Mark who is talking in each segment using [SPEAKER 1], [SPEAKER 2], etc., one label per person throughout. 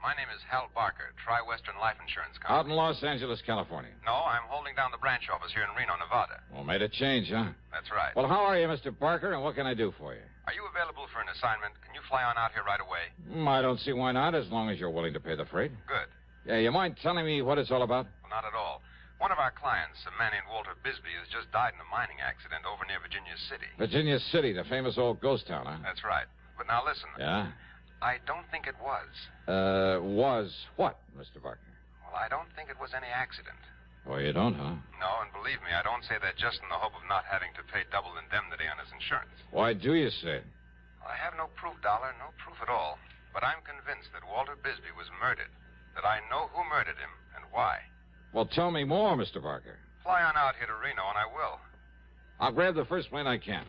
[SPEAKER 1] My name is Hal Barker, Tri-Western Life Insurance Company.
[SPEAKER 2] Out in Los Angeles, California.
[SPEAKER 1] No, I'm holding down the branch office here in Reno, Nevada.
[SPEAKER 2] Well, made a change, huh?
[SPEAKER 1] That's right.
[SPEAKER 2] Well, how are you, Mr. Barker, and what can I do for you?
[SPEAKER 1] Are you available for an assignment? Can you fly on out here right away?
[SPEAKER 2] I don't see why not, as long as you're willing to pay the freight.
[SPEAKER 1] Good.
[SPEAKER 2] Yeah, you mind telling me what it's all about?
[SPEAKER 1] Well, not at all. One of our clients, a man named Walter Bisbee, has just died in a mining accident over near Virginia City.
[SPEAKER 2] Virginia City, the famous old ghost town, huh?
[SPEAKER 1] That's right. But now listen.
[SPEAKER 2] Yeah?
[SPEAKER 1] I don't think it was.
[SPEAKER 2] Was what, Mr. Barker?
[SPEAKER 1] Well, I don't think it was any accident.
[SPEAKER 2] Oh, you don't, huh?
[SPEAKER 1] No, and believe me, I don't say that just in the hope of not having to pay double indemnity on his insurance.
[SPEAKER 2] Why do you say it?
[SPEAKER 1] Well, I have no proof, Dollar, no proof at all. But I'm convinced that Walter Bisbee was murdered. That I know who murdered him and why.
[SPEAKER 2] Well, tell me more, Mr. Barker.
[SPEAKER 1] Fly on out here to Reno, and I will.
[SPEAKER 2] I'll grab the first plane I can.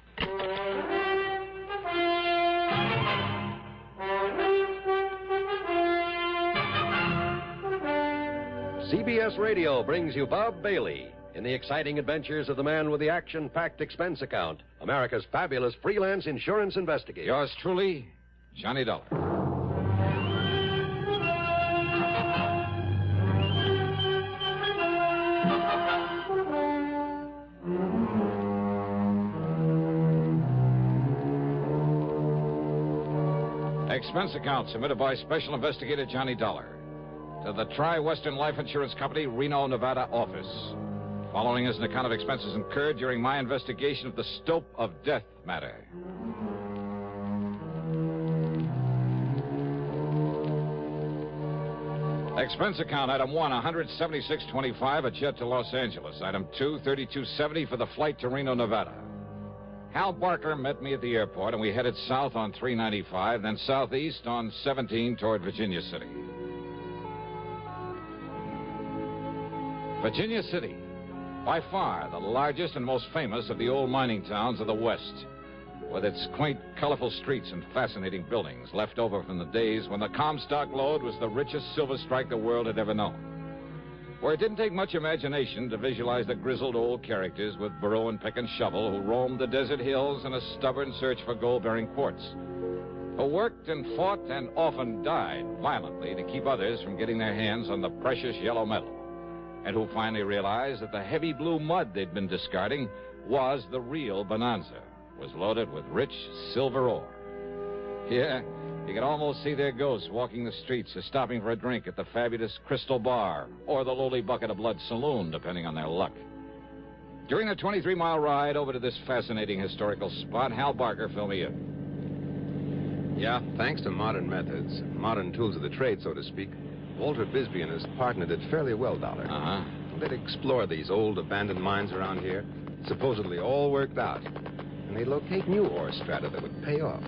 [SPEAKER 3] CBS Radio brings you Bob Bailey in the exciting adventures of the man with the action-packed expense account, America's fabulous freelance insurance investigator.
[SPEAKER 2] Yours truly, Johnny Dollar. Expense account submitted by Special Investigator Johnny Dollar to the Tri-Western Life Insurance Company, Reno, Nevada office. Following is an account of expenses incurred during my investigation of the Stope of Death matter. Expense account, item 1, $176.25, a jet to Los Angeles. Item 2, $32.70 for the flight to Reno, Nevada. Hal Barker met me at the airport, and we headed south on 395, then southeast on 17 toward Virginia City. Virginia City, by far the largest and most famous of the old mining towns of the West, with its quaint, colorful streets and fascinating buildings left over from the days when the Comstock Lode was the richest silver strike the world had ever known. Where it didn't take much imagination to visualize the grizzled old characters with burrow and pick and shovel who roamed the desert hills in a stubborn search for gold-bearing quartz, who worked and fought and often died violently to keep others from getting their hands on the precious yellow metal, and who finally realized that the heavy blue mud they'd been discarding was the real bonanza, was loaded with rich silver ore. Yeah, you could almost see their ghosts walking the streets or stopping for a drink at the fabulous Crystal Bar or the lowly Bucket of Blood Saloon, depending on their luck. During the 23-mile ride over to this fascinating historical spot, Hal Barker filled me in.
[SPEAKER 1] Yeah, thanks to modern methods, modern tools of the trade, so to speak, Walter Bisbee and his partner did fairly well, Dollar.
[SPEAKER 2] Uh-huh.
[SPEAKER 1] They'd explore these old abandoned mines around here, supposedly all worked out, and they'd locate new ore strata that would pay off.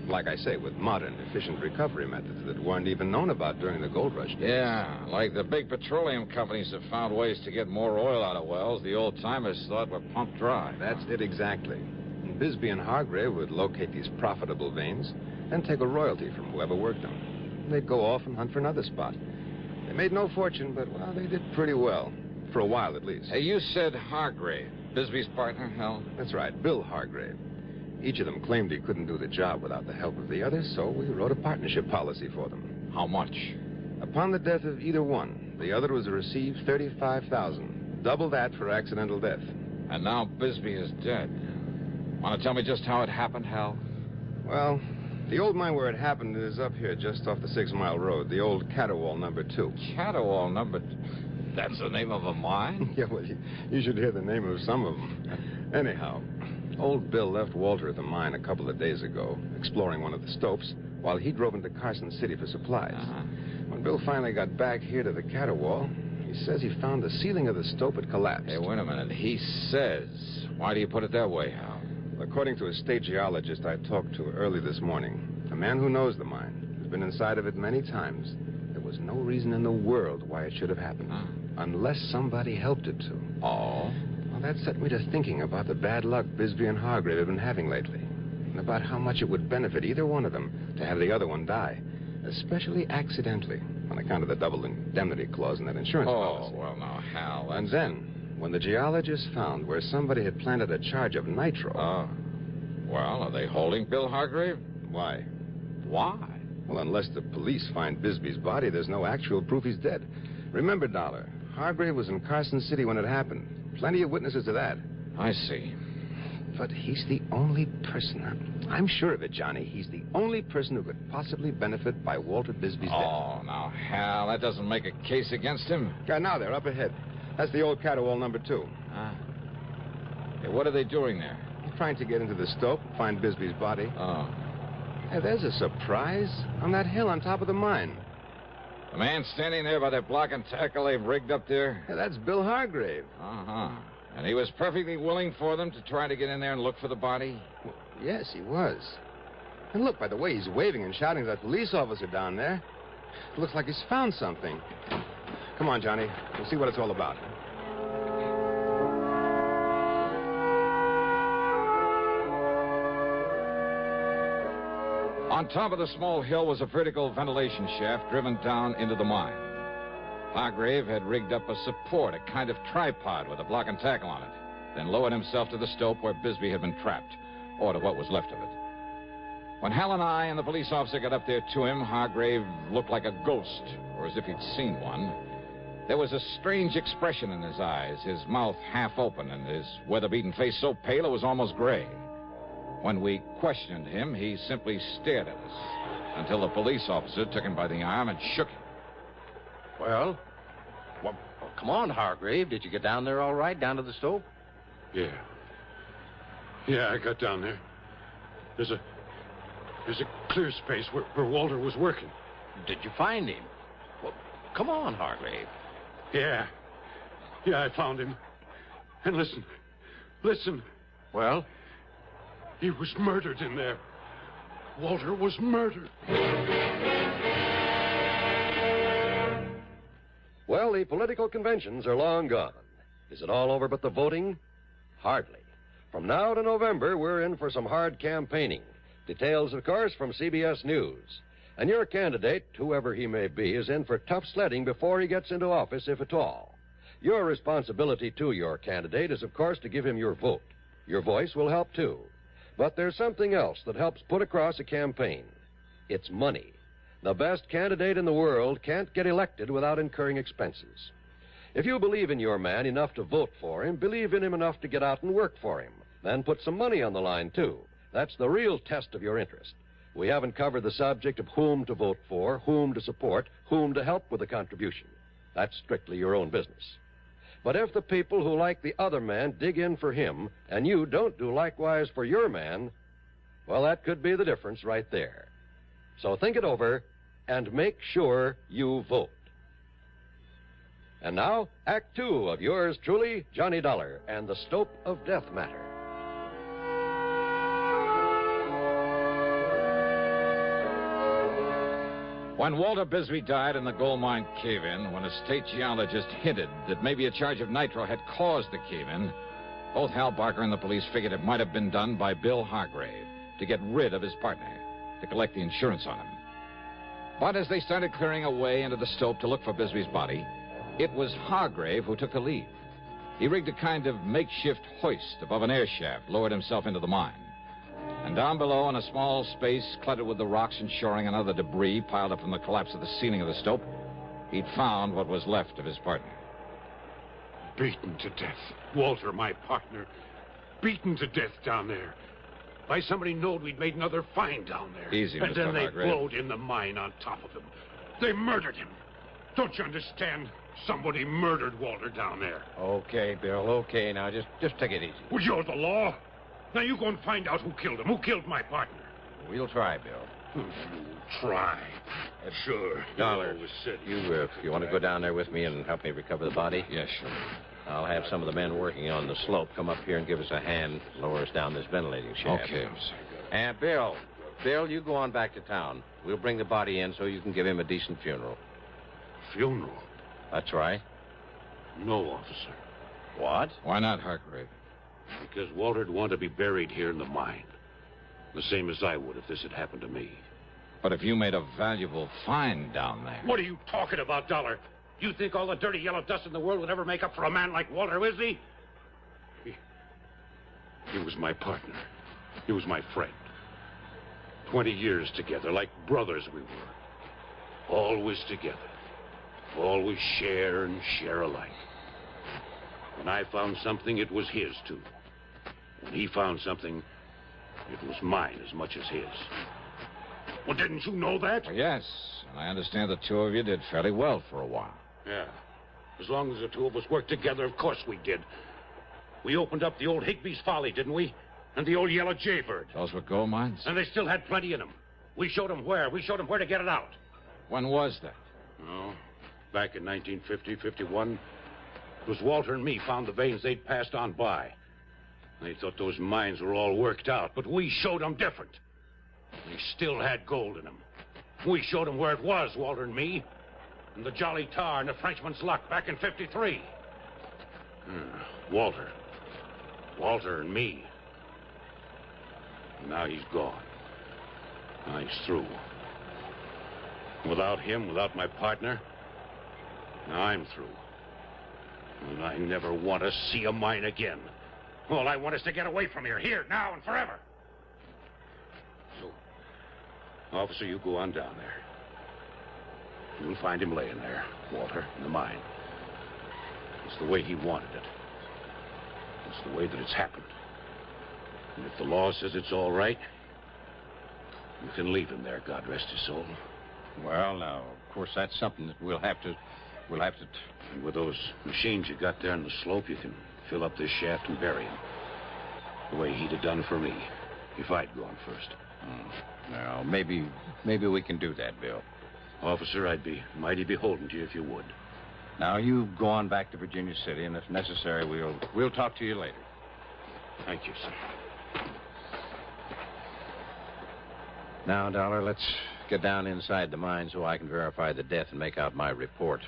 [SPEAKER 1] Like I say, with modern, efficient recovery methods that weren't even known about during the gold rush days.
[SPEAKER 2] Yeah, like the big petroleum companies have found ways to get more oil out of wells the old-timers thought were pumped dry.
[SPEAKER 1] That's it exactly. And Bisbee and Hargrave would locate these profitable veins and take a royalty from whoever worked them. They'd go off and hunt for another spot. They made no fortune, but, well, they did pretty well. For a while, at least.
[SPEAKER 2] Hey, you said Hargrave, Bisbee's partner, Hal?
[SPEAKER 1] That's right, Bill Hargrave. Each of them claimed he couldn't do the job without the help of the other, so we wrote a partnership policy for them.
[SPEAKER 2] How much?
[SPEAKER 1] Upon the death of either one, the other was to receive $35,000. Double that for accidental death.
[SPEAKER 2] And now Bisbee is dead. Want to tell me just how it happened, Hal?
[SPEAKER 1] Well, the old mine where it happened is up here just off the 6-mile road, the old Caterwall number 2.
[SPEAKER 2] Caterwall number 2? That's the name of a mine?
[SPEAKER 1] Yeah, well, you should hear the name of some of them. Anyhow, old Bill left Walter at the mine a couple of days ago, exploring one of the stopes, while he drove into Carson City for supplies.
[SPEAKER 2] Uh-huh.
[SPEAKER 1] When Bill finally got back here to the Caterwall, he says he found the ceiling of the stope had collapsed.
[SPEAKER 2] Hey, wait a minute. He says. Why do you put it that way, Hal?
[SPEAKER 1] According to a state geologist I talked to early this morning, a man who knows the mine, has been inside of it many times, there was no reason in the world why it should have happened.
[SPEAKER 2] Huh?
[SPEAKER 1] Unless somebody helped it to.
[SPEAKER 2] Oh?
[SPEAKER 1] Well, that set me to thinking about the bad luck Bisbee and Hargrave have been having lately, and about how much it would benefit either one of them to have the other one die, especially accidentally, on account of the double indemnity clause in that insurance policy.
[SPEAKER 2] Oh, well, now, Hal,
[SPEAKER 1] And then, when the geologists found where somebody had planted a charge of nitro...
[SPEAKER 2] Oh. Well, are they holding Bill Hargrave?
[SPEAKER 1] Why?
[SPEAKER 2] Why?
[SPEAKER 1] Well, unless the police find Bisbee's body, there's no actual proof he's dead. Remember, Dollar, Hargrave was in Carson City when it happened. Plenty of witnesses to that.
[SPEAKER 2] I see.
[SPEAKER 1] But he's the only person. I'm sure of it, Johnny. He's the only person who could possibly benefit by Walter Bisbee's death.
[SPEAKER 2] Oh, now, Hal, that doesn't make a case against him.
[SPEAKER 1] Yeah, now they're up ahead. That's the old Caterwall number 2.
[SPEAKER 2] Hey, what are they doing there?
[SPEAKER 1] Trying to get into the stope, find Bisbee's body.
[SPEAKER 2] Oh.
[SPEAKER 1] Hey, there's a surprise on that hill on top of the mine.
[SPEAKER 2] The man standing there by that block and tackle they've rigged up there?
[SPEAKER 1] Yeah, that's Bill Hargrave.
[SPEAKER 2] Uh-huh. And he was perfectly willing for them to try to get in there and look for the body?
[SPEAKER 1] Well, yes, he was. And look, by the way he's waving and shouting at that police officer down there. It looks like he's found something. Come on, Johnny. We'll see what it's all about.
[SPEAKER 2] On top of the small hill was a vertical ventilation shaft driven down into the mine. Hargrave had rigged up a support, a kind of tripod with a block and tackle on it, then lowered himself to the stope where Bisbee had been trapped, or to what was left of it. When Hal and I and the police officer got up there to him, Hargrave looked like a ghost, or as if he'd seen one. There was a strange expression in his eyes, his mouth half open, and his weather-beaten face so pale it was almost gray. When we questioned him, he simply stared at us until the police officer took him by the arm and shook him.
[SPEAKER 4] Well, come on, Hargrave. Did you get down there all right, down to the stope?
[SPEAKER 5] Yeah. Yeah, I got down there. There's a clear space where Walter was working.
[SPEAKER 4] Did you find him? Well, come on, Hargrave.
[SPEAKER 5] Yeah, I found him. And listen.
[SPEAKER 4] Well?
[SPEAKER 5] He was murdered in there. Walter was murdered.
[SPEAKER 3] Well, the political conventions are long gone. Is it all over but the voting? Hardly. From now to November, we're in for some hard campaigning. Details, of course, from CBS News. And your candidate, whoever he may be, is in for tough sledding before he gets into office, if at all. Your responsibility to your candidate is, of course, to give him your vote. Your voice will help, too. But there's something else that helps put across a campaign. It's money. The best candidate in the world can't get elected without incurring expenses. If you believe in your man enough to vote for him, believe in him enough to get out and work for him, then put some money on the line, too. That's the real test of your interest. We haven't covered the subject of whom to vote for, whom to support, whom to help with a contribution. That's strictly your own business. But if the people who like the other man dig in for him, and you don't do likewise for your man, well, that could be the difference right there. So think it over and make sure you vote. And now, Act 2 of yours truly, Johnny Dollar, and the Stope of Death Matter.
[SPEAKER 2] When Walter Bisbee died in the gold mine cave-in, when a state geologist hinted that maybe a charge of nitro had caused the cave-in, both Hal Barker and the police figured it might have been done by Bill Hargrave to get rid of his partner, to collect the insurance on him. But as they started clearing away into the stope to look for Bisbee's body, it was Hargrave who took the lead. He rigged a kind of makeshift hoist above an air shaft, lowered himself into the mine. And down below, in a small space cluttered with the rocks and shoring and other debris piled up from the collapse of the ceiling of the stope, he'd found what was left of his partner.
[SPEAKER 5] Beaten to death. Walter, my partner. Beaten to death down there. By somebody knowed we'd made another find down there.
[SPEAKER 2] Easy,
[SPEAKER 5] and
[SPEAKER 2] Mr.
[SPEAKER 5] then they
[SPEAKER 2] Hargrave.
[SPEAKER 5] blowed in the mine on top of him. They murdered him. Don't you understand? Somebody murdered Walter down there.
[SPEAKER 4] Okay, Bill, okay. Now, just take it easy.
[SPEAKER 5] Well, you're the law. Now you go and find out who killed him. Who killed my partner?
[SPEAKER 4] We'll try, Bill.
[SPEAKER 5] Try. Sure.
[SPEAKER 4] Dollar,
[SPEAKER 5] You always said
[SPEAKER 4] you want to go down there with me and help me recover the body?
[SPEAKER 2] Yes, sure.
[SPEAKER 4] I'll have some of the men working on the slope come up here and give us a hand, lower us down this ventilating shaft.
[SPEAKER 2] Okay, officer.
[SPEAKER 4] And Bill, you go on back to town. We'll bring the body in so you can give him a decent funeral.
[SPEAKER 5] Funeral?
[SPEAKER 4] That's right.
[SPEAKER 5] No, officer.
[SPEAKER 4] What?
[SPEAKER 2] Why not, Hargrave?
[SPEAKER 5] Because Walter'd want to be buried here in the mine. The same as I would if this had happened to me.
[SPEAKER 2] But if you made a valuable find down there...
[SPEAKER 5] What are you talking about, Dollar? You think all the dirty yellow dust in the world would ever make up for a man like Walter Wisney? He was my partner. He was my friend. 20 years together, like brothers we were. Always together. Always share and share alike. When I found something, it was his, too. When he found something, it was mine as much as his. Well, didn't you know that?
[SPEAKER 2] Well, yes. And I understand the two of you did fairly well for a while.
[SPEAKER 5] Yeah. As long as the two of us worked together, of course we did. We opened up the old Higby's Folly, didn't we? And the old Yellow Jaybird.
[SPEAKER 2] Those were gold mines?
[SPEAKER 5] And they still had plenty in them. We showed them where. We showed them where to get it out.
[SPEAKER 2] When was that?
[SPEAKER 5] Oh, back in 1950, 51. It was Walter and me found the veins they'd passed on by. They thought those mines were all worked out, but we showed them different. They still had gold in them. We showed them where it was, Walter and me. And the Jolly Tar and the Frenchman's Luck back in 53. Walter and me. Now he's gone. Now he's through. Without him, without my partner, now I'm through. And I never want to see a mine again. All I want is to get away from here, now and forever. So, officer, you go on down there. You'll find him laying there, Walter, in the mine. It's the way he wanted it. It's the way that it's happened. And if the law says it's all right, you can leave him there, God rest his soul.
[SPEAKER 6] Well, now, of course, that's something that we'll have to...
[SPEAKER 5] And with those machines you got there on the slope, you can fill up this shaft and bury him. The way he'd have done for me, if I'd gone first.
[SPEAKER 6] Now, maybe we can do that, Bill.
[SPEAKER 5] Officer, I'd be mighty beholden to you if you would.
[SPEAKER 6] Now, you go on back to Virginia City, and if necessary, we'll talk to you later.
[SPEAKER 5] Thank you, sir.
[SPEAKER 6] Now, Dollar, let's get down inside the mine so I can verify the death and make out my report.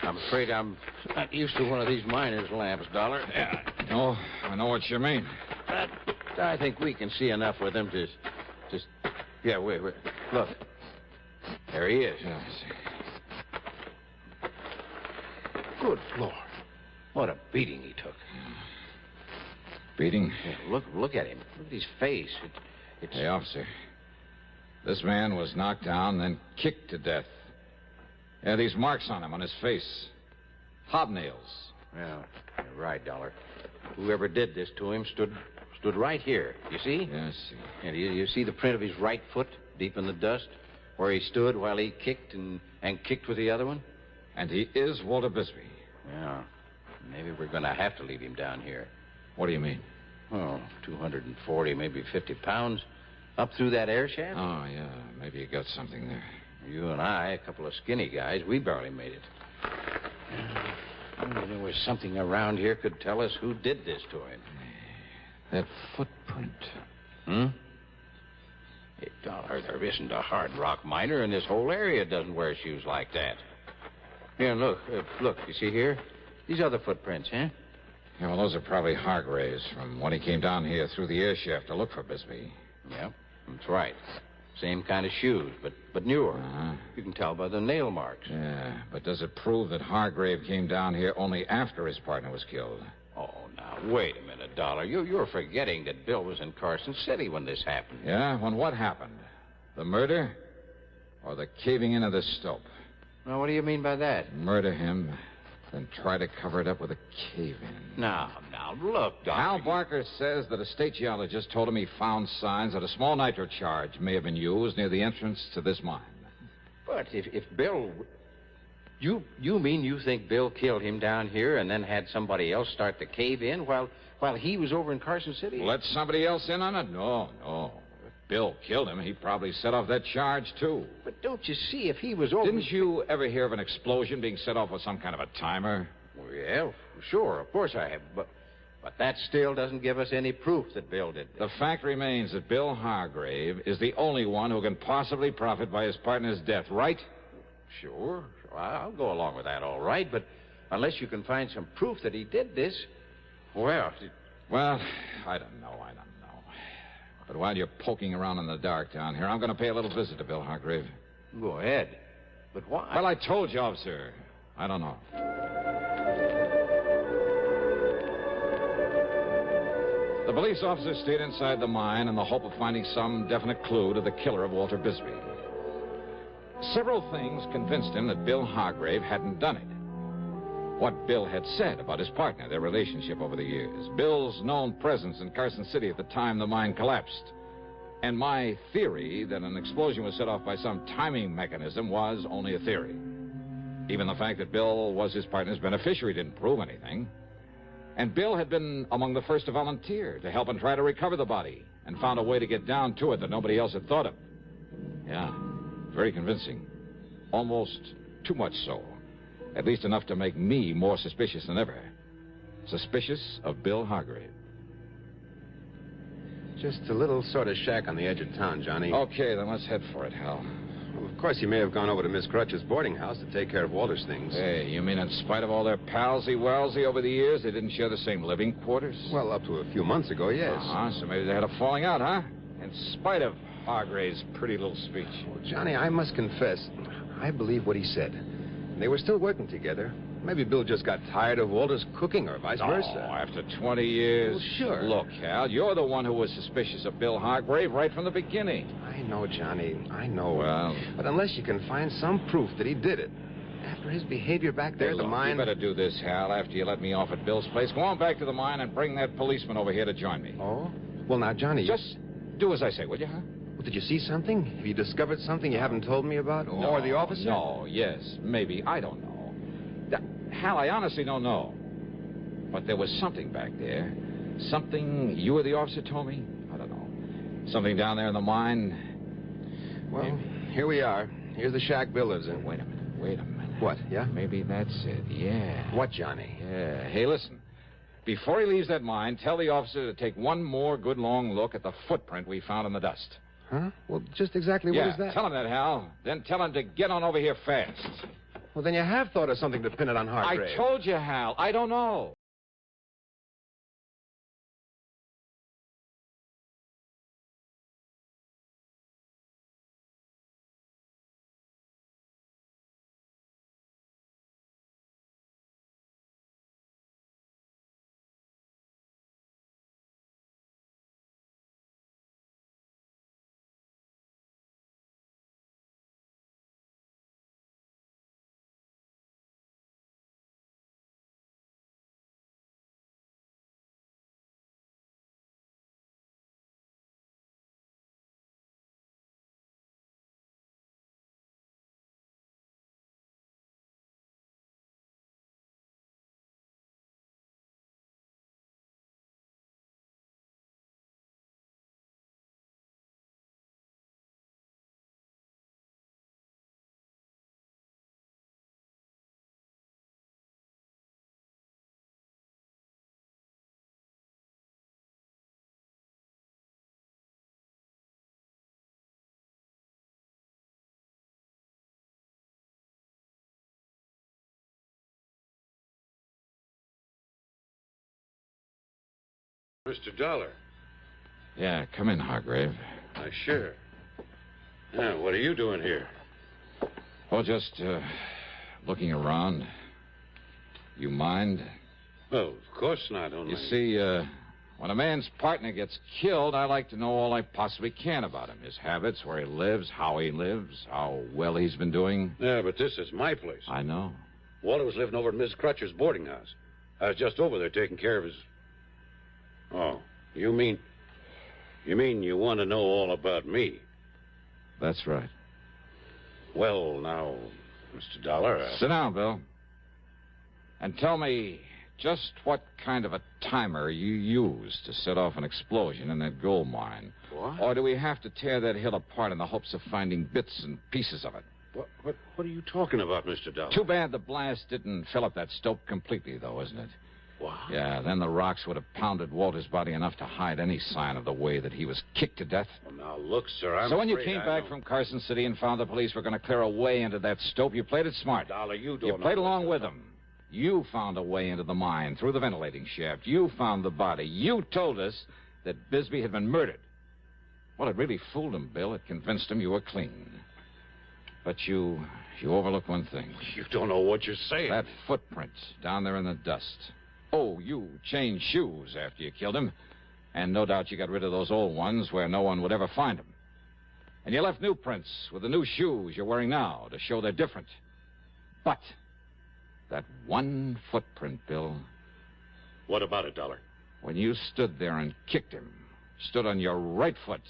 [SPEAKER 6] I'm afraid I'm not used to one of these miner's lamps, Dollar.
[SPEAKER 2] Yeah, I know what you mean.
[SPEAKER 6] But I think we can see enough with them to just... Yeah, wait. Look. There he is.
[SPEAKER 2] Yeah, I see.
[SPEAKER 6] Good Lord. What a beating he took.
[SPEAKER 2] Beating?
[SPEAKER 6] Yeah, look at him. Look at his face. It's...
[SPEAKER 2] Hey, officer. This man was knocked down, then kicked to death. Yeah, these marks on him, on his face. Hobnails.
[SPEAKER 6] Yeah, you're right, Dollar. Whoever did this to him stood right here. You see?
[SPEAKER 2] Yeah, I see.
[SPEAKER 6] And you see the print of his right foot deep in the dust? Where he stood while he kicked and kicked with the other one?
[SPEAKER 2] And he is Walter Bisbee.
[SPEAKER 6] Yeah. Maybe we're going to have to leave him down here.
[SPEAKER 2] What do you mean?
[SPEAKER 6] Oh, 240, maybe 50 pounds. Up through that air shaft?
[SPEAKER 2] Oh, yeah. Maybe you got something there.
[SPEAKER 6] You and I, a couple of skinny guys, we barely made it. If there was something around here could tell us who did this to him.
[SPEAKER 2] That footprint.
[SPEAKER 6] Hey, Dollar, there isn't a hard rock miner in this whole area doesn't wear shoes like that. Here, look, you see here? These other footprints, huh?
[SPEAKER 2] Yeah, well, those are probably Hargrave's from when he came down here through the air shaft to look for Bisbee.
[SPEAKER 6] Yeah, that's right. Same kind of shoes, but newer.
[SPEAKER 2] Uh-huh.
[SPEAKER 6] You can tell by the nail marks.
[SPEAKER 2] Yeah, but does it prove that Hargrave came down here only after his partner was killed?
[SPEAKER 6] Oh, now, wait a minute, Dollar. You're forgetting that Bill was in Carson City when this happened.
[SPEAKER 2] Yeah? When what happened? The murder or the caving in of the stope?
[SPEAKER 6] Now, what do you mean by that?
[SPEAKER 2] Murder him, then try to cover it up with a cave-in.
[SPEAKER 6] Now, look, Dollar.
[SPEAKER 2] Al Barker says that a state geologist told him he found signs that a small nitro charge may have been used near the entrance to this mine.
[SPEAKER 6] But if Bill... You mean you think Bill killed him down here and then had somebody else start the cave-in while he was over in Carson City?
[SPEAKER 2] Let somebody else in on it? No. If Bill killed him, he probably set off that charge, too.
[SPEAKER 6] But don't you see, if he was over...
[SPEAKER 2] Didn't you ever hear of an explosion being set off with some kind of a timer?
[SPEAKER 6] Well, yeah, sure, of course I have. But that still doesn't give us any proof that Bill did this.
[SPEAKER 2] The fact remains that Bill Hargrave is the only one who can possibly profit by his partner's death, right?
[SPEAKER 6] Sure. I'll go along with that, all right. But unless you can find some proof that he did this, well...
[SPEAKER 2] Well, I don't know. But while you're poking around in the dark down here, I'm going to pay a little visit to Bill Hargrave.
[SPEAKER 6] Go ahead. But why?
[SPEAKER 2] Well, I told you, officer. I don't know. The police officer stayed inside the mine in the hope of finding some definite clue to the killer of Walter Bisbee. Several things convinced him that Bill Hargrave hadn't done it. What Bill had said about his partner, their relationship over the years, Bill's known presence in Carson City at the time the mine collapsed, and my theory that an explosion was set off by some timing mechanism was only a theory. Even the fact that Bill was his partner's beneficiary didn't prove anything. And Bill had been among the first to volunteer to help and try to recover the body, and found a way to get down to it that nobody else had thought of. Yeah, very convincing. Almost too much so. At least enough to make me more suspicious than ever. Suspicious of Bill Hargrave.
[SPEAKER 1] Just a little sort of shack on the edge of town, Johnny.
[SPEAKER 2] Okay, then let's head for it, Hal.
[SPEAKER 1] Well, of course, he may have gone over to Miss Crutch's boarding house to take care of Walter's things.
[SPEAKER 2] Hey, you mean in spite of all their palsy-walsy over the years, they didn't share the same living quarters?
[SPEAKER 1] Well, up to a few months ago, yes.
[SPEAKER 2] So maybe they had a falling out, huh? In spite of Hargrave's pretty little speech.
[SPEAKER 1] Well, Johnny, I must confess, I believe what he said. They were still working together. Maybe Bill just got tired of Walter's cooking or vice versa.
[SPEAKER 2] Oh, after 20 years.
[SPEAKER 1] Well, sure.
[SPEAKER 2] Look, Hal, you're the one who was suspicious of Bill Hargrave right from the beginning.
[SPEAKER 1] I know, Johnny. I know.
[SPEAKER 2] Well.
[SPEAKER 1] But unless you can find some proof that he did it, after his behavior back there at the mine...
[SPEAKER 2] You better do this, Hal, after you let me off at Bill's place. Go on back to the mine and bring that policeman over here to join me.
[SPEAKER 1] Oh? Well, now, Johnny...
[SPEAKER 2] Just do as I say, will you, huh?
[SPEAKER 1] Well, did you see something? Have you discovered something you haven't told me about?
[SPEAKER 2] No,
[SPEAKER 1] or the officer?
[SPEAKER 2] No, yes, maybe. I don't know. Hal, I honestly don't know. But there was something back there. Something you or the officer told me? I don't know. Something down there in the mine.
[SPEAKER 1] Well, here we are. Here's the shack Bill lives in.
[SPEAKER 2] Wait a minute.
[SPEAKER 1] What, yeah?
[SPEAKER 2] Maybe that's it, yeah.
[SPEAKER 1] What, Johnny?
[SPEAKER 2] Yeah. Hey, listen. Before he leaves that mine, tell the officer to take one more good long look at the footprint we found in the dust.
[SPEAKER 1] Huh? Well, just exactly what is that?
[SPEAKER 2] Tell him that, Hal. Then tell him to get on over here fast.
[SPEAKER 1] Well, then you have thought of something to pin it on Hargrave.
[SPEAKER 2] I told you, Hal. I don't know.
[SPEAKER 5] Mr. Dollar.
[SPEAKER 2] Yeah, come in, Hargrave.
[SPEAKER 5] Sure. Now, what are you doing here?
[SPEAKER 2] Oh, just looking around. You mind?
[SPEAKER 5] Oh, of course not, only...
[SPEAKER 2] You see, when a man's partner gets killed, I like to know all I possibly can about him. His habits, where he lives, how well he's been doing.
[SPEAKER 5] Yeah, but this is my place.
[SPEAKER 2] I know.
[SPEAKER 5] Walter was living over at Miss Crutcher's boarding house. I was just over there taking care of his... Oh, you mean you want to know all about me?
[SPEAKER 2] That's right.
[SPEAKER 5] Well, now, Mr. Dollar...
[SPEAKER 2] Sit down, Bill. And tell me just what kind of a timer you used to set off an explosion in that gold mine.
[SPEAKER 5] What?
[SPEAKER 2] Or do we have to tear that hill apart in the hopes of finding bits and pieces of it?
[SPEAKER 5] What are you talking about, Mr. Dollar?
[SPEAKER 2] Too bad the blast didn't fill up that stope completely, though, isn't it?
[SPEAKER 5] What?
[SPEAKER 2] Yeah, then the rocks would have pounded Walter's body enough to hide any sign of the way that he was kicked to death.
[SPEAKER 5] Well, now, look, sir, I'm
[SPEAKER 2] So when you
[SPEAKER 5] afraid
[SPEAKER 2] came
[SPEAKER 5] I
[SPEAKER 2] back
[SPEAKER 5] don't...
[SPEAKER 2] from Carson City and found the police were going to clear a way into that stope, you played it smart.
[SPEAKER 5] Dollar, you don't
[SPEAKER 2] You played
[SPEAKER 5] know
[SPEAKER 2] along
[SPEAKER 5] what
[SPEAKER 2] with them. You found a way into the mine through the ventilating shaft. You found the body. You told us that Bisbee had been murdered. Well, it really fooled him, Bill. It convinced him you were clean. But you overlooked one thing.
[SPEAKER 5] You don't know what you're saying.
[SPEAKER 2] That footprint down there in the dust. Oh, you changed shoes after you killed him. And no doubt you got rid of those old ones where no one would ever find them. And you left new prints with the new shoes you're wearing now to show they're different. But that one footprint, Bill.
[SPEAKER 5] What about it, Dollar?
[SPEAKER 2] When you stood there and kicked him, stood on your right foot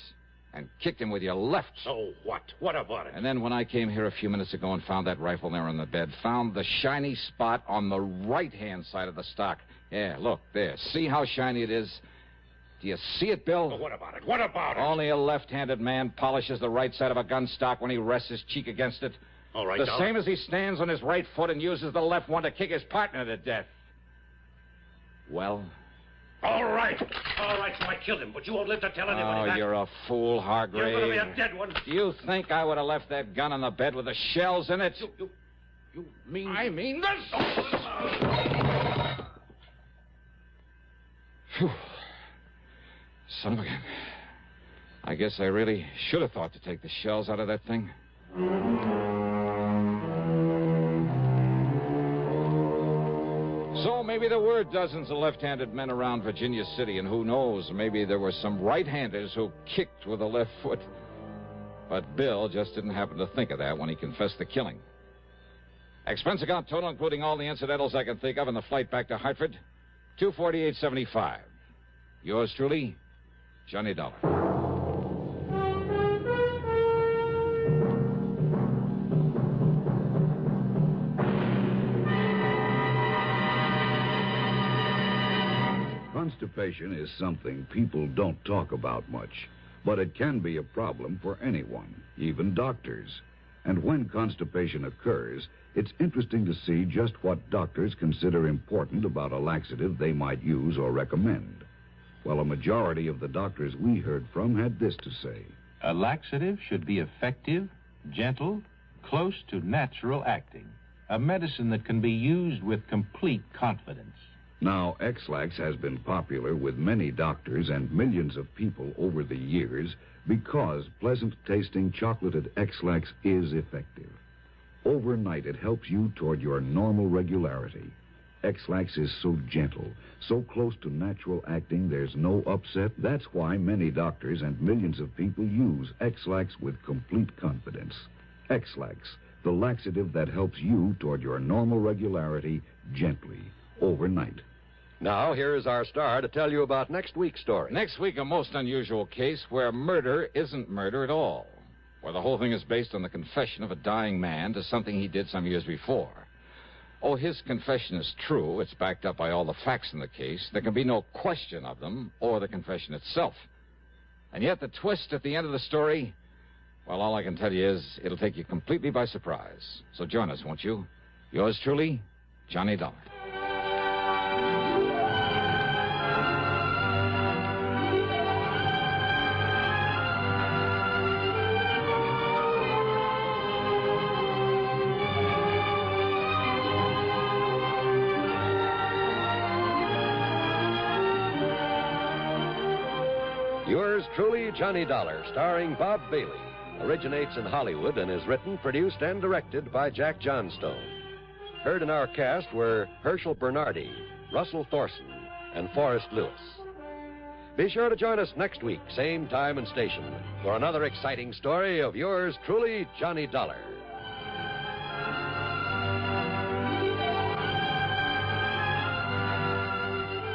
[SPEAKER 2] and kicked him with your left.
[SPEAKER 5] So what? What about it?
[SPEAKER 2] And then when I came here a few minutes ago and found that rifle there on the bed, found the shiny spot on the right-hand side of the stock. Yeah, look, there. See how shiny it is? Do you see it, Bill?
[SPEAKER 5] Well, what about it? What about it?
[SPEAKER 2] Only a left-handed man polishes the right side of a gun stock when he rests his cheek against it.
[SPEAKER 5] All right,
[SPEAKER 2] The
[SPEAKER 5] Dollar.
[SPEAKER 2] same as he stands on his right foot and uses the left one to kick his partner to death. Well?
[SPEAKER 5] All right. All right, so I killed him, but you won't live to tell anybody that.
[SPEAKER 2] You're a fool, Hargrave.
[SPEAKER 5] You're going to be a dead one.
[SPEAKER 2] Do you think I would have left that gun on the bed with the shells in it?
[SPEAKER 5] You mean...
[SPEAKER 2] I mean this! Phew. Son of a gun. I guess I really should have thought to take the shells out of that thing. So maybe there were dozens of left-handed men around Virginia City, and who knows, maybe there were some right-handers who kicked with the left foot. But Bill just didn't happen to think of that when he confessed the killing. Expense account total, including all the incidentals I can think of, and the flight back to Hartford, $248.75. Yours truly, Johnny Dollar.
[SPEAKER 7] Constipation is something people don't talk about much, but it can be a problem for anyone, even doctors. And when constipation occurs, it's interesting to see just what doctors consider important about a laxative they might use or recommend. Well, a majority of the doctors we heard from had this to say.
[SPEAKER 8] A laxative should be effective, gentle, close to natural acting. A medicine that can be used with complete confidence.
[SPEAKER 7] Now, X-Lax has been popular with many doctors and millions of people over the years because pleasant-tasting chocolated X-Lax is effective. Overnight, it helps you toward your normal regularity. X-Lax is so gentle, so close to natural acting, there's no upset. That's why many doctors and millions of people use X-Lax with complete confidence. X-Lax, the laxative that helps you toward your normal regularity gently, overnight.
[SPEAKER 3] Now, here is our star to tell you about next week's story.
[SPEAKER 2] Next week, a most unusual case where murder isn't murder at all. Where the whole thing is based on the confession of a dying man to something he did some years before. Oh, his confession is true. It's backed up by all the facts in the case. There can be no question of them or the confession itself. And yet the twist at the end of the story, well, all I can tell you is it'll take you completely by surprise. So join us, won't you? Yours truly, Johnny Dollar.
[SPEAKER 3] Yours truly, Johnny Dollar, starring Bob Bailey, originates in Hollywood and is written, produced, and directed by Jack Johnstone. Heard in our cast were Herschel Bernardi, Russell Thorson, and Forrest Lewis. Be sure to join us next week, same time and station, for another exciting story of yours truly, Johnny Dollar.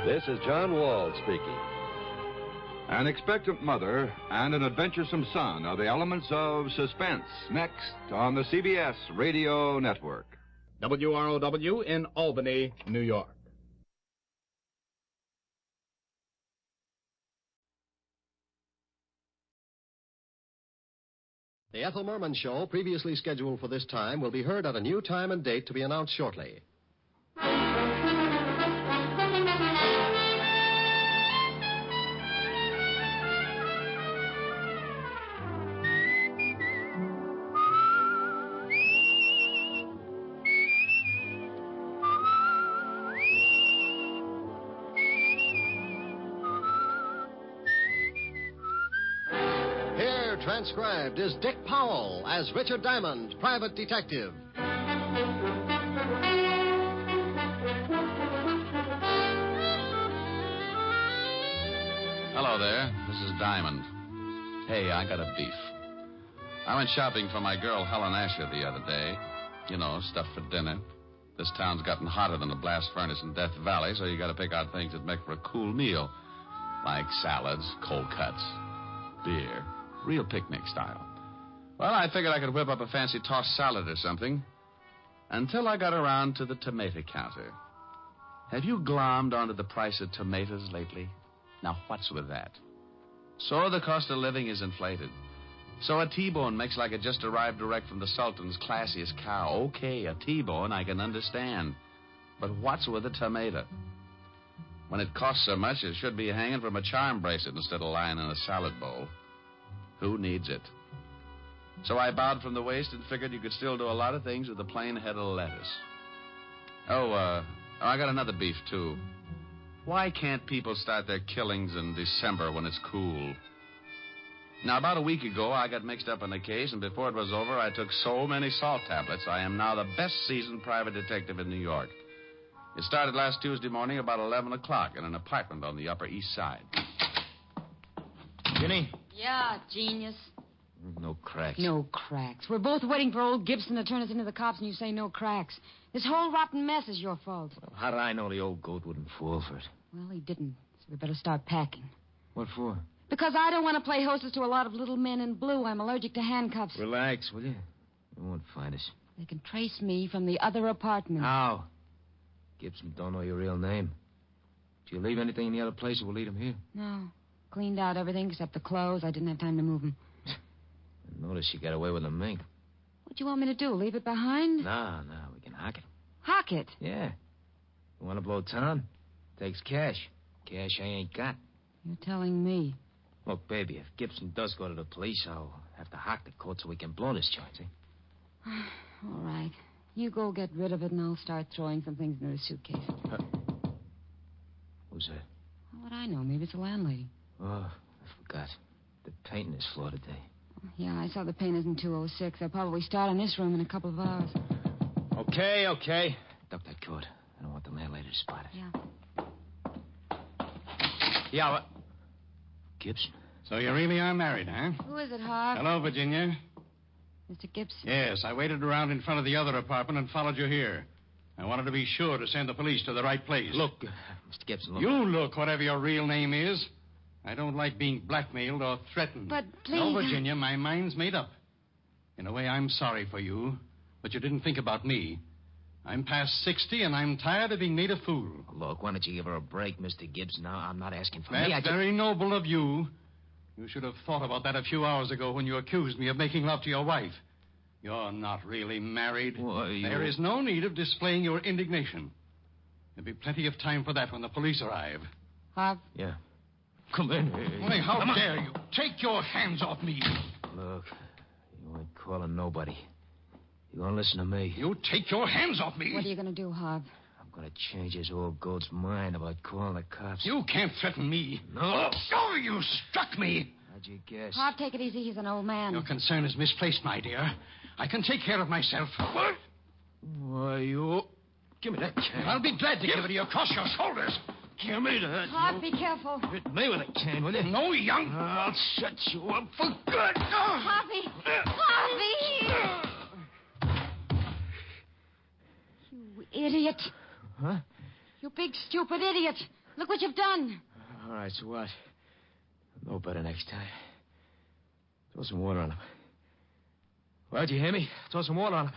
[SPEAKER 3] This is John Wald speaking.
[SPEAKER 9] An expectant mother and an adventuresome son are the elements of suspense. Next on the CBS Radio Network.
[SPEAKER 10] WROW in Albany, New York.
[SPEAKER 11] The Ethel Merman Show, previously scheduled for this time, will be heard at a new time and date to be announced shortly. transcribed is Dick Powell as Richard Diamond, private detective.
[SPEAKER 12] Hello there. This is Diamond. Hey, I got a beef. I went shopping for my girl Helen Asher the other day. You know, stuff for dinner. This town's gotten hotter than a blast furnace in Death Valley, so you got to pick out things that make for a cool meal. Like salads, cold cuts, beer. Real picnic style. Well, I figured I could whip up a fancy tossed salad or something. Until I got around to the tomato counter. Have you glommed onto the price of tomatoes lately? Now, what's with that? So the cost of living is inflated. So a T-bone makes like it just arrived direct from the Sultan's classiest cow. Okay, a T-bone I can understand. But what's with a tomato? When it costs so much, it should be hanging from a charm bracelet instead of lying in a salad bowl. Who needs it? So I bowed from the waist and figured you could still do a lot of things with a plain head of lettuce. I got another beef, too. Why can't people start their killings in December when it's cool? Now, about a week ago, I got mixed up in a case, and before it was over, I took so many salt tablets, I am now the best seasoned private detective in New York. It started last Tuesday morning about 11 o'clock in an apartment on the Upper East Side.
[SPEAKER 13] Ginny?
[SPEAKER 14] Yeah, genius.
[SPEAKER 13] No cracks.
[SPEAKER 14] No cracks. We're both waiting for old Gibson to turn us into the cops, and you say no cracks. This whole rotten mess is your fault.
[SPEAKER 13] Well, how did I know the old goat wouldn't fall for it?
[SPEAKER 14] Well, he didn't, so we better start packing.
[SPEAKER 13] What for?
[SPEAKER 14] Because I don't want to play hostess to a lot of little men in blue. I'm allergic to handcuffs.
[SPEAKER 13] Relax, will you? They won't find us.
[SPEAKER 14] They can trace me from the other apartment.
[SPEAKER 13] How? Gibson don't know your real name. Did you leave anything in the other place, or we'll leave him here?
[SPEAKER 14] No. Cleaned out everything except the clothes. I didn't have time to move them.
[SPEAKER 13] I noticed you got away with the mink.
[SPEAKER 14] What do you want me to do? Leave it behind?
[SPEAKER 13] No, we can hock it.
[SPEAKER 14] Hock it?
[SPEAKER 13] Yeah. You want to blow town? Takes cash. Cash I ain't got.
[SPEAKER 14] You're telling me.
[SPEAKER 13] Look, baby, if Gibson does go to the police, I'll have to hock the coat so we can blow this joint, see?
[SPEAKER 14] All right. You go get rid of it, and I'll start throwing some things into the suitcase.
[SPEAKER 13] Who's that?
[SPEAKER 14] How would I know? Maybe it's the landlady.
[SPEAKER 13] Oh, I forgot. They're painting this floor today.
[SPEAKER 14] Yeah, I saw the painters in 206. They'll probably start in this room in a couple of hours.
[SPEAKER 13] Okay. Duck that coat. I don't want the landlady to spot it.
[SPEAKER 14] Yeah.
[SPEAKER 13] Yeah, what? Gibson.
[SPEAKER 15] So you really are married, huh?
[SPEAKER 14] Who is it, Harv?
[SPEAKER 15] Hello, Virginia.
[SPEAKER 14] Mr. Gibson?
[SPEAKER 15] Yes, I waited around in front of the other apartment and followed you here. I wanted to be sure to send the police to the right place.
[SPEAKER 13] Look, Mr. Gibson, look.
[SPEAKER 15] You look, whatever your real name is. I don't like being blackmailed or threatened.
[SPEAKER 14] But please...
[SPEAKER 15] No, Virginia, my mind's made up. In a way, I'm sorry for you, but you didn't think about me. I'm past 60, and I'm tired of being made a fool.
[SPEAKER 13] Look, why don't you give her a break, Mr. Gibson? Now, I'm not asking for
[SPEAKER 15] That's very noble of you. You should have thought about that a few hours ago when you accused me of making love to your wife. You're not really married. There is no need of displaying your indignation. There'll be plenty of time for that when the police arrive.
[SPEAKER 14] Harv?
[SPEAKER 13] Yeah. Come in.
[SPEAKER 15] Hey, how dare you? Take your hands off me.
[SPEAKER 13] Look, you ain't calling nobody. You gonna listen to me?
[SPEAKER 15] You take your hands off me.
[SPEAKER 14] What are you gonna do, Harv?
[SPEAKER 13] I'm gonna change this old goat's mind about calling the cops.
[SPEAKER 15] You can't threaten me.
[SPEAKER 13] No.
[SPEAKER 15] Oh, you struck me.
[SPEAKER 13] How'd you guess?
[SPEAKER 14] Harv, take it easy. He's an old man.
[SPEAKER 15] Your concern is misplaced, my dear. I can take care of myself. What?
[SPEAKER 13] Why, you... Give me that cane.
[SPEAKER 15] I'll be glad to give it to you across your shoulders.
[SPEAKER 13] Give me that.
[SPEAKER 14] Harv, be careful.
[SPEAKER 13] Hit me with a cane, will you?
[SPEAKER 15] No, young...
[SPEAKER 13] I'll shut you up for good.
[SPEAKER 14] Harvey! Harvey! You idiot.
[SPEAKER 13] Huh?
[SPEAKER 14] You big, stupid idiot. Look what you've done.
[SPEAKER 13] All right, so what? Know better next time. Throw some water on him. Well, did you hear me? Throw some water on him.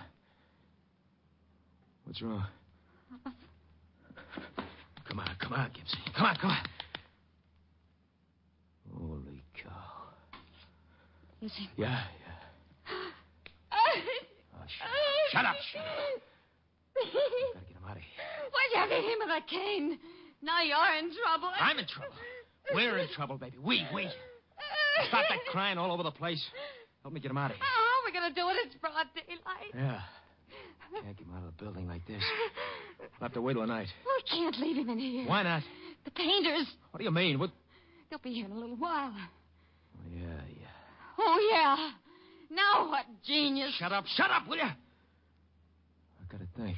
[SPEAKER 13] What's wrong? Come on, Gibson. Come on. Holy cow.
[SPEAKER 14] Is he?
[SPEAKER 13] Yeah.
[SPEAKER 15] Shut up.
[SPEAKER 13] Gotta get him out of here.
[SPEAKER 14] Why'd you hit him with a cane? Now you're in trouble.
[SPEAKER 13] I'm in trouble. We're in trouble, baby. We. Stop that crying all over the place. Help me get him out of here.
[SPEAKER 14] How are we going to do it? It's broad daylight.
[SPEAKER 13] Yeah. Can't get him out of the building like this. We'll have to wait till night.
[SPEAKER 14] We can't leave him in here.
[SPEAKER 13] Why not?
[SPEAKER 14] The painters.
[SPEAKER 13] What do you mean? What?
[SPEAKER 14] They'll be here in a little while.
[SPEAKER 13] Yeah.
[SPEAKER 14] Oh, yeah. Now what genius.
[SPEAKER 13] Shut up, will you? I gotta think.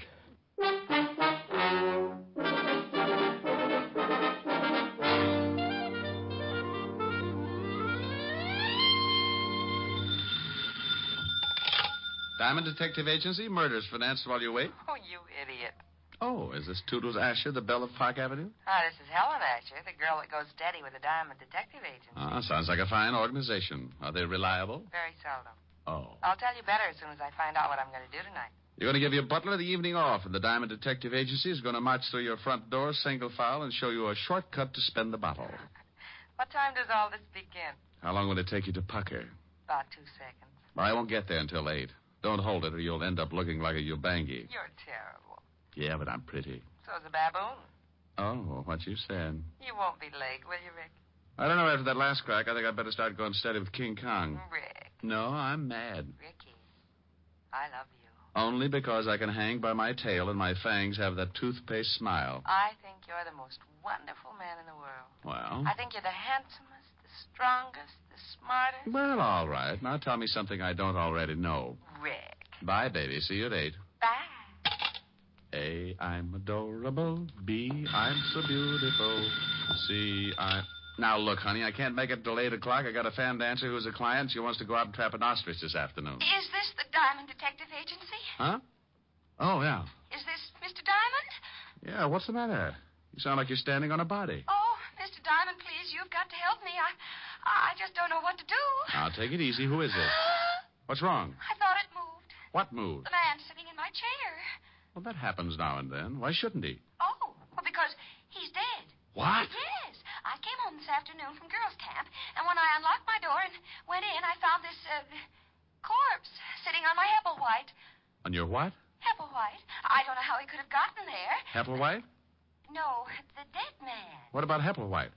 [SPEAKER 12] Diamond Detective Agency, murders financed while you wait.
[SPEAKER 16] Oh, you idiot.
[SPEAKER 12] Oh, is this Toodles Asher, the belle of Park Avenue?
[SPEAKER 16] This is Helen Asher, the girl that goes steady with the Diamond Detective Agency.
[SPEAKER 12] Sounds like a fine organization. Are they reliable?
[SPEAKER 16] Very seldom.
[SPEAKER 12] Oh.
[SPEAKER 16] I'll tell you better as soon as I find out what I'm going to do tonight.
[SPEAKER 12] You're going to give your butler the evening off, and the Diamond Detective Agency is going to march through your front door, single file, and show you a shortcut to spend the bottle.
[SPEAKER 16] What time does all this begin?
[SPEAKER 12] How long will it take you to pucker?
[SPEAKER 16] About 2 seconds.
[SPEAKER 12] Well, I won't get there until 8. Don't hold it, or you'll end up looking like a Ubangi.
[SPEAKER 16] You're terrible.
[SPEAKER 12] Yeah, but I'm pretty.
[SPEAKER 16] So's a baboon.
[SPEAKER 12] Oh, what you said.
[SPEAKER 16] You won't be late, will you, Rick?
[SPEAKER 12] I don't know. After that last crack, I think I'd better start going steady with King Kong.
[SPEAKER 16] Rick.
[SPEAKER 12] No, I'm mad.
[SPEAKER 16] Ricky, I love you.
[SPEAKER 12] Only because I can hang by my tail and my fangs have that toothpaste smile.
[SPEAKER 16] I think you're the most wonderful man in the world.
[SPEAKER 12] Well?
[SPEAKER 16] I think you're the handsomest, the strongest, the smartest.
[SPEAKER 12] Well, all right. Now tell me something I don't already know.
[SPEAKER 16] Rick.
[SPEAKER 12] Bye, baby. See you at 8.
[SPEAKER 16] Bye.
[SPEAKER 12] A, I'm adorable. B, I'm so beautiful. C, Now, look, honey, I can't make it till 8 o'clock. I got a fan dancer who's a client. She wants to go out and trap an ostrich this afternoon.
[SPEAKER 17] Is this the Diamond Detective Agency?
[SPEAKER 12] Huh? Oh, yeah.
[SPEAKER 17] Is this Mr. Diamond?
[SPEAKER 12] Yeah, what's the matter? You sound like you're standing on a body.
[SPEAKER 17] Oh, Mr. Diamond, please, you've got to help me. I just don't know what to do.
[SPEAKER 12] Now, take it easy. Who is it? What's wrong?
[SPEAKER 17] I thought it moved.
[SPEAKER 12] What moved?
[SPEAKER 17] The man sitting in my chair.
[SPEAKER 12] Well, that happens now and then. Why shouldn't he?
[SPEAKER 17] Oh, well, because he's dead.
[SPEAKER 12] What?
[SPEAKER 17] Yes. I came home this afternoon from girls' camp, and when I unlocked my door and went in, I found this, corpse sitting on my Hepplewhite.
[SPEAKER 12] On your what?
[SPEAKER 17] Hepplewhite? I don't know how he could have gotten there.
[SPEAKER 12] Hepplewhite?
[SPEAKER 17] No, the dead man.
[SPEAKER 12] What about Hepplewhite?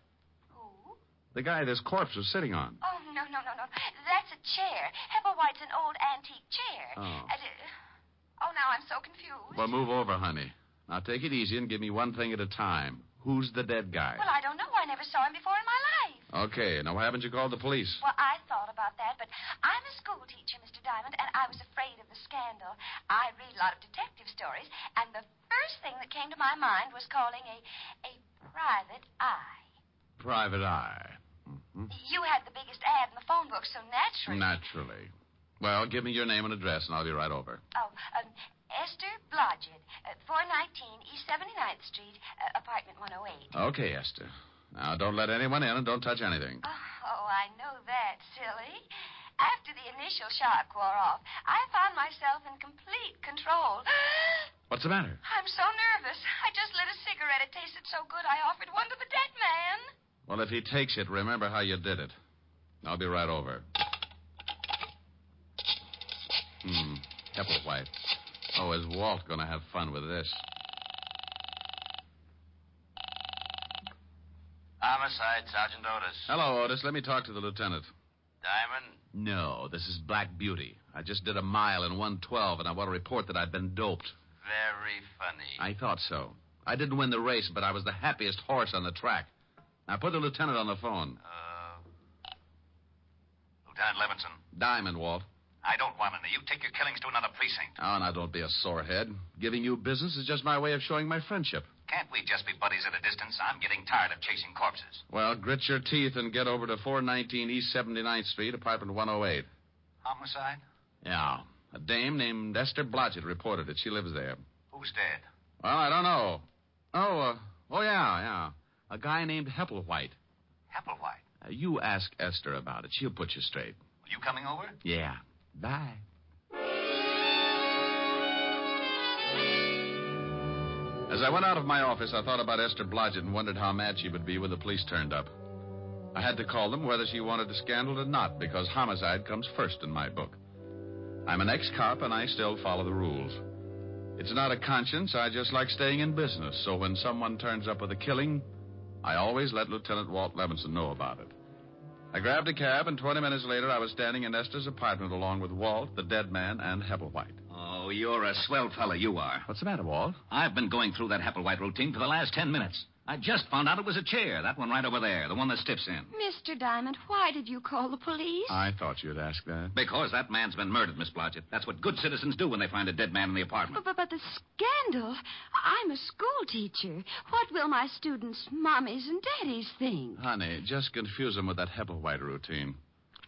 [SPEAKER 17] Who?
[SPEAKER 12] The guy this corpse was sitting on.
[SPEAKER 17] Oh, no. That's a chair. Hepplewhite's an old antique chair.
[SPEAKER 12] Oh.
[SPEAKER 17] Oh, now I'm so confused.
[SPEAKER 12] Well, move over, honey. Now, take it easy and give me one thing at a time. Who's the dead guy?
[SPEAKER 17] Well, I don't know. I never saw him before in my life.
[SPEAKER 12] Okay, now why haven't you called the police?
[SPEAKER 17] Well, I thought about that, but I'm a school teacher, Mr. Diamond, and I was afraid of the scandal. I read a lot of detective stories, and the first thing that came to my mind was calling a private eye.
[SPEAKER 12] Private eye. Mm-hmm.
[SPEAKER 17] You had the biggest ad in the phone book, so naturally...
[SPEAKER 12] Naturally. Well, give me your name and address, and I'll be right over.
[SPEAKER 17] Oh, Esther Blodgett, 419 East 79th Street, apartment 108.
[SPEAKER 12] Okay, Esther. Now, don't let anyone in and don't touch anything.
[SPEAKER 17] Oh, I know that, silly. After the initial shock wore off, I found myself in complete control.
[SPEAKER 12] What's the matter?
[SPEAKER 17] I'm so nervous. I just lit a cigarette. It tasted so good, I offered one to the dead man.
[SPEAKER 12] Well, if he takes it, remember how you did it. I'll be right over. Hepplewhite. Oh, is Walt going to have fun with this?
[SPEAKER 18] Homicide, Sergeant Otis.
[SPEAKER 12] Hello, Otis. Let me talk to the lieutenant.
[SPEAKER 18] Diamond?
[SPEAKER 12] No, this is Black Beauty. I just did a mile in 1:12, and I want to report that I've been doped.
[SPEAKER 18] Very funny.
[SPEAKER 12] I thought so. I didn't win the race, but I was the happiest horse on the track. Now, put the lieutenant on the phone.
[SPEAKER 18] Lieutenant Levinson.
[SPEAKER 12] Diamond, Walt.
[SPEAKER 18] I don't want any. You take your killings to another precinct.
[SPEAKER 12] Oh, now, don't be a sorehead. Giving you business is just my way of showing my friendship.
[SPEAKER 18] Can't we just be buddies at a distance? I'm getting tired of chasing corpses.
[SPEAKER 12] Well, grit your teeth and get over to 419 East 79th Street, apartment 108.
[SPEAKER 18] Homicide?
[SPEAKER 12] Yeah. A dame named Esther Blodgett reported it. She lives there.
[SPEAKER 18] Who's dead?
[SPEAKER 12] Well, I don't know. Yeah. A guy named Hepplewhite.
[SPEAKER 18] Hepplewhite?
[SPEAKER 12] You ask Esther about it. She'll put you straight.
[SPEAKER 18] Are you coming over?
[SPEAKER 12] Yeah. Bye. As I went out of my office, I thought about Esther Blodgett and wondered how mad she would be when the police turned up. I had to call them whether she wanted a scandal or not, because homicide comes first in my book. I'm an ex-cop, and I still follow the rules. It's not a conscience. I just like staying in business, so when someone turns up with a killing, I always let Lieutenant Walt Levinson know about it. I grabbed a cab, and 20 minutes later, I was standing in Esther's apartment along with Walt, the dead man, and Hepplewhite.
[SPEAKER 18] Oh, you're a swell fella, you are.
[SPEAKER 9] What's the matter, Walt?
[SPEAKER 18] I've been going through that Hepplewhite routine for the last 10 minutes. I just found out it was a chair, that one right over there, the one that stiffs in.
[SPEAKER 17] Mr. Diamond, why did you call the police?
[SPEAKER 9] I thought you'd ask that.
[SPEAKER 18] Because that man's been murdered, Miss Blodgett. That's what good citizens do when they find a dead man in the apartment.
[SPEAKER 17] But the scandal. I'm a school teacher. What will my students' mommies and daddies think?
[SPEAKER 9] Honey, just confuse them with that Hepplewhite routine.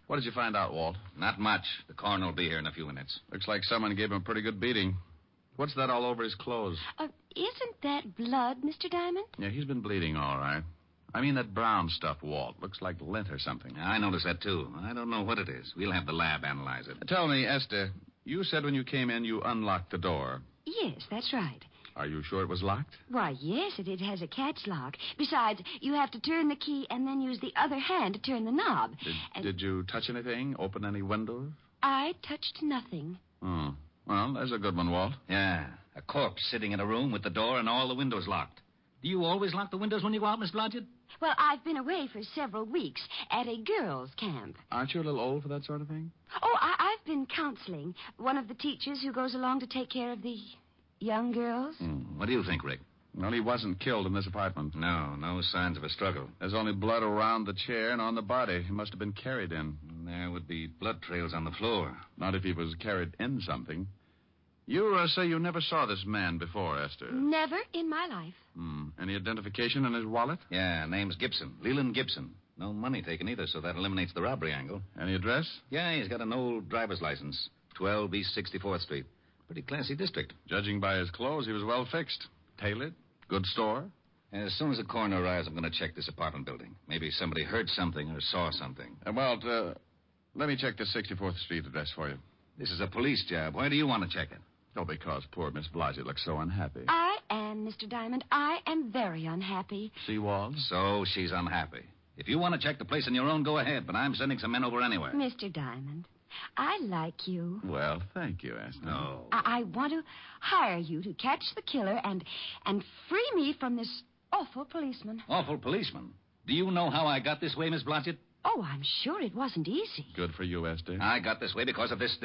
[SPEAKER 9] What did you find out, Walt?
[SPEAKER 18] Not much. The coroner will be here in a few minutes.
[SPEAKER 9] Looks like someone gave him a pretty good beating. What's that all over his clothes?
[SPEAKER 17] Isn't that blood, Mr. Diamond?
[SPEAKER 9] Yeah, he's been bleeding all right. I mean that brown stuff, Walt. Looks like lint or something.
[SPEAKER 18] I noticed that, too. I don't know what it is. We'll have the lab analyze it.
[SPEAKER 9] Tell me, Esther, you said when you came in you unlocked the door.
[SPEAKER 17] Yes, that's right.
[SPEAKER 9] Are you sure it was locked?
[SPEAKER 17] Why, yes, it has a catch lock. Besides, you have to turn the key and then use the other hand to turn the knob.
[SPEAKER 9] Did you touch anything? Open any windows?
[SPEAKER 17] I touched nothing.
[SPEAKER 9] Oh. Well, there's a good one, Walt.
[SPEAKER 18] Yeah, a corpse sitting in a room with the door and all the windows locked. Do you always lock the windows when you go out, Miss Blodgett?
[SPEAKER 17] Well, I've been away for several weeks at a girls' camp.
[SPEAKER 9] Aren't you a little old for that sort of thing?
[SPEAKER 17] Oh, I've been counseling. One of the teachers who goes along to take care of the young girls.
[SPEAKER 18] What do you think, Rick?
[SPEAKER 9] Well, he wasn't killed in this apartment.
[SPEAKER 18] No signs of a struggle.
[SPEAKER 9] There's only blood around the chair and on the body. He must have been carried in.
[SPEAKER 18] There would be blood trails on the floor.
[SPEAKER 9] Not if he was carried in something. You say you never saw this man before, Esther.
[SPEAKER 17] Never in my life.
[SPEAKER 9] Any identification in his wallet?
[SPEAKER 18] Yeah, name's Gibson. Leland Gibson. No money taken either, so that eliminates the robbery angle.
[SPEAKER 9] Any address?
[SPEAKER 18] Yeah, he's got an old driver's license. 12 East 64th Street. Pretty classy district.
[SPEAKER 9] Judging by his clothes, he was well fixed. Tailored. Good store.
[SPEAKER 18] As soon as the coroner arrives, I'm going to check this apartment building. Maybe somebody heard something or saw something.
[SPEAKER 9] Walt, let me check the 64th Street address for you.
[SPEAKER 18] This is a police job. Why do you want to check it?
[SPEAKER 9] Oh, because poor Miss Blodgett looks so unhappy.
[SPEAKER 17] I am, Mr. Diamond. I am very unhappy.
[SPEAKER 9] See, Walt?
[SPEAKER 18] So she's unhappy. If you want to check the place on your own, go ahead, but I'm sending some men over anyway.
[SPEAKER 17] Mr. Diamond, I like you.
[SPEAKER 9] Well, thank you, Esther.
[SPEAKER 18] No.
[SPEAKER 17] I want to hire you to catch the killer and free me from this awful policeman.
[SPEAKER 18] Awful policeman? Do you know how I got this way, Miss Blodgett?
[SPEAKER 17] Oh, I'm sure it wasn't easy.
[SPEAKER 9] Good for you, Esther.
[SPEAKER 18] I got this way because of this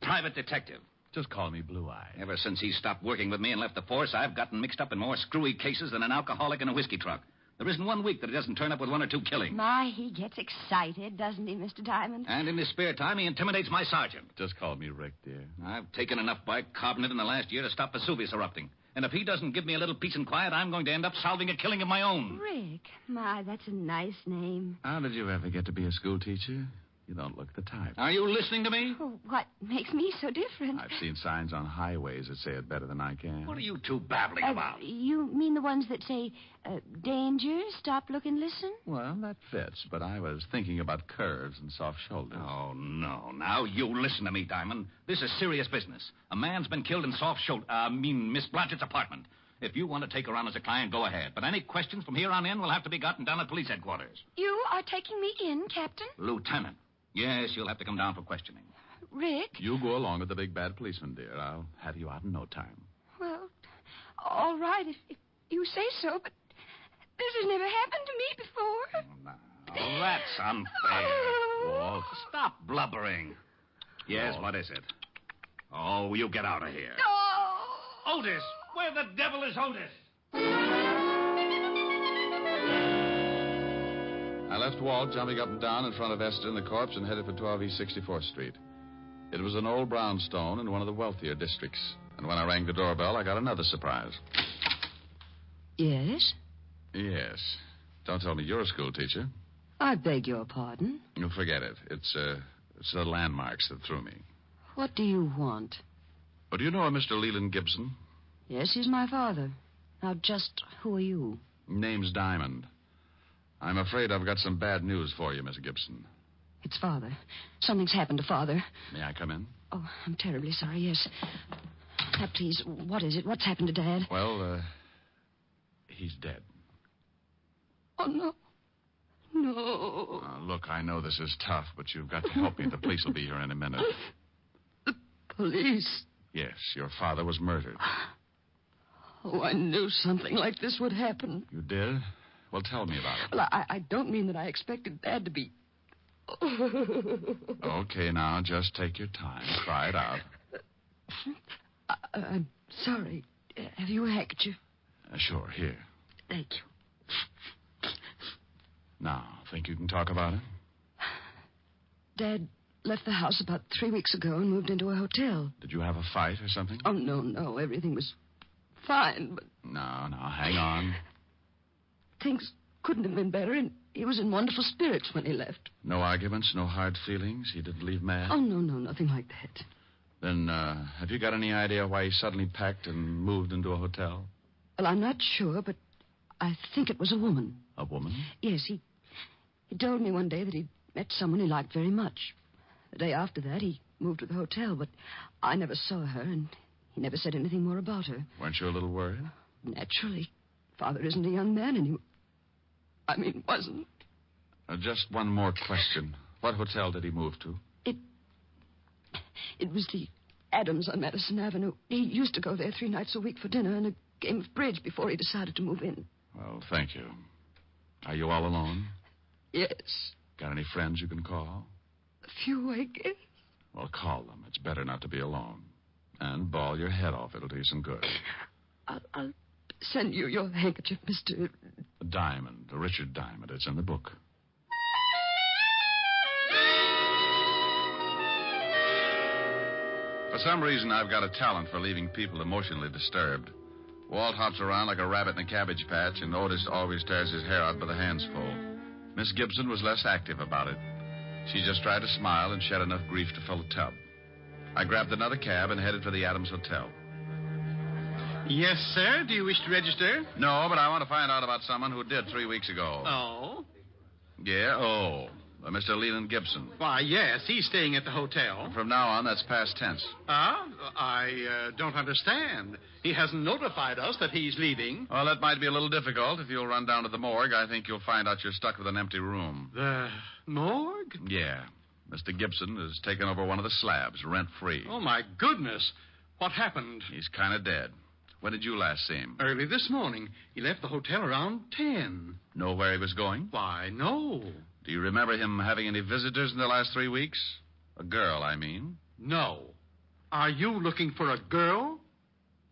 [SPEAKER 18] private detective.
[SPEAKER 9] Just call me Blue Eye.
[SPEAKER 18] Ever since he stopped working with me and left the force, I've gotten mixed up in more screwy cases than an alcoholic in a whiskey truck. There isn't 1 week that he doesn't turn up with 1 or 2 killings.
[SPEAKER 17] My, he gets excited, doesn't he, Mr. Diamond?
[SPEAKER 18] And in his spare time, he intimidates my sergeant.
[SPEAKER 9] Just call me Rick, dear.
[SPEAKER 18] I've taken enough bicarbonate in the last year to stop Vesuvius erupting. And if he doesn't give me a little peace and quiet, I'm going to end up solving a killing of my own.
[SPEAKER 17] Rick. My, that's a nice name.
[SPEAKER 9] How did you ever get to be a school teacher? You don't look the type.
[SPEAKER 18] Are you listening to me?
[SPEAKER 17] Oh, what makes me so different?
[SPEAKER 9] I've seen signs on highways that say it better than I can.
[SPEAKER 18] What are you two babbling about?
[SPEAKER 17] You mean the ones that say, danger, stop, look, and listen?
[SPEAKER 9] Well, that fits, but I was thinking about curves and soft shoulders.
[SPEAKER 18] Oh, no. Now, you listen to me, Diamond. This is serious business. A man's been killed in Miss Blodgett's apartment. If you want to take her on as a client, go ahead. But any questions from here on in will have to be gotten down at police headquarters.
[SPEAKER 17] You are taking me in, Captain?
[SPEAKER 18] Lieutenant. Yes, you'll have to come down for questioning.
[SPEAKER 17] Rick?
[SPEAKER 9] You go along with the big bad policeman, dear. I'll have you out in no time.
[SPEAKER 17] Well, all right, if you say so, but this has never happened to me before.
[SPEAKER 18] Oh, that's unfair. Walt, stop blubbering. Yes, what is it? Oh, you get out of here.
[SPEAKER 17] Oh!
[SPEAKER 18] Otis! Where the devil is Otis?
[SPEAKER 9] I left Walt jumping up and down in front of Esther and the corpse and headed for 12 East 64th Street. It was an old brownstone in one of the wealthier districts. And when I rang the doorbell, I got another surprise.
[SPEAKER 14] Yes?
[SPEAKER 9] Yes. Don't tell me you're a school teacher.
[SPEAKER 14] I beg your pardon.
[SPEAKER 9] You forget it. It's the landmarks that threw me.
[SPEAKER 14] What do you want?
[SPEAKER 9] Oh, do you know a Mr. Leland Gibson?
[SPEAKER 14] Yes, he's my father. Now, just who are you?
[SPEAKER 9] Name's Diamond. I'm afraid I've got some bad news for you, Miss Gibson.
[SPEAKER 14] It's Father. Something's happened to Father.
[SPEAKER 9] May I come in?
[SPEAKER 14] Oh, I'm terribly sorry, yes. Now, please, what is it? What's happened to Dad?
[SPEAKER 9] Well, he's dead.
[SPEAKER 14] Oh, no. No.
[SPEAKER 9] Look, I know this is tough, but you've got to help me. The police will be here in a minute.
[SPEAKER 14] The police?
[SPEAKER 9] Yes, your father was murdered.
[SPEAKER 14] Oh, I knew something like this would happen.
[SPEAKER 9] You did? Well, tell me about it.
[SPEAKER 14] Well, I don't mean that I expected Dad to be...
[SPEAKER 9] Okay, now, just take your time. Cry it out.
[SPEAKER 19] I'm sorry. Have you a handkerchief?
[SPEAKER 9] Sure, here.
[SPEAKER 19] Thank you.
[SPEAKER 9] Now, think you can talk about it?
[SPEAKER 19] Dad left the house about 3 weeks ago and moved into a hotel.
[SPEAKER 9] Did you have a fight or something?
[SPEAKER 19] Oh, no. Everything was fine, but...
[SPEAKER 9] No, hang on.
[SPEAKER 19] Things couldn't have been better, and he was in wonderful spirits when he left.
[SPEAKER 9] No arguments, no hard feelings? He didn't leave mad?
[SPEAKER 19] Oh, no, nothing like that.
[SPEAKER 9] Then, have you got any idea why he suddenly packed and moved into a hotel?
[SPEAKER 19] Well, I'm not sure, but I think it was a woman.
[SPEAKER 9] A woman?
[SPEAKER 19] Yes, he told me one day that he'd met someone he liked very much. The day after that, he moved to the hotel, but I never saw her, and he never said anything more about her.
[SPEAKER 9] Weren't you a little worried?
[SPEAKER 19] Naturally. Father isn't a young man anymore. I mean, wasn't.
[SPEAKER 9] Just one more question. What hotel did he move to?
[SPEAKER 19] It was the Adams on Madison Avenue. He used to go there 3 nights a week for dinner and a game of bridge before he decided to move in.
[SPEAKER 9] Well, thank you. Are you all alone?
[SPEAKER 19] Yes.
[SPEAKER 9] Got any friends you can call?
[SPEAKER 19] A few, I guess.
[SPEAKER 9] Well, call them. It's better not to be alone. And bawl your head off. It'll do you some good.
[SPEAKER 19] I'll send you your handkerchief, Mr.
[SPEAKER 9] Diamond. Richard Diamond. It's in the book. For some reason, I've got a talent for leaving people emotionally disturbed. Walt hops around like a rabbit in a cabbage patch, and Otis always tears his hair out by the handsful. Miss Gibson was less active about it. She just tried to smile and shed enough grief to fill a tub. I grabbed another cab and headed for the Adams Hotel.
[SPEAKER 15] Yes, sir. Do you wish to register?
[SPEAKER 9] No, but I want to find out about someone who did 3 weeks ago.
[SPEAKER 15] Oh?
[SPEAKER 9] Yeah, Mr. Leland Gibson.
[SPEAKER 15] Why, yes, he's staying at the hotel.
[SPEAKER 9] From now on, that's past tense.
[SPEAKER 15] I don't understand. He hasn't notified us that he's leaving.
[SPEAKER 9] Well, that might be a little difficult. If you'll run down to the morgue, I think you'll find out you're stuck with an empty room.
[SPEAKER 15] The morgue?
[SPEAKER 9] Yeah. Mr. Gibson has taken over one of the slabs, rent-free.
[SPEAKER 15] Oh, my goodness. What happened?
[SPEAKER 9] He's kind of dead. When did you last see him?
[SPEAKER 15] Early this morning. He left the hotel around 10.
[SPEAKER 9] Know where he was going?
[SPEAKER 15] Why, no.
[SPEAKER 9] Do you remember him having any visitors in the last 3 weeks? A girl, I mean.
[SPEAKER 15] No. Are you looking for a girl?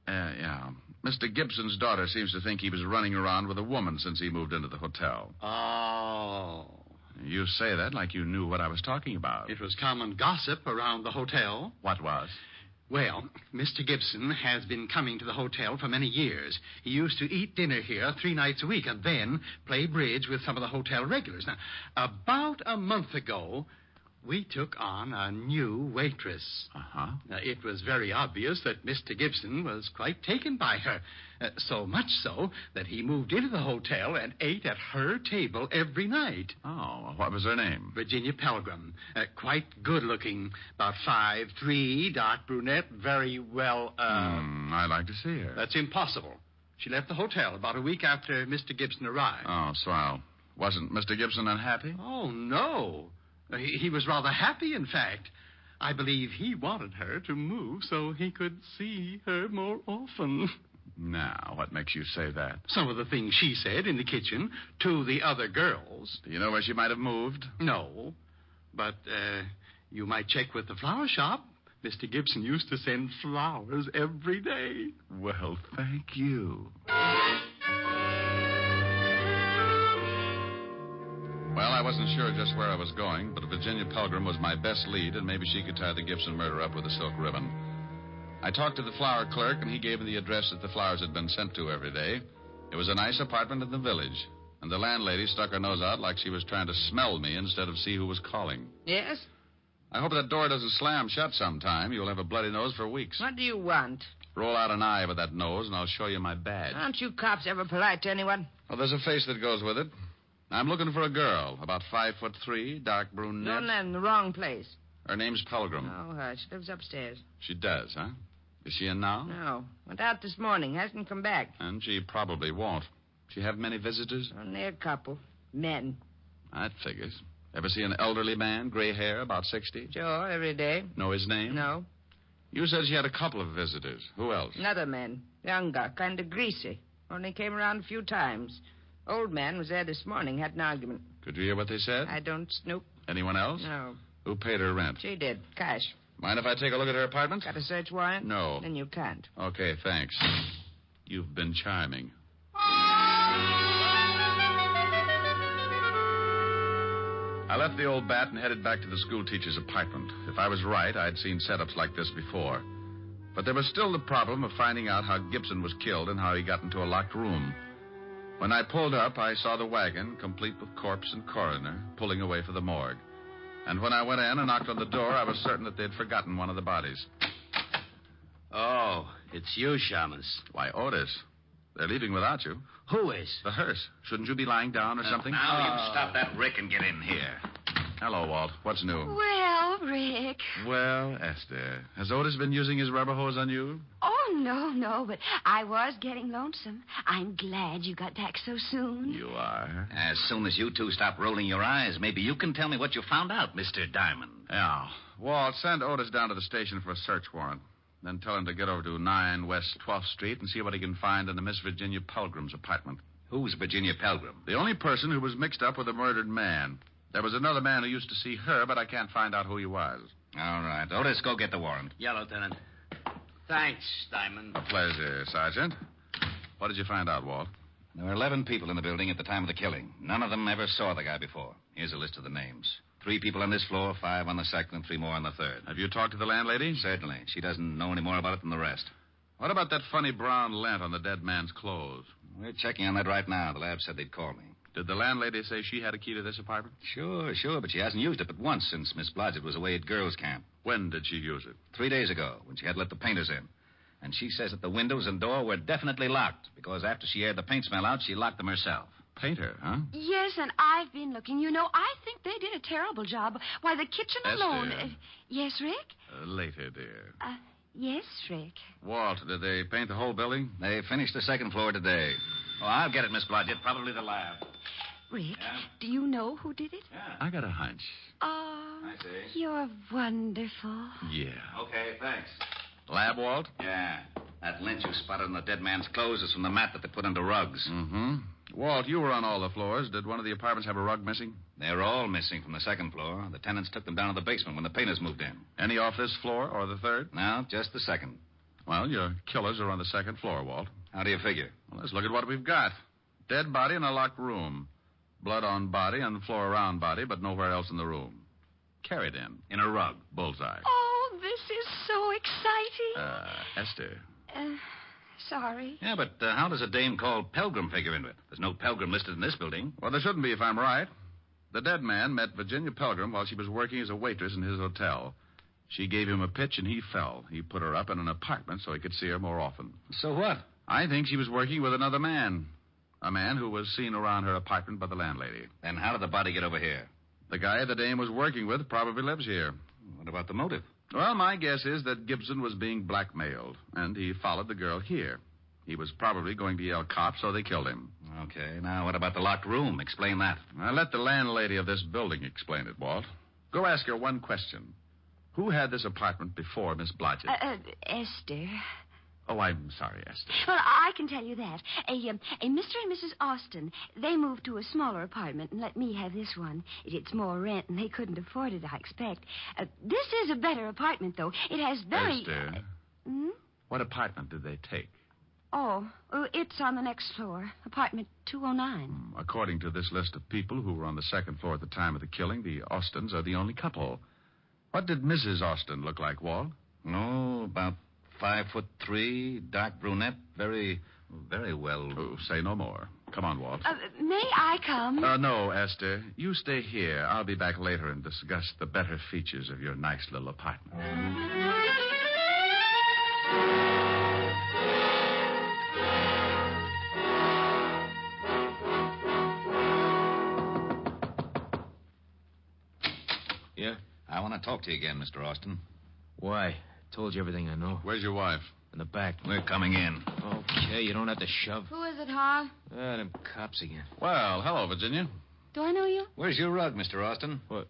[SPEAKER 9] Yeah. Mr. Gibson's daughter seems to think he was running around with a woman since he moved into the hotel.
[SPEAKER 15] Oh.
[SPEAKER 9] You say that like you knew what I was talking about.
[SPEAKER 15] It was common gossip around the hotel.
[SPEAKER 9] What was?
[SPEAKER 15] Well, Mr. Gibson has been coming to the hotel for many years. He used to eat dinner here 3 nights a week and then play bridge with some of the hotel regulars. Now, about a month ago, we took on a new waitress.
[SPEAKER 9] Uh-huh.
[SPEAKER 15] Now, it was very obvious that Mr. Gibson was quite taken by her. So much so that he moved into the hotel and ate at her table every night.
[SPEAKER 9] Oh, what was her name?
[SPEAKER 15] Virginia Pelgrim. Quite good-looking. About 5'3", dark brunette, very well,
[SPEAKER 9] I'd like to see her.
[SPEAKER 15] That's impossible. She left the hotel about a week after Mr. Gibson arrived.
[SPEAKER 9] Oh, swell. Wasn't Mr. Gibson unhappy?
[SPEAKER 15] Oh, no. He was rather happy, in fact. I believe he wanted her to move so he could see her more often.
[SPEAKER 9] Now, what makes you say that?
[SPEAKER 15] Some of the things she said in the kitchen to the other girls.
[SPEAKER 9] Do you know where she might have moved?
[SPEAKER 15] No. But, you might check with the flower shop. Mr. Gibson used to send flowers every day.
[SPEAKER 9] Well, thank you. Well, I wasn't sure just where I was going, but Virginia Pelgrim was my best lead, and maybe she could tie the Gibson murder up with a silk ribbon. I talked to the flower clerk, and he gave me the address that the flowers had been sent to every day. It was a nice apartment in the village, and the landlady stuck her nose out like she was trying to smell me instead of see who was calling.
[SPEAKER 20] Yes?
[SPEAKER 9] I hope that door doesn't slam shut sometime. You'll have a bloody nose for weeks.
[SPEAKER 20] What do you want?
[SPEAKER 9] Roll out an eye with that nose, and I'll show you my badge.
[SPEAKER 20] Aren't you cops ever polite to anyone?
[SPEAKER 9] Well, there's a face that goes with it. I'm looking for a girl, about 5'3", dark brunette.
[SPEAKER 20] You're in the wrong place.
[SPEAKER 9] Her name's Pelgrim.
[SPEAKER 20] Oh, she lives upstairs.
[SPEAKER 9] She does, huh? Is she in now?
[SPEAKER 20] No. Went out this morning. Hasn't come back.
[SPEAKER 9] And she probably won't. She have many visitors?
[SPEAKER 20] Only a couple. Men.
[SPEAKER 9] That figures. Ever see an elderly man, gray hair, about 60?
[SPEAKER 20] Sure, every day.
[SPEAKER 9] Know his name?
[SPEAKER 20] No.
[SPEAKER 9] You said she had a couple of visitors. Who else?
[SPEAKER 20] Another man. Younger, kind of greasy. Only came around a few times. Old man was there this morning, had an argument.
[SPEAKER 9] Could you hear what they said?
[SPEAKER 20] I don't snoop.
[SPEAKER 9] Anyone else?
[SPEAKER 20] No.
[SPEAKER 9] Who paid her rent?
[SPEAKER 20] She did. Cash.
[SPEAKER 9] Mind if I take a look at her apartment?
[SPEAKER 20] Got a search warrant?
[SPEAKER 9] No.
[SPEAKER 20] Then you can't.
[SPEAKER 9] Okay, thanks. You've been charming. I left the old bat and headed back to the schoolteacher's apartment. If I was right, I'd seen setups like this before. But there was still the problem of finding out how Gibson was killed and how he got into a locked room. When I pulled up, I saw the wagon, complete with corpse and coroner, pulling away for the morgue. And when I went in and knocked on the door, I was certain that they'd forgotten one of the bodies.
[SPEAKER 5] Oh, it's you, Shamus.
[SPEAKER 9] Why, Otis. They're leaving without you.
[SPEAKER 5] Who is?
[SPEAKER 9] The hearse. Shouldn't you be lying down or something?
[SPEAKER 18] Now you stop that Rick and get in here.
[SPEAKER 9] Hello, Walt. What's new?
[SPEAKER 17] Well, Rick.
[SPEAKER 9] Well, Esther, has Otis been using his rubber hose on you?
[SPEAKER 17] Oh, no, but I was getting lonesome. I'm glad you got back so soon.
[SPEAKER 9] You are?
[SPEAKER 18] As soon as you two stop rolling your eyes, maybe you can tell me what you found out, Mr. Diamond.
[SPEAKER 9] Yeah. Walt, send Otis down to the station for a search warrant. Then tell him to get over to 9 West 12th Street and see what he can find in the Miss Virginia Pelgrim's apartment.
[SPEAKER 18] Who's Virginia Pelgrim?
[SPEAKER 9] The only person who was mixed up with a murdered man. There was another man who used to see her, but I can't find out who he was.
[SPEAKER 18] All right. Otis, go get the warrant.
[SPEAKER 5] Yeah, Lieutenant. Thanks, Diamond.
[SPEAKER 9] A pleasure, Sergeant. What did you find out, Walt?
[SPEAKER 18] There were 11 people in the building at the time of the killing. None of them ever saw the guy before. Here's a list of the names. 3 people on this floor, 5 on the second, and 3 more on the third.
[SPEAKER 9] Have you talked to the landlady?
[SPEAKER 18] Certainly. She doesn't know any more about it than the rest.
[SPEAKER 9] What about that funny brown lint on the dead man's clothes?
[SPEAKER 18] We're checking on that right now. The lab said they'd call me.
[SPEAKER 9] Did the landlady say she had a key to this apartment?
[SPEAKER 18] Sure, but she hasn't used it but once since Miss Blodgett was away at girls' camp.
[SPEAKER 9] When did she use it?
[SPEAKER 18] 3 days ago, when she had let the painters in. And she says that the windows and door were definitely locked, because after she aired the paint smell out, she locked them herself.
[SPEAKER 9] Painter, huh?
[SPEAKER 17] Yes, and I've been looking. You know, I think they did a terrible job. Why, the kitchen alone...
[SPEAKER 9] Esther.
[SPEAKER 17] Yes, Rick?
[SPEAKER 9] Later, dear.
[SPEAKER 17] Yes, Rick.
[SPEAKER 9] Walt, did they paint the whole building?
[SPEAKER 18] They finished the second floor today. Oh, I'll get it, Miss Blodgett. Probably the lab.
[SPEAKER 17] Rick,
[SPEAKER 18] Yeah?
[SPEAKER 17] do you know who did it?
[SPEAKER 18] Yeah.
[SPEAKER 9] I got a hunch.
[SPEAKER 17] Oh,
[SPEAKER 18] I see.
[SPEAKER 17] you're wonderful.
[SPEAKER 9] Yeah.
[SPEAKER 18] Okay, thanks.
[SPEAKER 9] Lab, Walt?
[SPEAKER 18] Yeah. That lint you spotted on the dead man's clothes is from the mat that they put under rugs.
[SPEAKER 9] Mm-hmm. Walt, you were on all the floors. Did one of the apartments have a rug missing?
[SPEAKER 18] They're all missing from the second floor. The tenants took them down to the basement when the painters moved in.
[SPEAKER 9] Any off this floor or the third?
[SPEAKER 18] No, just the second.
[SPEAKER 9] Well, your killers are on the second floor, Walt.
[SPEAKER 18] How do you figure?
[SPEAKER 9] Well, let's look at what we've got. Dead body in a locked room. Blood on body and floor around body, but nowhere else in the room. Carried in a rug. Bullseye.
[SPEAKER 17] Oh, this is so exciting.
[SPEAKER 9] Esther.
[SPEAKER 17] Sorry.
[SPEAKER 18] Yeah, but how does a dame called Pelgrim figure into it? There's no Pelgrim listed in this building.
[SPEAKER 9] Well, there shouldn't be if I'm right. The dead man met Virginia Pelgrim while she was working as a waitress in his hotel. She gave him a pitch and he fell. He put her up in an apartment so he could see her more often.
[SPEAKER 18] So what?
[SPEAKER 9] I think she was working with another man. A man who was seen around her apartment by the landlady.
[SPEAKER 18] Then how did the body get over here?
[SPEAKER 9] The guy the dame was working with probably lives here.
[SPEAKER 18] What about the motive?
[SPEAKER 9] Well, my guess is that Gibson was being blackmailed, and he followed the girl here. He was probably going to yell cops, so they killed him.
[SPEAKER 18] Okay, now what about the locked room? Explain that.
[SPEAKER 9] I'll let the landlady of this building explain it, Walt. Go ask her one question. Who had this apartment before Miss Blodgett?
[SPEAKER 17] Esther.
[SPEAKER 9] Oh, I'm sorry, Esther.
[SPEAKER 17] Well, I can tell you that. A Mr. and Mrs. Austin, they moved to a smaller apartment and let me have this one. It's more rent, and they couldn't afford it, I expect. This is a better apartment, though. It has very...
[SPEAKER 9] Esther, what apartment did they take?
[SPEAKER 17] Oh, it's on the next floor, apartment 209.
[SPEAKER 9] According to this list of people who were on the second floor at the time of the killing, the Austins are the only couple. What did Mrs. Austin look like, Walt?
[SPEAKER 18] Oh, about 5'3", dark brunette, very well.
[SPEAKER 9] Oh, say no more. Come on, Walt.
[SPEAKER 17] May I come?
[SPEAKER 9] No, Esther. You stay here. I'll be back later and discuss the better features of your nice little apartment.
[SPEAKER 8] Yeah?
[SPEAKER 18] I want to talk to you again, Mr. Austin.
[SPEAKER 8] Why? Told you everything I know.
[SPEAKER 9] Where's your wife?
[SPEAKER 8] In the back.
[SPEAKER 18] We're coming in.
[SPEAKER 8] Okay, you don't have to shove.
[SPEAKER 14] Who is it, Har?
[SPEAKER 8] Them cops again.
[SPEAKER 9] Well, hello, Virginia.
[SPEAKER 14] Do I know you?
[SPEAKER 18] Where's your rug, Mr. Austin?
[SPEAKER 8] What?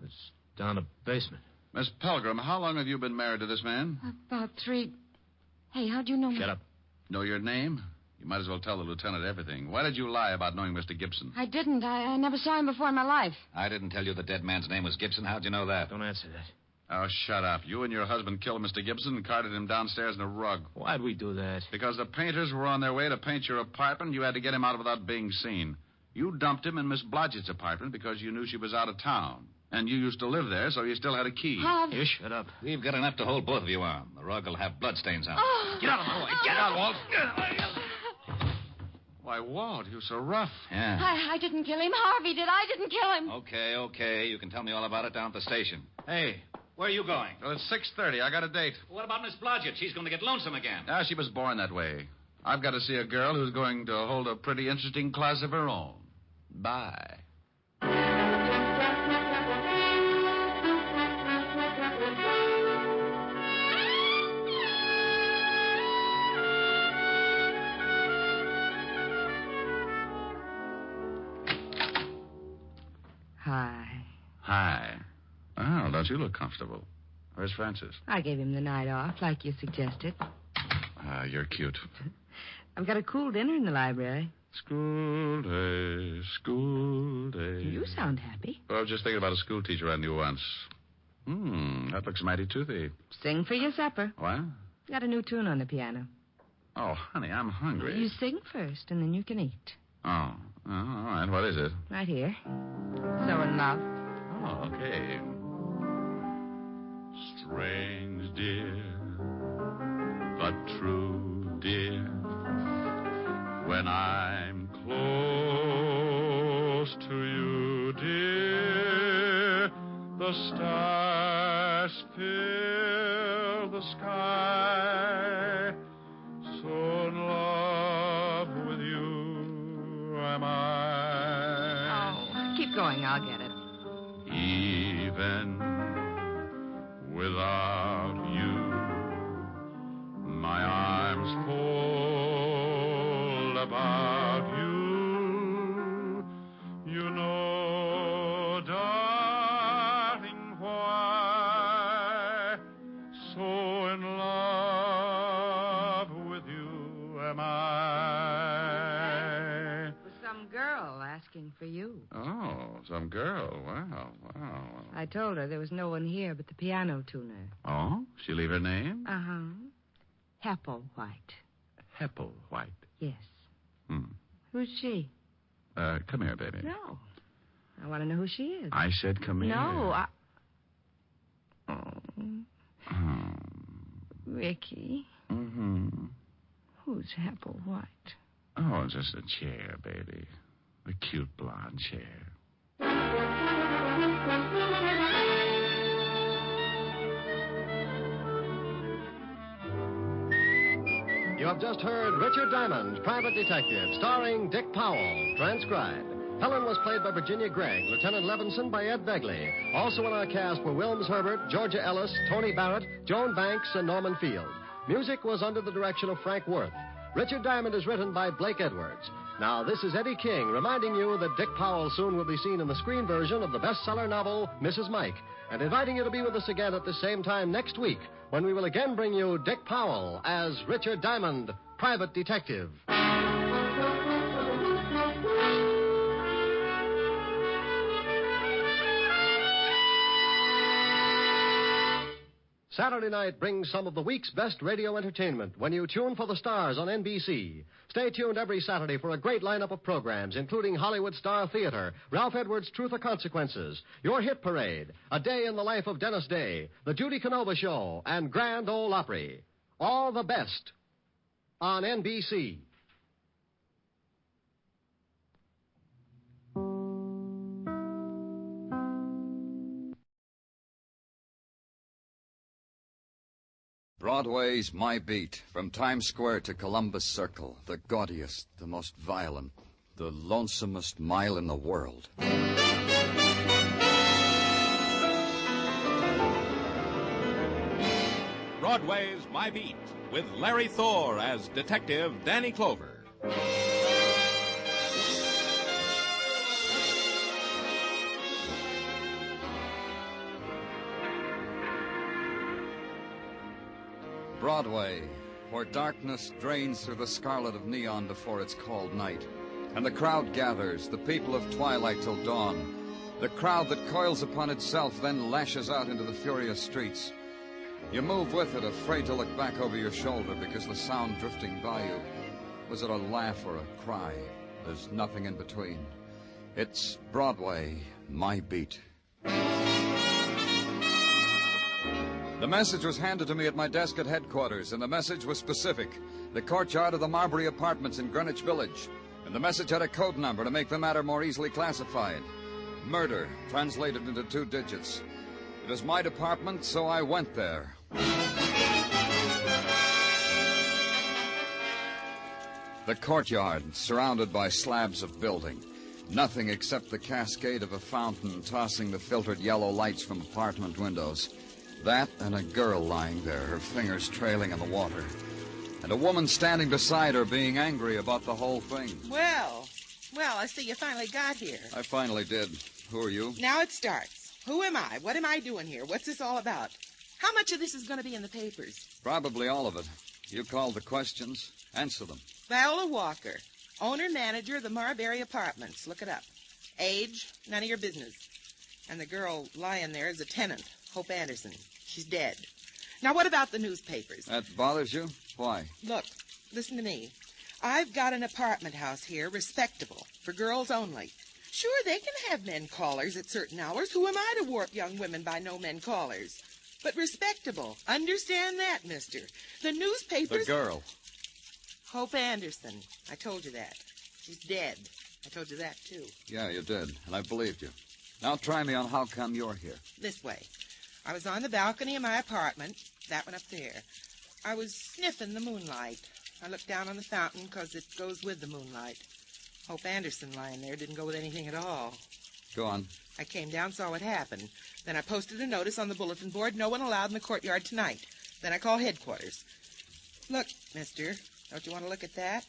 [SPEAKER 8] It's down the basement.
[SPEAKER 9] Miss Pelgrim, how long have you been married to this man?
[SPEAKER 14] About 3... Hey, how'd you know me?
[SPEAKER 8] Shut up.
[SPEAKER 9] Know your name? You might as well tell the lieutenant everything. Why did you lie about knowing Mr. Gibson?
[SPEAKER 14] I didn't. I never saw him before in my life.
[SPEAKER 18] I didn't tell you the dead man's name was Gibson. How'd you know that?
[SPEAKER 8] Don't answer that.
[SPEAKER 9] Oh, shut up. You and your husband killed Mr. Gibson and carted him downstairs in a rug.
[SPEAKER 13] Why'd we do that?
[SPEAKER 9] Because the painters were on their way to paint your apartment. You had to get him out without being seen. You dumped him in Miss Blodgett's apartment because you knew she was out of town. And you used to live there, so you still had a key.
[SPEAKER 13] You shut up.
[SPEAKER 18] We've got enough to hold both of you on. The rug will have bloodstains on it.
[SPEAKER 14] Oh.
[SPEAKER 18] Get out of my way. Get out, Walt.
[SPEAKER 9] Why, Walt, you're so rough.
[SPEAKER 18] Yeah.
[SPEAKER 14] I didn't kill him. Harvey did. I didn't kill him.
[SPEAKER 18] Okay. You can tell me all about it down at the station. Hey, where are you going?
[SPEAKER 9] Well, it's 6:30. I got a date.
[SPEAKER 18] What about Miss Blodgett? She's going to get lonesome again.
[SPEAKER 9] Ah, she was born that way. I've got to see a girl who's going to hold a pretty interesting class of her own. Bye. Hi. Oh, don't you look comfortable? Where's Francis?
[SPEAKER 20] I gave him the night off, like you suggested.
[SPEAKER 9] You're cute.
[SPEAKER 20] I've got a cool dinner in the library.
[SPEAKER 9] School day.
[SPEAKER 20] You sound happy.
[SPEAKER 9] Well, I was just thinking about a school teacher I knew once. That looks mighty toothy.
[SPEAKER 20] Sing for your supper.
[SPEAKER 9] What?
[SPEAKER 20] Got a new tune on the piano.
[SPEAKER 9] Oh, honey, I'm hungry.
[SPEAKER 20] You sing first, and then you can eat.
[SPEAKER 9] Oh, all right. What is it?
[SPEAKER 20] Right here. So in love.
[SPEAKER 9] Oh, okay. Strange, dear, but true, dear. When I'm close to you, dear, the stars fill the sky. So in love with you am I.
[SPEAKER 20] Oh, keep going. I'll get it.
[SPEAKER 9] Even without you, my arms fold about you. You know, darling, why so in love with you am I.
[SPEAKER 20] It was some girl asking for you.
[SPEAKER 9] Oh, some girl. Wow.
[SPEAKER 20] I told her there was no one here but the piano tuner.
[SPEAKER 9] Oh? She leave her name?
[SPEAKER 20] Uh-huh. Hepplewhite.
[SPEAKER 9] Hepplewhite.
[SPEAKER 20] Yes. Who's she?
[SPEAKER 9] Come here, baby.
[SPEAKER 20] No. I want to know who she is.
[SPEAKER 9] I said come here.
[SPEAKER 20] No, Ricky.
[SPEAKER 9] Mm-hmm.
[SPEAKER 20] Who's Hepplewhite?
[SPEAKER 9] Oh, just a chair, baby. A cute blonde chair.
[SPEAKER 11] You have just heard Richard Diamond, Private Detective, starring Dick Powell, transcribed. Helen was played by Virginia Gregg, Lieutenant Levinson by Ed Begley. Also in our cast were Wilms Herbert, Georgia Ellis, Tony Barrett, Joan Banks, and Norman Field. Music was under the direction of Frank Worth. Richard Diamond is written by Blake Edwards. Now, this is Eddie King reminding you that Dick Powell soon will be seen in the screen version of the bestseller novel, Mrs. Mike, and inviting you to be with us again at the same time next week when we will again bring you Dick Powell as Richard Diamond, Private Detective. Saturday night brings some of the week's best radio entertainment when you tune for the stars on NBC. Stay tuned every Saturday for a great lineup of programs, including Hollywood Star Theater, Ralph Edwards' Truth or Consequences, Your Hit Parade, A Day in the Life of Dennis Day, The Judy Canova Show, and Grand Ole Opry. All the best on NBC.
[SPEAKER 21] Broadway's my beat. From Times Square to Columbus Circle. The gaudiest, the most violent, the lonesomest mile in the world.
[SPEAKER 22] Broadway's My Beat, with Larry Thor as Detective Danny Clover.
[SPEAKER 21] Broadway, where darkness drains through the scarlet of neon before it's called night, and the crowd gathers, the people of twilight till dawn, The crowd that coils upon itself then lashes out into the furious streets. You move with it, afraid to look back over your shoulder because the sound drifting by you. Was it a laugh or a cry? There's nothing in between. It's Broadway, my beat. The message was handed to me at my desk at headquarters, and the message was specific. The courtyard of the Marbury Apartments in Greenwich Village. And the message had a code number to make the matter more easily classified. Murder, translated into 2 digits. It was my department, so I went there. The courtyard, surrounded by slabs of building. Nothing except the cascade of a fountain tossing the filtered yellow lights from apartment windows. That and a girl lying there, her fingers trailing in the water. And a woman standing beside her being angry about the whole thing.
[SPEAKER 4] Well, I see you finally got here.
[SPEAKER 21] I finally did. Who are you?
[SPEAKER 4] Now it starts. Who am I? What am I doing here? What's this all about? How much of this is going to be in the papers?
[SPEAKER 21] Probably all of it. You called the questions. Answer them.
[SPEAKER 4] Viola Walker, owner-manager of the Marbury Apartments. Look it up. Age, none of your business. And the girl lying there is a tenant, Hope Anderson. She's dead. Now, what about the newspapers?
[SPEAKER 21] That bothers you? Why?
[SPEAKER 4] Look, listen to me. I've got an apartment house here, respectable, for girls only. Sure, they can have men callers at certain hours. Who am I to warp young women by no men callers? But respectable. Understand that, mister. The newspapers...
[SPEAKER 21] The girl.
[SPEAKER 4] Hope Anderson. I told you that. She's dead. I told you that, too.
[SPEAKER 21] Yeah, you did, and I believed you. Now try me on how come you're here.
[SPEAKER 4] This way. I was on the balcony of my apartment, that one up there. I was sniffing the moonlight. I looked down on the fountain because it goes with the moonlight. Hope Anderson lying there didn't go with anything at all.
[SPEAKER 21] Go on.
[SPEAKER 4] I came down, saw what happened. Then I posted a notice on the bulletin board, no one allowed in the courtyard tonight. Then I called headquarters. Look, mister, don't you want to look at that?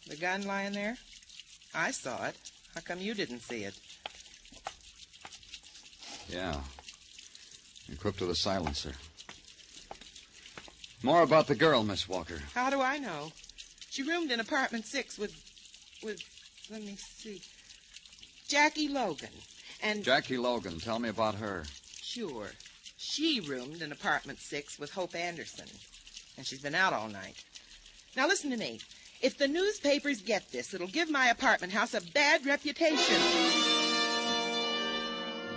[SPEAKER 4] The gun lying there? I saw it. How come you didn't see it?
[SPEAKER 21] Yeah. Equipped with a silencer. More about the girl, Miss Walker.
[SPEAKER 4] How do I know? She roomed in apartment 6 with, let me see, Jackie Logan. And...
[SPEAKER 21] Jackie Logan, tell me about her.
[SPEAKER 4] Sure. She roomed in apartment 6 with Hope Anderson. And she's been out all night. Now listen to me. If the newspapers get this, it'll give my apartment house a bad reputation.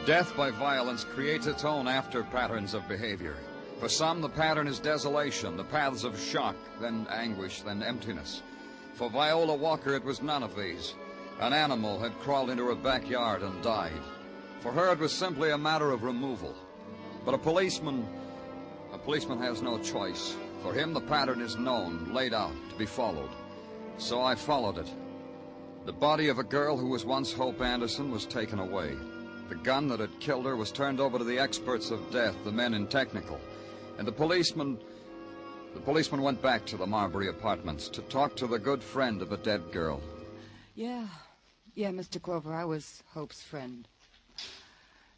[SPEAKER 21] Death by violence creates its own after patterns of behavior. For some, the pattern is desolation, the paths of shock, then anguish, then emptiness. For Viola Walker, it was none of these. An animal had crawled into her backyard and died. For her, it was simply a matter of removal. But a policeman has no choice. For him, the pattern is known, laid out, to be followed. So I followed it. The body of a girl who was once Hope Anderson was taken away. The gun that had killed her was turned over to the experts of death, the men in technical. And the policeman went back to the Marbury Apartments to talk to the good friend of a dead girl.
[SPEAKER 19] Yeah, Mr. Clover, I was Hope's friend.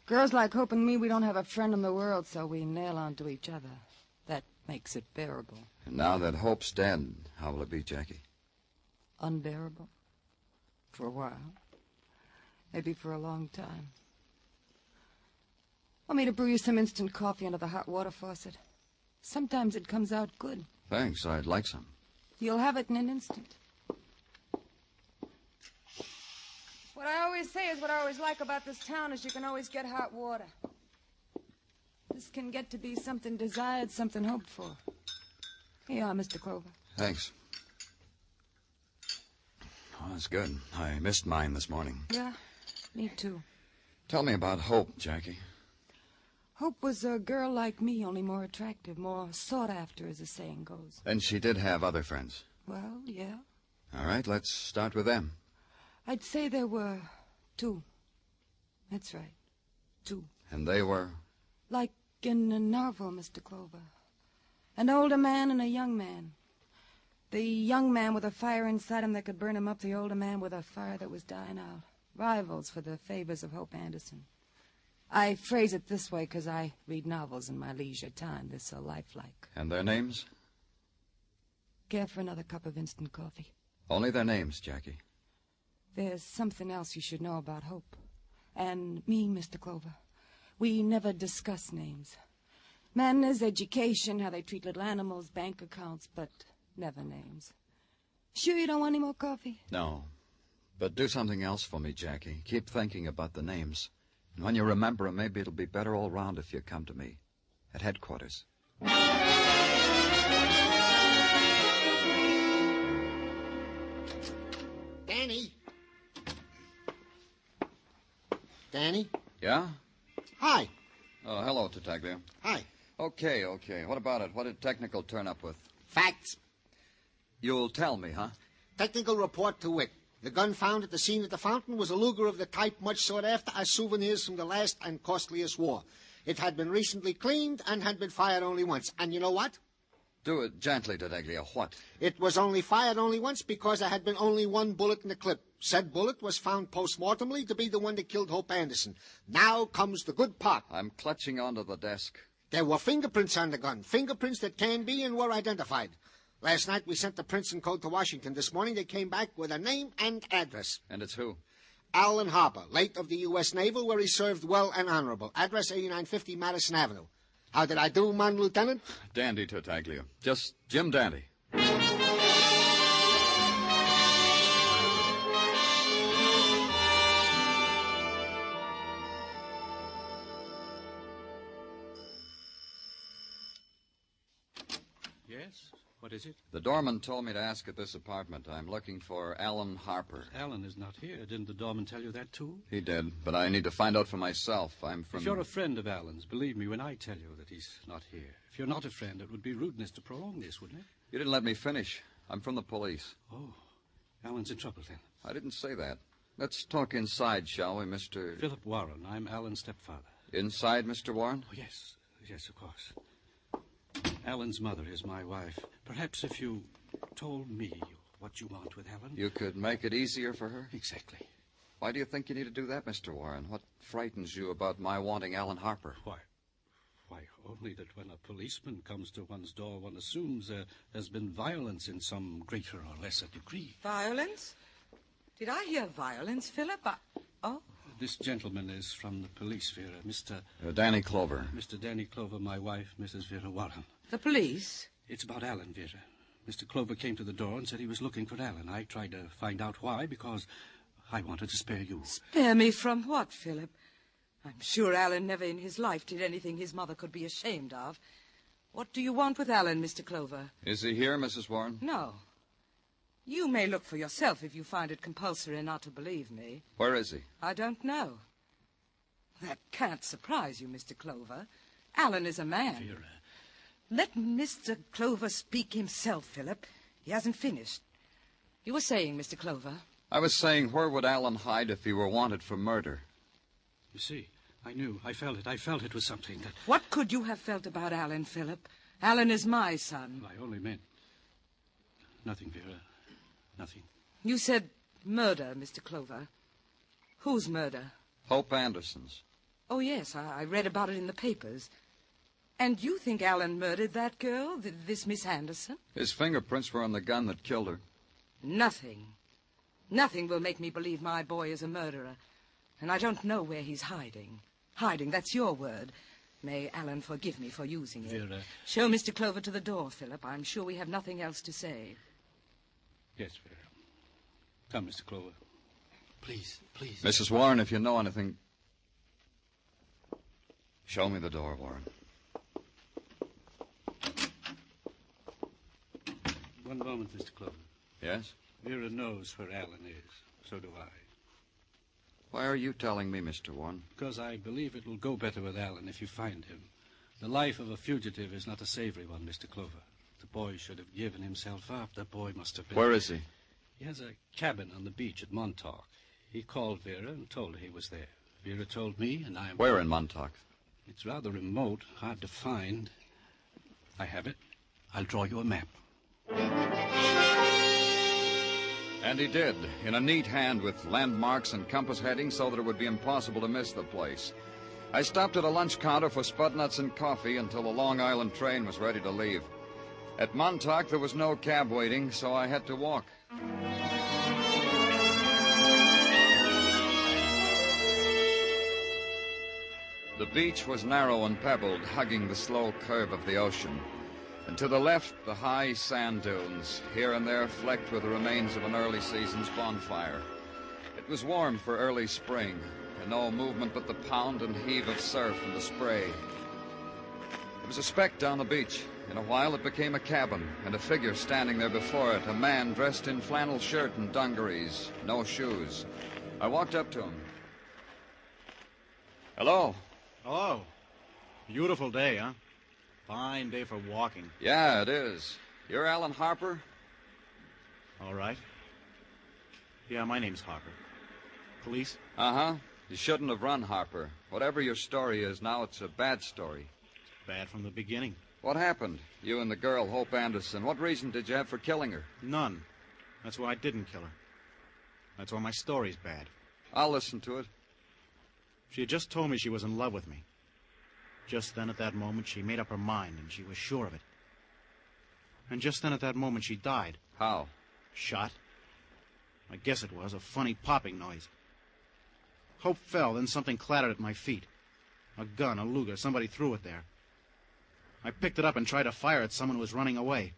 [SPEAKER 19] Girls like Hope and me, we don't have a friend in the world, so we nail onto each other. That makes it bearable.
[SPEAKER 21] And now that Hope's dead, how will it be, Jackie?
[SPEAKER 19] Unbearable. For a while. Maybe for a long time. Want me to brew you some instant coffee under the hot water faucet? Sometimes it comes out good.
[SPEAKER 21] Thanks, I'd like some.
[SPEAKER 19] You'll have it in an instant. What I always say is what I always like about this town is you can always get hot water. This can get to be something desired, something hoped for. Here you are, Mr. Clover.
[SPEAKER 21] Thanks. Oh, that's good. I missed mine this morning.
[SPEAKER 19] Yeah, me too.
[SPEAKER 21] Tell me about Hope, Jackie.
[SPEAKER 19] Hope was a girl like me, only more attractive, more sought after, as the saying goes.
[SPEAKER 21] Then she did have other friends.
[SPEAKER 19] Well, yeah.
[SPEAKER 21] All right, let's start with them.
[SPEAKER 19] I'd say there were 2. That's right, 2.
[SPEAKER 21] And they were?
[SPEAKER 19] Like in a novel, Mr. Clover. An older man and a young man. The young man with a fire inside him that could burn him up, the older man with a fire that was dying out. Rivals for the favors of Hope Anderson. I phrase it this way because I read novels in my leisure time. They're so lifelike.
[SPEAKER 21] And their names?
[SPEAKER 19] Care for another cup of instant coffee?
[SPEAKER 21] Only their names, Jackie.
[SPEAKER 19] There's something else you should know about Hope. And me, Mr. Clover. We never discuss names. Manners, education, how they treat little animals, bank accounts, but never names. Sure you don't want any more coffee?
[SPEAKER 21] No. But do something else for me, Jackie. Keep thinking about the names. And when you remember them, maybe it'll be better all round if you come to me at headquarters.
[SPEAKER 1] Danny? Danny?
[SPEAKER 21] Yeah?
[SPEAKER 1] Hi.
[SPEAKER 21] Oh, hello, Detective.
[SPEAKER 1] Hi.
[SPEAKER 21] Okay. What about it? What did technical turn up with?
[SPEAKER 1] Facts.
[SPEAKER 21] You'll tell me, huh?
[SPEAKER 1] Technical report to wit. The gun found at the scene of the fountain was a Luger of the type much sought after as souvenirs from the last and costliest war. It had been recently cleaned and had been fired only once. And you know what?
[SPEAKER 21] Do it gently, Detective. What?
[SPEAKER 1] It was only fired only once because there had been only one bullet in the clip. Said bullet was found post-mortemly to be the one that killed Hope Anderson. Now comes the good part.
[SPEAKER 21] I'm clutching onto the desk.
[SPEAKER 1] There were fingerprints on the gun. Fingerprints that can be and were identified. Last night we sent the prints and code to Washington. This morning they came back with a name and address.
[SPEAKER 21] And it's who?
[SPEAKER 1] Alan Harper, late of the U.S. Naval, where he served well and honorable. Address 8950 Madison Avenue. How did I do, Mon Lieutenant?
[SPEAKER 21] Dandy, Tartaglia. Just Jim Dandy.
[SPEAKER 15] Yes? What is it?
[SPEAKER 21] The doorman told me to ask at this apartment. I'm looking for Alan Harper.
[SPEAKER 15] Alan is not here. Didn't the doorman tell you that, too?
[SPEAKER 21] He did, but I need to find out for myself. I'm from...
[SPEAKER 15] If you're a friend of Alan's, believe me when I tell you that he's not here. If you're not a friend, it would be rudeness to prolong this, wouldn't it?
[SPEAKER 21] You didn't let me finish. I'm from the police.
[SPEAKER 15] Oh, Alan's in trouble, then.
[SPEAKER 21] I didn't say that. Let's talk inside, shall we, Mr...
[SPEAKER 15] Philip Warren. I'm Alan's stepfather.
[SPEAKER 21] Inside, Mr. Warren?
[SPEAKER 15] Oh, yes. Yes, of course. Alan's mother is my wife. Perhaps if you told me what you want with Alan...
[SPEAKER 21] You could make it easier for her?
[SPEAKER 15] Exactly.
[SPEAKER 21] Why do you think you need to do that, Mr. Warren? What frightens you about my wanting Alan Harper?
[SPEAKER 15] Why, only that when a policeman comes to one's door, one assumes there's been violence in some greater or lesser degree.
[SPEAKER 6] Violence? Did I hear violence, Philip? Oh.
[SPEAKER 15] This gentleman is from the police, Vera. Mr...
[SPEAKER 21] Danny Clover.
[SPEAKER 15] Mr. Danny Clover, my wife, Mrs. Vera Warren.
[SPEAKER 6] The police?
[SPEAKER 15] It's about Alan, Vera. Mr. Clover came to the door and said he was looking for Alan. I tried to find out why, because I wanted to spare you.
[SPEAKER 6] Spare me from what, Philip? I'm sure Alan never in his life did anything his mother could be ashamed of. What do you want with Alan, Mr. Clover?
[SPEAKER 21] Is he here, Mrs. Warren?
[SPEAKER 6] No. You may look for yourself if you find it compulsory not to believe me.
[SPEAKER 21] Where is he?
[SPEAKER 6] I don't know. That can't surprise you, Mr. Clover. Alan is a man.
[SPEAKER 15] Vera.
[SPEAKER 6] Let Mr. Clover speak himself, Philip. He hasn't finished. You were saying, Mr. Clover?
[SPEAKER 21] I was saying, where would Alan hide if he were wanted for murder?
[SPEAKER 15] You see, I knew. I felt it. I felt it was something that...
[SPEAKER 6] What could you have felt about Alan, Philip? Alan is my son.
[SPEAKER 15] I only meant... Nothing, Vera. Nothing.
[SPEAKER 6] You said murder, Mr. Clover. Whose murder?
[SPEAKER 21] Hope Anderson's.
[SPEAKER 6] Oh, yes, I read about it in the papers. And you think Alan murdered that girl, this Miss Anderson?
[SPEAKER 21] His fingerprints were on the gun that killed her.
[SPEAKER 6] Nothing. Nothing will make me believe my boy is a murderer. And I don't know where he's hiding. Hiding, that's your word. May Alan forgive me for using it.
[SPEAKER 15] Vera.
[SPEAKER 6] Show Mr. Clover to the door, Philip. I'm sure we have nothing else to say.
[SPEAKER 15] Yes, Vera. Come, Mr. Clover. Please, please.
[SPEAKER 21] Mrs. Warren, if you know anything... Show me the door, Warren.
[SPEAKER 15] One moment, Mr. Clover.
[SPEAKER 21] Yes?
[SPEAKER 15] Vera knows where Alan is. So do I.
[SPEAKER 21] Why are you telling me, Mr. Warren?
[SPEAKER 15] Because I believe it will go better with Alan if you find him. The life of a fugitive is not a savory one, Mr. Clover. The boy should have given himself up. The boy must have been...
[SPEAKER 21] Where is he?
[SPEAKER 15] He has a cabin on the beach at Montauk. He called Vera and told her he was there. Vera told me, and I'm...
[SPEAKER 21] Where in Montauk?
[SPEAKER 15] It's rather remote, hard to find. I have it. I'll draw you a map.
[SPEAKER 21] And he did, in a neat hand with landmarks and compass headings so that it would be impossible to miss the place. I stopped at a lunch counter for spud nuts and coffee until the Long Island train was ready to leave. At Montauk, there was no cab waiting, so I had to walk. The beach was narrow and pebbled, hugging the slow curve of the ocean. And to the left, the high sand dunes, here and there flecked with the remains of an early season's bonfire. It was warm for early spring, and no movement but the pound and heave of surf and the spray. There was a speck down the beach. In a while, it became a cabin, and a figure standing there before it, a man dressed in flannel shirt and dungarees, no shoes. I walked up to him. Hello.
[SPEAKER 2] Hello. Beautiful day, huh? Fine day for walking.
[SPEAKER 21] Yeah, it is. You're Alan Harper?
[SPEAKER 2] All right. Yeah, my name's Harper. Police?
[SPEAKER 21] Uh-huh. You shouldn't have run, Harper. Whatever your story is now, it's a bad story.
[SPEAKER 2] It's bad from the beginning.
[SPEAKER 21] What happened? You and the girl, Hope Anderson. What reason did you have for killing her?
[SPEAKER 2] None. That's why I didn't kill her. That's why my story's bad.
[SPEAKER 21] I'll listen to it.
[SPEAKER 2] She had just told me she was in love with me. Just then, at that moment, she made up her mind, and she was sure of it. And just then, at that moment, she died.
[SPEAKER 21] How?
[SPEAKER 2] Shot. I guess it was a funny popping noise. Hope fell, then something clattered at my feet. A gun, a Luger, somebody threw it there. I picked it up and tried to fire at someone who was running away.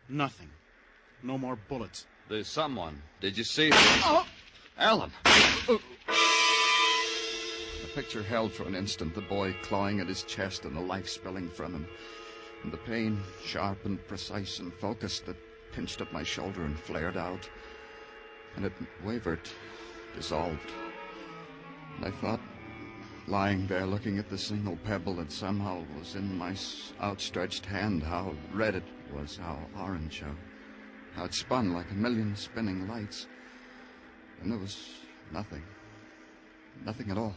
[SPEAKER 2] Nothing. No more bullets.
[SPEAKER 21] There's someone. Did you see them? Oh! Alan! The picture held for an instant, the boy clawing at his chest and the life spilling from him. And the pain, sharp and precise and focused, that pinched at my shoulder and flared out. And it wavered, dissolved. And I thought, lying there looking at the single pebble that somehow was in my outstretched hand, how red it was, how orange, how it spun like a million spinning lights. And there was nothing. Nothing at all.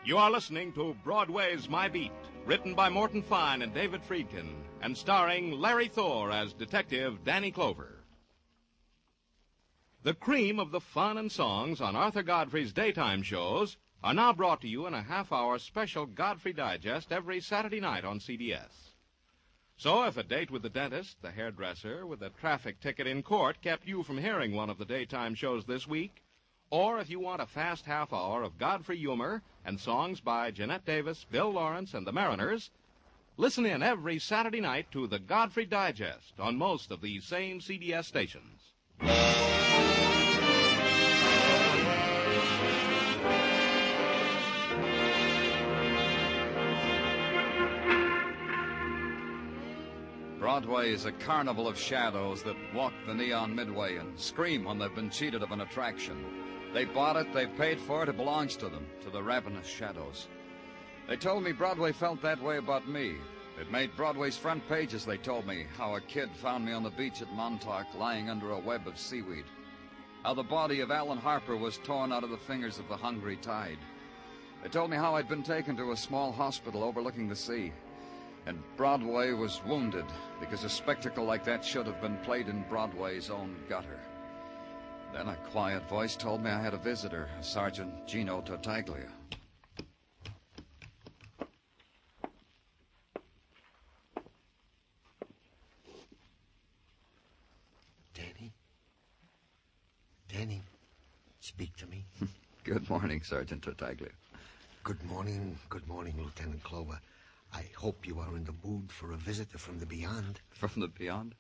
[SPEAKER 22] You are listening to Broadway's My Beat, written by Morton Fine and David Friedkin, and starring Larry Thor as Detective Danny Clover. The cream of the fun and songs on Arthur Godfrey's daytime shows are now brought to you in a half-hour special Godfrey Digest every Saturday night on CBS. So if a date with the dentist, the hairdresser, with a traffic ticket in court kept you from hearing one of the daytime shows this week, or if you want a fast half-hour of Godfrey humor and songs by Jeanette Davis, Bill Lawrence, and the Mariners, listen in every Saturday night to the Godfrey Digest on most of these same CBS stations.
[SPEAKER 21] Broadway is a carnival of shadows that walk the neon midway and scream when they've been cheated of an attraction. They bought it, they paid for it, it belongs to them, to the ravenous shadows. They told me Broadway felt that way about me. It made Broadway's front pages, they told me, how a kid found me on the beach at Montauk lying under a web of seaweed. How the body of Alan Harper was torn out of the fingers of the hungry tide. They told me how I'd been taken to a small hospital overlooking the sea. And Broadway was wounded because a spectacle like that should have been played in Broadway's own gutter. Then a quiet voice told me I had a visitor, Sergeant Gino Tartaglia.
[SPEAKER 1] Danny, speak to me.
[SPEAKER 21] Good morning, Sergeant Tartaglia.
[SPEAKER 1] Good morning, Lieutenant Clover. I hope you are in the mood for a visitor from the beyond.
[SPEAKER 21] From the beyond?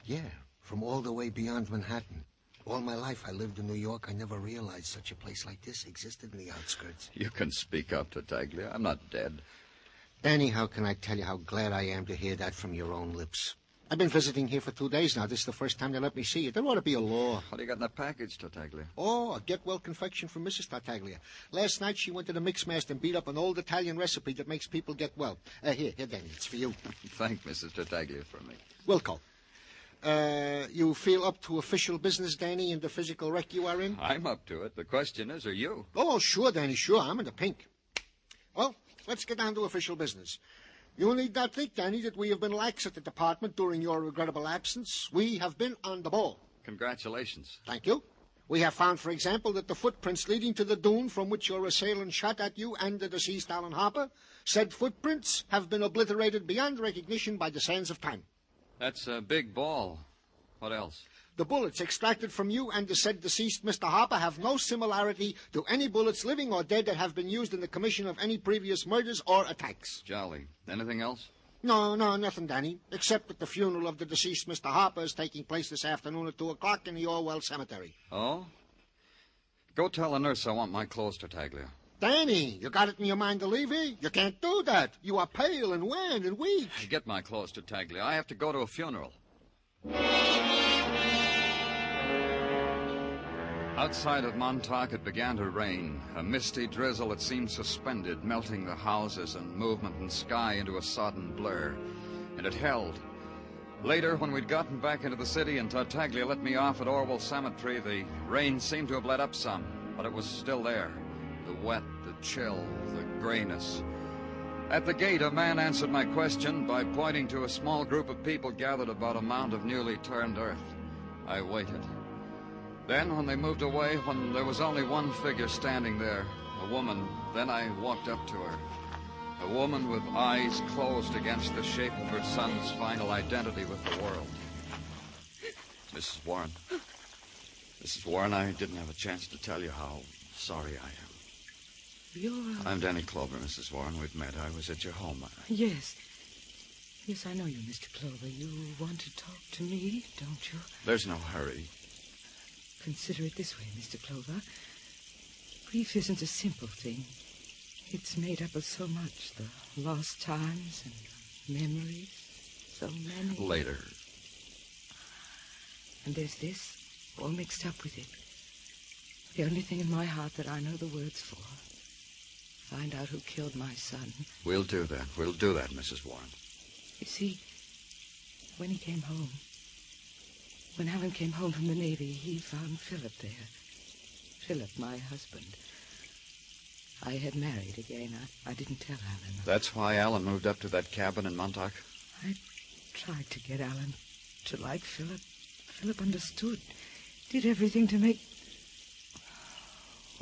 [SPEAKER 1] Yeah, from all the way beyond Manhattan. All my life I lived in New York. I never realized such a place like this existed in the outskirts.
[SPEAKER 21] You can speak up, Tartaglia. I'm not dead.
[SPEAKER 1] Danny, how can I tell you how glad I am to hear that from your own lips? I've been visiting here for 2 days now. This is the first time they let me see you. There ought to be a law.
[SPEAKER 21] What do you got in the package, Tartaglia?
[SPEAKER 1] Oh, a get-well confection from Mrs. Tartaglia. Last night she went to the Mixmaster and beat up an old Italian recipe that makes people get well. Here, Danny, it's for you.
[SPEAKER 21] Thank Mrs. Tartaglia for me.
[SPEAKER 1] Wilco. You feel up to official business, Danny, in the physical wreck you are in?
[SPEAKER 21] I'm up to it. The question is, are you?
[SPEAKER 1] Oh, sure, Danny, sure. I'm in the pink. Well, let's get down to official business. You need not think, Danny, that we have been lax at the department during your regrettable absence. We have been on the ball.
[SPEAKER 21] Congratulations.
[SPEAKER 1] Thank you. We have found, for example, that the footprints leading to the dune from which your assailant shot at you and the deceased Alan Harper, said footprints have been obliterated beyond recognition by the sands of time.
[SPEAKER 21] That's a big ball. What else?
[SPEAKER 1] The bullets extracted from you and the said deceased Mr. Harper have no similarity to any bullets, living or dead, that have been used in the commission of any previous murders or attacks.
[SPEAKER 21] Jolly. Anything else?
[SPEAKER 1] No, nothing, Danny, except that the funeral of the deceased Mr. Harper is taking place this afternoon at 2 o'clock in the Orwell Cemetery.
[SPEAKER 21] Oh? Go tell the nurse I want my clothes, Tartaglia.
[SPEAKER 1] Danny, you got it in your mind to leave here? You can't do that. You are pale and wan and weak.
[SPEAKER 21] Get my clothes, Tartaglia. I have to go to a funeral. Outside of Montauk, it began to rain, a misty drizzle that seemed suspended, melting the houses and movement and sky into a sodden blur. And it held. Later, when we'd gotten back into the city and Tartaglia let me off at Orwell Cemetery, the rain seemed to have let up some, but it was still there. The wet, the chill, the grayness. At the gate, a man answered my question by pointing to a small group of people gathered about a mound of newly turned earth. I waited. Then, when they moved away, when there was only one figure standing there, a woman, then I walked up to her. A woman with eyes closed against the shape of her son's final identity with the world. Mrs. Warren. Mrs. Warren, I didn't have a chance to tell you how sorry I am. I'm Danny Clover, Mrs. Warren. We've met. I was at your home.
[SPEAKER 6] Yes. Yes, I know you, Mr. Clover. You want to talk to me, don't you?
[SPEAKER 21] There's no hurry.
[SPEAKER 6] Consider it this way, Mr. Clover. Grief isn't a simple thing. It's made up of so much. The lost times and memories. So many.
[SPEAKER 21] Later.
[SPEAKER 6] And there's this, all mixed up with it. The only thing in my heart that I know the words for. Find out who killed my son.
[SPEAKER 21] We'll do that. We'll do that, Mrs. Warren.
[SPEAKER 6] You see, when he came home, when Alan came home from the Navy, he found Philip there. Philip, my husband. I had married again. I didn't tell Alan.
[SPEAKER 21] That's why Alan moved up to that cabin in Montauk?
[SPEAKER 6] I tried to get Alan to like Philip. Philip understood. Did everything to make...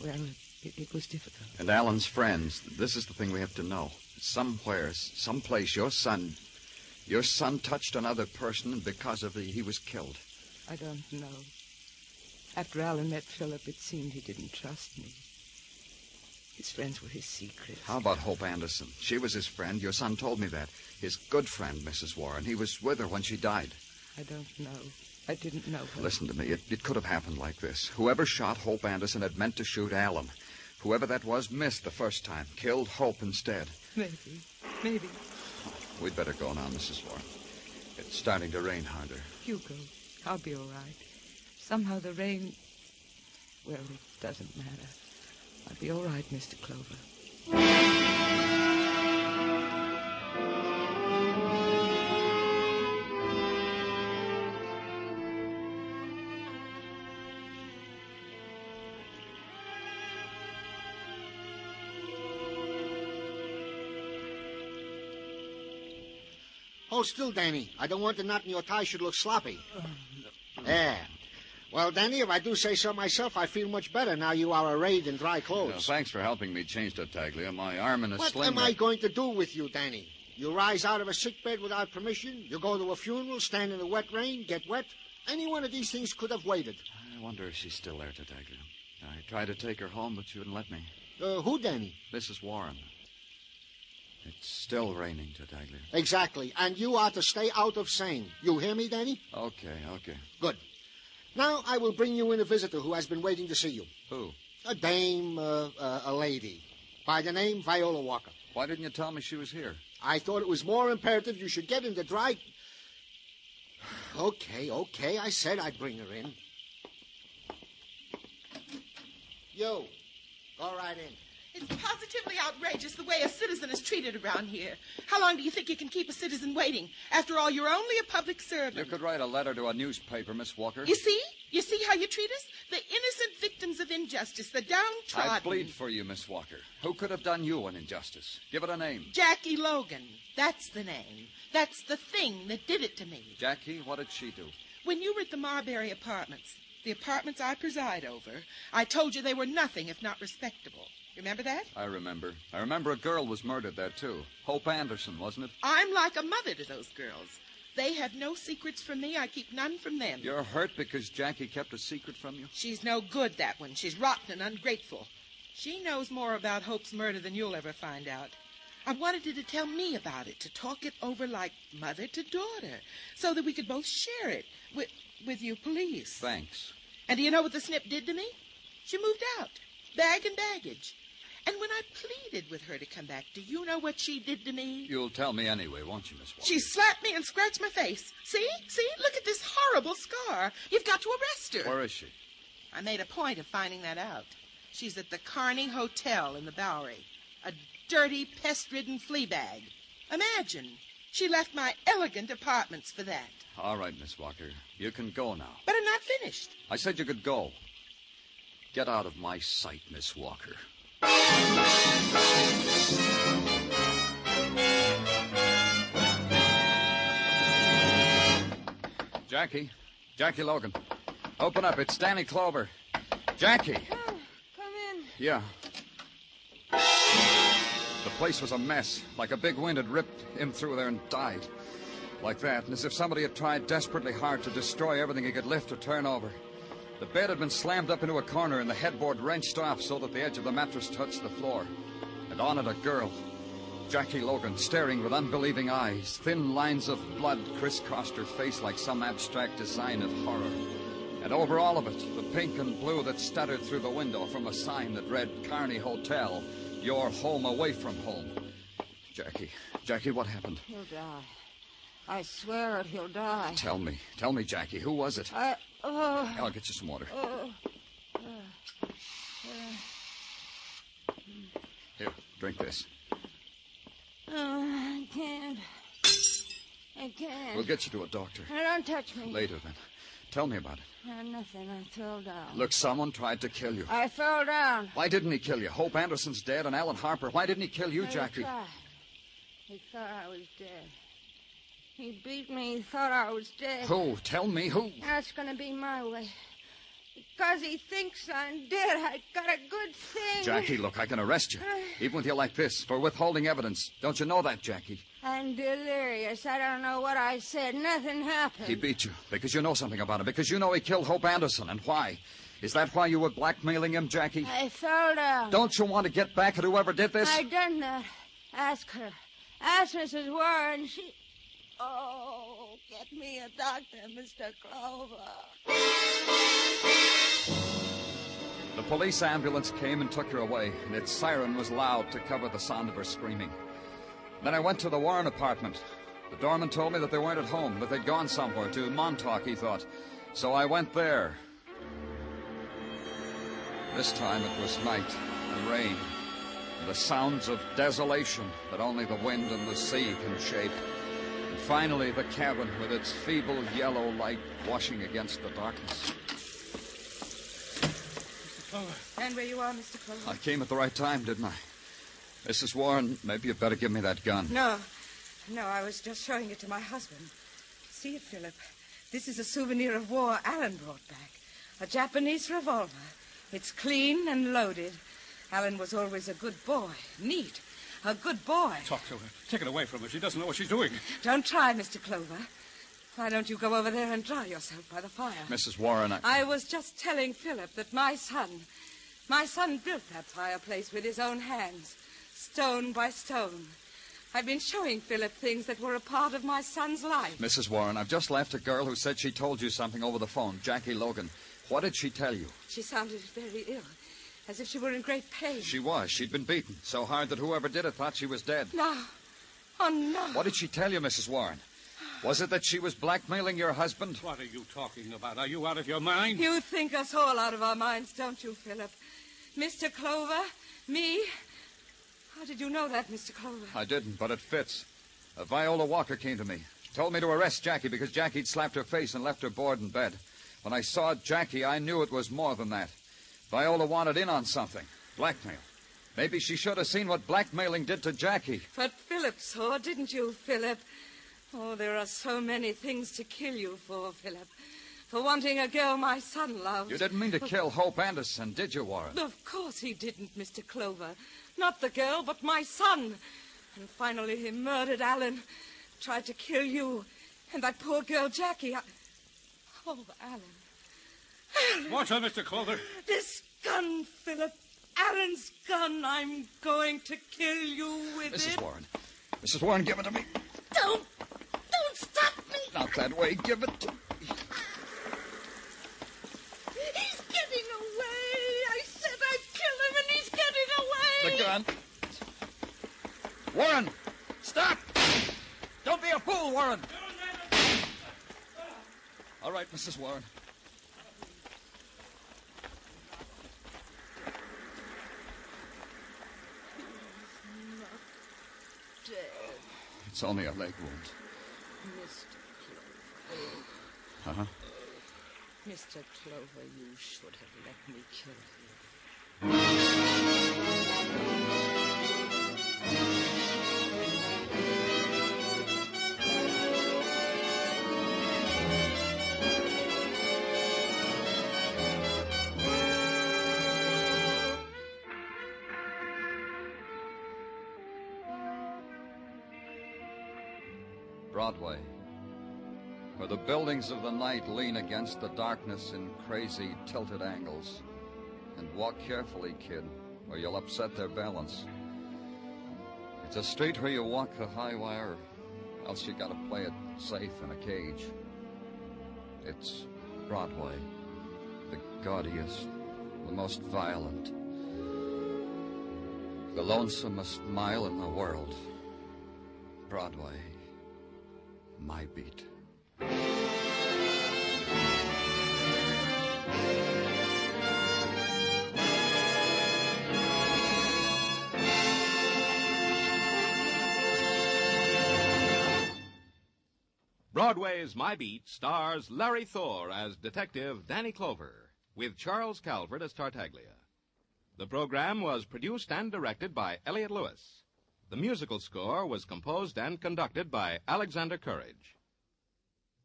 [SPEAKER 6] Well, it was difficult.
[SPEAKER 21] And Alan's friends. This is the thing we have to know. Somewhere, someplace, your son touched another person, and because of he was killed.
[SPEAKER 6] I don't know. After Alan met Philip, it seemed he didn't trust me. His friends were his secret.
[SPEAKER 21] How about Hope Anderson? She was his friend. Your son told me that. His good friend, Mrs. Warren. He was with her when she died.
[SPEAKER 6] I don't know. I didn't know her.
[SPEAKER 21] Listen to me. It could have happened like this. Whoever shot Hope Anderson had meant to shoot Alan. Whoever that was missed the first time. Killed Hope instead.
[SPEAKER 6] Maybe.
[SPEAKER 21] We'd better go now, Mrs. Warren. It's starting to rain harder.
[SPEAKER 6] You go. I'll be all right. Somehow the rain... Well, it doesn't matter. I'll be all right, Mr. Clover.
[SPEAKER 1] Hold still, Danny. I don't want the knot in your tie should look sloppy. There. Well, Danny, if I do say so myself, I feel much better now you are arrayed in dry clothes.
[SPEAKER 21] Thanks for helping me change Tartaglia. My arm in a sling.
[SPEAKER 1] What am I going to do with you, Danny? You rise out of a sickbed without permission. You go to a funeral, stand in the wet rain, get wet. Any one of these things could have waited.
[SPEAKER 21] I wonder if she's still there, Tartaglia. I tried to take her home, but she wouldn't let me.
[SPEAKER 1] Who, Danny?
[SPEAKER 21] Mrs. Warren. It's still raining, Tartaglia.
[SPEAKER 1] Exactly. And you are to stay out of Seine. You hear me, Danny?
[SPEAKER 21] Okay.
[SPEAKER 1] Good. Now I will bring you in a visitor who has been waiting to see you.
[SPEAKER 21] Who?
[SPEAKER 1] A dame, a lady. By the name Viola Walker.
[SPEAKER 21] Why didn't you tell me she was here?
[SPEAKER 1] I thought it was more imperative you should get in the dry... Okay. I said I'd bring her in. You, go right in.
[SPEAKER 4] It's positively outrageous the way a citizen is treated around here. How long do you think you can keep a citizen waiting? After all, you're only a public servant.
[SPEAKER 21] You could write a letter to a newspaper, Miss Walker.
[SPEAKER 4] You see? You see how you treat us? The innocent victims of injustice, the downtrodden.
[SPEAKER 21] I plead for you, Miss Walker. Who could have done you an injustice? Give it a name.
[SPEAKER 4] Jackie Logan. That's the name. That's the thing that did it to me.
[SPEAKER 21] Jackie, what did she do?
[SPEAKER 4] When you were at the Marbury Apartments, The apartments I preside over. I told you they were nothing if not respectable. Remember that?
[SPEAKER 21] I remember. I remember a girl was murdered there, too. Hope Anderson, wasn't it?
[SPEAKER 4] I'm like a mother to those girls. They have no secrets from me. I keep none from them.
[SPEAKER 21] You're hurt because Jackie kept a secret from you?
[SPEAKER 4] She's no good, that one. She's rotten and ungrateful. She knows more about Hope's murder than you'll ever find out. I wanted her to tell me about it, to talk it over like mother to daughter, so that we could both share it with you police.
[SPEAKER 21] Thanks.
[SPEAKER 4] And do you know what the snip did to me? She moved out, bag and baggage. And when I pleaded with her to come back, do you know what she did to me?
[SPEAKER 21] You'll tell me anyway, won't you, Miss Walker?
[SPEAKER 4] She slapped me and scratched my face. See? Look at this horrible scar. You've got to arrest her.
[SPEAKER 21] Where is she?
[SPEAKER 4] I made a point of finding that out. She's at the Kearney Hotel in the Bowery. A dirty, pest-ridden flea bag. Imagine. She left my elegant apartments for that.
[SPEAKER 21] All right, Miss Walker. You can go now.
[SPEAKER 4] But I'm not finished.
[SPEAKER 21] I said you could go. Get out of my sight, Miss Walker. Jackie Logan. Open up. It's Danny Clover. Jackie.
[SPEAKER 19] Oh, come in.
[SPEAKER 21] Yeah. The place was a mess. Like a big wind had ripped him through there and died. Like that, and as if somebody had tried desperately hard to destroy everything he could lift or turn over. The bed had been slammed up into a corner and the headboard wrenched off so that the edge of the mattress touched the floor. And on it a girl, Jackie Logan, staring with unbelieving eyes. Thin lines of blood crisscrossed her face like some abstract design of horror. And over all of it, the pink and blue that stuttered through the window from a sign that read Kearney Hotel, your home away from home. Jackie, what happened?
[SPEAKER 19] He'll die. I swear it, he'll die.
[SPEAKER 21] Tell me, Jackie, who was it? I'll get you some water. Here, drink this.
[SPEAKER 19] I can't.
[SPEAKER 21] We'll get you to a doctor.
[SPEAKER 19] Don't touch me.
[SPEAKER 21] Later, then. Tell me about it.
[SPEAKER 19] Nothing. I fell down.
[SPEAKER 21] Look, someone tried to kill you.
[SPEAKER 19] I fell down.
[SPEAKER 21] Why didn't he kill you? Hope Anderson's dead and Alan Harper. Why didn't he kill you, Jackie?
[SPEAKER 19] He thought I was dead. He beat me. He thought I was dead.
[SPEAKER 21] Who? Tell me who.
[SPEAKER 19] That's going to be my way. Because he thinks I'm dead. I got a good thing.
[SPEAKER 21] Jackie, look, I can arrest you. Even with you like this, for withholding evidence. Don't you know that, Jackie?
[SPEAKER 19] I'm delirious. I don't know what I said. Nothing happened.
[SPEAKER 21] He beat you because you know something about him. Because you know he killed Hope Anderson. And why? Is that why you were blackmailing him, Jackie?
[SPEAKER 19] I fell down.
[SPEAKER 21] Don't you want to get back at whoever did this?
[SPEAKER 19] I done that. Ask her. Ask Mrs. Warren. She... Oh, get me a doctor, Mr. Clover.
[SPEAKER 21] The police ambulance came and took her away, and its siren was loud to cover the sound of her screaming. Then I went to the Warren apartment. The doorman told me that they weren't at home, that they'd gone somewhere, to Montauk, he thought. So I went there. This time it was night and rain, and the sounds of desolation that only the wind and the sea can shape. And finally, the cabin with its feeble yellow light washing against the darkness.
[SPEAKER 19] Mr. Clover. Stand where you are, Mr. Clover.
[SPEAKER 21] I came at the right time, didn't I? Mrs. Warren, maybe you'd better give me that gun.
[SPEAKER 19] No, I was just showing it to my husband. See it, Philip. This is a souvenir of war Alan brought back. A Japanese revolver. It's clean and loaded. Alan was always a good boy. Neat. A good boy.
[SPEAKER 15] Talk to her. Take it away from her. She doesn't know what she's doing.
[SPEAKER 19] Don't try, Mr. Clover. Why don't you go over there and dry yourself by the fire?
[SPEAKER 21] Mrs. Warren,
[SPEAKER 19] I was just telling Philip that my son built that fireplace with his own hands, stone by stone. I've been showing Philip things that were a part of my son's life.
[SPEAKER 21] Mrs. Warren, I've just left a girl who said she told you something over the phone, Jackie Logan. What did she tell you?
[SPEAKER 19] She sounded very ill, as if she were in great pain.
[SPEAKER 21] She was. She'd been beaten so hard that whoever did it thought she was dead.
[SPEAKER 19] No. Oh, no.
[SPEAKER 21] What did she tell you, Mrs. Warren? Was it that she was blackmailing your husband?
[SPEAKER 15] What are you talking about? Are you out of your mind?
[SPEAKER 19] You think us all out of our minds, don't you, Philip? Mr. Clover, me. How did you know that, Mr. Clover?
[SPEAKER 21] I didn't, but it fits. Viola Walker came to me. Told me to arrest Jackie because Jackie'd slapped her face and left her bored in bed. When I saw Jackie, I knew it was more than that. Viola wanted in on something. Blackmail. Maybe she should have seen what blackmailing did to Jackie.
[SPEAKER 19] But Philip saw, didn't you, Philip? Oh, there are so many things to kill you for, Philip. for wanting a girl my son loved.
[SPEAKER 21] You didn't mean to kill Hope Anderson, did you, Warren?
[SPEAKER 19] Of course he didn't, Mr. Clover. Not the girl, but my son. And finally he murdered Alan, tried to kill you, and that poor girl, Jackie. Oh, Alan.
[SPEAKER 15] Watch her, Mr. Clover.
[SPEAKER 19] This gun, Philip. Alan's gun. I'm going to kill you with
[SPEAKER 21] Mrs.
[SPEAKER 19] it.
[SPEAKER 21] Warren. Mrs. Warren, give it to me.
[SPEAKER 19] Don't stop me.
[SPEAKER 21] Not that way. Give it to me.
[SPEAKER 19] He's getting away. I said I'd kill him, and he's getting away.
[SPEAKER 21] The gun. Warren, stop! Don't be a fool, Warren. All right, Mrs. Warren.
[SPEAKER 19] Dead.
[SPEAKER 21] It's only a leg wound.
[SPEAKER 19] Mr. Clover.
[SPEAKER 21] Uh-huh.
[SPEAKER 19] Mr. Clover, you should have let me kill him.
[SPEAKER 21] Broadway, where the buildings of the night lean against the darkness in crazy, tilted angles. And walk carefully, kid, or you'll upset their balance. It's a street where you walk the high wire, else you gotta play it safe in a cage. It's Broadway, the gaudiest, the most violent, the lonesomest mile in the world. Broadway, my beat.
[SPEAKER 22] Broadway's My Beat stars Larry Thor as Detective Danny Clover, with Charles Calvert as Tartaglia. The program was produced and directed by Elliott Lewis. The musical score was composed and conducted by Alexander Courage.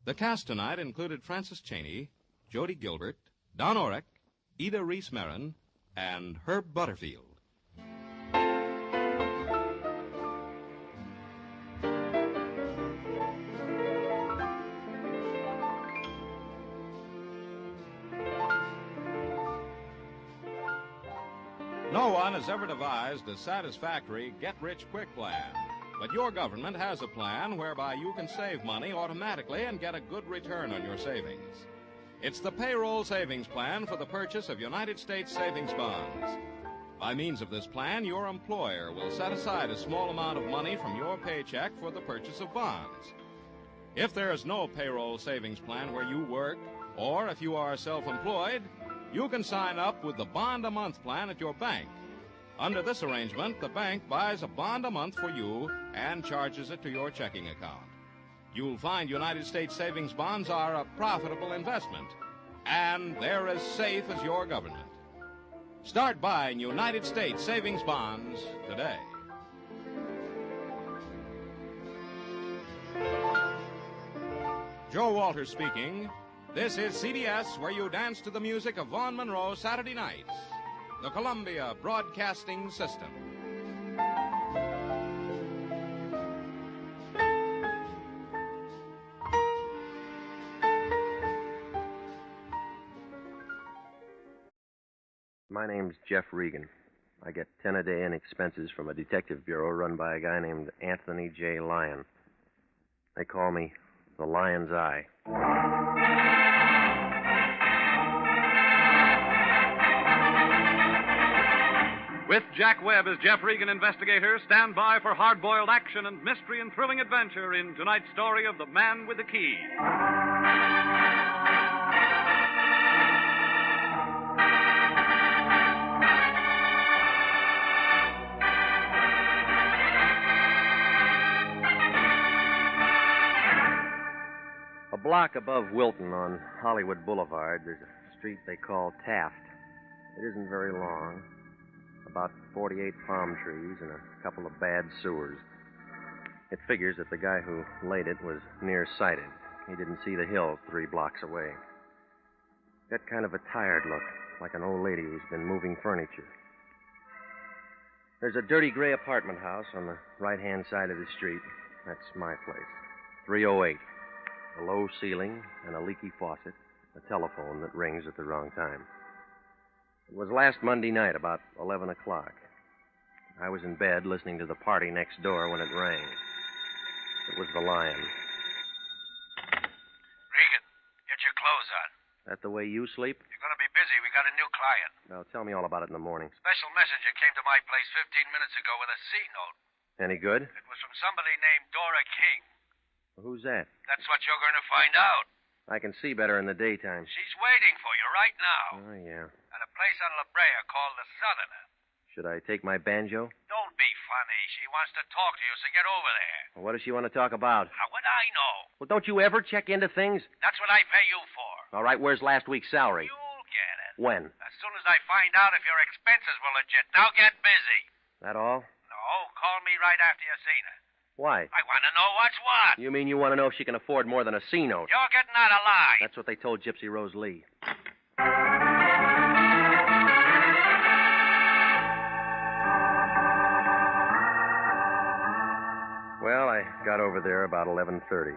[SPEAKER 22] The cast tonight included Francis Cheney, Jody Gilbert, Don Orrick, Ida Reese-Marin, and Herb Butterfield. No one has ever devised a satisfactory get-rich-quick plan. But your government has a plan whereby you can save money automatically and get a good return on your savings. It's the payroll savings plan for the purchase of United States savings bonds. By means of this plan, your employer will set aside a small amount of money from your paycheck for the purchase of bonds. If there is no payroll savings plan where you work, or if you are self-employed, you can sign up with the bond-a-month plan at your bank. Under this arrangement, the bank buys a bond a month for you and charges it to your checking account. You'll find United States savings bonds are a profitable investment, and they're as safe as your government. Start buying United States savings bonds today. Joe Walters speaking. This is CBS, where you dance to the music of Vaughn Monroe Saturday nights. The Columbia Broadcasting System.
[SPEAKER 3] My name's Jeff Regan. I get 10 a day in expenses from a detective bureau run by a guy named Anthony J. Lyon. They call me the Lion's Eye.
[SPEAKER 7] With Jack Webb as Jeff Regan investigator, stand by for hard-boiled action and mystery and thrilling adventure in tonight's story of The Man with the Key.
[SPEAKER 3] A block above Wilton on Hollywood Boulevard, there's a street they call Taft. It isn't very long. About 48 palm trees and a couple of bad sewers. It figures that the guy who laid it was nearsighted. He didn't see the hill 3 blocks away. Got kind of a tired look, like an old lady who's been moving furniture. There's a dirty gray apartment house on the right-hand side of the street. That's my place. 308. A low ceiling and a leaky faucet. A telephone that rings at the wrong time. It was last Monday night, about 11 o'clock. I was in bed listening to the party next door when it rang. It was the Lion.
[SPEAKER 10] Regan, get your clothes on.
[SPEAKER 3] That the way you sleep?
[SPEAKER 10] You're going to be busy. We got a new client.
[SPEAKER 3] Now, tell me all about it in the morning.
[SPEAKER 10] Special messenger came to my place 15 minutes ago with a C note.
[SPEAKER 3] Any good?
[SPEAKER 10] It was from somebody named Dora King.
[SPEAKER 3] Who's that?
[SPEAKER 10] That's what you're going to find out.
[SPEAKER 3] I can see better in the daytime.
[SPEAKER 10] She's waiting for you right now.
[SPEAKER 3] Oh, yeah.
[SPEAKER 10] At a place on La Brea called the Southerner.
[SPEAKER 3] Should I take my banjo?
[SPEAKER 10] Don't be funny. She wants to talk to you, so get over there.
[SPEAKER 3] Well, what does she want to talk about?
[SPEAKER 10] How would I know?
[SPEAKER 3] Well, don't you ever check into things?
[SPEAKER 10] That's what I pay you for.
[SPEAKER 3] All right, where's last week's salary?
[SPEAKER 10] You'll get it.
[SPEAKER 3] When?
[SPEAKER 10] As soon as I find out if your expenses were legit. Now get busy.
[SPEAKER 3] That all?
[SPEAKER 10] No, call me right after you've seen her.
[SPEAKER 3] Why?
[SPEAKER 10] I want to know what's what.
[SPEAKER 3] You mean you want to know if she can afford more than a C note?
[SPEAKER 10] You're getting out of line.
[SPEAKER 3] That's what they told Gypsy Rose Lee. Well, I got over there about 11:30.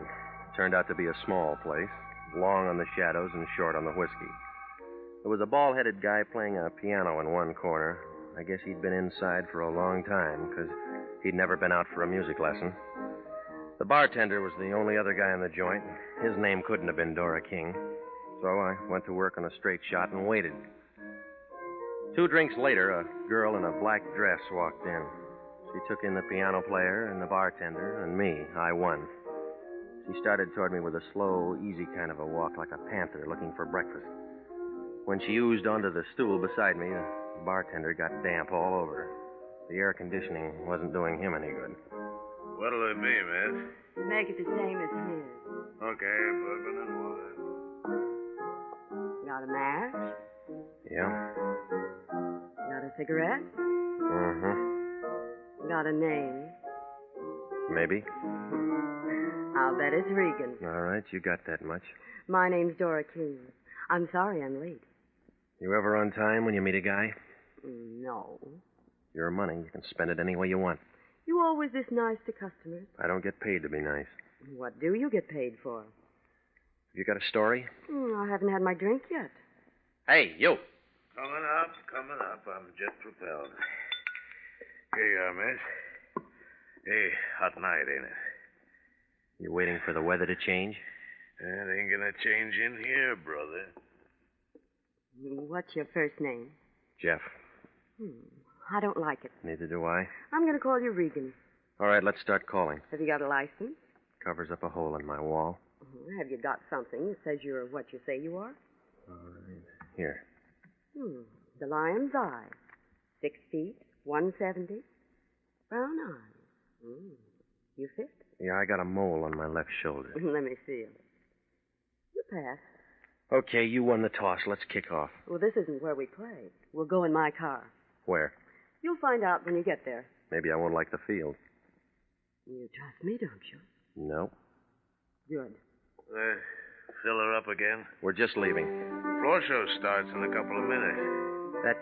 [SPEAKER 3] Turned out to be a small place, long on the shadows and short on the whiskey. There was a bald-headed guy playing a piano in one corner. I guess he'd been inside for a long time, because he'd never been out for a music lesson. The bartender was the only other guy in the joint. His name couldn't have been Dora King. So I went to work on a straight shot and waited. 2 drinks later, a girl in a black dress walked in. She took in the piano player and the bartender and me. I won. She started toward me with a slow, easy kind of a walk, like a panther looking for breakfast. When she oozed onto the stool beside me, the bartender got damp all over. The air conditioning wasn't doing him any good.
[SPEAKER 16] What'll it be, miss?
[SPEAKER 23] Make it the same as his.
[SPEAKER 16] Okay, bourbon and water.
[SPEAKER 23] Got a match?
[SPEAKER 3] Yeah?
[SPEAKER 23] Got a cigarette?
[SPEAKER 3] Mm-hmm.
[SPEAKER 23] Got a name?
[SPEAKER 3] Maybe.
[SPEAKER 23] I'll bet it's Regan.
[SPEAKER 3] All right, you got that much.
[SPEAKER 23] My name's Dora King. I'm sorry I'm late.
[SPEAKER 3] You ever on time when you meet a guy?
[SPEAKER 23] No.
[SPEAKER 3] Your money, you can spend it any way you want.
[SPEAKER 23] You always this nice to customers?
[SPEAKER 3] I don't get paid to be nice.
[SPEAKER 23] What do you get paid for?
[SPEAKER 3] You got a story?
[SPEAKER 23] I haven't had my drink yet.
[SPEAKER 3] Hey, you.
[SPEAKER 16] Coming up. I'm jet propelled. Here you are, miss. Hey, hot night, ain't it?
[SPEAKER 3] You waiting for the weather to change?
[SPEAKER 16] It ain't gonna change in here, brother.
[SPEAKER 23] What's your first name?
[SPEAKER 3] Jeff.
[SPEAKER 23] I don't like it.
[SPEAKER 3] Neither do I.
[SPEAKER 23] I'm going to call you Regan.
[SPEAKER 3] All right, let's start calling.
[SPEAKER 23] Have you got a license?
[SPEAKER 3] Covers up a hole in my wall.
[SPEAKER 23] Have you got something that says you're what you say you are?
[SPEAKER 3] All right. Here.
[SPEAKER 23] The Lion's Eye. 6 feet, 170. Brown eyes. You fit?
[SPEAKER 3] Yeah, I got a mole on my left shoulder.
[SPEAKER 23] Let me see him. You pass.
[SPEAKER 3] Okay, you won the toss. Let's kick off.
[SPEAKER 23] Well, this isn't where we play. We'll go in my car.
[SPEAKER 3] Where?
[SPEAKER 23] You'll find out when you get there.
[SPEAKER 3] Maybe I won't like the field.
[SPEAKER 23] You trust me, don't you?
[SPEAKER 3] No.
[SPEAKER 23] Good.
[SPEAKER 16] Fill her up again?
[SPEAKER 3] We're just leaving.
[SPEAKER 16] Floor show starts in a couple of minutes.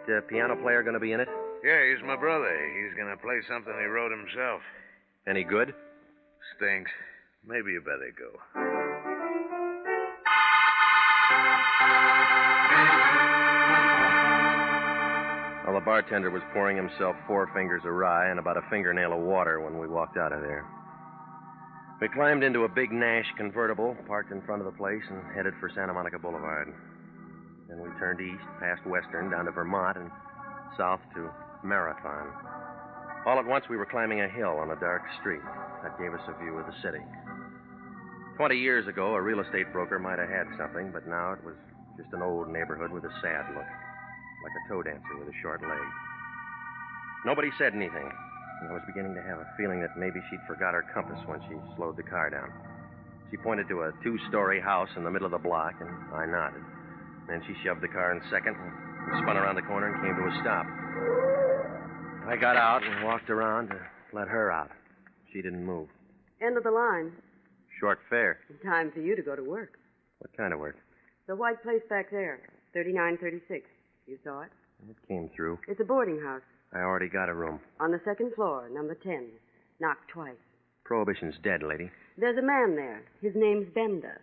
[SPEAKER 3] That piano player going to be in it?
[SPEAKER 16] Yeah, he's my brother. He's going to play something he wrote himself.
[SPEAKER 3] Any good?
[SPEAKER 16] Stinks. Maybe you better go.
[SPEAKER 3] Well, the bartender was pouring himself 4 fingers of rye and about a fingernail of water when we walked out of there. We climbed into a big Nash convertible, parked in front of the place, and headed for Santa Monica Boulevard. Then we turned east, past Western, down to Vermont, and south to Marathon. All at once, we were climbing a hill on a dark street. That gave us a view of the city. 20 years ago, a real estate broker might have had something, but now it was just an old neighborhood with a sad look. Like a toe dancer with a short leg. Nobody said anything, and I was beginning to have a feeling that maybe she'd forgot her compass when she slowed the car down. She pointed to a 2-story house in the middle of the block, and I nodded. Then she shoved the car in second and spun around the corner and came to a stop. I got out and walked around to let her out. She didn't move.
[SPEAKER 23] End of the line.
[SPEAKER 3] Short fare.
[SPEAKER 23] Time for you to go to work.
[SPEAKER 3] What kind of work?
[SPEAKER 23] The white place back there. 3936. You saw it?
[SPEAKER 3] It came through.
[SPEAKER 23] It's a boarding house.
[SPEAKER 3] I already got a room.
[SPEAKER 23] On the second floor, number 10. Knocked twice.
[SPEAKER 3] Prohibition's dead, lady.
[SPEAKER 23] There's a man there. His name's Bender.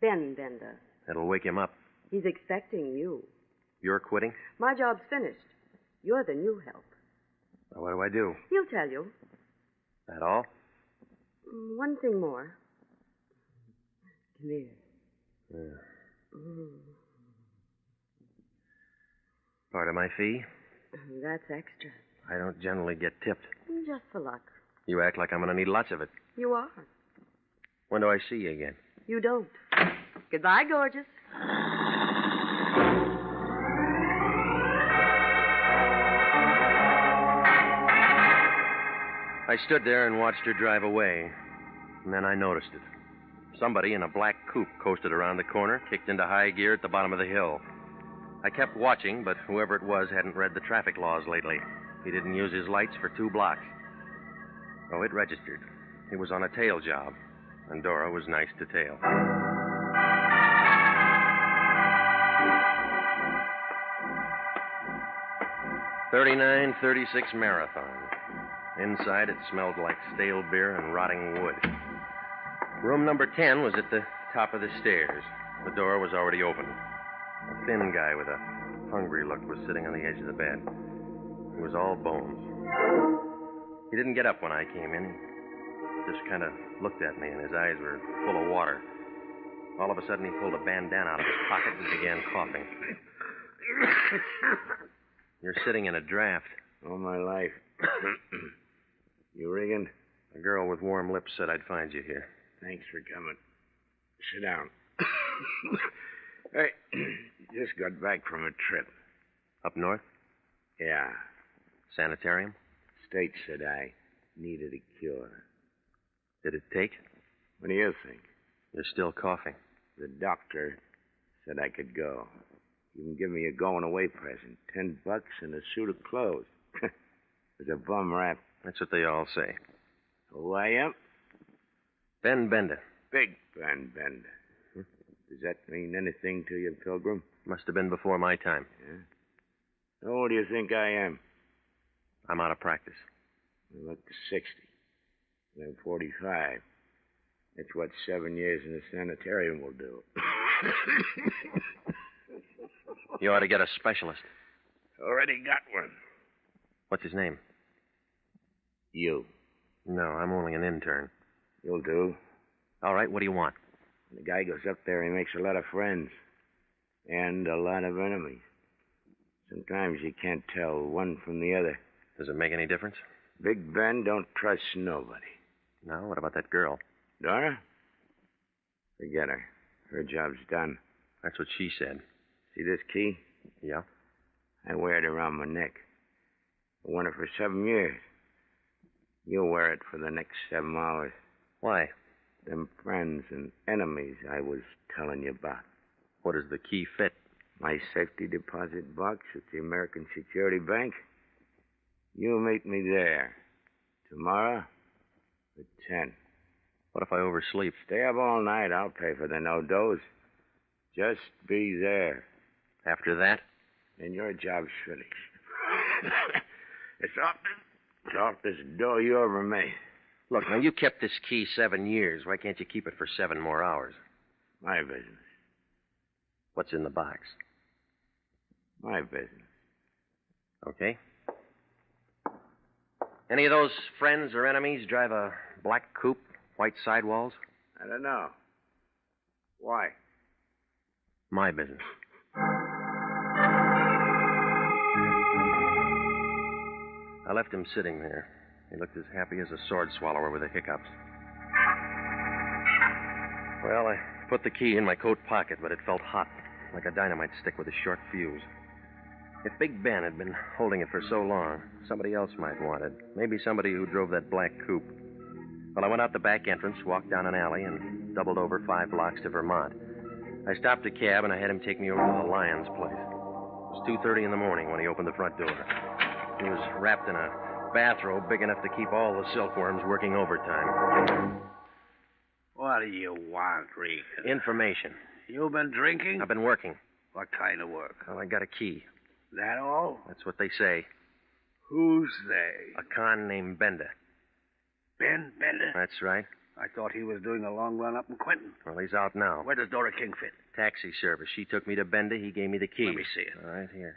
[SPEAKER 23] Ben Bender.
[SPEAKER 3] That'll wake him up.
[SPEAKER 23] He's expecting you.
[SPEAKER 3] You're quitting?
[SPEAKER 23] My job's finished. You're the new help.
[SPEAKER 3] Well, what do I do?
[SPEAKER 23] He'll tell you.
[SPEAKER 3] That all?
[SPEAKER 23] One thing more. Come here.
[SPEAKER 3] Yeah. Part of my fee?
[SPEAKER 23] That's extra.
[SPEAKER 3] I don't generally get tipped.
[SPEAKER 23] Just for luck.
[SPEAKER 3] You act like I'm going to need lots of it.
[SPEAKER 23] You are.
[SPEAKER 3] When do I see you again?
[SPEAKER 23] You don't. Goodbye, gorgeous.
[SPEAKER 3] I stood there and watched her drive away, and then I noticed it. Somebody in a black coupe coasted around the corner, kicked into high gear at the bottom of the hill. I kept watching, but whoever it was hadn't read the traffic laws lately. He didn't use his lights for 2 blocks. Oh, it registered. He was on a tail job, and Dora was nice to tail. .39:36 marathon. Inside, it smelled like stale beer and rotting wood. Room number 10 was at the top of the stairs. The door was already open. A thin guy with a hungry look was sitting on the edge of the bed. He was all bones. He didn't get up when I came in. He just kind of looked at me, and his eyes were full of water. All of a sudden, he pulled a bandana out of his pocket and began coughing. You're sitting in a draft.
[SPEAKER 16] All my life. You rigging?
[SPEAKER 3] A girl with warm lips said I'd find you here.
[SPEAKER 16] Thanks for coming. Sit down. Hey, just got back from a trip.
[SPEAKER 3] Up north?
[SPEAKER 16] Yeah.
[SPEAKER 3] Sanitarium?
[SPEAKER 16] State said I needed a cure.
[SPEAKER 3] Did it take?
[SPEAKER 16] What do you think?
[SPEAKER 3] You're still coughing.
[SPEAKER 16] The doctor said I could go. You can give me a going-away present. $10 and a suit of clothes. It's a bum rap.
[SPEAKER 3] That's what they all say.
[SPEAKER 16] Who I am?
[SPEAKER 3] Ben Bender.
[SPEAKER 16] Big Ben Bender. Does that mean anything to you, Pilgrim?
[SPEAKER 3] Must have been before my time.
[SPEAKER 16] Yeah? How old do you think I am?
[SPEAKER 3] I'm out of practice.
[SPEAKER 16] I look 60. I'm 45. That's what 7 years in the sanitarium will do.
[SPEAKER 3] You ought to get a specialist.
[SPEAKER 16] Already got one.
[SPEAKER 3] What's his name?
[SPEAKER 16] You.
[SPEAKER 3] No, I'm only an intern.
[SPEAKER 16] You'll do.
[SPEAKER 3] All right, what do you want?
[SPEAKER 16] When the guy goes up there, he makes a lot of friends. And a lot of enemies. Sometimes you can't tell one from the other.
[SPEAKER 3] Does it make any difference?
[SPEAKER 16] Big Ben don't trust nobody.
[SPEAKER 3] No, what about that girl?
[SPEAKER 16] Dora? Forget her. Her job's done.
[SPEAKER 3] That's what she said.
[SPEAKER 16] See this key?
[SPEAKER 3] Yeah.
[SPEAKER 16] I wear it around my neck. I worn it for 7 years. You'll wear it for the next 7 hours.
[SPEAKER 3] Why?
[SPEAKER 16] Them friends and enemies I was telling you about.
[SPEAKER 3] What does the key fit?
[SPEAKER 16] My safety deposit box at the American Security Bank. You meet me there. Tomorrow at 10.
[SPEAKER 3] What if I oversleep?
[SPEAKER 16] Stay up all night. I'll pay for the no-dose. Just be there.
[SPEAKER 3] After that?
[SPEAKER 16] Then your job's finished. It's off this door you ever made.
[SPEAKER 3] Look, now, you kept this key 7 years. Why can't you keep it for 7 more hours?
[SPEAKER 16] My business.
[SPEAKER 3] What's in the box?
[SPEAKER 16] My business.
[SPEAKER 3] Okay. Any of those friends or enemies drive a black coupe, white sidewalls?
[SPEAKER 16] I don't know. Why?
[SPEAKER 3] My business. I left him sitting there. He looked as happy as a sword swallower with the hiccups. Well, I put the key in my coat pocket, but it felt hot, like a dynamite stick with a short fuse. If Big Ben had been holding it for so long, somebody else might want it. Maybe somebody who drove that black coupe. Well, I went out the back entrance, walked down an alley, and doubled over 5 blocks to Vermont. I stopped a cab, and I had him take me over to the Lyons place. It was 2:30 in the morning when he opened the front door. He was wrapped in a bathrobe big enough to keep all the silkworms working overtime.
[SPEAKER 16] What do you want, Regan?
[SPEAKER 3] Information.
[SPEAKER 16] You been drinking?
[SPEAKER 3] I've been working.
[SPEAKER 10] What kind of work?
[SPEAKER 5] Well, I got a key.
[SPEAKER 10] That all?
[SPEAKER 5] That's what they say.
[SPEAKER 10] Who's they?
[SPEAKER 5] A con named Bender.
[SPEAKER 10] Ben Bender?
[SPEAKER 5] That's right.
[SPEAKER 10] I thought he was doing a long run up in Quentin.
[SPEAKER 5] Well, he's out now.
[SPEAKER 10] Where does Dora King fit?
[SPEAKER 5] Taxi service. She took me to Bender. He gave me the key.
[SPEAKER 10] Let me see it.
[SPEAKER 5] All right, here.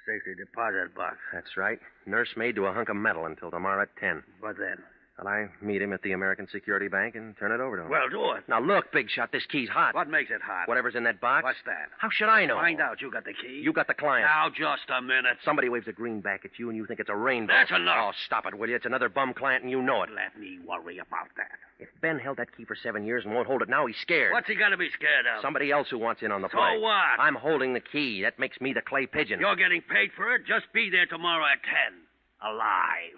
[SPEAKER 10] Safety deposit box.
[SPEAKER 5] That's right. Nursemaid to a hunk of metal until tomorrow at 10.
[SPEAKER 10] What then?
[SPEAKER 5] Well, I meet him at the American Security Bank and turn it over to him.
[SPEAKER 10] Well, do it.
[SPEAKER 5] Now, look, Big Shot, this key's hot.
[SPEAKER 10] What makes it hot?
[SPEAKER 5] Whatever's in that box.
[SPEAKER 10] What's that?
[SPEAKER 5] How should I know?
[SPEAKER 10] Find out. You got the key.
[SPEAKER 5] You got the client.
[SPEAKER 10] Now, just a minute.
[SPEAKER 5] Somebody waves a greenback at you and you think it's a rainbow.
[SPEAKER 10] That's enough.
[SPEAKER 5] Oh, stop it, will you? It's another bum client and you know it.
[SPEAKER 10] Let me worry about that.
[SPEAKER 5] If Ben held that key for 7 years and won't hold it now, he's scared.
[SPEAKER 10] What's he got to be scared of?
[SPEAKER 5] Somebody else who wants in on the
[SPEAKER 10] So
[SPEAKER 5] play.
[SPEAKER 10] what?
[SPEAKER 5] I'm holding the key. That makes me the clay pigeon.
[SPEAKER 10] You're getting paid for it. Just be there tomorrow at 10. Alive.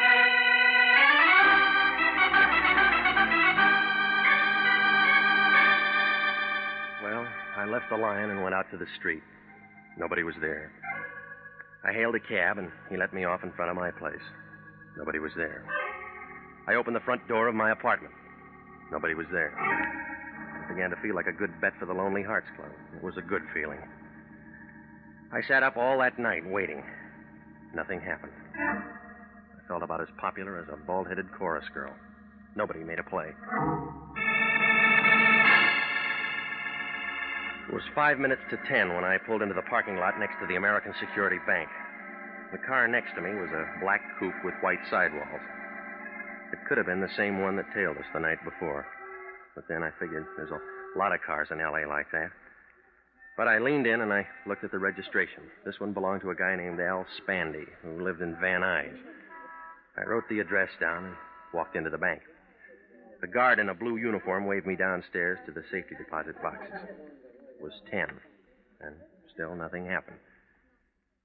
[SPEAKER 5] Well, I left the line and went out to the street. Nobody was there. I hailed a cab, and he let me off in front of my place. Nobody was there. I opened the front door of my apartment. Nobody was there. It began to feel like a good bet for the Lonely Hearts Club. It was a good feeling. I sat up all that night waiting. Nothing happened. I felt about as popular as a bald-headed chorus girl. Nobody made a play. It was 5 minutes to 10 when I pulled into the parking lot next to the American Security Bank. The car next to me was a black coupe with white sidewalls. It could have been the same one that tailed us the night before. But then I figured there's a lot of cars in L.A. like that. But I leaned in and I looked at the registration. This one belonged to a guy named Al Spandy, who lived in Van Nuys. I wrote the address down and walked into the bank. The guard in a blue uniform waved me downstairs to the safety deposit boxes. It was 10, and still nothing happened.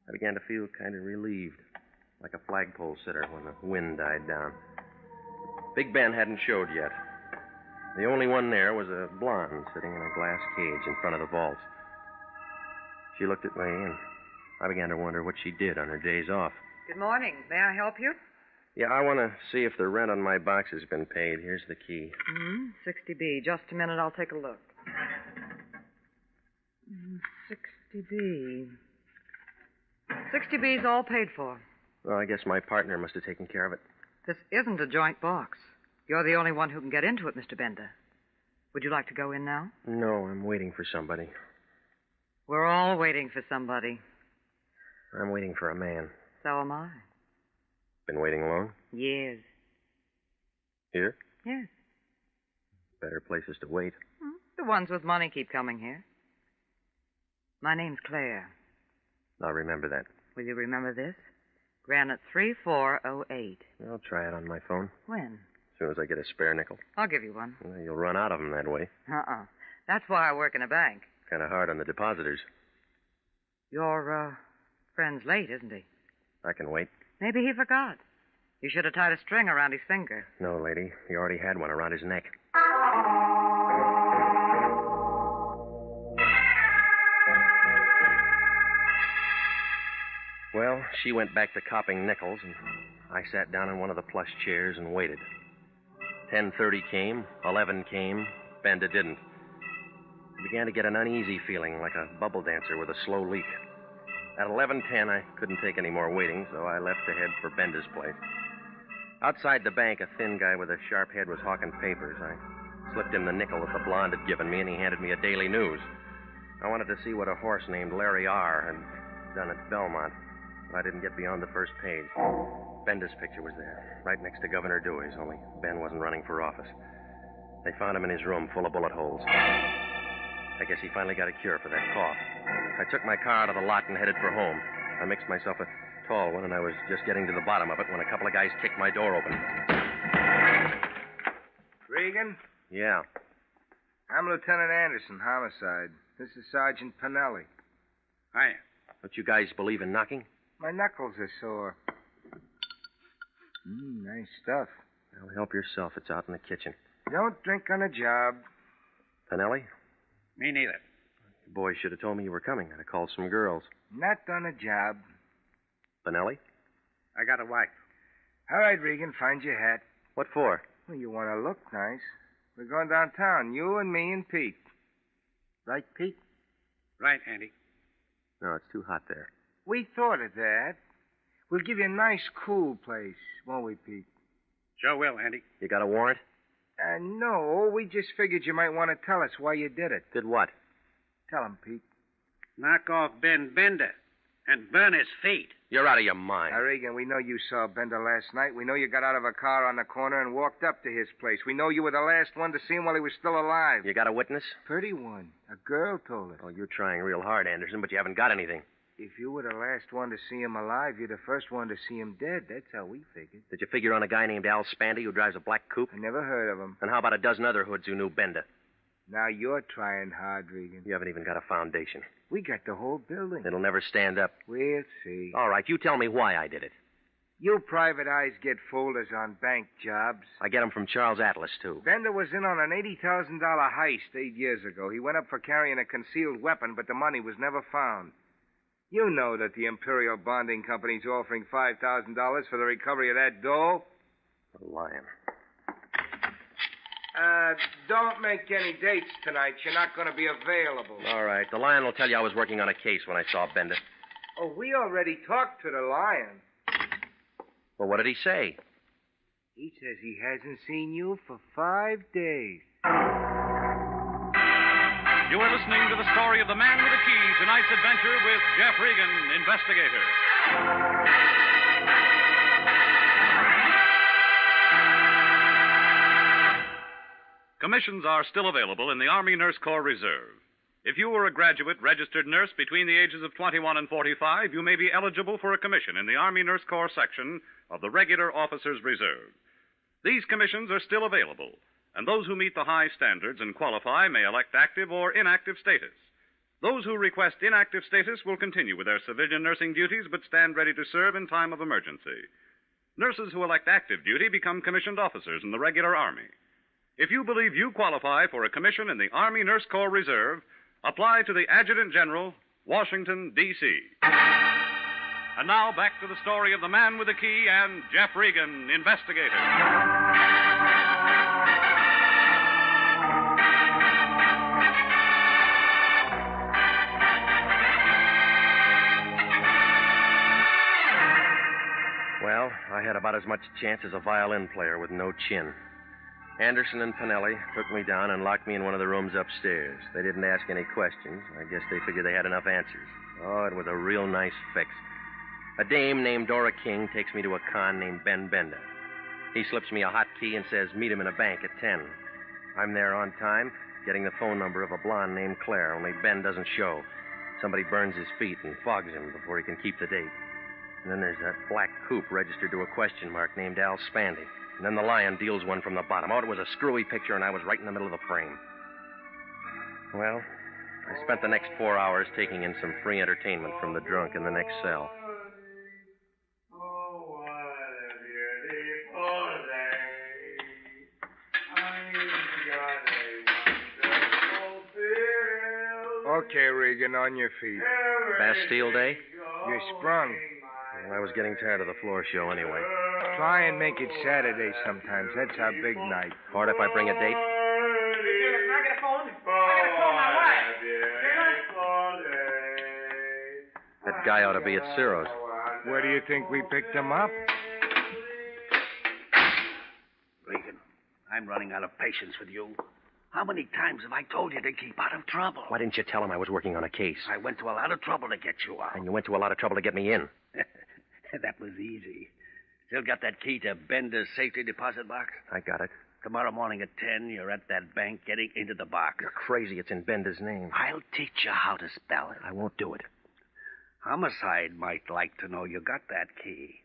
[SPEAKER 5] I began to feel kind of relieved, like a flagpole sitter when the wind died down. Big Ben hadn't showed yet. The only one there was a blonde sitting in a glass cage in front of the vaults. She looked at me, and I began to wonder what she did on her days off.
[SPEAKER 12] Good morning. May I help you?
[SPEAKER 5] Yeah, I want to see if the rent on my box has been paid. Here's the key.
[SPEAKER 12] 60B. Just a minute. I'll take a look. 60B. 60B's all paid for.
[SPEAKER 5] Well, I guess my partner must have taken care of it.
[SPEAKER 12] This isn't a joint box. You're the only one who can get into it, Mr. Bender. Would you like to go in now?
[SPEAKER 5] No, I'm waiting for somebody.
[SPEAKER 12] We're all waiting for somebody.
[SPEAKER 5] I'm waiting for a man.
[SPEAKER 12] So am I.
[SPEAKER 5] Been waiting long?
[SPEAKER 12] Years.
[SPEAKER 5] Here?
[SPEAKER 12] Yes.
[SPEAKER 5] Better places to wait.
[SPEAKER 12] The ones with money keep coming here. My name's Claire.
[SPEAKER 5] I'll remember that.
[SPEAKER 12] Will you remember this? Granite 3408.
[SPEAKER 5] I'll try it on my phone.
[SPEAKER 12] When?
[SPEAKER 5] As soon as I get a spare nickel.
[SPEAKER 12] I'll give you one.
[SPEAKER 5] Well, you'll run out of them that way.
[SPEAKER 12] That's why I work in a bank.
[SPEAKER 5] Kind of hard on the depositors.
[SPEAKER 12] Your, friend's late, isn't he?
[SPEAKER 5] I can wait.
[SPEAKER 12] Maybe he forgot. You should have tied a string around his finger.
[SPEAKER 5] No, lady. He already had one around his neck. Well, she went back to copping nickels, and I sat down in one of the plush chairs and waited. 10:30 came, 11 came, Bender didn't. I began to get an uneasy feeling, like a bubble dancer with a slow leak. At 11:10, I couldn't take any more waiting, so I left to head for Bender's place. Outside the bank, a thin guy with a sharp head was hawking papers. I slipped him the nickel that the blonde had given me, and he handed me a Daily News. I wanted to see what a horse named Larry R. had done at Belmont. I didn't get beyond the first page. Bender's picture was there, right next to Governor Dewey's, only Ben wasn't running for office. They found him in his room full of bullet holes. I guess he finally got a cure for that cough. I took my car out of the lot and headed for home. I mixed myself a tall one, and I was just getting to the bottom of it when a couple of guys kicked my door open.
[SPEAKER 17] Regan?
[SPEAKER 5] Yeah.
[SPEAKER 17] I'm Lieutenant Anderson, homicide. This is Sergeant Pinelli.
[SPEAKER 5] Hi. Don't you guys believe in knocking?
[SPEAKER 17] My knuckles are sore. Nice stuff.
[SPEAKER 5] Well, help yourself. It's out in the kitchen.
[SPEAKER 17] Don't drink on a job.
[SPEAKER 5] Pinelli?
[SPEAKER 10] Me neither.
[SPEAKER 5] You boys should have told me you were coming. I'd have called some girls.
[SPEAKER 17] Not on a job.
[SPEAKER 5] Pinelli?
[SPEAKER 10] I got a wife.
[SPEAKER 17] All right, Regan, find your hat.
[SPEAKER 5] What for?
[SPEAKER 17] Well, you want to look nice. We're going downtown, you and me and Pete. Right, Pete?
[SPEAKER 10] Right, Andy.
[SPEAKER 3] No, it's too hot there.
[SPEAKER 17] We thought of that. We'll give you a nice, cool place, won't we, Pete?
[SPEAKER 10] Sure will, Andy.
[SPEAKER 3] You got a warrant?
[SPEAKER 17] No, we just figured you might want to tell us why you did it.
[SPEAKER 3] Did what?
[SPEAKER 17] Tell him, Pete.
[SPEAKER 10] Knock off Ben Bender and burn his feet.
[SPEAKER 3] You're out of your mind.
[SPEAKER 17] Now, Regan, we know you saw Bender last night. We know you got out of a car on the corner and walked up to his place. We know you were the last one to see him while he was still alive.
[SPEAKER 3] You got a witness?
[SPEAKER 17] Pretty one. A girl told us.
[SPEAKER 3] Oh, you're trying real hard, Anderson, but you haven't got anything.
[SPEAKER 17] If you were the last one to see him alive, you're the first one to see him dead. That's how we figured.
[SPEAKER 3] Did you figure on a guy named Al Spandy who drives a black coupe?
[SPEAKER 17] I never heard of him.
[SPEAKER 3] And how about a dozen other hoods who knew Bender?
[SPEAKER 17] Now you're trying hard, Regan.
[SPEAKER 3] You haven't even got a foundation.
[SPEAKER 17] We got the whole building.
[SPEAKER 3] It'll never stand up.
[SPEAKER 17] We'll see.
[SPEAKER 3] All right, you tell me why I did it.
[SPEAKER 17] You private eyes get folders on bank jobs.
[SPEAKER 3] I get them from Charles Atlas, too.
[SPEAKER 17] Bender was in on an $80,000 heist 8 years ago. He went up for carrying a concealed weapon, but the money was never found. You know that the Imperial Bonding Company's offering $5,000 for the recovery of that dough.
[SPEAKER 3] The Lion.
[SPEAKER 17] Don't make any dates tonight. You're not going to be available.
[SPEAKER 3] All right. The Lion will tell you I was working on a case when I saw Bender.
[SPEAKER 17] Oh, we already talked to the Lion.
[SPEAKER 3] Well, what did he say?
[SPEAKER 17] He says he hasn't seen you for 5 days.
[SPEAKER 7] You are listening to the story of The Man with the Key, tonight's adventure with Jeff Regan, investigator. Commissions are still available in the Army Nurse Corps Reserve. If you were a graduate registered nurse between the ages of 21 and 45, you may be eligible for a commission in the Army Nurse Corps section of the Regular Officers Reserve. These commissions are still available, and those who meet the high standards and qualify may elect active or inactive status. Those who request inactive status will continue with their civilian nursing duties but stand ready to serve in time of emergency. Nurses who elect active duty become commissioned officers in the regular Army. If you believe you qualify for a commission in the Army Nurse Corps Reserve, apply to the Adjutant General, Washington, D.C. And now back to the story of The Man with the Key and Jeff Regan, investigator.
[SPEAKER 3] Well, I had about as much chance as a violin player with no chin. Anderson and Pinelli took me down and locked me in one of the rooms upstairs. They didn't ask any questions. I guess they figured they had enough answers. Oh, it was a real nice fix. A dame named Dora King takes me to a con named Ben Bender. He slips me a hot key and says, meet him in a bank at 10. I'm there on time, getting the phone number of a blonde named Claire, only Ben doesn't show. Somebody burns his feet and fogs him before he can keep the date. And then there's that black coupe registered to a question mark named Al Spandy. And then the Lion deals one from the bottom. Oh, it was a screwy picture, and I was right in the middle of the frame. Well, I spent the next 4 hours taking in some free entertainment from the drunk in the next cell.
[SPEAKER 17] Okay, Regan, on your feet.
[SPEAKER 3] Bastille Day?
[SPEAKER 17] You're sprung.
[SPEAKER 3] Well, I was getting tired of the floor show anyway.
[SPEAKER 17] Try and make it Saturday sometimes. That's our big night.
[SPEAKER 3] Hard if I bring a date? That guy ought to be at Ciro's.
[SPEAKER 17] Where do you think we picked him up?
[SPEAKER 10] Regan, I'm running out of patience with you. How many times have I told you to keep out of trouble?
[SPEAKER 3] Why didn't you tell him I was working on a case?
[SPEAKER 10] I went to a lot of trouble to get you out.
[SPEAKER 3] And you went to a lot of trouble to get me in.
[SPEAKER 10] That was easy. Still got that key to Bender's safety deposit box?
[SPEAKER 3] I got it.
[SPEAKER 10] Tomorrow morning at 10, you're at that bank getting into the box.
[SPEAKER 3] You're crazy. It's in Bender's name.
[SPEAKER 10] I'll teach you how to spell it.
[SPEAKER 3] I won't do it.
[SPEAKER 10] Homicide might like to know you got that key.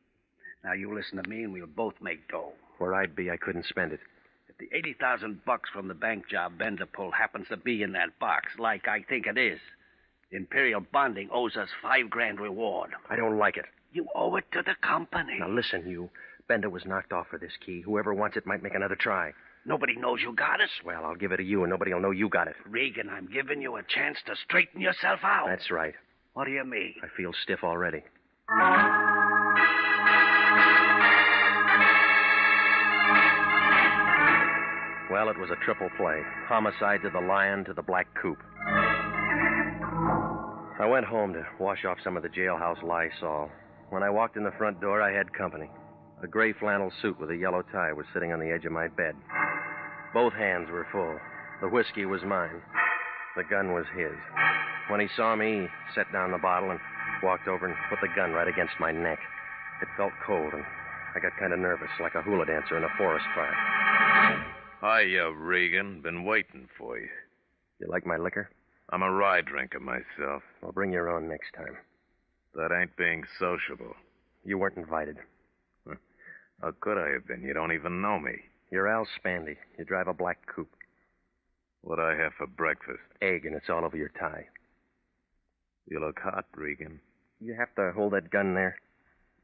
[SPEAKER 10] Now, you listen to me and we'll both make dough.
[SPEAKER 3] Where I'd be, I couldn't spend it.
[SPEAKER 10] If the $80,000 from the bank job Bender pulled happens to be in that box, like I think it is, Imperial Bonding owes us $5,000 reward.
[SPEAKER 3] I don't like it.
[SPEAKER 10] You owe it to the company.
[SPEAKER 3] Now, listen, you. Bender was knocked off for this key. Whoever wants it might make another try.
[SPEAKER 10] Nobody knows you got it.
[SPEAKER 3] Well, I'll give it to you, and nobody will know you got it.
[SPEAKER 10] Regan, I'm giving you a chance to straighten yourself out.
[SPEAKER 3] That's right.
[SPEAKER 10] What do you mean?
[SPEAKER 3] I feel stiff already. Well, it was a triple play. Homicide to the Lion to the black coupe. I went home to wash off some of the jailhouse Lysol. When I walked in the front door, I had company. A gray flannel suit with a yellow tie was sitting on the edge of my bed. Both hands were full. The whiskey was mine. The gun was his. When he saw me, he set down the bottle and walked over and put the gun right against my neck. It felt cold, and I got kind of nervous, like a hula dancer in a forest fire.
[SPEAKER 8] Hiya, Regan. Been waiting for you.
[SPEAKER 3] You like my liquor?
[SPEAKER 8] I'm a rye drinker myself.
[SPEAKER 3] Well, bring your own next time.
[SPEAKER 8] That ain't being sociable.
[SPEAKER 3] You weren't invited.
[SPEAKER 8] How could I have been? You don't even know me.
[SPEAKER 3] You're Al Spandy. You drive a black coupe.
[SPEAKER 8] What'd I have for breakfast?
[SPEAKER 3] Egg, and it's all over your tie.
[SPEAKER 8] You look hot, Regan.
[SPEAKER 3] You have to hold that gun there.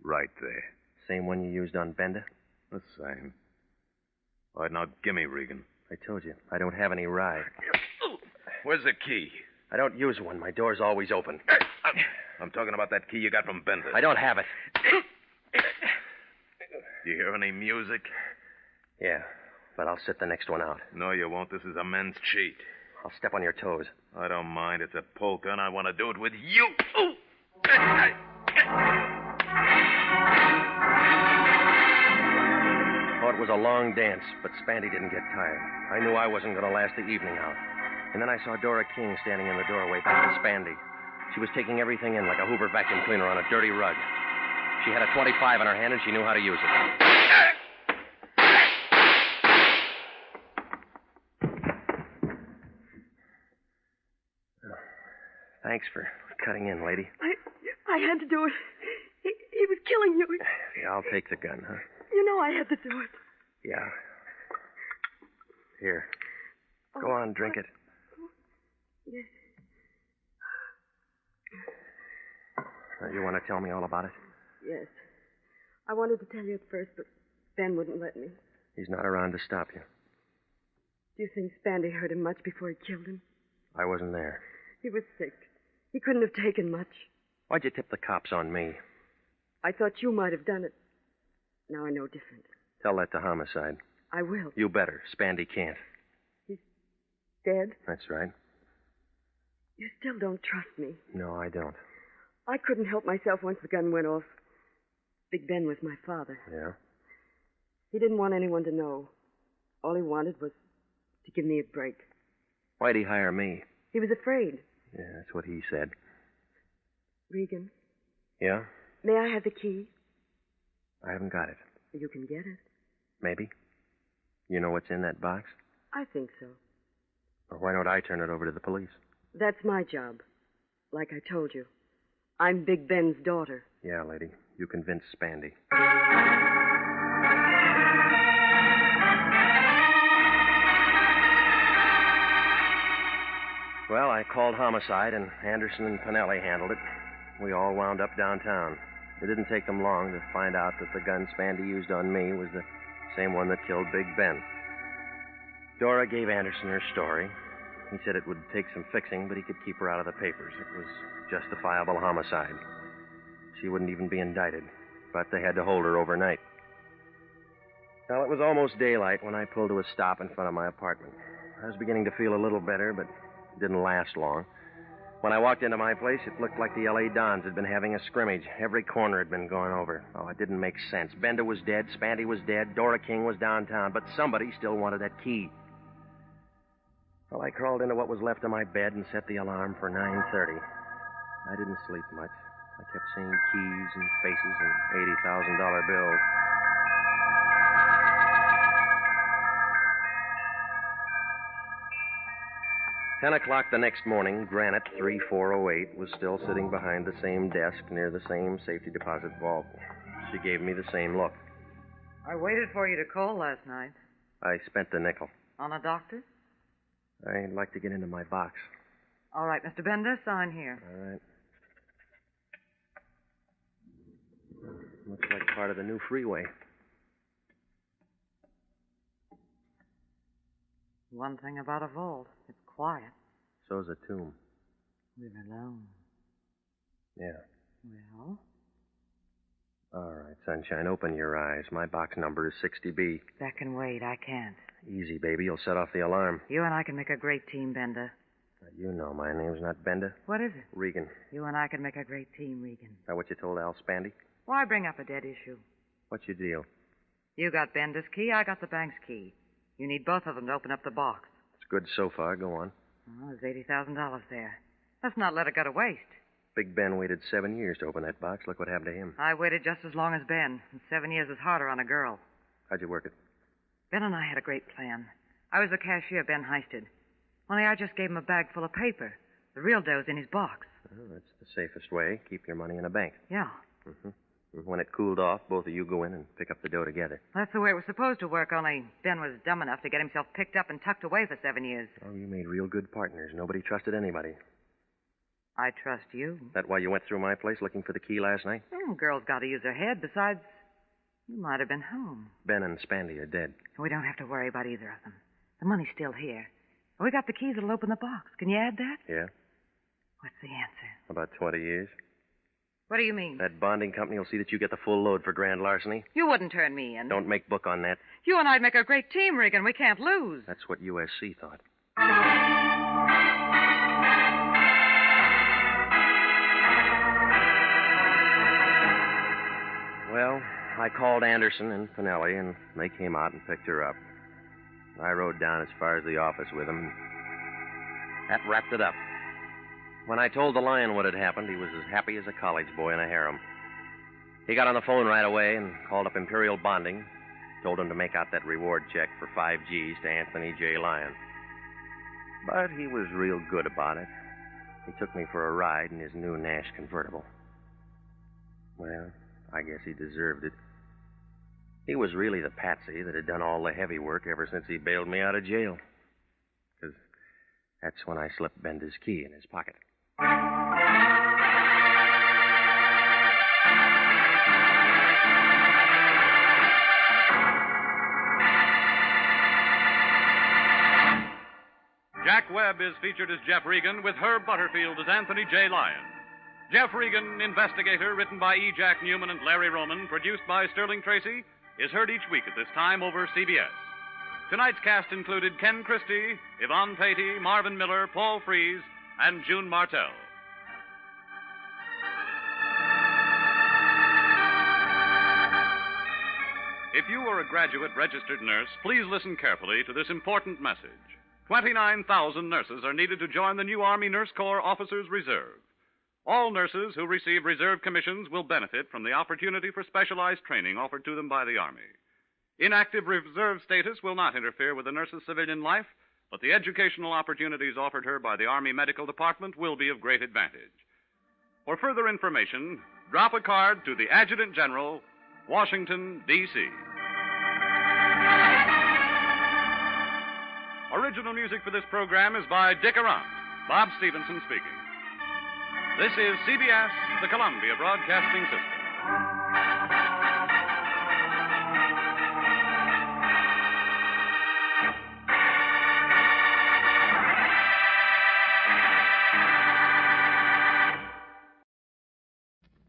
[SPEAKER 8] Right there.
[SPEAKER 3] Same one you used on Benda?
[SPEAKER 8] The same. All right, now give me, Regan.
[SPEAKER 3] I told you, I don't have any rye.
[SPEAKER 8] Where's the key?
[SPEAKER 3] I don't use one. My door's always open.
[SPEAKER 8] I'm talking about that key you got from Bender.
[SPEAKER 3] I don't have it.
[SPEAKER 8] You hear any music?
[SPEAKER 3] Yeah, but I'll sit the next one out.
[SPEAKER 8] No, you won't. This is a men's cheat.
[SPEAKER 3] I'll step on your toes.
[SPEAKER 8] I don't mind. It's a polka, and I want to do it with you.
[SPEAKER 3] Oh, it was a long dance, but Spandy didn't get tired. I knew I wasn't going to last the evening out. And then I saw Dora King standing in the doorway back to Spandy. She was taking everything in like a Hoover vacuum cleaner on a dirty rug. She had a .25 in her hand, and she knew how to use it. Thanks for cutting in, lady.
[SPEAKER 13] I had to do it. He was killing you.
[SPEAKER 3] Yeah, I'll take the gun, huh?
[SPEAKER 13] You know I had to do it.
[SPEAKER 3] Yeah. Here. Go on, drink it.
[SPEAKER 13] Yes.
[SPEAKER 3] You want to tell me all about it?
[SPEAKER 13] Yes. I wanted to tell you at first, but Ben wouldn't let me.
[SPEAKER 3] He's not around to stop you.
[SPEAKER 13] Do you think Spandy hurt him much before he killed him?
[SPEAKER 3] I wasn't there.
[SPEAKER 13] He was sick. He couldn't have taken much.
[SPEAKER 3] Why'd you tip the cops on me?
[SPEAKER 13] I thought you might have done it. Now I know different.
[SPEAKER 3] Tell that to homicide.
[SPEAKER 13] I will.
[SPEAKER 3] You better. Spandy can't.
[SPEAKER 13] He's dead?
[SPEAKER 3] That's right.
[SPEAKER 13] You still don't trust me.
[SPEAKER 3] No, I don't.
[SPEAKER 13] I couldn't help myself once the gun went off. Big Ben was my father.
[SPEAKER 3] Yeah?
[SPEAKER 13] He didn't want anyone to know. All he wanted was to give me a break.
[SPEAKER 3] Why'd he hire me?
[SPEAKER 13] He was afraid.
[SPEAKER 3] Yeah, that's what he said.
[SPEAKER 13] Regan?
[SPEAKER 3] Yeah?
[SPEAKER 13] May I have the key?
[SPEAKER 3] I haven't got it.
[SPEAKER 13] You can get it.
[SPEAKER 3] Maybe. You know what's in that box?
[SPEAKER 13] I think so.
[SPEAKER 3] Or why don't I turn it over to the police?
[SPEAKER 13] That's my job. Like I told you. I'm Big Ben's daughter.
[SPEAKER 3] Yeah, lady. You convinced Spandy. Well, I called homicide, and Anderson and Pinelli handled it. We all wound up downtown. It didn't take them long to find out that the gun Spandy used on me was the same one that killed Big Ben. Dora gave Anderson her story. He said it would take some fixing, but he could keep her out of the papers. It was justifiable homicide. She wouldn't even be indicted, but they had to hold her overnight. Well, it was almost daylight when I pulled to a stop in front of my apartment. I was beginning to feel a little better, but it didn't last long. When I walked into my place, it looked like the L.A. Dons had been having a scrimmage. Every corner had been gone over. Oh, it didn't make sense. Bender was dead, Spandy was dead, Dora King was downtown, but somebody still wanted that key. Well, I crawled into what was left of my bed and set the alarm for 9:30. I didn't sleep much. I kept seeing keys and faces and $80,000 bills. Ten o'clock the next morning, Granite 3408 was still sitting behind the same desk near the same safety deposit vault. She gave me the same look.
[SPEAKER 12] I waited for you to call last night.
[SPEAKER 3] I spent the nickel.
[SPEAKER 12] On a doctor?
[SPEAKER 3] I'd like to get into my box.
[SPEAKER 12] All right, Mr. Bender, sign here.
[SPEAKER 3] All right. Looks like part of the new freeway.
[SPEAKER 12] One thing about a vault, it's quiet.
[SPEAKER 3] So's a tomb.
[SPEAKER 12] We're alone.
[SPEAKER 3] Yeah.
[SPEAKER 12] Well?
[SPEAKER 3] All right, sunshine, open your eyes. My box number is 60B.
[SPEAKER 12] That can wait. I can't.
[SPEAKER 3] Easy, baby. You'll set off the alarm.
[SPEAKER 12] You and I can make a great team, Bender.
[SPEAKER 3] You know my name's not Bender.
[SPEAKER 12] What is it?
[SPEAKER 3] Regan.
[SPEAKER 12] You and I could make a great team, Regan.
[SPEAKER 3] Is that what you told Al Spandy?
[SPEAKER 12] Why bring up a dead issue?
[SPEAKER 3] What's your deal?
[SPEAKER 12] You got Bender's key, I got the bank's key. You need both of them to open up the box.
[SPEAKER 3] It's good so far. Go on.
[SPEAKER 12] Well, there's $80,000 there. Let's not let it go to waste.
[SPEAKER 3] Big Ben waited 7 years to open that box. Look what happened to him.
[SPEAKER 12] I waited just as long as Ben, and 7 years is harder on a girl.
[SPEAKER 3] How'd you work it?
[SPEAKER 12] Ben and I had a great plan. I was the cashier Ben heisted. Only I just gave him a bag full of paper. The real dough's in his box.
[SPEAKER 3] Well, that's the safest way. Keep your money in a bank.
[SPEAKER 12] Yeah.
[SPEAKER 3] Mm-hmm. When it cooled off, both of you go in and pick up the dough together.
[SPEAKER 12] That's the way it was supposed to work, only Ben was dumb enough to get himself picked up and tucked away for 7 years.
[SPEAKER 3] Oh, you made real good partners. Nobody trusted anybody.
[SPEAKER 12] I trust you.
[SPEAKER 3] That why you went through my place looking for the key last night?
[SPEAKER 12] Girls got to use their head. Besides, you might have been home.
[SPEAKER 3] Ben and Spandy are dead.
[SPEAKER 12] We don't have to worry about either of them. The money's still here. We got the keys that'll open the box. Can you add that?
[SPEAKER 3] Yeah?
[SPEAKER 12] What's the answer?
[SPEAKER 3] About 20 years.
[SPEAKER 12] What do you mean?
[SPEAKER 3] That bonding company will see that you get the full load for grand larceny.
[SPEAKER 12] You wouldn't turn me in.
[SPEAKER 3] Don't make book on that.
[SPEAKER 12] You and I'd make a great team, Regan. We can't lose.
[SPEAKER 3] That's what USC thought. Well, I called Anderson and Finelli, and they came out and picked her up. I rode down as far as the office with them. That wrapped it up. When I told the Lion what had happened, he was as happy as a college boy in a harem. He got on the phone right away and called up Imperial Bonding, told him to make out that reward check for 5 G's to Anthony J. Lyon. But he was real good about it. He took me for a ride in his new Nash convertible. Well, I guess he deserved it. He was really the patsy that had done all the heavy work ever since he bailed me out of jail. 'Cause that's when I slipped Bender's key in his pocket.
[SPEAKER 7] Jack Webb is featured as Jeff Regan with Herb Butterfield as Anthony J. Lyon. Jeff Regan, Investigator, written by E. Jack Newman and Larry Roman, produced by Sterling Tracy, is heard each week at this time over CBS. Tonight's cast included Ken Christie, Yvonne Patey, Marvin Miller, Paul Frees, and June Martell. If you are a graduate registered nurse, please listen carefully to this important message. 29,000 nurses are needed to join the new Army Nurse Corps Officers Reserve. All nurses who receive reserve commissions will benefit from the opportunity for specialized training offered to them by the Army. Inactive reserve status will not interfere with the nurse's civilian life, but the educational opportunities offered her by the Army Medical Department will be of great advantage. For further information, drop a card to the Adjutant General, Washington, D.C. Original music for this program is by Dick Arant. Bob Stevenson speaking. This is CBS, the Columbia Broadcasting System.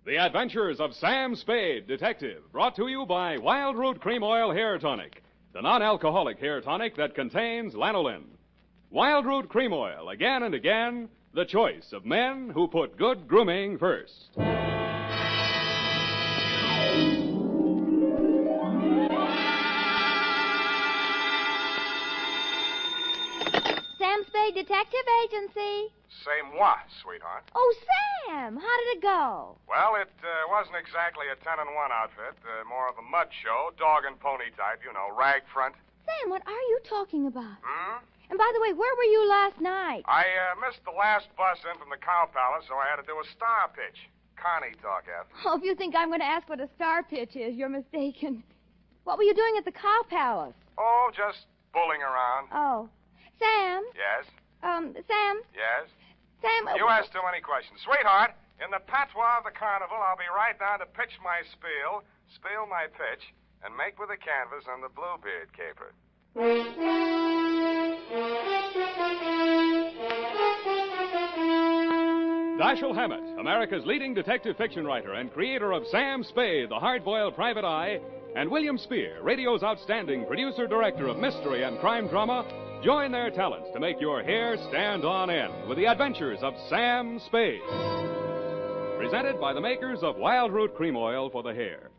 [SPEAKER 14] The Adventures of Sam Spade, Detective, brought to you by Wild Root Cream Oil Hair Tonic, the non-alcoholic hair tonic that contains lanolin. Wild Root Cream Oil, again and again, the choice of men who put good grooming first.
[SPEAKER 18] Sam Spade Detective Agency.
[SPEAKER 20] Say moi, sweetheart.
[SPEAKER 18] Oh, Sam, how did it go?
[SPEAKER 20] Well, it wasn't exactly a 10-1 outfit. More of a mud show, dog and pony type, you know, rag front.
[SPEAKER 18] Sam, what are you talking about?
[SPEAKER 20] Hmm?
[SPEAKER 18] And by the way, where were you last night?
[SPEAKER 20] I missed the last bus in from the Cow Palace, so I had to do a star pitch. Connie talk, F.
[SPEAKER 18] Oh, if you think I'm going to ask what a star pitch is, you're mistaken. What were you doing at the Cow Palace?
[SPEAKER 20] Oh, just bulling around.
[SPEAKER 18] Oh. Sam?
[SPEAKER 20] Yes?
[SPEAKER 18] Sam?
[SPEAKER 20] Yes?
[SPEAKER 18] Sam...
[SPEAKER 20] You ask too many questions. Sweetheart, in the patois of the carnival, I'll be right down to pitch my spiel my pitch, and make with the canvas on the Bluebeard caper.
[SPEAKER 14] Dashiell Hammett, America's leading detective fiction writer and creator of Sam Spade, the hard-boiled private eye, and William Spear, radio's outstanding producer-director of mystery and crime drama, Join their talents to make your hair stand on end with the adventures of Sam Spade. Presented by the makers of Wild Root Cream Oil for the hair.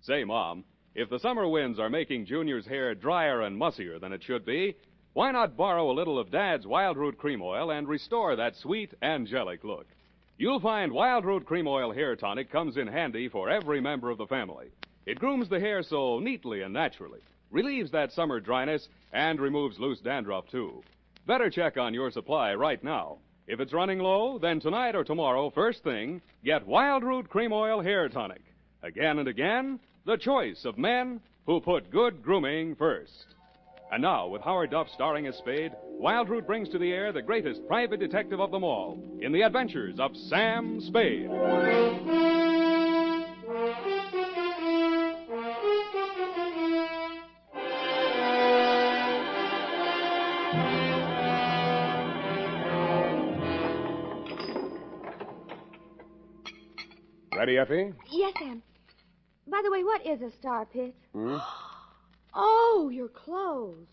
[SPEAKER 14] Say, Mom, if the summer winds are making Junior's hair drier and mussier than it should be, why not borrow a little of Dad's Wild Root Cream Oil and restore that sweet, angelic look? You'll find Wild Root Cream Oil Hair Tonic comes in handy for every member of the family. It grooms the hair so neatly and naturally, relieves that summer dryness, and removes loose dandruff, too. Better check on your supply right now. If it's running low, then tonight or tomorrow, first thing, get Wild Root Cream Oil Hair Tonic. Again and again, the choice of men who put good grooming first. And now, with Howard Duff starring as Spade, Wild Root brings to the air the greatest private detective of them all in the adventures of Sam Spade.
[SPEAKER 20] Ready, Effie?
[SPEAKER 18] Yes, Sam. By the way, what is a star pitch?
[SPEAKER 20] Hmm?
[SPEAKER 18] Oh, your clothes.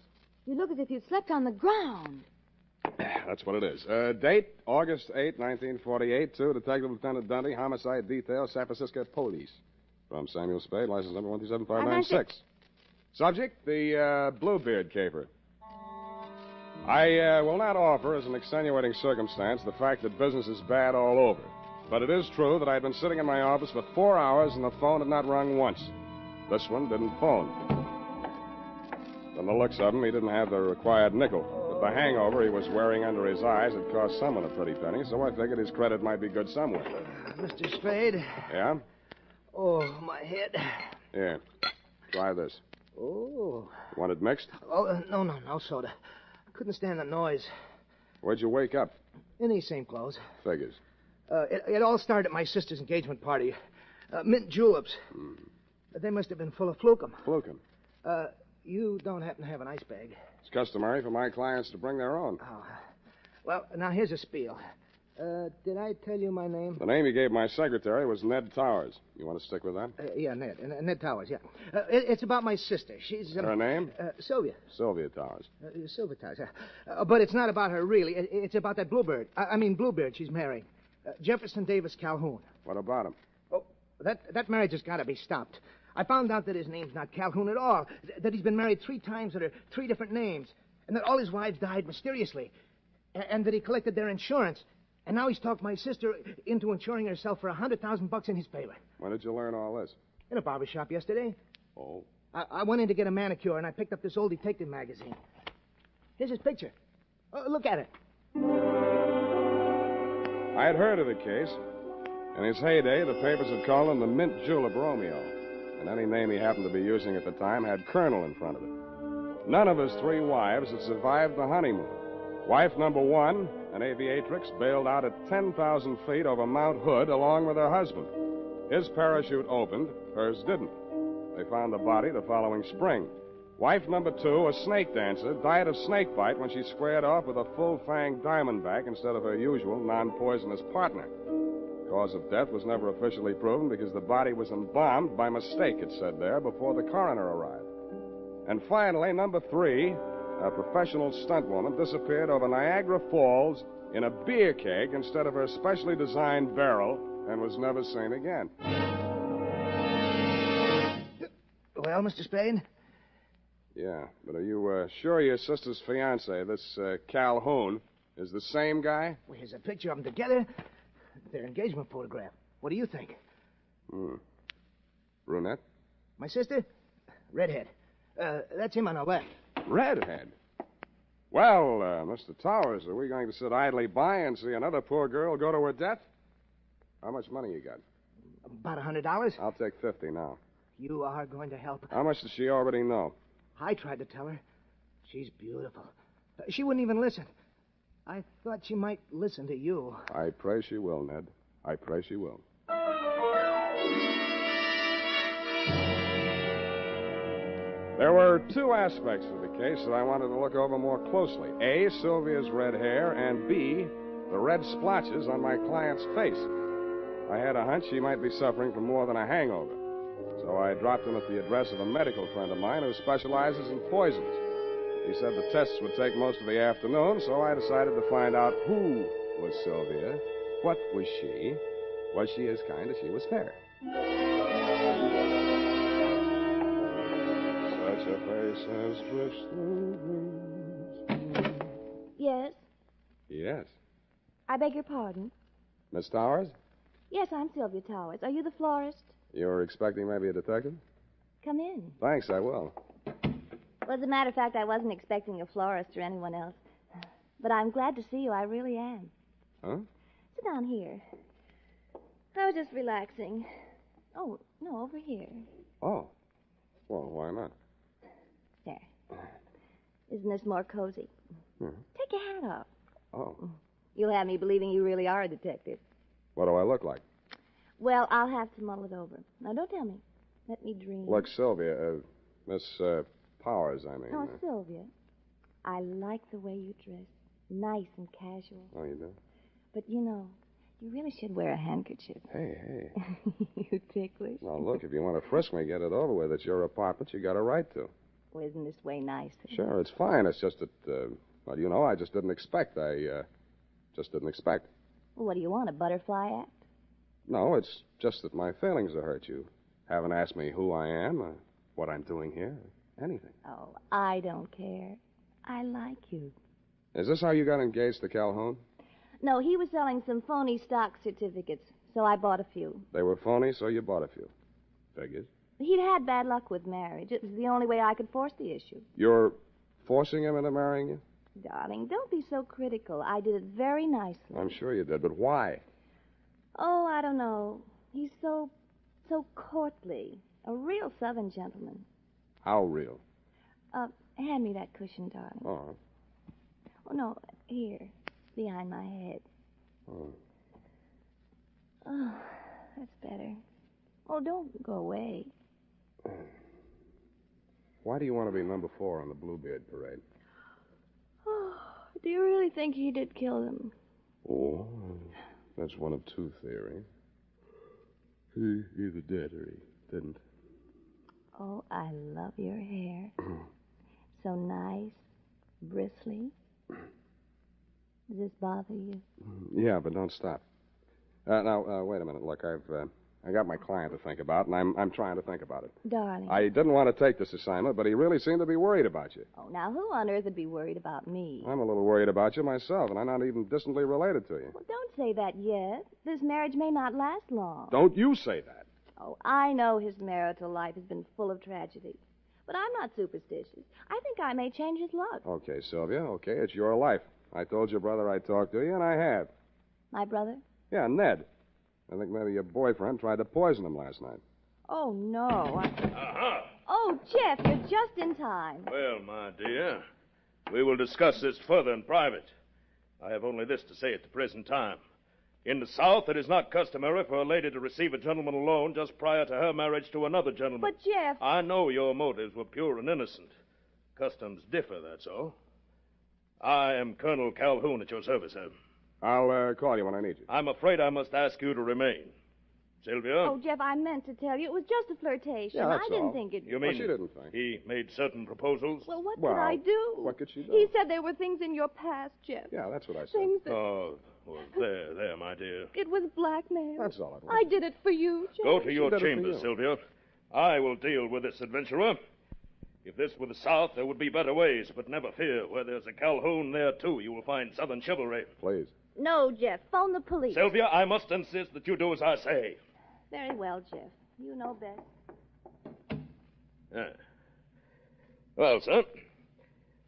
[SPEAKER 18] You look as if you'd slept on the ground.
[SPEAKER 20] That's what it is. Date, August 8, 1948, to Detective Lieutenant Dundee, Homicide Detail, San Francisco Police. From Samuel Spade, license number 127596. Subject, the Bluebeard caper. I will not offer as an extenuating circumstance the fact that business is bad all over. But it is true that I had been sitting in my office for 4 hours and the phone had not rung once. This one didn't phone. From the looks of him, he didn't have the required nickel. But the hangover he was wearing under his eyes had cost someone a pretty penny, so I figured his credit might be good somewhere.
[SPEAKER 2] Mr. Spade?
[SPEAKER 20] Yeah?
[SPEAKER 2] Oh, my head.
[SPEAKER 20] Here. Try this.
[SPEAKER 2] Oh.
[SPEAKER 20] Want it mixed?
[SPEAKER 2] Oh, no soda. Couldn't stand the noise.
[SPEAKER 20] Where'd you wake up?
[SPEAKER 2] In these same clothes.
[SPEAKER 20] Figures.
[SPEAKER 2] It all started at my sister's engagement party. Mint juleps. They must have been full of flukum.
[SPEAKER 20] Flukum?
[SPEAKER 2] You don't happen to have an ice bag?
[SPEAKER 20] It's customary for my clients to bring their own.
[SPEAKER 2] Oh. Well, now here's a spiel. Did I tell you my name?
[SPEAKER 20] The name you gave my secretary was Ned Towers. You want to stick with that?
[SPEAKER 2] Yeah, Ned. Ned Towers, yeah. It's about my sister. She's...
[SPEAKER 20] Her name?
[SPEAKER 2] Sylvia.
[SPEAKER 20] Sylvia Towers.
[SPEAKER 2] Sylvia Towers, yeah. But it's not about her, really. It's about that Bluebeard. Bluebeard she's marrying. Jefferson Davis Calhoun.
[SPEAKER 20] What about him?
[SPEAKER 2] Oh, that marriage has got to be stopped. I found out that his name's not Calhoun at all, that he's been married 3 times under 3 different names, and that all his wives died mysteriously, and that he collected their insurance. And now he's talked my sister into insuring herself for $100,000 in his favor.
[SPEAKER 20] When did you learn all this?
[SPEAKER 2] In a barber shop yesterday.
[SPEAKER 20] Oh?
[SPEAKER 2] I went in to get a manicure, and I picked up this old detective magazine. Here's his picture. Look at it.
[SPEAKER 20] I had heard of the case. In his heyday, the papers had called him the Mint Julep Romeo. And any name he happened to be using at the time had Colonel in front of it. None of his 3 wives had survived the honeymoon. Wife number 1, an aviatrix, bailed out at 10,000 feet over Mount Hood along with her husband. His parachute opened, hers didn't. They found the body the following spring. Wife number 2, a snake dancer, died of snake bite when she squared off with a full-fanged diamondback instead of her usual non-poisonous partner. Cause of death was never officially proven because the body was embalmed by mistake, it said there, before the coroner arrived. And finally, number 3, a professional stunt woman, disappeared over Niagara Falls in a beer keg instead of her specially designed barrel and was never seen again.
[SPEAKER 2] Well, Mr. Spade?
[SPEAKER 20] Yeah, but are you sure your sister's fiancé, this Calhoun, is the same guy?
[SPEAKER 2] Well, here's a picture of them together. Their engagement photograph. What do you think?
[SPEAKER 20] Brunette?
[SPEAKER 2] My sister? Redhead. That's him on the left.
[SPEAKER 20] Redhead? Well, Mr. Towers, are we going to sit idly by and see another poor girl go to her death? How much money you got?
[SPEAKER 2] About $100.
[SPEAKER 20] I'll take 50 now.
[SPEAKER 2] You are going to help.
[SPEAKER 20] How much does she already know?
[SPEAKER 2] I tried to tell her. She's beautiful. She wouldn't even listen. I thought she might listen to you.
[SPEAKER 20] I pray she will, Ned. I pray she will. There were 2 aspects of the case that I wanted to look over more closely. A, Sylvia's red hair, and B, the red splotches on my client's face. I had a hunch she might be suffering from more than a hangover. So I dropped him at the address of a medical friend of mine who specializes in poisons. She said the tests would take most of the afternoon, so I decided to find out who was Sylvia, what was she as kind as she was fair. Such a face as drifts through dreams.
[SPEAKER 18] Yes?
[SPEAKER 20] Yes.
[SPEAKER 18] I beg your pardon?
[SPEAKER 20] Miss Towers?
[SPEAKER 18] Yes, I'm Sylvia Towers. Are you the florist?
[SPEAKER 20] You're expecting maybe a detective?
[SPEAKER 18] Come in.
[SPEAKER 20] Thanks, I will.
[SPEAKER 18] Well, as a matter of fact, I wasn't expecting a florist or anyone else. But I'm glad to see you. I really am.
[SPEAKER 20] Huh?
[SPEAKER 18] Sit down here. I was just relaxing. Oh, no, over here.
[SPEAKER 20] Oh. Well, why not?
[SPEAKER 18] There. Isn't this more cozy?
[SPEAKER 20] Hmm.
[SPEAKER 18] Take your hat off.
[SPEAKER 20] Oh.
[SPEAKER 18] You'll have me believing you really are a detective.
[SPEAKER 20] What do I look like?
[SPEAKER 18] Well, I'll have to mull it over. Now, don't tell me. Let me dream.
[SPEAKER 20] Look, Sylvia, Miss Powers, I mean.
[SPEAKER 18] No, Sylvia. I like the way you dress. Nice and casual.
[SPEAKER 20] Oh, you do?
[SPEAKER 18] But, you really should wear a handkerchief.
[SPEAKER 20] Hey.
[SPEAKER 18] You ticklish.
[SPEAKER 20] Now, look, if you want to frisk me, get it over with. It's your apartment. You got a right to.
[SPEAKER 18] Well, isn't this way nicer?
[SPEAKER 20] Sure, it's fine. It's just that, I just didn't expect. Just didn't expect.
[SPEAKER 18] Well, what do you want, a butterfly act?
[SPEAKER 20] No, it's just that my feelings have hurt you. Haven't asked me who I am, or what I'm doing here, or anything.
[SPEAKER 18] Oh, I don't care. I like you.
[SPEAKER 20] Is this how you got engaged to Calhoun?
[SPEAKER 18] No, he was selling some phony stock certificates, so I bought a few.
[SPEAKER 20] They were phony, so you bought a few. Figures.
[SPEAKER 18] He'd had bad luck with marriage. It was the only way I could force the issue.
[SPEAKER 20] You're forcing him into marrying you?
[SPEAKER 18] Darling, don't be so critical. I did it very nicely.
[SPEAKER 20] I'm sure you did, but why?
[SPEAKER 18] Oh, I don't know. He's so courtly. A real Southern gentleman.
[SPEAKER 20] How real?
[SPEAKER 18] Hand me that cushion, darling.
[SPEAKER 20] Oh.
[SPEAKER 18] Oh, no, here, behind my head.
[SPEAKER 20] Oh.
[SPEAKER 18] Oh, that's better. Oh, don't go away.
[SPEAKER 20] Why do you want to be number 4 on the Bluebeard parade?
[SPEAKER 18] Oh, do you really think he did kill them?
[SPEAKER 20] Oh, that's one of two theories. He either did or he didn't.
[SPEAKER 18] Oh, I love your hair. So nice, bristly. Does this bother you?
[SPEAKER 20] Yeah, but don't stop. Now, wait a minute. Look, I got my client to think about, and I'm trying to think about it.
[SPEAKER 18] Darling.
[SPEAKER 20] I didn't want to take this assignment, but he really seemed to be worried about you.
[SPEAKER 18] Oh, now, who on earth would be worried about me?
[SPEAKER 20] I'm a little worried about you myself, and I'm not even distantly related to you.
[SPEAKER 18] Well, don't say that yet. This marriage may not last long.
[SPEAKER 20] Don't you say that.
[SPEAKER 18] Oh, I know his marital life has been full of tragedy. But I'm not superstitious. I think I may change his luck.
[SPEAKER 20] Okay, Sylvia, okay, it's your life. I told your brother I'd talk to you, and I have.
[SPEAKER 18] My brother?
[SPEAKER 20] Yeah, Ned. I think maybe your boyfriend tried to poison him last night.
[SPEAKER 18] Oh, no.
[SPEAKER 8] Uh-huh.
[SPEAKER 18] Oh, Jeff, you're just in time.
[SPEAKER 8] Well, my dear, we will discuss this further in private. I have only this to say at the present time. In the South, it is not customary for a lady to receive a gentleman alone just prior to her marriage to another gentleman.
[SPEAKER 18] But, Jeff...
[SPEAKER 8] I know your motives were pure and innocent. Customs differ, that's all. I am Colonel Calhoun at your service, sir.
[SPEAKER 20] I'll call you when I need you.
[SPEAKER 8] I'm afraid I must ask you to remain. Sylvia?
[SPEAKER 18] Oh, Jeff, I meant to tell you. It was just a flirtation.
[SPEAKER 20] Yeah, that's
[SPEAKER 18] I didn't
[SPEAKER 20] all.
[SPEAKER 18] think it...
[SPEAKER 8] You mean
[SPEAKER 20] she didn't think.
[SPEAKER 8] He made certain proposals?
[SPEAKER 18] Well, what could I do?
[SPEAKER 20] What could she do?
[SPEAKER 18] He said there were things in your past, Jeff.
[SPEAKER 20] Yeah, that's what I said.
[SPEAKER 18] Things that...
[SPEAKER 8] Oh, well, there, my dear.
[SPEAKER 18] It was blackmail.
[SPEAKER 20] That's all it was.
[SPEAKER 18] I did it for you, Jeff.
[SPEAKER 8] Go to your
[SPEAKER 20] did it for
[SPEAKER 8] chambers,
[SPEAKER 20] you.
[SPEAKER 8] Sylvia. I will deal with this adventurer. If this were the South, there would be better ways, but never fear. Where there's a Calhoun, there, too, you will find Southern chivalry.
[SPEAKER 20] Please.
[SPEAKER 18] No, Jeff. Phone the police.
[SPEAKER 8] Sylvia, I must insist that you do as I say.
[SPEAKER 18] Very well, Jeff. You know best.
[SPEAKER 8] Well, sir,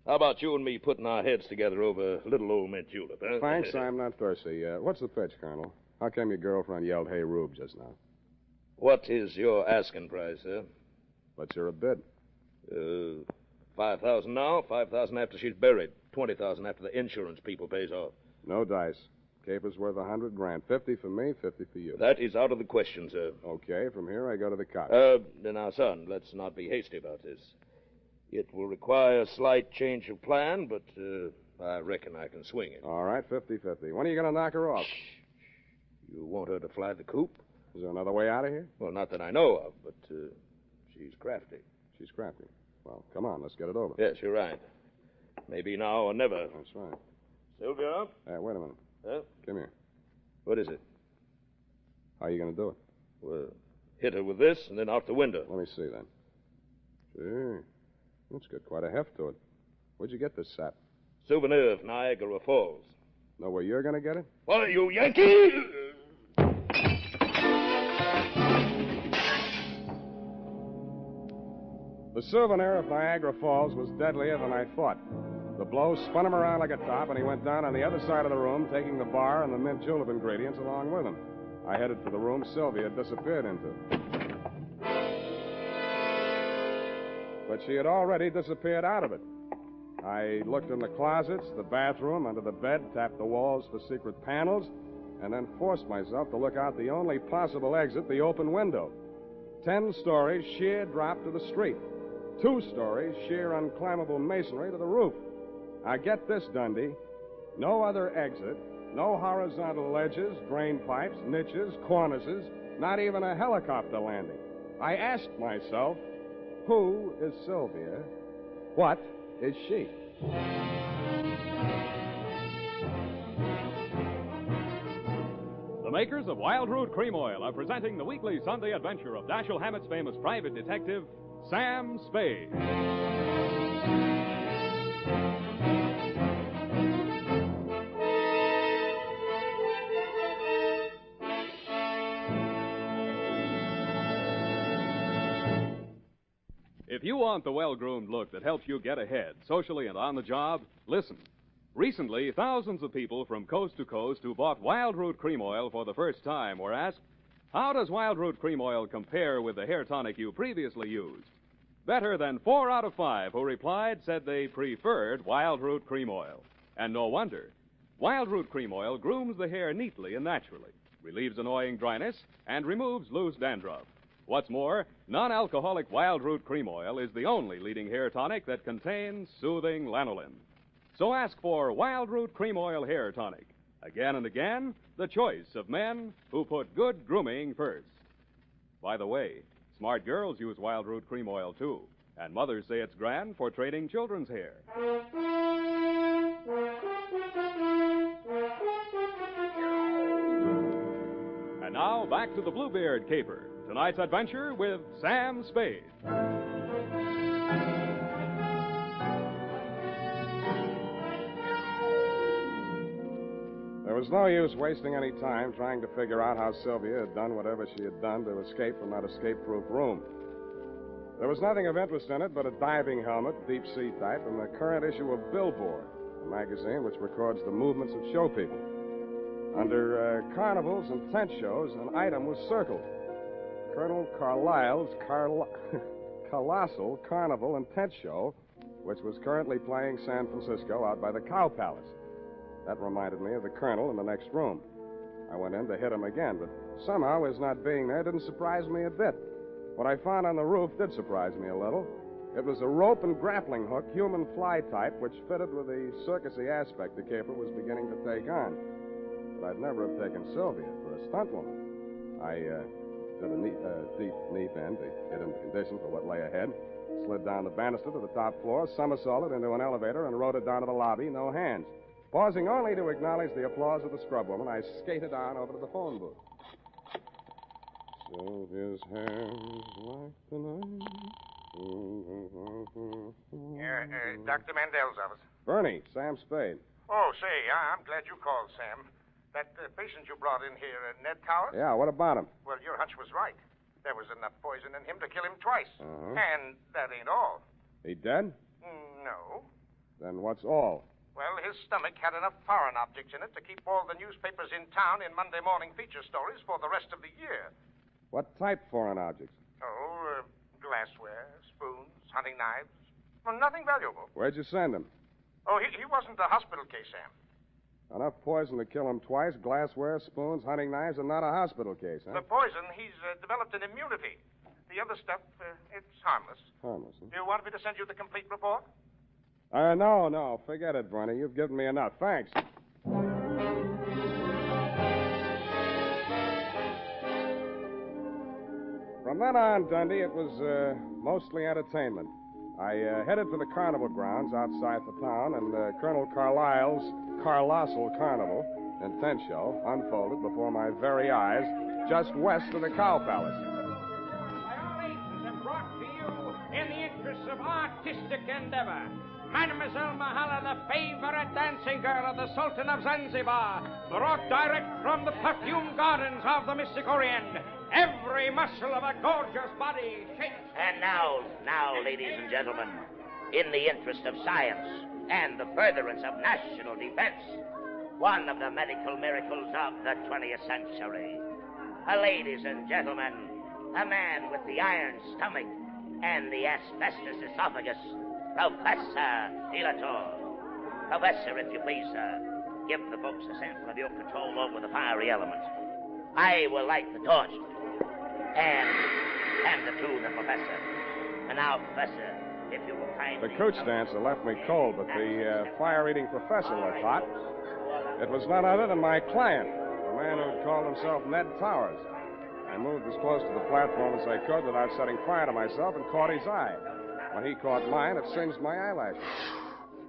[SPEAKER 8] how about you and me putting our heads together over little old mint julep, huh?
[SPEAKER 20] Thanks, I'm not thirsty. What's the pitch, Colonel? How come your girlfriend yelled, "Hey, Rube," just now?
[SPEAKER 8] What is your asking price, sir?
[SPEAKER 20] What's your bid?
[SPEAKER 8] $5,000 now, $5,000 after she's buried, $20,000 after the insurance people pays off.
[SPEAKER 20] No dice. Caper's worth $100,000. 50 for me, 50 for you.
[SPEAKER 8] That is out of the question, sir.
[SPEAKER 20] Okay, from here I go to the cops.
[SPEAKER 8] Now, son, let's not be hasty about this. It will require a slight change of plan, but I reckon I can swing it.
[SPEAKER 20] All right, 50-50. When are you going to knock her off?
[SPEAKER 8] You want her to fly the coop?
[SPEAKER 20] Is there another way out of here?
[SPEAKER 8] Well, not that I know of, but she's crafty.
[SPEAKER 20] She's crafty. Well, come on, let's get it over.
[SPEAKER 8] Yes, you're right. Maybe now or never.
[SPEAKER 20] That's right.
[SPEAKER 8] Sylvia?
[SPEAKER 20] Wait a minute. Come here.
[SPEAKER 8] What is it?
[SPEAKER 20] How are you going to do it?
[SPEAKER 8] Well, hit her with this and then out the window.
[SPEAKER 20] Let me see, then. Sure. It's got quite a heft to it. Where'd you get this sap?
[SPEAKER 8] Souvenir of Niagara Falls.
[SPEAKER 20] Know where you're going to get it?
[SPEAKER 8] Why, you Yankee!
[SPEAKER 20] The souvenir of Niagara Falls was deadlier than I thought. The blow spun him around like a top, and he went down on the other side of the room, taking the bar and the mint julep ingredients along with him. I headed for the room Sylvia had disappeared into. But she had already disappeared out of it. I looked in the closets, the bathroom, under the bed, tapped the walls for secret panels, and then forced myself to look out the only possible exit, the open window. 10 stories, sheer drop to the street. 2 stories, sheer unclimbable masonry to the roof. Now get this, Dundee. No other exit, no horizontal ledges, drain pipes, niches, cornices, not even a helicopter landing. I asked myself, who is Sylvia? What is she?
[SPEAKER 14] The makers of Wild Root Cream Oil are presenting the weekly Sunday adventure of Dashiell Hammett's famous private detective, Sam Spade. If you want the well-groomed look that helps you get ahead, socially and on the job, listen. Recently, thousands of people from coast to coast who bought Wild Root Cream Oil for the first time were asked, how does Wild Root Cream Oil compare with the hair tonic you previously used? Better than 4 out of 5 who replied said they preferred Wild Root Cream Oil. And no wonder. Wild Root Cream Oil grooms the hair neatly and naturally, relieves annoying dryness, and removes loose dandruff. What's more, non-alcoholic Wild Root Cream Oil is the only leading hair tonic that contains soothing lanolin. So ask for Wild Root Cream Oil Hair Tonic. Again and again, the choice of men who put good grooming first. By the way, smart girls use Wild Root Cream Oil, too. And mothers say it's grand for training children's hair. And now, back to the Bluebeard Caper. Tonight's adventure with Sam Spade.
[SPEAKER 20] There was no use wasting any time trying to figure out how Sylvia had done whatever she had done to escape from that escape-proof room. There was nothing of interest in it but a diving helmet, deep sea type, and the current issue of Billboard, a magazine which records the movements of show people. Under carnivals and tent shows, an item was circled. Colonel Carlisle's Colossal Carnival and Tent Show, which was currently playing San Francisco out by the Cow Palace. That reminded me of the Colonel in the next room. I went in to hit him again, but somehow his not being there didn't surprise me a bit. What I found on the roof did surprise me a little. It was a rope and grappling hook, human fly type, which fitted with the circusy aspect the caper was beginning to take on. But I'd never have taken Sylvia for a stunt woman. I did a deep knee bend to get into condition for what lay ahead, slid down the banister to the top floor, somersaulted into an elevator, and rode it down to the lobby, no hands. Pausing only to acknowledge the applause of the scrub woman, I skated on over to the phone booth. Sylvia's hair is like the night.
[SPEAKER 6] Dr. Mandel's office.
[SPEAKER 20] Bernie, Sam Spade.
[SPEAKER 6] Oh, say, I'm glad you called, Sam. That patient you brought in here, Ned Towers?
[SPEAKER 20] Yeah, what about him?
[SPEAKER 6] Well, your hunch was right. There was enough poison in him to kill him twice.
[SPEAKER 20] Uh-huh.
[SPEAKER 6] And that ain't all.
[SPEAKER 20] He dead?
[SPEAKER 6] No.
[SPEAKER 20] Then what's all?
[SPEAKER 6] Well, his stomach had enough foreign objects in it to keep all the newspapers in town in Monday morning feature stories for the rest of the year.
[SPEAKER 20] What type foreign objects?
[SPEAKER 6] Oh, glassware, spoons, hunting knives. Well, nothing valuable.
[SPEAKER 20] Where'd you send him?
[SPEAKER 6] Oh, he wasn't a hospital case, Sam.
[SPEAKER 20] Enough poison to kill him twice, glassware, spoons, hunting knives, and not a hospital case, huh?
[SPEAKER 6] The poison, he's developed an immunity. The other stuff, it's harmless.
[SPEAKER 20] Harmless, huh?
[SPEAKER 6] Do you want me to send you the complete report?
[SPEAKER 20] No. Forget it, Bernie. You've given me enough. Thanks. From then on, Dundee, it was mostly entertainment. I headed for the carnival grounds outside the town, and Colonel Carlyle's Colossal Carnival and Tent Show unfolded before my very eyes just west of the Cow Palace.
[SPEAKER 1] Violations are brought to you in the interests of artistic endeavor. Mademoiselle Mahala, the favorite dancing girl of the Sultan of Zanzibar, brought direct from the perfumed gardens of the Mystic Orient. Every muscle of a gorgeous body shakes.
[SPEAKER 9] And now, ladies and gentlemen, in the interest of science and the furtherance of national defense, one of the medical miracles of the 20th century. Ladies and gentlemen, a man with the iron stomach and the asbestos esophagus, Professor Delator. Professor, if you please, give the folks a sample of your control over the fiery element. I will light the torch and hand it to the professor. And now, Professor, if you will kindly...
[SPEAKER 20] The cooch dancer left me cold, but the fire-eating professor looked hot. It was none other than my client, the man who had called himself Ned Towers. I moved as close to the platform as I could without setting fire to myself and caught his eye. When he caught mine, it singed my eyelashes.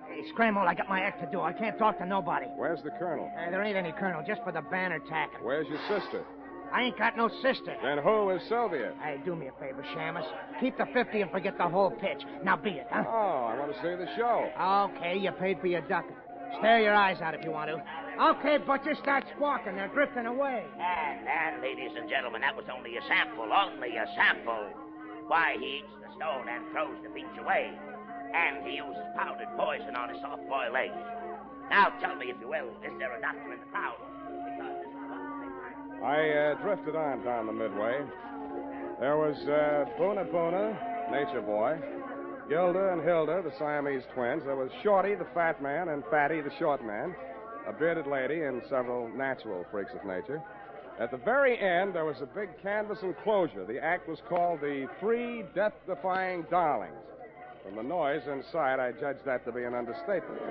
[SPEAKER 2] Hey, Scramble, I got my act to do. I can't talk to nobody.
[SPEAKER 20] Where's the colonel?
[SPEAKER 2] There ain't any colonel, just for the banner tacking.
[SPEAKER 20] Where's your sister?
[SPEAKER 2] I ain't got no sister.
[SPEAKER 20] Then who is Sylvia?
[SPEAKER 2] Hey, do me a favor, Shamus. Keep the 50 and forget the whole pitch. Now be it, huh?
[SPEAKER 20] Oh, I want to see the show.
[SPEAKER 2] Okay, you paid for your duck. Stare your eyes out if you want to. Okay, Butcher, start squawking. They're drifting away.
[SPEAKER 9] And, ladies and gentlemen, that was only a sample. Only a sample. Why, he eats the stone and throws the peach away. And he uses powdered poison on his soft-boiled eggs. Now, tell me, if you will, is there a doctor in the crowd? Because this is about the same time.
[SPEAKER 20] I drifted on down the midway. There was Boona Boona, Nature Boy, Gilda and Hilda, the Siamese twins. There was Shorty, the fat man, and Fatty, the short man, a bearded lady, and several natural freaks of nature. At the very end, there was a big canvas enclosure. The act was called the Three Death-Defying Darlings. From the noise inside, I judged that to be an understatement.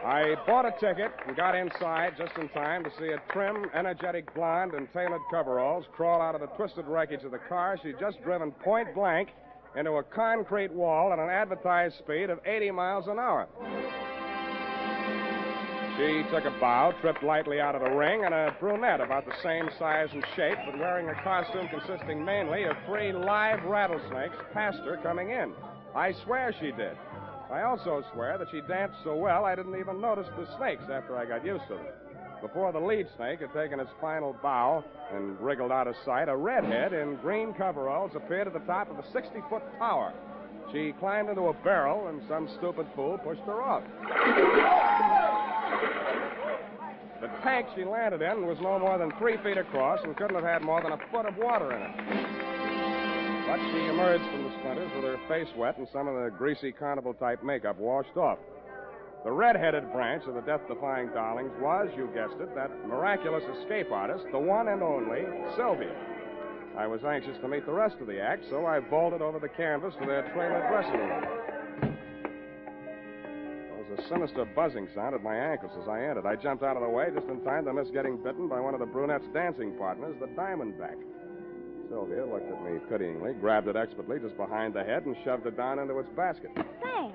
[SPEAKER 20] I bought a ticket and got inside just in time to see a trim, energetic blonde in tailored coveralls crawl out of the twisted wreckage of the car she'd just driven point blank into a concrete wall at an advertised speed of 80 miles an hour. She took a bow, tripped lightly out of the ring, and a brunette about the same size and shape, but wearing a costume consisting mainly of 3 live rattlesnakes, passed her coming in. I swear she did. I also swear that she danced so well I didn't even notice the snakes after I got used to them. Before the lead snake had taken its final bow and wriggled out of sight, a redhead in green coveralls appeared at the top of a 60-foot tower. She climbed into a barrel, and some stupid fool pushed her off. The tank she landed in was no more than 3 feet across and couldn't have had more than a foot of water in it. But she emerged from the splinters with her face wet and some of the greasy carnival-type makeup washed off. The red-headed branch of the death-defying Darlings was, you guessed it, that miraculous escape artist, the one and only Sylvia. I was anxious to meet the rest of the act, so I vaulted over the canvas to their trailer dressing room. There was a sinister buzzing sound at my ankles as I entered. I jumped out of the way just in time to miss getting bitten by one of the brunette's dancing partners, the Diamondback. Sylvia looked at me pityingly, grabbed it expertly just behind the head, and shoved it down into its basket.
[SPEAKER 18] Sam,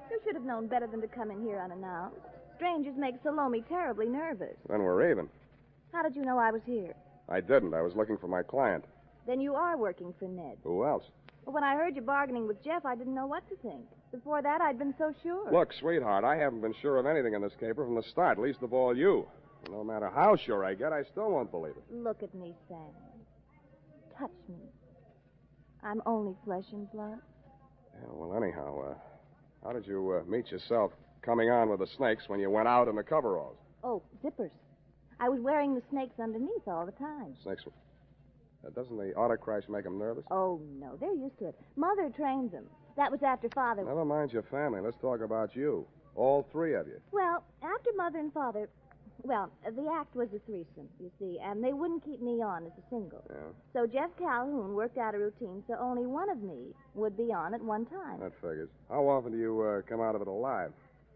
[SPEAKER 18] you should have known better than to come in here unannounced. Strangers make Salome terribly nervous.
[SPEAKER 20] Then we're even.
[SPEAKER 18] How did you know I was here?
[SPEAKER 20] I didn't. I was looking for my client.
[SPEAKER 18] Then you are working for Ned.
[SPEAKER 20] Who else?
[SPEAKER 18] Well, when I heard you bargaining with Jeff, I didn't know what to think. Before that, I'd been so sure.
[SPEAKER 20] Look, sweetheart, I haven't been sure of anything in this caper from the start, least of all you. No matter how sure I get, I still won't believe it.
[SPEAKER 18] Look at me, Sam. Touch me. I'm only flesh and blood.
[SPEAKER 20] Yeah, well, anyhow, how did you meet yourself coming on with the snakes when you went out in the coveralls?
[SPEAKER 18] Oh, zippers. I was wearing the snakes underneath all the time.
[SPEAKER 20] Snakes? Doesn't the auto crash make them nervous?
[SPEAKER 18] Oh, no. They're used to it. Mother trained them. That was after Father...
[SPEAKER 20] Never mind your family. Let's talk about you. All 3 of you.
[SPEAKER 18] Well, after Mother and Father... Well, the act was a threesome, you see, and they wouldn't keep me on as a single.
[SPEAKER 20] Yeah?
[SPEAKER 18] So Jeff Calhoun worked out a routine so only one of me would be on at one time.
[SPEAKER 20] That figures. How often do you come out of it alive?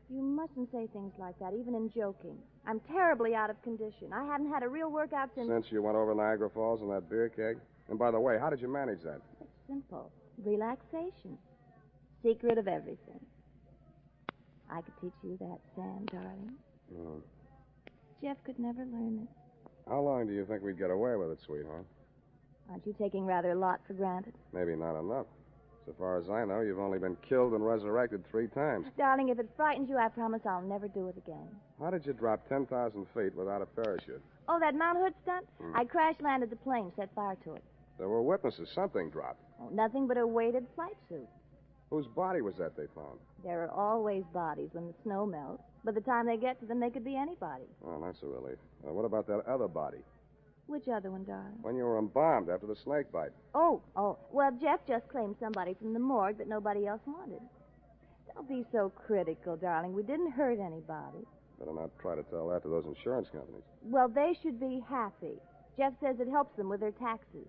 [SPEAKER 18] You mustn't say things like that, even in joking. I'm terribly out of condition. I haven't had a real workout since...
[SPEAKER 20] Since you went over Niagara Falls in that beer keg? And by the way, how did you manage that?
[SPEAKER 18] It's simple. Relaxation. Secret of everything. I could teach you that, Sam, darling.
[SPEAKER 20] Mm.
[SPEAKER 18] Jeff could never learn it.
[SPEAKER 20] How long do you think we'd get away with it, sweetheart?
[SPEAKER 18] Aren't you taking rather a lot for granted?
[SPEAKER 20] Maybe not enough. So far as I know, you've only been killed and resurrected 3 times.
[SPEAKER 18] Darling, if it frightens you, I promise I'll never do it again.
[SPEAKER 20] How did you drop 10,000 feet without a parachute?
[SPEAKER 18] Oh, that Mount Hood stunt? I crash-landed the plane, set fire to it.
[SPEAKER 20] There were witnesses. Something dropped.
[SPEAKER 18] Oh, nothing but a weighted flight suit.
[SPEAKER 20] Whose body was that they found?
[SPEAKER 18] There are always bodies when the snow melts. By the time they get to them, they could be anybody.
[SPEAKER 20] Oh, that's a relief. What about that other body?
[SPEAKER 18] Which other one, darling?
[SPEAKER 20] When you were embalmed after the snake bite.
[SPEAKER 18] Oh. Well, Jeff just claimed somebody from the morgue that nobody else wanted. Don't be so critical, darling. We didn't hurt anybody.
[SPEAKER 20] Better not try to tell that to those insurance companies.
[SPEAKER 18] Well, they should be happy. Jeff says it helps them with their taxes.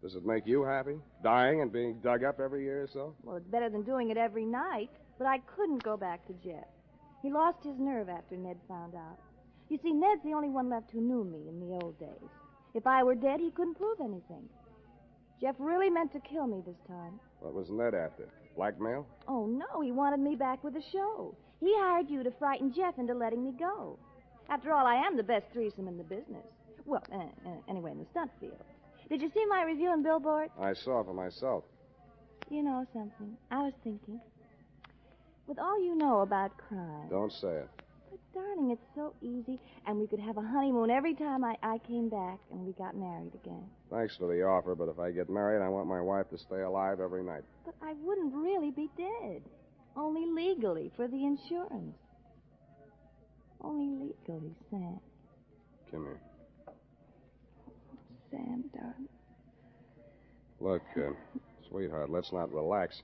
[SPEAKER 20] Does it make you happy? Dying and being dug up every year or so?
[SPEAKER 18] Well, it's better than doing it every night. But I couldn't go back to Jeff. He lost his nerve after Ned found out. You see, Ned's the only one left who knew me in the old days. If I were dead, he couldn't prove anything. Jeff really meant to kill me this time.
[SPEAKER 20] What was Ned after? Blackmail?
[SPEAKER 18] Oh, no, he wanted me back with the show. He hired you to frighten Jeff into letting me go. After all, I am the best threesome in the business. Well, anyway, in the stunt field. Did you see my review in Billboard?
[SPEAKER 20] I saw for myself.
[SPEAKER 18] You know something? I was thinking. With all you know about crime...
[SPEAKER 20] Don't say it.
[SPEAKER 18] But, darling, it's so easy. And we could have a honeymoon every time I came back and we got married again.
[SPEAKER 20] Thanks for the offer, but if I get married, I want my wife to stay alive every night.
[SPEAKER 18] But I wouldn't really be dead. Only legally for the insurance. Only legally, Sam.
[SPEAKER 20] Come here.
[SPEAKER 18] Sam, darling.
[SPEAKER 20] Look, sweetheart, let's not relax.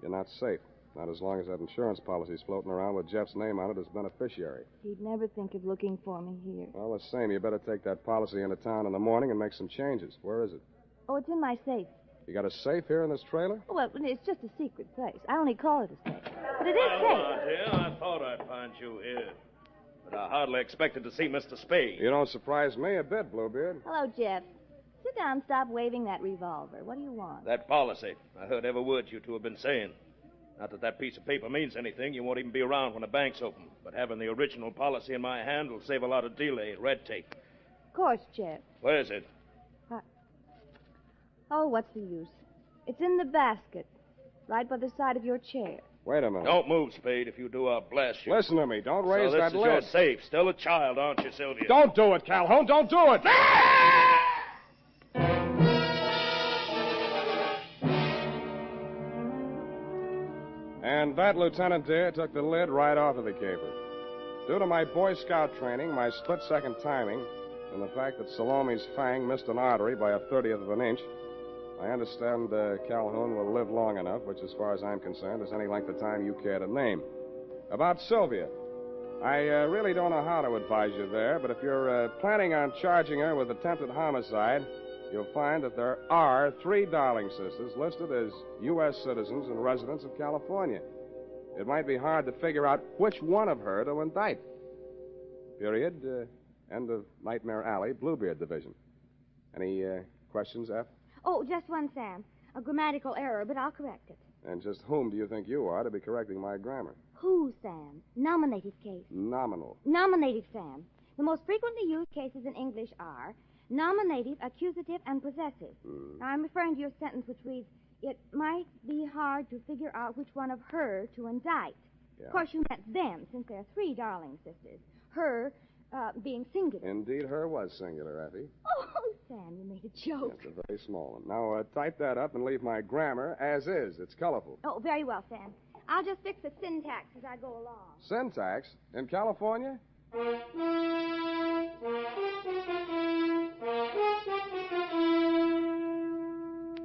[SPEAKER 20] You're not safe. Not as long as that insurance policy's floating around with Jeff's name on it as beneficiary.
[SPEAKER 18] He'd never think of looking for me here.
[SPEAKER 20] Well, the same. You better take that policy into town in the morning and make some changes. Where is it?
[SPEAKER 18] Oh, it's in my safe.
[SPEAKER 20] You got a safe here in this trailer?
[SPEAKER 18] Oh, well, it's just a secret place. I only call it a safe. But it is safe.
[SPEAKER 8] Dear, I thought I'd find you here. But I hardly expected to see Mr. Spade.
[SPEAKER 20] You don't surprise me a bit, Bluebeard.
[SPEAKER 18] Hello, Jeff. Sit down, stop waving that revolver. What do you want?
[SPEAKER 8] That policy. I heard every word you two have been saying. Not that that piece of paper means anything. You won't even be around when the bank's open. But having the original policy in my hand will save a lot of delay, red tape.
[SPEAKER 18] Of course, Jeff.
[SPEAKER 8] Where is it?
[SPEAKER 18] Oh, what's the use? It's in the basket, right by the side of your chair.
[SPEAKER 20] Wait a minute.
[SPEAKER 8] Don't move, Spade. If you do, I'll blast you.
[SPEAKER 20] Listen to me. Don't raise that
[SPEAKER 8] So
[SPEAKER 20] lid.
[SPEAKER 8] this is your safe. Still a child, aren't you, Sylvia?
[SPEAKER 20] Don't do it, Calhoun. Don't do it. And that, Lieutenant Deere, took the lid right off of the caper. Due to my Boy Scout training, my split-second timing, and the fact that Salome's fang missed an artery by a 30th of an inch, I understand Calhoun will live long enough, which, as far as I'm concerned, is any length of time you care to name. About Sylvia, I really don't know how to advise you there, but if you're planning on charging her with attempted homicide, you'll find that there are 3 Darling sisters listed as U.S. citizens and residents of California. It might be hard to figure out which one of her to indict. Period. End of Nightmare Alley, Bluebeard Division. Any questions, F?
[SPEAKER 4] Oh, just one, Sam. A grammatical error, but I'll correct it.
[SPEAKER 20] And just whom do you think you are to be correcting my grammar?
[SPEAKER 4] Who, Sam? Nominative case.
[SPEAKER 20] Nominal.
[SPEAKER 4] Nominative, Sam. The most frequently used cases in English are nominative, accusative, and possessive. Now, I'm referring to your sentence which reads, it might be hard to figure out which one of her to indict.
[SPEAKER 20] Yeah.
[SPEAKER 4] Of course, you meant them, since there are 3 Darling sisters. Her being singular.
[SPEAKER 20] Indeed, her was singular, Effie.
[SPEAKER 4] Oh, Sam, you made a joke.
[SPEAKER 20] That's a very small one. Now, type that up and leave my grammar as is. It's colorful.
[SPEAKER 4] Oh, very well, Sam. I'll just fix the syntax as I go along.
[SPEAKER 20] Syntax? In California?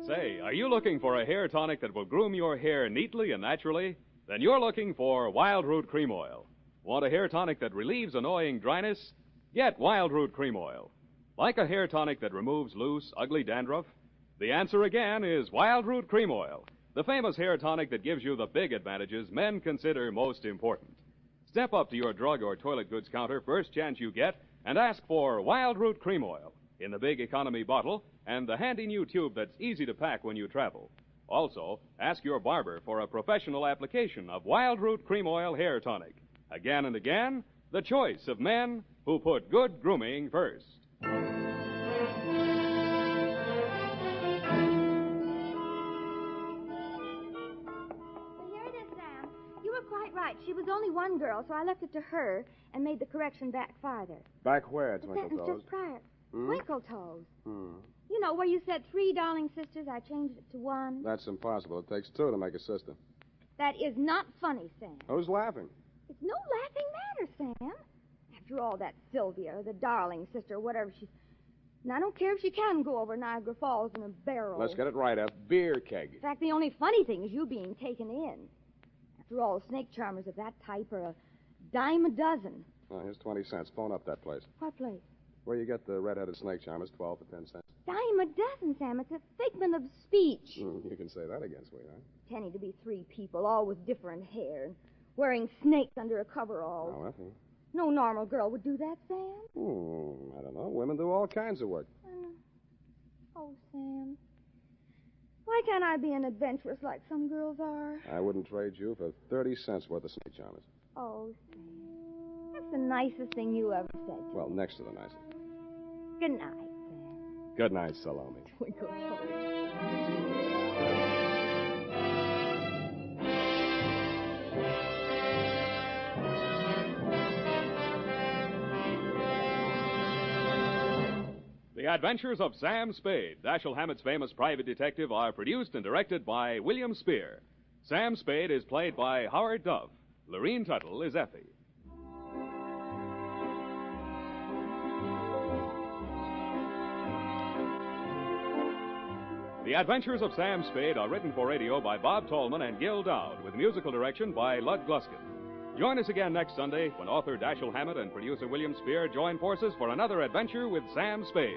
[SPEAKER 14] Say, are you looking for a hair tonic that will groom your hair neatly and naturally? Then you're looking for Wild Root Cream Oil. Want a hair tonic that relieves annoying dryness? Get Wild Root Cream Oil. Like a hair tonic that removes loose, ugly dandruff? The answer again is Wild Root Cream Oil, the famous hair tonic that gives you the big advantages men consider most important. Step up to your drug or toilet goods counter first chance you get and ask for Wild Root Cream Oil in the big economy bottle and the handy new tube that's easy to pack when you travel. Also, ask your barber for a professional application of Wild Root Cream Oil Hair Tonic. Again and again, the choice of men who put good grooming first.
[SPEAKER 4] Quite right. She was only one girl, so I left it to her and made the correction back farther.
[SPEAKER 20] Back where,
[SPEAKER 4] The
[SPEAKER 20] Twinkle
[SPEAKER 4] sentence
[SPEAKER 20] Toes?
[SPEAKER 4] just prior.
[SPEAKER 20] Hmm?
[SPEAKER 4] Twinkle Toes.
[SPEAKER 20] Hmm.
[SPEAKER 4] You know, where you said 3 darling sisters, I changed it to 1.
[SPEAKER 20] That's impossible. It takes 2 to make a sister.
[SPEAKER 4] That is not funny, Sam.
[SPEAKER 20] Who's laughing?
[SPEAKER 4] It's no laughing matter, Sam. After all, that Sylvia, or the darling sister, or whatever she's... And I don't care if she can go over Niagara Falls in a barrel.
[SPEAKER 20] Let's get it right, a beer keg.
[SPEAKER 4] In fact, the only funny thing is you being taken in. After all, snake charmers of that type are a dime a dozen.
[SPEAKER 20] Oh, here's 20 cents. Phone up that place.
[SPEAKER 4] What place?
[SPEAKER 20] Where you get the red-headed snake charmers, 12 for 10 cents.
[SPEAKER 4] Dime a dozen, Sam. It's a figment of speech.
[SPEAKER 20] You can say that again, sweetheart.
[SPEAKER 4] Pretending to be 3 people, all with different hair, and wearing snakes under a coverall.
[SPEAKER 20] Oh, nothing.
[SPEAKER 4] No normal girl would do that, Sam.
[SPEAKER 20] I don't know. Women do all kinds of work.
[SPEAKER 4] Oh, Sam. Why can't I be an adventuress like some girls are?
[SPEAKER 20] I wouldn't trade you for 30 cents worth of snake charmers.
[SPEAKER 4] Oh, Sam. That's the nicest thing you ever said.
[SPEAKER 20] Well, next to the nicest.
[SPEAKER 4] Good night, Sam.
[SPEAKER 20] Good night, Salome.
[SPEAKER 4] Twinkle Toes.
[SPEAKER 14] The Adventures of Sam Spade, Dashiell Hammett's famous private detective, are produced and directed by William Spear. Sam Spade is played by Howard Duff. Lorene Tuttle is Effie. The Adventures of Sam Spade are written for radio by Bob Tallman and Gil Dowd, with musical direction by Lud Gluskin. Join us again next Sunday when author Dashiell Hammett and producer William Spear join forces for another adventure with Sam Spade.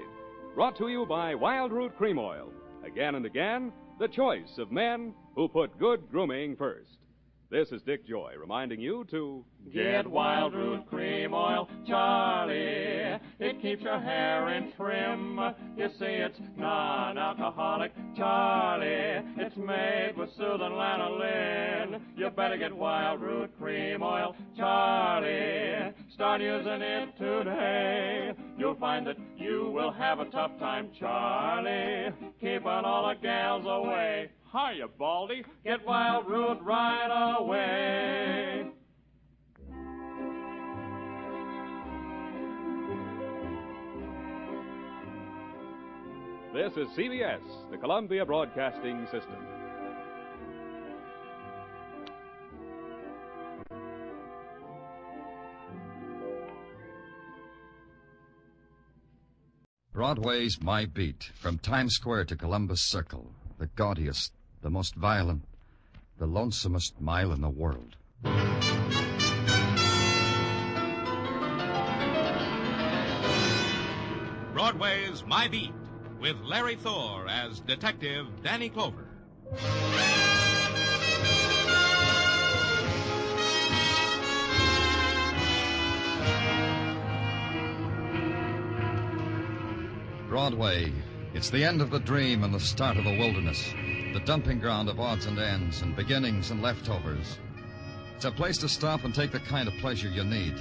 [SPEAKER 14] Brought to you by Wild Root Cream Oil. Again and again, the choice of men who put good grooming first. This is Dick Joy reminding you to
[SPEAKER 1] Get Wild Root Cream Oil, Charlie. It keeps your hair in trim. You see, it's non-alcoholic, Charlie. It's made with soothing lanolin. You better get Wild Root Cream Oil, Charlie. Start using it today. You'll find that you will have a tough time, Charlie. Keeping all the gals away. Hiya, Baldy. Get Wild Root right away.
[SPEAKER 14] This is CBS, the Columbia Broadcasting System.
[SPEAKER 21] Broadway's My Beat, from Times Square to Columbus Circle, the gaudiest, the most violent, the lonesomest mile in the world.
[SPEAKER 22] Broadway's My Beat, with Larry Thor as Detective Danny Clover.
[SPEAKER 21] Broadway, it's the end of the dream and the start of a wilderness, the dumping ground of odds and ends and beginnings and leftovers. It's a place to stop and take the kind of pleasure you need.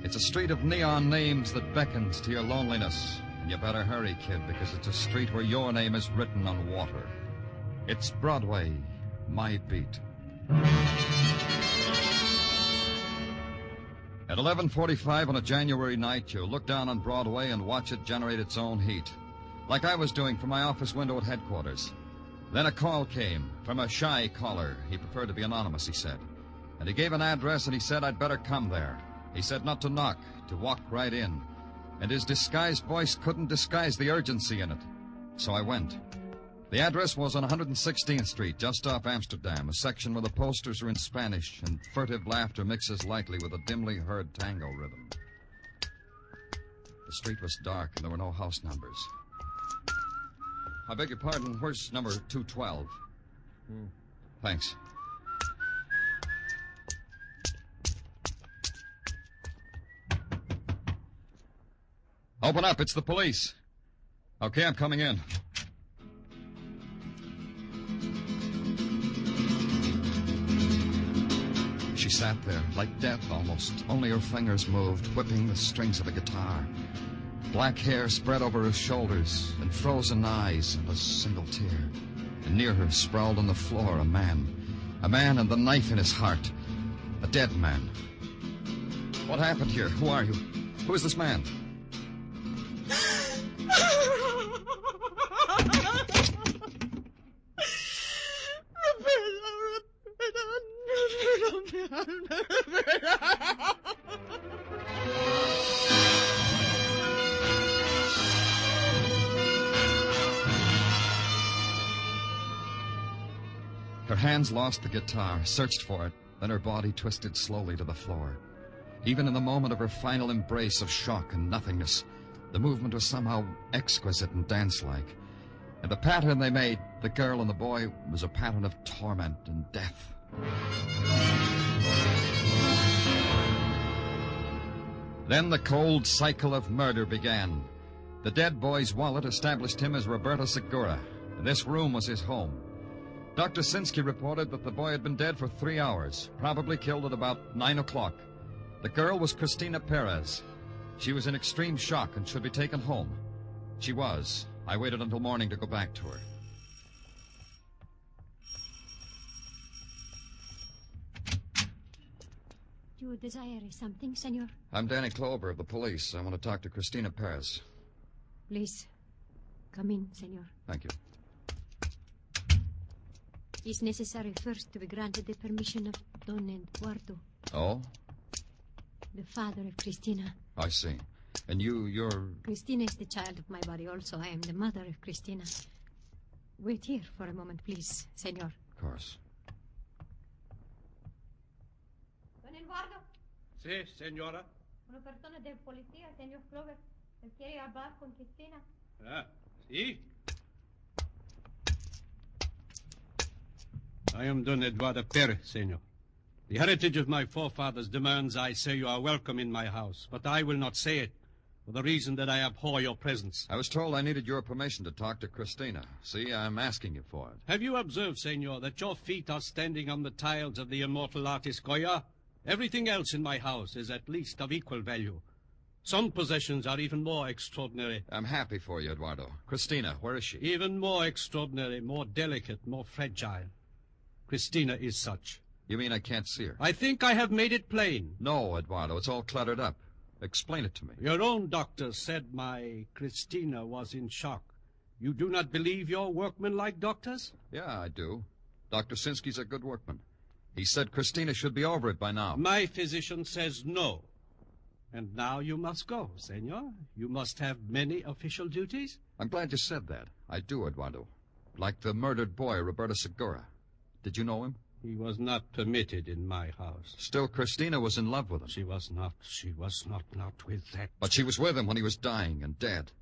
[SPEAKER 21] It's a street of neon names that beckons to your loneliness. And you better hurry, kid, because it's a street where your name is written on water. It's Broadway, My Beat. At 11:45 on a January night, you look down on Broadway and watch it generate its own heat, like I was doing from my office window at headquarters. Then a call came from a shy caller. He preferred to be anonymous, he said. And he gave an address, and he said I'd better come there. He said not to knock, to walk right in. And his disguised voice couldn't disguise the urgency in it. So I went. The address was on 116th Street, just off Amsterdam, a section where the posters are in Spanish and furtive laughter mixes lightly with a dimly heard tango rhythm. The street was dark and there were no house numbers. I beg your pardon, where's number 212? Thanks. Open up. It's the police. Okay, I'm coming in. She sat there, like death almost. Only her fingers moved, whipping the strings of a guitar. Black hair spread over her shoulders, and frozen eyes, and a single tear. And near her, sprawled on the floor, a man. A man and the knife in his heart. A dead man. What happened here? Who are you? Who is this man? Her hands lost the guitar, searched for it, then her body twisted slowly to the floor. Even in the moment of her final embrace of shock and nothingness, the movement was somehow exquisite and dance-like. And the pattern they made, the girl and the boy, was a pattern of torment and death. Then the cold cycle of murder began. The dead boy's wallet established him as Roberto Segura, and this room was his home. Dr. Sinsky reported that the boy had been dead for 3 hours, probably killed at about 9 o'clock. The girl was Cristina Perez. She was in extreme shock and should be taken home. She was. I waited until morning to go back to her.
[SPEAKER 11] Do you desire something, senor?
[SPEAKER 21] I'm Danny Clover of the police. I want to talk to Cristina Perez.
[SPEAKER 11] Please, come in, senor.
[SPEAKER 21] Thank you.
[SPEAKER 11] It's necessary first to be granted the permission of Don Eduardo.
[SPEAKER 21] Oh?
[SPEAKER 11] The father of Cristina.
[SPEAKER 21] I see. And you're...
[SPEAKER 11] Cristina is the child of my body also. I am the mother of Cristina. Wait here for a moment, please, senor.
[SPEAKER 21] Of course.
[SPEAKER 11] Don Eduardo.
[SPEAKER 15] Sí, señora.
[SPEAKER 11] Una persona de policía, señor Clover. Él quiere hablar con Cristina.
[SPEAKER 15] Ah, sí. I am Don Eduardo Perez, senor. The heritage of my forefathers demands I say you are welcome in my house, but I will not say it for the reason that I abhor your presence.
[SPEAKER 21] I was told I needed your permission to talk to Cristina. See, I'm asking you for it.
[SPEAKER 15] Have you observed, senor, that your feet are standing on the tiles of the immortal artist Goya? Everything else in my house is at least of equal value. Some possessions are even more extraordinary.
[SPEAKER 21] I'm happy for you, Eduardo. Cristina, where is she?
[SPEAKER 15] Even more extraordinary, more delicate, more fragile. Cristina is such.
[SPEAKER 21] You mean I can't see her?
[SPEAKER 15] I think I have made it plain.
[SPEAKER 21] No, Eduardo, it's all cluttered up. Explain it to me.
[SPEAKER 15] Your own doctor said my Cristina was in shock. You do not believe your workmen-like doctors?
[SPEAKER 21] Yeah, I do. Dr. Sinsky's a good workman. He said Cristina should be over it by now.
[SPEAKER 15] My physician says no. And now you must go, senor. You must have many official duties.
[SPEAKER 21] I'm glad you said that. I do, Eduardo. Like the murdered boy, Roberto Segura. Did you know him?
[SPEAKER 15] He was not permitted in my house.
[SPEAKER 21] Still, Cristina was in love with him.
[SPEAKER 15] She was not with that.
[SPEAKER 21] But she was with him when he was dying and dead.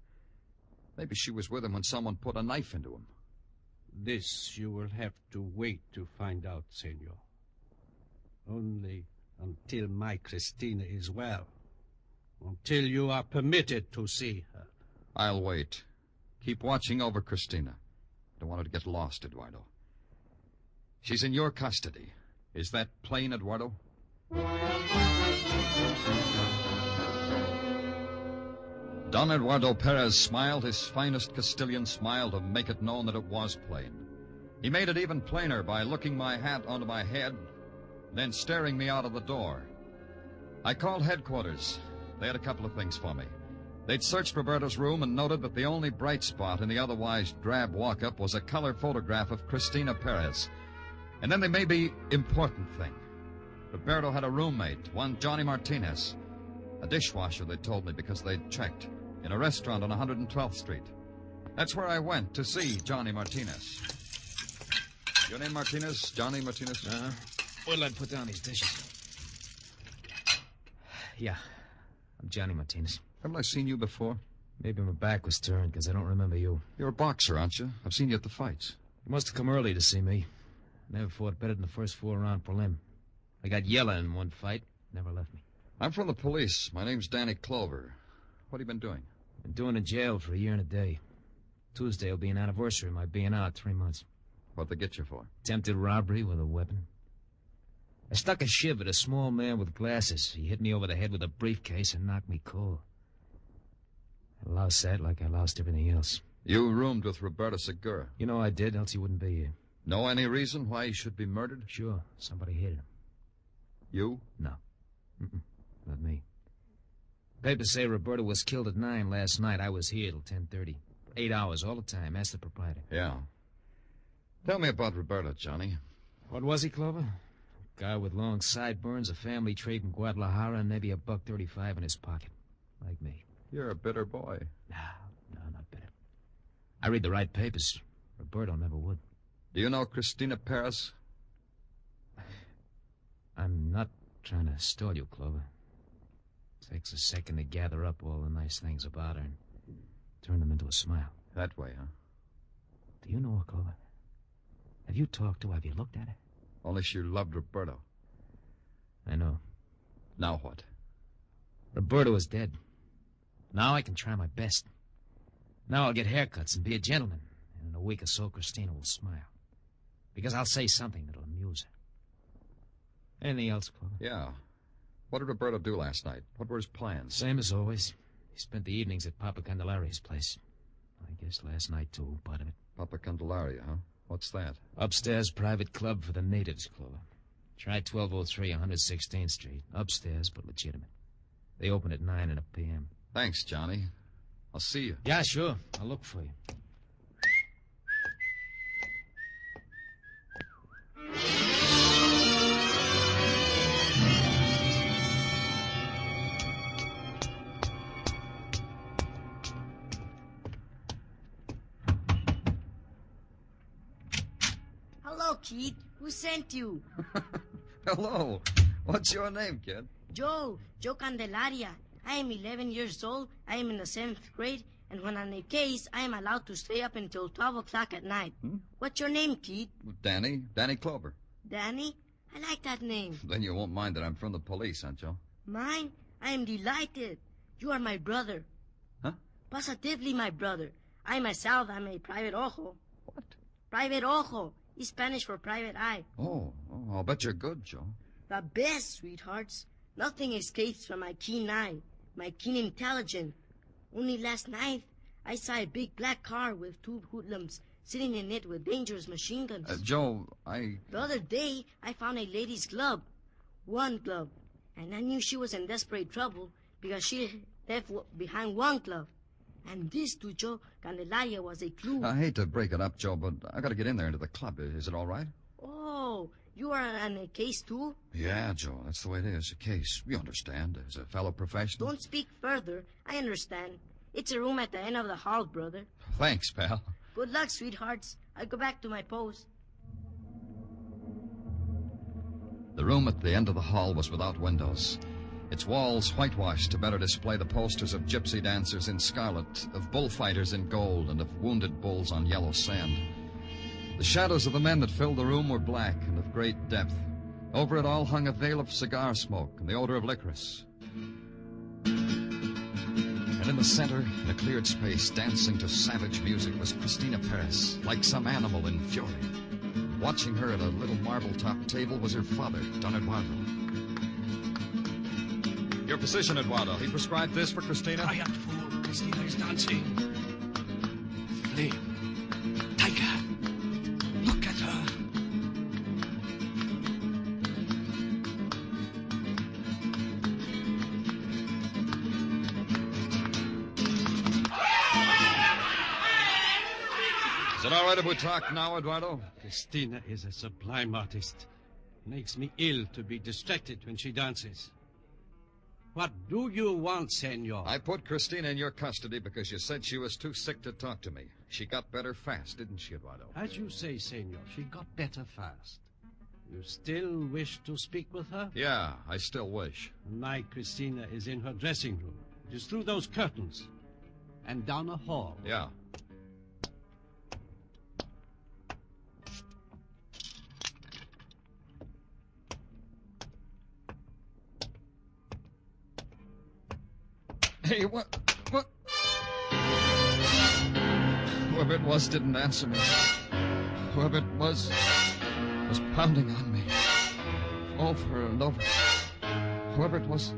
[SPEAKER 21] Maybe she was with him when someone put a knife into him.
[SPEAKER 15] This you will have to wait to find out, senor. Only until my Cristina is well. Until you are permitted to see her.
[SPEAKER 21] I'll wait. Keep watching over Cristina. I don't want her to get lost, Eduardo. She's in your custody. Is that plain, Eduardo? Don Eduardo Perez smiled his finest Castilian smile to make it known that it was plain. He made it even plainer by looking my hat onto my head, then staring me out of the door. I called headquarters. They had a couple of things for me. They'd searched Roberto's room and noted that the only bright spot in the otherwise drab walk-up was a color photograph of Cristina Perez. And then they made the important thing. Roberto had a roommate, one Johnny Martinez. A dishwasher, they told me, because they'd checked. In a restaurant on 112th Street. That's where I went to see Johnny Martinez. Your name Martinez? Johnny Martinez?
[SPEAKER 19] Where'll I put down these dishes? Yeah, I'm Johnny Martinez.
[SPEAKER 21] Haven't I seen you before?
[SPEAKER 19] Maybe my back was turned because I don't remember you.
[SPEAKER 21] You're a boxer, aren't you? I've seen you at the fights.
[SPEAKER 19] You must have come early to see me. Never fought better than the first 4-round prelim. I got yellow in one fight. Never left me.
[SPEAKER 21] I'm from the police. My name's Danny Clover. What have you been doing?
[SPEAKER 19] Been doing in jail for 1 year and a day. Tuesday will be an anniversary of my being out 3 months.
[SPEAKER 5] What'd they get you for?
[SPEAKER 19] Attempted robbery with a weapon. I stuck a shiv at a small man with glasses. He hit me over the head with a briefcase and knocked me cold. I lost that like I lost everything else.
[SPEAKER 5] You roomed with Roberta Segura.
[SPEAKER 19] You know I did, else he wouldn't be here.
[SPEAKER 5] Know any reason why he should be murdered?
[SPEAKER 19] Sure. Somebody hit him.
[SPEAKER 5] You?
[SPEAKER 19] No. Not me. Papers say Roberta was killed at 9 last night. I was here till 10:30. 8 hours all the time. Ask the proprietor.
[SPEAKER 5] Yeah. Tell me about Roberta, Johnny.
[SPEAKER 19] What was he, Clover? Guy with long sideburns, a family trade in Guadalajara, and maybe $1.35 in his pocket. Like me.
[SPEAKER 5] You're a bitter boy.
[SPEAKER 19] No, not bitter. I read the right papers. Roberto never would.
[SPEAKER 5] Do you know Cristina Perez?
[SPEAKER 19] I'm not trying to stall you, Clover. Takes a second to gather up all the nice things about her and turn them into a smile.
[SPEAKER 5] That way, huh?
[SPEAKER 19] Do you know her, Clover? Have you talked to her? Have you looked at her?
[SPEAKER 5] Only she loved Roberto.
[SPEAKER 19] I know.
[SPEAKER 5] Now what?
[SPEAKER 19] Roberto is dead. Now I can try my best. Now I'll get haircuts and be a gentleman. And in a week or so, Christina will smile. Because I'll say something that'll amuse her. Anything else, Clover?
[SPEAKER 5] Yeah. What did Roberto do last night? What were his plans?
[SPEAKER 19] Same as always. He spent the evenings at Papa Candelaria's place. I guess last night, too, part of it.
[SPEAKER 5] Papa Candelaria, huh? What's that?
[SPEAKER 19] Upstairs private club for the natives, Clover. Try 1203 116th Street. Upstairs, but legitimate. They open at 9 p.m.
[SPEAKER 5] Thanks, Johnny. I'll see you.
[SPEAKER 19] Yeah, sure. I'll look for you.
[SPEAKER 16] Hello, kid. Who sent you?
[SPEAKER 5] Hello. What's your name, kid?
[SPEAKER 16] Joe Candelaria. I am 11 years old. I am in the 7th grade. And when on a case, I am allowed to stay up until 12 o'clock at night. What's your name, kid?
[SPEAKER 5] Danny Clover.
[SPEAKER 16] Danny? I like that name.
[SPEAKER 5] Then you won't mind that I'm from the police, huh, Joe?
[SPEAKER 16] Mine? I am delighted. You are my brother.
[SPEAKER 5] Huh?
[SPEAKER 16] Positively my brother. I myself am a private ojo.
[SPEAKER 5] What?
[SPEAKER 16] Private ojo. Is Spanish for private eye.
[SPEAKER 5] Oh, I'll bet you're good, Joe.
[SPEAKER 16] The best, sweethearts. Nothing escapes from my keen eye, my keen intelligence. Only last night, I saw a big black car with 2 hoodlums sitting in it with dangerous machine guns.
[SPEAKER 5] Joe,
[SPEAKER 16] The other day, I found a lady's glove. One glove. And I knew she was in desperate trouble because she left behind one glove. And this to Joe Candelaria was a clue.
[SPEAKER 5] I hate to break it up, Joe, but I got to get in there into the club. Is it all right?
[SPEAKER 16] Oh, you are on a case, too?
[SPEAKER 5] Yeah, Joe, that's the way it is. A case. You understand, as a fellow professional.
[SPEAKER 16] Don't speak further. I understand. It's a room at the end of the hall, brother.
[SPEAKER 5] Thanks, pal.
[SPEAKER 16] Good luck, sweethearts. I'll go back to my post.
[SPEAKER 5] The room at the end of the hall was without windows. Its walls whitewashed to better display the posters of gypsy dancers in scarlet, of bullfighters in gold, and of wounded bulls on yellow sand. The shadows of the men that filled the room were black and of great depth. Over it all hung a veil of cigar smoke and the odor of licorice. And in the center, in a cleared space, dancing to savage music, was Cristina Perez, like some animal in fury. Watching her at a little marble-top table was her father, Don Eduardo.
[SPEAKER 14] Your position, Eduardo. He prescribed this for Cristina?
[SPEAKER 15] Quiet, fool. Cristina is dancing. Flee. Take her. Look at her.
[SPEAKER 5] Is it all right if we talk now, Eduardo?
[SPEAKER 15] Cristina is a sublime artist. Makes me ill to be distracted when she dances. What do you want, senor?
[SPEAKER 5] I put Cristina in your custody because you said she was too sick to talk to me. She got better fast, didn't she, Eduardo?
[SPEAKER 15] As you say, senor, she got better fast. You still wish to speak with her?
[SPEAKER 5] Yeah, I still wish.
[SPEAKER 15] My Cristina is in her dressing room. It is through those curtains. And down a hall.
[SPEAKER 5] Yeah. Hey, what? Whoever it was didn't answer me. Whoever it was pounding on me. Over and over. Whoever it was...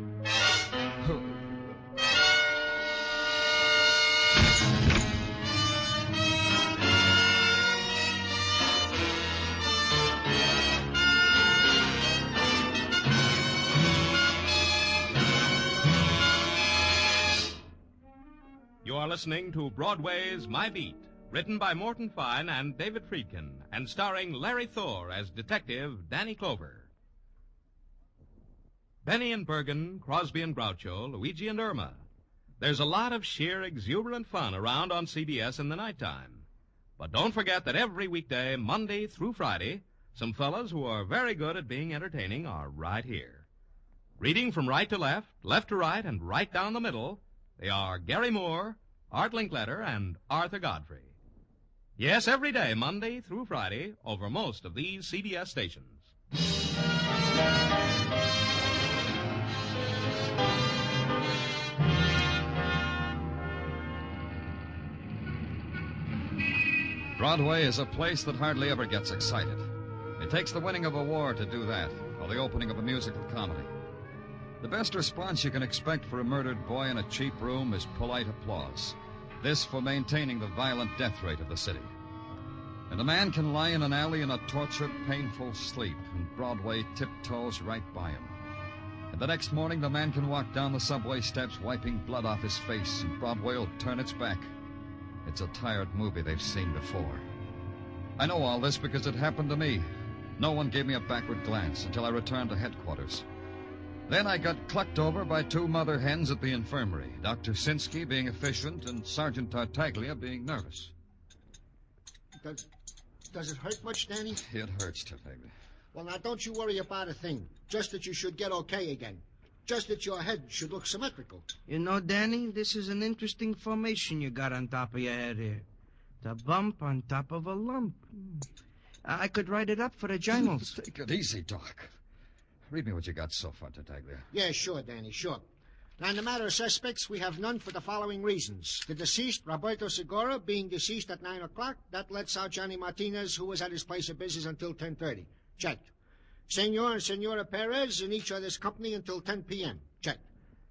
[SPEAKER 22] You are listening to Broadway's My Beat, written by Morton Fine and David Friedkin, and starring Larry Thor as Detective Danny Clover. Benny and Bergen, Crosby and Groucho, Luigi and Irma. There's a lot of sheer exuberant fun around on CBS in the nighttime. But don't forget that every weekday, Monday through Friday, some fellas who are very good at being entertaining are right here. Reading from right to left, left to right, and right down the middle, they are Gary Moore, Art Linkletter, and Arthur Godfrey. Yes, every day, Monday through Friday, over most of these CBS stations.
[SPEAKER 5] Broadway is a place that hardly ever gets excited. It takes the winning of a war to do that, or the opening of a musical comedy. The best response you can expect for a murdered boy in a cheap room is polite applause. This for maintaining the violent death rate of the city. And a man can lie in an alley in a tortured, painful sleep, and Broadway tiptoes right by him. And the next morning, the man can walk down the subway steps wiping blood off his face, and Broadway will turn its back. It's a tired movie they've seen before. I know all this because it happened to me. No one gave me a backward glance until I returned to headquarters. Then I got clucked over by two mother hens at the infirmary, Dr. Sinsky being efficient and Sergeant Tartaglia being nervous.
[SPEAKER 10] Does it hurt much, Danny?
[SPEAKER 5] It hurts, Tartaglia.
[SPEAKER 10] Well, now, don't you worry about a thing. Just that you should get okay again. Just that your head should look symmetrical.
[SPEAKER 17] You know, Danny, this is an interesting formation you got on top of your head here. The bump on top of a lump. I could write it up for the journals.
[SPEAKER 5] Take it easy, Doc. Read me what you got so far, Tartaglia.
[SPEAKER 10] Yeah, sure, Danny, sure. Now, in the matter of suspects, we have none for the following reasons. The deceased, Roberto Segura, being deceased at 9 o'clock, that lets out Johnny Martinez, who was at his place of business until 10:30. Checked. Senor and Senora Perez in each other's company until 10 p.m. Checked.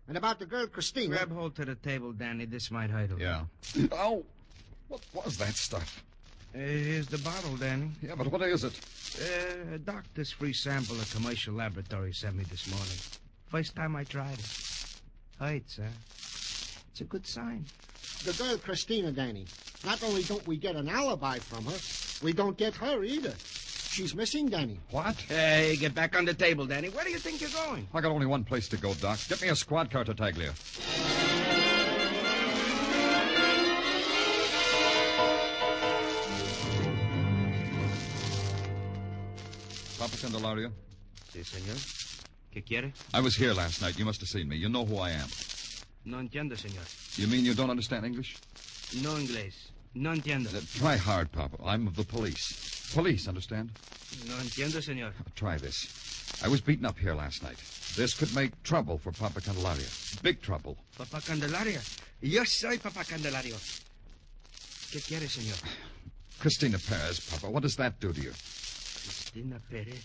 [SPEAKER 10] And about the girl, Christina...
[SPEAKER 17] Grab hold to the table, Danny. This might hurt a little.
[SPEAKER 5] Yeah. Oh, what was that stuff?
[SPEAKER 17] Here's the bottle, Danny.
[SPEAKER 5] Yeah, but what is it?
[SPEAKER 17] A doctor's free sample a commercial laboratory sent me this morning. First time I tried it. Hurts, huh? It's a good sign.
[SPEAKER 10] The girl, Christina, Danny. Not only don't we get an alibi from her, we don't get her either. She's missing, Danny.
[SPEAKER 5] What?
[SPEAKER 17] Hey, get back on the table, Danny. Where do you think you're going?
[SPEAKER 5] I got only one place to go, Doc. Get me a squad car, Tartaglia. Papa Candelario?
[SPEAKER 17] Sí, señor. ¿Qué quiere?
[SPEAKER 5] I was here last night. You must have seen me. You know who I am.
[SPEAKER 17] No entiendo, señor.
[SPEAKER 5] You mean you don't understand English?
[SPEAKER 17] No inglés. No entiendo.
[SPEAKER 5] Try hard, Papa. I'm of the police. Police, understand?
[SPEAKER 17] No entiendo, señor.
[SPEAKER 5] Try this. I was beaten up here last night. This could make trouble for Papa Candelaria. Big trouble.
[SPEAKER 17] Papa Candelaria. Yo soy Papa Candelario. ¿Qué quiere, señor?
[SPEAKER 5] Christina Perez, Papa. What does that do to you?
[SPEAKER 17] Christina Perez.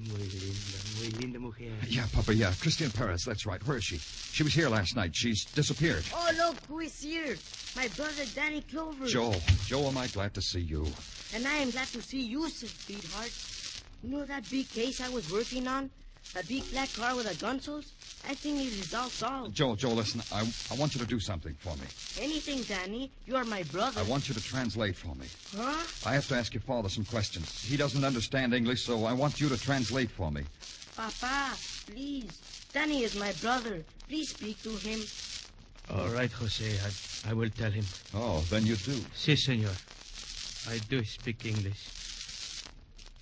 [SPEAKER 17] Muy linda mujer.
[SPEAKER 5] Yeah, Papa, yeah. Christina Perez, that's right. Where is she? She was here last night. She's disappeared.
[SPEAKER 16] Oh, look who is here. My brother, Danny Clover.
[SPEAKER 5] Joe, am I glad to see you.
[SPEAKER 16] And I am glad to see you, sweetheart. You know that big case I was working on? A big black car with a gun source? I think it is all solved.
[SPEAKER 5] Joe, listen. I want you to do something for me.
[SPEAKER 16] Anything, Danny. You are my brother.
[SPEAKER 5] I want you to translate for me.
[SPEAKER 16] Huh?
[SPEAKER 5] I have to ask your father some questions. He doesn't understand English, so I want you to translate for me.
[SPEAKER 16] Papa, please. Danny is my brother. Please speak to him.
[SPEAKER 17] All right, Jose. I will tell him.
[SPEAKER 5] Oh, then you do.
[SPEAKER 17] Si, senor. I do speak English.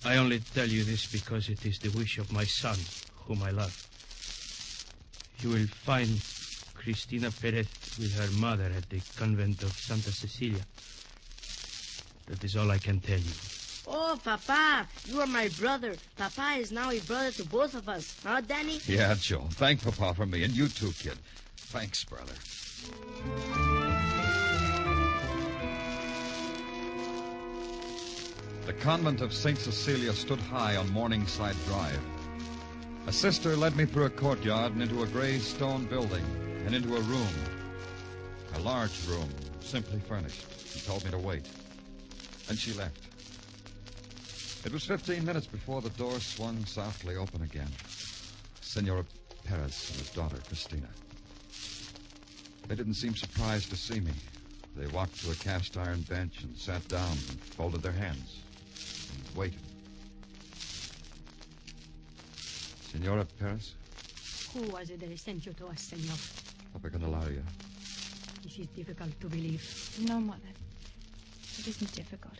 [SPEAKER 17] I only tell you this because it is the wish of my son, whom I love. You will find Christina Perez with her mother at the convent of Santa Cecilia. That is all I can tell you.
[SPEAKER 16] Oh, Papa, you are my brother. Papa is now a brother to both of us. Huh, Danny?
[SPEAKER 5] Yeah, Joe. Thank Papa for me, and you too, kid. Thanks, brother. The convent of St. Cecilia stood high on Morningside Drive. A sister led me through a courtyard and into a gray stone building and into a room. A large room, simply furnished. She told me to wait. And she left. It was 15 minutes before the door swung softly open again. Senora Perez and his daughter, Christina. They didn't seem surprised to see me. They walked to a cast-iron bench and sat down and folded their hands and waited. Senora Perez?
[SPEAKER 11] Who was it that sent you to us, senor?
[SPEAKER 5] Papa Candelaria.
[SPEAKER 11] This is difficult to believe.
[SPEAKER 12] No, Mother. It isn't difficult.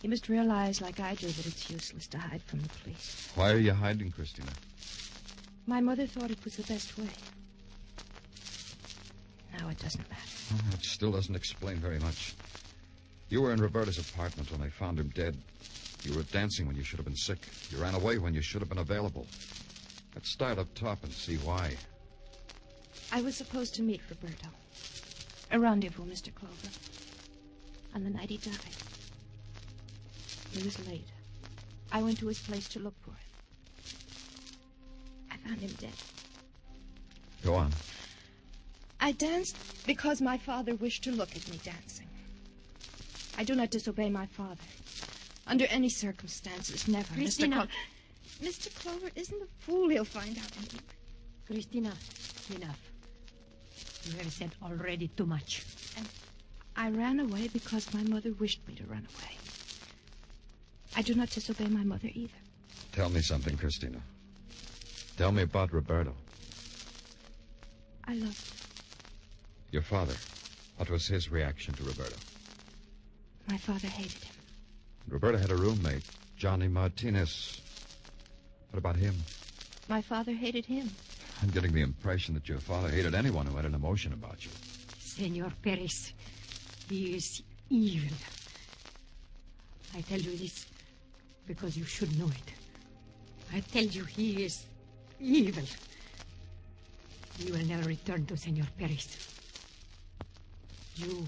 [SPEAKER 12] You must realize, like I do, that it's useless to hide from the police.
[SPEAKER 5] Why are you hiding, Christina?
[SPEAKER 12] My mother thought it was the best way. Now it doesn't matter.
[SPEAKER 5] Oh, it still doesn't explain very much. You were in Roberta's apartment when they found him dead. You were dancing when you should have been sick. You ran away when you should have been available. Let's start up top and see why.
[SPEAKER 12] I was supposed to meet Roberto. A rendezvous, Mr. Clover. On the night he died. It was late. I went to his place to look for him. I found him dead.
[SPEAKER 5] Go on.
[SPEAKER 12] I danced because my father wished to look at me dancing. I do not disobey my father. Under any circumstances, never.
[SPEAKER 11] Christina.
[SPEAKER 12] Mr. Clover isn't a fool. He'll find out.
[SPEAKER 11] Christina, enough. You have said already too much.
[SPEAKER 12] And I ran away because my mother wished me to run away. I do not disobey my mother either.
[SPEAKER 5] Tell me something, Christina. Tell me about Roberto.
[SPEAKER 12] I loved him.
[SPEAKER 5] Your father. What was his reaction to Roberto?
[SPEAKER 12] My father hated him.
[SPEAKER 5] Roberto had a roommate, Johnny Martinez. What about him?
[SPEAKER 12] My father hated him.
[SPEAKER 5] I'm getting the impression that your father hated anyone who had an emotion about you.
[SPEAKER 11] Senor Perez, he is evil. I tell you this because you should know it. I tell you he is evil. He will never return to Senor Perez. You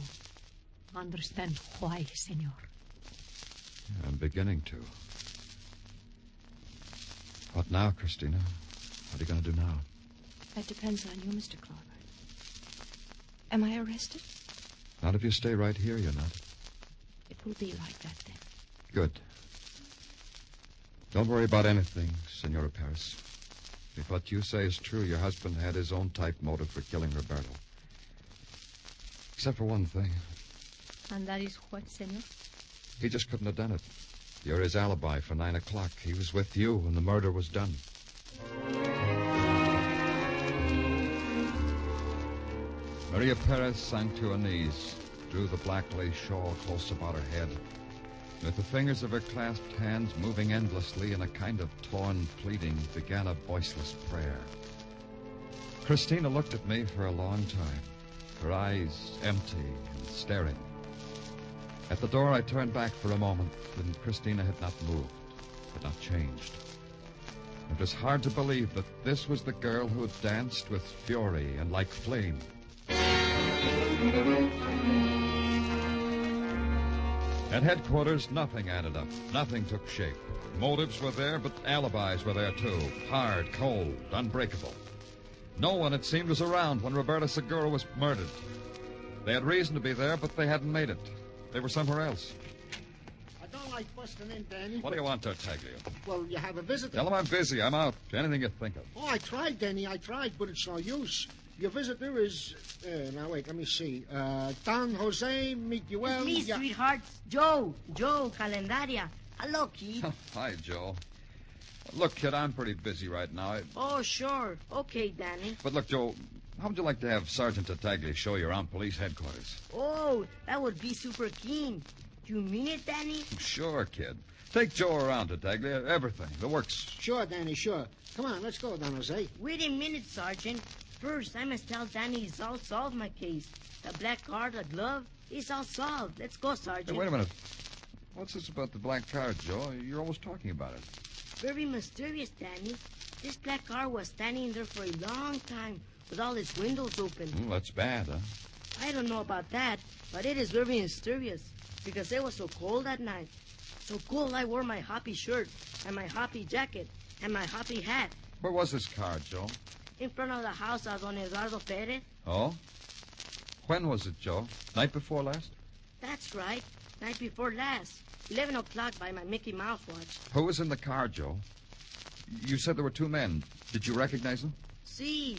[SPEAKER 11] understand why, senor?
[SPEAKER 5] I'm beginning to. What now, Christina? What are you going to do now?
[SPEAKER 12] That depends on you, Mr. Clover. Am I arrested?
[SPEAKER 5] Not if you stay right here, you're not.
[SPEAKER 12] It will be like that, then.
[SPEAKER 5] Good. Don't worry about anything, Senora Perez. If what you say is true, your husband had his own type motive for killing Roberto. Except for one thing.
[SPEAKER 11] And that is what, senor?
[SPEAKER 5] He just couldn't have done it. You're his alibi for 9 o'clock. He was with you when the murder was done. Maria Perez sank to her knees, drew the black lace shawl close about her head. With the fingers of her clasped hands moving endlessly in a kind of torn pleading, began a voiceless prayer. Christina looked at me for a long time, her eyes empty and staring. At the door, I turned back for a moment, and Christina had not moved, had not changed. It was hard to believe that this was the girl who had danced with fury and like flame. At headquarters, nothing added up. Nothing took shape. Motives were there, but alibis were there, too. Hard, cold, unbreakable. No one, it seemed, was around when Roberta Segura was murdered. They had reason to be there, but they hadn't made it. They were somewhere else.
[SPEAKER 10] I don't like busting in, Danny.
[SPEAKER 5] What do you want, Tartaglia?
[SPEAKER 10] Well, you have a visitor.
[SPEAKER 5] Tell him I'm busy. I'm out. Anything you think of.
[SPEAKER 10] Oh, I tried, Danny. I tried, but it's no use. Your visitor is... now, wait, let me see. Don Jose Miguel...
[SPEAKER 16] It's me, sweethearts. Joe Calendaria. Hello, kid.
[SPEAKER 5] Hi, Joe. Look, kid, I'm pretty busy right now.
[SPEAKER 16] Oh, sure. Okay, Danny.
[SPEAKER 5] But look, Joe, how would you like to have Sergeant Tartaglia show you around police headquarters?
[SPEAKER 16] Oh, that would be super keen. Do you mean it, Danny?
[SPEAKER 5] Sure, kid. Take Joe around, Tartaglia. Everything. The works.
[SPEAKER 10] Sure, Danny, sure. Come on, let's go, Don Jose.
[SPEAKER 16] Wait a minute, Sergeant. First, I must tell Danny he's all solved my case. The black card, the glove, it's all solved. Let's go, Sergeant.
[SPEAKER 5] Hey, wait a minute. What's this about the black card, Joe? You're always talking about it.
[SPEAKER 16] Very mysterious, Danny. This black car was standing there for a long time with all its windows open.
[SPEAKER 5] That's bad, huh?
[SPEAKER 16] I don't know about that, but it is very mysterious. because it was so cold that night. So cold I wore my hoppy shirt and my hoppy jacket and my hoppy hat.
[SPEAKER 21] Where was this car, Joe?
[SPEAKER 16] In front of the house of Don Eduardo Perez.
[SPEAKER 21] Oh? When was it, Joe? Night before last?
[SPEAKER 16] That's right. Night before last. 11 o'clock by my Mickey Mouse watch.
[SPEAKER 21] Who was in the car, Joe? You said there were two men. Did you recognize them?
[SPEAKER 16] See.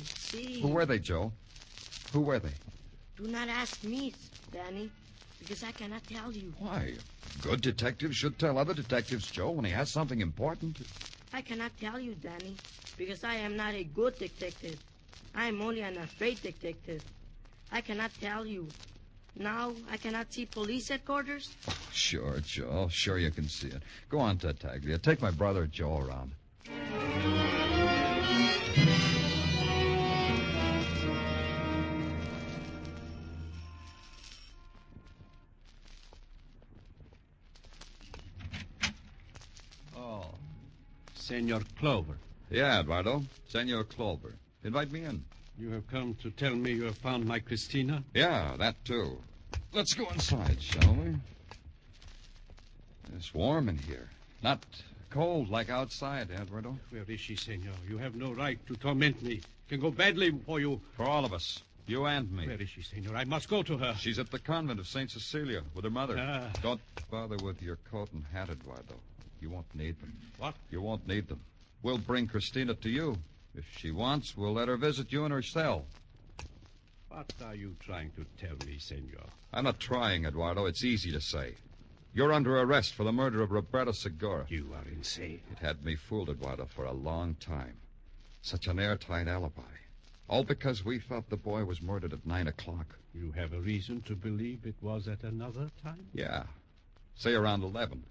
[SPEAKER 21] Who were they, Joe? Who were they?
[SPEAKER 16] Do not ask me, Danny, because I cannot tell you.
[SPEAKER 21] Why? A good detective should tell other detectives, Joe, when he has something important.
[SPEAKER 16] I cannot tell you, Danny, because I am not a good detective. I am only an afraid detective. I cannot tell you. Now I cannot see police headquarters?
[SPEAKER 21] Oh, sure, Joe. Sure you can see it. Go on, Tartaglia. Take my brother Joe around.
[SPEAKER 15] Oh, Senor Clover.
[SPEAKER 21] Yeah, Eduardo. Senor Clover. Invite me in.
[SPEAKER 15] You have come to tell me you have found my Christina?
[SPEAKER 21] Yeah, that too. Let's go inside, shall we? It's warm in here. Not cold like outside, Eduardo.
[SPEAKER 15] Where is she, senor? You have no right to torment me. It can go badly for you.
[SPEAKER 21] For all of us. You and me.
[SPEAKER 15] Where is she, senor? I must go to her.
[SPEAKER 21] She's at the convent of St. Cecilia with her mother.
[SPEAKER 15] Ah.
[SPEAKER 21] Don't bother with your coat and hat, Eduardo. You won't need them.
[SPEAKER 15] What?
[SPEAKER 21] You won't need them. We'll bring Christina to you. If she wants, we'll let her visit you in her cell.
[SPEAKER 15] What are you trying to tell me, senor?
[SPEAKER 21] I'm not trying, Eduardo. It's easy to say. You're under arrest for the murder of Roberto Segura.
[SPEAKER 15] You are insane.
[SPEAKER 21] It had me fooled, Eduardo, for a long time. Such an airtight alibi. All because we thought the boy was murdered at 9 o'clock.
[SPEAKER 15] You have a reason to believe it was at another time?
[SPEAKER 21] Yeah. Say around 11.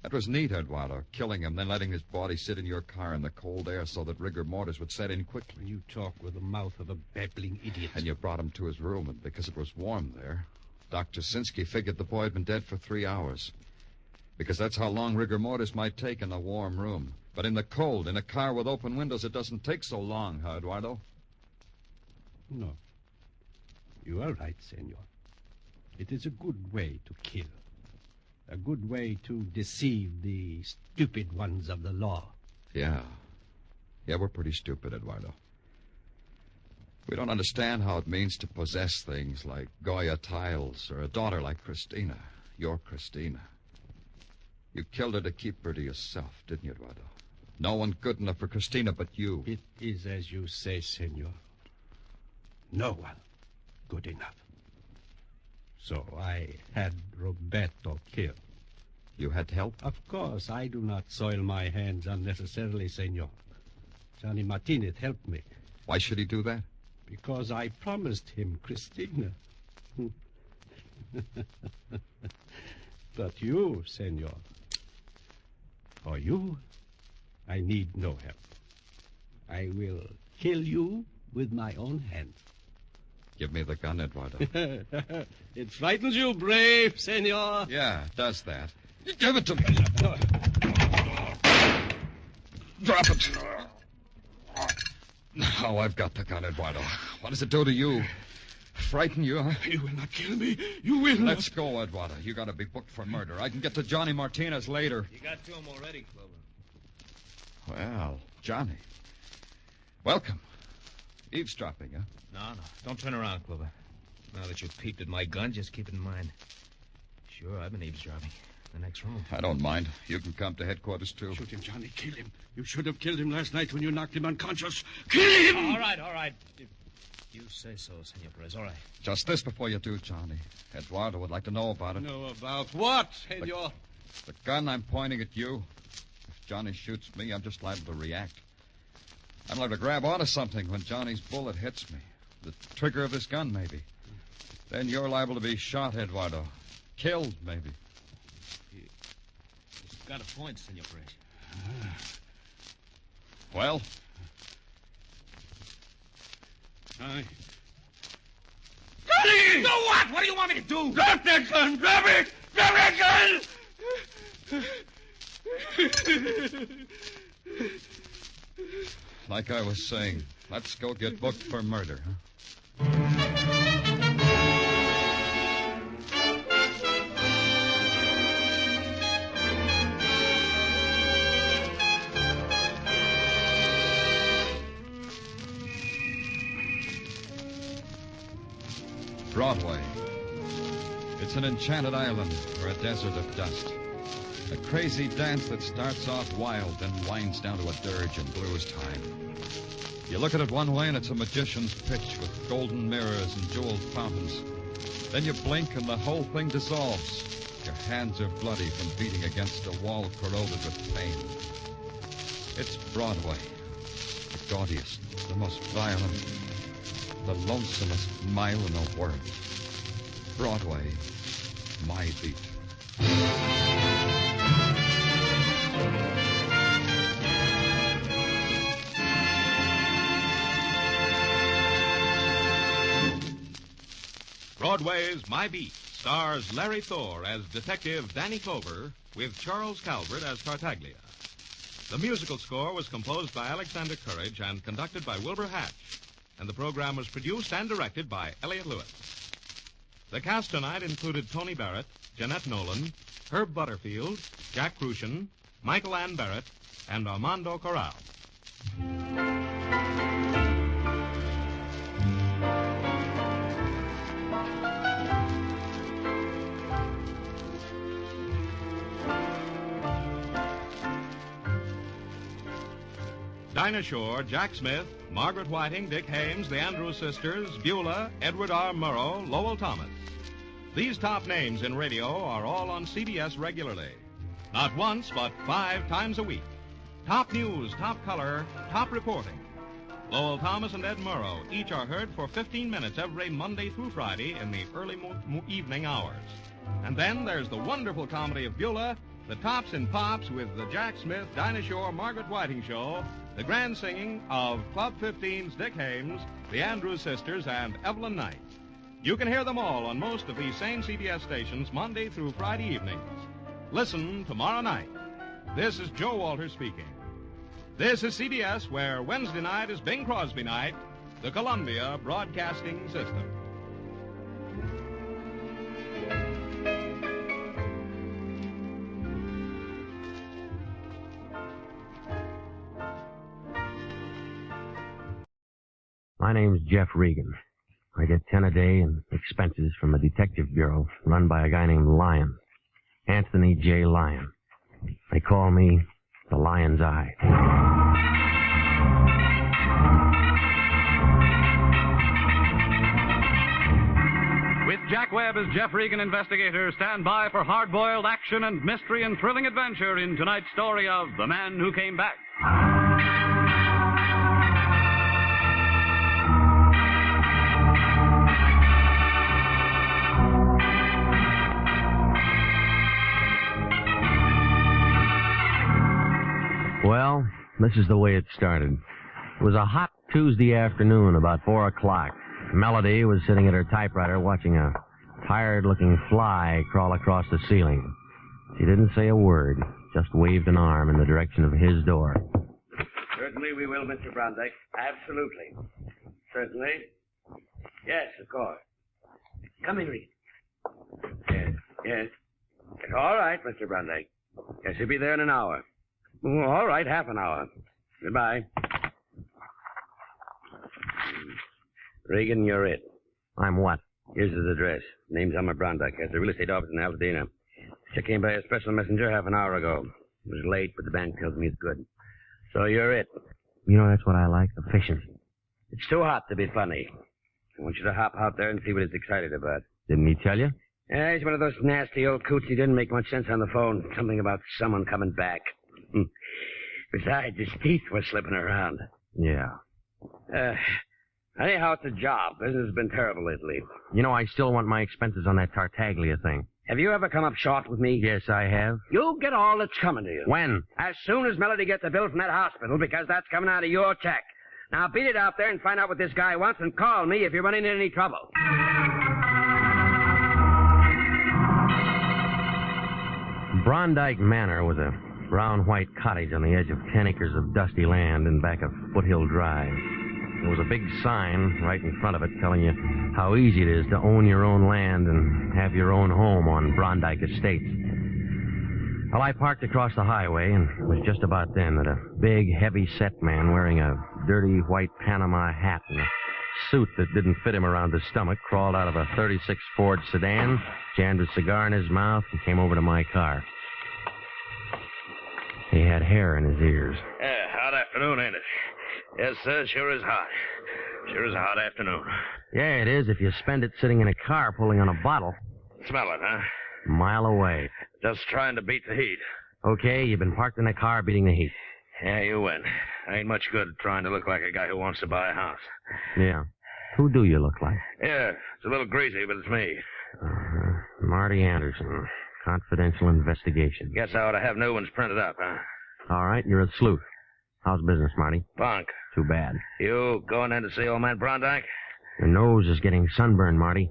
[SPEAKER 21] That was neat, Eduardo, killing him, then letting his body sit in your car in the cold air so that rigor mortis would set in quickly.
[SPEAKER 15] You talk with the mouth of a babbling idiot.
[SPEAKER 21] And you brought him to his room, and because it was warm there, Dr. Sinsky figured the boy had been dead for 3 hours. Because that's how long rigor mortis might take in a warm room. But in the cold, in a car with open windows, it doesn't take so long, huh, Eduardo?
[SPEAKER 15] No. You are right, senor. It is a good way to kill. A good way to deceive the stupid ones of the law.
[SPEAKER 21] Yeah. Yeah, we're pretty stupid, Eduardo. We don't understand how it means to possess things like Goya tiles or a daughter like Christina. Your Christina. You killed her to keep her to yourself, didn't you, Eduardo? No one good enough for Christina but you.
[SPEAKER 15] It is as you say, senor. No one good enough. So I had Roberto killed.
[SPEAKER 21] You had help?
[SPEAKER 15] Of course, I do not soil my hands unnecessarily, senor. Johnny Martinez helped me.
[SPEAKER 21] Why should he do that?
[SPEAKER 15] Because I promised him Christina. But you, senor, for you, I need no help. I will kill you with my own hands.
[SPEAKER 21] Give me the gun, Eduardo.
[SPEAKER 15] It frightens you, brave, senor.
[SPEAKER 21] Yeah, it does that. Give it to me. Drop it. Now I've got the gun, Eduardo. What does it do to you? Frighten you, huh?
[SPEAKER 15] You will not kill me. You will not.
[SPEAKER 21] Let's go, Eduardo. You got to be booked for murder. I can get to Johnny Martinez later.
[SPEAKER 19] You got to him already, Clover.
[SPEAKER 21] Well, Johnny. Welcome. Eavesdropping, huh?
[SPEAKER 19] No. Don't turn around, Clover. Now that you've peeped at my gun, just keep it in mind. Sure, I've been eavesdropping. The next room.
[SPEAKER 21] I don't mind. You can come to headquarters, too.
[SPEAKER 15] Shoot him, Johnny. Kill him. You should have killed him last night when you knocked him unconscious. Kill him!
[SPEAKER 19] All right. If you say so, Senor Perez. All right.
[SPEAKER 21] Just this before you do, Johnny. Eduardo would like to know about it.
[SPEAKER 15] Know about what, senor?
[SPEAKER 21] The gun I'm pointing at you. If Johnny shoots me, I'm just liable to react. I'm liable to grab onto something when Johnny's bullet hits me. The trigger of his gun, maybe. Then you're liable to be shot, Eduardo. Killed, maybe.
[SPEAKER 19] You've got a point, Senor Perez.
[SPEAKER 21] Well?
[SPEAKER 15] Johnny!
[SPEAKER 19] Do what? What do you want me to do?
[SPEAKER 15] Drop that gun! Drop it! Drop that gun!
[SPEAKER 21] Like I was saying, let's go get booked for murder, huh?
[SPEAKER 5] Broadway. It's an enchanted island or a desert of dust. A crazy dance that starts off wild, then winds down to a dirge and blues time. You look at it one way and it's a magician's pitch with golden mirrors and jeweled fountains. Then you blink and the whole thing dissolves. Your hands are bloody from beating against a wall corroded with pain. It's Broadway. The gaudiest, the most violent, the lonesomest mile in the world. Broadway, my beat.
[SPEAKER 22] Broadway's My Beat stars Larry Thor as Detective Danny Clover with Charles Calvert as Tartaglia. The musical score was composed by Alexander Courage and conducted by Wilbur Hatch, and the program was produced and directed by Elliott Lewis. The cast tonight included Tony Barrett, Jeanette Nolan, Herb Butterfield, Jack Crucian, Michael Ann Barrett, and Armando Corral. Dinah Shore, Jack Smith, Margaret Whiting, Dick Hames, the Andrews Sisters, Beulah, Edward R. Murrow, Lowell Thomas. These top names in radio are all on CBS regularly. Not once, but 5 times a week. Top news, top color, top reporting. Lowell Thomas and Ed Murrow each are heard for 15 minutes every Monday through Friday in the early evening hours. And then there's the wonderful comedy of Beulah, the Tops and Pops with the Jack Smith, Dinah Shore, Margaret Whiting Show, the grand singing of Club 15's Dick Hames, the Andrews Sisters, and Evelyn Knight. You can hear them all on most of these same CBS stations Monday through Friday evenings. Listen tomorrow night. This is Joe Walter speaking. This is CBS, where Wednesday night is Bing Crosby night, the Columbia Broadcasting System.
[SPEAKER 3] My name's Jeff Regan. I get 10 a day in expenses from a detective bureau run by a guy named Lyon. Anthony J. Lyon. They call me the Lion's Eye.
[SPEAKER 7] With Jack Webb as Jeff Regan investigator, stand by for hard-boiled action and mystery and thrilling adventure in tonight's story of The Man Who Came Back.
[SPEAKER 3] Well, this is the way it started. It was a hot Tuesday afternoon, about 4 o'clock. Melody was sitting at her typewriter watching a tired-looking fly crawl across the ceiling. She didn't say a word, just waved an arm in the direction of his door.
[SPEAKER 13] Certainly we will, Mr. Brondike. Absolutely. Certainly. Yes, of course. Come in, Reed. Yes. It's all right, Mr. Brondike. Yes, he'll be there in an hour. Oh, all right, half an hour. Goodbye. Regan, you're it.
[SPEAKER 3] I'm what?
[SPEAKER 13] Here's his address. Name's Elmer Brondike. Has the real estate office in Altadena. Check came by a special messenger half an hour ago. It was late, but the bank tells me it's good. So you're it.
[SPEAKER 3] You know, that's what I like, efficiency.
[SPEAKER 13] It's too hot to be funny. I want you to hop out there and see what he's excited about.
[SPEAKER 3] Didn't he tell you?
[SPEAKER 13] Yeah, he's one of those nasty old coots. He didn't make much sense on the phone. Something about someone coming back. Besides, his teeth were slipping around.
[SPEAKER 3] Yeah.
[SPEAKER 13] Anyhow, it's a job. Business has been terrible lately.
[SPEAKER 3] You know, I still want my expenses on that Tartaglia thing.
[SPEAKER 13] Have you ever come up short with me?
[SPEAKER 3] Yes, I have.
[SPEAKER 13] You'll get all that's coming to you.
[SPEAKER 3] When?
[SPEAKER 13] As soon as Melody gets a bill from that hospital, because that's coming out of your check. Now, beat it out there and find out what this guy wants and call me if you're running into any trouble.
[SPEAKER 3] Brondike Manor was a brown-white cottage on the edge of 10 acres of dusty land in back of Foothill Drive. There was a big sign right in front of it telling you how easy it is to own your own land and have your own home on Brondike Estates. Well, I parked across the highway, and it was just about then that a big, heavy-set man wearing a dirty white Panama hat and a suit that didn't fit him around the stomach, crawled out of a 36 Ford sedan, jammed a cigar in his mouth, and came over to my car. He had hair in his ears.
[SPEAKER 8] Yeah, hot afternoon, ain't it? Yes, sir, sure is hot. Sure is a hot afternoon.
[SPEAKER 3] Yeah, it is if you spend it sitting in a car pulling on a bottle.
[SPEAKER 8] Smell it, huh?
[SPEAKER 3] A mile away.
[SPEAKER 8] Just trying to beat the heat.
[SPEAKER 3] Okay, you've been parked in a car beating the heat.
[SPEAKER 8] Yeah, you win. Ain't much good trying to look like a guy who wants to buy a house.
[SPEAKER 3] Yeah. Who do you look like?
[SPEAKER 8] Yeah, it's a little greasy, but it's me.
[SPEAKER 3] Marty Anderson. Confidential investigation.
[SPEAKER 8] Guess I ought to have new ones printed up, huh?
[SPEAKER 3] All right, you're a sleuth. How's business, Marty?
[SPEAKER 8] Bunk.
[SPEAKER 3] Too bad.
[SPEAKER 8] You going in to see old man Brondike?
[SPEAKER 3] Your nose is getting sunburned, Marty.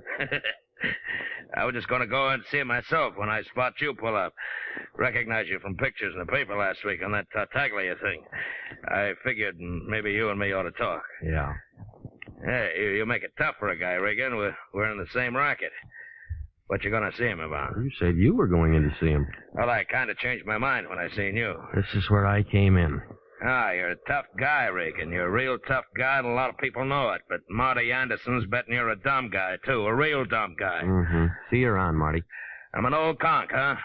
[SPEAKER 8] I was just going to go and see him myself when I spot you pull up. Recognize you from pictures in the paper last week on that Tartaglia thing. I figured maybe you and me ought to talk.
[SPEAKER 3] Yeah.
[SPEAKER 8] Hey, you make it tough for a guy, Regan. We're in the same racket. What you going to see him about?
[SPEAKER 3] You said you were going in to see him.
[SPEAKER 8] Well, I kind of changed my mind when I seen you.
[SPEAKER 3] This is where I came in.
[SPEAKER 8] Ah, you're a tough guy, Regan. You're a real tough guy, and a lot of people know it. But Marty Anderson's betting you're a dumb guy, too. A real dumb guy.
[SPEAKER 3] Mm-hmm. See you around, Marty.
[SPEAKER 8] I'm an old conk, huh?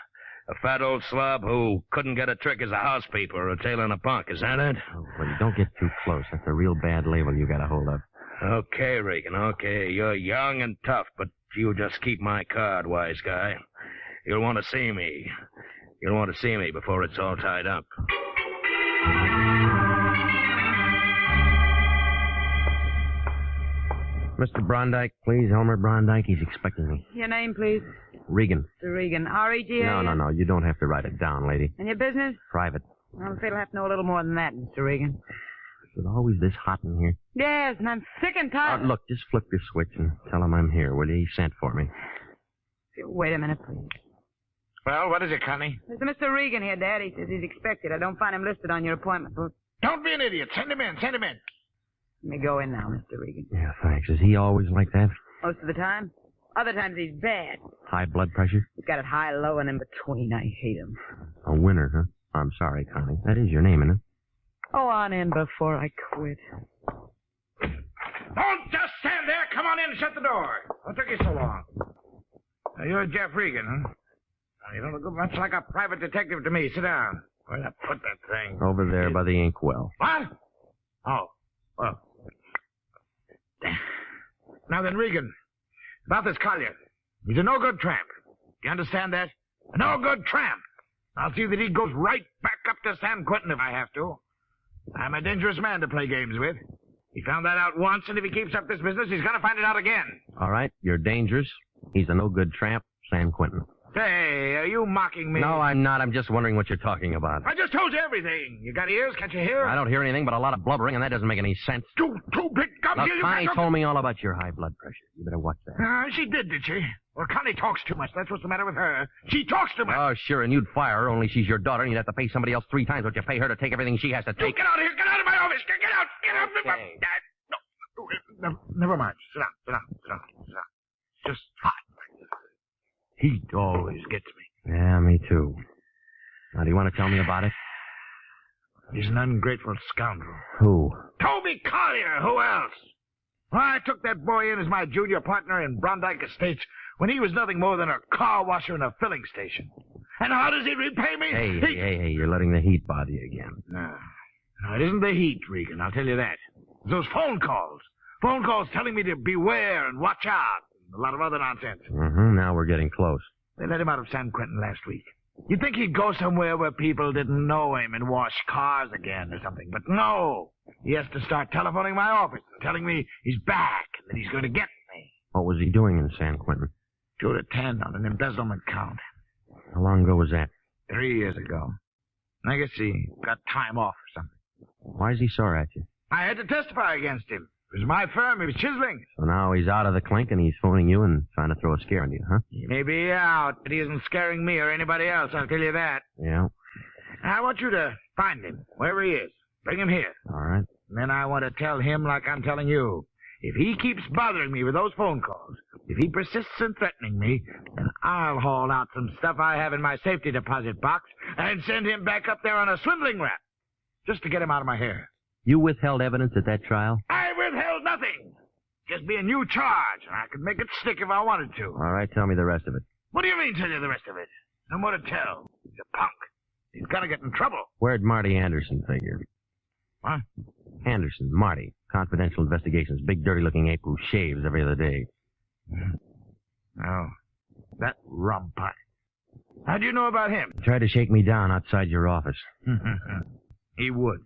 [SPEAKER 8] A fat old slob who couldn't get a trick as a housekeeper or a tailor in a punk. Is that it?
[SPEAKER 3] Oh, well, you don't get too close. That's a real bad label you got a hold of.
[SPEAKER 8] Okay, Regan, okay. You're young and tough, but you just keep my card, wise guy. You'll want to see me. You'll want to see me before it's all tied up.
[SPEAKER 3] Mr. Brondike, please. Elmer Brondike. He's expecting me.
[SPEAKER 2] Your name, please?
[SPEAKER 3] Regan.
[SPEAKER 2] Mr. Regan. R-E-G-A?
[SPEAKER 3] No. You don't have to write it down, lady.
[SPEAKER 2] And your business?
[SPEAKER 3] Private.
[SPEAKER 2] Well, I'm afraid I'll have to know a little more than that, Mr. Regan.
[SPEAKER 3] Is it always this hot in here?
[SPEAKER 2] Yes, and I'm sick and tired.
[SPEAKER 3] Look, just flip your switch and tell him I'm here, will you? He sent for me.
[SPEAKER 2] Wait a minute, please.
[SPEAKER 1] Well, what is it, Connie?
[SPEAKER 2] There's Mr. Regan here, Dad. He says he's expected. I don't find him listed on your appointment book.
[SPEAKER 1] Don't be an idiot. Send him in. Send him in.
[SPEAKER 2] Let me go in now, Mr. Regan.
[SPEAKER 3] Yeah, thanks. Is he always like that?
[SPEAKER 2] Most of the time. Other times he's bad.
[SPEAKER 3] High blood pressure?
[SPEAKER 2] He's got it high, low, and in between. I hate him.
[SPEAKER 3] A winner, huh? I'm sorry, Connie. That is your name, isn't it?
[SPEAKER 2] Oh, on in before I quit.
[SPEAKER 1] Don't just stand there. Come on in and shut the door. What took you so long? You're Jeff Regan, huh? You don't look much like a private detective to me. Sit down. Where'd I put that thing?
[SPEAKER 3] Over there by the inkwell.
[SPEAKER 1] What? Oh, well. Now then, Regan, about this Collier. He's a no-good tramp. You understand that? A no-good tramp. I'll see that he goes right back up to San Quentin if I have to. I'm a dangerous man to play games with. He found that out once, and if he keeps up this business, he's going to find it out again.
[SPEAKER 3] All right, you're dangerous. He's a no-good tramp, San Quentin.
[SPEAKER 1] Say, are you mocking me?
[SPEAKER 3] No, I'm not. I'm just wondering what you're talking about.
[SPEAKER 1] I just told you everything. You got ears? Can't you hear?
[SPEAKER 3] I don't hear anything but a lot of blubbering, and that doesn't make any sense.
[SPEAKER 1] Two big gums.
[SPEAKER 3] Look, Connie told me all about your high blood pressure. You better watch that.
[SPEAKER 1] She did she? Well, Connie talks too much. That's what's the matter with her. She talks too much.
[SPEAKER 3] Oh, sure, and you'd fire her, only she's your daughter, and you'd have to pay somebody else 3 times what you pay her to take everything she has to take.
[SPEAKER 1] You get out of here. Get out of my office. Get out. Get out.
[SPEAKER 3] Okay.
[SPEAKER 1] No, never mind. Sit down. It's just hot. Heat always gets me.
[SPEAKER 3] Yeah, me too. Now, do you want to tell me about it?
[SPEAKER 1] He's an ungrateful scoundrel.
[SPEAKER 3] Who?
[SPEAKER 1] Toby Collier. Who else? Well, I took that boy in as my junior partner in Brondike Estates when he was nothing more than a car washer in a filling station. And how does he repay me?
[SPEAKER 3] Hey, you're letting the heat bother you again.
[SPEAKER 1] No, it isn't the heat, Regan, I'll tell you that. It's those phone calls. Phone calls telling me to beware and watch out. And a lot of other nonsense.
[SPEAKER 3] Mm-hmm, now we're getting close.
[SPEAKER 1] They let him out of San Quentin last week. You'd think he'd go somewhere where people didn't know him and wash cars again or something. But no. He has to start telephoning my office and telling me he's back and that he's going to get me.
[SPEAKER 3] What was he doing in San Quentin?
[SPEAKER 1] 2 to 10 on an embezzlement count.
[SPEAKER 3] How long ago was that?
[SPEAKER 1] 3 years ago. I guess he got time off or something.
[SPEAKER 3] Why is he sore at you?
[SPEAKER 1] I had to testify against him. It was my firm. He was chiseling.
[SPEAKER 3] So now he's out of the clink and he's phoning you and trying to throw a scare into you, huh?
[SPEAKER 1] He may be out, but he isn't scaring me or anybody else, I'll tell you that.
[SPEAKER 3] Yeah.
[SPEAKER 1] I want you to find him, wherever he is. Bring him here.
[SPEAKER 3] All right.
[SPEAKER 1] And then I want to tell him like I'm telling you. If he keeps bothering me with those phone calls, if he persists in threatening me, then I'll haul out some stuff I have in my safety deposit box and send him back up there on a swindling rap, just to get him out of my hair.
[SPEAKER 3] You withheld evidence at that trial?
[SPEAKER 1] I withheld nothing.
[SPEAKER 6] just be a new charge, and I could make it stick if I wanted to.
[SPEAKER 3] All right, tell me the rest of it.
[SPEAKER 6] What do you mean, tell you the rest of it? No more to tell. He's a punk. He's gonna get in trouble.
[SPEAKER 3] Where'd Marty Anderson figure?
[SPEAKER 6] What?
[SPEAKER 3] Anderson, Marty. Confidential Investigations. Big, dirty-looking ape who shaves every other day.
[SPEAKER 6] Oh, that rumpot. How do you know about him?
[SPEAKER 3] He tried to shake me down outside your office.
[SPEAKER 6] He would.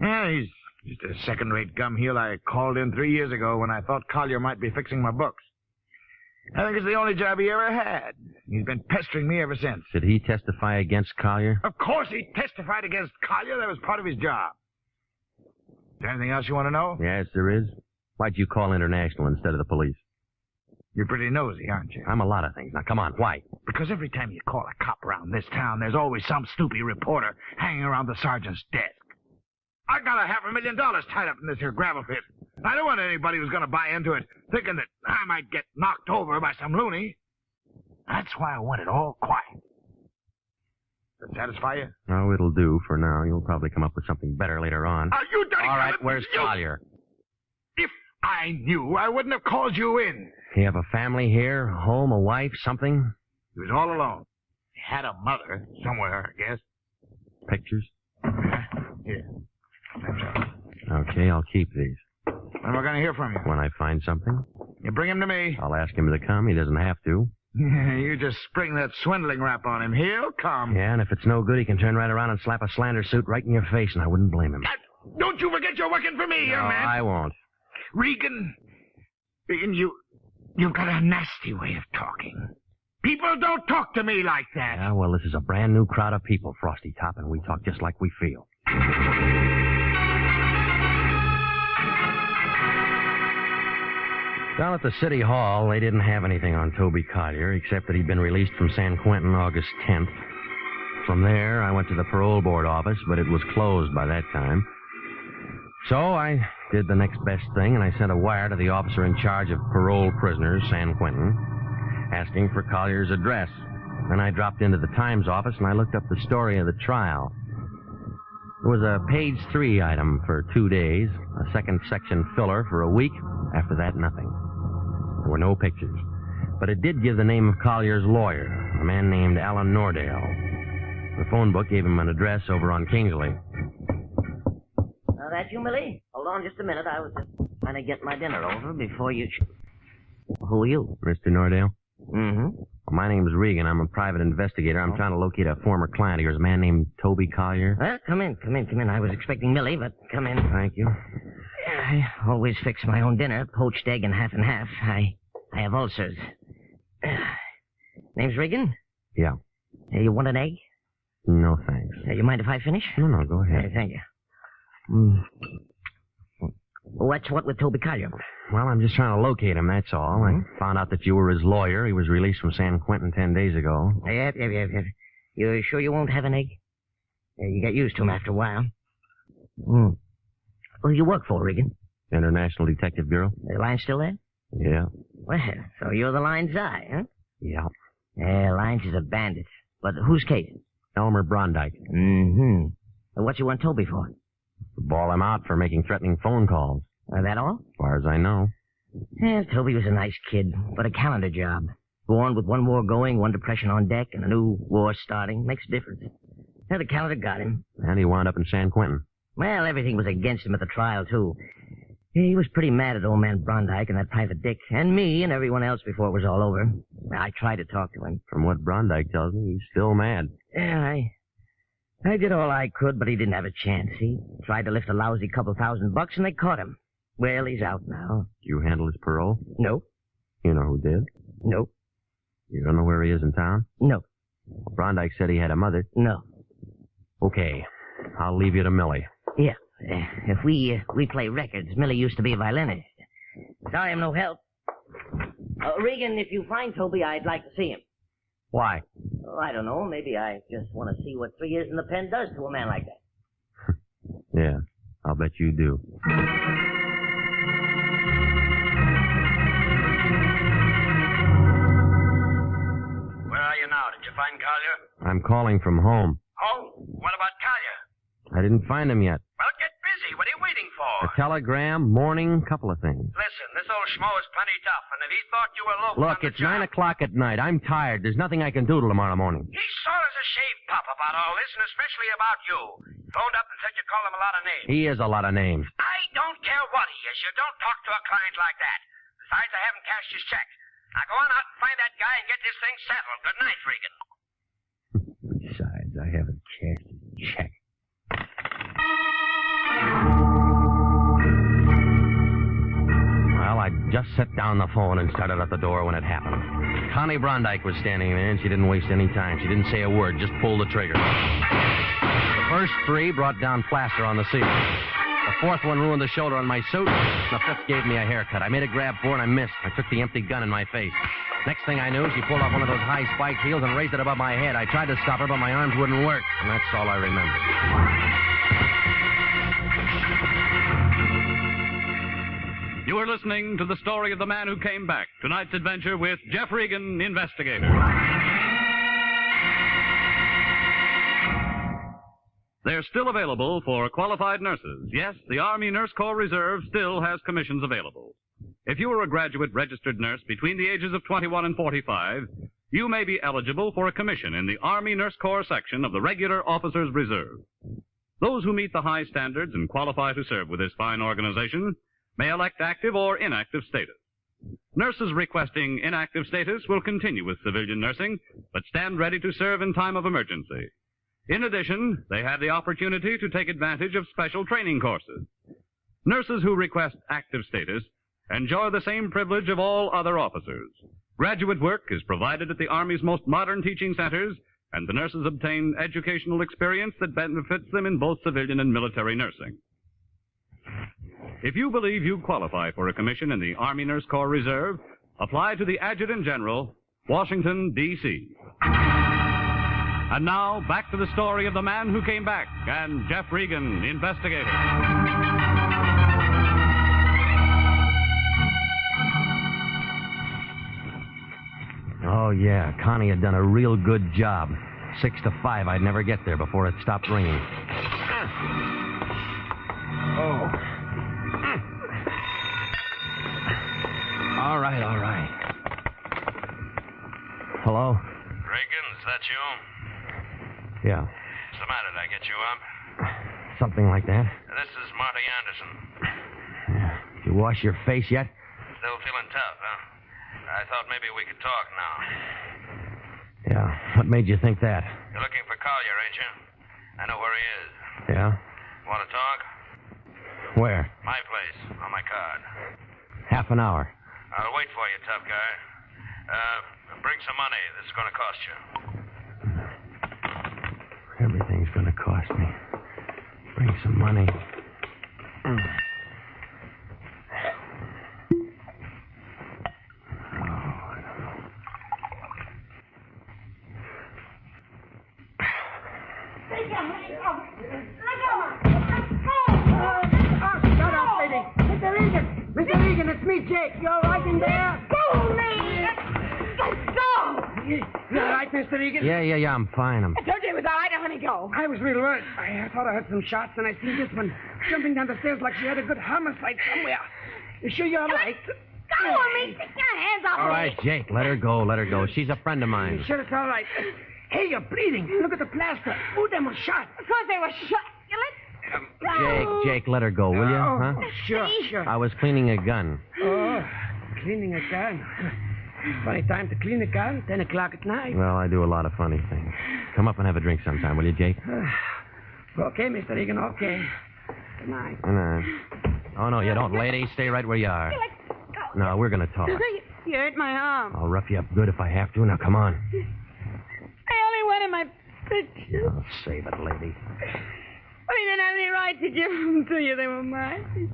[SPEAKER 6] Yeah, he's just a second-rate gum heel I called in 3 years ago when I thought Collier might be fixing my books. I think it's the only job he ever had. He's been pestering me ever since.
[SPEAKER 3] Did he testify against Collier?
[SPEAKER 6] Of course he testified against Collier. That was part of his job. Is there anything else you want to know?
[SPEAKER 3] Yes, there is. Why'd you call International instead of the police?
[SPEAKER 6] You're pretty nosy, aren't you?
[SPEAKER 3] I'm a lot of things. Now, come on, why?
[SPEAKER 6] Because every time you call a cop around this town, there's always some snoopy reporter hanging around the sergeant's desk. I got $500,000 tied up in this here gravel pit. I don't want anybody who's going to buy into it thinking that I might get knocked over by some loony. That's why I want it all quiet. Does that satisfy you?
[SPEAKER 3] Oh, it'll do for now. You'll probably come up with something better later on.
[SPEAKER 6] Are you dirty?
[SPEAKER 3] All right, where's Collier?
[SPEAKER 6] If I knew, I wouldn't have called you in.
[SPEAKER 3] You have a family here? A home, a wife, something?
[SPEAKER 6] He was all alone. He had a mother somewhere, I guess.
[SPEAKER 3] Pictures?
[SPEAKER 6] Here. That's all.
[SPEAKER 3] Okay, I'll keep these.
[SPEAKER 6] When am I going to hear from you?
[SPEAKER 3] When I find something?
[SPEAKER 6] You bring him to me.
[SPEAKER 3] I'll ask him to come. He doesn't have to.
[SPEAKER 6] You just spring that swindling rap on him. He'll come.
[SPEAKER 3] Yeah, and if it's no good, he can turn right around and slap a slander suit right in your face, and I wouldn't blame him.
[SPEAKER 6] Don't you forget you're working for me, young man.
[SPEAKER 3] I won't.
[SPEAKER 6] Regan, you've got a nasty way of talking. People don't talk to me like that.
[SPEAKER 3] Yeah, well, this is a brand new crowd of people, Frosty Top, and we talk just like we feel. Down at the city hall, they didn't have anything on Toby Collier, except that he'd been released from San Quentin August 10th. From there, I went to the parole board office, but it was closed by that time. So I did the next best thing, and I sent a wire to the officer in charge of parole prisoners, San Quentin, asking for Collier's address. Then I dropped into the Times office, and I looked up the story of the trial. It was a page 3 item for 2 days, a second section filler for a week. After that, nothing. There were no pictures. But it did give the name of Collier's lawyer, a man named Alan Nordale. The phone book gave him an address over on Kingsley.
[SPEAKER 9] Now, that you, Millie? Hold on just a minute. I was just trying to get my dinner over before you... Who are you?
[SPEAKER 3] Mr. Nordale?
[SPEAKER 9] Mm-hmm.
[SPEAKER 3] Well, my name's Regan. I'm a private investigator. I'm trying to locate a former client of yours, a man named Toby Collier.
[SPEAKER 9] Well, come in. I was expecting Millie, but come in.
[SPEAKER 3] Thank you.
[SPEAKER 9] I always fix my own dinner, poached egg and half. I have ulcers. Name's Regan?
[SPEAKER 3] Yeah.
[SPEAKER 9] You want an egg?
[SPEAKER 3] No, thanks.
[SPEAKER 9] You mind if I finish?
[SPEAKER 3] No, go ahead.
[SPEAKER 9] Thank you. What's what with Toby Collier?
[SPEAKER 3] Well, I'm just trying to locate him, that's all. I found out that you were his lawyer. He was released from San Quentin 10 days ago.
[SPEAKER 9] Yeah. You sure you won't have an egg? You get used to him after a while. Who do you work for, Regan?
[SPEAKER 3] International Detective Bureau.
[SPEAKER 9] The line still there?
[SPEAKER 3] Yeah.
[SPEAKER 9] Well, so you're the line's eye, huh?
[SPEAKER 3] Yeah.
[SPEAKER 9] Lines is a bandit. But whose case?
[SPEAKER 3] Elmer Brondike.
[SPEAKER 9] Mm-hmm. And what you want Toby for?
[SPEAKER 3] Ball him out for making threatening phone calls.
[SPEAKER 9] That all?
[SPEAKER 3] As far as I know.
[SPEAKER 9] Yeah, Toby was a nice kid, but a calendar job. Born with one war going, one depression on deck, and a new war starting. Makes a difference. Yeah, the calendar got him.
[SPEAKER 3] And he wound up in San Quentin.
[SPEAKER 9] Well, everything was against him at the trial, too. He was pretty mad at old man Brondike and that private dick, and me and everyone else before it was all over. I tried to talk to him.
[SPEAKER 3] From what Brondike tells me, he's still mad.
[SPEAKER 9] Yeah, I did all I could, but he didn't have a chance. He tried to lift a lousy couple $1,000, and they caught him. Well, he's out now.
[SPEAKER 3] You handle his parole?
[SPEAKER 9] No.
[SPEAKER 3] You know who did?
[SPEAKER 9] No.
[SPEAKER 3] You don't know where he is in town?
[SPEAKER 9] No.
[SPEAKER 3] Brondike said he had a mother.
[SPEAKER 9] No.
[SPEAKER 3] Okay. I'll leave you to Millie.
[SPEAKER 9] Yeah. If we play records, Millie used to be a violinist. Sorry I'm no help. Regan, if you find Toby, I'd like to see him.
[SPEAKER 3] Why?
[SPEAKER 9] Oh, I don't know. Maybe I just want to see what 3 years in the pen does to a man like that.
[SPEAKER 3] Yeah, I'll bet you do.
[SPEAKER 23] Where are you now? Did you find Collier?
[SPEAKER 3] I'm calling from home.
[SPEAKER 23] Home? What about Collier?
[SPEAKER 3] I didn't find him yet.
[SPEAKER 23] Well, get busy. easy. What are you waiting for?
[SPEAKER 3] A telegram, morning, couple of things.
[SPEAKER 23] Listen, this old schmo is plenty tough, and if he thought you were local
[SPEAKER 3] Look,
[SPEAKER 23] on the
[SPEAKER 3] it's
[SPEAKER 23] job,
[SPEAKER 3] 9 o'clock at night. I'm tired. There's nothing I can do till tomorrow morning.
[SPEAKER 23] he's sore as a shaved pup about all this, and especially about you. Phoned up and said you called him a lot of names.
[SPEAKER 3] He is a lot of names.
[SPEAKER 23] I don't care what he is. You don't talk to a client like that. Besides, I haven't cashed his check. Now go on out and find that guy and get this thing settled. Good night, Regan.
[SPEAKER 3] Besides, I haven't cashed his check. Well, I just set down the phone and started at the door when it happened. Connie Brondike was standing there, and she didn't waste any time. She didn't say a word, just pulled the trigger. The first 3 brought down plaster on the ceiling. The 4th one ruined the shoulder on my suit. The 5th gave me a haircut. I made a grab for and I missed. I took the empty gun in my face. Next thing I knew, she pulled off one of those high spiked heels and raised it above my head. I tried to stop her, but my arms wouldn't work. And that's all I remember.
[SPEAKER 7] You are listening to the story of the man who came back. Tonight's adventure with Jeff Regan, investigator. They're still available for qualified nurses. Yes, the Army Nurse Corps Reserve still has commissions available. If you are a graduate registered nurse between the ages of 21 and 45, you may be eligible for a commission in the Army Nurse Corps section of the Regular Officers Reserve. Those who meet the high standards and qualify to serve with this fine organization may elect active or inactive status. Nurses requesting inactive status will continue with civilian nursing, but stand ready to serve in time of emergency. In addition, they have the opportunity to take advantage of special training courses. Nurses who request active status enjoy the same privilege of all other officers. Graduate work is provided at the Army's most modern teaching centers, and the nurses obtain educational experience that benefits them in both civilian and military nursing. If you believe you qualify for a commission in the Army Nurse Corps Reserve, apply to the Adjutant General, Washington, D.C. And now, back to the story of the man who came back and Jeff Regan, investigator.
[SPEAKER 3] Oh, yeah, Connie had done a real good job. 6 to 5, I'd never get there before it stopped ringing. Oh. All right. Hello?
[SPEAKER 23] Regan, is that you?
[SPEAKER 3] Yeah,
[SPEAKER 23] What's the matter? Did I get you up?
[SPEAKER 3] something like that.
[SPEAKER 23] This is Marty Anderson.
[SPEAKER 3] You wash your face yet?
[SPEAKER 23] Still feeling tough, huh? I thought maybe we could talk now.
[SPEAKER 3] Yeah, what made you think that?
[SPEAKER 23] You're looking for Collier, ain't you? I know where he is.
[SPEAKER 3] Yeah?
[SPEAKER 23] Want to talk?
[SPEAKER 3] Where?
[SPEAKER 23] My place, on my card.
[SPEAKER 3] Half an hour.
[SPEAKER 23] I'll wait for you, tough guy. Bring some money. This is going to cost you.
[SPEAKER 3] Everything's gonna cost me. Bring some money.
[SPEAKER 2] Mr. Regan, it's me, Jake. You all right in there?
[SPEAKER 11] Fool me! Go!
[SPEAKER 2] You all right, Mr. Regan?
[SPEAKER 3] Yeah, I'm fine.
[SPEAKER 11] I told you it was all right. I want to go.
[SPEAKER 2] I was real worried. I thought I heard some shots, and I seen this one jumping down the stairs like she had a good homicide somewhere. You sure you're all right?
[SPEAKER 11] Go on me. Take your hands off
[SPEAKER 3] All
[SPEAKER 11] me.
[SPEAKER 3] right, Jake, let her go. She's a friend of mine.
[SPEAKER 2] You sure it's all right? Hey, you're bleeding. Look at the plaster. Ooh, them was shot.
[SPEAKER 11] Of course they were shot. You let...
[SPEAKER 3] Jake, let her go, will you?
[SPEAKER 2] Oh,
[SPEAKER 3] Huh?
[SPEAKER 2] sure.
[SPEAKER 3] I was cleaning a gun.
[SPEAKER 2] Oh, cleaning a gun. Funny time to clean a gun, 10 o'clock at night.
[SPEAKER 3] Well, I do a lot of funny things. Come up and have a drink sometime, will you, Jake?
[SPEAKER 2] Okay, Mr. Regan, okay. Good night.
[SPEAKER 3] Oh, no, you don't, lady. Stay right where you are. No, we're going to talk.
[SPEAKER 11] You hurt my arm.
[SPEAKER 3] I'll rough you up good if I have to. Now, come on.
[SPEAKER 11] I only wanted my pictures.
[SPEAKER 3] Oh, save it, lady.
[SPEAKER 11] Well, you didn't have any right to give them to you. They were mine.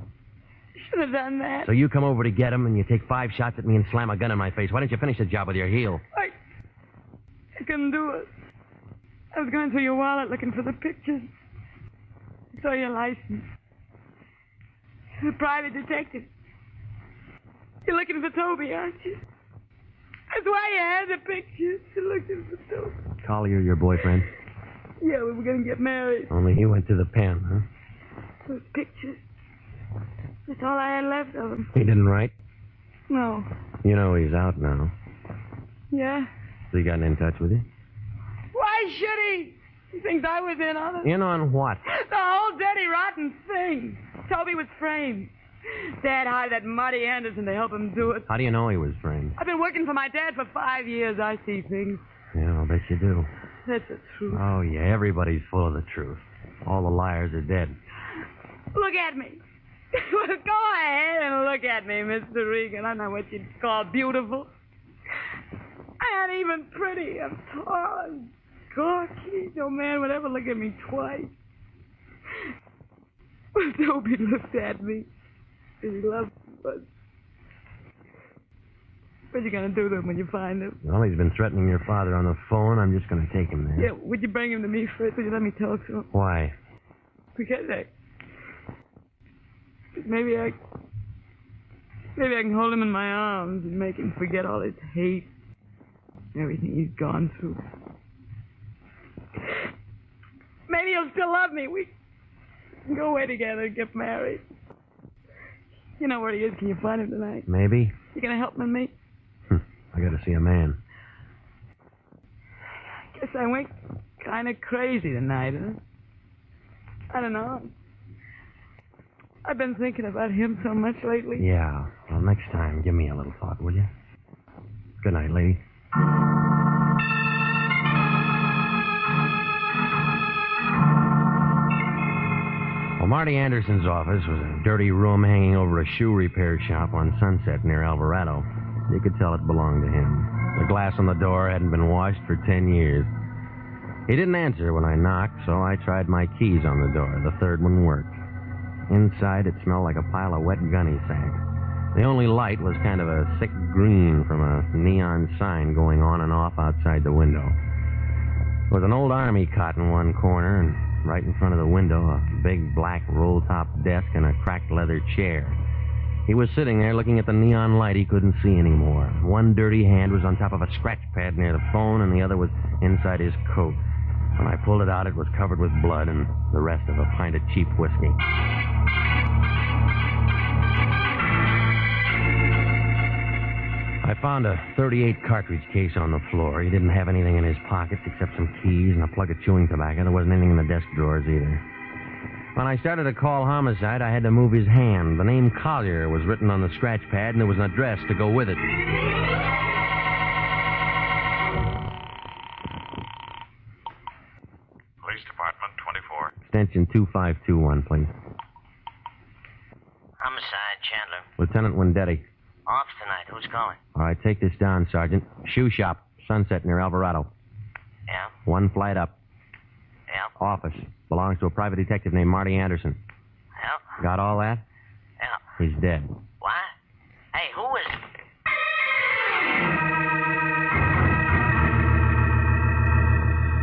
[SPEAKER 11] Should have done that.
[SPEAKER 3] So you come over to get them, and you take 5 shots at me and slam a gun in my face. Why didn't you finish the job with your heel?
[SPEAKER 11] I couldn't do it. I was going through your wallet looking for the pictures. I saw your license. You're a private detective. You're looking for Toby, aren't you? That's why you had the pictures. You're looking for Toby.
[SPEAKER 3] Collier, your boyfriend?
[SPEAKER 11] Yeah, we were going to get married.
[SPEAKER 3] Only he went to the pen, huh?
[SPEAKER 4] Those pictures. That's all I had left of him.
[SPEAKER 3] He didn't write?
[SPEAKER 4] No.
[SPEAKER 3] You know he's out now.
[SPEAKER 4] Yeah?
[SPEAKER 3] Has he gotten in touch with you?
[SPEAKER 4] Why should he? He thinks I was in on it.
[SPEAKER 3] In on what?
[SPEAKER 4] The whole dirty, rotten thing. Toby was framed. Dad hired that Marty Anderson to help him do it.
[SPEAKER 3] How do you know he was framed?
[SPEAKER 4] I've been working for my dad for 5 years. I see things.
[SPEAKER 3] Yeah, I'll bet you do.
[SPEAKER 4] That's the truth.
[SPEAKER 3] Oh, yeah, everybody's full of the truth. All the liars are dead.
[SPEAKER 4] Look at me. Go ahead and look at me, Mr. Regan. I'm not what you'd call beautiful. I ain't even pretty. I'm tall and gawky. No man would ever look at me twice. Well, Toby looked at me. He loved me, but... What you gonna do to him when you find him?
[SPEAKER 3] Well, he's been threatening your father on the phone. I'm just gonna take him there.
[SPEAKER 4] Yeah, would you bring him to me first? Would you let me talk to him?
[SPEAKER 3] Why?
[SPEAKER 4] Because maybe I can hold him in my arms and make him forget all his hate, everything he's gone through. Maybe he'll still love me. We can go away together and get married. You know where he is. Can you find him tonight?
[SPEAKER 3] Maybe.
[SPEAKER 4] You gonna help me, mate?
[SPEAKER 3] I gotta see a man.
[SPEAKER 4] Guess I went kind of crazy tonight, huh? I don't know. I've been thinking about him so much lately.
[SPEAKER 3] Yeah. Well, next time, give me a little thought, will you? Good night, lady. Well, Marty Anderson's office was a dirty room hanging over a shoe repair shop on Sunset near Alvarado. You could tell it belonged to him. The glass on the door hadn't been washed for 10 years. He didn't answer when I knocked, so I tried my keys on the door. The third one worked. Inside, it smelled like a pile of wet gunny sacks. The only light was kind of a sick green from a neon sign going on and off outside the window. There was an old army cot in one corner, and right in front of the window, a big black roll-top desk and a cracked leather chair. He was sitting there looking at the neon light he couldn't see anymore. One dirty hand was on top of a scratch pad near the phone, and the other was inside his coat. When I pulled it out, it was covered with blood and the rest of a pint of cheap whiskey. I found a .38 cartridge case on the floor. He didn't have anything in his pockets except some keys and a plug of chewing tobacco. There wasn't anything in the desk drawers either. When I started to call homicide, I had to move his hand. The name Collier was written on the scratch pad, and there was an address to go with it.
[SPEAKER 6] Police Department, 24.
[SPEAKER 3] Extension 2521, please.
[SPEAKER 9] Homicide, Chandler.
[SPEAKER 3] Lieutenant Wendetti.
[SPEAKER 9] Off tonight. Who's calling?
[SPEAKER 3] All right, take this down, Sergeant. Shoe shop, Sunset near Alvarado.
[SPEAKER 9] Yeah?
[SPEAKER 3] One flight up.
[SPEAKER 9] Yeah?
[SPEAKER 3] Office. Belongs to a private detective named Marty Anderson.
[SPEAKER 9] Yeah?
[SPEAKER 3] Got all that?
[SPEAKER 9] Yeah.
[SPEAKER 3] He's dead.
[SPEAKER 9] What? Hey, who is...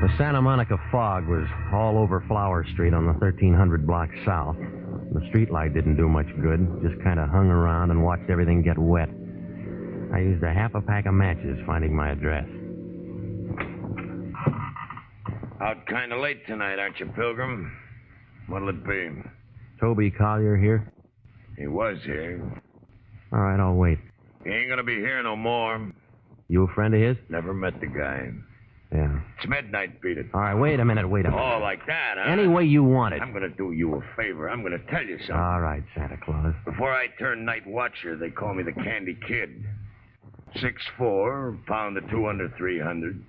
[SPEAKER 3] The Santa Monica fog was all over Flower Street on the 1300 block south. The streetlight didn't do much good, just kind of hung around and watched everything get wet. I used a half a pack of matches finding my address.
[SPEAKER 18] Out kind of late tonight, aren't you, Pilgrim? What'll it be?
[SPEAKER 3] Toby Collier here?
[SPEAKER 18] He was here.
[SPEAKER 3] All right, I'll wait.
[SPEAKER 18] He ain't gonna be here no more.
[SPEAKER 3] You a friend of his?
[SPEAKER 18] Never met the guy.
[SPEAKER 3] Yeah.
[SPEAKER 18] It's midnight, beat it.
[SPEAKER 3] All right, wait a minute.
[SPEAKER 18] Oh, like that, huh?
[SPEAKER 3] Any way you want it.
[SPEAKER 18] I'm gonna do you a favor. I'm gonna tell you something.
[SPEAKER 3] All right, Santa Claus.
[SPEAKER 18] Before I turned night watcher, they call me the Candy Kid. 6'4", pound of 2 under 300.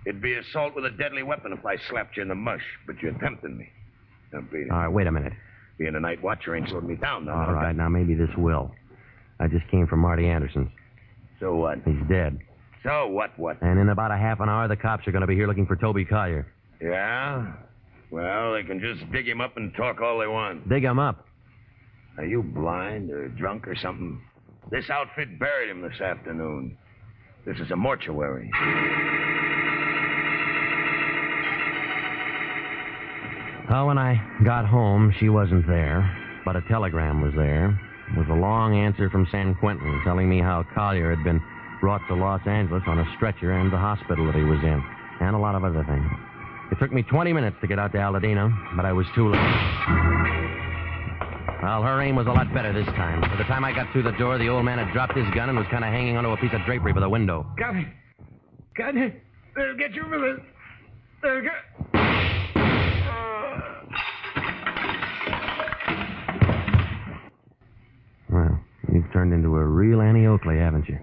[SPEAKER 18] It'd be assault with a deadly weapon if I slapped you in the mush, but you're tempting me. Now, beat it.
[SPEAKER 3] All right, wait a minute.
[SPEAKER 18] Being a night watcher ain't slowed me down, though.
[SPEAKER 3] All right, now maybe this will. I just came from Marty Anderson's.
[SPEAKER 18] So what?
[SPEAKER 3] He's dead.
[SPEAKER 18] So what?
[SPEAKER 3] And in about a half an hour, the cops are going to be here looking for Toby Collier.
[SPEAKER 18] Yeah? Well, they can just dig him up and talk all they want.
[SPEAKER 3] Dig him up?
[SPEAKER 18] Are you blind or drunk or something? This outfit buried him this afternoon. This is a mortuary.
[SPEAKER 3] Well, when I got home, she wasn't there, but a telegram was there. It was a long answer from San Quentin telling me how Collier had been brought to Los Angeles on a stretcher and the hospital that he was in, and a lot of other things. It took me 20 minutes to get out to Aladino, but I was too late. Well, her aim was a lot better this time. By the time I got through the door, the old man had dropped his gun and was kind of hanging onto a piece of drapery by the window.
[SPEAKER 2] Got it. Got it. They'll get you for this. They'll get...
[SPEAKER 3] Well, you've turned into a real Annie Oakley, haven't you?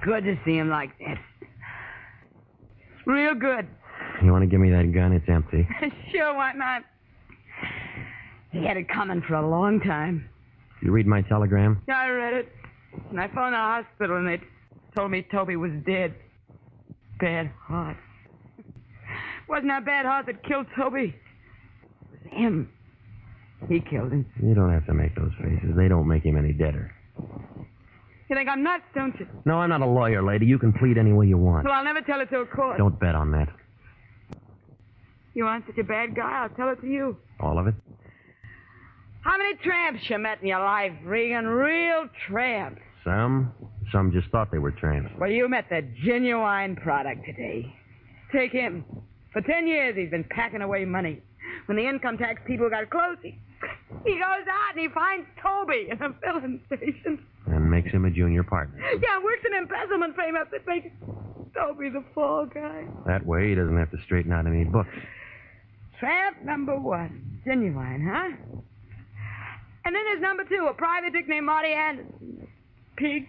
[SPEAKER 4] Good to see him like that. Real good.
[SPEAKER 3] You want to give me that gun? It's empty.
[SPEAKER 4] Sure, why not? He had it coming for a long time.
[SPEAKER 3] You read my telegram?
[SPEAKER 4] Yeah, I read it. And I phoned the hospital, and they told me Toby was dead. Bad heart. Wasn't that bad heart that killed Toby. It was him. He killed him.
[SPEAKER 3] You don't have to make those faces. They don't make him any deader.
[SPEAKER 4] You think I'm nuts, don't you?
[SPEAKER 3] No, I'm not a lawyer, lady. You can plead any way you want.
[SPEAKER 4] Well, I'll never tell it to a court.
[SPEAKER 3] Don't bet on that.
[SPEAKER 4] You aren't such a bad guy. I'll tell it to you.
[SPEAKER 3] All of it?
[SPEAKER 4] How many tramps you met in your life, Regan? Real tramps.
[SPEAKER 3] Some. Some just thought they were tramps.
[SPEAKER 4] Well, you met the genuine product today. Take him. For 10 years, he's been packing away money. When the income tax people got close, he goes out and he finds Toby in a filling station.
[SPEAKER 3] And makes him a junior partner.
[SPEAKER 4] Yeah, works an embezzlement frame up that makes Toby the fall guy.
[SPEAKER 3] That way he doesn't have to straighten out any books.
[SPEAKER 4] Tramp number one. Genuine, huh? And then there's number two, a private dick named Marty Anderson. Pig.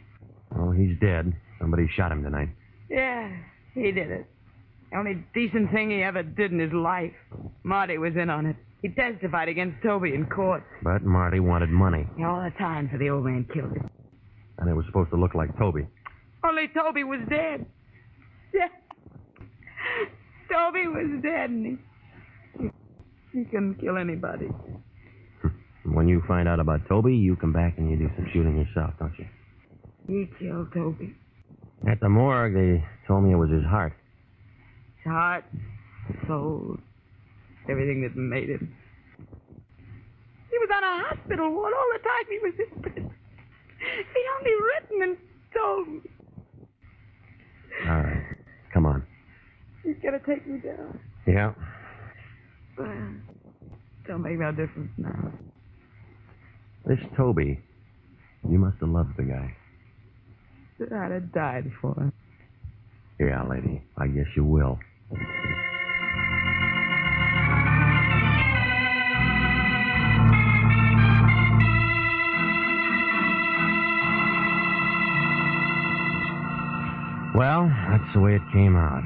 [SPEAKER 3] Oh, he's dead. Somebody shot him tonight.
[SPEAKER 4] Yeah, he did it. The only decent thing he ever did in his life. Marty was in on it. He testified against Toby in court.
[SPEAKER 3] But Marty wanted money.
[SPEAKER 4] All the time for the old man killed him.
[SPEAKER 3] And it was supposed to look like Toby.
[SPEAKER 4] Only Toby was dead. Yeah. Toby was dead, and he couldn't kill anybody.
[SPEAKER 3] When you find out about Toby, you come back and you do some shooting yourself, don't you?
[SPEAKER 4] He killed Toby.
[SPEAKER 3] At the morgue, they told me it was his heart.
[SPEAKER 4] His heart, his soul, everything that made him. He was on a hospital ward all the time he was in prison. He only written and told me.
[SPEAKER 3] All right. Come on.
[SPEAKER 4] He's gonna take me down.
[SPEAKER 3] Yeah.
[SPEAKER 4] Well, don't make no difference now.
[SPEAKER 3] This Toby, you must have loved the guy.
[SPEAKER 4] I'd have died for him.
[SPEAKER 3] Yeah, lady. I guess you will. Well, that's the way it came out.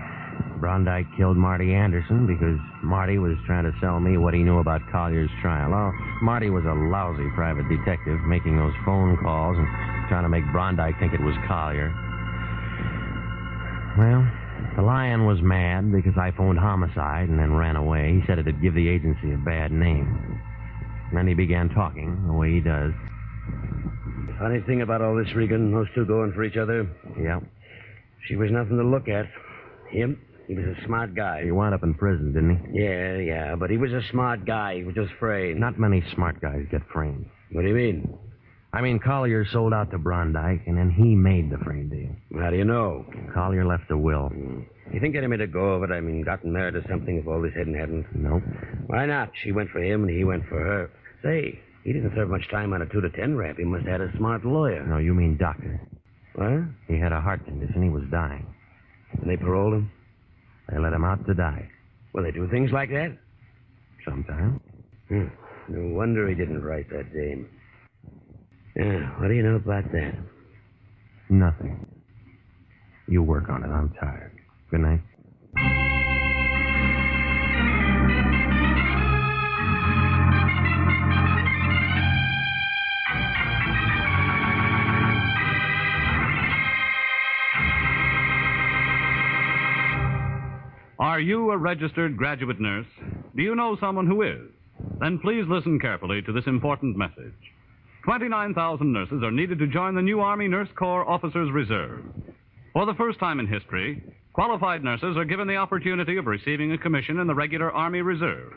[SPEAKER 3] Brondike killed Marty Anderson because Marty was trying to sell me what he knew about Collier's trial. Oh, Marty was a lousy private detective, making those phone calls and trying to make Brondike think it was Collier. Well, the lion was mad because I phoned homicide and then ran away. He said it'd give the agency a bad name. And then he began talking the way he does.
[SPEAKER 14] Funny thing about all this, Regan, those two going for each other.
[SPEAKER 3] Yeah.
[SPEAKER 14] She was nothing to look at. Him, he was a smart guy.
[SPEAKER 3] He wound up in prison, didn't he?
[SPEAKER 14] Yeah, but he was a smart guy. He was just framed.
[SPEAKER 3] Not many smart guys get framed.
[SPEAKER 14] What do you mean?
[SPEAKER 3] I mean, Collier sold out to Brondike, and then he made the frame deal.
[SPEAKER 14] How do you know?
[SPEAKER 3] Collier left a will.
[SPEAKER 14] You think they'd have made a go of it? I mean, gotten married or something if all this hadn't happened?
[SPEAKER 3] Nope.
[SPEAKER 14] Why not? She went for him, and he went for her. Say, he didn't serve much time on a 2 to 10 rap. He must have had a smart lawyer.
[SPEAKER 3] No, you mean doctor.
[SPEAKER 14] What?
[SPEAKER 3] He had a heart condition. He was dying.
[SPEAKER 14] And they paroled him?
[SPEAKER 3] They let him out to die.
[SPEAKER 14] Well, they do things like that?
[SPEAKER 3] Sometimes.
[SPEAKER 14] No wonder he didn't write that dame. Yeah, what do you know about that?
[SPEAKER 3] Nothing. You work on it. I'm tired. Good night.
[SPEAKER 7] Are you a registered graduate nurse? Do you know someone who is? Then please listen carefully to this important message. 29,000 nurses are needed to join the new Army Nurse Corps Officers Reserve. For the first time in history, qualified nurses are given the opportunity of receiving a commission in the regular Army Reserve.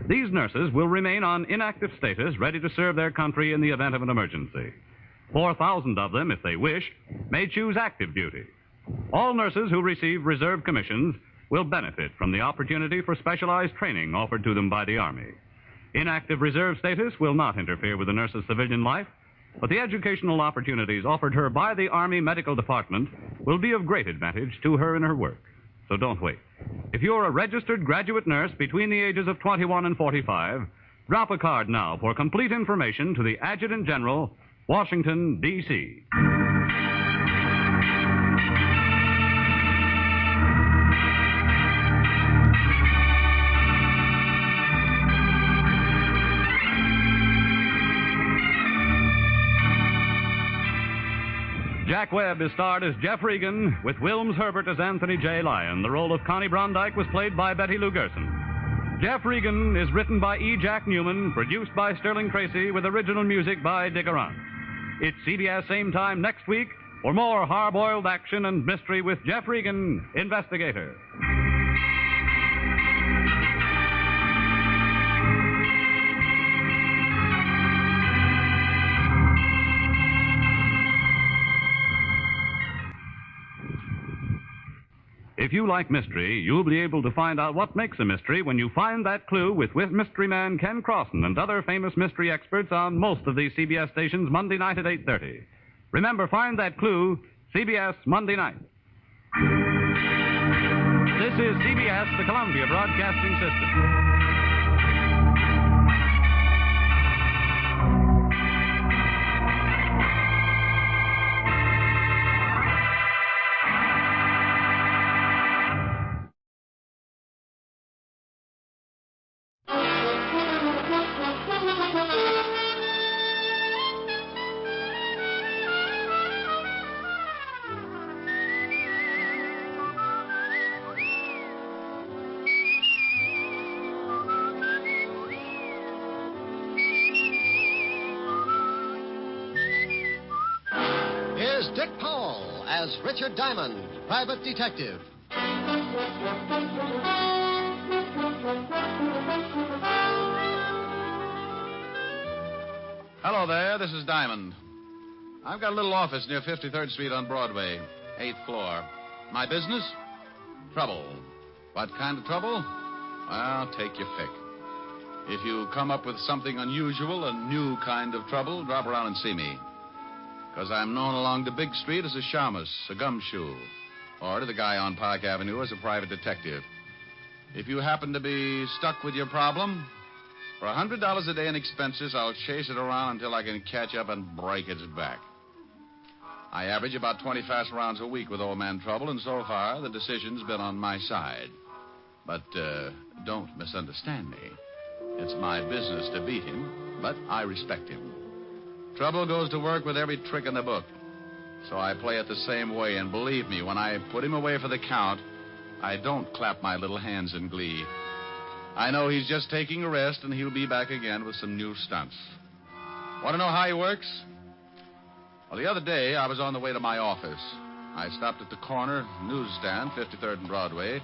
[SPEAKER 7] These nurses will remain on inactive status, ready to serve their country in the event of an emergency. 4,000 of them, if they wish, may choose active duty. All nurses who receive reserve commissions will benefit from the opportunity for specialized training offered to them by the Army. Inactive reserve status will not interfere with the nurse's civilian life, but the educational opportunities offered her by the Army Medical Department will be of great advantage to her in her work. So don't wait. If you're a registered graduate nurse between the ages of 21 and 45, drop a card now for complete information to the Adjutant General, Washington, D.C. Jack Webb is starred as Jeff Regan, with Wilms Herbert as Anthony J. Lyon. The role of Connie Brondike was played by Betty Lou Gerson. Jeff Regan is written by E. Jack Newman, produced by Sterling Tracy, with original music by Dick Arant. It's CBS same time next week for more hard-boiled action and mystery with Jeff Regan, Investigator. If you like mystery, you'll be able to find out what makes a mystery when you find that clue with mystery man Ken Crossan and other famous mystery experts on most of these CBS stations Monday night at 8:30. Remember, find that clue, CBS Monday night. This is CBS, the Columbia Broadcasting System.
[SPEAKER 12] Dick Powell as Richard Diamond, private detective.
[SPEAKER 22] Hello there, this is Diamond. I've got a little office near 53rd Street on Broadway, 8th floor. My business? Trouble. What kind of trouble? Well, take your pick. If you come up with something unusual, a new kind of trouble, drop around and see me. Because I'm known along the big street as a shamus, a gumshoe, or to the guy on Park Avenue as a private detective. If you happen to be stuck with your problem, for $100 a day in expenses, I'll chase it around until I can catch up and break its back. I average about 20 fast rounds a week with old man Trouble, and so far the decision's been on my side. But don't misunderstand me. It's my business to beat him, but I respect him. Trouble goes to work with every trick in the book. So I play it the same way, and believe me, when I put him away for the count, I don't clap my little hands in glee. I know he's just taking a rest, and he'll be back again with some new stunts. Want to know how he works? Well, the other day, I was on the way to my office. I stopped at the corner newsstand, 53rd and Broadway,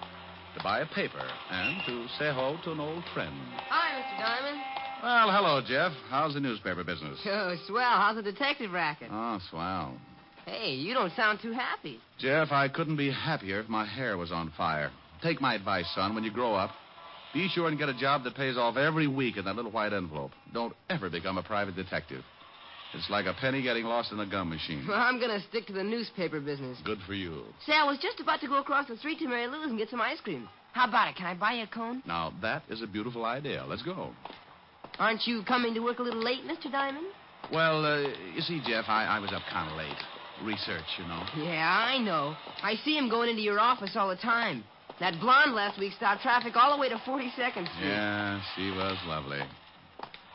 [SPEAKER 22] to buy a paper and to say hello to an old friend.
[SPEAKER 17] Hi, Mr. Diamond.
[SPEAKER 22] Well, hello, Jeff. How's the newspaper business?
[SPEAKER 17] Oh, swell. How's the detective racket?
[SPEAKER 22] Oh, swell.
[SPEAKER 17] Hey, you don't sound too happy.
[SPEAKER 22] Jeff, I couldn't be happier if my hair was on fire. Take my advice, son. When you grow up, be sure and get a job that pays off every week in that little white envelope. Don't ever become a private detective. It's like a penny getting lost in a gum machine.
[SPEAKER 17] Well, I'm going to stick to the newspaper business.
[SPEAKER 22] Good for you.
[SPEAKER 17] Say, I was just about to go across the street to Mary Lou's and get some ice cream. How about it? Can I buy you a cone?
[SPEAKER 22] Now, that is a beautiful idea. Let's go.
[SPEAKER 17] Aren't you coming to work a little late, Mr. Diamond?
[SPEAKER 22] Well, you see, Jeff, I was up kind of late. Research, you know.
[SPEAKER 17] Yeah, I know. I see him going into your office all the time. That blonde last week stopped traffic all the way to 42nd Street.
[SPEAKER 22] Yeah, she was lovely.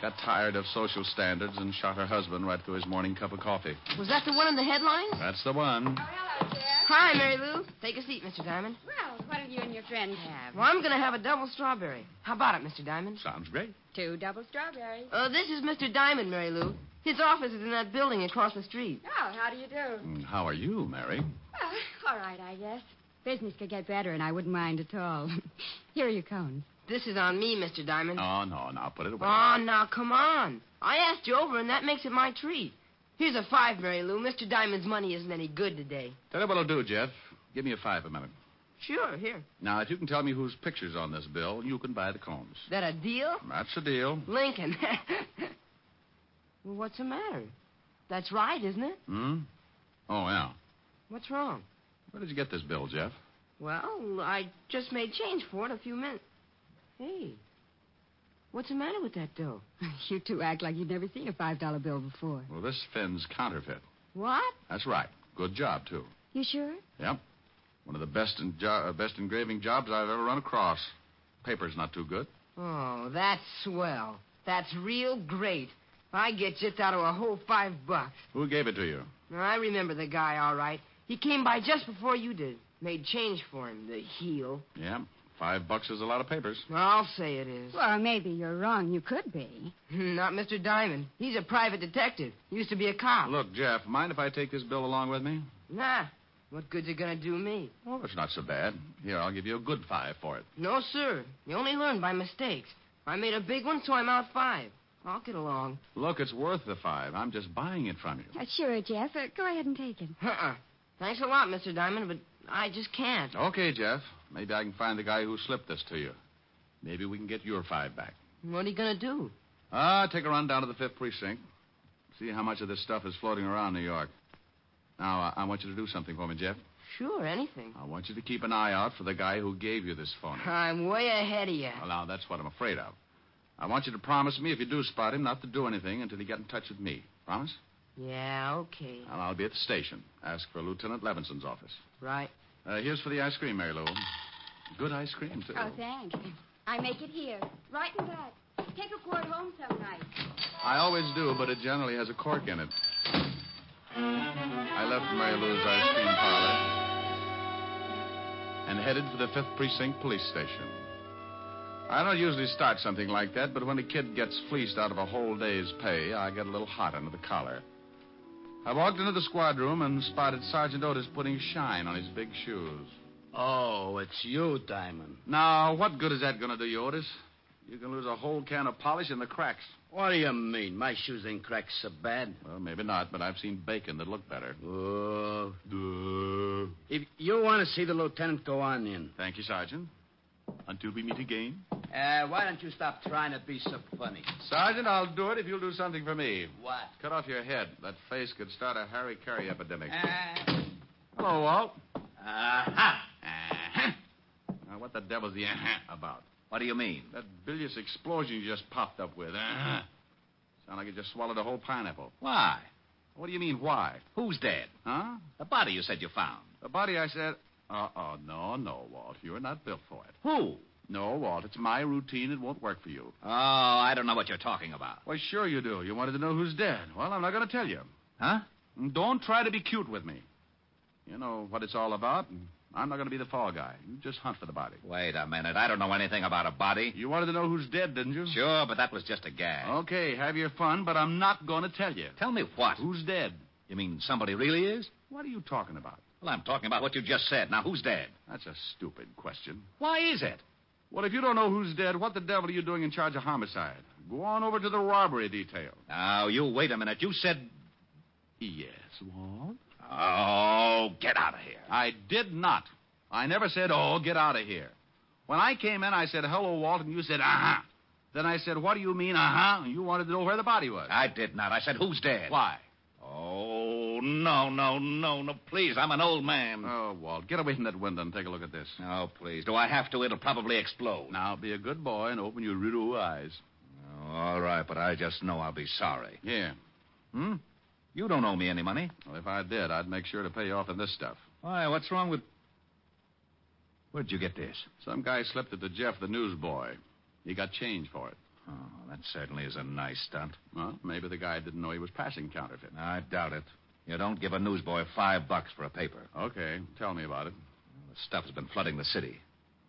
[SPEAKER 22] Got tired of social standards and shot her husband right through his morning cup of coffee.
[SPEAKER 17] Was that the one in the headlines?
[SPEAKER 22] That's the one.
[SPEAKER 17] Hello, Jeff. Hi, Mary Lou. Take a seat, Mr. Diamond.
[SPEAKER 11] Well, what do you and your friend have?
[SPEAKER 17] Well, I'm going to have a double strawberry. How about it, Mr. Diamond?
[SPEAKER 22] Sounds great.
[SPEAKER 11] 2 double strawberries.
[SPEAKER 17] This is Mr. Diamond, Mary Lou. His office is in that building across the street.
[SPEAKER 11] Oh, how do you do?
[SPEAKER 22] How are you, Mary?
[SPEAKER 11] All right, I guess. Business could get better, and I wouldn't mind at all. Here are your cones.
[SPEAKER 17] This is on me, Mr. Diamond.
[SPEAKER 22] Oh, no, now put it away.
[SPEAKER 17] Oh, now, come on. I asked you over, and that makes it my treat. Here's a 5, Mary Lou. Mr. Diamond's money isn't any good today.
[SPEAKER 22] Tell you what I'll do, Jeff. Give me a 5 a minute.
[SPEAKER 17] Sure, here.
[SPEAKER 22] Now, if you can tell me whose picture's on this bill, you can buy the combs.
[SPEAKER 17] That a deal?
[SPEAKER 22] That's a deal.
[SPEAKER 17] Lincoln. Well, what's the matter? That's right, isn't it?
[SPEAKER 22] Hmm? Oh, yeah.
[SPEAKER 17] What's wrong?
[SPEAKER 22] Where did you get this bill, Jeff?
[SPEAKER 17] Well, I just made change for it a few minutes. Hey, what's the matter with that dough?
[SPEAKER 11] You two act like you'd never seen a $5 bill before.
[SPEAKER 22] Well, this Finn's counterfeit.
[SPEAKER 17] What?
[SPEAKER 22] That's right. Good job, too.
[SPEAKER 11] You sure?
[SPEAKER 22] Yep. One of the best engraving jobs I've ever run across. Paper's not too good.
[SPEAKER 17] Oh, that's swell. That's real great. I get just out of a whole $5.
[SPEAKER 22] Who gave it to you?
[SPEAKER 17] I remember the guy, all right. He came by just before you did. Made change for him, the heel.
[SPEAKER 22] Yeah, $5 is a lot of papers.
[SPEAKER 17] I'll say it is.
[SPEAKER 11] Well, maybe you're wrong. You could be.
[SPEAKER 17] Not Mr. Diamond. He's a private detective. Used to be a cop.
[SPEAKER 22] Look, Jeff, mind if I take this bill along with me?
[SPEAKER 17] Nah. What good's it gonna do me?
[SPEAKER 22] Oh, it's not so bad. Here, I'll give you a good 5 for it.
[SPEAKER 17] No, sir. You only learn by mistakes. I made a big one, so I'm out 5. I'll get along.
[SPEAKER 22] Look, it's worth the 5. I'm just buying it from you.
[SPEAKER 11] Sure, Jeff. Go ahead and take it.
[SPEAKER 17] Thanks a lot, Mr. Diamond, but I just can't.
[SPEAKER 22] Okay, Jeff. Maybe I can find the guy who slipped this to you. Maybe we can get your 5 back.
[SPEAKER 17] What are you gonna do?
[SPEAKER 22] Take a run down to the 5th precinct. See how much of this stuff is floating around New York. Now, I want you to do something for me, Jeff.
[SPEAKER 17] Sure, anything.
[SPEAKER 22] I want you to keep an eye out for the guy who gave you this phone.
[SPEAKER 17] I'm way ahead of you.
[SPEAKER 22] Well, now, that's what I'm afraid of. I want you to promise me, if you do spot him, not to do anything until you get in touch with me. Promise?
[SPEAKER 17] Yeah, okay.
[SPEAKER 22] And I'll be at the station. Ask for Lieutenant Levinson's office.
[SPEAKER 17] Right.
[SPEAKER 22] Here's for the ice cream, Mary Lou. Good ice cream, too.
[SPEAKER 11] Oh, thanks. I make it here. Right in back. Take a quart home some night.
[SPEAKER 22] I always do, but it generally has a cork in it. I left Mary Lou's ice cream parlor and headed for the 5th Precinct Police Station. I don't usually start something like that, but when a kid gets fleeced out of a whole day's pay, I get a little hot under the collar. I walked into the squad room and spotted Sergeant Otis putting shine on his big shoes.
[SPEAKER 14] Oh, it's you, Diamond.
[SPEAKER 22] Now, what good is that going to do you, Otis? You can lose a whole can of polish in the cracks.
[SPEAKER 14] What do you mean? My shoes ain't cracked so bad.
[SPEAKER 22] Well, maybe not, but I've seen bacon that look better.
[SPEAKER 14] If you want to see the lieutenant, go on in.
[SPEAKER 22] Thank you, Sergeant. Until we meet again.
[SPEAKER 14] Why don't you stop trying to be so funny?
[SPEAKER 22] Sergeant, I'll do it if you'll do something for me.
[SPEAKER 14] What?
[SPEAKER 22] Cut off your head. That face could start a Harry Carey epidemic. Hello, Walt. Now, what the devil's the about?
[SPEAKER 19] What do you mean?
[SPEAKER 22] That bilious explosion you just popped up with. Sound like you just swallowed a whole pineapple.
[SPEAKER 19] Why?
[SPEAKER 22] What do you mean, why?
[SPEAKER 19] Who's dead?
[SPEAKER 22] Huh?
[SPEAKER 19] The body you said you found.
[SPEAKER 22] The body, I said... No, Walt. You're not built for it.
[SPEAKER 19] Who?
[SPEAKER 22] No, Walt. It's my routine. It won't work for you.
[SPEAKER 19] Oh, I don't know what you're talking about.
[SPEAKER 22] Why, sure you do. You wanted to know who's dead. Well, I'm not going to tell you.
[SPEAKER 19] Huh?
[SPEAKER 22] Don't try to be cute with me. You know what it's all about, and I'm not going to be the fall guy. You just hunt for the body.
[SPEAKER 19] Wait a minute. I don't know anything about a body.
[SPEAKER 22] You wanted to know who's dead, didn't you?
[SPEAKER 19] Sure, but that was just a gag.
[SPEAKER 22] Okay, have your fun, but I'm not going to tell you.
[SPEAKER 19] Tell me what?
[SPEAKER 22] Who's dead?
[SPEAKER 19] You mean somebody really is?
[SPEAKER 22] What are you talking about?
[SPEAKER 19] Well, I'm talking about what you just said. Now, who's dead?
[SPEAKER 22] That's a stupid question.
[SPEAKER 19] Why is it?
[SPEAKER 22] Well, if you don't know who's dead, what the devil are you doing in charge of homicide? Go on over to the robbery detail.
[SPEAKER 19] Now, you wait a minute. You said...
[SPEAKER 22] Yes, Walt?
[SPEAKER 19] Oh, get out of here.
[SPEAKER 22] I did not. I never said, oh, get out of here. When I came in, I said, hello, Walt, and you said, uh-huh. Then I said, what do you mean, uh-huh? And you wanted to know where the body was.
[SPEAKER 19] I did not. I said, who's dead?
[SPEAKER 22] Why?
[SPEAKER 19] Oh, no, please. I'm an old man.
[SPEAKER 22] Oh, Walt, get away from that window and take a look at this.
[SPEAKER 19] Oh, please. Do I have to? It'll probably explode.
[SPEAKER 22] Now, be a good boy and open your little eyes.
[SPEAKER 19] Oh, all right, but I just know I'll be sorry.
[SPEAKER 22] Yeah.
[SPEAKER 19] You don't owe me any money.
[SPEAKER 22] Well, if I did, I'd make sure to pay you off in this stuff.
[SPEAKER 19] Why, what's wrong with... Where'd you get this?
[SPEAKER 22] Some guy slipped it to Jeff, the newsboy. He got change for it.
[SPEAKER 19] Oh, that certainly is a nice stunt.
[SPEAKER 22] Well, maybe the guy didn't know he was passing counterfeit.
[SPEAKER 19] I doubt it. You don't give a newsboy $5 for a paper.
[SPEAKER 22] Okay, tell me about it.
[SPEAKER 19] The stuff has been flooding the city.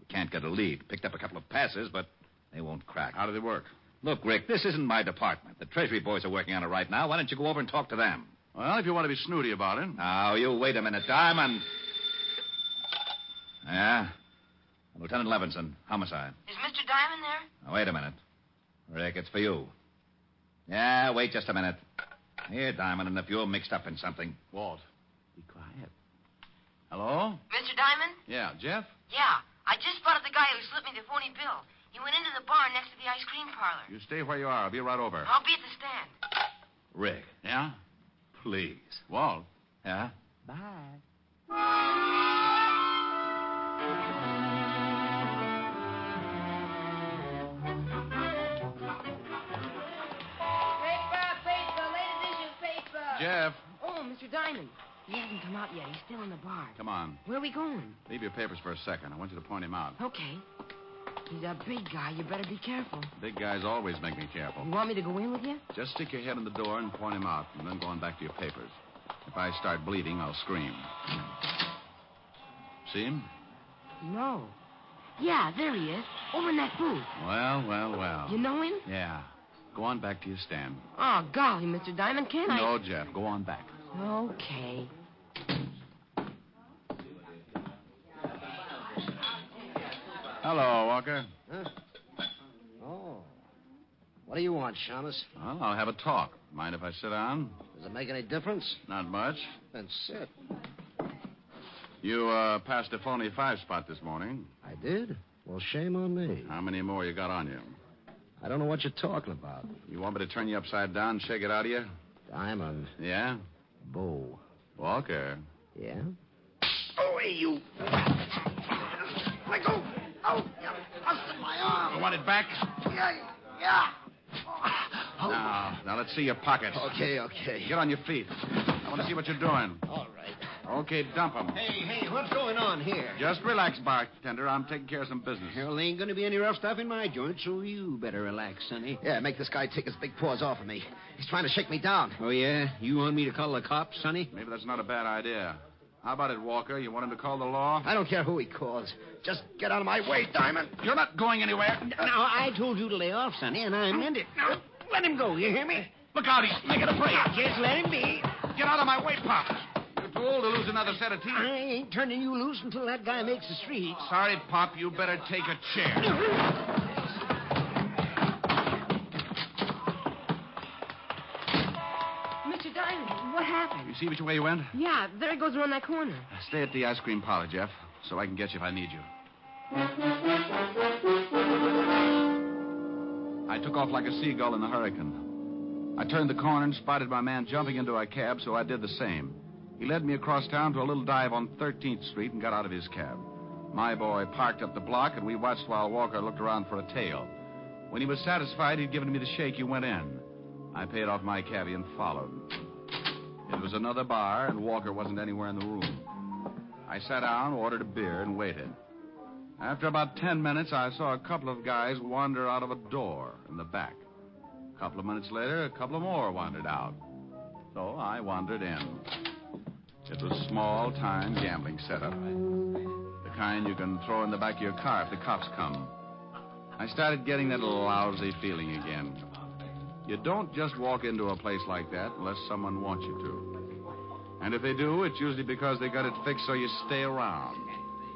[SPEAKER 19] We can't get a lead. Picked up a couple of passes, but they won't crack.
[SPEAKER 22] How do they work?
[SPEAKER 19] Look, Rick, this isn't my department. The Treasury boys are working on it right now. Why don't you go over and talk to them?
[SPEAKER 22] Well, if you want to be snooty about it.
[SPEAKER 19] Now, you wait a minute, Diamond. Yeah? Lieutenant Levinson, homicide.
[SPEAKER 17] Is Mr. Diamond there?
[SPEAKER 19] Now, wait a minute. Rick, it's for you. Yeah, wait just a minute. Here, Diamond, and if you're mixed up in something...
[SPEAKER 22] Walt, be quiet. Hello?
[SPEAKER 17] Mr. Diamond?
[SPEAKER 22] Yeah, Jeff?
[SPEAKER 17] Yeah, I just spotted the guy who slipped me the phony bill. He went into the bar next to the ice cream parlor.
[SPEAKER 22] You stay where you are. I'll be right over.
[SPEAKER 17] I'll be at the stand.
[SPEAKER 22] Rick. Yeah? Please. Walt. Yeah? Bye.
[SPEAKER 17] Paper, latest issue paper.
[SPEAKER 22] Jeff.
[SPEAKER 17] Oh, Mr. Diamond. He hasn't come out yet. He's still in the bar.
[SPEAKER 22] Come on.
[SPEAKER 17] Where are we going?
[SPEAKER 22] Leave your papers for a second. I want you to point him out.
[SPEAKER 17] Okay. He's a big guy. You better be careful.
[SPEAKER 22] Big guys always make me careful.
[SPEAKER 17] You want me to go in with you?
[SPEAKER 22] Just stick your head in the door and point him out, and then go on back to your papers. If I start bleeding, I'll scream. See him?
[SPEAKER 17] No. Yeah, there he is. Over in that booth.
[SPEAKER 22] Well.
[SPEAKER 17] You know him?
[SPEAKER 22] Yeah. Go on back to your stand.
[SPEAKER 17] Oh, golly, Mr. Diamond, can't I?
[SPEAKER 22] No, Jeff. Go on back.
[SPEAKER 17] Okay.
[SPEAKER 22] Hello, Walker.
[SPEAKER 12] Huh? Oh. What do you want, Shamus?
[SPEAKER 22] Well, I'll have a talk. Mind if I sit down?
[SPEAKER 12] Does it make any difference?
[SPEAKER 22] Not much.
[SPEAKER 12] Then sit.
[SPEAKER 22] You passed a phony 5-spot this morning.
[SPEAKER 12] I did? Well, shame on me.
[SPEAKER 22] How many more you got on you?
[SPEAKER 12] I don't know what you're talking about.
[SPEAKER 22] You want me to turn you upside down and shake it out of you?
[SPEAKER 12] Diamond.
[SPEAKER 22] Yeah?
[SPEAKER 12] Bo.
[SPEAKER 22] Walker.
[SPEAKER 12] Yeah?
[SPEAKER 6] Oh, hey, you. Let go. Oh, you busted my arm.
[SPEAKER 22] You want it back?
[SPEAKER 6] Yeah.
[SPEAKER 22] Now let's see your pockets.
[SPEAKER 12] Okay.
[SPEAKER 22] Get on your feet. I want to see what you're doing.
[SPEAKER 12] All right.
[SPEAKER 22] Okay, dump them.
[SPEAKER 12] Hey, what's going on here?
[SPEAKER 22] Just relax, bartender. I'm taking care of some business.
[SPEAKER 12] Well, ain't gonna be any rough stuff in my joint, so you better relax, sonny. Yeah, make this guy take his big paws off of me. He's trying to shake me down. Oh, yeah? You want me to call the cops, sonny?
[SPEAKER 22] Maybe that's not a bad idea. How about it, Walker? You want him to call the law?
[SPEAKER 12] I don't care who he calls. Just get out of my way, Diamond.
[SPEAKER 22] You're not going anywhere.
[SPEAKER 12] Now, I told you to lay off, sonny, and I meant it. Now, let him go, you hear me?
[SPEAKER 22] Look out, he's making a break.
[SPEAKER 12] Just let him be.
[SPEAKER 22] Get out of my way, Pop. You're too old to lose another set of teeth.
[SPEAKER 12] I ain't turning you loose until that guy makes the streets.
[SPEAKER 22] Sorry, Pop. You better take a chair.
[SPEAKER 17] Mr. Diamond, what happened?
[SPEAKER 22] You see which way you went?
[SPEAKER 17] Yeah, there it goes around that corner.
[SPEAKER 22] Stay at the ice cream parlor, Jeff, so I can get you if I need you. I took off like a seagull in the hurricane. I turned the corner and spotted my man jumping into a cab, so I did the same. He led me across town to a little dive on 13th Street and got out of his cab. My boy parked up the block, and we watched while Walker looked around for a tail. When he was satisfied he'd given me the shake, he went in. I paid off my cabbie and followed. It was another bar, and Walker wasn't anywhere in the room. I sat down, ordered a beer, and waited. After about 10 minutes, I saw a couple of guys wander out of a door in the back. A couple of minutes later, a couple of more wandered out. So I wandered in. It was a small-time gambling setup. The kind you can throw in the back of your car if the cops come. I started getting that lousy feeling again. You don't just walk into a place like that unless someone wants you to. And if they do, it's usually because they got it fixed so you stay around.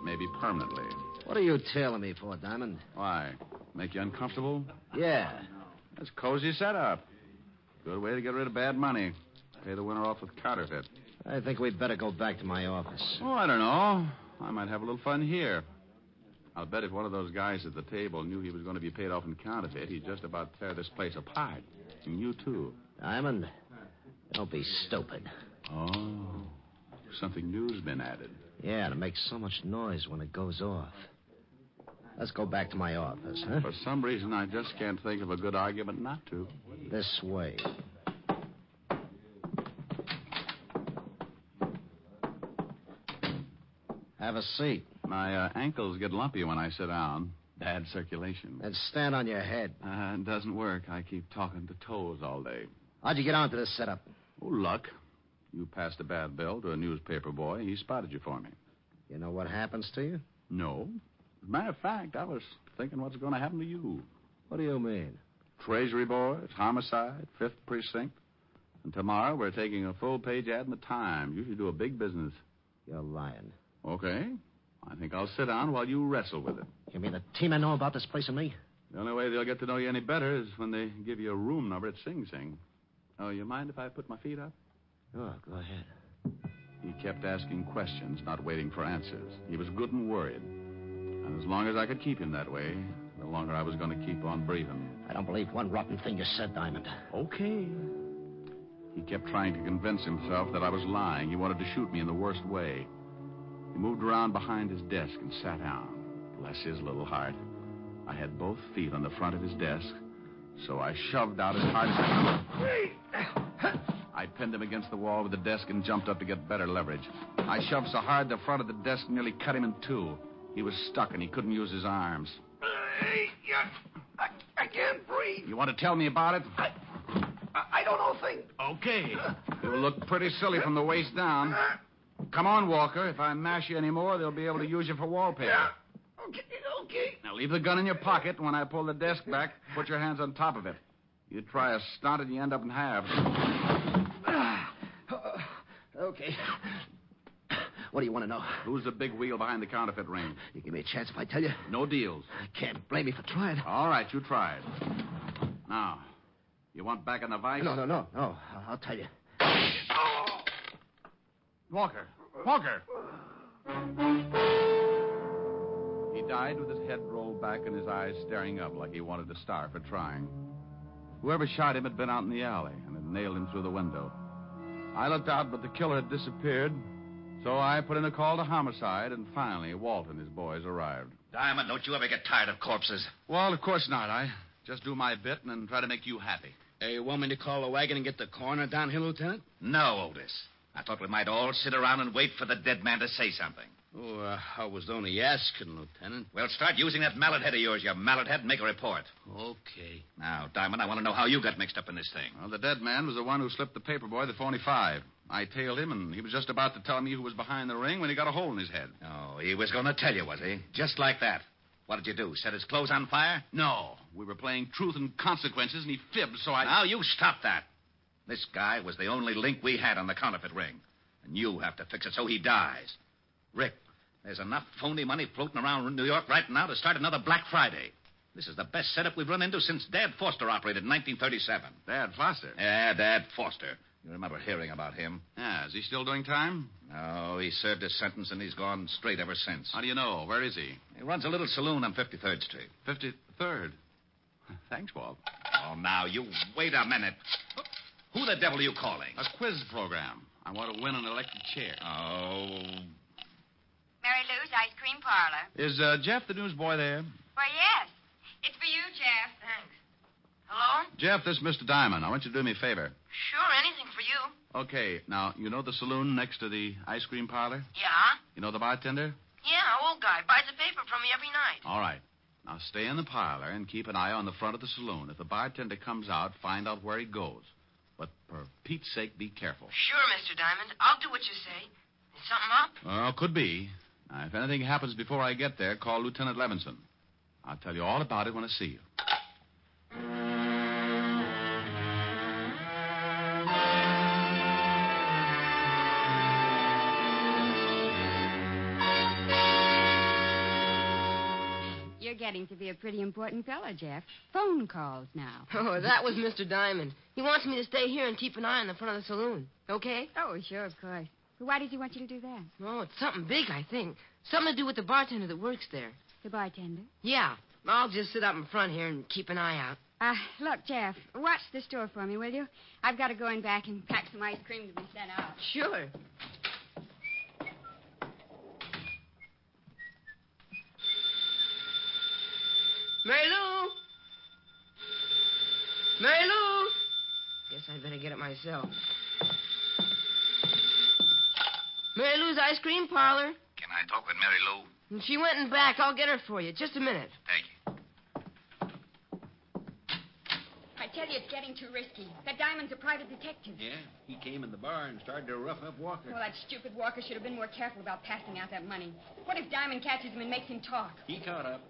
[SPEAKER 22] Maybe permanently.
[SPEAKER 12] What are you tailing me for, Diamond?
[SPEAKER 22] Why? Make you uncomfortable?
[SPEAKER 12] Yeah.
[SPEAKER 22] That's cozy setup. Good way to get rid of bad money. Pay the winner off with counterfeit.
[SPEAKER 12] I think we'd better go back to my office.
[SPEAKER 22] Oh, I don't know. I might have a little fun here. I'll bet if one of those guys at the table knew he was going to be paid off in counterfeit, he'd just about tear this place apart. And you, too.
[SPEAKER 12] Diamond, don't be stupid.
[SPEAKER 22] Oh, something new's been added.
[SPEAKER 12] Yeah, and it makes so much noise when it goes off. Let's go back to my office, huh?
[SPEAKER 22] For some reason, I just can't think of a good argument not to.
[SPEAKER 12] This way. Have a seat.
[SPEAKER 22] My ankles get lumpy when I sit down. Bad circulation.
[SPEAKER 12] Then stand on your head.
[SPEAKER 22] It doesn't work. I keep talking to toes all day.
[SPEAKER 12] How'd you get onto this setup?
[SPEAKER 22] Oh, luck. You passed a bad bill to a newspaper boy. He spotted you for me.
[SPEAKER 12] You know what happens to you?
[SPEAKER 22] No. As a matter of fact, I was thinking what's going to happen to you.
[SPEAKER 12] What do you mean?
[SPEAKER 22] Treasury boys, homicide, 5th Precinct. And tomorrow we're taking a full-page ad in the Times. You should do a big business.
[SPEAKER 12] You're lying.
[SPEAKER 22] Okay. I think I'll sit down while you wrestle with it.
[SPEAKER 12] You mean the team I know about this place and me?
[SPEAKER 22] The only way they'll get to know you any better is when they give you a room number at Sing Sing. Oh, you mind if I put my feet up?
[SPEAKER 12] Oh, go ahead.
[SPEAKER 22] He kept asking questions, not waiting for answers. He was good and worried.
[SPEAKER 10] And as long as I could keep him that way, the longer I was going to keep on breathing.
[SPEAKER 14] I don't believe one rotten thing you said, Diamond.
[SPEAKER 10] Okay. He kept trying to convince himself that I was lying. He wanted to shoot me in the worst way. He moved around behind his desk and sat down. Bless his little heart. I had both feet on the front of his desk, so I shoved out as hard as I could. I pinned him against the wall with the desk and jumped up to get better leverage. I shoved so hard the front of the desk nearly cut him in two. He was stuck and he couldn't use his arms.
[SPEAKER 2] I can't breathe.
[SPEAKER 10] You want to tell me about it?
[SPEAKER 2] I don't know a thing.
[SPEAKER 10] Okay. You look pretty silly from the waist down. Come on, Walker. If I mash you anymore, they'll be able to use you for wallpaper.
[SPEAKER 2] Yeah. Okay.
[SPEAKER 10] Now, leave the gun in your pocket. When I pull the desk back, put your hands on top of it. You try a stunt and you end up in halves.
[SPEAKER 14] Okay. What do you want to know?
[SPEAKER 10] Who's the big wheel behind the counterfeit ring?
[SPEAKER 14] You give me a chance if I tell you?
[SPEAKER 10] No deals.
[SPEAKER 14] Can't blame me for trying.
[SPEAKER 10] All right, you tried. Now, you want back in the vice?
[SPEAKER 14] No. I'll tell you.
[SPEAKER 10] Walker! He died with his head rolled back and his eyes staring up like he wanted to starve for trying. Whoever shot him had been out in the alley and had nailed him through the window. I looked out, but the killer had disappeared, so I put in a call to homicide, and finally Walt and his boys arrived.
[SPEAKER 18] Diamond, don't you ever get tired of corpses?
[SPEAKER 10] Well, of course not. I just do my bit and then try to make you happy.
[SPEAKER 14] Hey, you want me to call the wagon and get the coroner down here, Lieutenant?
[SPEAKER 18] No, Otis. I thought we might all sit around and wait for the dead man to say something.
[SPEAKER 14] Oh, I was only asking, Lieutenant.
[SPEAKER 18] Well, start using that mallet head of yours, you mallet head, and make a report.
[SPEAKER 14] Okay.
[SPEAKER 18] Now, Diamond, I want to know how you got mixed up in this thing.
[SPEAKER 10] Well, the dead man was the one who slipped the paper boy the phony-5. I tailed him, and he was just about to tell me who was behind the ring when he got a hole in his head.
[SPEAKER 18] Oh, he was going to tell you, was he? Just like that. What did you do? Set his clothes on fire?
[SPEAKER 10] No. We were playing truth and consequences, and he fibbed, so I...
[SPEAKER 18] Now, you stop that. This guy was the only link we had on the counterfeit ring. And you have to fix it so he dies. Rick, there's enough phony money floating around New York right now to start another Black Friday. This is the best setup we've run into since Dad Foster operated in 1937.
[SPEAKER 10] Dad Foster?
[SPEAKER 18] Yeah, Dad Foster. You remember hearing about him?
[SPEAKER 10] Yeah, is he still doing time?
[SPEAKER 18] No, he served his sentence and he's gone straight ever since.
[SPEAKER 10] How do you know? Where is he?
[SPEAKER 18] He runs a little saloon on 53rd Street.
[SPEAKER 10] 53rd? Thanks, Walt.
[SPEAKER 18] Oh, now, you wait a minute. Who the devil are you calling?
[SPEAKER 10] A quiz program. I want to win an electric chair.
[SPEAKER 18] Oh.
[SPEAKER 16] Mary Lou's Ice Cream Parlor.
[SPEAKER 10] Is Jeff the newsboy there?
[SPEAKER 16] Why, yes. It's for you, Jeff. Thanks. Hello?
[SPEAKER 10] Jeff, this is Mr. Diamond. I want you to do me a favor.
[SPEAKER 16] Sure, anything for you.
[SPEAKER 10] Okay, now, you know the saloon next to the ice cream parlor?
[SPEAKER 16] Yeah?
[SPEAKER 10] You know the bartender?
[SPEAKER 16] Yeah, old guy. Buys a paper from me every night.
[SPEAKER 10] All right. Now, stay in the parlor and keep an eye on the front of the saloon. If the bartender comes out, find out where he goes. But for Pete's sake, be careful.
[SPEAKER 16] Sure, Mr. Diamond. I'll do what you say. Is something up?
[SPEAKER 10] Well, could be. Now, if anything happens before I get there, call Lieutenant Levinson. I'll tell you all about it when I see you.
[SPEAKER 11] You're getting to be a pretty important fellow, Jeff. Phone calls now.
[SPEAKER 17] Oh, that was Mr. Diamond. He wants me to stay here and keep an eye on the front of the saloon. Okay?
[SPEAKER 11] Oh, sure, of course. But why does he want you to do that?
[SPEAKER 17] Oh, it's something big, I think. Something to do with the bartender that works there.
[SPEAKER 11] The bartender?
[SPEAKER 17] Yeah. I'll just sit up in front here and keep an eye out.
[SPEAKER 11] Look, Jeff, watch the store for me, will you? I've got to go in back and pack some ice cream to be sent out.
[SPEAKER 17] Sure. Mary Lou! Mary Lou! Guess I'd better get it myself. Mary Lou's Ice Cream Parlor.
[SPEAKER 18] Can I talk with Mary Lou?
[SPEAKER 17] And she went and back. I'll get her for you. Just a minute.
[SPEAKER 18] Thank you.
[SPEAKER 11] I tell you, it's getting too risky. That Diamond's a private detective.
[SPEAKER 14] Yeah, he came in the bar and started to rough up Walker.
[SPEAKER 11] Well, that stupid Walker should have been more careful about passing out that money. What if Diamond catches him and makes him talk?
[SPEAKER 14] He caught up.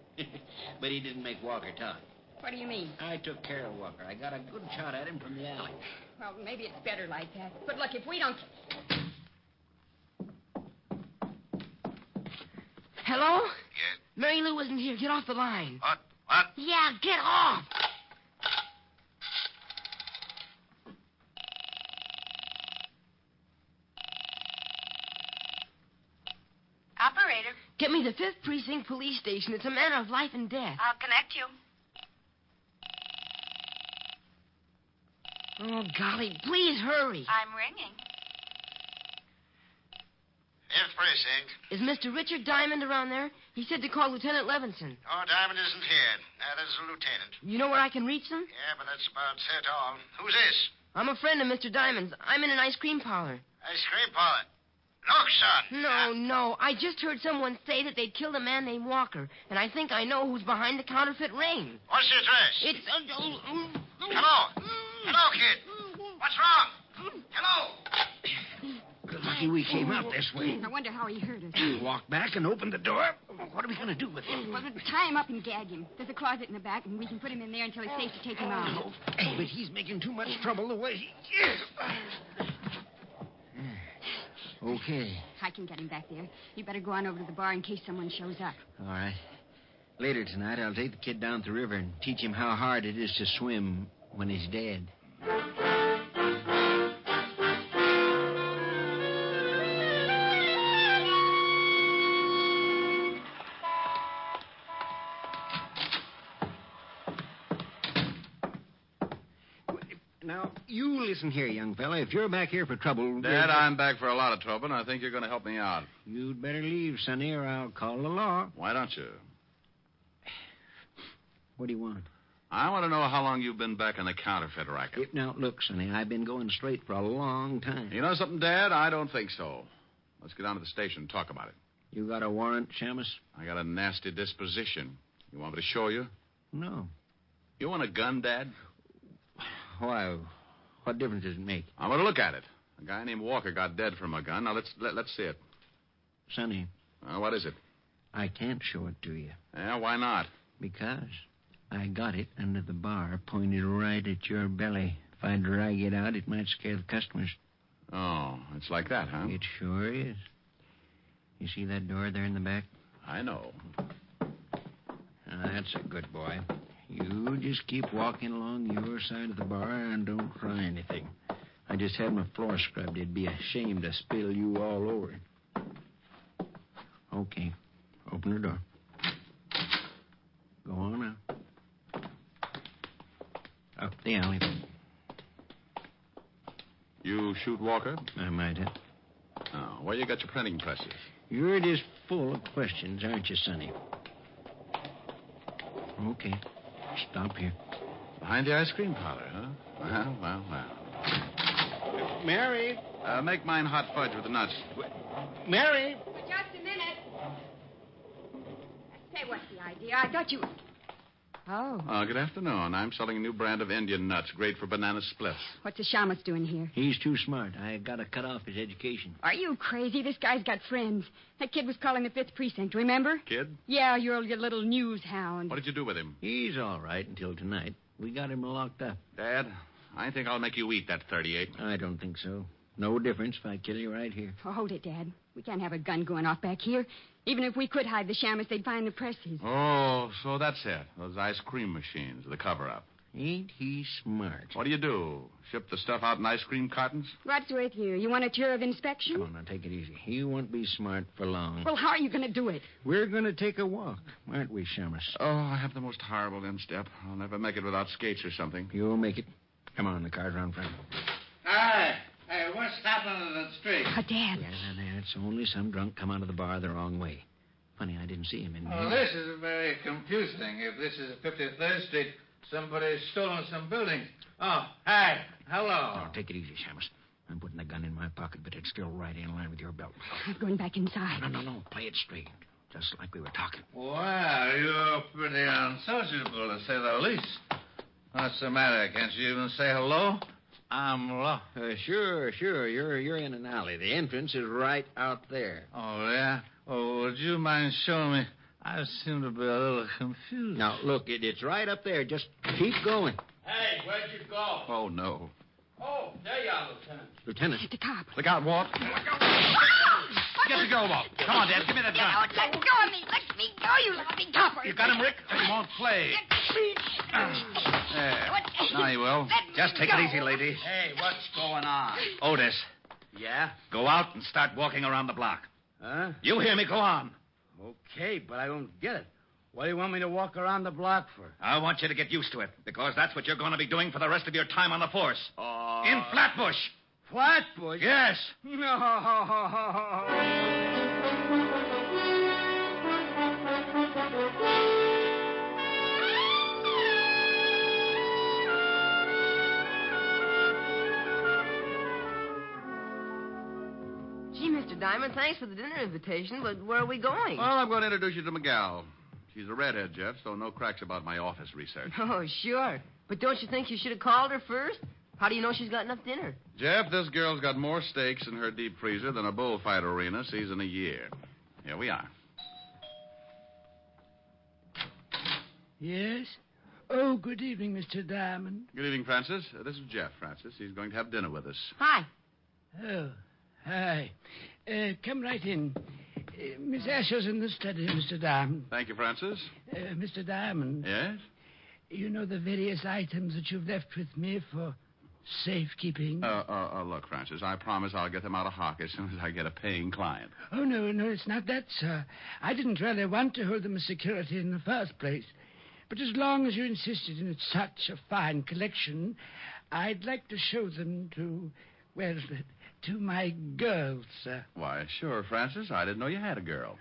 [SPEAKER 14] But he didn't make Walker talk.
[SPEAKER 11] What do you mean?
[SPEAKER 14] I took care of Walker. I got a good shot at him from the alley.
[SPEAKER 11] Well, maybe it's better like that. But look, if we don't...
[SPEAKER 17] Hello?
[SPEAKER 18] Yes?
[SPEAKER 17] Mary Lou isn't here. Get off the line.
[SPEAKER 18] What?
[SPEAKER 17] Yeah, get off.
[SPEAKER 16] Operator.
[SPEAKER 17] Get me the 5th Precinct Police Station. It's a matter of life and death.
[SPEAKER 16] I'll connect you.
[SPEAKER 17] Oh, golly, please hurry.
[SPEAKER 16] I'm ringing.
[SPEAKER 12] 5th Precinct.
[SPEAKER 17] Is Mr. Richard Diamond around there? He said to call Lieutenant Levinson.
[SPEAKER 12] Oh, Diamond isn't here. That is a lieutenant.
[SPEAKER 17] You know where I can reach them?
[SPEAKER 12] Yeah, but that's about it all. Who's this?
[SPEAKER 17] I'm a friend of Mr. Diamond's. I'm in an ice cream parlor.
[SPEAKER 12] Ice cream parlor. Look, son.
[SPEAKER 17] No. I just heard someone say that they'd killed a man named Walker, and I think I know who's behind the counterfeit ring.
[SPEAKER 12] What's the address?
[SPEAKER 17] It's...
[SPEAKER 12] Hello. Hello, kid. What's wrong? Hello.
[SPEAKER 6] Good lucky we came out this way.
[SPEAKER 15] I wonder how he hurt us.
[SPEAKER 6] Walk back and open the door. What are we going to do with him?
[SPEAKER 15] Well, tie him up and gag him. There's a closet in the back, and we can put him in there until it's safe to take him out.
[SPEAKER 6] Hey, but he's making too much trouble the way he is. Okay.
[SPEAKER 15] I can get him back there. You better go on over to the bar in case someone shows up.
[SPEAKER 12] All right. Later tonight, I'll take the kid down to the river and teach him how hard it is to swim when he's dead. Now, you listen here, young fella. If you're back here for trouble...
[SPEAKER 10] Dad, I'm back for a lot of trouble, and I think you're going to help me out.
[SPEAKER 12] You'd better leave, Sonny, or I'll call the law.
[SPEAKER 10] Why don't you?
[SPEAKER 12] What do you want?
[SPEAKER 10] I want to know how long you've been back in the counterfeit racket.
[SPEAKER 12] Now, look, Sonny, I've been going straight for a long time.
[SPEAKER 10] You know something, Dad? I don't think so. Let's get down to the station and talk about it.
[SPEAKER 12] You got a warrant, Shamus?
[SPEAKER 10] I got a nasty disposition. You want me to show you?
[SPEAKER 12] No.
[SPEAKER 10] You want a gun, Dad?
[SPEAKER 12] Why? What difference does it make?
[SPEAKER 10] I want to look at it. A guy named Walker got dead from a gun. Now, let's see it.
[SPEAKER 12] Sonny.
[SPEAKER 10] What is it?
[SPEAKER 12] I can't show it to you.
[SPEAKER 10] Yeah, why not?
[SPEAKER 12] Because I got it under the bar, pointed right at your belly. If I drag it out, it might scare the customers.
[SPEAKER 10] Oh, it's like that, huh?
[SPEAKER 12] It sure is. You see that door there in the back?
[SPEAKER 10] I know.
[SPEAKER 12] That's a good boy. You just keep walking along your side of the bar and don't try anything. I just had my floor scrubbed. It'd be a shame to spill you all over it. Okay. Open the door. Go on out. Up the alley.
[SPEAKER 10] You shoot Walker?
[SPEAKER 12] I might have.
[SPEAKER 10] Oh, where you got your printing presses?
[SPEAKER 12] You're just full of questions, aren't you, Sonny? Okay. Stop here.
[SPEAKER 10] Behind the ice cream parlor, huh? Well.
[SPEAKER 12] Mary?
[SPEAKER 10] Make mine hot fudge with the nuts.
[SPEAKER 12] Mary?
[SPEAKER 15] Just a minute. Say, what's the idea? I thought you... Oh.
[SPEAKER 10] Good afternoon. I'm selling a new brand of Indian nuts, great for banana splits.
[SPEAKER 15] What's the shamus doing here?
[SPEAKER 12] He's too smart. I gotta cut off his education.
[SPEAKER 15] Are you crazy? This guy's got friends. That kid was calling the 5th Precinct, remember?
[SPEAKER 10] Kid?
[SPEAKER 15] Yeah, your little news hound.
[SPEAKER 10] What did you do with him?
[SPEAKER 12] He's all right until tonight. We got him locked up.
[SPEAKER 10] Dad, I think I'll make you eat that 38.
[SPEAKER 12] I don't think so. No difference if I kill you right here.
[SPEAKER 15] Oh, hold it, Dad. We can't have a gun going off back here. Even if we could hide the shamus, they'd find the presses.
[SPEAKER 10] Oh, so that's it. Those ice cream machines, the cover-up.
[SPEAKER 12] Ain't he smart?
[SPEAKER 10] What do? Ship the stuff out in ice cream cartons?
[SPEAKER 15] What's with you? You want a tour of inspection?
[SPEAKER 12] Come on, now, take it easy. He won't be smart for long.
[SPEAKER 15] Well, how are you going to do it?
[SPEAKER 12] We're going to take a walk, aren't we, Shamus?
[SPEAKER 10] Oh, I have the most horrible instep. I'll never make it without skates or something.
[SPEAKER 12] You'll make it. Come on, the car's around front.
[SPEAKER 20] Hi. Hey, what's happening in the street?
[SPEAKER 15] Oh, Dad.
[SPEAKER 12] Yeah, it's only some drunk come out of the bar the wrong way. Funny, I didn't see him in
[SPEAKER 20] Oh, this is very confusing. If this is 53rd Street, somebody's stolen some buildings. Oh, hi. Hello.
[SPEAKER 12] Oh, take it easy, Shamus. I'm putting the gun in my pocket, but it's still right in line with your belt.
[SPEAKER 15] I'm going back inside.
[SPEAKER 12] No. Play it straight. Just like we were talking.
[SPEAKER 20] Well, you're pretty unsociable, to say the least. What's the matter? Can't you even say hello? I'm lost.
[SPEAKER 12] Sure. You're in an alley. The entrance is right out there.
[SPEAKER 20] Oh, yeah? Oh, would you mind showing me? I seem to be a little confused.
[SPEAKER 12] Now, look, it's right up there. Just keep going.
[SPEAKER 20] Hey, where'd you go?
[SPEAKER 10] Oh, no.
[SPEAKER 20] Oh, there you are, Lieutenant.
[SPEAKER 12] Lieutenant.
[SPEAKER 15] The cop.
[SPEAKER 10] Look out, Walt. Get the girl, Walt. Come on, Dad. Give me that gun.
[SPEAKER 16] Now, let go of me. Let me go, you lucky copper.
[SPEAKER 10] You got him, Rick? He won't play. There. Now he will.
[SPEAKER 18] Just take it easy, lady.
[SPEAKER 13] Hey, what's going on?
[SPEAKER 18] Otis,
[SPEAKER 13] Yeah?
[SPEAKER 18] go out and start walking around the block.
[SPEAKER 13] Huh?
[SPEAKER 18] You hear me? Go on.
[SPEAKER 2] Okay, but I don't get it. What do you want me to walk around the block for?
[SPEAKER 5] I want you to get used to it, because that's what you're going to be doing for the rest of your time on the force. In Flatbush.
[SPEAKER 2] Flatbush?
[SPEAKER 5] Yes.
[SPEAKER 2] No.
[SPEAKER 17] Gee, Mr. Diamond, thanks for the dinner invitation, but where are we going?
[SPEAKER 10] Well, I'm going to introduce you to Miguel. She's a redhead, Jeff, so no cracks about my office research.
[SPEAKER 17] Oh, sure. But don't you think you should have called her first? How do you know she's got enough dinner?
[SPEAKER 10] Jeff, this girl's got more steaks in her deep freezer than a bullfight arena sees in a year. Here we are.
[SPEAKER 2] Yes? Oh, good evening, Mr. Diamond.
[SPEAKER 10] Good evening, Francis. This is Jeff, Francis. He's going to have dinner with us.
[SPEAKER 17] Hi.
[SPEAKER 2] Oh, hi. Come right in. Miss Asher's in the study, Mr. Diamond.
[SPEAKER 10] Thank you, Francis.
[SPEAKER 2] Mr. Diamond.
[SPEAKER 10] Yes?
[SPEAKER 2] You know the various items that you've left with me for safekeeping?
[SPEAKER 10] Look, Francis, I promise I'll get them out of hock as soon as I get a paying client.
[SPEAKER 2] Oh, no, it's not that, sir. I didn't really want to hold them as security in the first place. But as long as you insisted in such a fine collection, I'd like to show them to, well, to my girls, sir.
[SPEAKER 10] Why, sure, Francis. I didn't know you had a girl.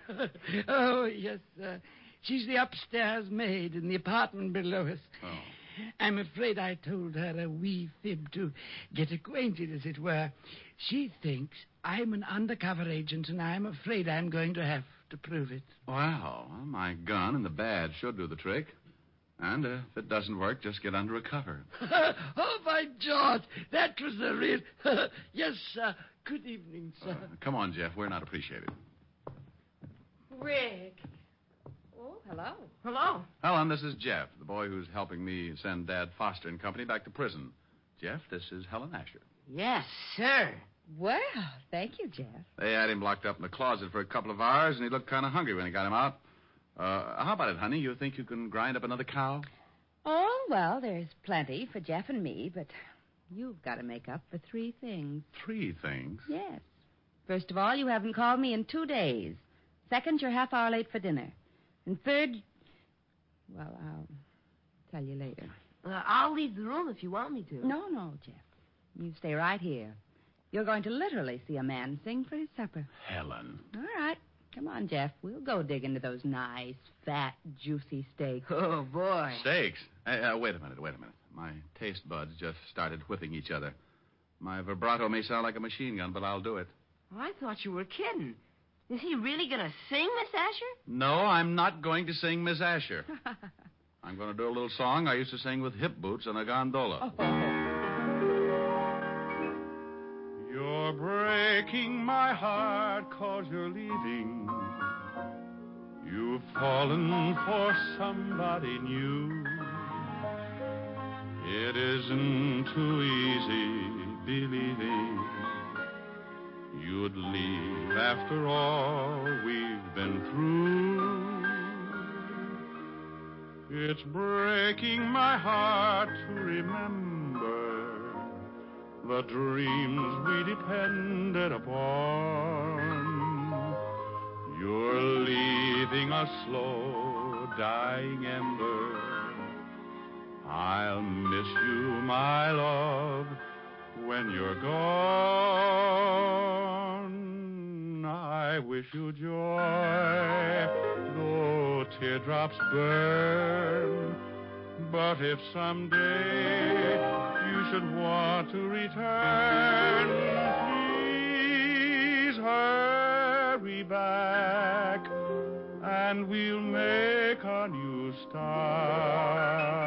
[SPEAKER 2] Oh, yes, sir. She's the upstairs maid in the apartment below us.
[SPEAKER 10] Oh.
[SPEAKER 2] I'm afraid I told her a wee fib to get acquainted, as it were. She thinks I'm an undercover agent, and I'm afraid I'm going to have to prove it.
[SPEAKER 10] Wow. Well, my gun and the badge should do the trick. And if it doesn't work, just get under a cover.
[SPEAKER 2] Oh, by George, that was a real... Yes, sir. Good evening, sir.
[SPEAKER 10] Come on, Jeff. We're not appreciated.
[SPEAKER 17] Rick. Oh, hello. Hello.
[SPEAKER 10] Helen, this is Jeff, the boy who's helping me send Dad Foster and Company back to prison. Jeff, this is Helen Asher.
[SPEAKER 17] Yes, sir.
[SPEAKER 11] Well, thank you, Jeff.
[SPEAKER 10] They had him locked up in the closet for a couple of hours, and he looked kind of hungry when he got him out. How about it, honey? You think you can grind up another cow?
[SPEAKER 11] Oh, well, there's plenty for Jeff and me, but you've got to make up for 3 things.
[SPEAKER 10] 3 things?
[SPEAKER 11] Yes. First of all, you haven't called me in 2 days. Second, you're half hour late for dinner. And third, well, I'll tell you later.
[SPEAKER 17] I'll leave the room if you want me to.
[SPEAKER 11] No, Jeff. You stay right here. You're going to literally see a man sing for his supper.
[SPEAKER 10] Helen.
[SPEAKER 11] All right. Come on, Jeff. We'll go dig into those nice, fat, juicy steaks.
[SPEAKER 17] Oh, boy.
[SPEAKER 10] Steaks? Wait a minute. My taste buds just started whipping each other. My vibrato may sound like a machine gun, but I'll do it.
[SPEAKER 17] Oh, I thought you were kidding. Is he really going to sing, Miss Asher?
[SPEAKER 10] No, I'm not going to sing Miss Asher. I'm going to do a little song I used to sing with hip boots on a gondola. You're breaking my heart 'cause you're leaving. You've fallen for somebody new. It isn't too easy believing you'd leave after all we've been through. It's breaking my heart to remember the dreams we depended upon. You're leaving a slow dying ember. I'll miss you, my love, when you're gone. I wish you joy, though teardrops burn. But if someday you should want to return, please hurry back, and we'll make a new start.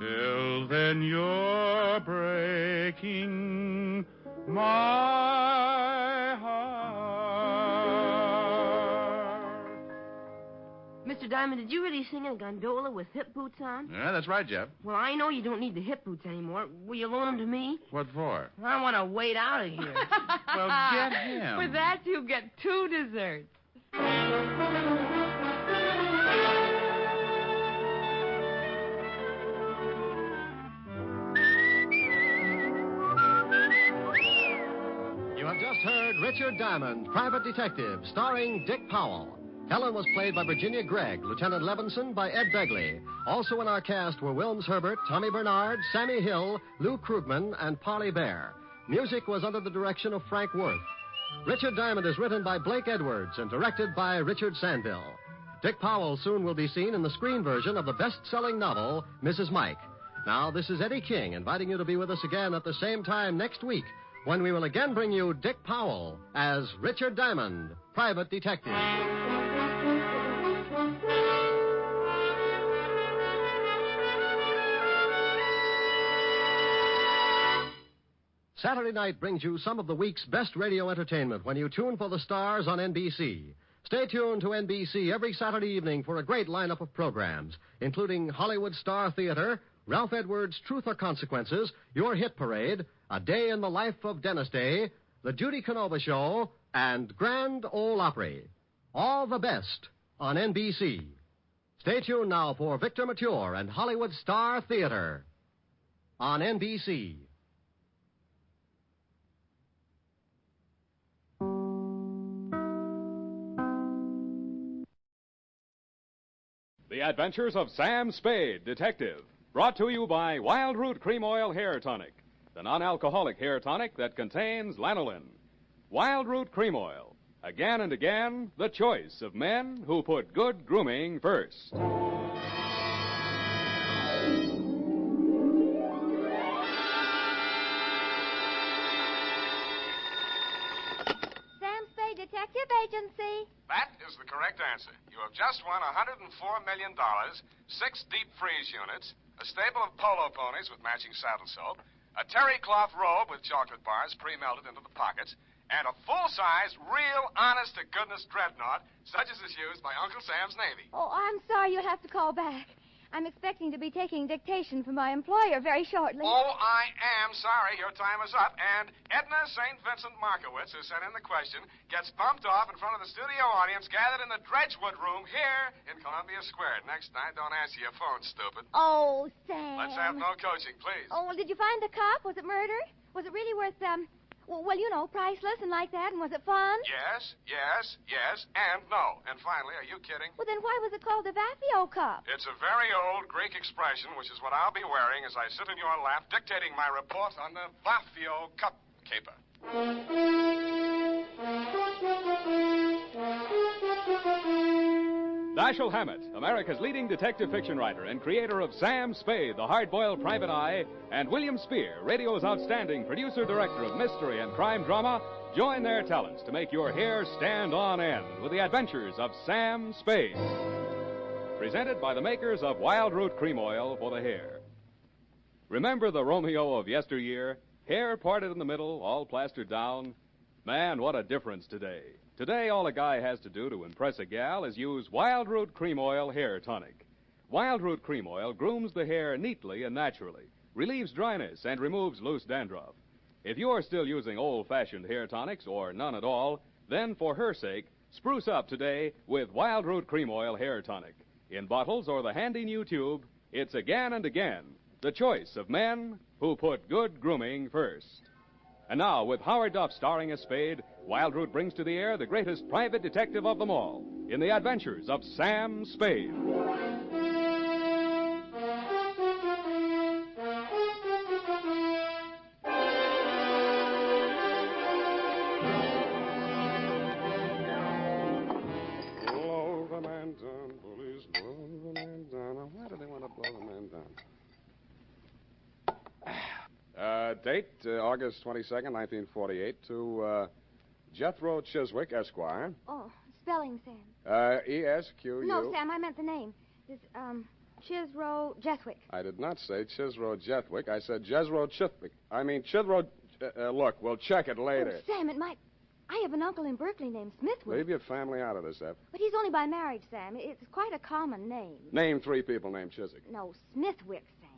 [SPEAKER 10] Till then, you're breaking my heart.
[SPEAKER 17] Mr. Diamond, did you really sing in a gondola with hip boots on?
[SPEAKER 10] Yeah, that's right, Jeff.
[SPEAKER 17] Well, I know you don't need the hip boots anymore. Will you loan them to me?
[SPEAKER 10] What for?
[SPEAKER 17] I want to wade out of here.
[SPEAKER 10] Well, get him.
[SPEAKER 4] For that, you get 2 desserts.
[SPEAKER 8] You have just heard
[SPEAKER 1] Richard Diamond, Private Detective, starring Dick Powell. Helen was played by Virginia Gregg, Lieutenant Levinson by Ed Begley. Also in our cast were Wilms Herbert, Tommy Bernard, Sammy Hill, Lou Krugman, and Parley Bear. Music was under the direction of Frank Worth. Richard Diamond is written by Blake Edwards and directed by Richard Sandville. Dick Powell soon will be seen in the screen version of the best-selling novel, Mrs. Mike. Now, this is Eddie King inviting you to be with us again at the same time next week when we will again bring you Dick Powell as Richard Diamond, Private Detective. Saturday night brings you some of the week's best radio entertainment when you tune for the stars on NBC. Stay tuned to NBC every Saturday evening for a great lineup of programs, including Hollywood Star Theater, Ralph Edwards' Truth or Consequences, Your Hit Parade, A Day in the Life of Dennis Day, The Judy Canova Show, and Grand Ole Opry. All the best on NBC. Stay tuned now for Victor Mature and Hollywood Star Theater on NBC.
[SPEAKER 22] The Adventures of Sam Spade, Detective. Brought to you by Wild Root Cream Oil Hair Tonic, the non-alcoholic hair tonic that contains lanolin. Wild Root Cream Oil. Again and again, the choice of men who put good grooming first.
[SPEAKER 8] Sam Spade Detective Agency.
[SPEAKER 22] That is the correct answer. You have just won $104 million, 6 deep freeze units, a stable of polo ponies with matching saddle soap, a terry cloth robe with chocolate bars pre-melted into the pockets, and a full-size, real, honest-to-goodness dreadnought, such as is used by Uncle Sam's Navy.
[SPEAKER 8] Oh, I'm sorry you'll have to call back. I'm expecting to be taking dictation from my employer very shortly.
[SPEAKER 22] Oh, I am sorry. Your time is up. And Edna St. Vincent Markowitz, who sent in the question, gets bumped off in front of the studio audience gathered in the Dredgewood Room here in Columbia Square. Next night, don't answer your phone, stupid.
[SPEAKER 8] Oh, Sam.
[SPEAKER 22] Let's have no coaching, please.
[SPEAKER 8] Oh, well, did you find the cop? Was it murder? Was it really worth, well, you know, priceless and like that, and was it fun?
[SPEAKER 22] Yes, and no. And finally, are you kidding?
[SPEAKER 8] Well, then why was it called the Vafio Cup?
[SPEAKER 22] It's a very old Greek expression, which is what I'll be wearing as I sit in your lap dictating my report on the Vafio Cup caper. Dashiell Hammett, America's leading detective fiction writer and creator of Sam Spade, the hard-boiled private eye, and William Spear, radio's outstanding producer-director of mystery and crime drama, join their talents to make your hair stand on end with the adventures of Sam Spade. Presented by the makers of Wild Root Cream Oil for the hair. Remember the Romeo of yesteryear? Hair parted in the middle, all plastered down? Man, what a difference today. Today, all a guy has to do to impress a gal is use Wild Root Cream Oil Hair Tonic. Wild Root Cream Oil grooms the hair neatly and naturally, relieves dryness, and removes loose dandruff. If you're still using old-fashioned hair tonics or none at all, then for her sake, spruce up today with Wild Root Cream Oil Hair Tonic. In bottles or the handy new tube, it's again and again the choice of men who put good grooming first. And now, with Howard Duff starring as Spade, Wild Root brings to the air the greatest private detective of them all in the adventures of Sam Spade. Blow the man down, police, blow the man down. Why do they want to blow the man down? Date, August 22nd, 1948, to Jethro Chiswick, Esquire.
[SPEAKER 8] Oh, spelling, Sam.
[SPEAKER 22] E-S-Q-U...
[SPEAKER 8] No, Sam, I meant the name. It's, Chisro Jethwick.
[SPEAKER 22] I did not say Chisro Jethwick. I said Jezro Chithwick. I mean, Chithro... look, we'll check it later.
[SPEAKER 8] Oh, Sam, it might... I have an uncle in Berkeley named Smithwick.
[SPEAKER 22] Leave your family out of this, Eph.
[SPEAKER 8] But he's only by marriage, Sam. It's quite a common name.
[SPEAKER 22] Name 3 people named Chiswick.
[SPEAKER 8] No, Smithwick, Sam.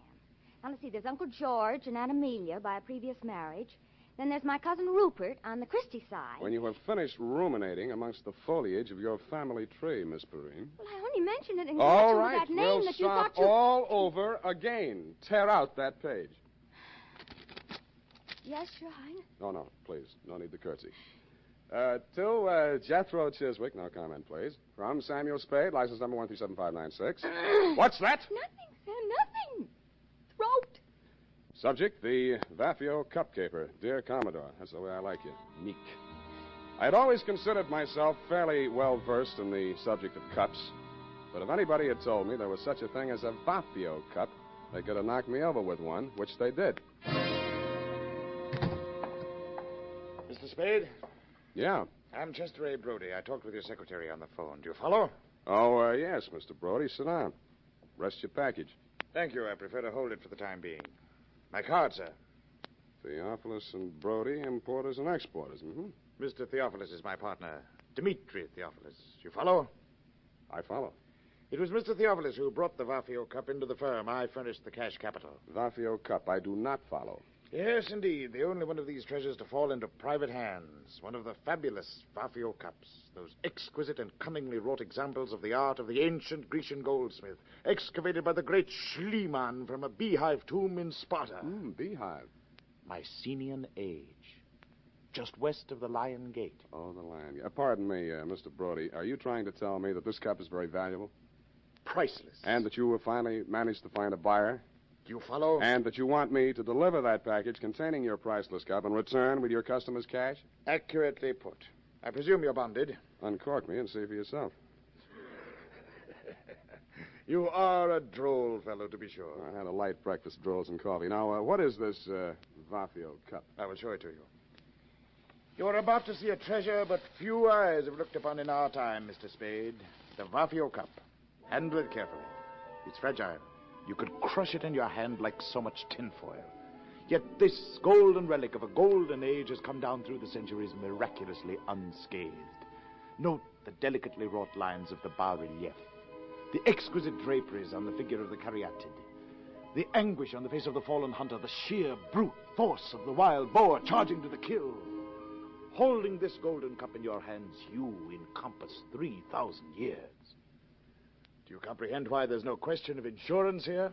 [SPEAKER 8] Now, let's see. There's Uncle George and Aunt Amelia by a previous marriage. Then there's my cousin Rupert on the Christie side.
[SPEAKER 22] When you have finished ruminating amongst the foliage of your family tree, Miss Perrine.
[SPEAKER 8] Well, I only mentioned it in
[SPEAKER 22] all
[SPEAKER 8] connection
[SPEAKER 22] right,
[SPEAKER 8] with that name
[SPEAKER 22] we'll
[SPEAKER 8] that you
[SPEAKER 22] start
[SPEAKER 8] thought you...
[SPEAKER 22] all over again. Tear out that page.
[SPEAKER 8] Yes, Your Highness.
[SPEAKER 22] No, please. No need to curtsy.
[SPEAKER 9] To Jethro Chiswick, no comment, please. From Samuel Spade, license number 13756. What's that?
[SPEAKER 15] Nothing, Sam, nothing. Throat.
[SPEAKER 9] Subject, the Vafio Cup Caper. Dear Commodore, that's the way I like you. Meek. I had always considered myself fairly well versed in the subject of cups, but if anybody had told me there was such a thing as a Vafio Cup, they could have knocked me over with one, which they did.
[SPEAKER 21] Mr. Spade?
[SPEAKER 9] Yeah.
[SPEAKER 21] I'm Chester A. Brody. I talked with your secretary on the phone. Do you follow?
[SPEAKER 9] Oh, yes, Mr. Brody. Sit down. Rest your package.
[SPEAKER 21] Thank you. I prefer to hold it for the time being. My card, sir.
[SPEAKER 9] Theophilus and Brody, importers and exporters. Mm-hmm.
[SPEAKER 21] Mr. Theophilus is my partner, Dmitri Theophilus. You follow?
[SPEAKER 9] I follow.
[SPEAKER 21] It was Mr. Theophilus who brought the Vafio Cup into the firm. I furnished the cash capital.
[SPEAKER 9] Vafio Cup, I do not follow.
[SPEAKER 21] Yes, indeed. The only one of these treasures to fall into private hands. One of the fabulous Vafio Cups. Those exquisite and cunningly wrought examples of the art of the ancient Grecian goldsmith, excavated by the great Schliemann from a beehive tomb in Sparta.
[SPEAKER 9] Beehive.
[SPEAKER 21] Mycenaean age. Just west of the Lion Gate.
[SPEAKER 9] Oh, the Lion Gate. Pardon me, Mr. Brody. Are you trying to tell me that this cup is very valuable?
[SPEAKER 21] Priceless.
[SPEAKER 9] And that you will finally manage to find a buyer?
[SPEAKER 21] Do you follow?
[SPEAKER 9] And that you want me to deliver that package containing your priceless cup and return with your customer's cash?
[SPEAKER 21] Accurately put. I presume you're bonded.
[SPEAKER 9] Uncork me and see for yourself.
[SPEAKER 21] You are a droll fellow, to be sure.
[SPEAKER 9] I had a light breakfast, drolls and coffee. Now, what is this Vafio Cup?
[SPEAKER 21] I will show it to you. You are about to see a treasure but few eyes have looked upon in our time, Mr. Spade. The Vafio Cup. Handle it carefully. It's fragile. You could crush it in your hand like so much tinfoil. Yet this golden relic of a golden age has come down through the centuries miraculously unscathed. Note the delicately wrought lines of the bas-relief, the exquisite draperies on the figure of the caryatid, the anguish on the face of the fallen hunter, the sheer brute force of the wild boar charging to the kill. Holding this golden cup in your hands, you encompass 3,000 years. Do you comprehend why there's no question of insurance here?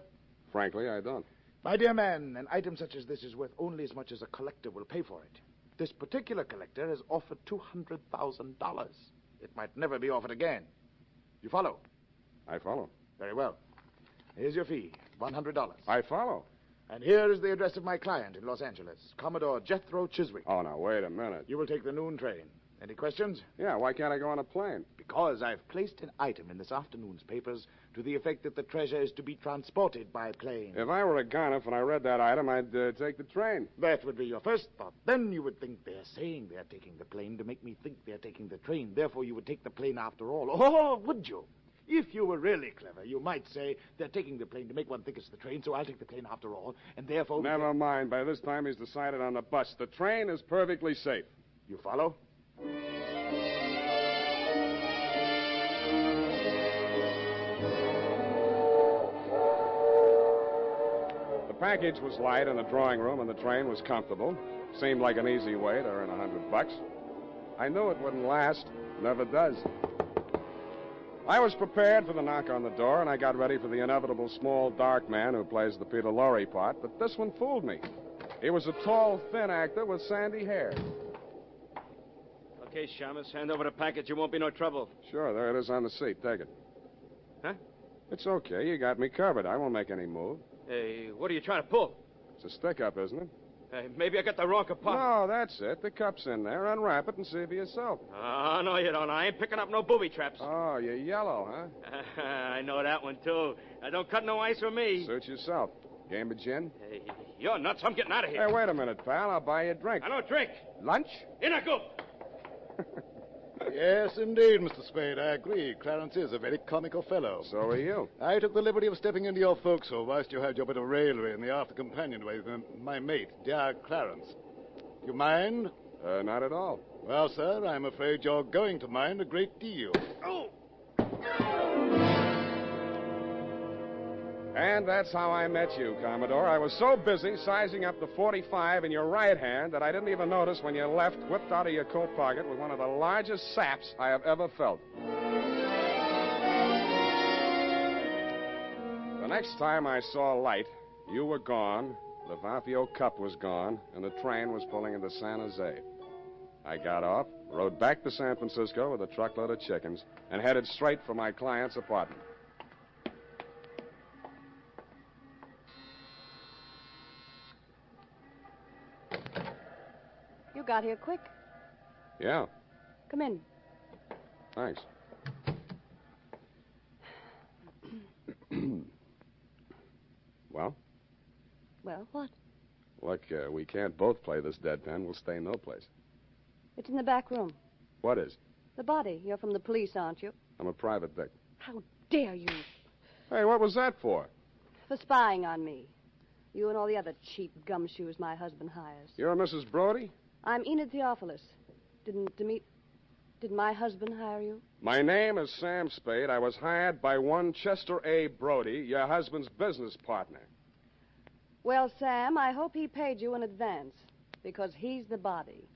[SPEAKER 9] Frankly, I don't.
[SPEAKER 21] My dear man, an item such as this is worth only as much as a collector will pay for it. This particular collector has offered $200,000. It might never be offered again. You follow?
[SPEAKER 9] I follow.
[SPEAKER 21] Very well. Here's your fee, $100.
[SPEAKER 9] I follow.
[SPEAKER 21] And here is the address of my client in Los Angeles, Commodore Jethro Chiswick.
[SPEAKER 9] Oh, now, wait a minute.
[SPEAKER 21] You will take the noon train. Any questions?
[SPEAKER 9] Yeah, why can't I go on a plane?
[SPEAKER 21] Because I've placed an item in this afternoon's papers to the effect that the treasure is to be transported by plane.
[SPEAKER 9] If I were a gonif and I read that item, I'd take the train.
[SPEAKER 21] That would be your first thought. Then you would think they're saying they're taking the plane to make me think they're taking the train. Therefore, you would take the plane after all. Oh, would you? If you were really clever, you might say they're taking the plane to make one think it's the train, so I'll take the plane after all, and therefore...
[SPEAKER 9] Never mind. By this time, he's decided on the bus. The train is perfectly safe.
[SPEAKER 21] You follow?
[SPEAKER 9] The package was light in the drawing room, and the train was comfortable. Seemed like an easy way to earn $100. I knew it wouldn't last. Never does. I was prepared for the knock on the door, and I got ready for the inevitable small, dark man who plays the Peter Lorre part, but this one fooled me. He was a tall, thin actor with sandy hair.
[SPEAKER 23] Okay, Shamus, hand over the package. It won't be no trouble.
[SPEAKER 9] Sure, there it is on the seat. Take it.
[SPEAKER 23] Huh?
[SPEAKER 9] It's okay. You got me covered. I won't make any move.
[SPEAKER 23] Hey, what are you trying to pull?
[SPEAKER 9] It's a stick-up, isn't it?
[SPEAKER 23] Hey, maybe I got the wrong compartment.
[SPEAKER 9] No, that's it. The cup's in there. Unwrap it and see for yourself.
[SPEAKER 23] Oh, no, you don't. I ain't picking up no booby traps.
[SPEAKER 9] Oh, you're yellow, huh?
[SPEAKER 23] I know that one, too. Don't cut no ice for me.
[SPEAKER 9] Suit yourself. Game of gin?
[SPEAKER 23] Hey, you're nuts. I'm getting out of here.
[SPEAKER 9] Hey, wait a minute, pal. I'll buy you a drink.
[SPEAKER 23] I don't drink.
[SPEAKER 9] Lunch?
[SPEAKER 23] In I go.
[SPEAKER 24] Yes, indeed, Mr. Spade. I agree. Clarence is a very comical fellow.
[SPEAKER 9] So are you.
[SPEAKER 24] I took the liberty of stepping into your forecastle whilst you had your bit of raillery in the after companionway with my mate, dear Clarence. You mind?
[SPEAKER 9] Not at all.
[SPEAKER 24] Well, sir, I'm afraid you're going to mind a great deal.
[SPEAKER 23] Oh!
[SPEAKER 9] And that's how I met you, Commodore. I was so busy sizing up the .45 in your right hand that I didn't even notice when you left, whipped out of your coat pocket with one of the largest saps I have ever felt. The next time I saw light, you were gone, the Vafio Cup was gone, and the train was pulling into San Jose. I got off, rode back to San Francisco with a truckload of chickens, and headed straight for my client's apartment.
[SPEAKER 3] You got here quick.
[SPEAKER 9] Yeah,
[SPEAKER 3] Come in.
[SPEAKER 9] thanks. Well?
[SPEAKER 3] Well, what?
[SPEAKER 9] Look, we can't both play this deadpan. We'll stay no place.
[SPEAKER 3] It's in the back room.
[SPEAKER 9] What is?
[SPEAKER 3] The body. You're from the police, aren't you?
[SPEAKER 9] I'm a private dick.
[SPEAKER 3] How dare you?
[SPEAKER 9] Hey, what was that for?
[SPEAKER 3] For spying on me. You and all the other cheap gumshoes my husband hires.
[SPEAKER 9] You're Mrs. Brody?
[SPEAKER 3] I'm Enid Theophilus. Did my husband hire you?
[SPEAKER 9] My name is Sam Spade. I was hired by one Chester A. Brody, your husband's business partner.
[SPEAKER 3] Well, Sam, I hope he paid you in advance, because he's the body.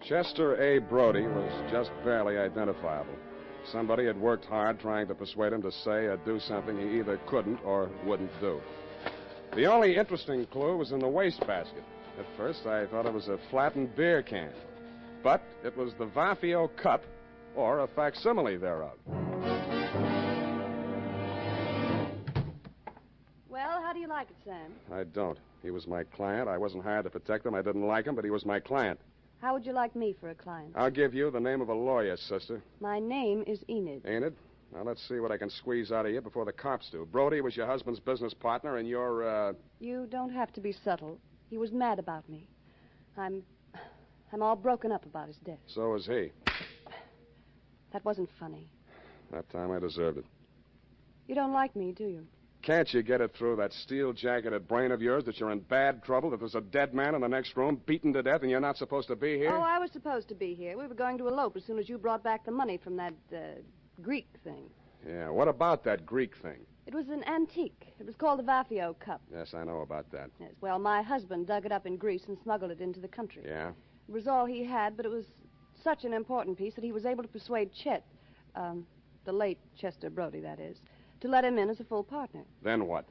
[SPEAKER 9] Chester A. Brody was just barely identifiable. Somebody had worked hard trying to persuade him to say or do something he either couldn't or wouldn't do. The only interesting clue was in the wastebasket. At first, I thought it was a flattened beer can. But it was the Vafio cup, or a facsimile thereof.
[SPEAKER 3] Well, how do you like it, Sam?
[SPEAKER 9] I don't. He was my client. I wasn't hired to protect him. I didn't like him, but he was my client.
[SPEAKER 3] How would you like me for a client?
[SPEAKER 9] I'll give you the name of a lawyer, sister.
[SPEAKER 3] My name is Enid.
[SPEAKER 9] Ain't it? Now, let's see what I can squeeze out of you before the cops do. Brody was your husband's business partner, and you're,
[SPEAKER 3] You don't have to be subtle. He was mad about me. I'm all broken up about his death.
[SPEAKER 9] So was he.
[SPEAKER 3] That wasn't funny.
[SPEAKER 9] That time I deserved it.
[SPEAKER 3] You don't like me, do you?
[SPEAKER 9] Can't you get it through that steel-jacketed brain of yours that you're in bad trouble, that there's a dead man in the next room, beaten to death, and you're not supposed to be here?
[SPEAKER 3] Oh, I was supposed to be here. We were going to elope as soon as you brought back the money from that, Greek thing.
[SPEAKER 9] Yeah, what about that Greek thing?
[SPEAKER 3] It was an antique. It was called the Vafio cup.
[SPEAKER 9] Yes, I know about that.
[SPEAKER 3] Yes, well, my husband dug it up in Greece and smuggled it into the country.
[SPEAKER 9] Yeah?
[SPEAKER 3] It was all he had, but it was such an important piece that he was able to persuade Chet, the late Chester Brody, that is, to let him in as a full partner.
[SPEAKER 9] Then what?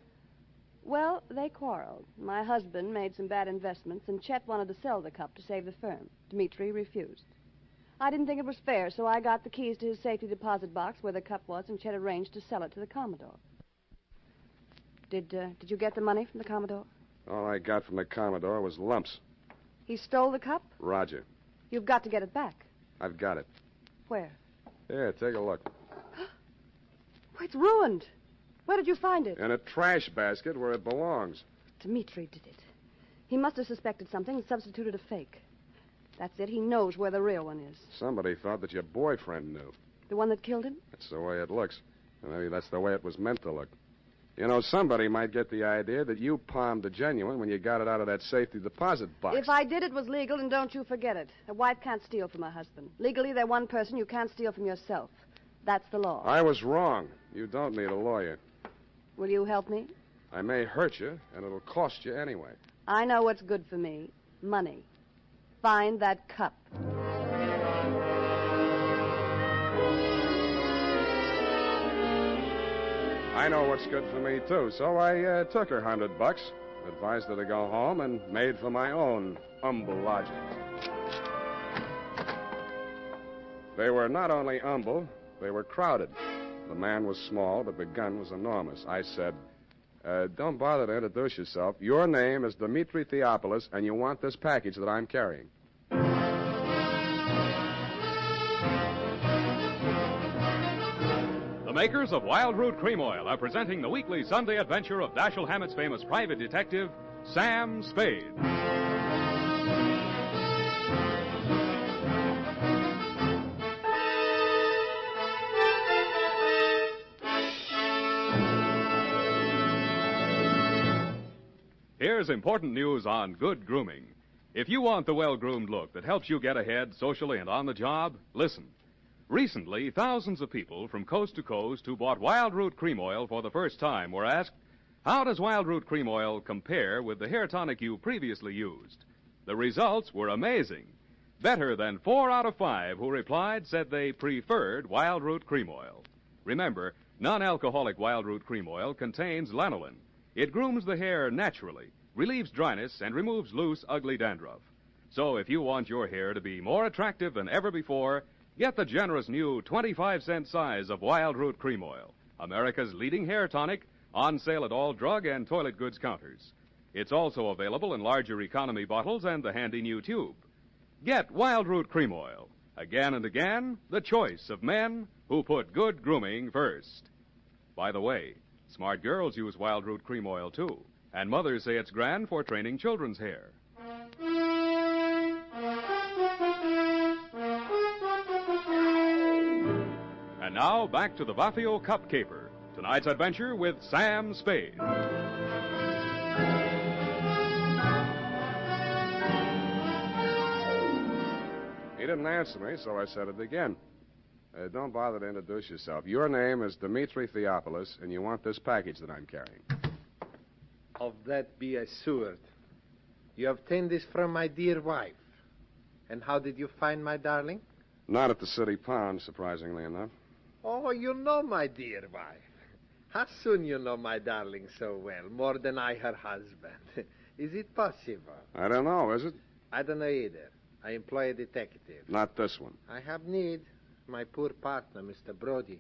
[SPEAKER 3] Well, they quarreled. My husband made some bad investments, and Chet wanted to sell the cup to save the firm. Dmitri refused. I didn't think it was fair, so I got the keys to his safety deposit box where the cup was, and Chet arranged to sell it to the Commodore. Did you get the money from the Commodore?
[SPEAKER 9] All I got from the Commodore was lumps.
[SPEAKER 3] He stole the cup?
[SPEAKER 9] Roger.
[SPEAKER 3] You've got to get it back.
[SPEAKER 9] I've got it.
[SPEAKER 3] Where?
[SPEAKER 9] Here, take a look.
[SPEAKER 3] Oh, it's ruined. Where did you find it?
[SPEAKER 9] In a trash basket where it belongs.
[SPEAKER 3] Dmitri did it. He must have suspected something and substituted a fake. That's it. He knows where the real one is.
[SPEAKER 9] Somebody thought that your boyfriend knew.
[SPEAKER 3] The one that killed him?
[SPEAKER 9] That's the way it looks. And maybe that's the way it was meant to look. You know, somebody might get the idea that you palmed the genuine when you got it out of that safety deposit box.
[SPEAKER 3] If I did, it was legal, and don't you forget it. A wife can't steal from her husband. Legally, they're one person. You can't steal from yourself. That's the law.
[SPEAKER 9] I was wrong. You don't need a lawyer.
[SPEAKER 3] Will you help me?
[SPEAKER 9] I may hurt you, and it'll cost you anyway.
[SPEAKER 3] I know what's good for me. Money. Find that cup.
[SPEAKER 9] I know what's good for me, too, so I took her $100, advised her to go home, and made for my own humble lodgings. They were not only humble, they were crowded. The man was small, but the gun was enormous. I said, don't bother to introduce yourself. Your name is Dmitri Theophilus, and you want this package that I'm carrying.
[SPEAKER 22] The makers of Wild Root Cream Oil are presenting the weekly Sunday adventure of Dashiell Hammett's famous private detective, Sam Spade. Here's important news on good grooming. If you want the well-groomed look that helps you get ahead socially and on the job, listen. Recently, thousands of people from coast to coast who bought Wild Root Cream Oil for the first time were asked, how does Wild Root Cream Oil compare with the hair tonic you previously used? The results were amazing. Better than 4 out of 5 who replied said they preferred Wild Root Cream Oil. Remember, non-alcoholic Wild Root Cream Oil contains lanolin. It grooms the hair naturally, relieves dryness, and removes loose, ugly dandruff.
[SPEAKER 6] So if you want your hair to be more attractive than ever before, get the generous new 25-cent size of Wild Root Cream Oil, America's leading hair tonic, on sale at all drug and toilet goods counters. It's also available in larger economy bottles and the handy new tube. Get Wild Root Cream Oil. Again and again, the choice of men who put good grooming first. By the way, smart girls use Wild Root Cream Oil, too, and mothers say it's grand for training children's hair. And now, back to the Vafio Cup Caper. Tonight's adventure with Sam Spade.
[SPEAKER 9] He didn't answer me, so I said it again. Don't bother to introduce yourself. Your name is Dmitri Theopolis, and you want this package that I'm carrying.
[SPEAKER 7] Of that be assured. You obtained this from my dear wife. And how did you find my darling?
[SPEAKER 9] Not at the city pond, surprisingly enough.
[SPEAKER 7] Oh, you know my dear wife. How soon you know my darling so well, more than I her husband? Is it possible?
[SPEAKER 9] I don't know, is it?
[SPEAKER 7] I don't know either. I employ a detective.
[SPEAKER 9] Not this one.
[SPEAKER 7] I have need. My poor partner, Mr. Brody.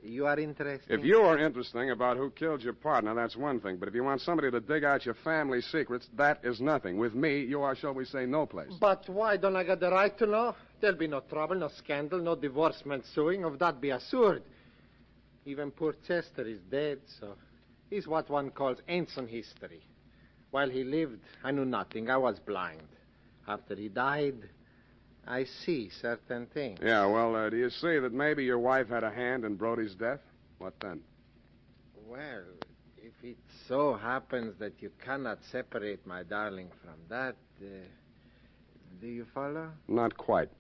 [SPEAKER 7] You are interested?
[SPEAKER 9] If you are interesting about who killed your partner, that's one thing. But if you want somebody to dig out your family secrets, that is nothing. With me, you are, shall we say, no place.
[SPEAKER 7] But why don't I get the right to know? There'll be no trouble, no scandal, no divorcement suing. Of that be assured. Even poor Chester is dead, so he's what one calls ancient history. While he lived, I knew nothing. I was blind. After he died, I see certain things.
[SPEAKER 9] Yeah, well, do you see that maybe your wife had a hand in Brody's death? What then?
[SPEAKER 7] Well, if it so happens that you cannot separate my darling from that, do you follow?
[SPEAKER 9] Not quite.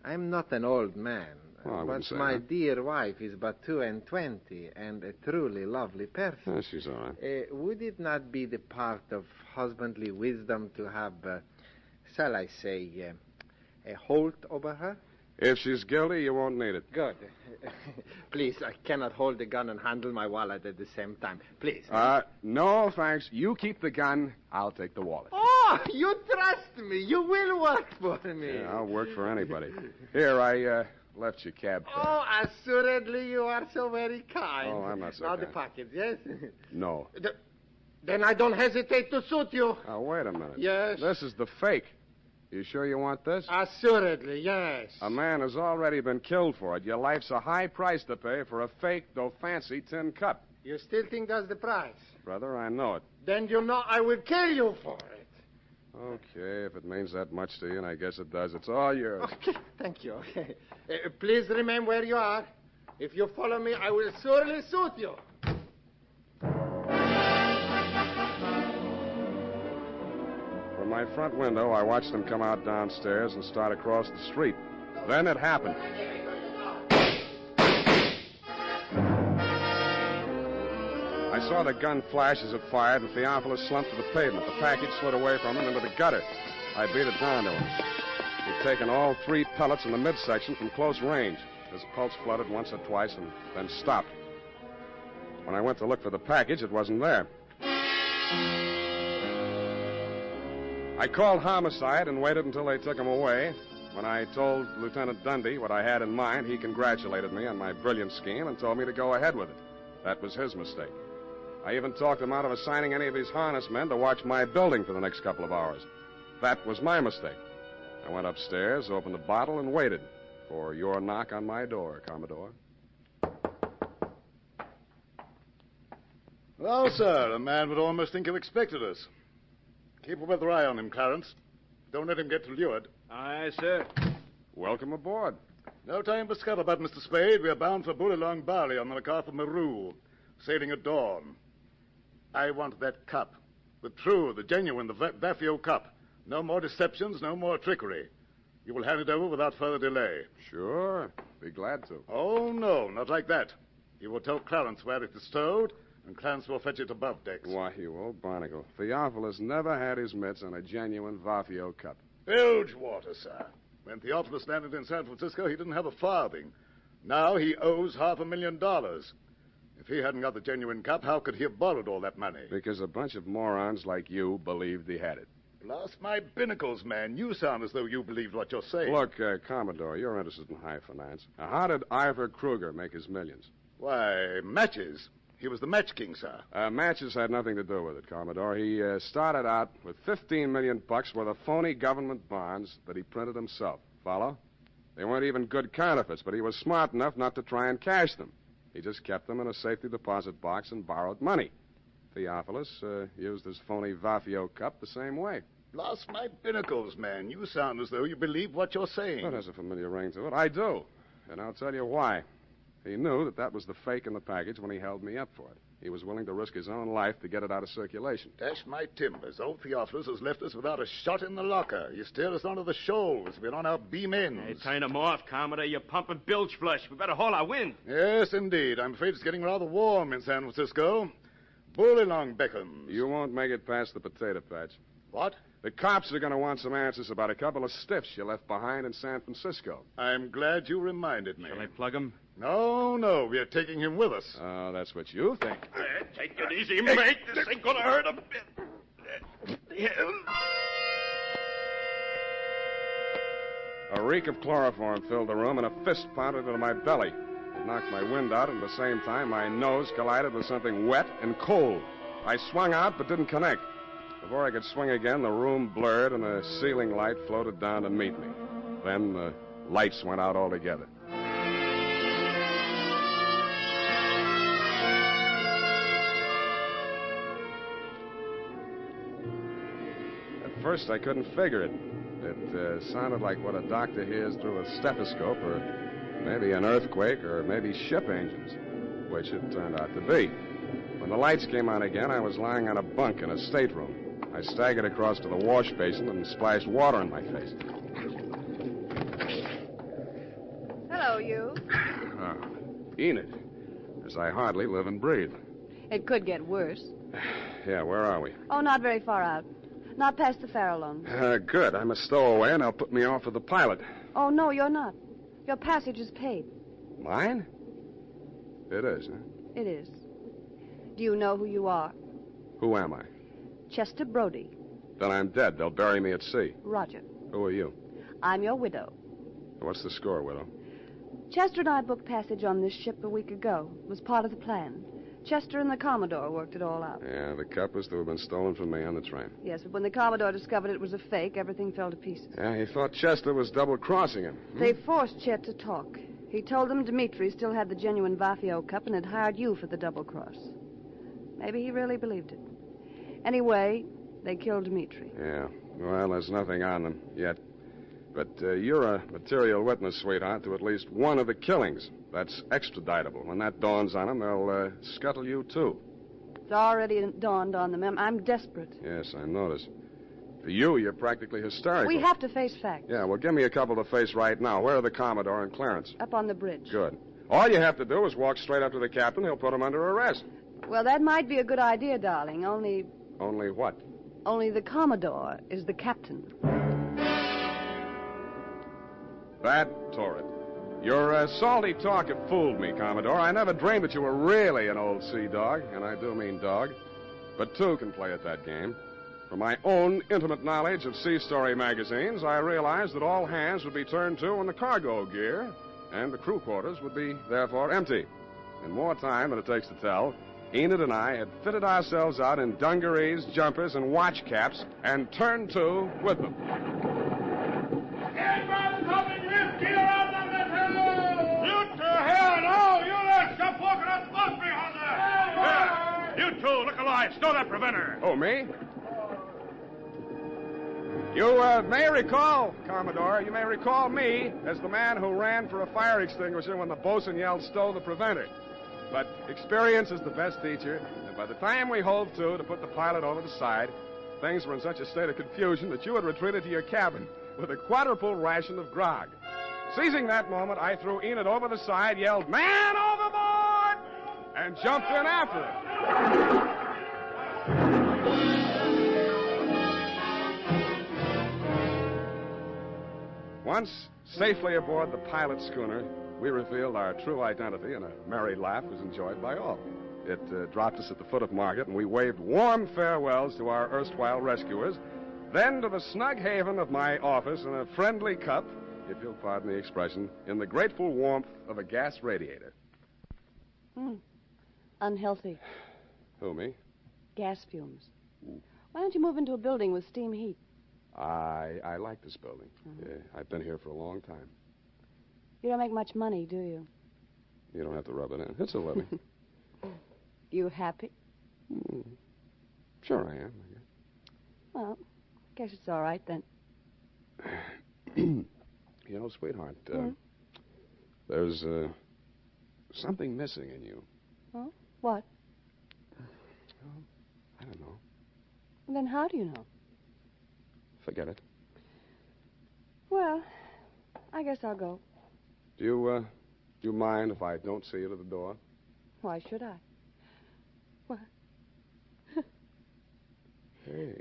[SPEAKER 7] I'm not an old man,
[SPEAKER 9] Well, I wouldn't
[SPEAKER 7] but
[SPEAKER 9] say
[SPEAKER 7] my
[SPEAKER 9] that.
[SPEAKER 7] dear wife is but 22 and a truly lovely person.
[SPEAKER 9] Yeah, she's all right.
[SPEAKER 7] Would it not be the part of husbandly wisdom to have, shall I say, a hold over her?
[SPEAKER 9] If she's guilty, you won't need it.
[SPEAKER 7] Good. Please, I cannot hold the gun and handle my wallet at the same time. Please.
[SPEAKER 9] No, thanks. You keep the gun. I'll take the wallet.
[SPEAKER 7] Oh, you trust me. You will work for me.
[SPEAKER 9] Yeah, I'll work for anybody. Here, I left your cab fare.
[SPEAKER 7] Oh, assuredly you are so very kind.
[SPEAKER 9] Oh, I'm not so
[SPEAKER 7] Now
[SPEAKER 9] kind.
[SPEAKER 7] the package, yes?
[SPEAKER 9] No.
[SPEAKER 7] Then I don't hesitate to suit you.
[SPEAKER 9] Oh, wait a minute.
[SPEAKER 7] Yes?
[SPEAKER 9] This is the fake. You sure you want this?
[SPEAKER 7] Assuredly, yes.
[SPEAKER 9] A man has already been killed for it. Your life's a high price to pay for a fake, though fancy, tin cup.
[SPEAKER 7] You still think that's the price?
[SPEAKER 9] Brother, I know it.
[SPEAKER 7] Then you know I will kill you for it.
[SPEAKER 9] Okay, if it means that much to you, and I guess it does, it's all yours.
[SPEAKER 7] Okay, thank you. Okay. Please remain where you are. If you follow me, I will surely suit you.
[SPEAKER 9] From my front window, I watched them come out downstairs and start across the street. Then it happened. I saw the gun flash as it fired, and Theophilus slumped to the pavement. The package slid away from him into the gutter. I beat it down to him. He'd taken all 3 pellets in the midsection from close range. His pulse flooded once or twice and then stopped. When I went to look for the package, it wasn't there. I called homicide and waited until they took him away. When I told Lieutenant Dundee what I had in mind, he congratulated me on my brilliant scheme and told me to go ahead with it. That was his mistake. I even talked him out of assigning any of his harness men to watch my building for the next couple of hours. That was my mistake. I went upstairs, opened the bottle, and waited for your knock on my door, Commodore.
[SPEAKER 24] Well, sir, a man would almost think you expected us. Keep a weather eye on him, Clarence. Don't let him get to leeward.
[SPEAKER 23] Aye, sir.
[SPEAKER 9] Welcome aboard.
[SPEAKER 24] No time for scuttlebutt, Mr. Spade. We're bound for Bullylong Bali on the lookout for Maru, sailing at dawn. I want that cup. The true, the genuine, the Vafio cup. No more deceptions, no more trickery. You will hand it over without further delay.
[SPEAKER 9] Sure. Be glad to.
[SPEAKER 24] Oh, no, not like that. You will tell Clarence where it is stowed, and Clarence will fetch it above decks.
[SPEAKER 9] Why, you old barnacle. Theophilus never had his mitts on a genuine Vafio cup.
[SPEAKER 24] Bilge water, sir. When Theophilus landed in San Francisco, he didn't have a farthing. Now he owes $500,000. If he hadn't got the genuine cup, how could he have borrowed all that money?
[SPEAKER 9] Because a bunch of morons like you believed he had it.
[SPEAKER 24] Blast my binnacles, man. You sound as though you believed what you're saying.
[SPEAKER 9] Look, Commodore, you're interested in high finance. Now, how did Ivor Kruger make his millions?
[SPEAKER 24] Why, matches. He was the match king, sir.
[SPEAKER 9] Matches had nothing to do with it, Commodore. He started out with $15 million worth of phony government bonds that he printed himself. Follow? They weren't even good counterfeits, but he was smart enough not to try and cash them. He just kept them in a safety deposit box and borrowed money. Theophilus used his phony Vafio cup the same way.
[SPEAKER 24] Blast my binnacles, man. You sound as though you believe what you're saying.
[SPEAKER 9] That has a familiar ring to it. I do. And I'll tell you why. He knew that was the fake in the package when he held me up for it. He was willing to risk his own life to get it out of circulation.
[SPEAKER 24] Dash my timbers. Old Theophilus has left us without a shot in the locker. You steered us onto the shoals. We're on our beam ends.
[SPEAKER 23] Hey, turn them off, Commodore. You're pumping bilge flush. We better haul our wind.
[SPEAKER 24] Yes, indeed. I'm afraid it's getting rather warm in San Francisco. Bully long beckons.
[SPEAKER 9] You won't make it past the potato patch.
[SPEAKER 24] What?
[SPEAKER 9] The cops are going to want some answers about a couple of stiffs you left behind in San Francisco.
[SPEAKER 24] I'm glad you reminded me.
[SPEAKER 23] Shall I plug him?
[SPEAKER 24] No. We are taking him with us.
[SPEAKER 9] Oh, that's what you think.
[SPEAKER 23] Take it easy, mate. This ain't gonna hurt a bit.
[SPEAKER 9] A reek of chloroform filled the room, and a fist pounded into my belly. It knocked my wind out, and at the same time, my nose collided with something wet and cold. I swung out, but didn't connect. Before I could swing again, the room blurred, and a ceiling light floated down to meet me. Then the lights went out altogether. At first, I couldn't figure it. It sounded like what a doctor hears through a stethoscope, or maybe an earthquake, or maybe ship engines, which it turned out to be. When the lights came on again, I was lying on a bunk in a stateroom. I staggered across to the wash basin and splashed water in my face.
[SPEAKER 3] Hello, you.
[SPEAKER 9] Oh, Enid, as I hardly live and breathe.
[SPEAKER 3] It could get worse.
[SPEAKER 9] Yeah, where are we?
[SPEAKER 3] Oh, not very far out. Not past the Farallons.
[SPEAKER 9] Good. I'm a stowaway, and they'll put me off with the pilot.
[SPEAKER 3] Oh, no, you're not. Your passage is paid.
[SPEAKER 9] Mine? It is, huh?
[SPEAKER 3] It is. Do you know who you are?
[SPEAKER 9] Who am I?
[SPEAKER 3] Chester Brody.
[SPEAKER 9] Then I'm dead. They'll bury me at sea.
[SPEAKER 3] Roger.
[SPEAKER 9] Who are you?
[SPEAKER 3] I'm your widow.
[SPEAKER 9] What's the score, widow?
[SPEAKER 3] Chester and I booked passage on this ship a week ago. It was part of the plan. Chester and the Commodore worked it all out.
[SPEAKER 9] Yeah, the cup was to have been stolen from me on the train.
[SPEAKER 3] Yes, but when the Commodore discovered it was a fake, everything fell to pieces.
[SPEAKER 9] Yeah, he thought Chester was double-crossing him.
[SPEAKER 3] They forced Chet to talk. He told them Dmitri still had the genuine Vafio cup and had hired you for the double cross. Maybe he really believed it. Anyway, they killed Dmitri.
[SPEAKER 9] Yeah, well, there's nothing on them yet. But you're a material witness, sweetheart, to at least one of the killings. That's extraditable. When that dawns on them, they'll scuttle you, too.
[SPEAKER 3] It's already dawned on them. I'm desperate.
[SPEAKER 9] Yes, I notice. For you, you're practically hysterical.
[SPEAKER 3] We have to face facts.
[SPEAKER 9] Yeah, well, give me a couple to face right now. Where are the Commodore and Clarence?
[SPEAKER 3] Up on the bridge.
[SPEAKER 9] Good. All you have to do is walk straight up to the captain. He'll put him under arrest.
[SPEAKER 3] Well, that might be a good idea, darling, only...
[SPEAKER 9] Only what?
[SPEAKER 3] Only the Commodore is the captain.
[SPEAKER 9] That torrid. Your salty talk had fooled me, Commodore. I never dreamed that you were really an old sea dog, and I do mean dog. But two can play at that game. From my own intimate knowledge of sea story magazines, I realized that all hands would be turned to on the cargo gear, and the crew quarters would be, therefore, empty. In more time than it takes to tell, Enid and I had fitted ourselves out in dungarees, jumpers, and watch caps, and turned to with them.
[SPEAKER 23] You two, look alive. Stow that preventer.
[SPEAKER 9] Oh, me? You may recall, Commodore, you may recall me as the man who ran for a fire extinguisher when the bosun yelled, stow the preventer. But experience is the best teacher, and by the time we hove to put the pilot over the side, things were in such a state of confusion that you had retreated to your cabin with a quadruple ration of grog. Seizing that moment, I threw Enid over the side, yelled, man overboard! And jumped in after it. Once safely aboard the pilot schooner, we revealed our true identity, and a merry laugh was enjoyed by all. It dropped us at the foot of Market, and we waved warm farewells to our erstwhile rescuers Then to the snug haven of my office in a friendly cup, if you'll pardon the expression, in the grateful warmth of a gas radiator.
[SPEAKER 3] Unhealthy.
[SPEAKER 9] Who, me?
[SPEAKER 3] Gas fumes. Why don't you move into a building with steam heat?
[SPEAKER 9] I like this building. Yeah, I've been here for a long time.
[SPEAKER 3] You don't make much money, do you?
[SPEAKER 9] You don't have to rub it in. It's a living.
[SPEAKER 3] You happy?
[SPEAKER 9] Sure I am, I guess.
[SPEAKER 3] Well, guess it's all right then.
[SPEAKER 9] You know, sweetheart, there's something missing in you.
[SPEAKER 3] Oh? What?
[SPEAKER 9] Oh, I don't know.
[SPEAKER 3] Then how do you know?
[SPEAKER 9] Forget it.
[SPEAKER 3] Well, I guess I'll go.
[SPEAKER 9] Do you mind if I don't see you to the door?
[SPEAKER 3] Why should I? What?
[SPEAKER 9] Hey,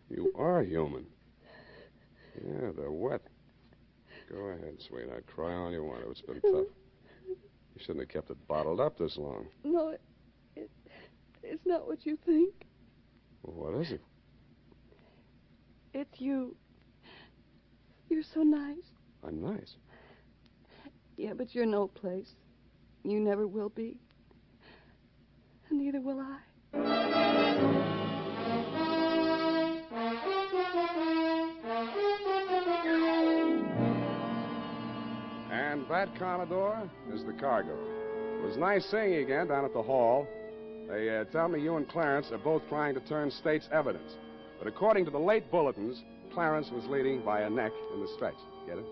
[SPEAKER 9] you are human. Yeah, they're wet. Go ahead, sweetheart. Cry all you want to. It's been tough. You shouldn't have kept it bottled up this long.
[SPEAKER 3] No, it's not what you think.
[SPEAKER 9] Well, what is it?
[SPEAKER 3] It's you. You're so nice.
[SPEAKER 9] I'm nice.
[SPEAKER 3] Yeah, but you're no place. You never will be. And neither will I.
[SPEAKER 9] And that, Commodore, is the cargo. It was nice seeing you again down at the hall. They tell me you and Clarence are both trying to turn state's evidence. But according to the late bulletins, Clarence was leading by a neck in the stretch. Get it?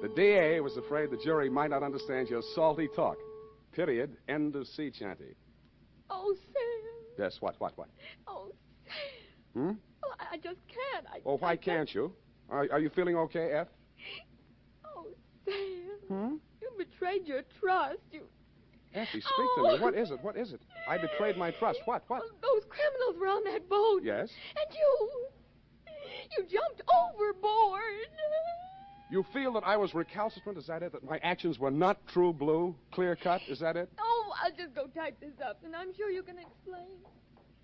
[SPEAKER 9] The DA was afraid the jury might not understand your salty talk. Period. End of sea chanty.
[SPEAKER 15] Oh, Sam.
[SPEAKER 9] Yes, what?
[SPEAKER 15] Oh, Sam. Oh, I just can't.
[SPEAKER 9] Why can't you? Are you feeling okay, F?
[SPEAKER 15] Oh, Sam. You betrayed your trust.
[SPEAKER 9] Effie, speak to me. What is it? I betrayed my trust. What?
[SPEAKER 15] Those criminals were on that boat.
[SPEAKER 9] Yes?
[SPEAKER 15] And you jumped overboard.
[SPEAKER 9] You feel that I was recalcitrant? Is that it? That my actions were not true blue, clear cut? Is that it?
[SPEAKER 15] Oh, I'll just go type this up, and I'm sure you can explain.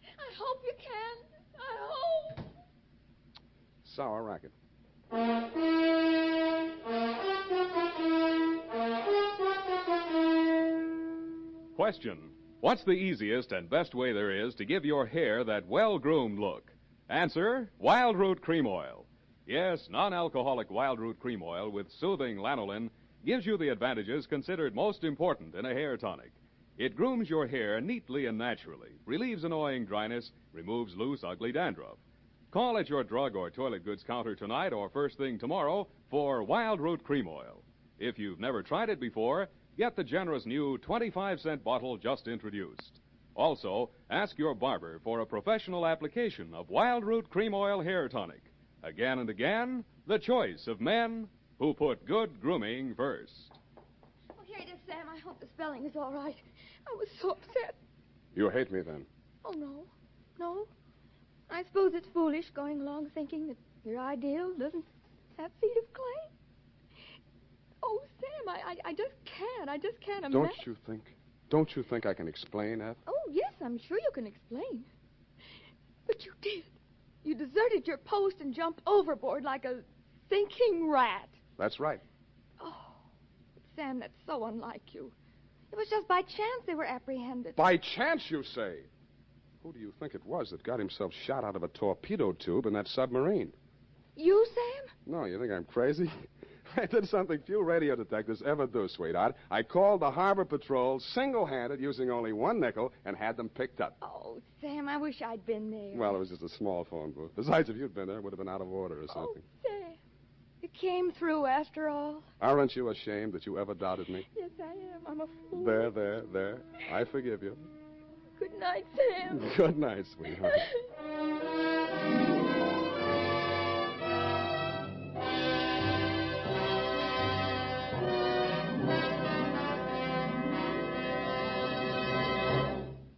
[SPEAKER 15] I hope you can. I hope.
[SPEAKER 9] Sour racket.
[SPEAKER 6] Question. What's the easiest and best way there is to give your hair that well-groomed look? Answer, Wild Root Cream Oil. Yes, non-alcoholic Wild Root Cream Oil with soothing lanolin gives you the advantages considered most important in a hair tonic. It grooms your hair neatly and naturally, relieves annoying dryness, removes loose, ugly dandruff. Call at your drug or toilet goods counter tonight or first thing tomorrow for Wild Root Cream Oil. If you've never tried it before, get the generous new 25-cent bottle just introduced. Also, ask your barber for a professional application of Wild Root Cream Oil Hair Tonic. Again and again, the choice of men who put good grooming first.
[SPEAKER 15] Oh, here it is, Sam. I hope the spelling is all right. I was so upset.
[SPEAKER 9] You hate me then?
[SPEAKER 15] Oh, no. No. I suppose it's foolish going along thinking that your ideal doesn't have feet of clay. Oh, Sam, I just can't. I just can't imagine.
[SPEAKER 9] Don't you think I can explain, Eth?
[SPEAKER 15] Oh, yes, I'm sure you can explain. But you did. You deserted your post and jumped overboard like a thinking rat.
[SPEAKER 9] That's right.
[SPEAKER 15] Oh, Sam, that's so unlike you. It was just by chance they were apprehended.
[SPEAKER 9] By chance, you say? Who do you think it was that got himself shot out of a torpedo tube in that submarine?
[SPEAKER 15] You, Sam?
[SPEAKER 9] No, you think I'm crazy? I did something few radio detectives ever do, sweetheart. I called the Harbor Patrol single-handed using only one nickel and had them picked up.
[SPEAKER 15] Oh, Sam, I wish I'd been there.
[SPEAKER 9] Well, it was just a small phone booth. Besides, if you'd been there, it would have been out of order or something.
[SPEAKER 15] Oh, Sam, you came through after all.
[SPEAKER 9] Aren't you ashamed that you ever doubted me?
[SPEAKER 15] Yes, I am. I'm a fool.
[SPEAKER 9] There. I forgive you.
[SPEAKER 15] Good night, Sam.
[SPEAKER 9] Good night, sweetheart.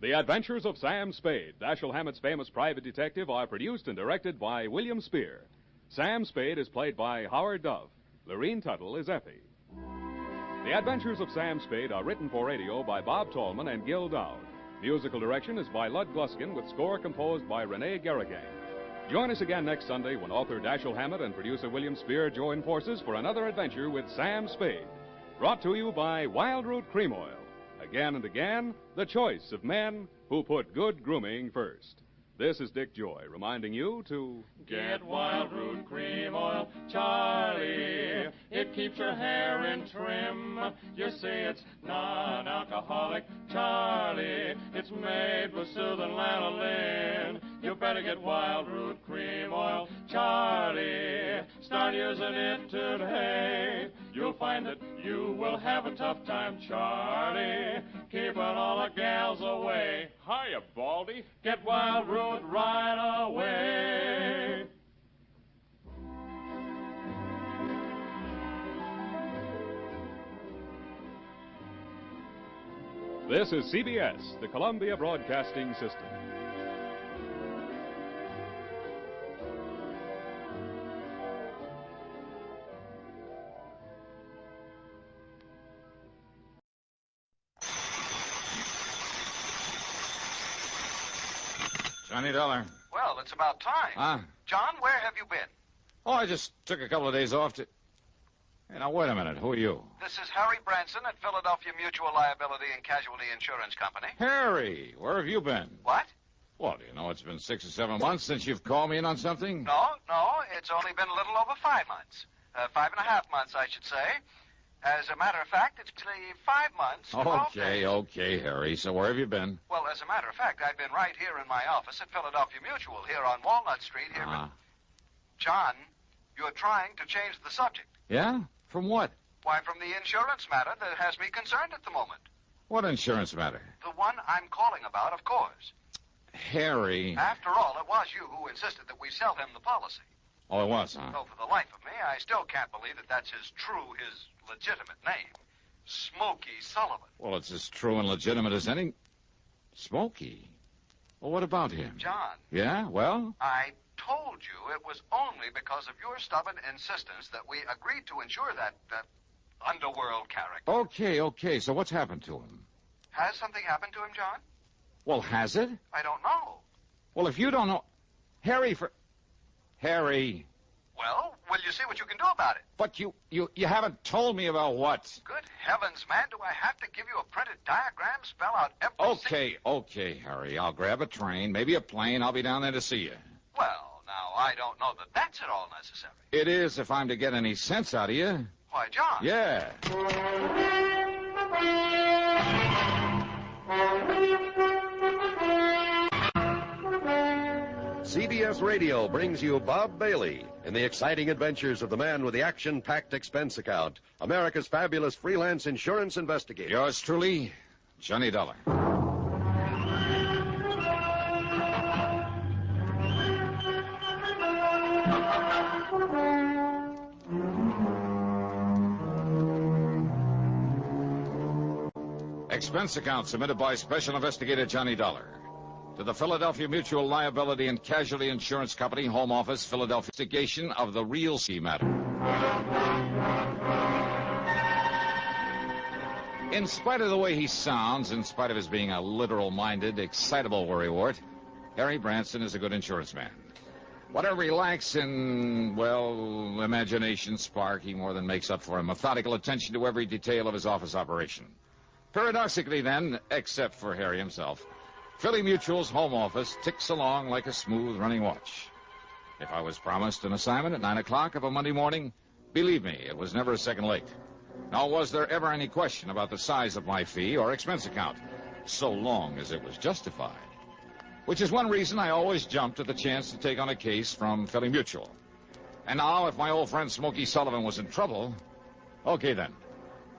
[SPEAKER 6] The Adventures of Sam Spade, Dashiell Hammett's famous private detective, are produced and directed by William Spear. Sam Spade is played by Howard Duff. Lorene Tuttle is Effie. The Adventures of Sam Spade are written for radio by Bob Tallman and Gil Dowd. Musical direction is by Lud Gluskin with score composed by Rene Garrigang. Join us again next Sunday when author Dashiell Hammett and producer William Spear join forces for another adventure with Sam Spade. Brought to you by Wild Root Cream Oil. Again and again, the choice of men who put good grooming first. This is Dick Joy reminding you to
[SPEAKER 12] get Wild Root Cream Oil, Charlie. It keeps your hair in trim. You say it's non-alcoholic, Charlie. It's made with soothing lanolin. You better get Wild Root Cream Oil, Charlie. Start using it today. You'll find that you will have a tough time, Charlie, keeping all the gals away.
[SPEAKER 9] Hiya, Baldy.
[SPEAKER 12] Get Wild Root right away.
[SPEAKER 6] This is CBS, the Columbia Broadcasting System.
[SPEAKER 14] $20.
[SPEAKER 5] Well, it's about time.
[SPEAKER 14] Huh?
[SPEAKER 5] John, where have you been?
[SPEAKER 14] Oh, I just took a couple of days off to... Hey, now, wait a minute. Who are you?
[SPEAKER 5] This is Harry Branson at Philadelphia Mutual Liability and Casualty Insurance Company.
[SPEAKER 14] Harry, where have you been?
[SPEAKER 5] What?
[SPEAKER 14] Well, do you know it's been 6 or 7 months since you've called me in on something?
[SPEAKER 5] No, it's only been a little over 5 months. 5.5 months, I should say. As a matter of fact, it's actually 5 months.
[SPEAKER 14] Okay, Harry. So where have you been?
[SPEAKER 5] Well, as a matter of fact, I've been right here in my office at Philadelphia Mutual, here on Walnut Street, here. John, you're trying to change the subject.
[SPEAKER 14] Yeah? From what?
[SPEAKER 5] Why, from the insurance matter that has me concerned at the moment.
[SPEAKER 14] What insurance matter?
[SPEAKER 5] The one I'm calling about, of course.
[SPEAKER 14] Harry.
[SPEAKER 5] After all, it was you who insisted that we sell him the policy.
[SPEAKER 14] Oh, it was, huh?
[SPEAKER 5] Though for the life of me, I still can't believe that that's his legitimate name. Smokey Sullivan.
[SPEAKER 14] Well, it's as true and legitimate as any... Smokey? Well, what about him?
[SPEAKER 5] John.
[SPEAKER 14] Yeah? Well?
[SPEAKER 5] I told you it was only because of your stubborn insistence that we agreed to insure that underworld character.
[SPEAKER 14] Okay. So what's happened to him?
[SPEAKER 5] Has something happened to him, John?
[SPEAKER 14] Well, has it?
[SPEAKER 5] I don't know.
[SPEAKER 14] Well, if you don't know... Harry...
[SPEAKER 5] Well, will you see what you can do about it?
[SPEAKER 14] But you haven't told me about what?
[SPEAKER 5] Good heavens, man, do I have to give you a printed diagram, spell out everything?
[SPEAKER 14] Okay, Harry. I'll grab a train, maybe a plane. I'll be down there to see you.
[SPEAKER 5] Well, now, I don't know that that's at all necessary.
[SPEAKER 14] It is if I'm to get any sense out of you.
[SPEAKER 5] Why, John.
[SPEAKER 14] Yeah.
[SPEAKER 1] CBS Radio brings you Bob Bailey in the exciting adventures of the man with the action-packed expense account, America's fabulous freelance insurance investigator.
[SPEAKER 14] Yours truly, Johnny Dollar. Expense account submitted by Special Investigator Johnny Dollar. To the Philadelphia Mutual Liability and Casualty Insurance Company, Home Office, Philadelphia. Investigation of the real sea matter. In spite of the way he sounds, in spite of his being a literal-minded, excitable worrywart, Harry Branson is a good insurance man. Whatever he lacks in, well, imagination, spark, he more than makes up for in methodical attention to every detail of his office operation. Paradoxically, then, except for Harry himself, Philly Mutual's home office ticks along like a smooth-running watch. If I was promised an assignment at 9 o'clock of a Monday morning, believe me, it was never a second late. Nor was there ever any question about the size of my fee or expense account, so long as it was justified. Which is one reason I always jumped at the chance to take on a case from Philly Mutual. And now, if my old friend Smokey Sullivan was in trouble, okay then.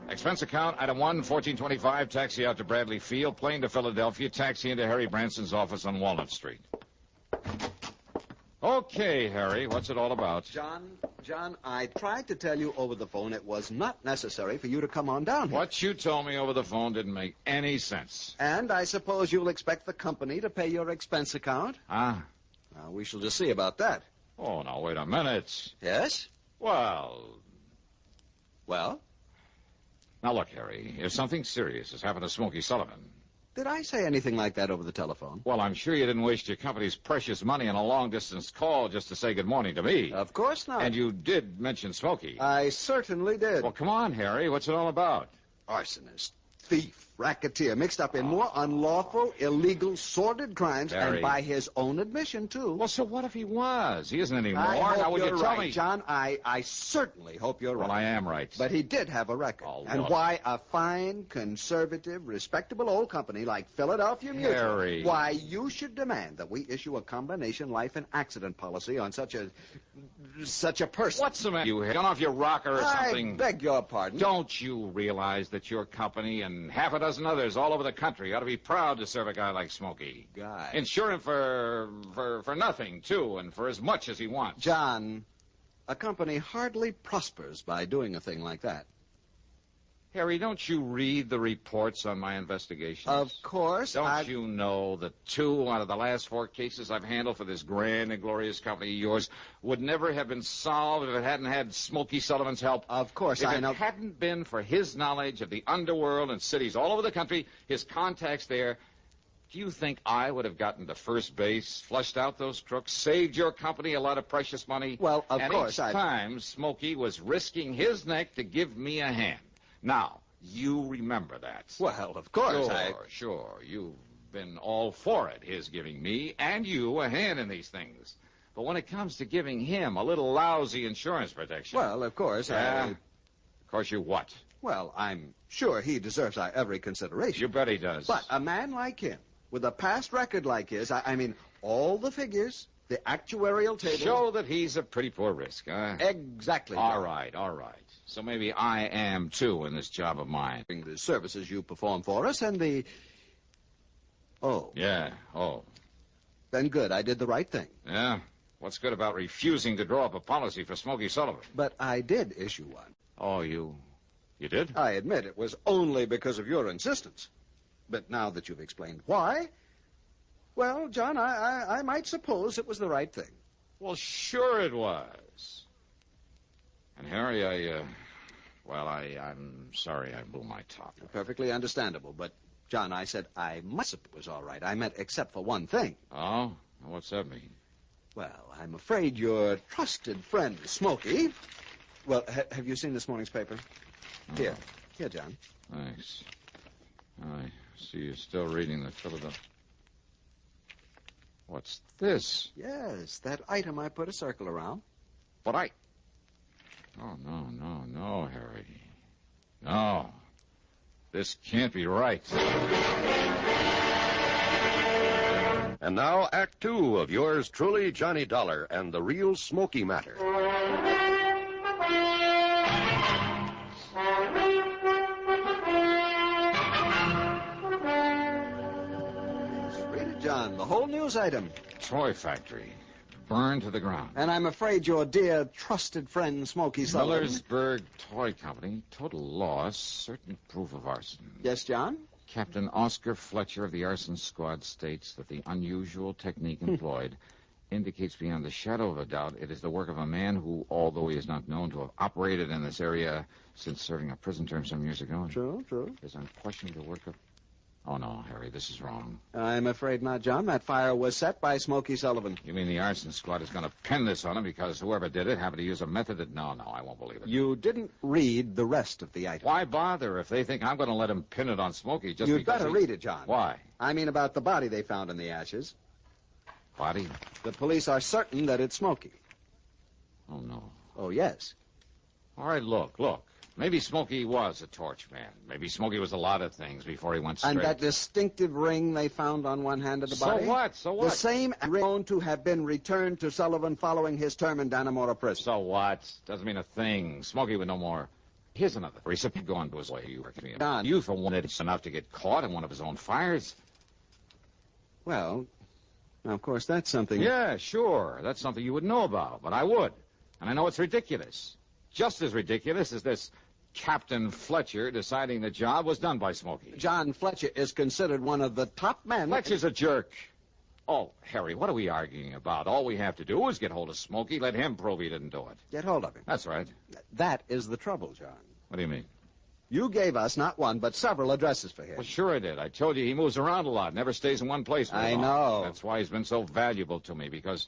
[SPEAKER 14] Expense account, item 1, 1425, taxi out to Bradley Field, plane to Philadelphia, taxi into Harry Branson's office on Walnut Street. Okay, Harry, what's it all about?
[SPEAKER 19] John, I tried to tell you over the phone it was not necessary for you to come on down here.
[SPEAKER 14] What you told me over the phone didn't make any sense.
[SPEAKER 19] And I suppose you'll expect the company to pay your expense account?
[SPEAKER 14] Huh?
[SPEAKER 19] Now, we shall just see about that.
[SPEAKER 14] Oh, now, wait a minute.
[SPEAKER 19] Yes?
[SPEAKER 14] Well?
[SPEAKER 19] Well?
[SPEAKER 14] Now, look, Harry, if something serious has happened to Smokey Sullivan,
[SPEAKER 19] Did I say anything like that over the telephone?
[SPEAKER 14] Well, I'm sure you didn't waste your company's precious money on a long-distance call just to say good morning to me.
[SPEAKER 19] Of course not.
[SPEAKER 14] And you did mention Smokey.
[SPEAKER 19] I certainly did.
[SPEAKER 14] Well, come on, Harry. What's it all about?
[SPEAKER 19] Arsonist, thief, racketeer, mixed up in more unlawful, illegal, sordid crimes,
[SPEAKER 14] Harry.
[SPEAKER 19] and by his own admission, too.
[SPEAKER 14] Well, so what if he was? He isn't anymore.
[SPEAKER 19] I hope
[SPEAKER 14] now, would
[SPEAKER 19] you're
[SPEAKER 14] you tell
[SPEAKER 19] right,
[SPEAKER 14] me?
[SPEAKER 19] John. I certainly hope you're right.
[SPEAKER 14] Well, I am right.
[SPEAKER 19] But he did have a record.
[SPEAKER 14] Oh,
[SPEAKER 19] and
[SPEAKER 14] look.
[SPEAKER 19] why a fine, conservative, respectable old company like Philadelphia Mutual,
[SPEAKER 14] Harry.
[SPEAKER 19] why you should demand that we issue a combination life and accident policy on such a person.
[SPEAKER 14] What's the matter? You gone off your rocker or something?
[SPEAKER 19] I beg your pardon.
[SPEAKER 14] Don't you realize that your company and half a dozen others all over the country ought to be proud to serve a guy like Smokey?
[SPEAKER 19] Guy.
[SPEAKER 14] Insure him for nothing, too, and for as much as he wants.
[SPEAKER 19] John, a company hardly prospers by doing a thing like that.
[SPEAKER 14] Harry, don't you read the reports on my investigations?
[SPEAKER 19] Of course.
[SPEAKER 14] Don't you know that 2 out of the last 4 cases I've handled for this grand and glorious company of yours would never have been solved if it hadn't had Smokey Sullivan's help?
[SPEAKER 19] Of course,
[SPEAKER 14] if
[SPEAKER 19] I know.
[SPEAKER 14] If it hadn't been for his knowledge of the underworld and cities all over the country, his contacts there, do you think I would have gotten to first base, flushed out those crooks, saved your company a lot of precious money?
[SPEAKER 19] Well, of course,
[SPEAKER 14] each time Smokey was risking his neck to give me a hand. Now, you remember that.
[SPEAKER 19] Well, of course.
[SPEAKER 14] Sure. You've been all for it, his giving me and you a hand in these things. But when it comes to giving him a little lousy insurance protection...
[SPEAKER 19] Well, of course,
[SPEAKER 14] Of course you what?
[SPEAKER 19] Well, I'm sure he deserves our every consideration.
[SPEAKER 14] You bet he does.
[SPEAKER 19] But a man like him, with a past record like his, I mean, all the figures, the actuarial tables...
[SPEAKER 14] Show that he's a pretty poor risk, huh?
[SPEAKER 19] Exactly.
[SPEAKER 14] All right. So maybe I am, too, in this job of mine.
[SPEAKER 19] The services you perform for us and the... Oh.
[SPEAKER 14] Yeah,
[SPEAKER 19] Then good, I did the right thing.
[SPEAKER 14] Yeah? What's good about refusing to draw up a policy for Smokey Sullivan?
[SPEAKER 19] But I did issue one.
[SPEAKER 14] Oh, you did?
[SPEAKER 19] I admit it was only because of your insistence. But now that you've explained why, well, John, I might suppose it was the right thing.
[SPEAKER 14] Well, sure it was. And Harry, I'm sorry I blew my top.
[SPEAKER 19] Perfectly understandable, but, John, I said I must it was all right. I meant except for one thing.
[SPEAKER 14] Oh? What's that mean?
[SPEAKER 19] Well, I'm afraid your trusted friend, Smokey... Well, have you seen this morning's paper?
[SPEAKER 14] Oh.
[SPEAKER 19] Here, John.
[SPEAKER 14] Thanks. I see you're still reading the Philadelphia... What's this?
[SPEAKER 19] Yes, that item I put a circle around.
[SPEAKER 14] But Oh, no, Harry. No. This can't be right.
[SPEAKER 13] And now, Act 2 of yours truly, Johnny Dollar, and the real Smokey matter.
[SPEAKER 19] Read it, John, the whole news item.
[SPEAKER 14] Toy factory. Burned to the ground.
[SPEAKER 19] And I'm afraid your dear trusted friend, Smokey Sullivan...
[SPEAKER 14] Millersburg Toy Company. Total loss. Certain proof of arson.
[SPEAKER 19] Yes, John?
[SPEAKER 14] Captain Oscar Fletcher of the arson squad states that the unusual technique employed indicates beyond the shadow of a doubt it is the work of a man who, although he is not known to have operated in this area since serving a prison term some years ago...
[SPEAKER 19] True.
[SPEAKER 14] ...is unquestionably the work of... Oh, no, Harry, this is wrong.
[SPEAKER 19] I'm afraid not, John. That fire was set by Smokey Sullivan.
[SPEAKER 14] You mean the arson squad is going to pin this on him because whoever did it happened to use a method that... No, I won't believe it.
[SPEAKER 19] You didn't read the rest of the item.
[SPEAKER 14] Why bother if they think I'm going to let him pin it on Smokey just
[SPEAKER 19] You'd
[SPEAKER 14] because
[SPEAKER 19] better read it, John.
[SPEAKER 14] Why?
[SPEAKER 19] I mean about the body they found in the ashes.
[SPEAKER 14] Body?
[SPEAKER 19] The police are certain that it's Smokey.
[SPEAKER 14] Oh, no.
[SPEAKER 19] Oh, yes.
[SPEAKER 14] All right, look. Maybe Smokey was a torch man. Maybe Smokey was a lot of things before he went straight.
[SPEAKER 19] And that distinctive ring they found on one hand of the body?
[SPEAKER 14] So what?
[SPEAKER 19] The same ring known to have been returned to Sullivan following his term in Dannemora prison.
[SPEAKER 14] So what? Doesn't mean a thing. Smokey would know more. Here's another recipient going to his way. You for one it's enough to get caught in one of his own fires.
[SPEAKER 19] Well, now, of course, that's something...
[SPEAKER 14] Yeah, sure. That's something you would know about, but I would. And I know it's ridiculous. Just as ridiculous as this Captain Fletcher deciding the job was done by Smokey.
[SPEAKER 19] John Fletcher is considered one of the top men...
[SPEAKER 14] Fletcher's a jerk. Oh, Harry, what are we arguing about? All we have to do is get hold of Smokey, let him prove he didn't do it.
[SPEAKER 19] Get hold of him.
[SPEAKER 14] That's right.
[SPEAKER 19] That is the trouble, John.
[SPEAKER 14] What do you mean?
[SPEAKER 19] You gave us not one, but several addresses for him.
[SPEAKER 14] Well, sure I did. I told you he moves around a lot, never stays in one place very long.
[SPEAKER 19] I know.
[SPEAKER 14] That's why he's been so valuable to me, because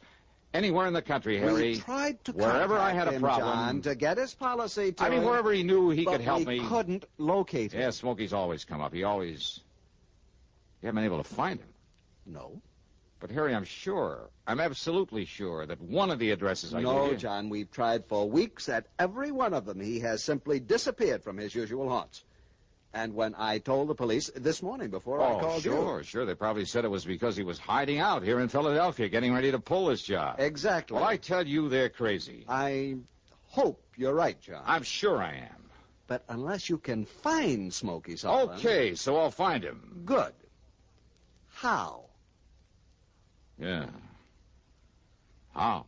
[SPEAKER 14] anywhere in the country, Harry,
[SPEAKER 19] We tried to
[SPEAKER 14] wherever I had a
[SPEAKER 19] him,
[SPEAKER 14] problem,
[SPEAKER 19] John, to get his policy to
[SPEAKER 14] I mean,
[SPEAKER 19] him,
[SPEAKER 14] wherever he knew he
[SPEAKER 19] but
[SPEAKER 14] could help me.
[SPEAKER 19] we couldn't locate him.
[SPEAKER 14] Yeah, Smokey's always come up. You haven't been able to find him.
[SPEAKER 19] No.
[SPEAKER 14] But, Harry, I'm absolutely sure that one of the addresses I gave
[SPEAKER 19] No,
[SPEAKER 14] you...
[SPEAKER 19] John, we've tried for weeks. At every one of them, he has simply disappeared from his usual haunts. And when I told the police this morning before I called you...
[SPEAKER 14] Sure. They probably said it was because he was hiding out here in Philadelphia, getting ready to pull this job.
[SPEAKER 19] Exactly.
[SPEAKER 14] Well, I tell you, they're crazy.
[SPEAKER 19] I hope you're right, John.
[SPEAKER 14] I'm sure I am.
[SPEAKER 19] But unless you can find Smokey Sullivan...
[SPEAKER 14] Okay, so I'll find him.
[SPEAKER 19] Good. How?
[SPEAKER 14] Yeah. How?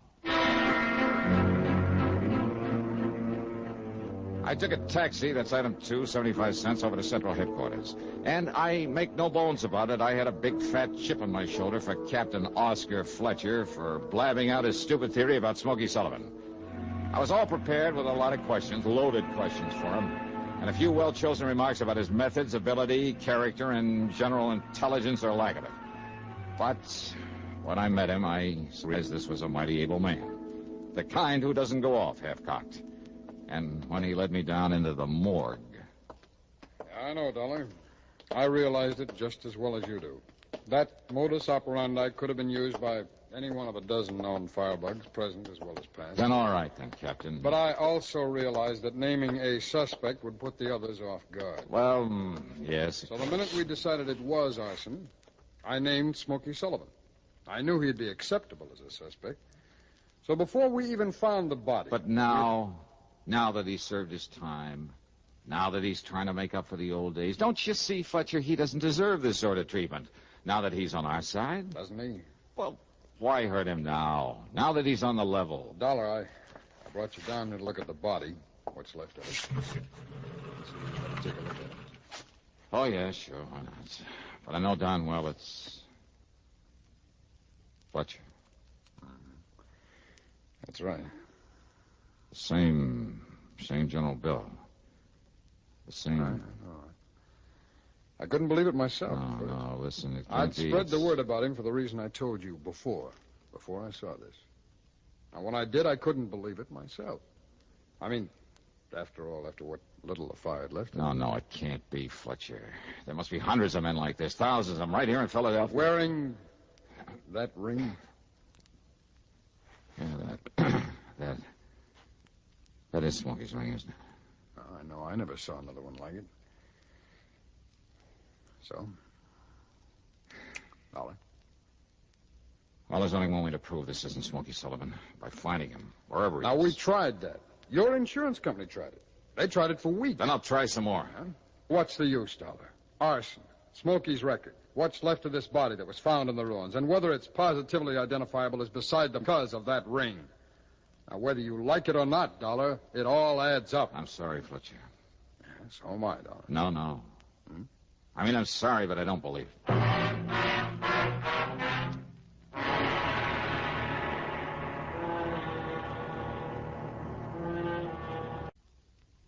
[SPEAKER 14] I took a taxi, that's item 2, 75 cents, over to Central Headquarters. And I make no bones about it, I had a big fat chip on my shoulder for Captain Oscar Fletcher for blabbing out his stupid theory about Smokey Sullivan. I was all prepared with a lot of questions, loaded questions for him, and a few well-chosen remarks about his methods, ability, character, and general intelligence or lack of it. But when I met him, I realized this was a mighty able man. The kind who doesn't go off half-cocked. And when he led me down into the morgue...
[SPEAKER 2] I know, Dollar. I realized it just as well as you do. That modus operandi could have been used by any one of a dozen known firebugs, present as well as past.
[SPEAKER 14] Then all right, then, Captain.
[SPEAKER 2] But I also realized that naming a suspect would put the others off guard.
[SPEAKER 14] Well, yes.
[SPEAKER 2] So the minute we decided it was arson, I named Smokey Sullivan. I knew he'd be acceptable as a suspect. So before we even found the body...
[SPEAKER 14] But now that he's served his time, now that he's trying to make up for the old days, don't you see, Fletcher, he doesn't deserve this sort of treatment. Now that he's on our side.
[SPEAKER 2] Doesn't he?
[SPEAKER 14] Well, why hurt him now? Now that he's on the level.
[SPEAKER 2] Dollar, I brought you down here to look at the body. What's left of it. Let's see, take a look at it.
[SPEAKER 14] Oh, yeah, sure, why not? But I know darn well it's... Fletcher.
[SPEAKER 2] That's right.
[SPEAKER 14] The same General Bill. The same...
[SPEAKER 2] Right, I couldn't believe it myself.
[SPEAKER 14] No, listen, it can't
[SPEAKER 2] I'd
[SPEAKER 14] be...
[SPEAKER 2] spread the word about him for the reason I told you before I saw this. Now, when I did, I couldn't believe it myself. I mean, after what little the fire had left.
[SPEAKER 14] No, it can't be, Fletcher. There must be hundreds of men like this, thousands of them right here in Philadelphia.
[SPEAKER 2] Wearing that ring?
[SPEAKER 14] Yeah, that is Smokey's ring, isn't it?
[SPEAKER 2] I know. I never saw another one like it. So? Dollar?
[SPEAKER 14] Well, there's only one way to prove this isn't Smokey Sullivan. By finding him, wherever he is.
[SPEAKER 2] Now, we tried that. Your insurance company tried it. They tried it for weeks.
[SPEAKER 14] Then I'll try some more.
[SPEAKER 2] Huh? What's the use, Dollar? Arson. Smokey's record. What's left of this body that was found in the ruins. And whether it's positively identifiable is beside the cause of that ring. Now, whether you like it or not, Dollar, it all adds up.
[SPEAKER 14] I'm sorry, Fletcher.
[SPEAKER 2] Yeah, so am I, Dollar.
[SPEAKER 14] No. I mean, I'm sorry, but I don't believe it.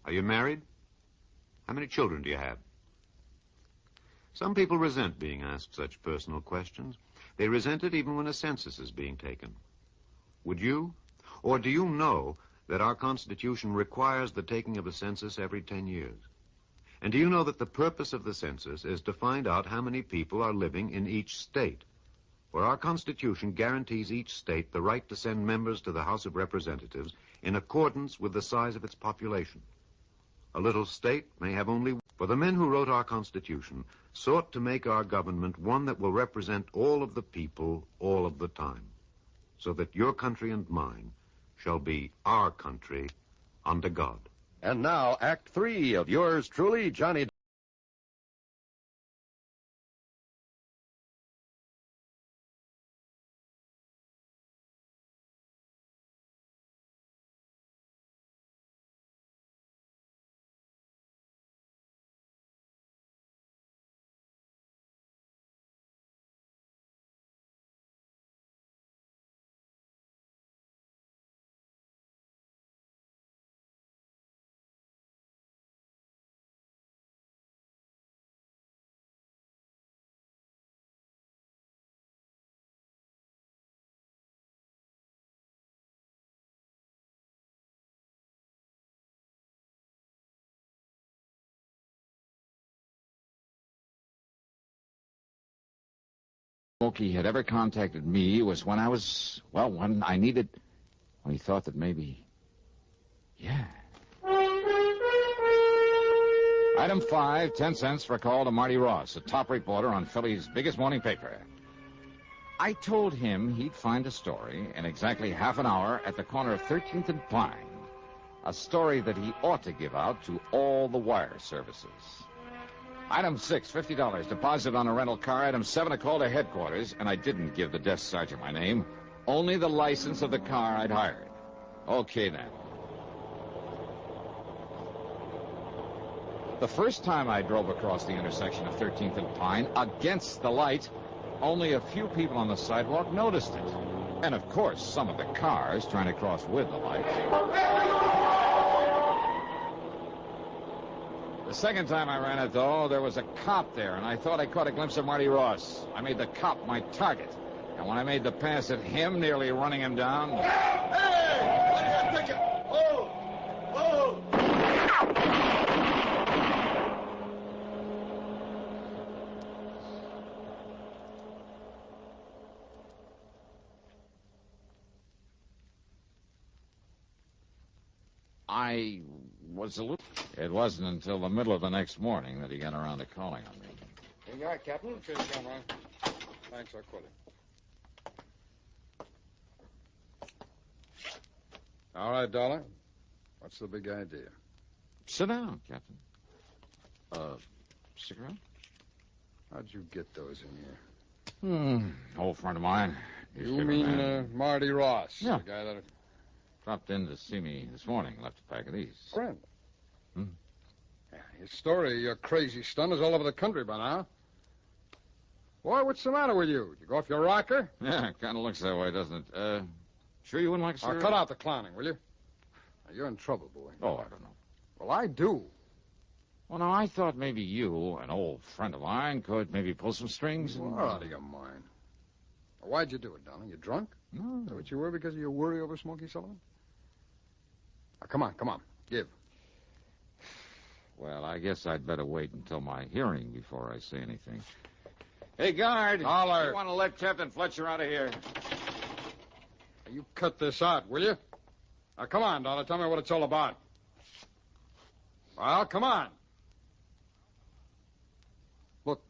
[SPEAKER 16] Are you married? How many children do you have? Some people resent being asked such personal questions. They resent it even when a census is being taken. Would you? Or do you know that our Constitution requires the taking of a census every 10 years? And do you know that the purpose of the census is to find out how many people are living in each state? For our Constitution guarantees each state the right to send members to the House of Representatives in accordance with the size of its population. A little state may have only... For the men who wrote our Constitution sought to make our government one that will represent all of the people all of the time, so that your country and mine shall be our country under God.
[SPEAKER 13] And now, Act 3 of yours truly, Johnny
[SPEAKER 14] Smokey had ever contacted me was when when he thought that maybe, yeah. Item 5, 10 cents for a call to Marty Ross, a top reporter on Philly's biggest morning paper. I told him he'd find a story in exactly half an hour at the corner of 13th and Pine. A story that he ought to give out to all the wire services. Item 6, $50, deposit on a rental car. Item 7, a call to headquarters, and I didn't give the desk sergeant my name, only the license of the car I'd hired. Okay, then. The first time I drove across the intersection of 13th and Pine, against the light, only a few people on the sidewalk noticed it. And, of course, some of the cars trying to cross with the light. The second time I ran it, though, there was a cop there, and I thought I caught a glimpse of Marty Ross. I made the cop my target. And when I made the pass at him, nearly running him down...
[SPEAKER 23] Hey! What do you think? Oh! Oh!
[SPEAKER 14] I was a little... It wasn't until the middle of the next morning that he got around to calling on me.
[SPEAKER 2] Here you are, Captain. Cheers, camera. Thanks, I'll call you. All right, Dollar. What's the big idea?
[SPEAKER 14] Sit down, Captain. Cigarette?
[SPEAKER 2] How'd you get those in here?
[SPEAKER 14] Old friend of mine.
[SPEAKER 2] You mean Marty Ross?
[SPEAKER 14] Yeah.
[SPEAKER 2] The guy that...
[SPEAKER 14] Dropped in to see me this morning. Left a pack of these.
[SPEAKER 2] Friend? Yeah, your story, your crazy stunt is all over the country by now. Boy, what's the matter with you? Did you go off your rocker?
[SPEAKER 14] Yeah, it kind of looks that way, doesn't it? Sure you wouldn't like a cigarette?
[SPEAKER 2] Cut out the clowning, will you? Now, you're in trouble, boy.
[SPEAKER 14] Oh, I don't know.
[SPEAKER 2] Well, I do.
[SPEAKER 14] Well, now, I thought maybe you, an old friend of mine, could maybe pull some strings.
[SPEAKER 2] You're out of your mind. Well, why'd you do it, darling? You drunk?
[SPEAKER 14] No.
[SPEAKER 2] Is that what you were because of your worry over Smokey Sullivan? Now, come on. Give.
[SPEAKER 14] Well, I guess I'd better wait until my hearing before I say anything. Hey, guard.
[SPEAKER 2] Dollar.
[SPEAKER 14] You want to let Captain Fletcher out of here?
[SPEAKER 2] You cut this out, will you? Now, come on, Dollar. Tell me what it's all about. Well, come on. Look,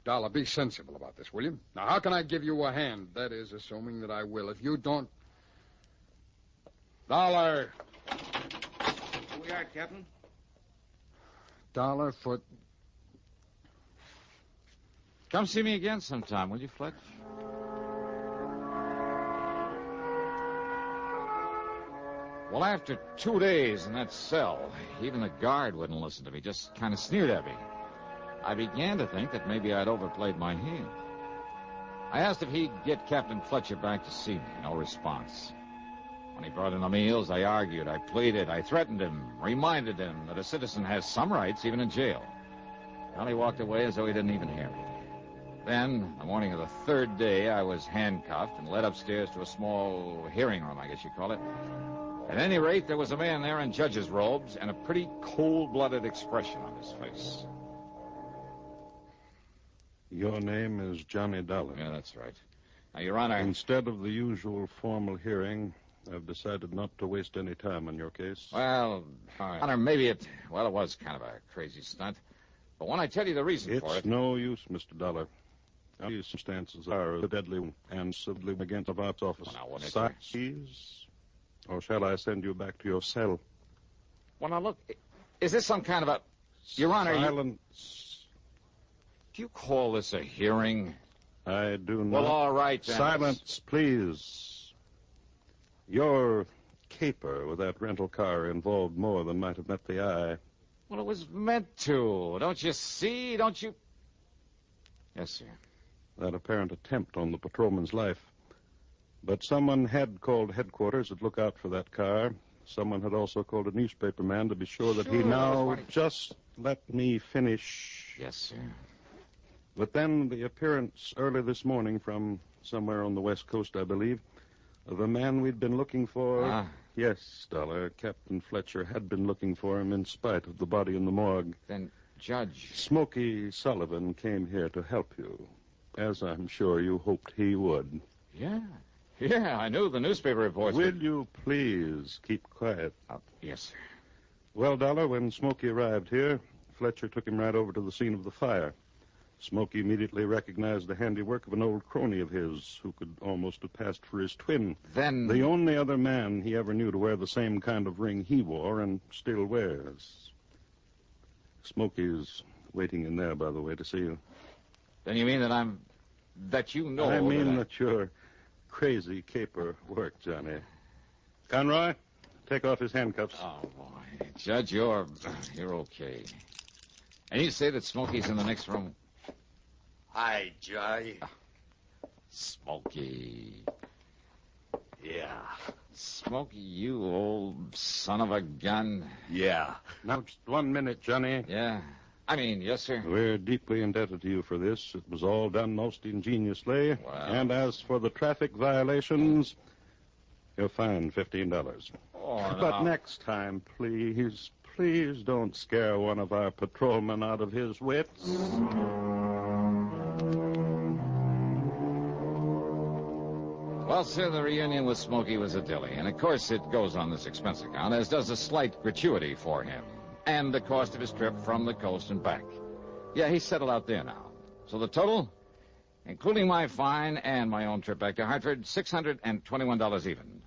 [SPEAKER 2] Dollar, be sensible about this, will you? Now, how can I give you a hand? That is, assuming that I will. If you don't... Dollar.
[SPEAKER 23] Here we are, Captain.
[SPEAKER 2] Dollar foot.
[SPEAKER 14] Come see me again sometime, will you, Fletch? Well, after 2 days in that cell, even the guard wouldn't listen to me, just kind of sneered at me. I began to think that maybe I'd overplayed my hand. I asked if he'd get Captain Fletcher back to see me. No response. When he brought in the meals, I argued, I pleaded, I threatened him, reminded him that a citizen has some rights, even in jail. Well, he walked away as though he didn't even hear me. Then, the morning of the third day, I was handcuffed and led upstairs to a small hearing room, I guess you call it. At any rate, there was a man there in judge's robes and a pretty cold-blooded expression on his face.
[SPEAKER 11] Your name is Johnny Dollar.
[SPEAKER 14] Yeah, that's right. Now, Your Honor...
[SPEAKER 11] Instead of the usual formal hearing, I've decided not to waste any time on your case.
[SPEAKER 14] Well, Honor, maybe it was kind of a crazy stunt. But when I tell you the reason for it...
[SPEAKER 11] It's no use, Mr. Dollar. These circumstances are deadly and civilly against the Arts office.
[SPEAKER 14] Well, now,
[SPEAKER 11] Please, or shall I send you back to your cell?
[SPEAKER 14] Well, now, look, is this some kind of a... Your Honor,
[SPEAKER 11] Silence.
[SPEAKER 14] Do you call this a hearing?
[SPEAKER 11] I do not.
[SPEAKER 14] Well, all right, then.
[SPEAKER 11] Silence, please. Your caper with that rental car involved more than might have met the eye.
[SPEAKER 14] Well, it was meant to. Don't you see? Don't you... Yes, sir.
[SPEAKER 11] That apparent attempt on the patrolman's life. But someone had called headquarters to look out for that car. Someone had also called a newspaper man to be sure that he now... Just let me finish.
[SPEAKER 14] Yes, sir.
[SPEAKER 11] But then the appearance early this morning from somewhere on the West Coast, I believe, of a man we'd been looking for. Yes, Dollar. Captain Fletcher had been looking for him in spite of the body in the morgue.
[SPEAKER 14] Then, Judge...
[SPEAKER 11] Smokey Sullivan came here to help you. as I'm sure you hoped he would.
[SPEAKER 14] Yeah. Yeah, I knew the newspaper reports.
[SPEAKER 11] Will you please keep quiet?
[SPEAKER 14] Yes, sir.
[SPEAKER 11] Well, Dollar, when Smokey arrived here, Fletcher took him right over to the scene of the fire. Smokey immediately recognized the handiwork of an old crony of his who could almost have passed for his twin.
[SPEAKER 14] Then...
[SPEAKER 11] The only other man he ever knew to wear the same kind of ring he wore and still wears. Smokey's waiting in there, by the way, to see you.
[SPEAKER 14] Then you mean that you know...
[SPEAKER 11] I mean that your crazy caper worked, Johnny. Conroy, take off his handcuffs.
[SPEAKER 14] Oh, boy. Judge, you're okay. And you say that Smokey's in the next room?
[SPEAKER 10] Hi, Joy.
[SPEAKER 14] Smokey.
[SPEAKER 10] Yeah.
[SPEAKER 14] Smokey, you old son of a gun.
[SPEAKER 10] Yeah.
[SPEAKER 11] Now, just 1 minute, Johnny.
[SPEAKER 14] Yeah. Yes, sir.
[SPEAKER 11] We're deeply indebted to you for this. It was all done most ingeniously.
[SPEAKER 14] Wow.
[SPEAKER 11] And as for the traffic violations, you're fined $15.
[SPEAKER 14] Oh,
[SPEAKER 11] but next time, please don't scare one of our patrolmen out of his wits.
[SPEAKER 14] Well, sir, the reunion with Smokey was a dilly. And, of course, it goes on this expense account, as does a slight gratuity for him. And the cost of his trip from the coast and back. Yeah, he's settled out there now. So the total, including my fine and my own trip back to Hartford, $621 even.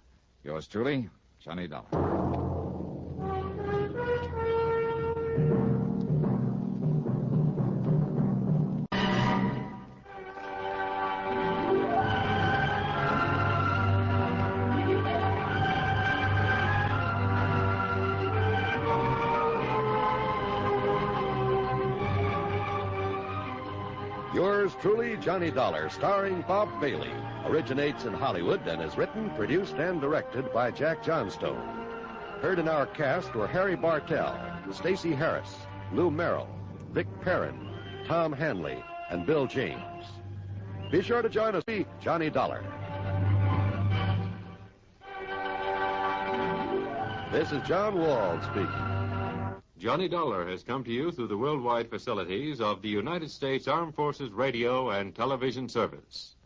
[SPEAKER 14] Yours truly, Johnny Dollar.
[SPEAKER 13] Yours truly, Johnny Dollar, starring Bob Bailey, originates in Hollywood and is written, produced, and directed by Jack Johnstone. Heard in our cast were Harry Bartell, Stacey Harris, Lou Merrill, Vic Perrin, Tom Hanley, and Bill James. Be sure to join us, Johnny Dollar. This is John Wald speaking.
[SPEAKER 17] Johnny Dollar has come to you through the worldwide facilities of the United States Armed Forces Radio and Television Service.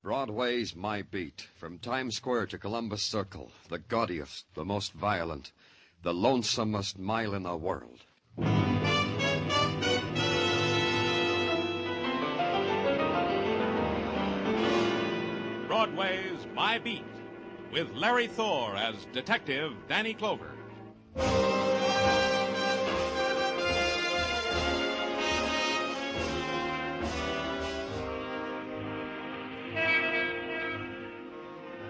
[SPEAKER 18] Broadway's my beat. From Times Square to Columbus Circle, the gaudiest, the most violent, the lonesomest mile in the world.
[SPEAKER 22] Broadway's My Beat, with Larry Thor as Detective Danny Clover.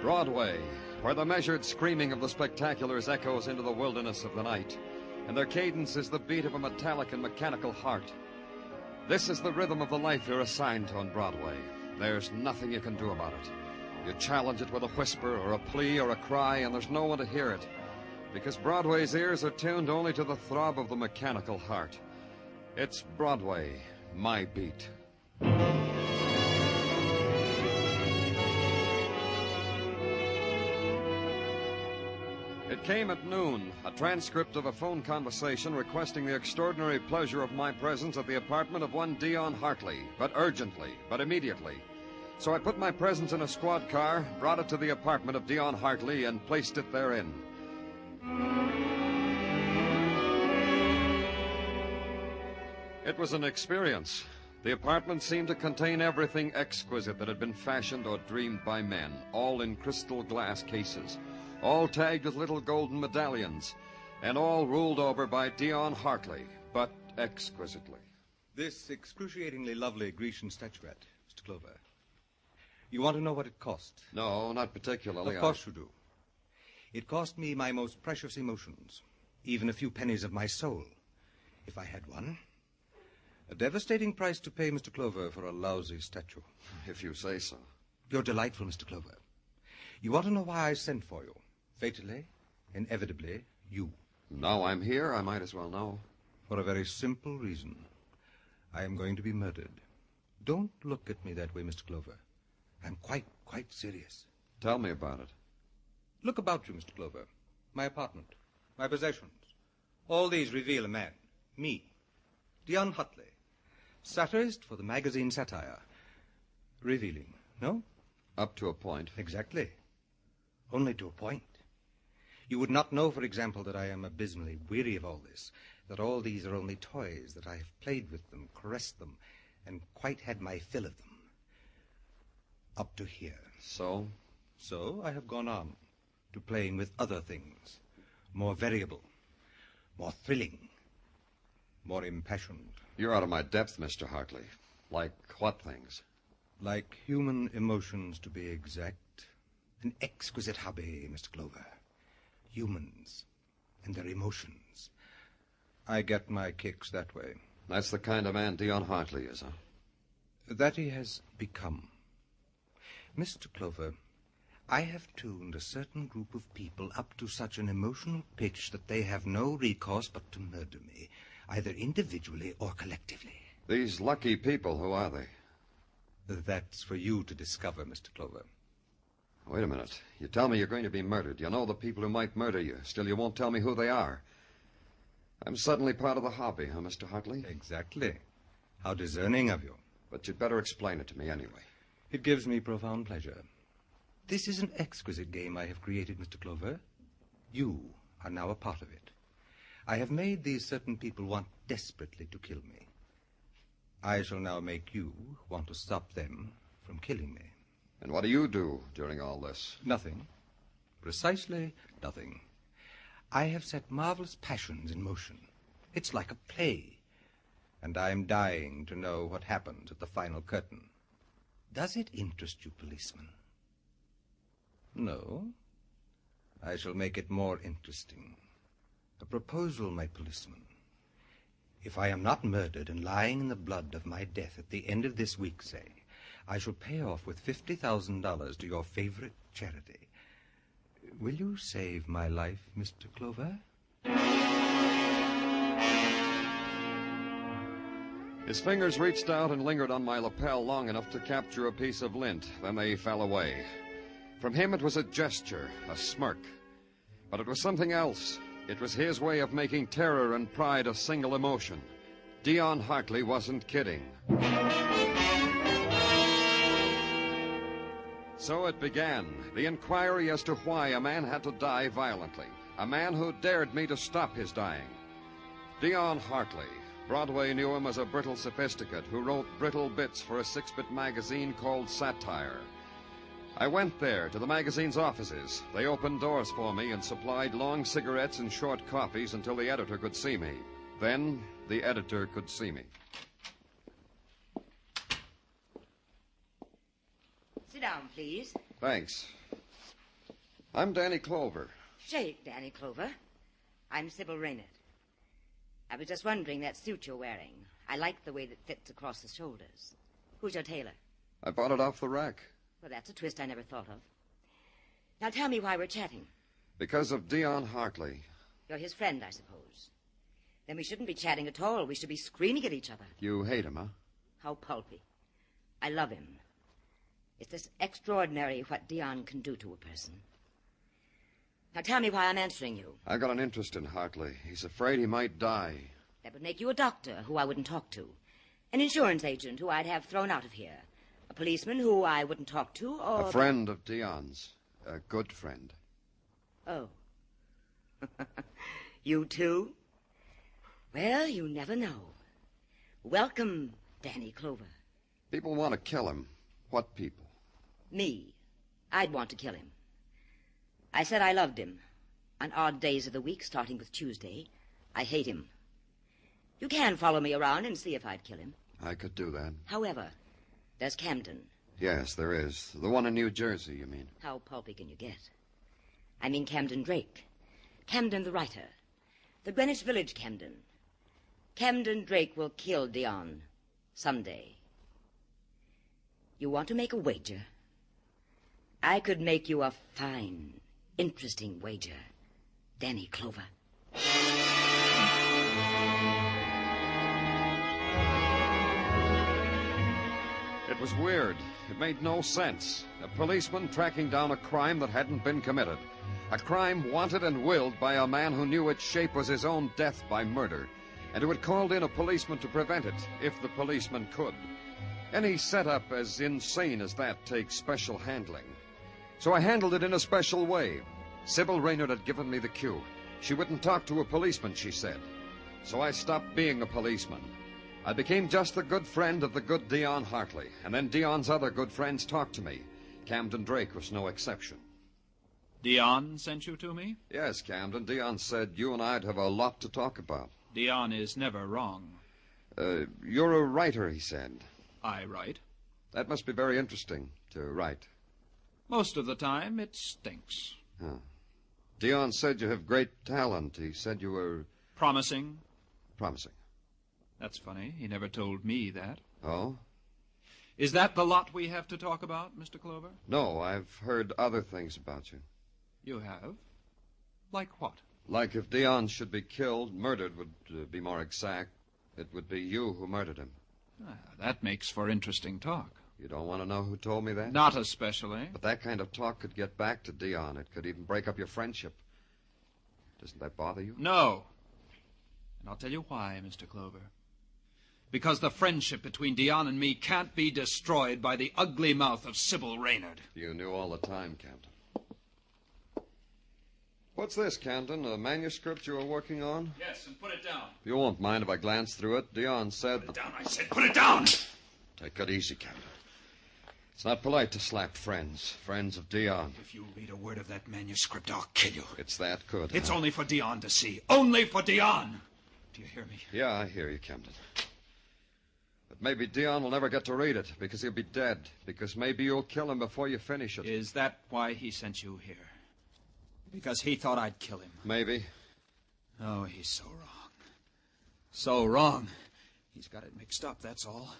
[SPEAKER 18] Broadway, where the measured screaming of the spectaculars echoes into the wilderness of the night, and their cadence is the beat of a metallic and mechanical heart. This is the rhythm of the life you're assigned to on Broadway. There's nothing you can do about it. You challenge it with a whisper or a plea or a cry, and there's no one to hear it, because Broadway's ears are tuned only to the throb of the mechanical heart. It's Broadway, my beat. It came at noon, a transcript of a phone conversation requesting the extraordinary pleasure of my presence at the apartment of one Dion Hartley, but urgently, but immediately. So I put my presence in a squad car, brought it to the apartment of Dion Hartley, and placed it therein. It was an experience. The apartment seemed to contain everything exquisite that had been fashioned or dreamed by men, all in crystal glass cases, all tagged with little golden medallions, and all ruled over by Dion Hartley, but exquisitely.
[SPEAKER 4] This excruciatingly lovely Grecian statuette, Mr. Clover. You want to know what it cost?
[SPEAKER 18] No, not particularly.
[SPEAKER 4] Of course you do. It cost me my most precious emotions, even a few pennies of my soul, if I had one. A devastating price to pay, Mr. Clover, for a lousy statue.
[SPEAKER 18] If you say so.
[SPEAKER 4] You're delightful, Mr. Clover. You want to know why I sent for you? Fatally, inevitably, you.
[SPEAKER 18] Now I'm here, I might as well know.
[SPEAKER 4] For a very simple reason. I am going to be murdered. Don't look at me that way, Mr. Clover. I'm quite serious.
[SPEAKER 18] Tell me about it.
[SPEAKER 4] Look about you, Mr. Clover. My apartment, my possessions. All these reveal a man. Me. Dion Hartley. Satirist for the magazine Satire. Revealing, no?
[SPEAKER 18] Up to a point.
[SPEAKER 4] Exactly. Only to a point. You would not know, for example, that I am abysmally weary of all this, that all these are only toys, that I have played with them, caressed them, and quite had my fill of them. Up to here.
[SPEAKER 18] So?
[SPEAKER 4] So I have gone on to playing with other things, more variable, more thrilling, more impassioned.
[SPEAKER 18] You're out of my depth, Mr. Hartley. Like what things?
[SPEAKER 4] Like human emotions, to be exact. An exquisite hobby, Mr. Clover. Humans and their emotions. I get my kicks that way.
[SPEAKER 18] That's the kind of man Dion Hartley is, huh?
[SPEAKER 4] That he has become. Mr. Clover, I have tuned a certain group of people up to such an emotional pitch that they have no recourse but to murder me, either individually or collectively.
[SPEAKER 18] These lucky people, who are they?
[SPEAKER 4] That's for you to discover, Mr. Clover.
[SPEAKER 18] Wait a minute. You tell me you're going to be murdered. You know the people who might murder you. Still, you won't tell me who they are. I'm suddenly part of the hobby, huh, Mr. Hartley?
[SPEAKER 4] Exactly. How discerning of you.
[SPEAKER 18] But you'd better explain it to me anyway.
[SPEAKER 4] It gives me profound pleasure. This is an exquisite game I have created, Mr. Clover. You are now a part of it. I have made these certain people want desperately to kill me. I shall now make you want to stop them from killing me.
[SPEAKER 18] And what do you do during all this?
[SPEAKER 4] Nothing. Precisely nothing. I have set marvelous passions in motion. It's like a play. And I'm dying to know what happens at the final curtain. Does it interest you, policeman? No? I shall make it more interesting. A proposal, my policeman. If I am not murdered and lying in the blood of my death at the end of this week, say, I shall pay off with $50,000 to your favorite charity. Will you save my life, Mr. Clover?
[SPEAKER 18] His fingers reached out and lingered on my lapel long enough to capture a piece of lint. Then they fell away. From him it was a gesture, a smirk. But it was something else. It was his way of making terror and pride a single emotion. Dion Hartley wasn't kidding. So it began, the inquiry as to why a man had to die violently. A man who dared me to stop his dying. Dion Hartley. Broadway knew him as a brittle sophisticate who wrote brittle bits for a 6-bit magazine called Satire. I went there to the magazine's offices. They opened doors for me and supplied long cigarettes and short coffees until the editor could see me. Then the editor could see me.
[SPEAKER 8] Sit down, please.
[SPEAKER 18] Thanks. I'm Danny Clover.
[SPEAKER 8] Shake, Danny Clover. I'm Sybil Raynard. I was just wondering that suit you're wearing. I like the way that fits across the shoulders. Who's your tailor?
[SPEAKER 18] I bought it off the rack.
[SPEAKER 8] Well, that's a twist I never thought of. Now tell me why we're chatting.
[SPEAKER 18] Because of Dion Hartley.
[SPEAKER 8] You're his friend, I suppose. Then we shouldn't be chatting at all. We should be screaming at each other.
[SPEAKER 18] You hate him, huh?
[SPEAKER 8] How pulpy. I love him. It's just extraordinary what Dion can do to a person. Now tell me why I'm answering you.
[SPEAKER 18] I got an interest in Hartley. He's afraid he might die.
[SPEAKER 8] That would make you a doctor who I wouldn't talk to. An insurance agent who I'd have thrown out of here. A policeman who I wouldn't talk to, or...
[SPEAKER 18] A friend of Dion's. A good friend.
[SPEAKER 8] Oh. You too? Well, you never know. Welcome, Danny Clover.
[SPEAKER 18] People want to kill him. What people?
[SPEAKER 8] Me. I'd want to kill him. I said I loved him. On odd days of the week, starting with Tuesday, I hate him. You can follow me around and see if I'd kill him.
[SPEAKER 18] I could do that.
[SPEAKER 8] However, there's Camden.
[SPEAKER 18] Yes, there is. The one in New Jersey, you mean?
[SPEAKER 8] How pulpy can you get? I mean Camden Drake. Camden the writer. The Greenwich Village Camden. Camden Drake will kill Dion someday. You want to make a wager? I could make you a fine, interesting wager, Danny Clover.
[SPEAKER 18] It was weird. It made no sense. A policeman tracking down a crime that hadn't been committed. A crime wanted and willed by a man who knew its shape was his own death by murder, and who had called in a policeman to prevent it, if the policeman could. Any setup as insane as that takes special handling. So I handled it in a special way. Sybil Raynard had given me the cue. She wouldn't talk to a policeman, she said. So I stopped being a policeman. I became just the good friend of the good Dion Hartley, and then Dion's other good friends talked to me. Camden Drake was no exception.
[SPEAKER 7] Dion sent you to me?
[SPEAKER 18] Yes, Camden. Dion said you and I'd have a lot to talk about.
[SPEAKER 7] Dion is never wrong.
[SPEAKER 18] You're a writer, he said.
[SPEAKER 7] I write.
[SPEAKER 18] That must be very interesting, to write.
[SPEAKER 7] Most of the time, it stinks.
[SPEAKER 18] Huh. Dion said you have great talent. He said you were...
[SPEAKER 7] Promising?
[SPEAKER 18] Promising.
[SPEAKER 7] That's funny. He never told me that.
[SPEAKER 18] Oh?
[SPEAKER 7] Is that the lot we have to talk about, Mr. Clover?
[SPEAKER 18] No, I've heard other things about you.
[SPEAKER 7] You have? Like what?
[SPEAKER 18] Like if Dion should be killed, murdered would be more exact, it would be you who murdered him.
[SPEAKER 7] That makes for interesting talk.
[SPEAKER 18] You don't want to know who told me that?
[SPEAKER 7] Not especially.
[SPEAKER 18] But that kind of talk could get back to Dion. It could even break up your friendship. Doesn't that bother you?
[SPEAKER 7] No. And I'll tell you why, Mr. Clover. Because the friendship between Dion and me can't be destroyed by the ugly mouth of Sybil Raynard.
[SPEAKER 18] You knew all the time, Camden. What's this, Camden? A manuscript you were working on?
[SPEAKER 7] Yes, and put it down.
[SPEAKER 18] You won't mind if I glance through it. Dion said...
[SPEAKER 7] Put it down, I said. Put it down!
[SPEAKER 18] Take it easy, Camden. It's not polite to slap friends. Friends of Dion.
[SPEAKER 7] If you read a word of that manuscript, I'll kill you.
[SPEAKER 18] It's that good.
[SPEAKER 7] It's only for Dion to see. Only for Dion! Do you hear me?
[SPEAKER 18] Yeah, I hear you, Camden. But maybe Dion will never get to read it, because he'll be dead. Because maybe you'll kill him before you finish it.
[SPEAKER 7] Is that why he sent you here? Because he thought I'd kill him.
[SPEAKER 18] Maybe.
[SPEAKER 7] Oh, he's so wrong. So wrong. He's got it mixed up, that's all.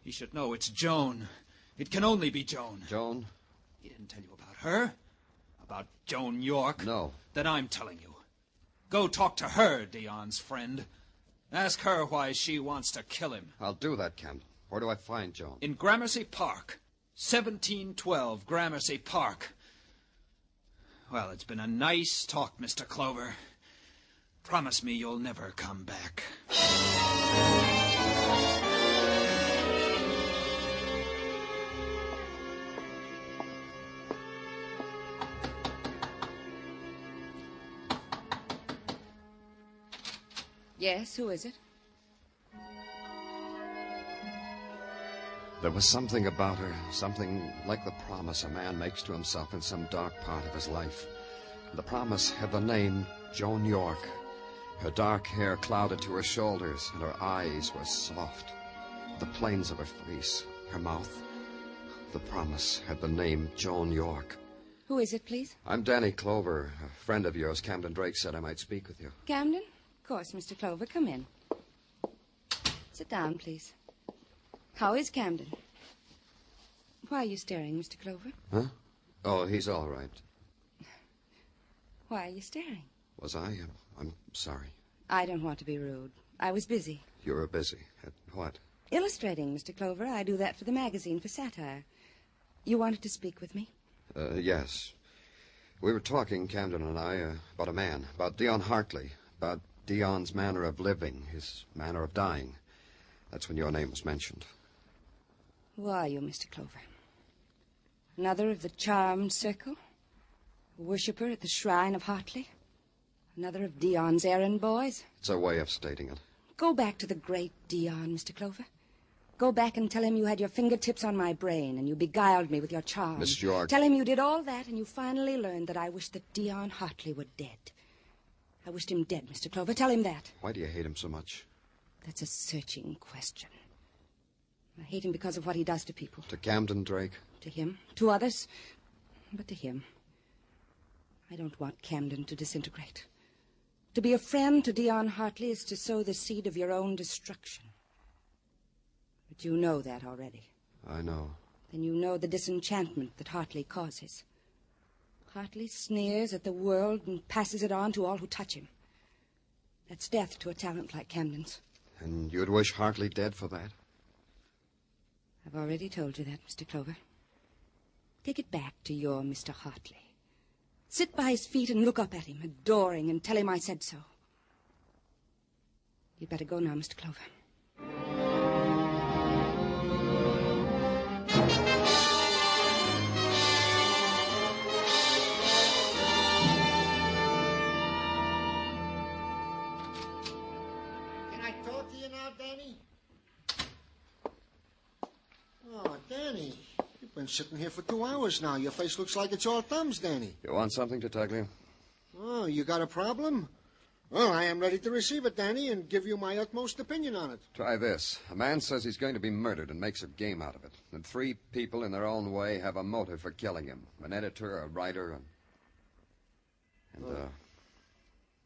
[SPEAKER 7] He should know it's Joan. It can only be Joan.
[SPEAKER 18] Joan?
[SPEAKER 7] He didn't tell you about her? About Joan York?
[SPEAKER 18] No.
[SPEAKER 7] Then I'm telling you. Go talk to her, Dion's friend. Ask her why she wants to kill him.
[SPEAKER 18] I'll do that, Camden. Where do I find Joan?
[SPEAKER 7] In Gramercy Park. 1712 Gramercy Park. Well, it's been a nice talk, Mr. Clover. Promise me you'll never come back.
[SPEAKER 8] Yes, who is it?
[SPEAKER 18] There was something about her, something like the promise a man makes to himself in some dark part of his life. The promise had the name Joan York. Her dark hair clouded to her shoulders, and her eyes were soft. The planes of her face, her mouth. The promise had the name Joan York.
[SPEAKER 8] Who is it, please?
[SPEAKER 18] I'm Danny Clover, a friend of yours. Camden Drake said I might speak with you.
[SPEAKER 8] Camden? Of course, Mr. Clover. Come in. Sit down, please. How is Camden? Why are you staring, Mr. Clover?
[SPEAKER 18] Huh? Oh, he's all right.
[SPEAKER 8] Why are you staring?
[SPEAKER 18] Was I? I'm sorry.
[SPEAKER 8] I don't want to be rude. I was busy.
[SPEAKER 18] You were busy. At what?
[SPEAKER 8] Illustrating, Mr. Clover. I do that for the magazine for satire. You wanted to speak with me?
[SPEAKER 18] Yes. We were talking, Camden and I, about a man, about Dion Hartley, about Dion's manner of living, his manner of dying. That's when your name was mentioned.
[SPEAKER 8] Who are you, Mr. Clover? Another of the charmed circle? A worshipper at the shrine of Hartley? Another of Dion's errand boys?
[SPEAKER 18] It's a way of stating it.
[SPEAKER 8] Go back to the great Dion, Mr. Clover. Go back and tell him you had your fingertips on my brain and you beguiled me with your charm.
[SPEAKER 18] Miss York.
[SPEAKER 8] Tell him you did all that and you finally learned that I wished that Dion Hartley were dead. I wished him dead, Mr. Clover. Tell him that.
[SPEAKER 18] Why do you hate him so much?
[SPEAKER 8] That's a searching question. I hate him because of what he does to people.
[SPEAKER 18] To Camden Drake?
[SPEAKER 8] To him. To others. But to him. I don't want Camden to disintegrate. To be a friend to Dion Hartley is to sow the seed of your own destruction. But you know that already.
[SPEAKER 18] I know.
[SPEAKER 8] Then you know the disenchantment that Hartley causes. Hartley sneers at the world and passes it on to all who touch him. That's death to a talent like Camden's.
[SPEAKER 18] And you'd wish Hartley dead for that?
[SPEAKER 8] I've already told you that, Mr. Clover. Take it back to your Mr. Hartley. Sit by his feet and look up at him, adoring, and tell him I said so. You'd better go now, Mr. Clover.
[SPEAKER 3] Can I talk to you now, Danny? Oh, Danny. You've been sitting here for 2 hours now. Your face looks like it's all thumbs, Danny.
[SPEAKER 18] You want something, Tartaglia?
[SPEAKER 3] Oh, you got a problem? Well, I am ready to receive it, Danny, and give you my utmost opinion on it.
[SPEAKER 18] Try this. A man says he's going to be murdered and makes a game out of it. And 3 people in their own way have a motive for killing him. An editor, a writer,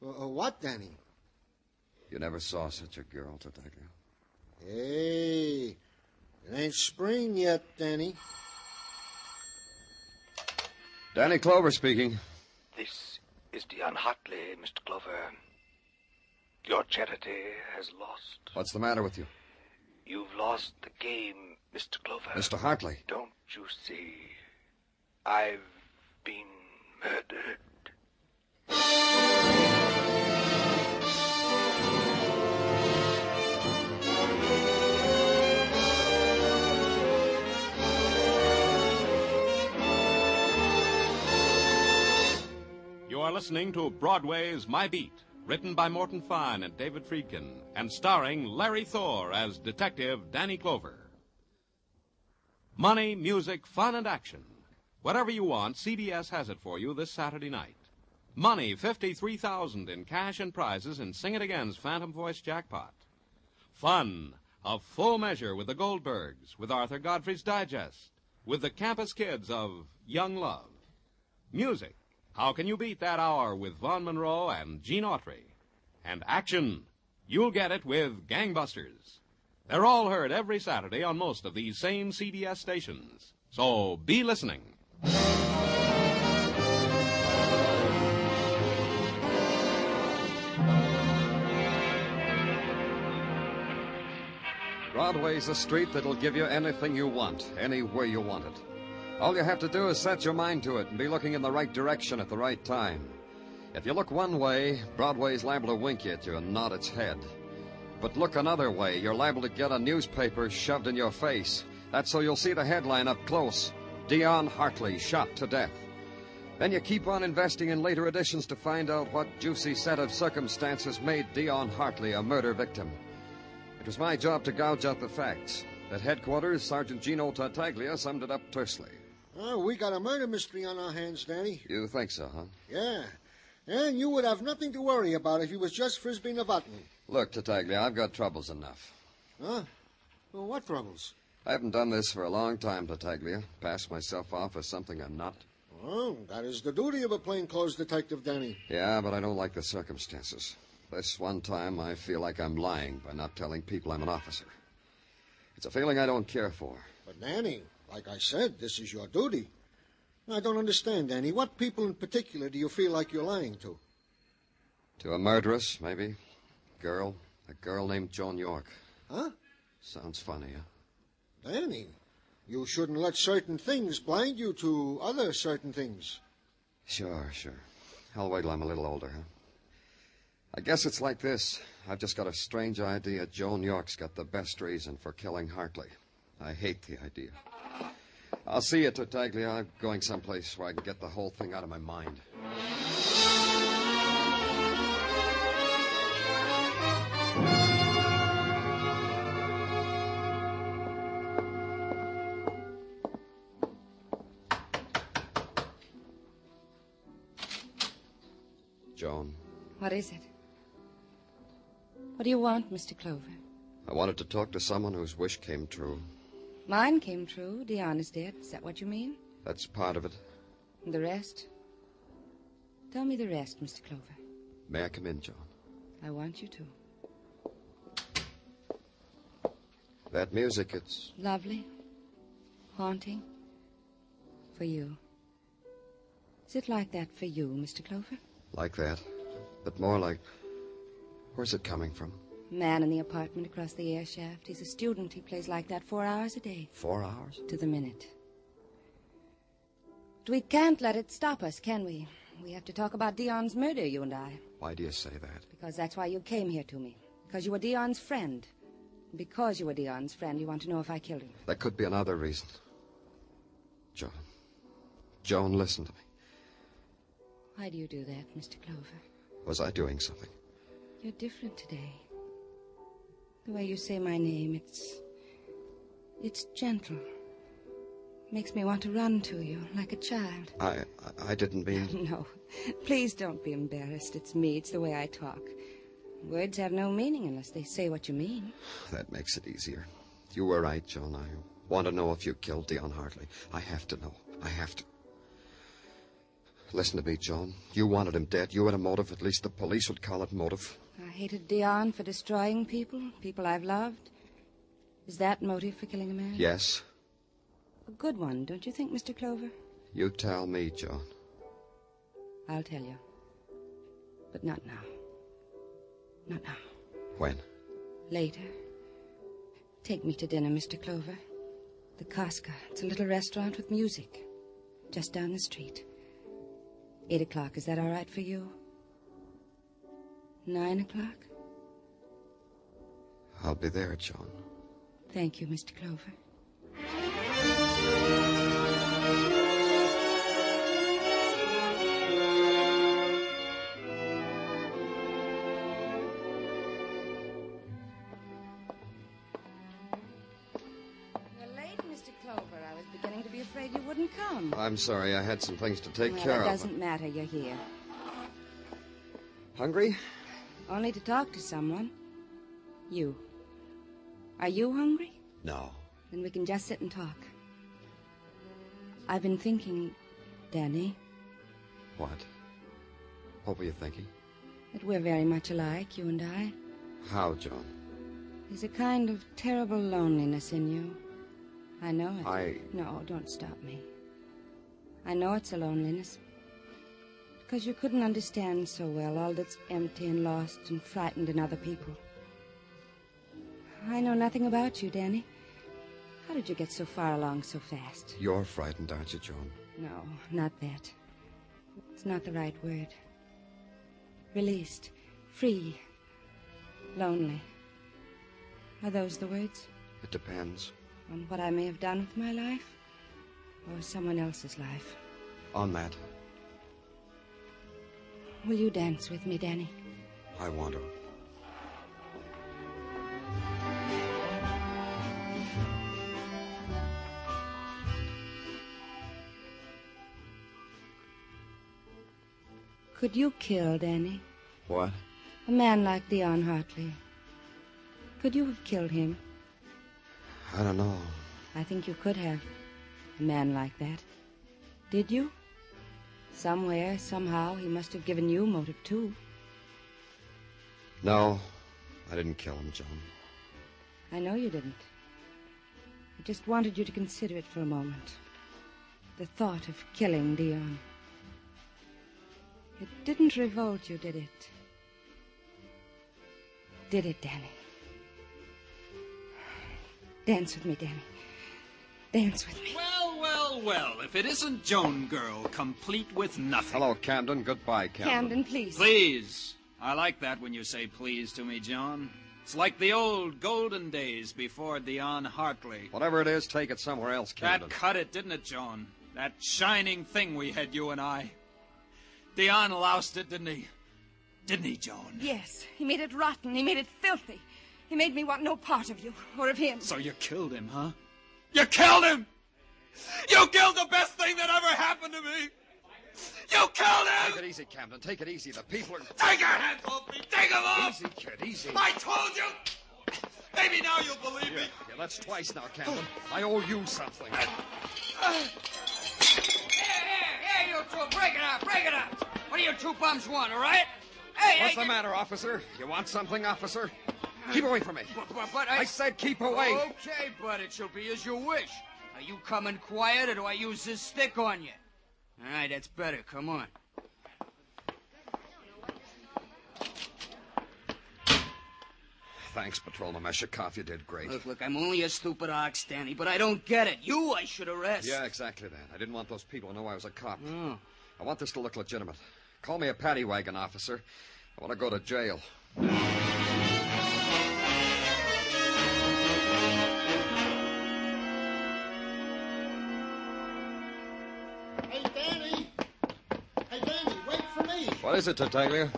[SPEAKER 3] What, Danny?
[SPEAKER 18] You never saw such a girl, Tartaglia.
[SPEAKER 3] Hey, it ain't spring yet, Danny.
[SPEAKER 18] Danny Clover speaking.
[SPEAKER 5] This is Dion Hartley, Mr. Clover. Your charity has lost.
[SPEAKER 18] What's the matter with you?
[SPEAKER 5] You've lost the game, Mr. Clover.
[SPEAKER 18] Mr. Hartley.
[SPEAKER 5] Don't you see? I've been murdered.
[SPEAKER 22] You are listening to Broadway's My Beat, written by Morton Fine and David Friedkin, and starring Larry Thor as Detective Danny Clover. Money, music, fun, and action. Whatever you want, CBS has it for you this Saturday night. Money, $53,000 in cash and prizes in Sing It Again's Phantom Voice Jackpot. Fun, a full measure with the Goldbergs, with Arthur Godfrey's Digest, with the campus kids of Young Love. Music, how can you beat that hour with Vaughn Monroe and Gene Autry? And action, you'll get it with Gangbusters. They're all heard every Saturday on most of these same CBS stations. So be listening.
[SPEAKER 18] Broadway's a street that'll give you anything you want, anywhere you want it. All you have to do is set your mind to it and be looking in the right direction at the right time. If you look one way, Broadway's liable to wink at you and nod its head. But look another way, you're liable to get a newspaper shoved in your face. That's so you'll see the headline up close. Dion Hartley shot to death. Then you keep on investing in later editions to find out what juicy set of circumstances made Dion Hartley a murder victim. It was my job to gouge out the facts. At headquarters, Sergeant Gino Tartaglia summed it up tersely.
[SPEAKER 3] Oh, we got a murder mystery on our hands, Danny.
[SPEAKER 18] You think so, huh?
[SPEAKER 3] Yeah. And you would have nothing to worry about if you was just Frisbee Novotny.
[SPEAKER 18] Look, Tartaglia, I've got troubles enough.
[SPEAKER 3] Huh? Well, what troubles?
[SPEAKER 18] I haven't done this for a long time, Tartaglia. Passed myself off as something I'm not.
[SPEAKER 3] Well, that is the duty of a plainclothes detective, Danny.
[SPEAKER 18] Yeah, but I don't like the circumstances. This one time, I feel like I'm lying by not telling people I'm an officer. It's a feeling I don't care for.
[SPEAKER 3] But, Danny, like I said, this is your duty. I don't understand, Danny. What people in particular do you feel like you're lying to?
[SPEAKER 18] To a murderess, maybe. Girl. A girl named Joan York.
[SPEAKER 3] Huh?
[SPEAKER 18] Sounds funny, huh?
[SPEAKER 3] Danny, you shouldn't let certain things blind you to other certain things.
[SPEAKER 18] Sure. I'll wait till I'm a little older, huh? I guess it's like this. I've just got a strange idea Joan York's got the best reason for killing Hartley. I hate the idea. I'll see you, Tartaglia. I'm going someplace where I can get the whole thing out of my mind. Joan.
[SPEAKER 15] What is it? What do you want, Mr. Clover?
[SPEAKER 18] I wanted to talk to someone whose wish came true.
[SPEAKER 15] Mine came true. Dion is dead. Is that what you mean?
[SPEAKER 18] That's part of it.
[SPEAKER 15] And the rest? Tell me the rest, Mr. Clover.
[SPEAKER 18] May I come in, Joan?
[SPEAKER 15] I want you to.
[SPEAKER 18] That music, it's...
[SPEAKER 15] Lovely. Haunting. For you. Is it like that for you, Mr. Clover?
[SPEAKER 18] Like that. But more like... Where's it coming from?
[SPEAKER 15] Man in the apartment across the air shaft. He's a student. He plays like that 4 hours a day.
[SPEAKER 18] 4 hours?
[SPEAKER 15] To the minute. But we can't let it stop us, can we? We have to talk about Dion's murder, you and I.
[SPEAKER 18] Why do you say that?
[SPEAKER 15] Because that's why you came here to me. Because you were Dion's friend. And because you were Dion's friend, you want to know if I killed him.
[SPEAKER 18] That could be another reason. Joan, listen to me.
[SPEAKER 15] Why do you do that, Mr. Clover?
[SPEAKER 18] Was I doing something?
[SPEAKER 15] You're different today. The way you say my name, it's gentle. Makes me want to run to you, like a child.
[SPEAKER 18] I didn't mean...
[SPEAKER 15] No, please don't be embarrassed. It's me. It's the way I talk. Words have no meaning unless they say what you mean.
[SPEAKER 18] That makes it easier. You were right, Joan. I want to know if you killed Dion Hartley. I have to know. I have to. Listen to me, Joan. You wanted him dead. You had a motive. At least the police would call it motive.
[SPEAKER 15] I hated Dion for destroying people I've loved. Is that motive for killing a man?
[SPEAKER 18] Yes.
[SPEAKER 15] A good one, don't you think, Mr. Clover?
[SPEAKER 18] You tell me, Joan.
[SPEAKER 15] I'll tell you. But not now. Not now.
[SPEAKER 18] When?
[SPEAKER 15] Later. Take me to dinner, Mr. Clover. The Casca. It's a little restaurant with music. Just down the street. 8 o'clock. Is that all right for you? 9 o'clock?
[SPEAKER 18] I'll be there, Joan.
[SPEAKER 15] Thank you, Mr. Clover. You're late, Mr. Clover. I was beginning to be afraid you wouldn't come.
[SPEAKER 18] I'm sorry. I had some things to take
[SPEAKER 15] Well,
[SPEAKER 18] care
[SPEAKER 15] it
[SPEAKER 18] of.
[SPEAKER 15] doesn't matter. You're here.
[SPEAKER 18] Hungry?
[SPEAKER 15] Only to talk to someone. You. Are you hungry?
[SPEAKER 18] No.
[SPEAKER 15] Then we can just sit and talk. I've been thinking, Danny,
[SPEAKER 18] What? What were you thinking?
[SPEAKER 15] that we're very much alike, you and I.
[SPEAKER 18] How, Joan?
[SPEAKER 15] There's a kind of terrible loneliness in you. I know it.
[SPEAKER 18] I...
[SPEAKER 15] No, don't stop me. I know it's a loneliness. Because you couldn't understand so well all that's empty and lost and frightened in other people. I know nothing about you, Danny. How did you get so far along so fast?
[SPEAKER 18] You're frightened, aren't you, Joan?
[SPEAKER 15] No, not that. It's not the right word. Released. Free. Lonely. Are those the words?
[SPEAKER 18] It depends.
[SPEAKER 15] On what I may have done with my life? Or someone else's life?
[SPEAKER 18] On that,
[SPEAKER 15] Will you dance with me, Danny?
[SPEAKER 18] I want to.
[SPEAKER 15] Could you kill Danny?
[SPEAKER 18] What?
[SPEAKER 15] A man like Dion Hartley. Could you have killed him?
[SPEAKER 18] I don't know.
[SPEAKER 15] I think you could have. A man like that. Did you? Somewhere, somehow, he must have given you motive, too.
[SPEAKER 18] No, I didn't kill him, Joan.
[SPEAKER 15] I know you didn't. I just wanted you to consider it for a moment. The thought of killing Dion. It didn't revolt you, did it? Did it, Danny? Dance with me, Danny. Dance with me.
[SPEAKER 7] Well, well, Well, well, if it isn't Joan Girl, complete with nothing.
[SPEAKER 18] Hello, Camden. Goodbye, Camden.
[SPEAKER 15] Camden, please.
[SPEAKER 7] Please. I like that when you say please to me, Joan. It's like the old golden days before Dion Hartley.
[SPEAKER 18] Whatever it is, take it somewhere else, Camden.
[SPEAKER 7] That cut it, didn't it, Joan? That shining thing we had, you and I. Dion loused it, didn't he? Didn't he, Joan?
[SPEAKER 15] Yes. He made it rotten. He made it filthy. He made me want no part of you or of him.
[SPEAKER 7] So you killed him, huh? You killed him! You killed the best thing that ever happened to me! You killed him!
[SPEAKER 18] Take it easy, Camden. Take it easy. The people are...
[SPEAKER 7] Take your hands off me! Take them off!
[SPEAKER 18] Easy, kid. Easy.
[SPEAKER 7] I told you! Maybe now you'll believe me.
[SPEAKER 18] Yeah, that's twice now, Camden. I owe you something.
[SPEAKER 9] Here, you two. Break it up. Break it up. What do you two bums want, all right? Hey,
[SPEAKER 18] What's the matter, officer? You want something, officer? Keep away from me.
[SPEAKER 9] But
[SPEAKER 18] I said keep away.
[SPEAKER 9] Okay, but it shall be as you wish. Are you coming quiet, or do I use this stick on you? All right, that's better. Come on.
[SPEAKER 18] Thanks, Patrolman Meshikoff. You did great.
[SPEAKER 9] Look, I'm only a stupid ox, Danny, but I don't get it. You, I should arrest.
[SPEAKER 18] Yeah, exactly that. I didn't want those people to know I was a cop.
[SPEAKER 9] Oh.
[SPEAKER 18] I want this to look legitimate. Call me a paddy wagon officer. I want to go to jail.
[SPEAKER 3] Hey, Danny! Hey, Danny, wait for me!
[SPEAKER 18] What is it, Tartaglia?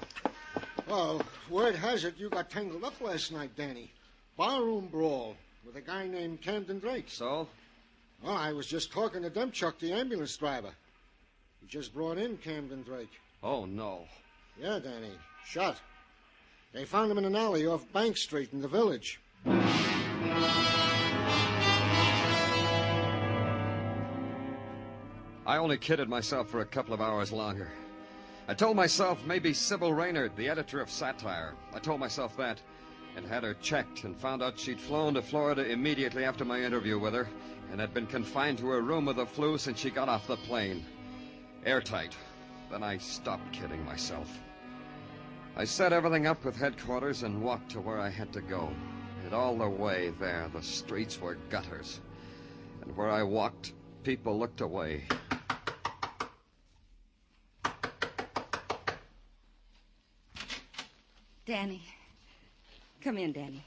[SPEAKER 3] Well, word has it you got tangled up last night, Danny. Barroom brawl with a guy named Camden Drake.
[SPEAKER 18] So?
[SPEAKER 3] Well, I was just talking to Demchuk, the ambulance driver. He just brought in Camden Drake.
[SPEAKER 18] Oh, no.
[SPEAKER 3] Yeah, Danny. Shot. They found him in an alley off Bank Street in the village.
[SPEAKER 18] I only kidded myself for a couple of hours longer. I told myself maybe Sybil Raynard, the editor of Satire. I told myself that and had her checked and found out she'd flown to Florida immediately after my interview with her and had been confined to her room with the flu since she got off the plane. Airtight. Then I stopped kidding myself. I set everything up with headquarters and walked to where I had to go. And all the way there, the streets were gutters. And where I walked, people looked away.
[SPEAKER 15] Danny. Come in, Danny.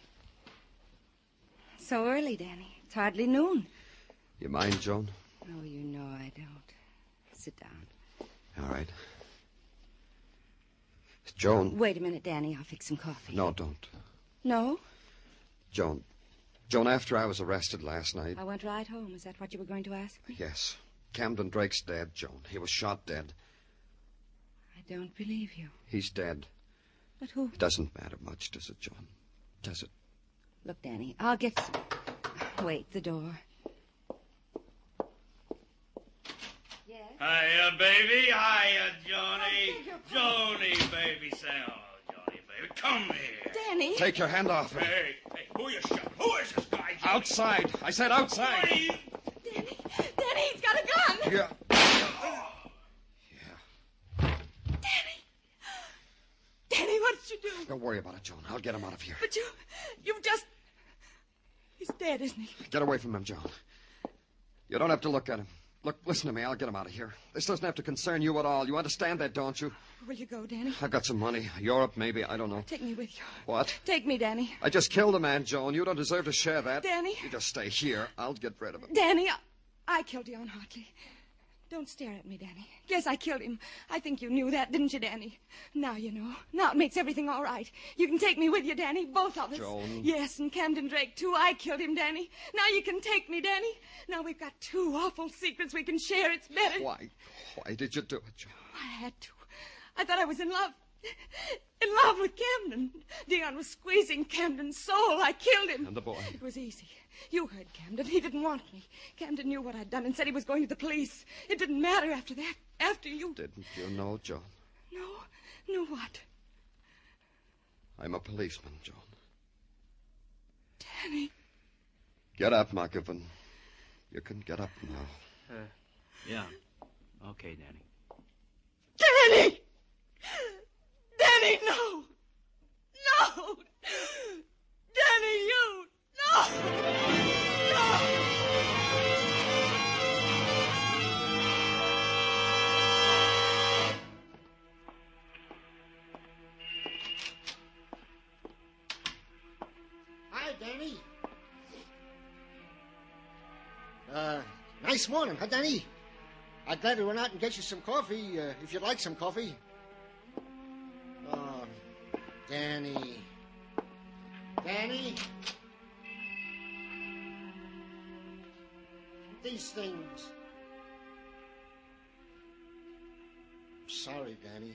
[SPEAKER 15] So early, Danny. It's hardly noon.
[SPEAKER 18] You mind, Joan?
[SPEAKER 15] Oh, you know I don't. Sit down.
[SPEAKER 18] All right. Joan.
[SPEAKER 15] Wait a minute, Danny. I'll fix some coffee.
[SPEAKER 18] No, don't.
[SPEAKER 15] No?
[SPEAKER 18] Joan, after I was arrested last night...
[SPEAKER 15] I went right home. Is that what you were going to ask me?
[SPEAKER 18] Yes. Camden Drake's dead, Joan. He was shot dead.
[SPEAKER 15] I don't believe you.
[SPEAKER 18] He's dead.
[SPEAKER 15] But who?
[SPEAKER 18] It doesn't matter much, does it, Joan? Does it?
[SPEAKER 15] Look, Danny, I'll get some... Wait, the door. Yes?
[SPEAKER 20] Hiya, baby. Hiya, Johnny. Johnny, baby. Say hello, Johnny, baby. Come here.
[SPEAKER 15] Danny.
[SPEAKER 18] Take your hand off her.
[SPEAKER 20] Hey, who you shot? Who is this guy, Johnny?
[SPEAKER 18] Outside. I said outside.
[SPEAKER 15] Danny, he's got a gun.
[SPEAKER 18] Yeah.
[SPEAKER 15] Danny, what did you do?
[SPEAKER 18] Don't worry about it, Joan. I'll get him out of here.
[SPEAKER 15] But you've just... He's dead, isn't he?
[SPEAKER 18] Get away from him, Joan. You don't have to look at him. Look, listen to me. I'll get him out of here. This doesn't have to concern you at all. You understand that, don't you?
[SPEAKER 15] Where will you go, Danny?
[SPEAKER 18] I've got some money. Europe, maybe. I don't know.
[SPEAKER 15] Take me with you.
[SPEAKER 18] What?
[SPEAKER 15] Take me, Danny.
[SPEAKER 18] I just killed a man, Joan. You don't deserve to share that.
[SPEAKER 15] Danny.
[SPEAKER 18] You just stay here. I'll get rid of him.
[SPEAKER 15] Danny, I killed Dion Hartley. Don't stare at me, Danny. Yes, I killed him. I think you knew that, didn't you, Danny? Now you know. Now it makes everything all right. You can take me with you, Danny, both of us.
[SPEAKER 18] Joan.
[SPEAKER 15] Yes, and Camden Drake, too. I killed him, Danny. Now you can take me, Danny. Now we've got two awful secrets we can share. It's better.
[SPEAKER 18] Why? Why did you do it, Joan?
[SPEAKER 15] I had to. I thought I was in love. In love with Camden. Dion was squeezing Camden's soul. I killed him.
[SPEAKER 18] And the boy?
[SPEAKER 15] It was easy. You heard Camden. He didn't want me. Camden knew what I'd done and said he was going to the police. It didn't matter after that. After you...
[SPEAKER 18] Didn't you know, Joan?
[SPEAKER 15] No. Knew what?
[SPEAKER 18] I'm a policeman, Joan.
[SPEAKER 15] Danny.
[SPEAKER 18] Get up, McGiffin. You can get up now.
[SPEAKER 20] Yeah. Okay, Danny.
[SPEAKER 15] Danny! Danny, no! No! Danny, you... No! No!
[SPEAKER 3] Danny. Nice morning, huh, Danny? I'd glad to run out and get you some coffee, if you'd like some coffee. Oh, Danny. Danny? These things. Sorry, Danny.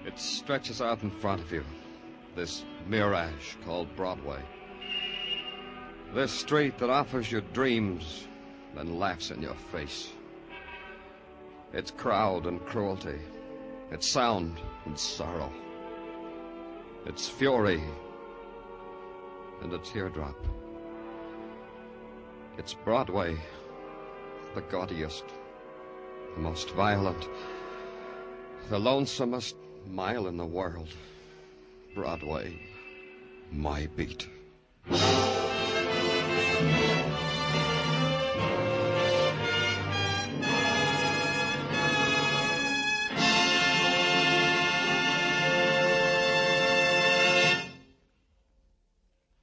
[SPEAKER 18] It stretches out in front of you, this mirage called Broadway. This street that offers you dreams, then laughs in your face. Its crowd and cruelty, its sound and sorrow, its fury and a teardrop. It's Broadway, the gaudiest, the most violent, the lonesomest mile in the world. Broadway, my beat.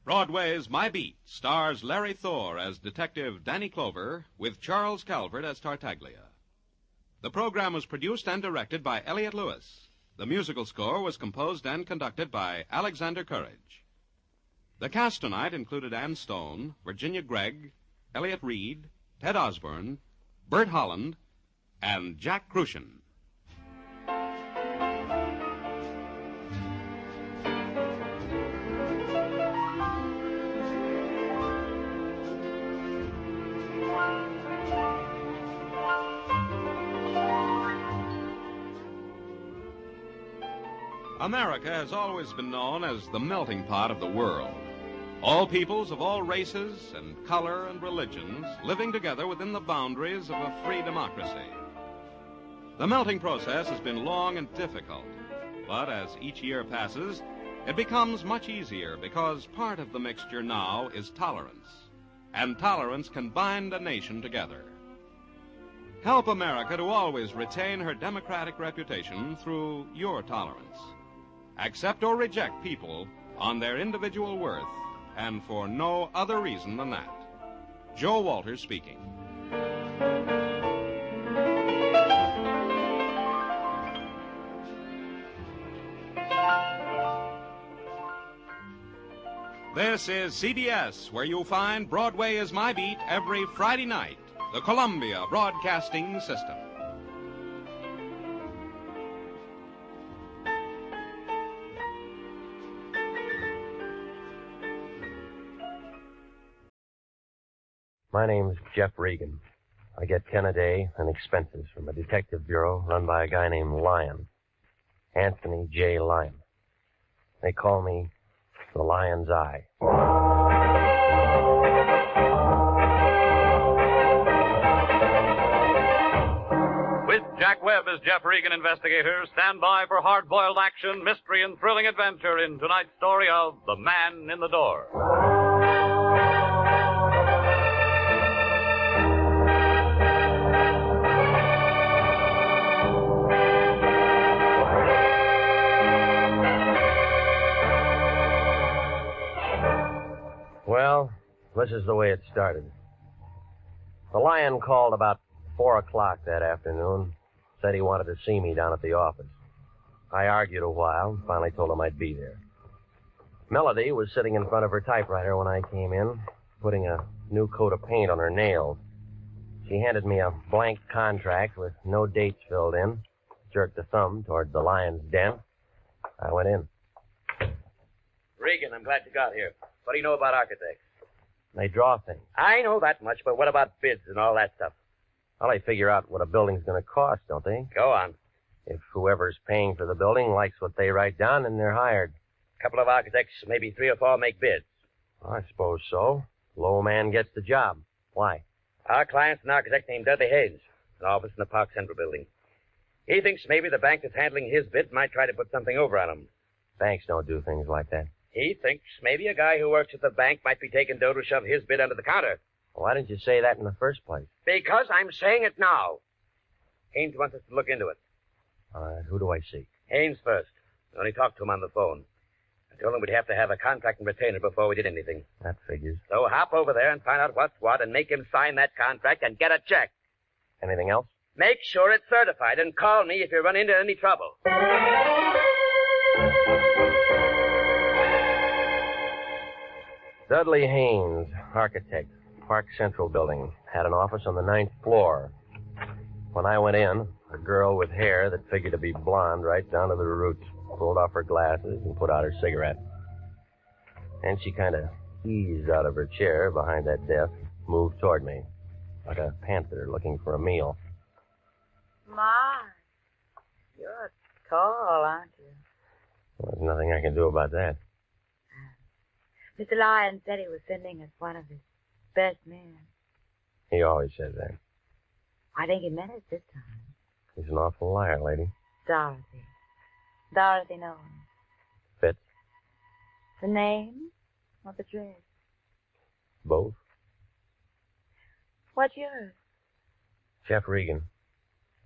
[SPEAKER 22] Broadway's My Beat stars Larry Thor as Detective Danny Clover with Charles Calvert as Tartaglia. The program was produced and directed by Elliott Lewis. The musical score was composed and conducted by Alexander Courage. The cast tonight included Ann Stone, Virginia Gregg, Elliott Reed, Ted Osborne, Bert Holland, and Jack Crucian. America has always been known as the melting pot of the world. All peoples of all races and color and religions living together within the boundaries of a free democracy. The melting process has been long and difficult, but as each year passes, it becomes much easier because part of the mixture now is tolerance, and tolerance can bind a nation together. Help America to always retain her democratic reputation through your tolerance. Accept or reject people on their individual worth and for no other reason than that. Joe Walters speaking. This is CBS, where you'll find Broadway is My Beat every Friday night, the Columbia Broadcasting System.
[SPEAKER 6] My name's Jeff Regan. I get 10 a day and expenses from a detective bureau run by a guy named Lyon. Anthony J. Lyon. They call me the Lion's Eye.
[SPEAKER 12] With Jack Webb as Jeff Regan investigator, stand by for hard-boiled action, mystery, and thrilling adventure in tonight's story of The Man in the Door.
[SPEAKER 6] Well, this is the way it started. The Lion called about 4 o'clock that afternoon, said he wanted to see me down at the office. I argued a while, and finally told him I'd be there. Melody was sitting in front of her typewriter when I came in, putting a new coat of paint on her nails. She handed me a blank contract with no dates filled in, jerked a thumb toward the Lion's den. I went in.
[SPEAKER 21] Regan, I'm glad you got here. What do you know about architects?
[SPEAKER 6] They draw things.
[SPEAKER 21] I know that much, but what about bids and all that stuff?
[SPEAKER 6] Well, they figure out what a building's going to cost, don't they?
[SPEAKER 21] Go on.
[SPEAKER 6] If whoever's paying for the building likes what they write down, then they're hired.
[SPEAKER 21] A couple of architects, maybe 3 or 4, make bids.
[SPEAKER 6] I suppose so. Low man gets the job. Why?
[SPEAKER 21] Our client's an architect named Dudley Hayes, an office in the Park Central building. He thinks maybe the bank that's handling his bit might try to put something over on him.
[SPEAKER 6] Banks don't do things like that.
[SPEAKER 21] He thinks maybe a guy who works at the bank might be taking dough to shove his bid under the counter.
[SPEAKER 6] Why didn't you say that in the first place?
[SPEAKER 21] Because I'm saying it now. Haynes wants us to look into it.
[SPEAKER 6] All right, who do I see?
[SPEAKER 21] Haynes first. I only talked to him on the phone. I told him we'd have to have a contract and retainer before we did anything.
[SPEAKER 6] That figures.
[SPEAKER 21] So hop over there and find out what's what and make him sign that contract and get a check.
[SPEAKER 6] Anything else?
[SPEAKER 21] Make sure it's certified and call me if you run into any trouble.
[SPEAKER 6] Dudley Haynes, architect, Park Central Building, had an office on the 9th floor. When I went in, a girl with hair that figured to be blonde right down to the roots pulled off her glasses and put out her cigarette. And she kind of eased out of her chair behind that desk, moved toward me, like a panther looking for a meal.
[SPEAKER 1] My, you're tall, aren't you?
[SPEAKER 6] Well, there's nothing I can do about that.
[SPEAKER 1] Mr. Lyon said he was sending us one of his best men.
[SPEAKER 6] He always says that.
[SPEAKER 1] I think he meant it this time.
[SPEAKER 6] He's an awful liar, lady.
[SPEAKER 1] Dorothy. Dorothy knows.
[SPEAKER 6] Fitz?
[SPEAKER 1] The name or the dress?
[SPEAKER 6] Both.
[SPEAKER 1] What's yours?
[SPEAKER 6] Jeff Regan.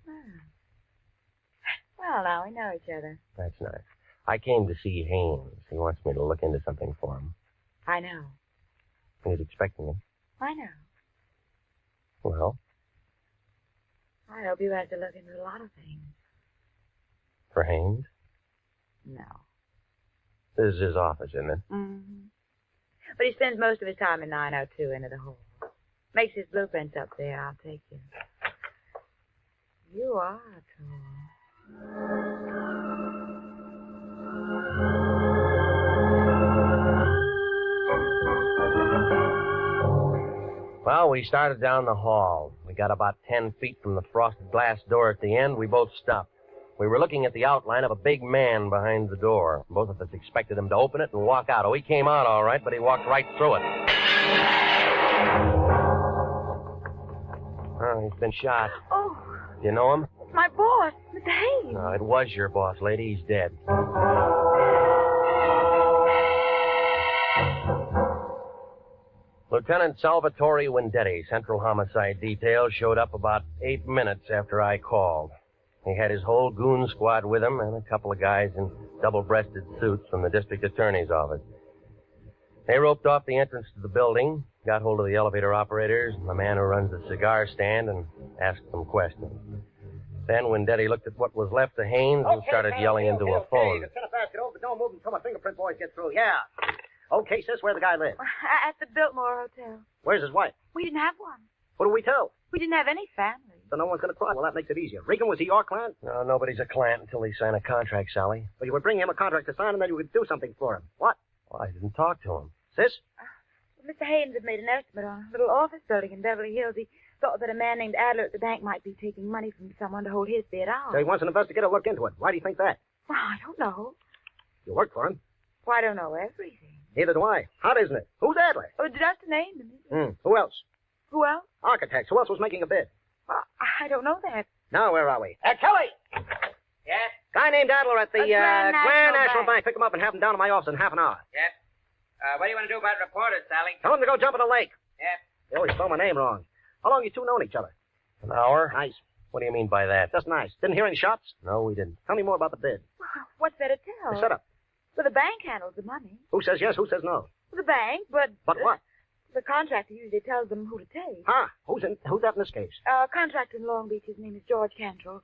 [SPEAKER 1] Oh. Well, now we know each other.
[SPEAKER 6] That's nice. I came to see Haynes. He wants me to look into something for him.
[SPEAKER 1] I know.
[SPEAKER 6] He's expecting me.
[SPEAKER 1] I know.
[SPEAKER 6] Well?
[SPEAKER 1] I hope you have to look into a lot of things.
[SPEAKER 6] For Haynes?
[SPEAKER 1] No.
[SPEAKER 6] This is his office, isn't it?
[SPEAKER 1] Mm-hmm. But he spends most of his time in 902 into the hall. Makes his blueprints up there. I'll take you. You are tall.
[SPEAKER 6] Well, we started down the hall. We got about 10 feet from the frosted glass door at the end. We both stopped. We were looking at the outline of a big man behind the door. Both of us expected him to open it and walk out. Oh, he came out all right, but he walked right through it. Oh, he's been shot.
[SPEAKER 1] Oh.
[SPEAKER 6] Do you know him?
[SPEAKER 1] My boss, Mr. Haynes.
[SPEAKER 6] No, it was your boss, lady. He's dead. Lieutenant Salvatore Wendetti, Central Homicide Detail, showed up about 8 minutes after I called. He had his whole goon squad with him and a couple of guys in double-breasted suits from the district attorney's office. They roped off the entrance to the building, got hold of the elevator operators and the man who runs the cigar stand, and asked them questions. Then Wendetti looked at what was left of Haynes and started yelling into a phone.
[SPEAKER 3] Get a basket over, but don't move until my fingerprint boys get through. Yeah. Okay, sis, where the guy live?
[SPEAKER 1] At the Biltmore Hotel.
[SPEAKER 3] Where's his wife?
[SPEAKER 1] We didn't have one.
[SPEAKER 3] What do we tell?
[SPEAKER 1] We didn't have any family.
[SPEAKER 3] So no one's going to cry. Well, that makes it easier. Regan, was he your client?
[SPEAKER 6] No, nobody's a client until they sign a contract, Sally.
[SPEAKER 3] Well, you would bring him a contract to sign, and then you would do something for him. What?
[SPEAKER 6] Well, I didn't talk to him.
[SPEAKER 3] Sis?
[SPEAKER 1] Mr. Haynes had made an estimate on a little office building in Beverly Hills. He thought that a man named Adler at the bank might be taking money from someone to hold his bid out.
[SPEAKER 3] So he wants an investigator to look into it. Why do you think that?
[SPEAKER 1] Well, I don't know.
[SPEAKER 3] You work for him.
[SPEAKER 1] Well, I don't know everything.
[SPEAKER 3] Neither do I. Hot, isn't it? Who's Adler?
[SPEAKER 1] Oh, just a name to me.
[SPEAKER 3] Who else?
[SPEAKER 1] Who else?
[SPEAKER 3] Architects. Who else was making a bid?
[SPEAKER 1] Well, I don't know that.
[SPEAKER 3] Now, where are we? Kelly!
[SPEAKER 21] Yes?
[SPEAKER 3] Guy named Adler at the
[SPEAKER 1] Grand
[SPEAKER 3] National Bank. Pick him up and have him down to my office in half an hour.
[SPEAKER 21] Yes. What do you want to do about reporters, Sally?
[SPEAKER 3] Tell him to go jump in the lake.
[SPEAKER 21] Yes.
[SPEAKER 3] They always spell my name wrong. How long you two known each other?
[SPEAKER 6] An hour?
[SPEAKER 3] Nice.
[SPEAKER 6] What do you mean by that?
[SPEAKER 3] Just nice. Didn't hear any shots?
[SPEAKER 6] No, we didn't.
[SPEAKER 3] Tell me more about the bid.
[SPEAKER 1] Well, what's there to tell?
[SPEAKER 3] The setup.
[SPEAKER 1] Well, the bank handles the money.
[SPEAKER 3] Who says yes, who says no?
[SPEAKER 1] The bank, but...
[SPEAKER 3] But what?
[SPEAKER 1] The contractor usually tells them who to take.
[SPEAKER 3] Huh? Who's that in this case?
[SPEAKER 1] Contractor in Long Beach, his name is George Cantrell.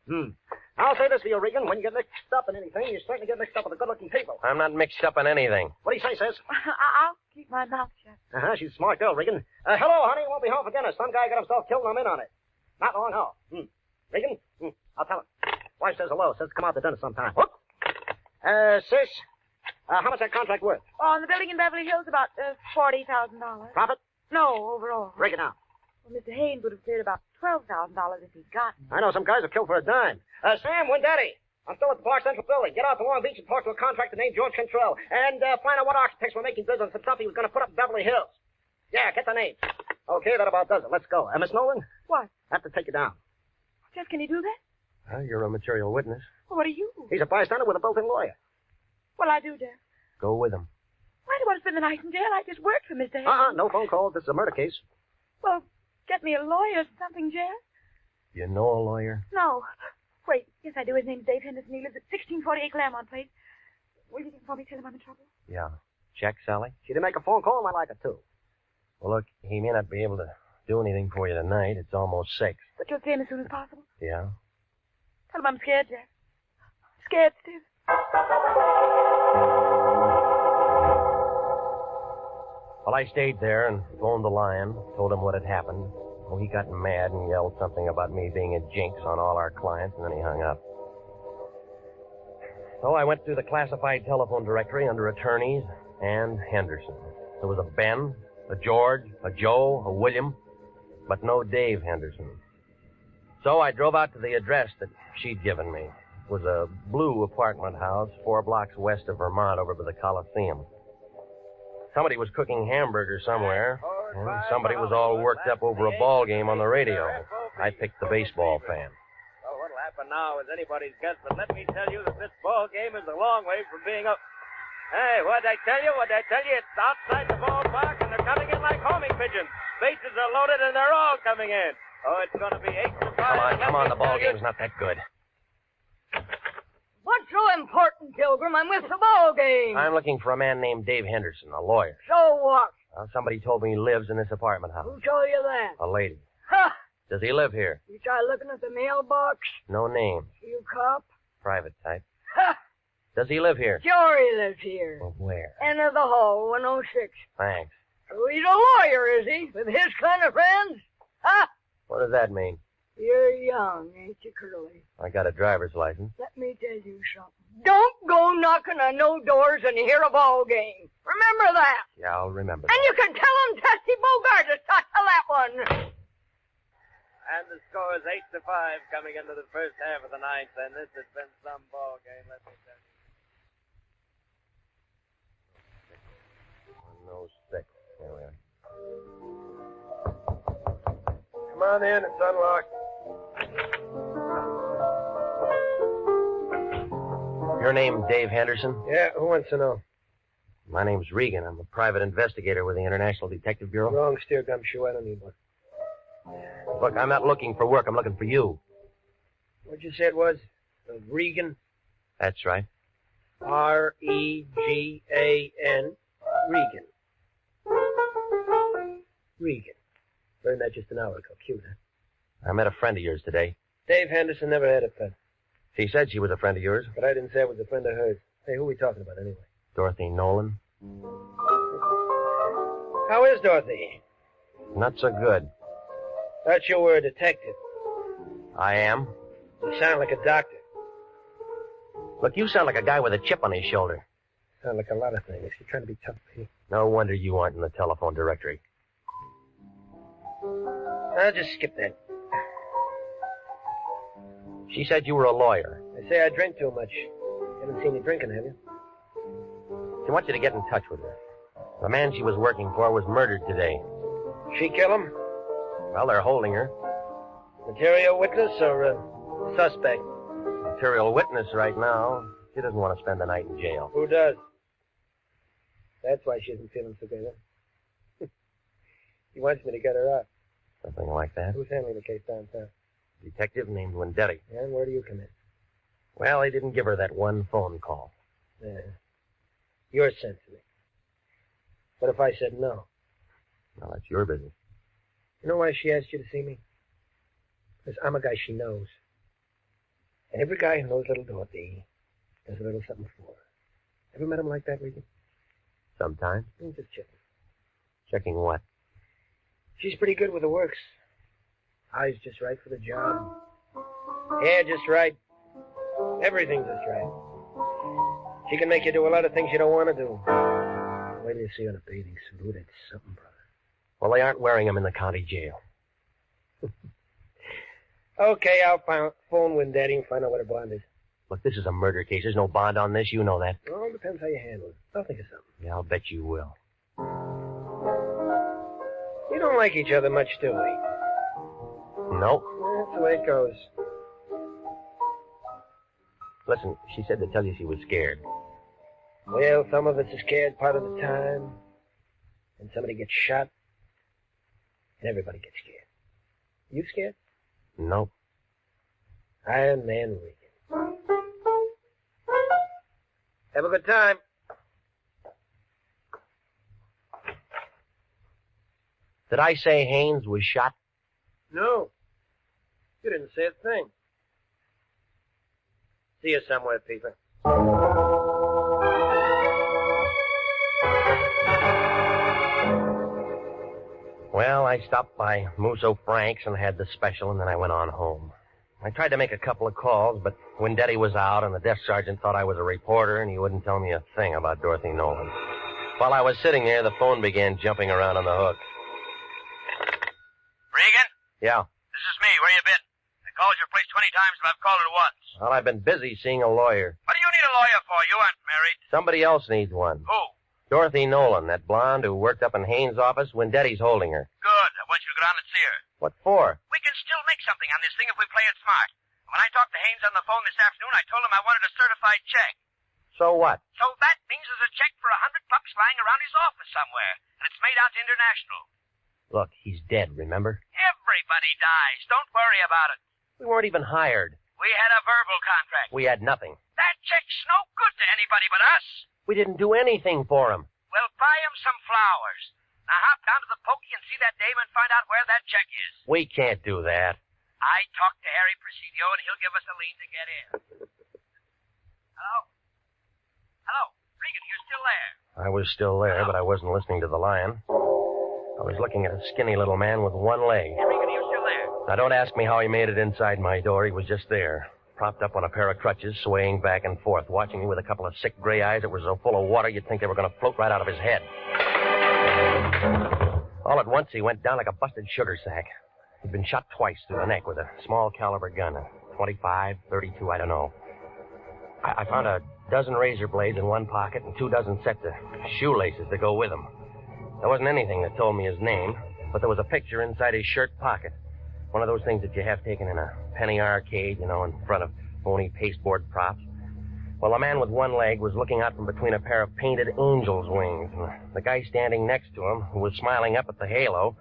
[SPEAKER 3] I'll say this for you, Regan. When you get mixed up in anything, you certainly get mixed up with the good-looking people.
[SPEAKER 6] I'm not mixed up in anything.
[SPEAKER 3] What do you say, sis?
[SPEAKER 1] I'll keep my mouth shut.
[SPEAKER 3] She's a smart girl, Regan. Hello, honey. Won't be home for dinner. Some guy got himself killed and I'm in on it. Not long, how? Regan? I'll tell her. Wife says hello. Says come out to dinner sometime. Whoop. Sis, how much that contract worth?
[SPEAKER 1] Oh, on the building in Beverly Hills, about $40,000.
[SPEAKER 3] Profit?
[SPEAKER 1] No, overall.
[SPEAKER 3] Break it down.
[SPEAKER 1] Well, Mr. Haynes would have cleared about $12,000 if he'd gotten it.
[SPEAKER 3] I know some guys are killed for a dime. Sam, Wendetti. I'm still at the Park Central building. Get out to Long Beach and talk to a contractor named George Cantrell. And find out what architects were making bids on some stuff he was going to put up in Beverly Hills. Yeah, get the name. Okay, that about does it. Let's go. Miss Nolan?
[SPEAKER 1] What?
[SPEAKER 3] I have to take you down.
[SPEAKER 1] Jeff, can you do that?
[SPEAKER 6] Well, you're a material witness.
[SPEAKER 1] Well, what are you?
[SPEAKER 3] He's a bystander with a built-in lawyer.
[SPEAKER 1] Well, I do, Jeff.
[SPEAKER 6] Go with him.
[SPEAKER 1] Why do you want to spend the night in jail? I just worked for Mr. Henderson.
[SPEAKER 3] No phone calls. This is a murder case.
[SPEAKER 1] Well, get me a lawyer or something, Jeff.
[SPEAKER 6] You know a lawyer?
[SPEAKER 1] No. Wait, yes, I do. His name's Dave Henderson. He lives at 1648 Claremont Place. Will you for me tell him I'm in trouble?
[SPEAKER 6] Yeah. Check, Sally?
[SPEAKER 3] She didn't make a phone call, and I like it, too.
[SPEAKER 6] Well, look, he may not be able to do anything for you tonight. It's almost 6.
[SPEAKER 1] But you'll see him as soon as possible.
[SPEAKER 6] Yeah?
[SPEAKER 1] Tell him I'm scared, Jeff. Scared stiff.
[SPEAKER 6] Well, I stayed there and phoned the Lion, told him what had happened. Well, he got mad and yelled something about me being a jinx on all our clients, and then he hung up. So I went through the classified telephone directory under attorneys and Henderson. There was a Ben, a George, a Joe, a William, but no Dave Henderson. So I drove out to the address that she'd given me. It was a blue apartment house 4 blocks west of Vermont over by the Coliseum. Somebody was cooking hamburgers somewhere, and somebody was all worked up over a ball game on the radio. I picked the baseball fan.
[SPEAKER 16] Well, what'll happen now is anybody's guess, but let me tell you that this ball game is a long way from being up. Hey, what'd I tell you? It's outside the ballpark, and they're coming in like homing pigeons. Bases are loaded, and they're all coming in. Oh, it's going to be 8-5.
[SPEAKER 6] Come on, the ball game's not that good.
[SPEAKER 19] What's so important, Pilgrim? I'm with the ball game.
[SPEAKER 6] I'm looking for a man named Dave Henderson, a lawyer.
[SPEAKER 19] So what?
[SPEAKER 6] Somebody told me he lives in this apartment house.
[SPEAKER 19] Who told you that?
[SPEAKER 6] A lady.
[SPEAKER 19] Ha!
[SPEAKER 6] Does he live here?
[SPEAKER 19] You try looking at the mailbox?
[SPEAKER 6] No names.
[SPEAKER 19] You cop?
[SPEAKER 6] Private type.
[SPEAKER 19] Ha!
[SPEAKER 6] Does he live here?
[SPEAKER 19] Sure he lives here.
[SPEAKER 6] Well, where?
[SPEAKER 19] Enter the hall, 106.
[SPEAKER 6] Thanks.
[SPEAKER 19] So he's a lawyer, is he? With his kind of friends? Ha!
[SPEAKER 6] What does that mean?
[SPEAKER 19] You're young, ain't you, Curly?
[SPEAKER 6] I got a driver's license.
[SPEAKER 19] Let me tell you something. Don't go knocking on no doors and hear a ball game. Remember that.
[SPEAKER 6] Yeah, I'll remember
[SPEAKER 19] And
[SPEAKER 6] that.
[SPEAKER 19] you can tell him Tessie Bogart to start to that one.
[SPEAKER 16] And the score is 8-5 coming into the first half of the ninth, and this has been some ball game, let me tell you.
[SPEAKER 6] 106. There we are.
[SPEAKER 23] Come on in, it's unlocked.
[SPEAKER 6] Your name Dave Henderson?
[SPEAKER 23] Yeah, who wants to know?
[SPEAKER 6] My name's Regan. I'm a private investigator with the International Detective Bureau.
[SPEAKER 23] Wrong steer gumshoe, I don't need one.
[SPEAKER 6] Look, I'm not looking for work. I'm looking for you.
[SPEAKER 23] What'd you say it was? Regan?
[SPEAKER 6] That's right.
[SPEAKER 23] R-E-G-A-N. Regan. Regan. Learned that just an hour ago. Cute, huh?
[SPEAKER 6] I met a friend of yours today.
[SPEAKER 23] Dave Henderson never had a pet.
[SPEAKER 6] She said she was a friend of yours.
[SPEAKER 23] But I didn't say it was a friend of hers. Hey, who are we talking about anyway?
[SPEAKER 6] Dorothy Nolan.
[SPEAKER 23] How is Dorothy?
[SPEAKER 6] Not so good.
[SPEAKER 23] Thought you were a detective.
[SPEAKER 6] I am.
[SPEAKER 23] You sound like a doctor.
[SPEAKER 6] Look, you sound like a guy with a chip on his shoulder.
[SPEAKER 23] Sound like a lot of things. You're trying to be tough, Pete.
[SPEAKER 6] No wonder you aren't in the telephone directory.
[SPEAKER 23] I'll just skip that.
[SPEAKER 6] She said you were a lawyer.
[SPEAKER 23] They say I drink too much. Haven't seen you drinking, have you?
[SPEAKER 6] She wants you to get in touch with her. The man she was working for was murdered today.
[SPEAKER 23] She kill him?
[SPEAKER 6] Well, they're holding her.
[SPEAKER 23] Material witness or suspect?
[SPEAKER 6] Material witness right now. She doesn't want to spend the night in jail.
[SPEAKER 23] Who does? That's why she isn't feeling so good, huh? He wants me to get her out.
[SPEAKER 6] Something like that.
[SPEAKER 23] Who's handling the case downtown?
[SPEAKER 6] Detective named Wendetti.
[SPEAKER 23] And where do you come in?
[SPEAKER 6] Well, they didn't give her that one phone call.
[SPEAKER 23] Yeah. You're sensitive. What if I said no?
[SPEAKER 6] Well, that's your business.
[SPEAKER 23] You know why she asked you to see me? Because I'm a guy she knows. And every guy who knows little Dorothy does a little something for her. Ever met him like that, Regan?
[SPEAKER 6] Sometimes.
[SPEAKER 23] Just checking.
[SPEAKER 6] Checking what?
[SPEAKER 23] She's pretty good with the works. Eyes just right for the job. Hair just right. Everything just right. She can make you do a lot of things you don't want to do. Wait till you see her in a bathing suit. Ooh, that's something, brother.
[SPEAKER 6] Well, they aren't wearing them in the county jail.
[SPEAKER 23] Okay, I'll phone Wendetti and find out what her bond is.
[SPEAKER 6] Look, this is a murder case. There's no bond on this. You know that.
[SPEAKER 23] Well, it depends how you handle it. I'll think of something.
[SPEAKER 6] Yeah, I'll bet you will.
[SPEAKER 23] We don't like each other much, do we?
[SPEAKER 6] Nope.
[SPEAKER 23] That's the way it goes.
[SPEAKER 6] Listen, she said to tell you she was scared.
[SPEAKER 23] Well, some of us are scared part of the time. And somebody gets shot. And everybody gets scared. You scared?
[SPEAKER 6] Nope.
[SPEAKER 23] Iron Man Regan. Have a good time.
[SPEAKER 6] Did I say Haynes was shot?
[SPEAKER 23] No. You didn't say a thing. See you somewhere, Peeper.
[SPEAKER 6] Well, I stopped by Musso Frank's and had the special, and then I went on home. I tried to make a couple of calls, but Wendetti was out, and the desk sergeant thought I was a reporter, and he wouldn't tell me a thing about Dorothy Nolan. While I was sitting there, the phone began jumping around on the hook.
[SPEAKER 2] Regan?
[SPEAKER 6] Yeah.
[SPEAKER 2] This is me. Where you been? I called your place 20 times, but I've called it once.
[SPEAKER 6] Well, I've been busy seeing a lawyer.
[SPEAKER 2] What do you need a lawyer for? You aren't married.
[SPEAKER 6] Somebody else needs one.
[SPEAKER 2] Who?
[SPEAKER 6] Dorothy Nolan, that blonde who worked up in Haynes' office. Wendetti's holding her.
[SPEAKER 2] Good. I want you to go down and see her.
[SPEAKER 6] What for?
[SPEAKER 2] We can still make something on this thing if we play it smart. When I talked to Haynes on the phone this afternoon, I told him I wanted a certified check.
[SPEAKER 6] So what?
[SPEAKER 2] So that means there's a check for $100 lying around his office somewhere, and it's made out to International.
[SPEAKER 6] Look, he's dead, remember?
[SPEAKER 2] Everybody dies. Don't worry about it.
[SPEAKER 6] We weren't even hired.
[SPEAKER 2] We had a verbal contract.
[SPEAKER 6] We had nothing.
[SPEAKER 2] That check's no good to anybody but us.
[SPEAKER 6] We didn't do anything for him.
[SPEAKER 2] Well, buy him some flowers. Now hop down to the pokey and see that dame and find out where that check is.
[SPEAKER 6] We can't do that.
[SPEAKER 2] I talked to Harry Presidio, and he'll give us a lead to get in. Hello? Hello? Regan, you still there?
[SPEAKER 6] I was still there, but I wasn't listening to the lion. I was looking at a skinny little man with one leg.
[SPEAKER 2] Hey, Regan, you still there?
[SPEAKER 6] Now, don't ask me how he made it inside my door. He was just there, propped up on a pair of crutches, swaying back and forth, watching me with a couple of sick gray eyes that were so full of water you'd think they were going to float right out of his head. All at once, he went down like a busted sugar sack. He'd been shot twice through the neck with a small caliber gun, a 25, 32, I don't know. I found a dozen razor blades in one pocket and 24 sets of shoelaces to go with them. There wasn't anything that told me his name, but there was a picture inside his shirt pocket. One of those things that you have taken in a penny arcade, you know, in front of phony pasteboard props. Well, the man with one leg was looking out from between a pair of painted angel's wings. And the guy standing next to him, who was smiling up at the halo,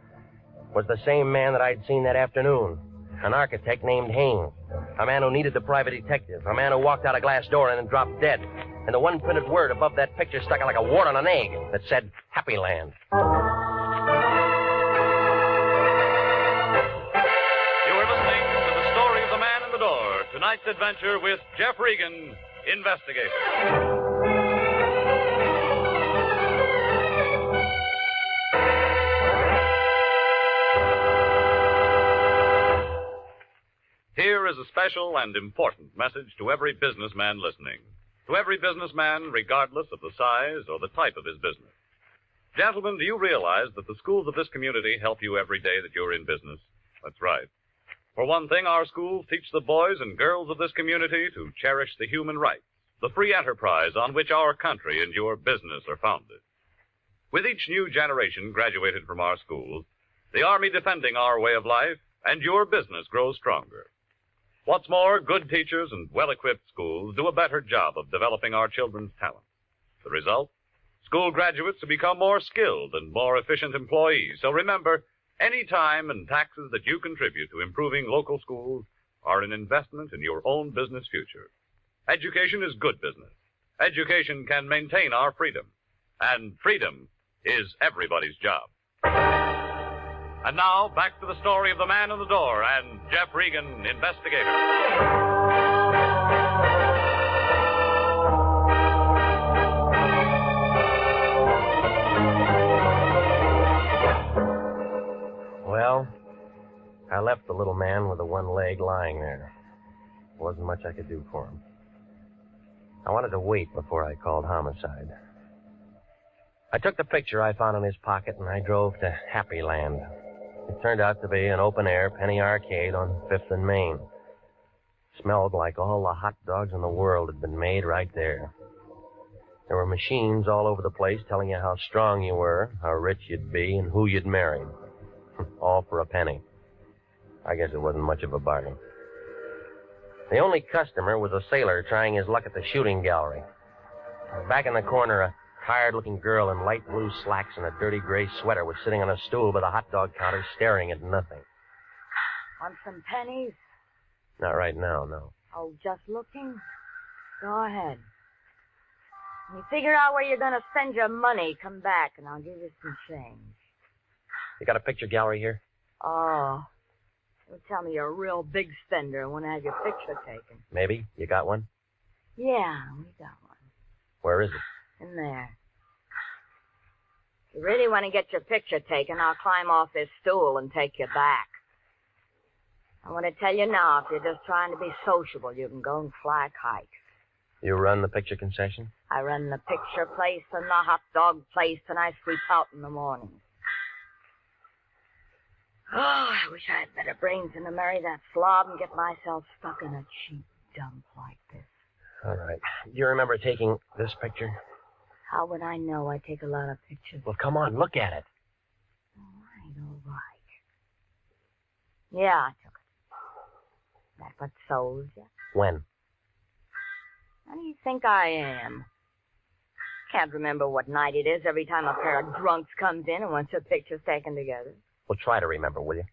[SPEAKER 6] was the same man that I'd seen that afternoon. An architect named Haynes. A man who needed the private detective. A man who walked out a glass door and then dropped dead. And the one printed word above that picture stuck out like a wart on an egg that said, Happy Land.
[SPEAKER 12] You are listening to The Story of the Man in the Door. Tonight's adventure with Jeff Regan, investigator. Here is a special and important message to every businessman listening. To every businessman, regardless of the size or the type of his business. Gentlemen, do you realize that the schools of this community help you every day that you're in business? That's right. For one thing, our schools teach the boys and girls of this community to cherish the human rights, the free enterprise on which our country and your business are founded. With each new generation graduated from our schools, the Army defending our way of life, and your business grows stronger. What's more, good teachers and well-equipped schools do a better job of developing our children's talents. The result? School graduates who become more skilled and more efficient employees. So remember, any time and taxes that you contribute to improving local schools are an investment in your own business future. Education is good business. Education can maintain our freedom. And freedom is everybody's job. And now, back to the story of the man in the door and Jeff Regan, investigator.
[SPEAKER 6] Well, I left the little man with the one leg lying there. There wasn't much I could do for him. I wanted to wait before I called homicide. I took the picture I found in his pocket and I drove to Happy Land. It turned out to be an open-air penny arcade on 5th and Main. Smelled like all the hot dogs in the world had been made right there. There were machines all over the place telling you how strong you were, how rich you'd be, and who you'd marry. All for a penny. I guess it wasn't much of a bargain. The only customer was a sailor trying his luck at the shooting gallery. Back in the corner, a tired-looking girl in light blue slacks and a dirty gray sweater was sitting on a stool by the hot dog counter staring at nothing.
[SPEAKER 1] Want some pennies?
[SPEAKER 6] Not right now, no.
[SPEAKER 1] Oh, just looking? Go ahead. When you figure out where you're going to spend your money, come back and I'll give you some change.
[SPEAKER 6] You got a picture gallery here?
[SPEAKER 1] Oh. Don't tell me you're a real big spender and want to have your picture taken.
[SPEAKER 6] Maybe. You got one?
[SPEAKER 1] Yeah, we got one.
[SPEAKER 6] Where is it?
[SPEAKER 1] In there. If you really want to get your picture taken, I'll climb off this stool and take you back. I want to tell you now, if you're just trying to be sociable, you can go and fly kites.
[SPEAKER 6] You run the picture concession?
[SPEAKER 1] I run the picture place and the hot dog place, and I sweep out in the morning. Oh, I wish I had better brains than to marry that slob and get myself stuck in a cheap dump like this.
[SPEAKER 6] All right. Do you remember taking this picture?
[SPEAKER 1] How would I know? I take a lot of pictures.
[SPEAKER 6] Well, come on, look at it.
[SPEAKER 1] All right. Yeah, I took it. That what sold you?
[SPEAKER 6] When?
[SPEAKER 1] How do you think I am? Can't remember what night it is every time a pair of drunks comes in and wants their pictures taken together.
[SPEAKER 6] Well, try to remember, will you?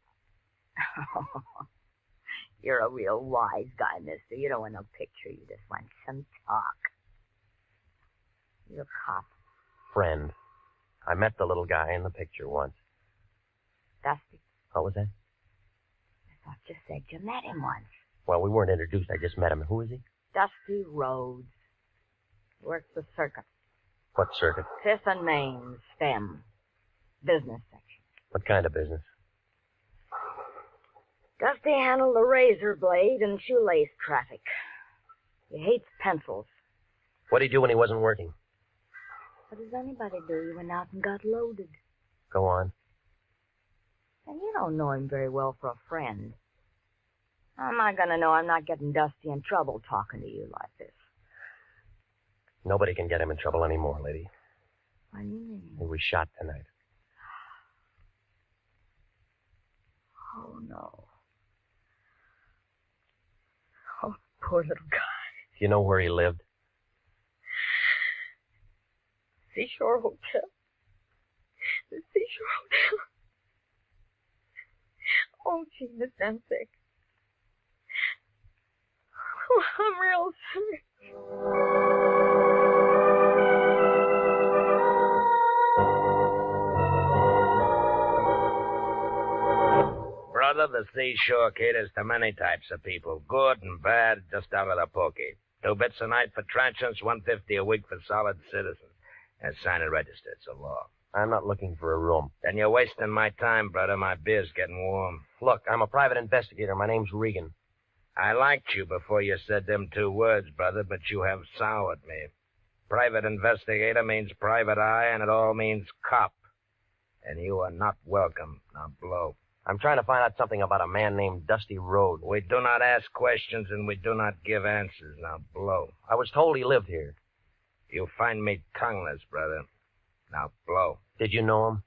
[SPEAKER 1] You're a real wise guy, mister. You don't want no picture. You just want some talk. You're a cop.
[SPEAKER 6] Friend. I met the little guy in the picture once.
[SPEAKER 1] Dusty?
[SPEAKER 6] What was that?
[SPEAKER 1] I thought you said you met him once.
[SPEAKER 6] Well, we weren't introduced. I just met him. Who is he?
[SPEAKER 1] Dusty Rhodes. Works the circuit.
[SPEAKER 6] What circuit?
[SPEAKER 1] Fifth and Main, STEM. Business section.
[SPEAKER 6] What kind of business?
[SPEAKER 1] Dusty handled the razor blade and shoelace traffic. He hates pencils.
[SPEAKER 6] What did he do when he wasn't working?
[SPEAKER 1] What does anybody do? He went out and got loaded.
[SPEAKER 6] Go on.
[SPEAKER 1] And you don't know him very well for a friend. How am I going to know I'm not getting Dusty in trouble talking to you like this?
[SPEAKER 6] Nobody can get him in trouble anymore, lady.
[SPEAKER 1] What do you mean?
[SPEAKER 6] He was shot tonight.
[SPEAKER 1] Oh, no. Oh, poor little guy.
[SPEAKER 6] Do you know where he lived?
[SPEAKER 1] Seashore Hotel. The Seashore Hotel. Oh, gee, Miss, I'm sick. Oh, I'm real sick.
[SPEAKER 21] Brother, the seashore caters to many types of people, good and bad, just out of the pokey. 2 bits a night for transients, $1.50 a week for solid citizens. And sign and register, it's a law.
[SPEAKER 6] I'm not looking for a room.
[SPEAKER 21] Then you're wasting my time, brother. My beer's getting warm.
[SPEAKER 6] Look, I'm a private investigator. My name's Regan.
[SPEAKER 21] I liked you before you said them 2 words, brother, but you have soured me. Private investigator means private eye, and it all means cop. And you are not welcome. Now blow.
[SPEAKER 6] I'm trying to find out something about a man named Dusty Rhodes.
[SPEAKER 21] We do not ask questions, and we do not give answers. Now blow.
[SPEAKER 6] I was told he lived here.
[SPEAKER 21] You find me tongueless, brother. Now blow.
[SPEAKER 6] Did you know him?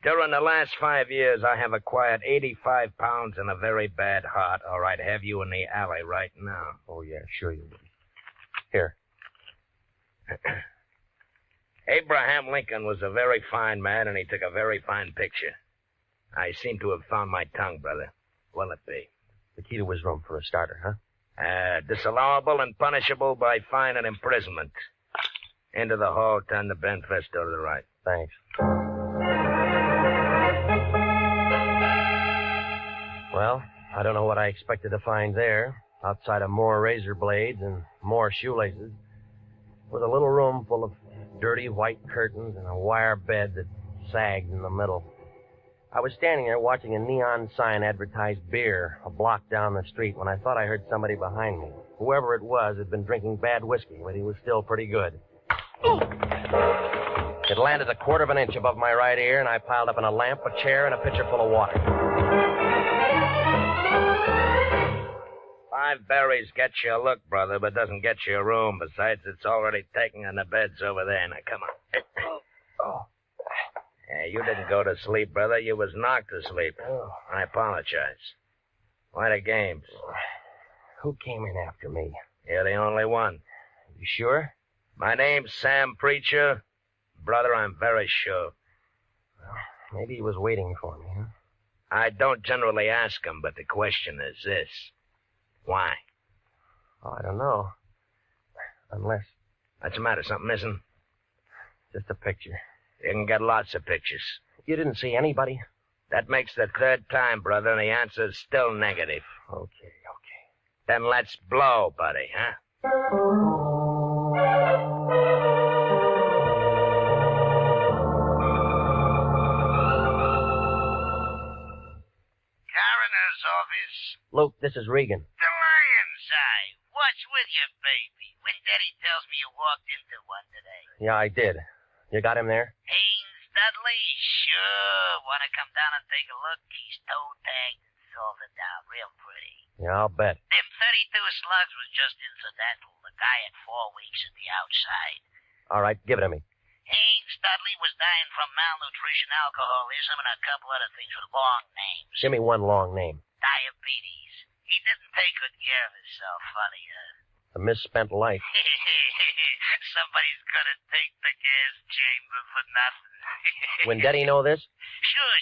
[SPEAKER 21] During the last 5 years, I have acquired 85 pounds and a very bad heart, or I'd have you in the alley right now.
[SPEAKER 6] Oh, yeah, sure you would. Here.
[SPEAKER 21] Abraham Lincoln was a very fine man, and he took a very fine picture. I seem to have found my tongue, brother. Will it be?
[SPEAKER 6] The key to his room for a starter, huh?
[SPEAKER 21] Disallowable and punishable by fine and imprisonment. Into the hall, turn the Benfesto to the right.
[SPEAKER 6] Thanks. Well, I don't know what I expected to find there, outside of more razor blades and more shoelaces, with a little room full of dirty white curtains and a wire bed that sagged in the middle. I was standing there watching a neon sign advertise beer a block down the street when I thought I heard somebody behind me. Whoever it was had been drinking bad whiskey, but he was still pretty good. It landed a quarter of an inch above my right ear, and I piled up in a lamp, a chair, and a pitcher full of water.
[SPEAKER 21] 5 berries gets you a look, brother, but doesn't get you a room. Besides, it's already taken and the bed's over there. Now, come on.
[SPEAKER 6] Oh.
[SPEAKER 21] Yeah, you didn't go to sleep, brother. You was knocked to sleep.
[SPEAKER 6] Oh.
[SPEAKER 21] I apologize. Why the games?
[SPEAKER 6] Who came in after me?
[SPEAKER 21] You're the only one.
[SPEAKER 6] You sure?
[SPEAKER 21] My name's Sam Preacher. Brother, I'm very sure.
[SPEAKER 6] Well, maybe he was waiting for me, huh?
[SPEAKER 21] I don't generally ask him, but the question is this. Why?
[SPEAKER 6] Oh, I don't know. Unless...
[SPEAKER 21] What's the matter? Something missing?
[SPEAKER 6] Just a picture.
[SPEAKER 21] You can get lots of pictures.
[SPEAKER 6] You didn't see anybody?
[SPEAKER 21] That makes the third time, brother, and the answer's still negative.
[SPEAKER 6] Okay.
[SPEAKER 21] Then let's blow, buddy, huh?
[SPEAKER 2] Coroner's office.
[SPEAKER 6] Luke, this is Regan.
[SPEAKER 2] The lion's eye. What's with you, baby? When Daddy tells me you walked into one today.
[SPEAKER 6] Yeah, I did. You got him there?
[SPEAKER 2] Haynes Dudley? Sure. Want to come down and take a look? He's toe-tagged and salted down real pretty.
[SPEAKER 6] Yeah, I'll bet.
[SPEAKER 2] Them 32 slugs was just incidental. The guy had 4 weeks at the outside.
[SPEAKER 6] All right, give it to me.
[SPEAKER 2] Haynes Dudley was dying from malnutrition, alcoholism, and a couple other things with long names.
[SPEAKER 6] Give me one long name.
[SPEAKER 2] Diabetes. He didn't take good care of himself, funny, huh?
[SPEAKER 6] A misspent life.
[SPEAKER 2] Somebody's gonna take the gas chamber for nothing.
[SPEAKER 6] When Daddy know this?
[SPEAKER 2] Sure.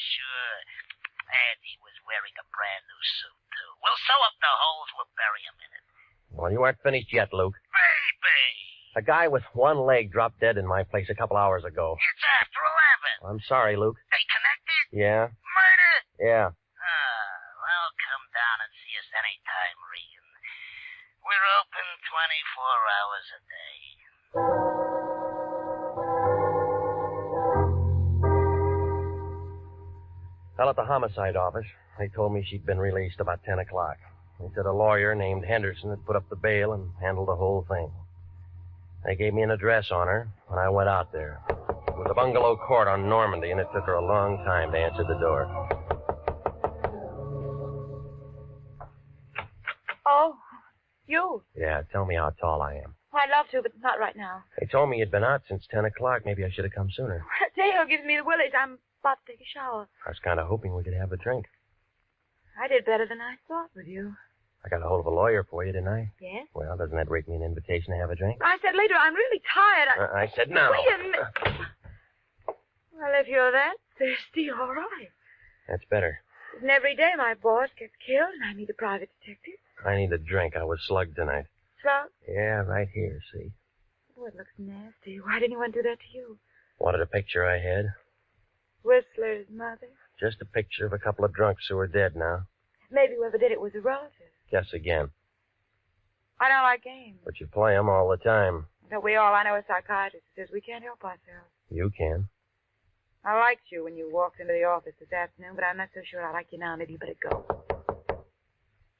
[SPEAKER 2] And he was wearing a brand new suit, too. We'll sew up the holes, we'll bury him in it.
[SPEAKER 6] Well, you aren't finished yet, Luke.
[SPEAKER 2] Baby!
[SPEAKER 6] A guy with one leg dropped dead in my place a couple hours ago.
[SPEAKER 2] It's after 11.
[SPEAKER 6] I'm sorry, Luke.
[SPEAKER 2] They connected?
[SPEAKER 6] Yeah?
[SPEAKER 2] Murder?
[SPEAKER 6] Yeah.
[SPEAKER 2] Well, come down and see us anytime, Regan. We're open 24 hours a day.
[SPEAKER 6] Well, at the homicide office, they told me she'd been released about 10 o'clock. They said a lawyer named Henderson had put up the bail and handled the whole thing. They gave me an address on her when I went out there. It was a bungalow court on Normandy, and it took her a long time to answer the door.
[SPEAKER 10] Oh, you?
[SPEAKER 6] Yeah, tell me how tall I am.
[SPEAKER 10] Well, I'd love to, but not right now.
[SPEAKER 6] They told me you'd been out since 10 o'clock. Maybe I should have come sooner.
[SPEAKER 10] Dale gives me the willies. I'm about to take a shower.
[SPEAKER 6] I was kind of hoping we could have a drink.
[SPEAKER 10] I did better than I thought with you.
[SPEAKER 6] I got a hold of a lawyer for you, didn't I?
[SPEAKER 10] Yes?
[SPEAKER 6] Well, doesn't that rake me an invitation to have a drink?
[SPEAKER 10] I said later. I'm really tired.
[SPEAKER 6] I said no.
[SPEAKER 10] Wait a minute. Well, if you're that thirsty, all right.
[SPEAKER 6] That's better.
[SPEAKER 10] Isn't every day my boss gets killed and I need a private detective?
[SPEAKER 6] I need a drink. I was slugged tonight.
[SPEAKER 10] Slugged?
[SPEAKER 6] Yeah, right here, see?
[SPEAKER 10] Oh, it looks nasty. Why didn't anyone do that to you?
[SPEAKER 6] Wanted a picture I had?
[SPEAKER 10] Whistler's mother?
[SPEAKER 6] Just a picture of a couple of drunks who are dead now.
[SPEAKER 10] Maybe whoever did it was a relative.
[SPEAKER 6] Guess again.
[SPEAKER 10] I don't like games.
[SPEAKER 6] But you play 'em all the time.
[SPEAKER 10] Don't we all? I know a psychiatrist who says we can't help ourselves.
[SPEAKER 6] You can.
[SPEAKER 10] I liked you when you walked into the office this afternoon, but I'm not so sure I like you now. Maybe you better go.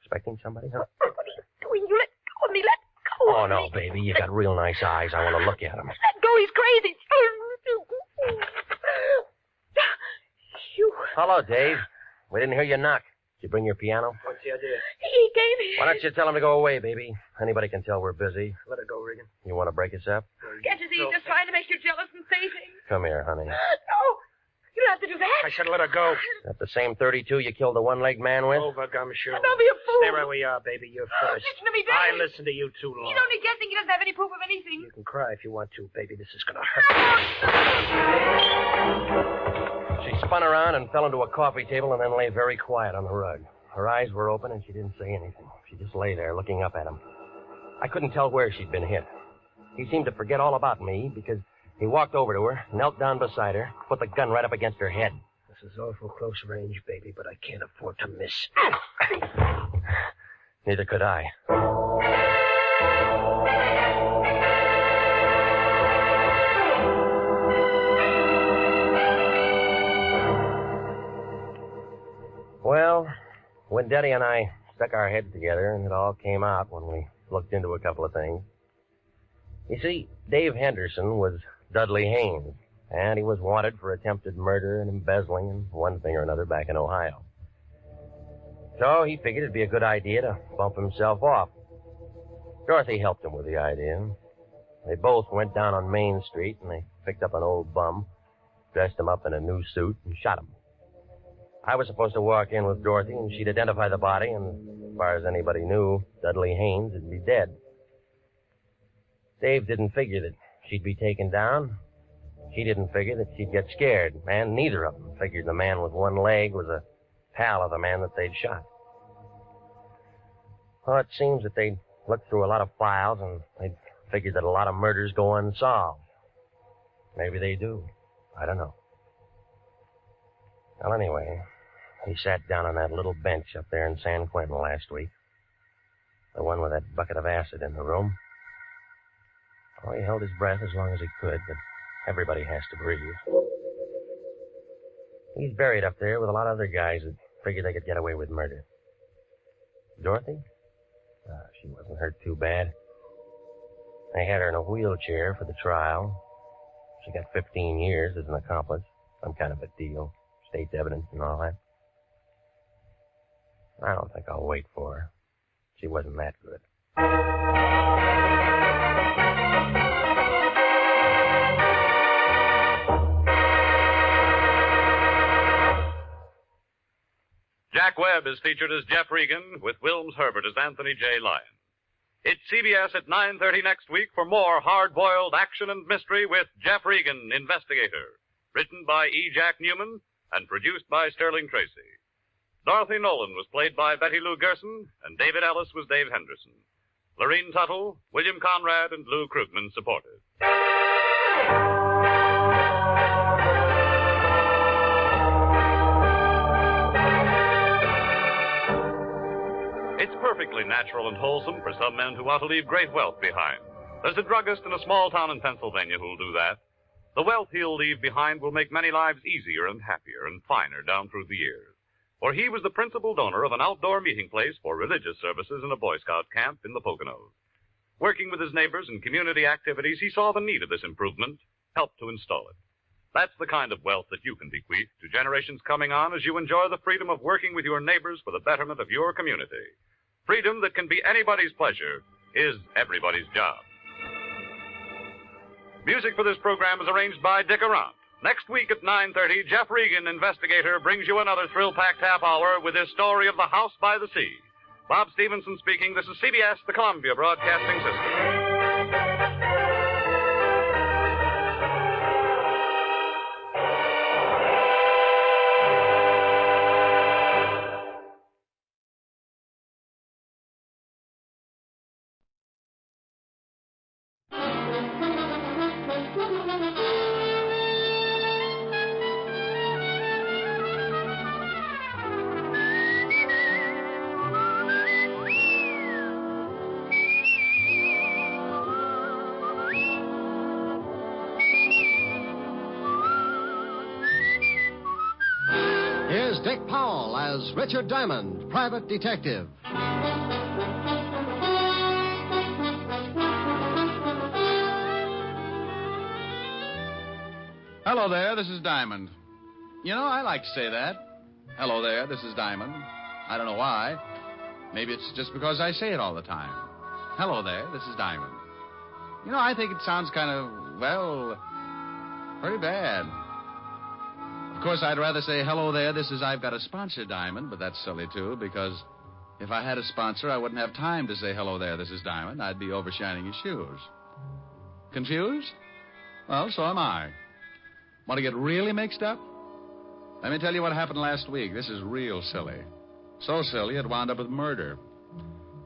[SPEAKER 6] Expecting somebody, huh?
[SPEAKER 10] What are you doing? You let go of me. Let go
[SPEAKER 6] Oh,
[SPEAKER 10] of
[SPEAKER 6] no,
[SPEAKER 10] me.
[SPEAKER 6] baby. You got real nice eyes. I want to look at them.
[SPEAKER 10] Let go. He's crazy. You.
[SPEAKER 6] Hello, Dave. We didn't hear you knock. Did you bring your piano?
[SPEAKER 23] What's the idea?
[SPEAKER 10] He gave me.
[SPEAKER 6] Why don't you tell him to go away, baby? Anybody can tell we're busy.
[SPEAKER 23] Let it go, Regan.
[SPEAKER 6] You want to break us up?
[SPEAKER 10] Can't you see he's just trying to make you jealous and say things?
[SPEAKER 6] Come here, honey.
[SPEAKER 10] No. You don't have to do that.
[SPEAKER 23] I said let her go.
[SPEAKER 6] That the same 32 you killed the one-legged man with?
[SPEAKER 23] Over, Gumshoe.
[SPEAKER 10] Don't be a fool.
[SPEAKER 23] Stay right where you are, baby. You're first.
[SPEAKER 10] Listen to me, Daddy.
[SPEAKER 23] I listened to you too long.
[SPEAKER 10] He's only guessing. He doesn't have any proof of anything.
[SPEAKER 23] You can cry if you want to, baby. This is gonna hurt.
[SPEAKER 6] She spun around and fell into a coffee table and then lay very quiet on the rug. Her eyes were open and she didn't say anything. She just lay there looking up at him. I couldn't tell where she'd been hit. He seemed to forget all about me because he walked over to her, knelt down beside her, put the gun right up against her head.
[SPEAKER 23] This is awful close range, baby, but I can't afford to miss.
[SPEAKER 6] Neither could I. Well, when Daddy and I stuck our heads together, and it all came out when we looked into a couple of things. You see, Dave Henderson was Dudley Haynes, and he was wanted for attempted murder and embezzling and one thing or another back in Ohio. So he figured it'd be a good idea to bump himself off. Dorothy helped him with the idea. They both went down on Main Street, and they picked up an old bum, dressed him up in a new suit, and shot him. I was supposed to walk in with Dorothy, and she'd identify the body, and as far as anybody knew, Dudley Haynes would be dead. Dave didn't figure that she'd be taken down. She didn't figure that she'd get scared, and neither of them figured the man with one leg was a pal of the man that they'd shot. Well, it seems that they'd looked through a lot of files, and they'd figured that a lot of murders go unsolved. Maybe they do. I don't know. Well, anyway, he sat down on that little bench up there in San Quentin last week. The one with that bucket of acid in the room. Oh, he held his breath as long as he could, but everybody has to breathe. He's buried up there with a lot of other guys that figured they could get away with murder. Dorothy? She wasn't hurt too bad. They had her in a wheelchair for the trial. She got 15 years as an accomplice. Some kind of a deal. State's evidence and all that. I don't think I'll wait for her. She wasn't that good.
[SPEAKER 12] Jack Webb is featured as Jeff Regan, with Wilms Herbert as Anthony J. Lyon. It's CBS at 9:30 next week for more hard-boiled action and mystery with Jeff Regan, Investigator. Written by E. Jack Newman and produced by Sterling Tracy. Dorothy Nolan was played by Betty Lou Gerson, and David Ellis was Dave Henderson. Lorene Tuttle, William Conrad, and Lou Krugman supported. It's perfectly natural and wholesome for some men who want to leave great wealth behind. There's a druggist in a small town in Pennsylvania who'll do that. The wealth he'll leave behind will make many lives easier and happier and finer down through the years. For he was the principal donor of an outdoor meeting place for religious services in a Boy Scout camp in the Poconos. Working with his neighbors in community activities, he saw the need of this improvement, helped to install it. That's the kind of wealth that you can bequeath to generations coming on as you enjoy the freedom of working with your neighbors for the betterment of your community. Freedom that can be anybody's pleasure is everybody's job. Music for this program is arranged by Dick Arant. Next week at 9:30, Jeff Regan, Investigator, brings you another thrill-packed half hour with his story of the House by the Sea. Bob Stevenson speaking. This is CBS, the Columbia Broadcasting System.
[SPEAKER 11] Dick Powell as Richard Diamond, private detective.
[SPEAKER 13] Hello there, this is Diamond. You know, I like to say that. Hello there, this is Diamond. I don't know why. Maybe it's just because I say it all the time. Hello there, this is Diamond. You know, I think it sounds kind of, well, pretty bad. Of course, I'd rather say, hello there, this is I've got a sponsor, Diamond, but that's silly, too, because if I had a sponsor, I wouldn't have time to say, hello there, this is Diamond. I'd be overshining his shoes. Confused? Well, so am I. Want to get really mixed up? Let me tell you what happened last week. This is real silly. So silly, it wound up with murder.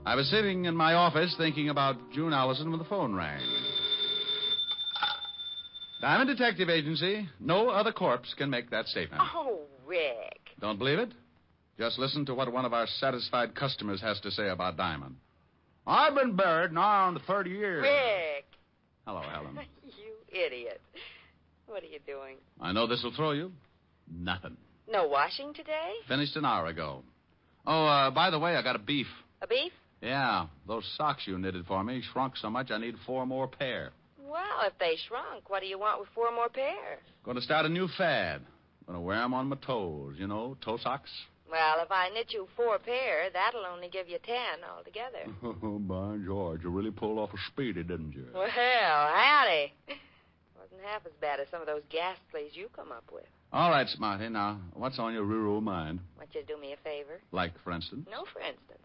[SPEAKER 13] I was sitting in my office thinking about June Allison when the phone rang. Diamond Detective Agency. No other corpse can make that statement.
[SPEAKER 1] Oh, Rick.
[SPEAKER 13] Don't believe it? Just listen to what one of our satisfied customers has to say about Diamond. I've been buried now on 30 years.
[SPEAKER 1] Rick.
[SPEAKER 13] Hello, Helen.
[SPEAKER 1] You idiot. What are you doing?
[SPEAKER 13] I know this will throw you. Nothing.
[SPEAKER 1] No washing today?
[SPEAKER 13] Finished an hour ago. Oh, by the way, I got a beef.
[SPEAKER 1] A beef?
[SPEAKER 13] Yeah. Those socks you knitted for me shrunk so much I need 4 more pair.
[SPEAKER 1] Well, if they shrunk, what do you want with 4 more pairs?
[SPEAKER 13] Going to start a new fad. Going to wear them on my toes, you know, toe socks.
[SPEAKER 1] Well, if I knit you 4 pair, that'll only give you 10 altogether.
[SPEAKER 13] Oh, by George, you really pulled off a speedy, didn't you?
[SPEAKER 1] Well, howdy. Wasn't half as bad as some of those ghastlies you come up with.
[SPEAKER 13] All right, Smarty. Now, what's on your rural mind?
[SPEAKER 4] Want you to do me a favor?
[SPEAKER 13] Like, for instance?
[SPEAKER 4] No, for instance.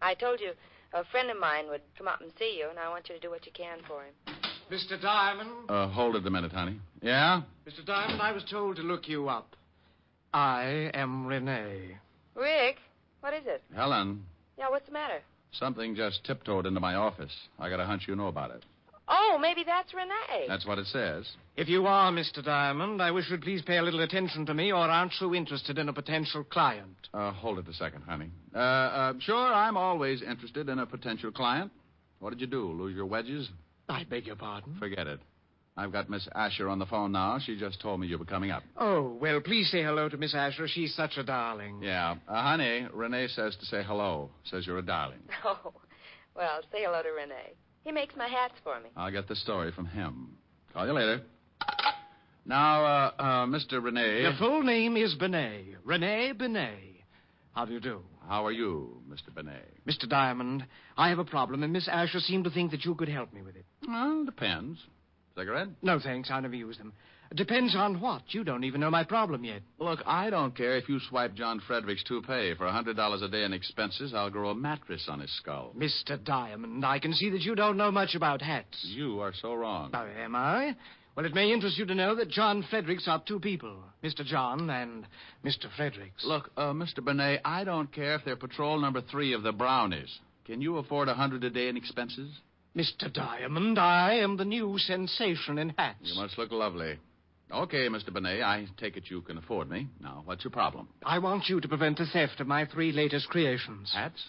[SPEAKER 4] I told you a friend of mine would come up and see you, and I want you to do what you can for him.
[SPEAKER 9] Mr. Diamond?
[SPEAKER 13] Hold it a minute, honey. Yeah?
[SPEAKER 9] Mr. Diamond, I was told to look you up. I am Renee.
[SPEAKER 4] Rick, what is it?
[SPEAKER 13] Helen,
[SPEAKER 4] Yeah, what's the matter?
[SPEAKER 13] something just tiptoed into my office. I got a hunch you know about it.
[SPEAKER 4] Oh, maybe that's Renee.
[SPEAKER 13] That's what it says.
[SPEAKER 9] If you are Mr. Diamond, I wish you'd please pay a little attention to me, or aren't you interested in a potential client?
[SPEAKER 13] Hold it a second, honey. Sure, I'm always interested in a potential client. What did you do, lose your wedges?
[SPEAKER 9] I beg your pardon?
[SPEAKER 13] Forget it. I've got Miss Asher on the phone now. She just told me you were coming up.
[SPEAKER 9] Oh, well, please say hello to Miss Asher. She's such a darling.
[SPEAKER 13] Yeah. Honey, Renee says to say hello. Says you're a darling.
[SPEAKER 4] Oh, well, say hello to Renee. He makes my hats for me.
[SPEAKER 13] I'll get the story from him. Call you later. Now, Mr. Renee.
[SPEAKER 9] Your full name is Benet. Renee Benet. How do you do?
[SPEAKER 13] How are you, Mr. Benet?
[SPEAKER 9] Mr. Diamond, I have a problem, and Miss Asher seemed to think that you could help me with it.
[SPEAKER 13] Well, depends. Cigarette?
[SPEAKER 9] No, thanks. I never use them. Depends on what. You don't even know my problem yet.
[SPEAKER 13] Look, I don't care if you swipe John Frederick's toupee. For $100 a day in expenses, I'll grow a mattress on his skull.
[SPEAKER 9] Mr. Diamond, I can see that you don't know much about hats.
[SPEAKER 13] You are so wrong.
[SPEAKER 9] Oh, am I? Well, it may interest you to know that John Fredericks are two people. Mr. John and Mr. Fredericks.
[SPEAKER 13] Look, Mr. Benet, I don't care if they're patrol number 3 of the Brownies. Can you afford $100 a day in expenses?
[SPEAKER 9] Mr. Diamond, I am the new sensation in hats.
[SPEAKER 13] You must look lovely. Okay, Mr. Benet, I take it you can afford me. Now, what's your problem?
[SPEAKER 9] I want you to prevent the theft of my 3 latest creations.
[SPEAKER 13] Hats?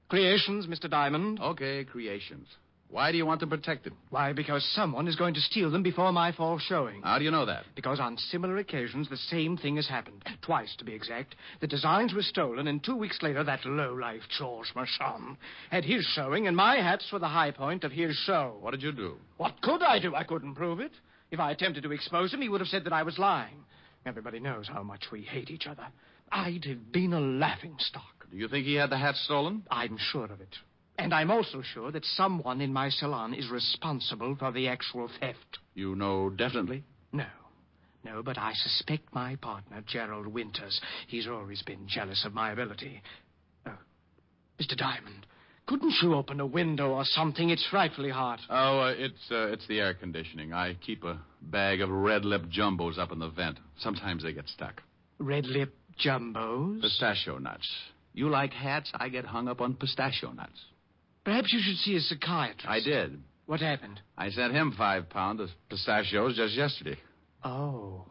[SPEAKER 9] Creations, Mr. Diamond.
[SPEAKER 13] Okay, creations. Why do you want them protected?
[SPEAKER 9] Why, because someone is going to steal them before my fall showing.
[SPEAKER 13] How do you know that?
[SPEAKER 9] Because on similar occasions, the same thing has happened. Twice, to be exact. The designs were stolen, and 2 weeks later, that lowlife George Marchand had his showing, and my hats were the high point of his show.
[SPEAKER 13] What did you do?
[SPEAKER 9] What could I do? I couldn't prove it. If I attempted to expose him, he would have said that I was lying. Everybody knows how much we hate each other. I'd have been a laughingstock.
[SPEAKER 13] Do you think he had the hats stolen?
[SPEAKER 9] I'm sure of it. And I'm also sure that someone in my salon is responsible for the actual theft.
[SPEAKER 13] You know definitely?
[SPEAKER 9] No, but I suspect my partner, Gerald Winters. He's always been jealous of my ability. Oh, Mr. Diamond, couldn't you open a window or something? It's frightfully hot.
[SPEAKER 13] Oh, it's the air conditioning. I keep a bag of red lip jumbos up in the vent. Sometimes they get stuck.
[SPEAKER 9] Red lip jumbos?
[SPEAKER 13] Pistachio nuts. You like hats? I get hung up on pistachio nuts.
[SPEAKER 9] Perhaps you should see a psychiatrist.
[SPEAKER 13] I did.
[SPEAKER 9] What happened?
[SPEAKER 13] I sent him 5 pounds of pistachios just yesterday.
[SPEAKER 9] Oh,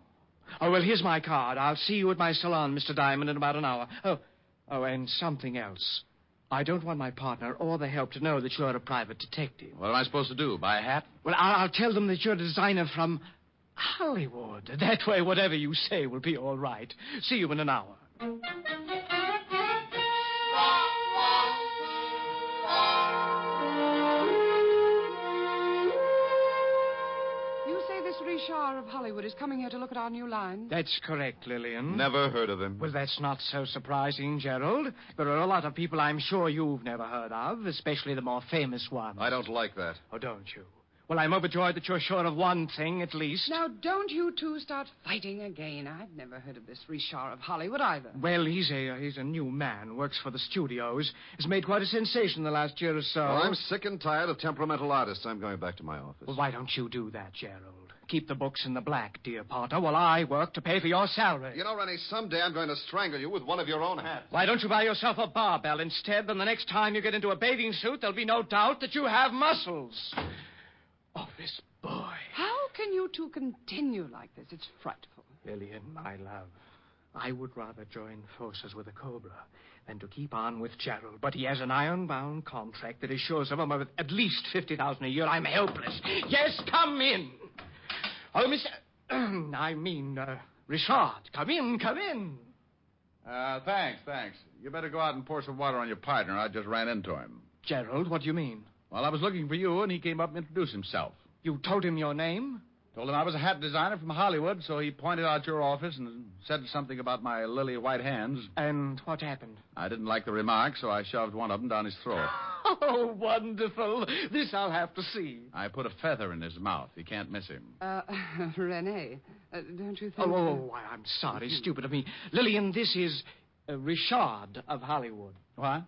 [SPEAKER 9] well, here's my card. I'll see you at my salon, Mr. Diamond, in about an hour. Oh, and something else. I don't want my partner or the help to know that you're a private detective.
[SPEAKER 13] What am I supposed to do, buy a hat?
[SPEAKER 9] Well, I'll tell them that you're a designer from Hollywood. That way, whatever you say will be all right. See you in an hour.
[SPEAKER 10] Richard of Hollywood is coming here to look at our new line.
[SPEAKER 9] That's correct, Lillian.
[SPEAKER 18] Never heard of him.
[SPEAKER 9] Well, that's not so surprising, Gerald. There are a lot of people I'm sure you've never heard of, especially the more famous ones.
[SPEAKER 18] I don't like that.
[SPEAKER 9] Oh, don't you? Well, I'm overjoyed that you're sure of one thing, at least.
[SPEAKER 10] Now, don't you two start fighting again. I'd never heard of this Richard of Hollywood either.
[SPEAKER 9] Well, he's a new man, works for the studios, has made quite a sensation the last year or so.
[SPEAKER 18] Well, I'm sick and tired of temperamental artists. I'm going back to my office.
[SPEAKER 9] Well, why don't you do that, Gerald? Keep the books in the black, dear Potter, while I work to pay for your salary.
[SPEAKER 18] You know, Rennie, someday I'm going to strangle you with one of your own hats.
[SPEAKER 9] Why don't you buy yourself a barbell instead? Then the next time you get into a bathing suit, there'll be no doubt that you have muscles. Oh, this boy.
[SPEAKER 10] How can you two continue like this? It's frightful.
[SPEAKER 9] Lillian, my love, I would rather join forces with a cobra than to keep on with Gerald. But he has an iron-bound contract that assures him of at least $50,000 a year. I'm helpless. Yes, come in. Oh, Richard, come in.
[SPEAKER 13] Thanks. You better go out and pour some water on your partner. I just ran into him.
[SPEAKER 9] Gerald, what do you mean?
[SPEAKER 13] Well, I was looking for you, and he came up and introduced himself.
[SPEAKER 9] You told him your name?
[SPEAKER 13] Told him I was a hat designer from Hollywood, so he pointed out your office and said something about my lily white hands.
[SPEAKER 9] And what happened?
[SPEAKER 13] I didn't like the remark, so I shoved one of them down his throat.
[SPEAKER 9] Oh, wonderful. This I'll have to see.
[SPEAKER 13] I put a feather in his mouth. You can't miss him.
[SPEAKER 15] Renee, don't you think...
[SPEAKER 9] Why, I'm sorry. Stupid of me. Lillian, this is Richard of Hollywood.
[SPEAKER 13] What?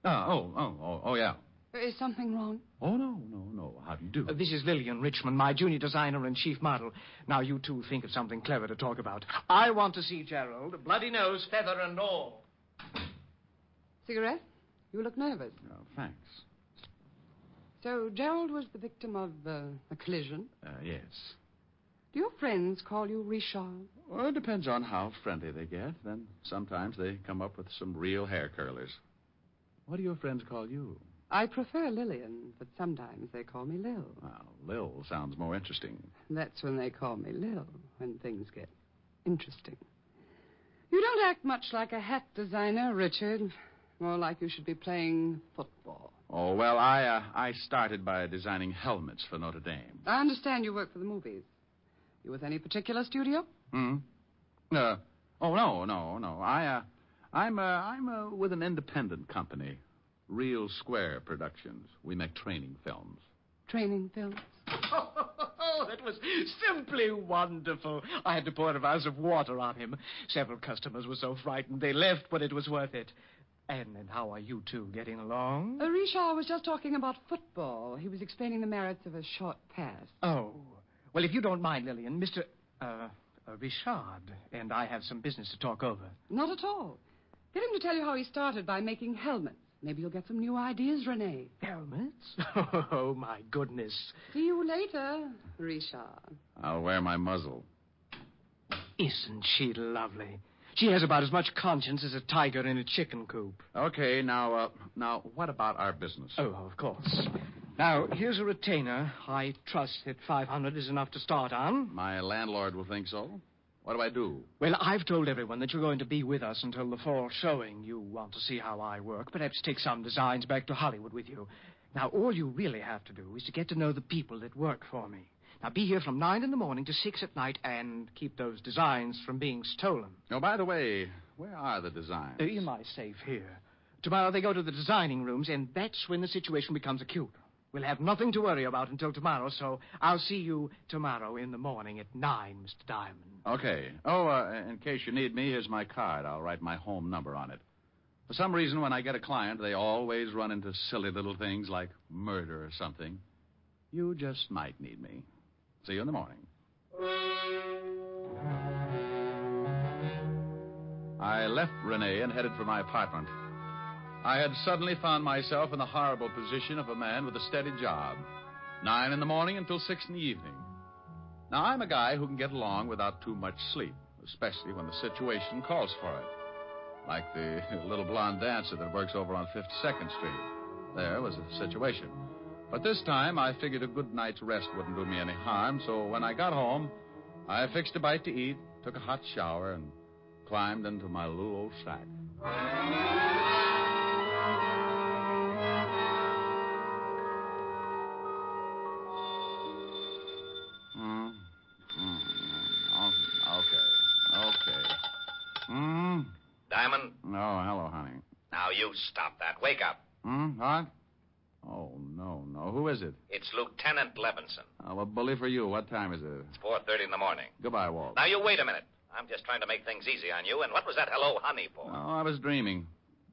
[SPEAKER 13] Oh, yeah.
[SPEAKER 15] Is something wrong?
[SPEAKER 13] Oh, no. How do you do?
[SPEAKER 9] This is Lillian Richmond, my junior designer and chief model. Now, you two think of something clever to talk about. I want to see Gerald, bloody nose, feather, and all.
[SPEAKER 15] Cigarette? You look nervous.
[SPEAKER 13] Oh, thanks.
[SPEAKER 15] So, Gerald was the victim of a collision?
[SPEAKER 13] Yes.
[SPEAKER 15] Do your friends call you Richard?
[SPEAKER 13] Well, it depends on how friendly they get. Then sometimes they come up with some real hair curlers. What do your friends call you?
[SPEAKER 15] I prefer Lillian, but sometimes they call me Lil.
[SPEAKER 13] Well, Lil sounds more interesting.
[SPEAKER 15] That's when they call me Lil, when things get interesting. You don't act much like a hat designer, Richard. More like you should be playing football.
[SPEAKER 13] Oh, well, I started by designing helmets for Notre Dame.
[SPEAKER 15] I understand you work for the movies. You with any particular studio?
[SPEAKER 13] No. I'm with an independent company. Real Square Productions. We make training films.
[SPEAKER 15] Training films?
[SPEAKER 9] Oh, that was simply wonderful. I had to pour a vase of water on him. Several customers were so frightened they left, but it was worth it. And how are you two getting along?
[SPEAKER 15] Richard was just talking about football. He was explaining the merits of a short pass.
[SPEAKER 9] Oh. Well, if you don't mind, Lillian, Mr. Richard and I have some business to talk over.
[SPEAKER 15] Not at all. Get him to tell you how he started by making helmets. Maybe you'll get some new ideas, Renee.
[SPEAKER 9] Helmets? Oh, my goodness.
[SPEAKER 15] See you later, Richard.
[SPEAKER 13] I'll wear my muzzle.
[SPEAKER 9] Isn't she lovely? She has about as much conscience as a tiger in a chicken coop.
[SPEAKER 13] Okay, now, what about our business?
[SPEAKER 9] Oh, of course. Now, here's a retainer. I trust that $500 is enough to start on.
[SPEAKER 13] My landlord will think so. What do I do?
[SPEAKER 9] Well, I've told everyone that you're going to be with us until the fall showing. You want to see how I work. Perhaps take some designs back to Hollywood with you. Now, all you really have to do is to get to know the people that work for me. Now, be here from 9 in the morning to 6 at night and keep those designs from being stolen.
[SPEAKER 13] Oh, by the way, where are the designs?
[SPEAKER 9] In my safe here. Tomorrow they go to the designing rooms, and that's when the situation becomes acute. We'll have nothing to worry about until tomorrow, so I'll see you tomorrow in the morning at 9, Mr. Diamond.
[SPEAKER 13] Okay. Oh, in case you need me, here's my card. I'll write my home number on it. For some reason, when I get a client, they always run into silly little things like murder or something. You just might need me. See you in the morning. I left Renee and headed for my apartment. I had suddenly found myself in the horrible position of a man with a steady job. 9 in the morning until 6 in the evening. Now, I'm a guy who can get along without too much sleep, especially when the situation calls for it. Like the little blonde dancer that works over on 52nd Street. There was a situation. But this time, I figured a good night's rest wouldn't do me any harm, so when I got home, I fixed a bite to eat, took a hot shower, and climbed into my little old shack. Okay.
[SPEAKER 21] Diamond?
[SPEAKER 13] Oh, hello, honey.
[SPEAKER 21] Now, you stop that. Wake up.
[SPEAKER 13] What? Oh, no. Who is it?
[SPEAKER 21] It's Lieutenant Levinson.
[SPEAKER 13] Oh, a bully for you. What time is it?
[SPEAKER 21] It's 4:30 in the morning.
[SPEAKER 13] Goodbye, Walt.
[SPEAKER 21] Now, you wait a minute. I'm just trying to make things easy on you, and what was that hello, honey, for?
[SPEAKER 13] Oh, I was dreaming.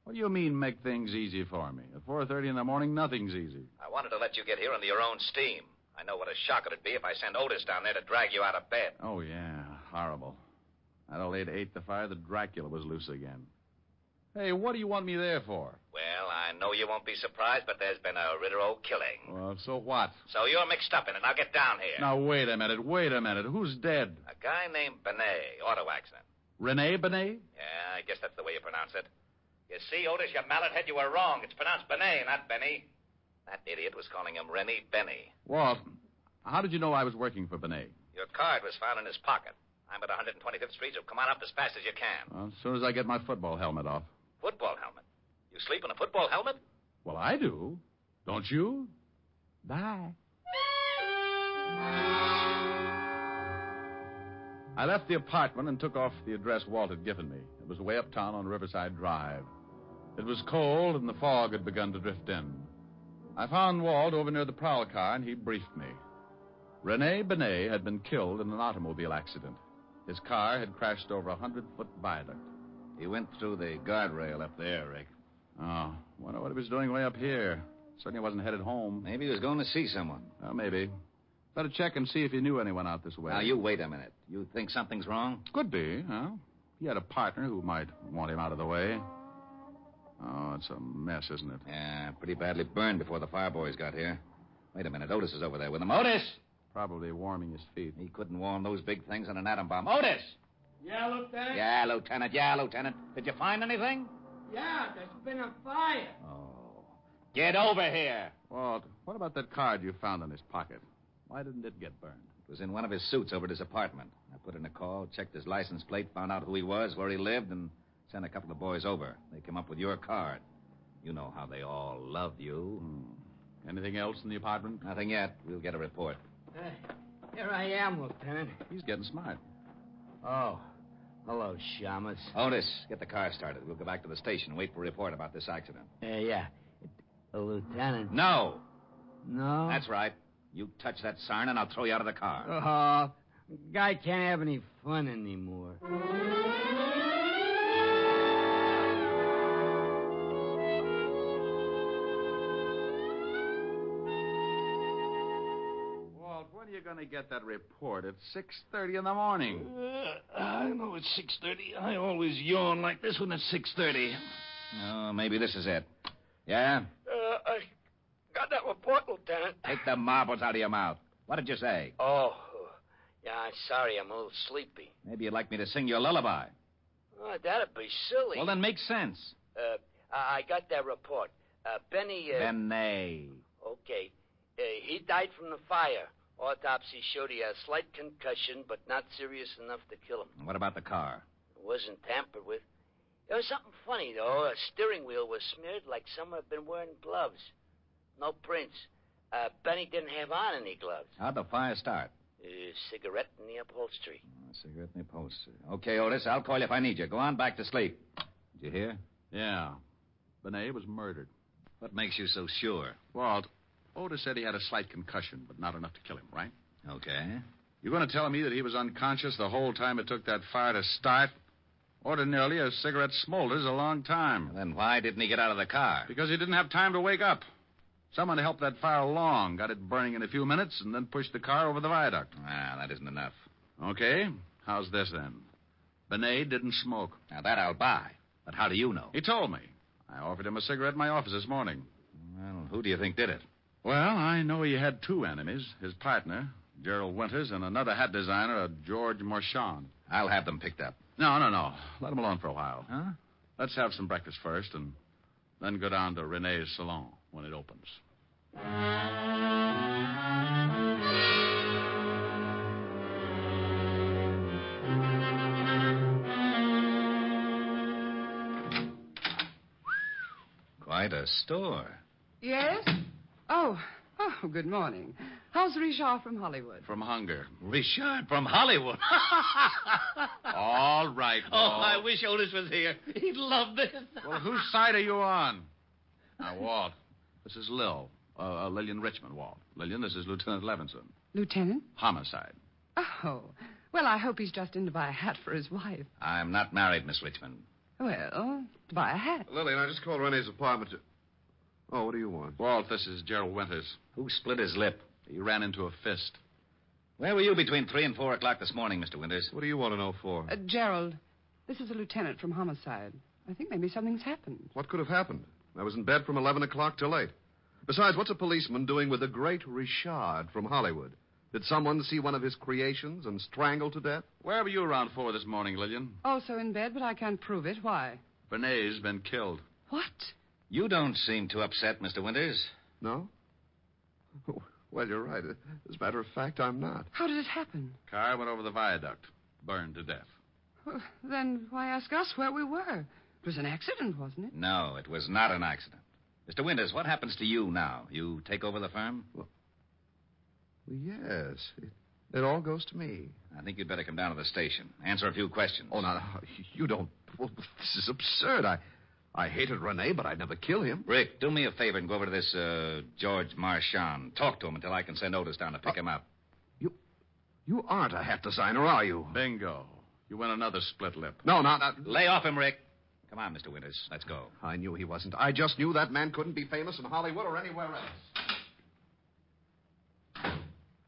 [SPEAKER 13] What do you mean, make things easy for me? At 4:30 in the morning, nothing's easy.
[SPEAKER 21] I wanted to let you get here under your own steam. I know what a shock it'd be if I sent Otis down there to drag you out of bed.
[SPEAKER 13] Oh, yeah. Horrible. That old 8 the fire, the Dracula was loose again. Hey, what do you want me there for?
[SPEAKER 21] Well, I know you won't be surprised, but there's been a Rittero killing.
[SPEAKER 13] Well, so what?
[SPEAKER 21] So you're mixed up in it. Now get down here.
[SPEAKER 13] Now, wait a minute. Who's dead?
[SPEAKER 21] A guy named Benet, auto accident.
[SPEAKER 13] Rene Benet?
[SPEAKER 21] Yeah, I guess that's the way you pronounce it. You see, Otis, you mallethead, you were wrong. It's pronounced Benet, not Benny. That idiot was calling him Rennie Benny.
[SPEAKER 13] Walt, how did you know I was working for Benet?
[SPEAKER 21] Your card was found in his pocket. I'm at 125th Street, so come on up as fast as you can.
[SPEAKER 13] Well, as soon as I get my football helmet off.
[SPEAKER 21] Football helmet? You sleep in a football helmet?
[SPEAKER 13] Well, I do. Don't you? Bye. I left the apartment and took off the address Walt had given me. It was way uptown on Riverside Drive. It was cold, and the fog had begun to drift in. I found Walt over near the prowl car, and he briefed me. Rene Benet had been killed in an automobile accident. His car had crashed over a 100-foot viaduct.
[SPEAKER 8] He went through the guardrail up there, Rick.
[SPEAKER 13] Oh, wonder what he was doing way up here. Certainly wasn't headed home.
[SPEAKER 8] Maybe he was going to see someone.
[SPEAKER 13] Oh, maybe. Better check and see if he knew anyone out this way.
[SPEAKER 8] Now, you wait a minute. You think something's wrong?
[SPEAKER 13] Could be, huh? He had a partner who might want him out of the way. Oh, it's a mess, isn't it?
[SPEAKER 8] Yeah, pretty badly burned before the fire boys got here. Wait a minute. Otis is over there with him. Otis!
[SPEAKER 13] Probably warming his feet.
[SPEAKER 8] He couldn't warm those big things on an atom bomb. Otis!
[SPEAKER 14] Yeah, Lieutenant?
[SPEAKER 8] Yeah, Lieutenant. Yeah, Lieutenant. Did you find anything?
[SPEAKER 14] Yeah, there's been a fire.
[SPEAKER 8] Oh. Get over here.
[SPEAKER 13] Walt, what about that card you found in his pocket? Why didn't it get burned?
[SPEAKER 8] It was in one of his suits over at his apartment. I put in a call, checked his license plate, found out who he was, where he lived, and sent a couple of boys over. They came up with your card. You know how they all love you.
[SPEAKER 13] Anything else in the apartment?
[SPEAKER 8] Nothing yet. We'll get a report.
[SPEAKER 14] Here I am, Lieutenant.
[SPEAKER 13] He's getting smart.
[SPEAKER 14] Oh. Hello, Shamus.
[SPEAKER 8] Otis, get the car started. We'll go back to the station and wait for a report about this accident.
[SPEAKER 14] Yeah. Lieutenant?
[SPEAKER 8] No.
[SPEAKER 14] No?
[SPEAKER 8] That's right. You touch that siren and I'll throw you out of the car.
[SPEAKER 14] Oh, guy can't have any fun anymore.
[SPEAKER 13] Walt, when are you going to get that report? It's 6:30 in the morning.
[SPEAKER 8] I know it's 6:30. I always yawn like this when it's 6:30. Oh, maybe this is it. Yeah?
[SPEAKER 14] I got that report, Lieutenant.
[SPEAKER 8] Take the marbles out of your mouth. What did you say?
[SPEAKER 14] Oh, yeah, I'm sorry. I'm a little sleepy.
[SPEAKER 8] Maybe you'd like me to sing you a lullaby.
[SPEAKER 14] Oh, that'd be silly.
[SPEAKER 8] Well, then make sense.
[SPEAKER 14] I got that report. Benny...
[SPEAKER 8] Benet.
[SPEAKER 14] Okay. He died from the fire. Autopsy showed he had a slight concussion, but not serious enough to kill him.
[SPEAKER 8] What about the car?
[SPEAKER 14] It wasn't tampered with. There was something funny, though. A steering wheel was smeared like someone had been wearing gloves. No prints. Benny didn't have on any gloves.
[SPEAKER 8] How'd the fire start?
[SPEAKER 14] Cigarette in the upholstery.
[SPEAKER 8] Cigarette in the upholstery. Okay, Otis, I'll call you if I need you. Go on back to sleep. Did you hear?
[SPEAKER 13] Yeah. Benet was murdered.
[SPEAKER 8] What makes you so sure?
[SPEAKER 13] Walt, Otis said he had a slight concussion, but not enough to kill him, right?
[SPEAKER 8] Okay.
[SPEAKER 13] You going to tell me that he was unconscious the whole time it took that fire to start? Ordinarily, a cigarette smolders a long time.
[SPEAKER 8] Then why didn't he get out of the car?
[SPEAKER 13] Because he didn't have time to wake up. Someone helped that fire along, got it burning in a few minutes, and then pushed the car over the viaduct.
[SPEAKER 8] Ah, that isn't enough.
[SPEAKER 13] Okay. How's this, then? Benet didn't smoke.
[SPEAKER 8] Now, that I'll buy. But how do you know?
[SPEAKER 13] He told me. I offered him a cigarette in my office this morning.
[SPEAKER 8] Well, who do you think did it?
[SPEAKER 13] Well, I know he had two enemies. His partner, Gerald Winters, and another hat designer, George Marchand.
[SPEAKER 8] I'll have them picked up.
[SPEAKER 13] No. Let him alone for a while.
[SPEAKER 8] Huh?
[SPEAKER 13] Let's have some breakfast first, and then go down to Renee's salon when it opens.
[SPEAKER 8] Quite a store.
[SPEAKER 17] Yes? Oh, good morning. How's Richard from Hollywood?
[SPEAKER 13] From hunger.
[SPEAKER 8] Richard from Hollywood.
[SPEAKER 13] All right, Walt.
[SPEAKER 8] Oh, I wish Otis was here. He'd love this.
[SPEAKER 13] Well, whose side are you on? Now, Walt, this is Lillian Richmond, Walt. Lillian, this is Lieutenant Levinson.
[SPEAKER 17] Lieutenant?
[SPEAKER 13] Homicide.
[SPEAKER 17] Oh, well, I hope he's just in to buy a hat for his wife.
[SPEAKER 8] I'm not married, Miss Richmond.
[SPEAKER 17] Well, to buy a hat.
[SPEAKER 18] Lillian, I just called Renee's apartment to... Oh, what do you want?
[SPEAKER 13] Walt, this is Gerald Winters.
[SPEAKER 8] Who split his lip?
[SPEAKER 13] He ran into a fist.
[SPEAKER 8] Where were you between 3 and 4 o'clock this morning, Mr. Winters?
[SPEAKER 18] What do you want to know for?
[SPEAKER 17] Gerald, this is a lieutenant from Homicide. I think maybe something's happened.
[SPEAKER 18] What could have happened? I was in bed from 11 o'clock till 8. Besides, what's a policeman doing with the great Richard from Hollywood? Did someone see one of his creations and strangle to death?
[SPEAKER 13] Where were you around 4 this morning, Lillian?
[SPEAKER 17] Also in bed, but I can't prove it. Why?
[SPEAKER 13] Benet's been killed.
[SPEAKER 17] What?
[SPEAKER 8] You don't seem too upset, Mr. Winters.
[SPEAKER 18] No? Well, you're right. As a matter of fact, I'm not.
[SPEAKER 17] How did it happen?
[SPEAKER 13] Car went over the viaduct. Burned to death.
[SPEAKER 17] Well, then why ask us where we were? It was an accident, wasn't it?
[SPEAKER 8] No, it was not an accident. Mr. Winters, what happens to you now? You take over the firm?
[SPEAKER 18] Well, yes.
[SPEAKER 13] It all goes to me.
[SPEAKER 8] I think you'd better come down to the station. Answer a few questions.
[SPEAKER 13] Oh, no, you don't. Well, this is absurd. I hated Rene, but I'd never kill him.
[SPEAKER 8] Rick, do me a favor and go over to this George Marchand. Talk to him until I can send Otis down to pick him up.
[SPEAKER 13] You aren't a hat designer, are you?
[SPEAKER 8] Bingo. You win another split lip.
[SPEAKER 13] No, not.
[SPEAKER 8] Lay off him, Rick. Come on, Mr. Winters. Let's go.
[SPEAKER 13] I knew he wasn't. I just knew that man couldn't be famous in Hollywood or anywhere else.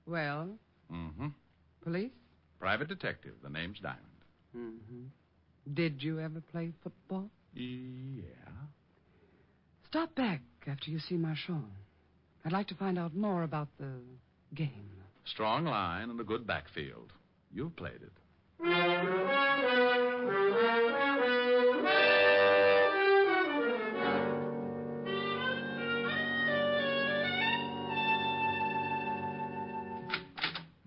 [SPEAKER 17] Well,
[SPEAKER 13] Mm-hmm.
[SPEAKER 17] police?
[SPEAKER 13] Private detective. The name's Diamond.
[SPEAKER 17] Mm-hmm. Did you ever play football?
[SPEAKER 13] Yeah.
[SPEAKER 17] Stop back after you see Marchand. I'd like to find out more about the game.
[SPEAKER 13] Strong line and a good backfield. You've played it.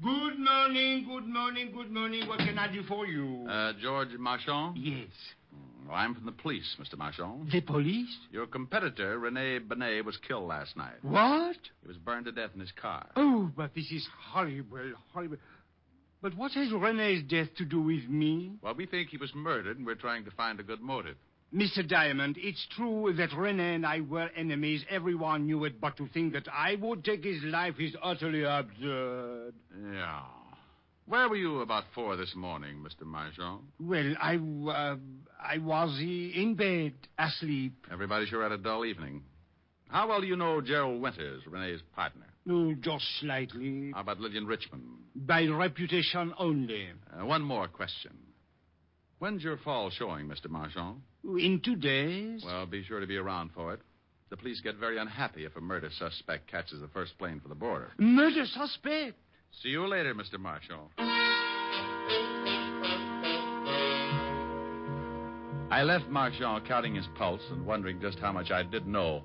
[SPEAKER 9] Good morning. What can I do for you?
[SPEAKER 13] George Marchand?
[SPEAKER 9] Yes.
[SPEAKER 13] Well, I'm from the police, Mr. Marchand.
[SPEAKER 9] The police?
[SPEAKER 13] Your competitor, Rene Benet, was killed last night.
[SPEAKER 9] What?
[SPEAKER 13] He was burned to death in his car.
[SPEAKER 9] Oh, but this is horrible. But what has Rene's death to do with me?
[SPEAKER 13] Well, we think he was murdered, and we're trying to find a good motive.
[SPEAKER 9] Mr. Diamond, it's true that Rene and I were enemies. Everyone knew it, but to think that I would take his life is utterly absurd.
[SPEAKER 13] Yeah. Where were you about 4 this morning, Mr. Marchand?
[SPEAKER 9] Well, I was in bed, asleep.
[SPEAKER 13] Everybody sure had a dull evening. How well do you know Gerald Winters, Rene's partner?
[SPEAKER 9] Oh, just slightly.
[SPEAKER 13] How about Lillian Richmond?
[SPEAKER 9] By reputation only.
[SPEAKER 13] One more question. When's your fall showing, Mr. Marchand?
[SPEAKER 9] In 2 days.
[SPEAKER 13] Well, be sure to be around for it. The police get very unhappy if a murder suspect catches the first plane for the border.
[SPEAKER 9] Murder suspect?
[SPEAKER 13] See you later, Mr. Marchand. I left Marchand counting his pulse and wondering just how much I did know.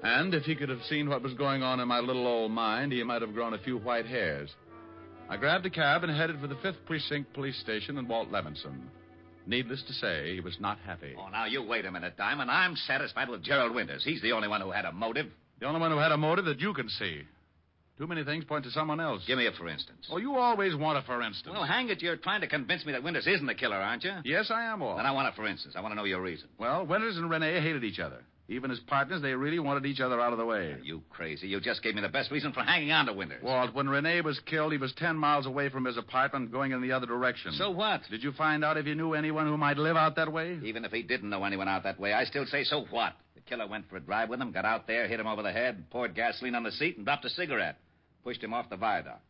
[SPEAKER 13] And if he could have seen what was going on in my little old mind, he might have grown a few white hairs. I grabbed a cab and headed for the 5th Precinct Police Station in Walt Levinson. Needless to say, he was not happy.
[SPEAKER 8] Oh, now, you wait a minute, Diamond. I'm satisfied with Gerald Winters. He's the only one who had a motive.
[SPEAKER 13] The only one who had a motive that you can see. Too many things point to someone else.
[SPEAKER 8] Give me a for instance.
[SPEAKER 13] Oh, you always want a for instance.
[SPEAKER 8] Well, hang it, you're trying to convince me that Winters isn't the killer, aren't you?
[SPEAKER 13] Yes, I am, Walt.
[SPEAKER 8] Then I want a for instance. I want to know your reason.
[SPEAKER 13] Well, Winters and Rene hated each other. Even as partners, they really wanted each other out of the way.
[SPEAKER 8] Are you crazy? You just gave me the best reason for hanging on to Winters.
[SPEAKER 13] Walt, when Rene was killed, he was 10 miles away from his apartment going in the other direction.
[SPEAKER 8] So what?
[SPEAKER 13] Did you find out if he knew anyone who might live out that way?
[SPEAKER 8] Even if he didn't know anyone out that way, I still say so what? The killer went for a drive with him, got out there, hit him over the head, poured gasoline on the seat, and dropped a cigarette. Pushed him off the viaduct.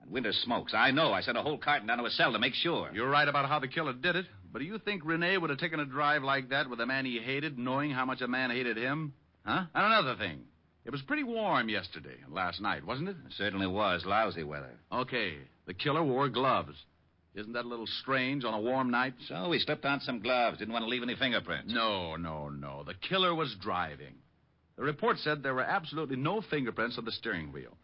[SPEAKER 8] And Winters smokes. I know. I sent a whole carton down to his cell to make sure.
[SPEAKER 13] You're right about how the killer did it. But do you think Rene would have taken a drive like that with a man he hated, knowing how much a man hated him? Huh? And another thing. It was pretty warm yesterday and last night, wasn't it?
[SPEAKER 8] It certainly was. Lousy weather.
[SPEAKER 13] Okay. The killer wore gloves. Isn't that a little strange on a warm night?
[SPEAKER 8] So he slipped on some gloves. Didn't want to leave any fingerprints.
[SPEAKER 13] No. The killer was driving. The report said there were absolutely no fingerprints on the steering wheel.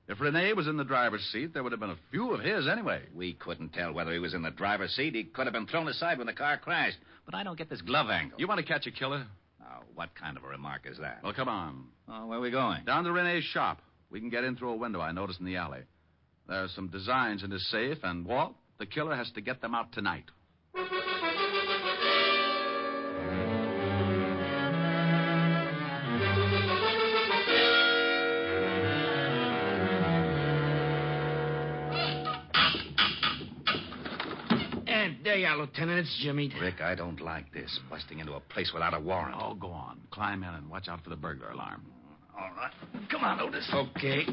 [SPEAKER 13] If Rene was in the driver's seat, there would have been a few of his anyway.
[SPEAKER 8] We couldn't tell whether he was in the driver's seat. He could have been thrown aside when the car crashed. But I don't get this glove angle.
[SPEAKER 13] You want to catch a killer?
[SPEAKER 8] Now, what kind of a remark is that?
[SPEAKER 13] Well, come on.
[SPEAKER 8] Oh, where are we going?
[SPEAKER 13] Down to Rene's shop. We can get in through a window I noticed in the alley. There are some designs in his safe, and Walt, the killer has to get them out tonight.
[SPEAKER 9] There you are, Lieutenant. It's Jimmy.
[SPEAKER 8] Rick, I don't like this. Busting into a place without a warrant.
[SPEAKER 13] Oh, go on. Climb in and watch out for the burglar alarm.
[SPEAKER 8] All right. Come on, Otis.
[SPEAKER 9] Okay.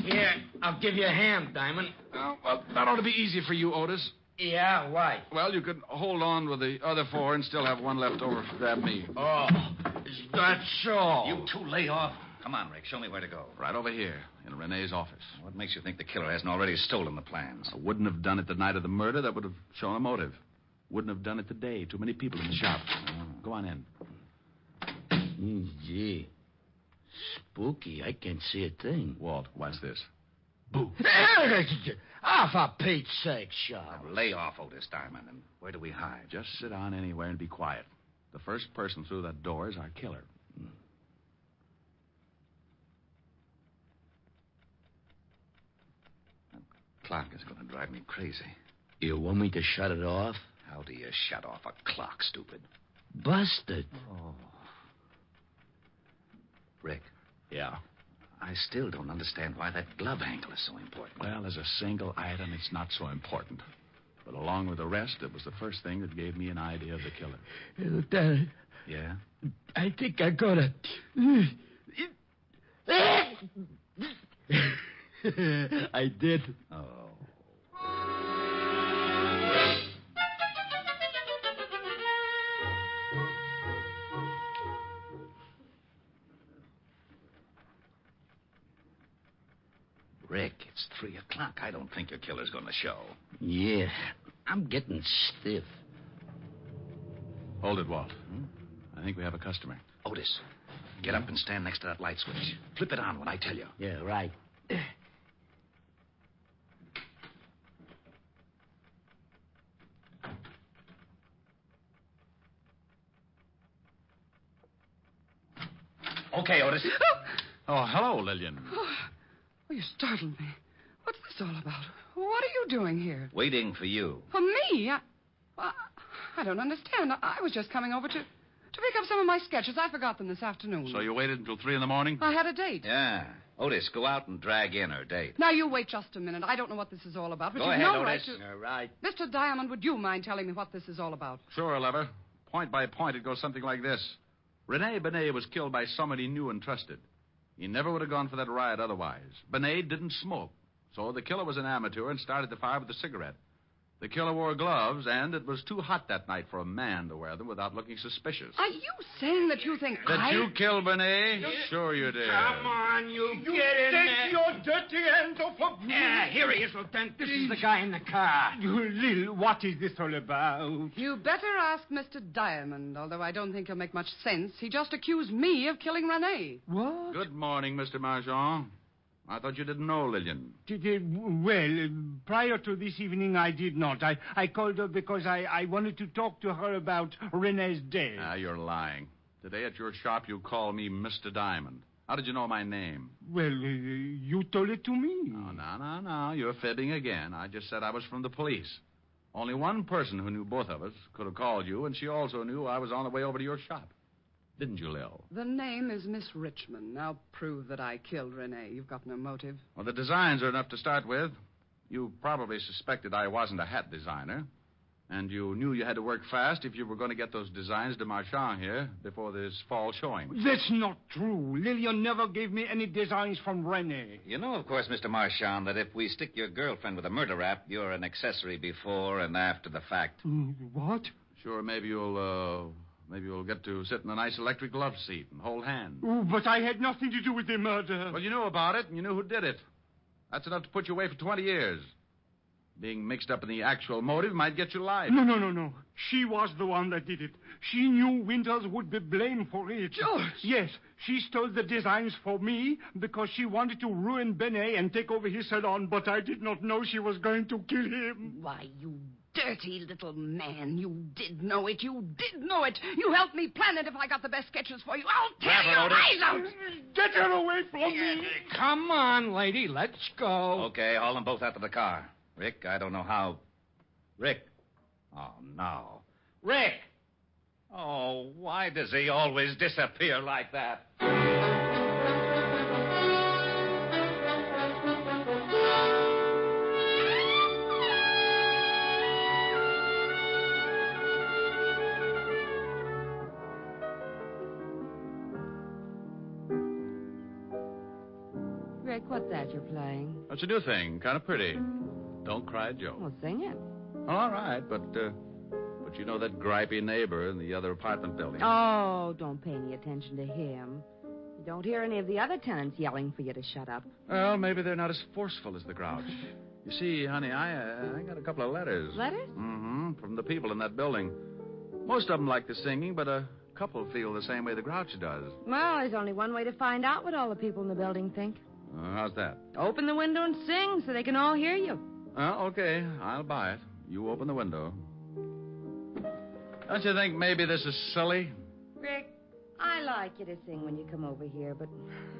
[SPEAKER 9] Here, I'll give you a hand, Diamond.
[SPEAKER 13] Oh, well, that ought to be easy for you, Otis.
[SPEAKER 9] Yeah, why?
[SPEAKER 13] Well, you could hold on with the other 4 and still have one left over to grab me.
[SPEAKER 9] Oh, is that so?
[SPEAKER 8] You two lay off. Come on, Rick. Show me where to go.
[SPEAKER 13] Right over here, in Rene's office.
[SPEAKER 8] What makes you think the killer hasn't already stolen the plans?
[SPEAKER 13] I wouldn't have done it the night of the murder. That would have shown a motive. Wouldn't have done it today. Too many people in the shop. Go on in.
[SPEAKER 14] Gee. Spooky. I can't see a thing.
[SPEAKER 13] Walt, watch this.
[SPEAKER 9] Boo. Ah, for Pete's sake, Shaw.
[SPEAKER 8] Now, lay off, Otis Diamond. And where do we hide?
[SPEAKER 13] Just sit down anywhere and be quiet. The first person through that door is our killer.
[SPEAKER 8] clock is going to drive me crazy.
[SPEAKER 14] You want me to shut it off?
[SPEAKER 8] How do you shut off a clock, stupid?
[SPEAKER 14] Busted.
[SPEAKER 8] Oh. Rick.
[SPEAKER 13] Yeah?
[SPEAKER 8] I still don't understand why that glove handle is so important.
[SPEAKER 13] Well, as a single item, it's not so important. But along with the rest, it was the first thing that gave me an idea of the killer.
[SPEAKER 14] Dad,
[SPEAKER 8] Yeah?
[SPEAKER 14] I think I got it. I did.
[SPEAKER 8] Oh. Rick, it's 3 o'clock. I don't think your killer's going to show.
[SPEAKER 14] Yeah, I'm getting stiff.
[SPEAKER 13] Hold it, Walt. I think we have a customer.
[SPEAKER 8] Otis, get up and stand next to that light switch. Flip it on when I tell you.
[SPEAKER 14] Yeah, right.
[SPEAKER 8] Okay, Otis.
[SPEAKER 13] Oh, hello, Lillian.
[SPEAKER 17] Oh, you startled me. What's this all about? What are you doing here?
[SPEAKER 8] Waiting for you.
[SPEAKER 17] For me? I don't understand. I was just coming over to pick up some of my sketches. I forgot them this afternoon.
[SPEAKER 13] So you waited until 3 in the morning?
[SPEAKER 17] I had a date.
[SPEAKER 8] Yeah. Otis, go out and drag in her date.
[SPEAKER 17] Now, you wait just a minute. I don't know what this is all about, but
[SPEAKER 8] Go
[SPEAKER 17] you've
[SPEAKER 8] ahead,
[SPEAKER 17] no
[SPEAKER 8] Otis.
[SPEAKER 17] right to...
[SPEAKER 14] All right.
[SPEAKER 17] Mr. Diamond, would you mind telling me what this is all about?
[SPEAKER 13] Sure, Lever. Point by point, it goes something like this. Rene Benet was killed by somebody he knew and trusted. He never would have gone for that riot otherwise. Benet didn't smoke, so the killer was an amateur and started the fire with a cigarette. The killer wore gloves, and it was too hot that night for a man to wear them without looking suspicious.
[SPEAKER 17] Are you saying that you think
[SPEAKER 13] That you killed Benet? Sure you did.
[SPEAKER 9] Come on, you get in there. Take your dirty hands off of me. Yeah, here he is, Lieutenant. This is the guy in the car. Lil, what is this all about?
[SPEAKER 17] You better ask Mr. Diamond, although I don't think he'll make much sense. He just accused me of killing Rene.
[SPEAKER 9] What?
[SPEAKER 13] Good morning, Mr. Marchand. I thought you didn't know Lillian.
[SPEAKER 9] Well, prior to this evening, I did not. I called her because I wanted to talk to her about Rene's death.
[SPEAKER 13] Ah, you're lying. Today at your shop, you call me Mr. Diamond. How did you know my name?
[SPEAKER 9] Well, you told it to me.
[SPEAKER 13] Oh, no. You're fibbing again. I just said I was from the police. Only one person who knew both of us could have called you, and she also knew I was on the way over to your shop. Didn't you, Lil?
[SPEAKER 17] The name is Miss Richmond. Now prove that I killed Rene. You've got no motive.
[SPEAKER 13] Well, the designs are enough to start with. You probably suspected I wasn't a hat designer. And you knew you had to work fast if you were going to get those designs to Marchand here before this fall showing.
[SPEAKER 9] That's not true. Lillian never gave me any designs from Rene.
[SPEAKER 8] You know, of course, Mr. Marchand, that if we stick your girlfriend with a murder rap, you're an accessory before and after the fact.
[SPEAKER 9] What?
[SPEAKER 13] Sure, maybe you'll get to sit in a nice electric love seat and hold hands.
[SPEAKER 9] Oh, but I had nothing to do with the murder.
[SPEAKER 13] Well, you knew about it, and you knew who did it. That's enough to put you away for 20 years. Being mixed up in the actual motive might get you life.
[SPEAKER 9] No. She was the one that did it. She knew Winters would be blamed for it.
[SPEAKER 17] George!
[SPEAKER 9] Yes, she stole the designs for me because she wanted to ruin Benet and take over his salon, but I did not know she was going to kill him.
[SPEAKER 17] Why, you dirty little man. You did know it. You did know it. You helped me plan it if I got the best sketches for you. I'll tear your eyes out.
[SPEAKER 9] Get her away from me. Come on, lady. Let's go.
[SPEAKER 8] Okay, haul them both out to the car. Rick, I don't know how... Rick. Oh, no. Rick! Oh, why does he always disappear like that?
[SPEAKER 15] Rick, what's that you're playing?
[SPEAKER 13] That's a new thing. Kind of pretty. Don't Cry, Joe.
[SPEAKER 15] Well, sing it.
[SPEAKER 13] All right, but you know that gripey neighbor in the other apartment building.
[SPEAKER 15] Oh, don't pay any attention to him. You don't hear any of the other tenants yelling for you to shut up.
[SPEAKER 13] Well, maybe they're not as forceful as the Grouch. You see, honey, I got a couple of letters.
[SPEAKER 15] Letters?
[SPEAKER 13] Mm-hmm, from the people in that building. Most of them like the singing, but a couple feel the same way the Grouch does.
[SPEAKER 15] Well, there's only one way to find out what all the people in the building think.
[SPEAKER 13] How's that?
[SPEAKER 15] Open the window and sing so they can all hear you.
[SPEAKER 13] Okay, I'll buy it. You open the window. Don't you think maybe this is silly?
[SPEAKER 15] Rick, I like you to sing when you come over here, but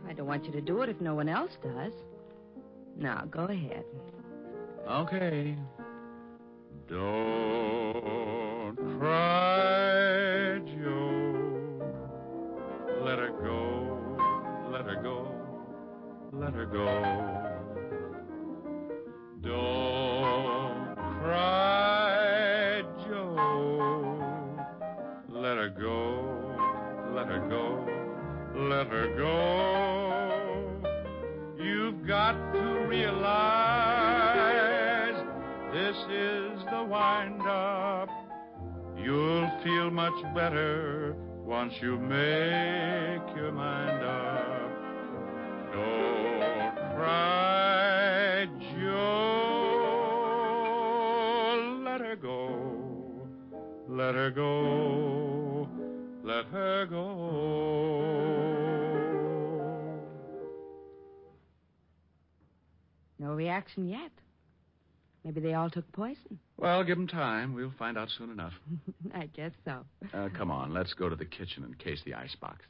[SPEAKER 15] I don't want you to do it if no one else does. Now, go ahead.
[SPEAKER 13] Okay. Don't cry, Joe. Let her go, let her go, let her go. Don't cry, Joe. Let her go, let her go, let her go. You've got to realize this is the wind-up. You'll feel much better once you make your mind up. Don't cry, Joe. Let her go. Let her go. Let her go.
[SPEAKER 17] No reaction yet. Maybe they all took poison.
[SPEAKER 13] Well, give them time. We'll find out soon enough.
[SPEAKER 17] I guess so.
[SPEAKER 13] Come on, let's go to the kitchen and case the icebox.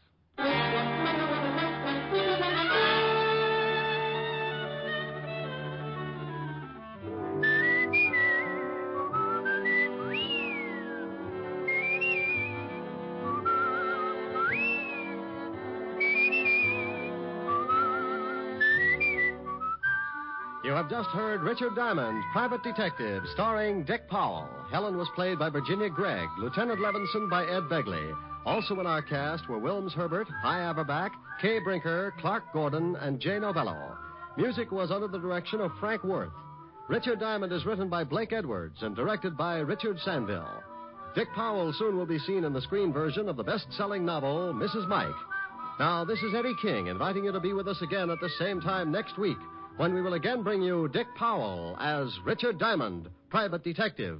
[SPEAKER 11] You have just heard Richard Diamond, Private Detective, starring Dick Powell. Helen was played by Virginia Gregg, Lieutenant Levinson by Ed Begley. Also in our cast were Wilms Herbert, Hy Averback, Kay Brinker, Clark Gordon, and Jay Novello. Music was under the direction of Frank Worth. Richard Diamond is written by Blake Edwards and directed by Richard Sandville. Dick Powell soon will be seen in the screen version of the best-selling novel, Mrs. Mike. Now, this is Eddie King inviting you to be with us again at the same time next week, when we will again bring you Dick Powell as Richard Diamond, Private Detective.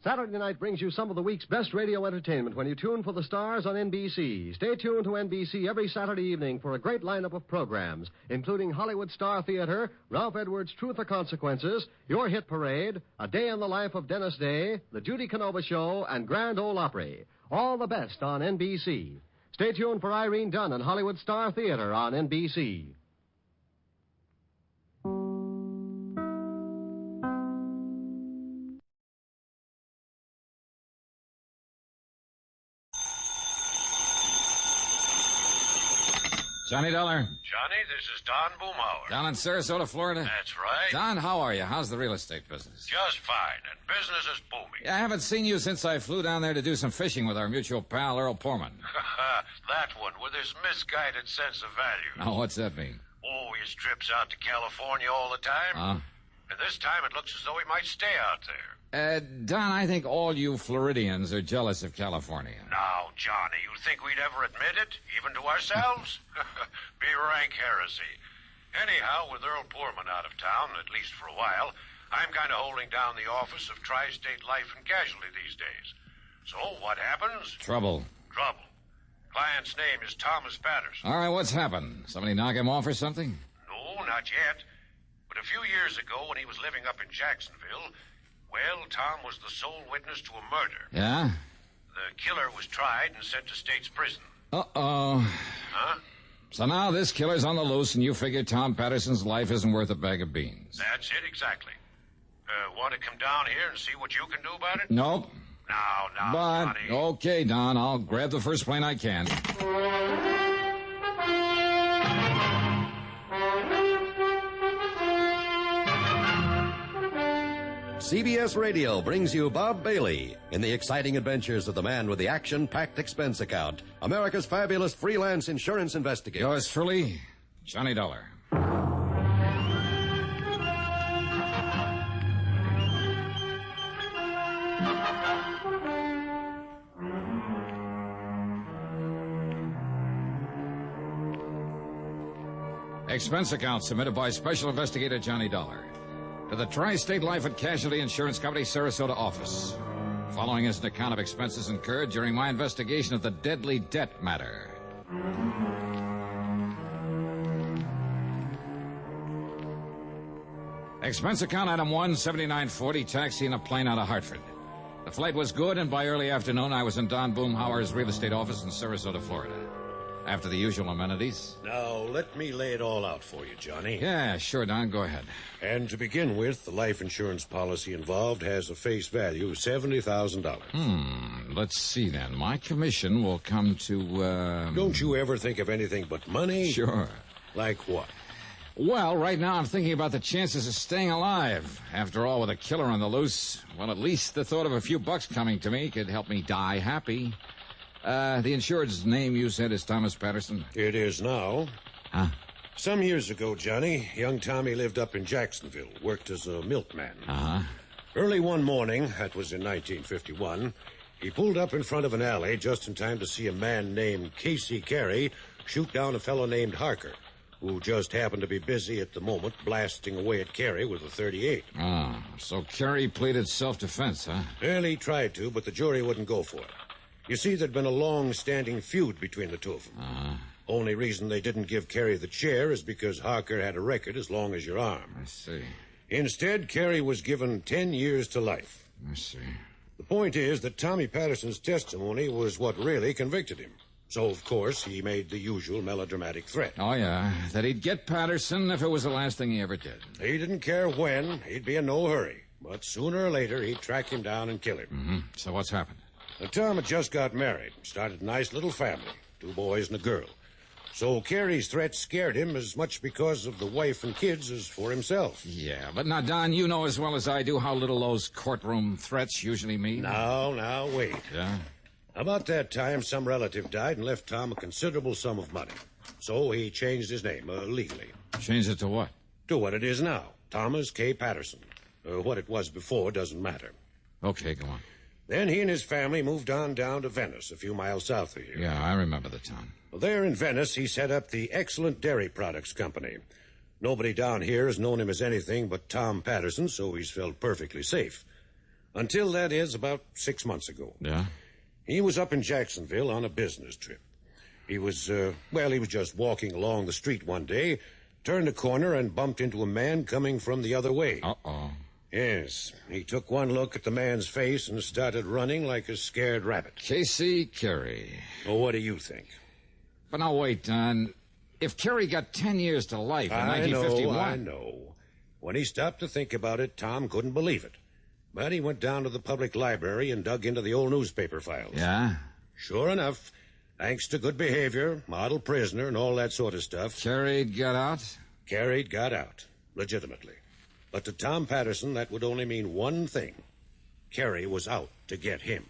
[SPEAKER 11] Saturday night brings you some of the week's best radio entertainment when you tune for the stars on NBC. Stay tuned to NBC every Saturday evening for a great lineup of programs, including Hollywood Star Theater, Ralph Edwards' Truth or Consequences, Your Hit Parade, A Day in the Life of Dennis Day, The Judy Canova Show, and Grand Ole Opry. All the best on NBC. Stay tuned for Irene Dunn and Hollywood Star Theater on NBC.
[SPEAKER 5] Johnny Dollar?
[SPEAKER 7] Johnny, this is Don Boomhauer.
[SPEAKER 5] Down in Sarasota, Florida?
[SPEAKER 7] That's right.
[SPEAKER 5] Don, how are you? How's the real estate business?
[SPEAKER 7] Just fine, and business is booming.
[SPEAKER 5] Yeah, I haven't seen you since I flew down there to do some fishing with our mutual pal, Earl Poorman.
[SPEAKER 7] That one with his misguided sense of value.
[SPEAKER 5] Now, what's that mean?
[SPEAKER 7] Oh, his trips out to California all the time. And this time it looks as though he might stay out there.
[SPEAKER 5] Don, I think all you Floridians are jealous of California.
[SPEAKER 7] Now, Johnny, you think we'd ever admit it, even to ourselves? Be rank heresy. Anyhow, with Earl Poorman out of town, at least for a while, I'm kind of holding down the office of Tri-State Life and Casualty these days. So, what happens?
[SPEAKER 5] Trouble.
[SPEAKER 7] Client's name is Thomas Patterson.
[SPEAKER 5] All right, what's happened? Somebody knock him off or something?
[SPEAKER 7] No, not yet. But a few years ago, when he was living up in Jacksonville, well, Tom was the sole witness to a murder.
[SPEAKER 5] Yeah?
[SPEAKER 7] The killer was tried and sent to state's prison.
[SPEAKER 5] Uh-oh.
[SPEAKER 7] Huh?
[SPEAKER 5] So now this killer's on the loose, and you figure Tom Patterson's life isn't worth a bag of beans.
[SPEAKER 7] That's it, exactly. Want to come down here and see what you can do about it?
[SPEAKER 5] Nope.
[SPEAKER 7] Now,
[SPEAKER 5] But,
[SPEAKER 7] Johnny.
[SPEAKER 5] okay, Don, I'll grab the first plane I can.
[SPEAKER 11] CBS Radio brings you Bob Bailey in the exciting adventures of the man with the action-packed expense account, America's fabulous freelance insurance investigator.
[SPEAKER 5] Yours truly, Johnny Dollar. Expense account submitted by Special Investigator Johnny Dollar to the Tri-State Life and Casualty Insurance Company, Sarasota office. Following is an account of expenses incurred during my investigation of the deadly debt matter. Expense account item 1, $79.40, taxi in a plane out of Hartford. The flight was good, and by early afternoon, I was in Don Boomhauer's real estate office in Sarasota, Florida. After the usual amenities.
[SPEAKER 7] Now, let me lay it all out for you, Johnny.
[SPEAKER 5] Yeah, sure, Don. Go ahead.
[SPEAKER 7] And to begin with, the life insurance policy involved has a face value of $70,000.
[SPEAKER 5] Let's see, then. My commission will come to,
[SPEAKER 7] Don't you ever think of anything but money?
[SPEAKER 5] Sure.
[SPEAKER 7] Like what?
[SPEAKER 5] Well, right now I'm thinking about the chances of staying alive. After all, with a killer on the loose, well, at least the thought of a few bucks coming to me could help me die happy. The insured's name you said is Thomas Patterson?
[SPEAKER 7] It is now.
[SPEAKER 5] Huh?
[SPEAKER 7] Some years ago, Johnny, young Tommy lived up in Jacksonville, worked as a milkman.
[SPEAKER 5] Uh-huh.
[SPEAKER 7] Early one morning, that was in 1951, he pulled up in front of an alley just in time to see a man named Casey Carey shoot down a fellow named Harker, who just happened to be busy at the moment blasting away at Carey with a .38.
[SPEAKER 5] Oh, so Carey pleaded self-defense, huh?
[SPEAKER 7] Well, he tried to, but the jury wouldn't go for it. You see, there'd been a long-standing feud between the two of them.
[SPEAKER 5] Uh-huh.
[SPEAKER 7] Only reason they didn't give Carey the chair is because Harker had a record as long as your arm.
[SPEAKER 5] I see.
[SPEAKER 7] Instead, Carey was given 10 years to life.
[SPEAKER 5] I see.
[SPEAKER 7] The point is that Tommy Patterson's testimony was what really convicted him. So, of course, he made the usual melodramatic threat.
[SPEAKER 5] Oh, yeah, that he'd get Patterson if it was the last thing he ever did.
[SPEAKER 7] He didn't care when. He'd be in no hurry. But sooner or later, he'd track him down and kill him.
[SPEAKER 5] Mm-hmm. So what's happened?
[SPEAKER 7] Now, Tom had just got married, started a nice little family, 2 boys and a girl. So Carey's threat scared him as much because of the wife and kids as for himself.
[SPEAKER 5] Yeah, but now, Don, you know as well as I do how little those courtroom threats usually mean.
[SPEAKER 7] Now, wait.
[SPEAKER 5] Yeah?
[SPEAKER 7] About that time, some relative died and left Tom a considerable sum of money. So he changed his name, legally.
[SPEAKER 5] Changed it to what?
[SPEAKER 7] To what it is now, Thomas K. Patterson. What it was before doesn't matter.
[SPEAKER 5] Okay, go on.
[SPEAKER 7] Then he and his family moved on down to Venice, a few miles south of here.
[SPEAKER 5] Yeah, I remember the town.
[SPEAKER 7] Well, there in Venice, he set up the Excellent Dairy Products Company. Nobody down here has known him as anything but Tom Patterson, so he's felt perfectly safe. Until, that is, about 6 months ago.
[SPEAKER 5] Yeah?
[SPEAKER 7] He was up in Jacksonville on a business trip. He was just walking along the street one day, turned a corner and bumped into a man coming from the other way.
[SPEAKER 5] Uh-oh.
[SPEAKER 7] Yes, he took one look at the man's face and started running like a scared rabbit.
[SPEAKER 5] Casey Carey.
[SPEAKER 7] Well, what do you think?
[SPEAKER 5] But now, wait, Don. If Carey got 10 years to life in 1951...
[SPEAKER 7] I know. When he stopped to think about it, Tom couldn't believe it. But he went down to the public library and dug into the old newspaper files.
[SPEAKER 5] Yeah?
[SPEAKER 7] Sure enough, thanks to good behavior, model prisoner, and all that sort of stuff...
[SPEAKER 5] Carey got out?
[SPEAKER 7] Carey got out, legitimately. But to Tom Patterson, that would only mean one thing. Carey was out to get him.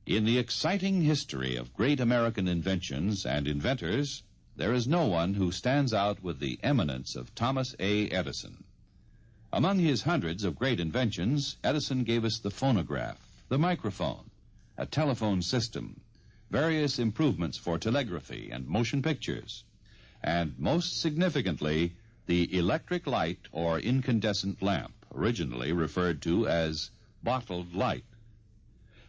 [SPEAKER 3] In the exciting history of great American inventions and inventors, there is no one who stands out with the eminence of Thomas A. Edison. Among his hundreds of great inventions, Edison gave us the phonograph, the microphone, a telephone system, various improvements for telegraphy and motion pictures, and most significantly, the electric light or incandescent lamp, originally referred to as bottled light.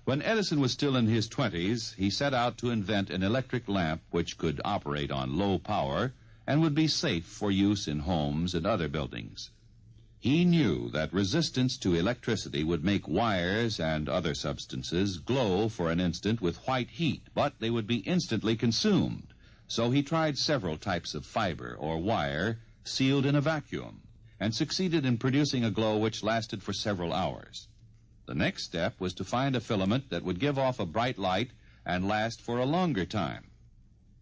[SPEAKER 3] When Edison was still in his 20s, he set out to invent an electric lamp which could operate on low power and would be safe for use in homes and other buildings. He knew that resistance to electricity would make wires and other substances glow for an instant with white heat, but they would be instantly consumed. So he tried several types of fiber or wire sealed in a vacuum and succeeded in producing a glow which lasted for several hours. The next step was to find a filament that would give off a bright light and last for a longer time.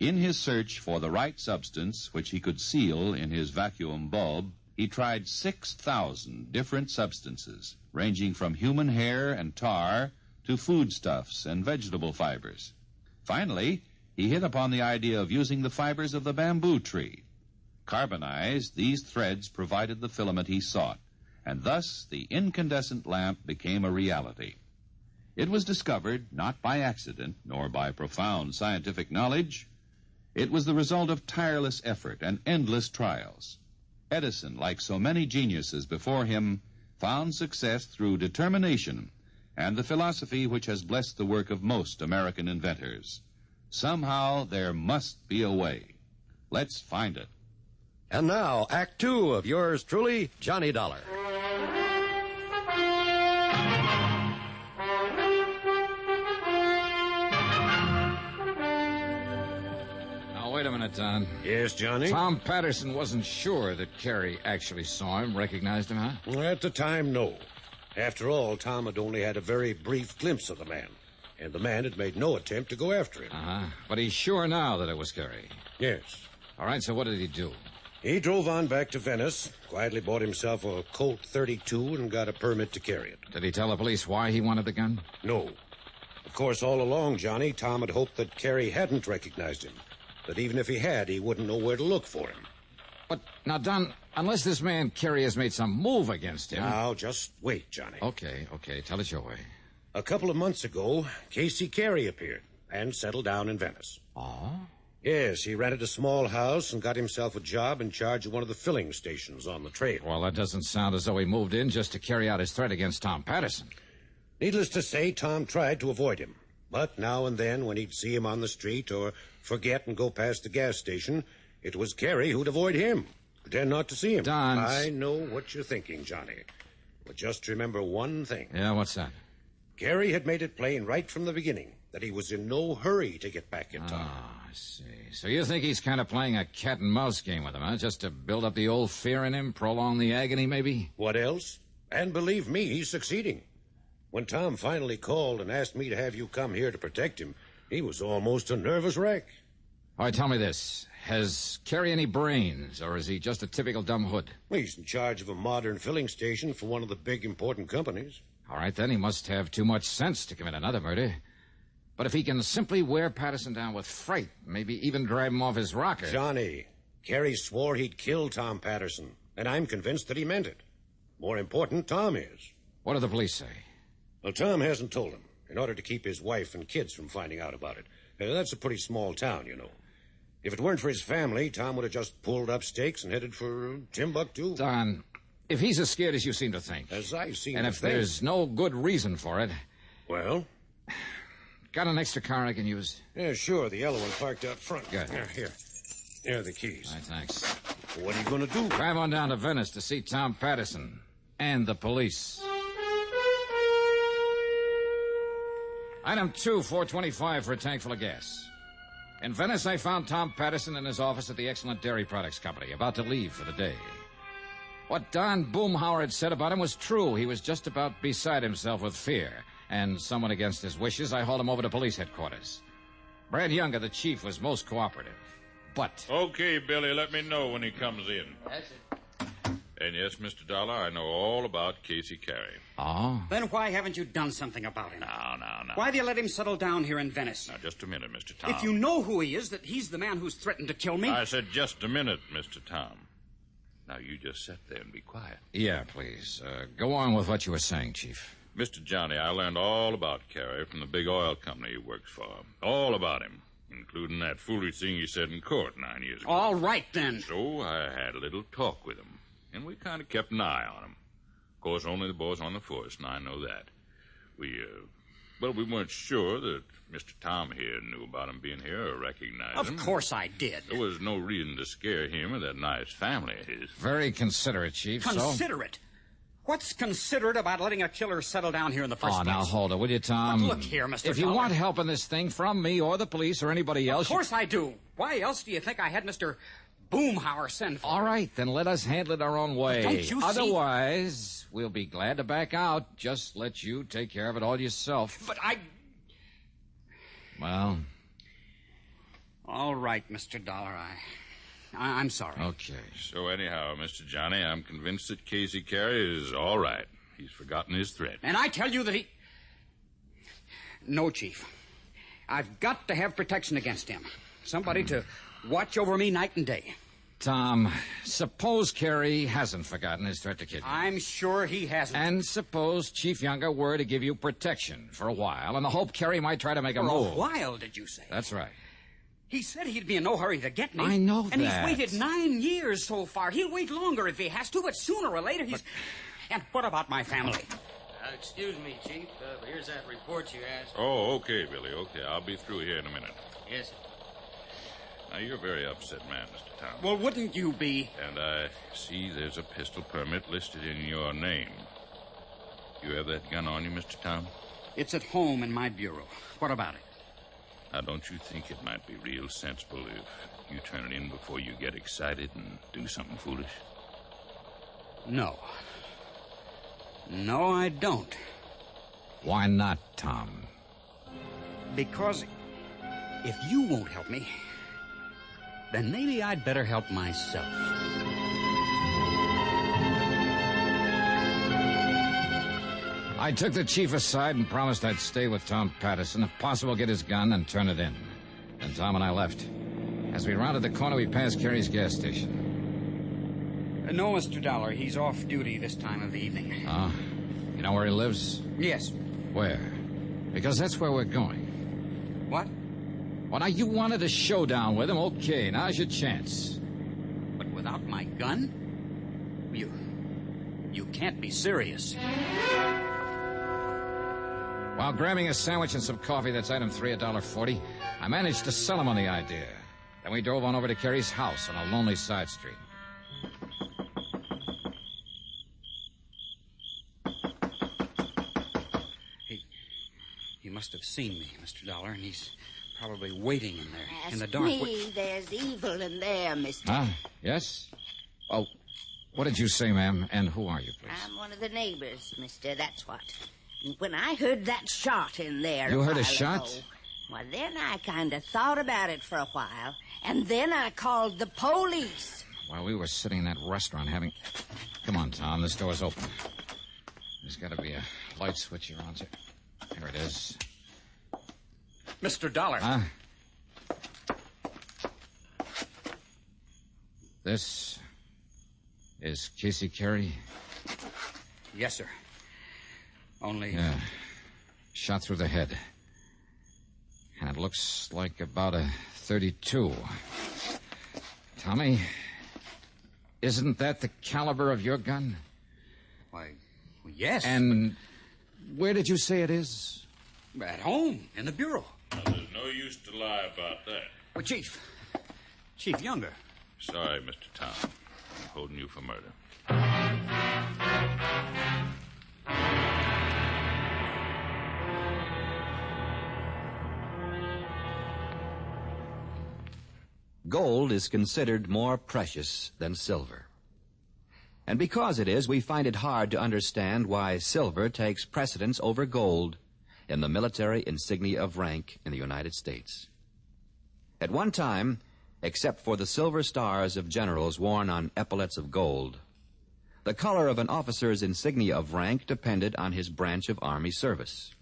[SPEAKER 3] In his search for the right substance which he could seal in his vacuum bulb, he tried 6,000 different substances, ranging from human hair and tar to foodstuffs and vegetable fibers. Finally, he hit upon the idea of using the fibers of the bamboo tree. Carbonized, these threads provided the filament he sought, and thus the incandescent lamp became a reality. It was discovered not by accident nor by profound scientific knowledge. It was the result of tireless effort and endless trials. Edison, like so many geniuses before him, found success through determination and the philosophy which has blessed the work of most American inventors. Somehow there must be a way. Let's find it.
[SPEAKER 11] And now, Act Two of yours truly, Johnny Dollar.
[SPEAKER 5] Wait a minute, Don.
[SPEAKER 7] Yes, Johnny?
[SPEAKER 5] Tom Patterson wasn't sure that Carey actually saw him, recognized him, huh?
[SPEAKER 7] At the time, no. After all, Tom had only had a very brief glimpse of the man, and the man had made no attempt to go after him.
[SPEAKER 5] Uh-huh. But he's sure now that it was Carey.
[SPEAKER 7] Yes.
[SPEAKER 5] All right, so what did he do?
[SPEAKER 7] He drove on back to Venice, quietly bought himself a Colt 32 and got a permit to carry it.
[SPEAKER 5] Did he tell the police why he wanted the gun?
[SPEAKER 7] No. Of course, all along, Johnny, Tom had hoped that Carey hadn't recognized him. That even if he had, he wouldn't know where to look for him.
[SPEAKER 5] But, now, Don, unless this man Carey has made some move against him...
[SPEAKER 7] Now, just wait, Johnny.
[SPEAKER 5] Okay. Tell it your way.
[SPEAKER 7] A couple of months ago, Casey Carey appeared and settled down in Venice.
[SPEAKER 5] Oh?
[SPEAKER 7] Yes, he rented a small house and got himself a job in charge of one of the filling stations on the trail.
[SPEAKER 5] Well, that doesn't sound as though he moved in just to carry out his threat against Tom Patterson.
[SPEAKER 7] Needless to say, Tom tried to avoid him. But now and then, when he'd see him on the street or forget and go past the gas station, it was Carey who'd avoid him. Pretend not to see him.
[SPEAKER 5] Don...
[SPEAKER 7] I know what you're thinking, Johnny. But just remember one thing.
[SPEAKER 5] Yeah, what's that?
[SPEAKER 7] Carey had made it plain right from the beginning that he was in no hurry to get back at Tom.
[SPEAKER 5] I see. So you think he's kind of playing a cat-and-mouse game with him, huh? Just to build up the old fear in him, prolong the agony, maybe?
[SPEAKER 7] What else? And believe me, he's succeeding. When Tom finally called and asked me to have you come here to protect him, he was almost a nervous wreck.
[SPEAKER 5] All right, tell me this. Has Carey any brains, or is he just a typical dumb hood?
[SPEAKER 7] He's in charge of a modern filling station for one of the big important companies.
[SPEAKER 5] All right, then he must have too much sense to commit another murder. But if he can simply wear Patterson down with fright, maybe even drive him off his rocker...
[SPEAKER 7] Johnny, Carey swore he'd kill Tom Patterson, and I'm convinced that he meant it. More important, Tom is.
[SPEAKER 5] What do the police say?
[SPEAKER 7] Well, Tom hasn't told him, in order to keep his wife and kids from finding out about it. That's a pretty small town, you know. If it weren't for his family, Tom would have just pulled up stakes and headed for Timbuktu.
[SPEAKER 5] Don, if he's as scared as you seem to think...
[SPEAKER 7] As I seem
[SPEAKER 5] and
[SPEAKER 7] to
[SPEAKER 5] if
[SPEAKER 7] think...
[SPEAKER 5] there's no good reason for it...
[SPEAKER 7] Well?
[SPEAKER 5] Got an extra car I can use?
[SPEAKER 7] Yeah, sure. The yellow one parked out front.
[SPEAKER 5] Good.
[SPEAKER 7] Here. Here are the keys.
[SPEAKER 5] All right, thanks.
[SPEAKER 7] What are you going to do?
[SPEAKER 5] Drive on down to Venice to see Tom Patterson and the police. Item 2, $4.25 for a tank full of gas. In Venice, I found Tom Patterson in his office at the Excellent Dairy Products Company, about to leave for the day. What Don Boomhauer had said about him was true. He was just about beside himself with fear. And somewhat against his wishes, I hauled him over to police headquarters. Brad Younger, the chief, was most cooperative. But...
[SPEAKER 19] Okay, Billy, let me know when he comes in.
[SPEAKER 14] That's it.
[SPEAKER 19] And yes, Mr. Dollar, I know all about Casey Carey.
[SPEAKER 5] Oh?
[SPEAKER 20] Then why haven't you done something about him?
[SPEAKER 19] No.
[SPEAKER 20] Why have you let him settle down here in Venice?
[SPEAKER 19] Now, just a minute, Mr. Tom.
[SPEAKER 20] If you know who he is, that he's the man who's threatened to kill me...
[SPEAKER 19] I said just a minute, Mr. Tom. Now, you just sit there and be quiet.
[SPEAKER 5] Yeah, please. Go on with what you were saying, Chief.
[SPEAKER 19] Mr. Johnny, I learned all about Carey from the big oil company he works for. All about him, including that foolish thing he said in court 9 years ago.
[SPEAKER 20] All right, then.
[SPEAKER 19] So I had a little talk with him, and we kind of kept an eye on him. Of course, only the boys on the force, and I know that. We weren't sure that Mr. Tom here knew about him being here or recognized him.
[SPEAKER 20] Of course I did.
[SPEAKER 19] There was no reason to scare him or that nice family of his.
[SPEAKER 5] Very considerate, Chief.
[SPEAKER 20] Considerate? What's considerate about letting a killer settle down here in the first place?
[SPEAKER 5] Now, hold it, will you, Tom?
[SPEAKER 20] But look here, Mr.
[SPEAKER 5] If you want help in this thing from me or the police or anybody else...
[SPEAKER 20] Of course I do. Why else do you think I had Mr. Boomhauer send for me?
[SPEAKER 5] All right, then let us handle it our own way.
[SPEAKER 20] But don't you see...
[SPEAKER 5] Otherwise, we'll be glad to back out. Just let you take care of it all yourself.
[SPEAKER 20] But I...
[SPEAKER 5] Well...
[SPEAKER 20] All right, Mr. Dollar, I'm sorry.
[SPEAKER 5] Okay.
[SPEAKER 19] So anyhow, Mr. Johnny, I'm convinced that Casey Carey is all right. He's forgotten his threat.
[SPEAKER 20] And I tell you that he... No, Chief. I've got to have protection against him. Somebody to watch over me night and day.
[SPEAKER 5] Tom, suppose Carey hasn't forgotten his threat to kill you.
[SPEAKER 20] I'm sure he hasn't.
[SPEAKER 5] And suppose Chief Younger were to give you protection for a while, in the hope Carey might try to make a move.
[SPEAKER 20] For a while, did you say?
[SPEAKER 5] That's right.
[SPEAKER 20] He said he'd be in no hurry to get me.
[SPEAKER 5] I know
[SPEAKER 20] and
[SPEAKER 5] that.
[SPEAKER 20] And he's waited 9 years so far. He'll wait longer if he has to, but sooner or later he's... And what about my family?
[SPEAKER 14] Excuse me, Chief. Here's that report you asked.
[SPEAKER 19] Oh, okay, Billy. Okay, I'll be through here in a minute.
[SPEAKER 14] Yes, sir.
[SPEAKER 19] Now, you're a very upset man, Mr. Tom.
[SPEAKER 20] Well, wouldn't you be?
[SPEAKER 19] And I see there's a pistol permit listed in your name. You have that gun on you, Mr. Tom?
[SPEAKER 20] It's at home in my bureau. What about it?
[SPEAKER 19] Now, don't you think it might be real sensible if you turn it in before you get excited and do something foolish?
[SPEAKER 20] No. No, I don't.
[SPEAKER 5] Why not, Tom?
[SPEAKER 20] Because if you won't help me, then maybe I'd better help myself.
[SPEAKER 5] I took the chief aside and promised I'd stay with Tom Patterson, if possible get his gun and turn it in. Then Tom and I left. As we rounded the corner, we passed Carey's gas station.
[SPEAKER 20] No, Mr. Dollar. He's off duty this time of the evening.
[SPEAKER 5] Oh? You know where he lives?
[SPEAKER 20] Yes.
[SPEAKER 5] Where? Because that's where we're going.
[SPEAKER 20] What?
[SPEAKER 5] Well, now, you wanted a showdown with him. Okay, now's your chance.
[SPEAKER 20] But without my gun? You can't be serious.
[SPEAKER 5] While grabbing a sandwich and some coffee, that's item 3, $1.40, I managed to sell him on the idea. Then we drove on over to Carey's house on a lonely side street.
[SPEAKER 20] He must have seen me, Mr. Dollar, and he's probably waiting in there in the
[SPEAKER 2] Ask
[SPEAKER 20] dark.
[SPEAKER 2] me. There's evil in there, mister.
[SPEAKER 5] Huh? Yes? Oh, what did you say, ma'am? And who are you, please?
[SPEAKER 2] I'm one of the neighbors, mister, that's what. And when I heard that shot in there
[SPEAKER 5] You heard a
[SPEAKER 2] while
[SPEAKER 5] shot?
[SPEAKER 2] ago, well, then I kind of thought about it for a while, and then I called the police.
[SPEAKER 5] While we were sitting in that restaurant having... Come on, Tom, this door's open. There's got to be a light switch here on it. Here it is.
[SPEAKER 20] Mr. Dollar.
[SPEAKER 5] Huh? This is Casey Carey?
[SPEAKER 20] Yes, sir. Only...
[SPEAKER 5] Yeah. Shot through the head. And it looks like about a 32. Tommy, isn't that the caliber of your gun?
[SPEAKER 20] Why, yes.
[SPEAKER 5] And where did you say it is?
[SPEAKER 20] At home, in the bureau.
[SPEAKER 19] Now, there's no use to lie about that.
[SPEAKER 20] Well, Chief Younger.
[SPEAKER 19] Sorry, Mr. Tom. I'm holding you for murder.
[SPEAKER 16] Gold is considered more precious than silver. And because it is, we find it hard to understand why silver takes precedence over gold in the military insignia of rank in the United States. At one time, except for the silver stars of generals worn on epaulets of gold, the color of an officer's insignia of rank depended on his branch of Army service.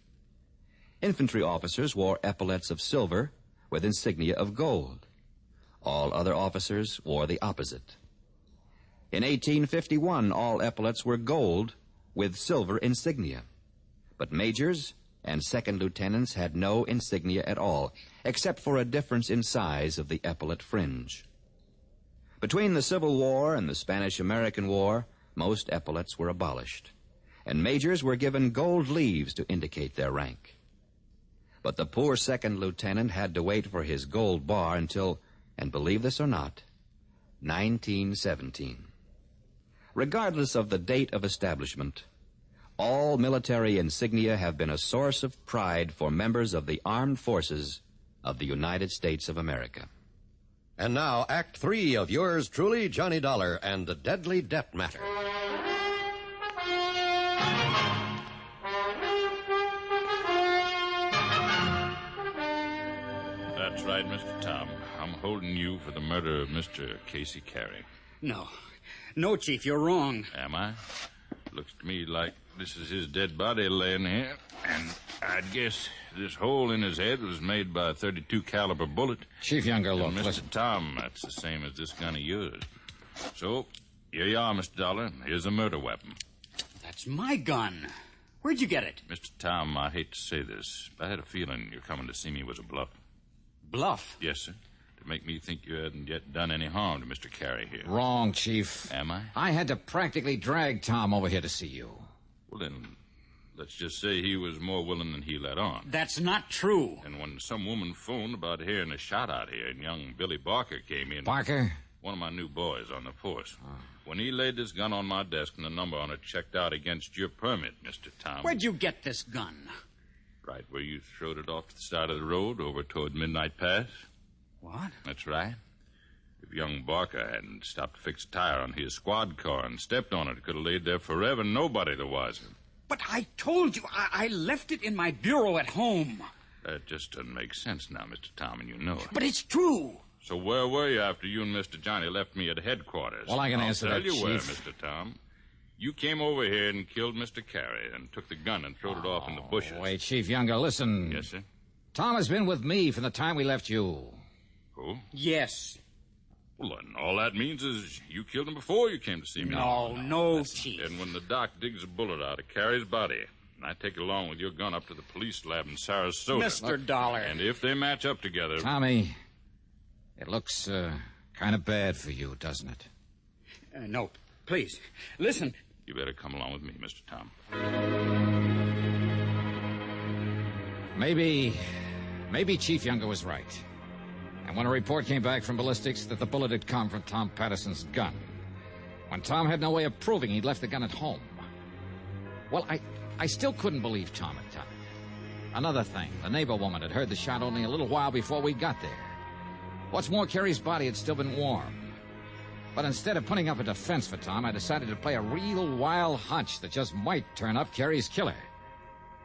[SPEAKER 16] Infantry officers wore epaulets of silver with insignia of gold. All other officers wore the opposite. In 1851, all epaulets were gold with silver insignia. But majors and second lieutenants had no insignia at all, except for a difference in size of the epaulet fringe. Between the Civil War and the Spanish-American War, most epaulets were abolished, and majors were given gold leaves to indicate their rank. But the poor second lieutenant had to wait for his gold bar until, and believe this or not, 1917. Regardless of the date of establishment, all military insignia have been a source of pride for members of the armed forces of the United States of America.
[SPEAKER 11] And now, Act 3 of yours truly, Johnny Dollar, and the Deadly Debt Matter.
[SPEAKER 19] That's right, Mr. Tom. I'm holding you for the murder of Mr. Casey Carey.
[SPEAKER 20] No, Chief, you're wrong.
[SPEAKER 19] Am I? Looks to me like this is his dead body laying here, and I'd guess this hole in his head was made by a 32 caliber bullet.
[SPEAKER 5] Chief Younger, look,
[SPEAKER 19] and Mr.
[SPEAKER 5] listen.
[SPEAKER 19] Tom, that's the same as this gun of yours. So, here you are, Mr. Dollar. Here's a murder weapon.
[SPEAKER 20] That's my gun. Where'd you get it?
[SPEAKER 19] Mr. Tom, I hate to say this, but I had a feeling your coming to see me was a bluff.
[SPEAKER 20] Bluff?
[SPEAKER 19] Yes, sir. To make me think you hadn't yet done any harm to Mr. Carey here.
[SPEAKER 5] Wrong, Chief.
[SPEAKER 19] Am I?
[SPEAKER 5] I had to practically drag Tom over here to see you.
[SPEAKER 19] Well, then, let's just say he was more willing than he let on.
[SPEAKER 20] That's not true.
[SPEAKER 19] And when some woman phoned about hearing a shot out here, and young Billy Barker came in...
[SPEAKER 5] Barker?
[SPEAKER 19] One of my new boys on the force. When he laid this gun on my desk and the number on it checked out against your permit, Mr. Tom...
[SPEAKER 20] Where'd you get this gun?
[SPEAKER 19] Right where you throwed it off to the side of the road over toward Midnight Pass.
[SPEAKER 20] What?
[SPEAKER 19] That's right. young Barker hadn't stopped to fix a tire on his squad car and stepped on it, could have laid there forever, nobody the wiser.
[SPEAKER 20] But I told you, I left it in my bureau at home.
[SPEAKER 19] That just doesn't make sense now, Mr. Tom, and you know it.
[SPEAKER 20] But it's true.
[SPEAKER 19] So where were you after you and Mr. Johnny left me at headquarters?
[SPEAKER 5] Well, I can answer that,
[SPEAKER 19] I'll tell you where,
[SPEAKER 5] Chief.
[SPEAKER 19] Mr. Tom. You came over here and killed Mr. Carey and took the gun and throwed it off in the bushes.
[SPEAKER 5] Wait, Chief Younger, listen.
[SPEAKER 19] Yes, sir?
[SPEAKER 5] Tom has been with me from the time we left you.
[SPEAKER 19] Who?
[SPEAKER 20] Yes.
[SPEAKER 19] Well, then all that means is you killed him before you came to see me.
[SPEAKER 20] No, Chief.
[SPEAKER 19] And when the doc digs a bullet out of Carey's body, and I take it along with your gun up to the police lab in Sarasota.
[SPEAKER 20] Mr. Dollar.
[SPEAKER 19] And if they match up together...
[SPEAKER 5] Tommy, it looks kind of bad for you, doesn't it?
[SPEAKER 20] No, please, listen.
[SPEAKER 19] You better come along with me, Mr. Tom.
[SPEAKER 5] Maybe Chief Younger was right. And when a report came back from ballistics that the bullet had come from Tom Patterson's gun, when Tom had no way of proving he'd left the gun at home. Well, I still couldn't believe Tom had done it. Another thing, the neighbor woman had heard the shot only a little while before we got there. What's more, Carey's body had still been warm. But instead of putting up a defense for Tom, I decided to play a real wild hunch that just might turn up Carey's killer.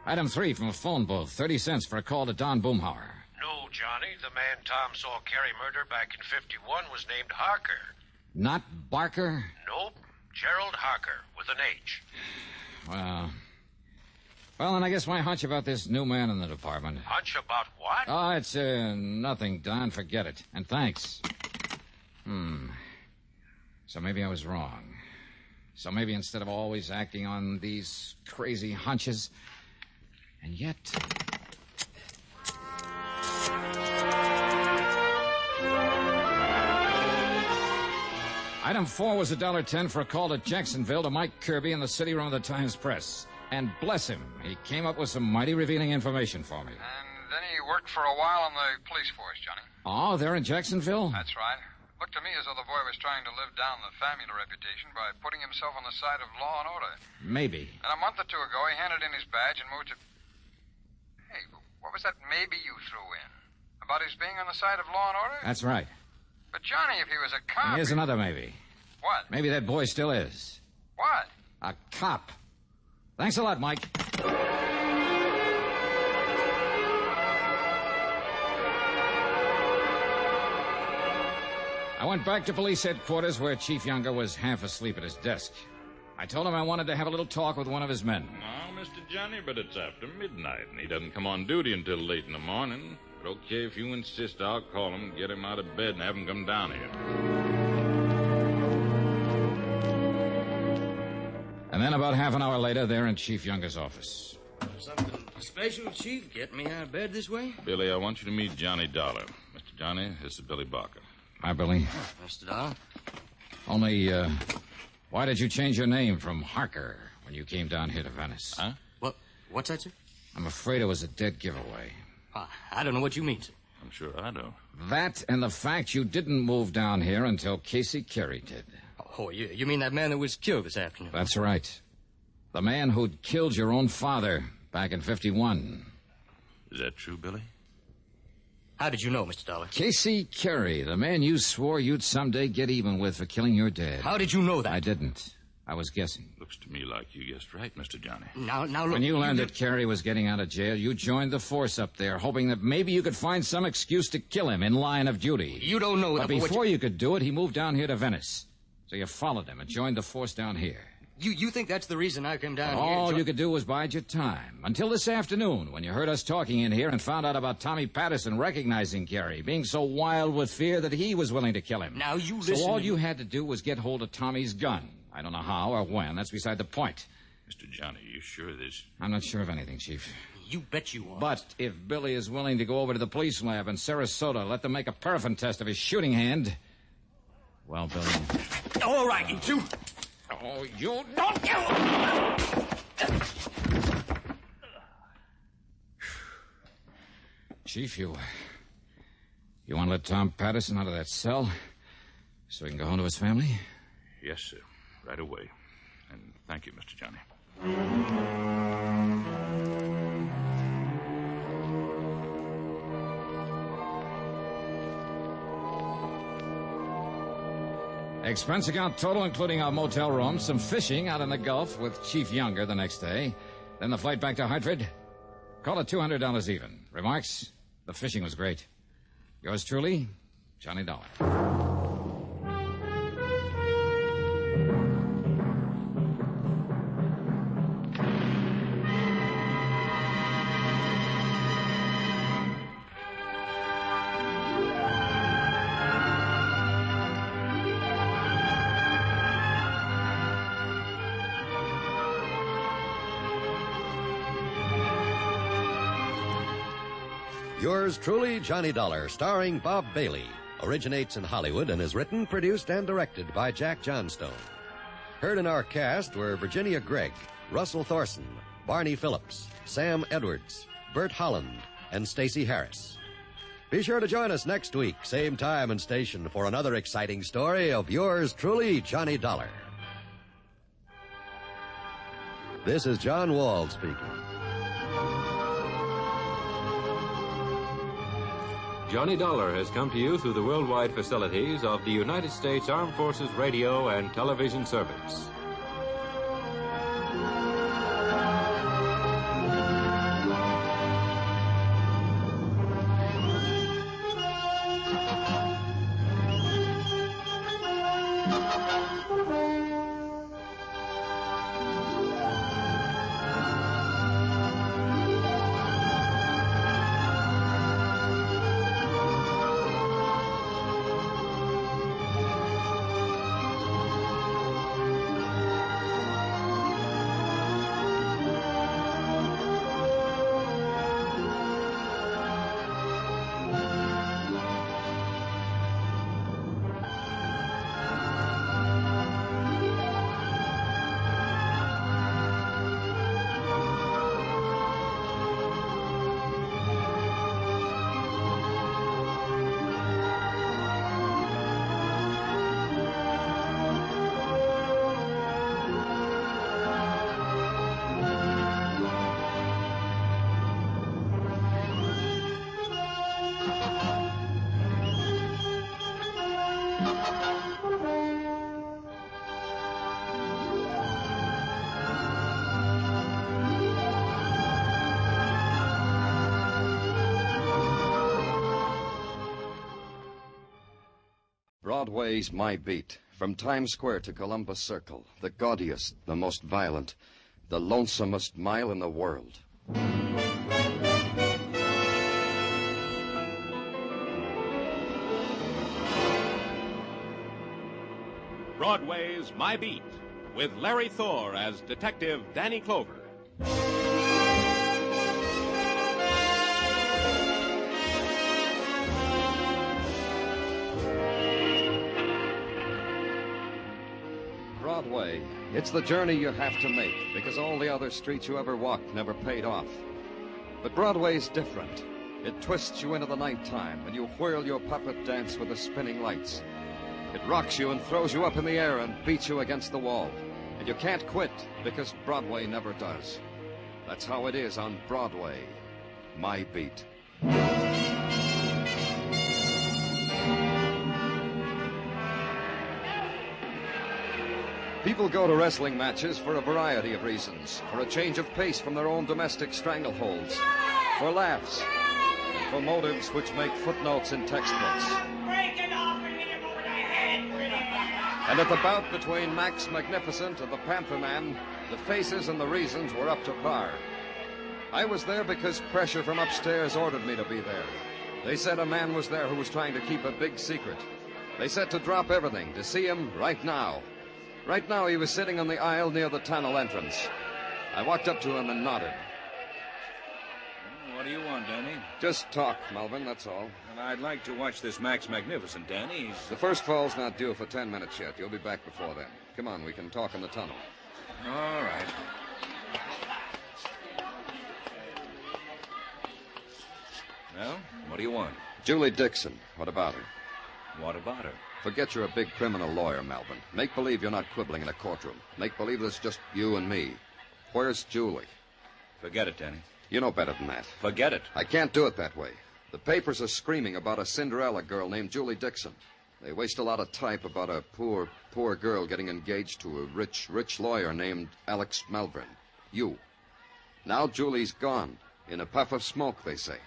[SPEAKER 5] Item 3 from a phone booth, 30 cents for a call to Don Boomhauer.
[SPEAKER 7] No, Johnny. The man Tom saw Carey murder back in 51 was named Harker.
[SPEAKER 5] Not Barker?
[SPEAKER 7] Nope. Gerald Harker, with an H.
[SPEAKER 5] Well, then I guess my hunch about this new man in the department.
[SPEAKER 7] Hunch about what?
[SPEAKER 5] Oh, it's nothing, Don. Forget it. And thanks. So maybe I was wrong. So maybe instead of always acting on these crazy hunches, and yet... Item 4 was $1.10 for a call to Jacksonville to Mike Kirby in the city room of the Times-Press. And bless him, he came up with some mighty revealing information for me.
[SPEAKER 6] And then he worked for a while on the police force, Johnny.
[SPEAKER 5] Oh, they're in Jacksonville?
[SPEAKER 6] That's right. Looked to me as though the boy was trying to live down the family reputation by putting himself on the side of law and order.
[SPEAKER 5] Maybe.
[SPEAKER 6] And a month or two ago, he handed in his badge and moved to... Hey, what was that maybe you threw in? About his being on the side of law and order?
[SPEAKER 5] That's right.
[SPEAKER 6] But, Johnny, if he was a cop...
[SPEAKER 5] And here's another maybe.
[SPEAKER 6] What?
[SPEAKER 5] Maybe that boy still is.
[SPEAKER 6] What?
[SPEAKER 5] A cop. Thanks a lot, Mike. I went back to police headquarters where Chief Younger was half asleep at his desk. I told him I wanted to have a little talk with one of his men.
[SPEAKER 19] No, Mr. Johnny, but it's after midnight, and he doesn't come on duty until late in the morning. But okay, if you insist, I'll call him, get him out of bed, and have him come down here.
[SPEAKER 5] And then about half an hour later, they're in Chief Younger's office.
[SPEAKER 22] Something special, Chief? Get me out of bed this way?
[SPEAKER 19] Billy, I want you to meet Johnny Dollar. Mr. Johnny, this is Billy Barker.
[SPEAKER 5] Hi, Billy.
[SPEAKER 22] Mr. Dollar?
[SPEAKER 5] Only, why did you change your name from Harker when you came down here to Venice?
[SPEAKER 22] Huh? What's that, sir?
[SPEAKER 5] I'm afraid it was a dead giveaway.
[SPEAKER 22] I don't know what you mean, sir.
[SPEAKER 19] I'm sure I don't.
[SPEAKER 5] That and the fact you didn't move down here until Casey Carey did.
[SPEAKER 22] Oh, you mean that man that was killed this afternoon?
[SPEAKER 5] That's right. The man who'd killed your own father back in 51.
[SPEAKER 19] Is that true, Billy?
[SPEAKER 22] How did you know, Mr. Dollar?
[SPEAKER 5] Casey Carey, the man you swore you'd someday get even with for killing your dad.
[SPEAKER 22] How did you know that?
[SPEAKER 5] I didn't. I was guessing.
[SPEAKER 19] Looks to me like you guessed right, Mr. Johnny.
[SPEAKER 22] Now, look...
[SPEAKER 5] When you learned that Carey was getting out of jail, you joined the force up there, hoping that maybe you could find some excuse to kill him in line of duty.
[SPEAKER 22] You don't know...
[SPEAKER 5] But before you could do it, he moved down here to Venice. So you followed him and joined the force down here.
[SPEAKER 22] You think that's the reason I came down here?
[SPEAKER 5] All you could do was bide your time. Until this afternoon, when you heard us talking in here and found out about Tommy Patterson recognizing Carey, being so wild with fear that he was willing to kill him.
[SPEAKER 22] Now, you listen...
[SPEAKER 5] So all you had to do was get hold of Tommy's gun. I don't know how or when. That's beside the point.
[SPEAKER 19] Mr. Johnny, you sure this...
[SPEAKER 5] I'm not sure of anything, Chief.
[SPEAKER 22] You bet you are.
[SPEAKER 5] But if Billy is willing to go over to the police lab in Sarasota, let them make a paraffin test of his shooting hand... Well, Billy...
[SPEAKER 22] All right, you two.
[SPEAKER 5] Oh, you don't kill... Chief, you want to let Tom Patterson out of that cell so he can go home to his family?
[SPEAKER 19] Yes, sir. Right away. And thank you, Mr. Johnny.
[SPEAKER 5] Expense account total, including our motel room, some fishing out in the Gulf with Chief Younger the next day, then the flight back to Hartford. Call it $200 even. Remarks? The fishing was great. Yours truly, Johnny Dollar.
[SPEAKER 11] Yours truly, Johnny Dollar, starring Bob Bailey, originates in Hollywood and is written, produced, and directed by Jack Johnstone. Heard in our cast were Virginia Gregg, Russell Thorson, Barney Phillips, Sam Edwards, Bert Holland, and Stacey Harris. Be sure to join us next week, same time and station, for another exciting story of yours truly, Johnny Dollar. This is John Wald speaking.
[SPEAKER 1] Johnny Dollar has come to you through the worldwide facilities of the United States Armed Forces Radio and Television Service.
[SPEAKER 18] Broadway's my beat. From Times Square to Columbus Circle. The gaudiest, the most violent, the lonesomest mile in the world.
[SPEAKER 12] Broadway's My Beat, with Larry Thor as Detective Danny Clover.
[SPEAKER 18] Broadway, it's the journey you have to make, because all the other streets you ever walked never paid off. But Broadway's different. It twists you into the nighttime, and you whirl your puppet dance with the spinning lights. It rocks you and throws you up in the air and beats you against the wall. And you can't quit, because Broadway never does. That's how it is on Broadway. My Beat. People go to wrestling matches for a variety of reasons. For a change of pace from their own domestic strangleholds. For laughs. And for motives which make footnotes in textbooks. And at the bout between Max Magnificent and the Panther Man, the faces and the reasons were up to par. I was there because pressure from upstairs ordered me to be there. They said a man was there who was trying to keep a big secret. They said to drop everything, to see him right now. Right now, he was sitting on the aisle near the tunnel entrance. I walked up to him and nodded.
[SPEAKER 12] What do you want, Danny?
[SPEAKER 18] Just talk, Melvin, that's all.
[SPEAKER 12] And I'd like to watch this Max Magnificent, Danny.
[SPEAKER 18] The first fall's not due for 10 minutes yet. You'll be back before then. Come on, we can talk in the tunnel.
[SPEAKER 12] All right. Well, what do you want?
[SPEAKER 18] Julie Dixon. What about her?
[SPEAKER 12] What about her?
[SPEAKER 18] Forget you're a big criminal lawyer, Melvin. Make believe you're not quibbling in a courtroom. Make believe there's just you and me. Where's Julie?
[SPEAKER 12] Forget it, Danny.
[SPEAKER 18] You know better than that.
[SPEAKER 12] Forget it.
[SPEAKER 18] I can't do it that way. The papers are screaming about a Cinderella girl named Julie Dixon. They waste a lot of type about a poor girl getting engaged to a rich lawyer named Alex Malvern. You. Now Julie's gone. In a puff of smoke, they say.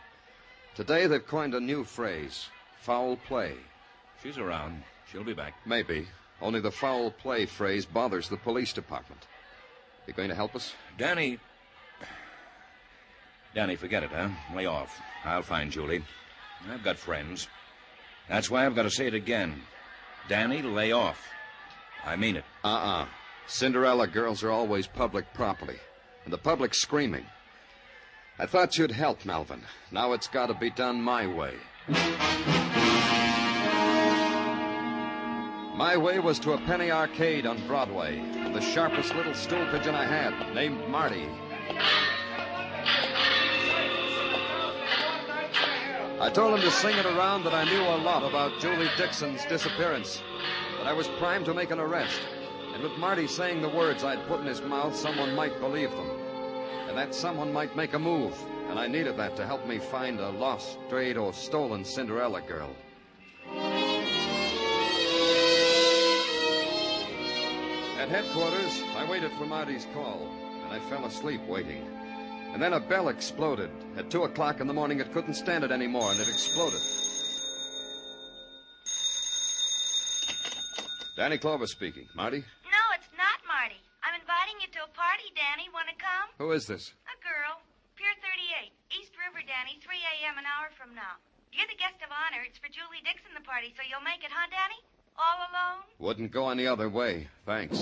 [SPEAKER 18] Today they've coined a new phrase, foul play.
[SPEAKER 4] She's around. She'll be back.
[SPEAKER 18] Maybe. Only the foul play phrase bothers the police department. You going to help us?
[SPEAKER 4] Danny, forget it, huh? Lay off. I'll find Julie. I've got friends. That's why I've got to say it again. Danny, lay off. I mean it.
[SPEAKER 18] Cinderella girls are always public property. And the public's screaming. I thought you'd help, Melvin. Now it's got to be done my way. My way was to a penny arcade on Broadway, and the sharpest little stool pigeon I had, named Marty. I told him to sing it around that I knew a lot about Julie Dixon's disappearance, that I was primed to make an arrest, and with Marty saying the words I'd put in his mouth, someone might believe them, and that someone might make a move, and I needed that to help me find a lost, strayed, or stolen Cinderella girl. At headquarters, I waited for Marty's call, and I fell asleep waiting. And then a bell exploded. At 2 o'clock in the morning, it couldn't stand it anymore, and it exploded. Danny Clover speaking. Marty?
[SPEAKER 10] No, it's not Marty. I'm inviting you to a party, Danny. Want to come?
[SPEAKER 18] Who is this?
[SPEAKER 10] A girl. Pier 38. East River, Danny. 3 a.m. an hour from now. You're the guest of honor. It's for Julie Dixon, the party, so you'll make it, huh, Danny? All alone?
[SPEAKER 18] Wouldn't go any other way. Thanks.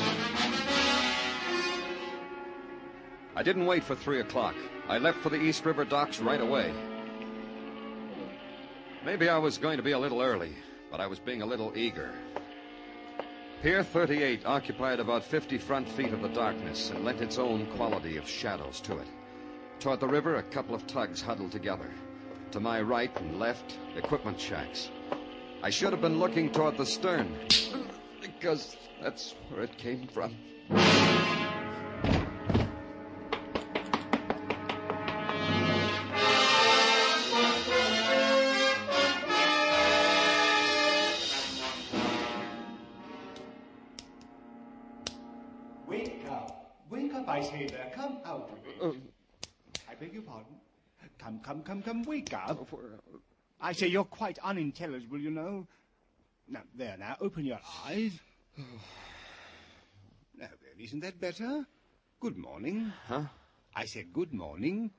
[SPEAKER 18] I didn't wait for 3 o'clock. I left for the East River docks right away. Maybe I was going to be a little early, but I was being a little eager. Pier 38 occupied about 50 front feet of the darkness and lent its own quality of shadows to it. Toward the river, a couple of tugs huddled together. To my right and left, equipment shacks. I should have been looking toward the stern, because that's where it came from.
[SPEAKER 23] Wake up, I say there. Come out of it. I beg your pardon. Come, wake up. I say you're quite unintelligible, you know. Now, open your eyes. Now, then, isn't that better? Good morning.
[SPEAKER 18] Huh?
[SPEAKER 23] I said good morning.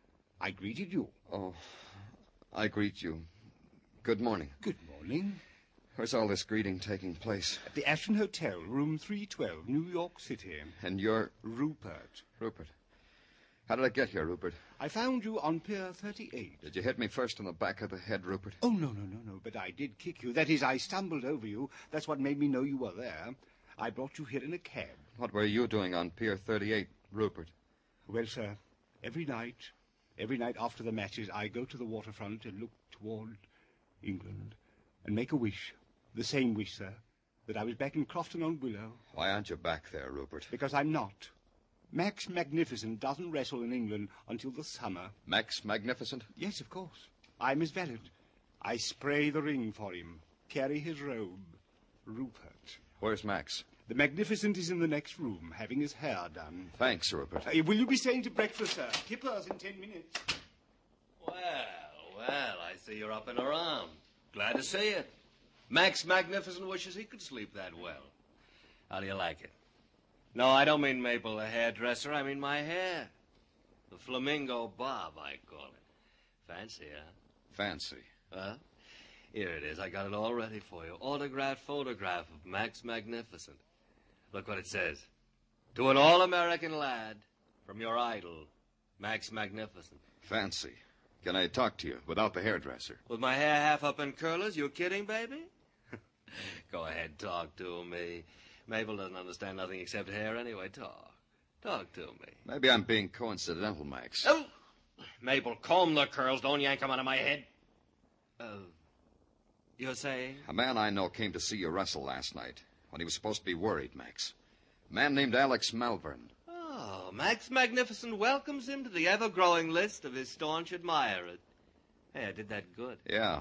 [SPEAKER 23] I greeted you.
[SPEAKER 18] Oh, I greet you. Good morning.
[SPEAKER 23] Good morning.
[SPEAKER 18] Where's all this greeting taking place?
[SPEAKER 23] At the Ashton Hotel, room 312, New York City.
[SPEAKER 18] And you're...
[SPEAKER 23] Rupert.
[SPEAKER 18] Rupert. How did I get here, Rupert?
[SPEAKER 23] I found you on Pier 38.
[SPEAKER 18] Did you hit me first in the back of the head, Rupert?
[SPEAKER 23] Oh, no, but I did kick you. That is, I stumbled over you. That's what made me know you were there. I brought you here in a cab.
[SPEAKER 18] What were you doing on Pier 38, Rupert?
[SPEAKER 23] Well, sir, every night after the matches, I go to the waterfront and look toward England and make a wish. The same wish, sir, that I was back in Crofton-on-Willow.
[SPEAKER 18] Why aren't you back there, Rupert?
[SPEAKER 23] Because I'm not. Max Magnificent doesn't wrestle in England until the summer.
[SPEAKER 18] Max Magnificent?
[SPEAKER 23] Yes, of course. I'm his valet. I spray the ring for him, carry his robe. Rupert.
[SPEAKER 18] Where's Max?
[SPEAKER 23] The Magnificent is in the next room, having his hair done.
[SPEAKER 18] Thanks, Rupert.
[SPEAKER 23] Will you be staying to breakfast, sir? Kippers in 10 minutes.
[SPEAKER 24] Well, I see you're up and around. Glad to see it. Max Magnificent wishes he could sleep that well. How do you like it? No, I don't mean Mabel, the hairdresser. I mean my hair. The flamingo bob, I call it. Fancy, huh?
[SPEAKER 18] Fancy.
[SPEAKER 24] Well, here it is. I got it all ready for you. Autographed photograph of Max Magnificent. Look what it says. To an all-American lad from your idol, Max Magnificent.
[SPEAKER 18] Fancy. Can I talk to you without the hairdresser?
[SPEAKER 24] With my hair half up in curlers? You kidding, baby? Go ahead, talk to me. Mabel doesn't understand nothing except hair anyway. Talk to me.
[SPEAKER 18] Maybe I'm being coincidental, Max.
[SPEAKER 24] Oh! Mabel, comb the curls. Don't yank them out of my head. You're saying?
[SPEAKER 18] A man I know came to see you wrestle last night when he was supposed to be worried, Max. A man named Alex Malvern.
[SPEAKER 24] Oh, Max Magnificent welcomes him to the ever-growing list of his staunch admirers. Hey, I did that good.
[SPEAKER 18] Yeah.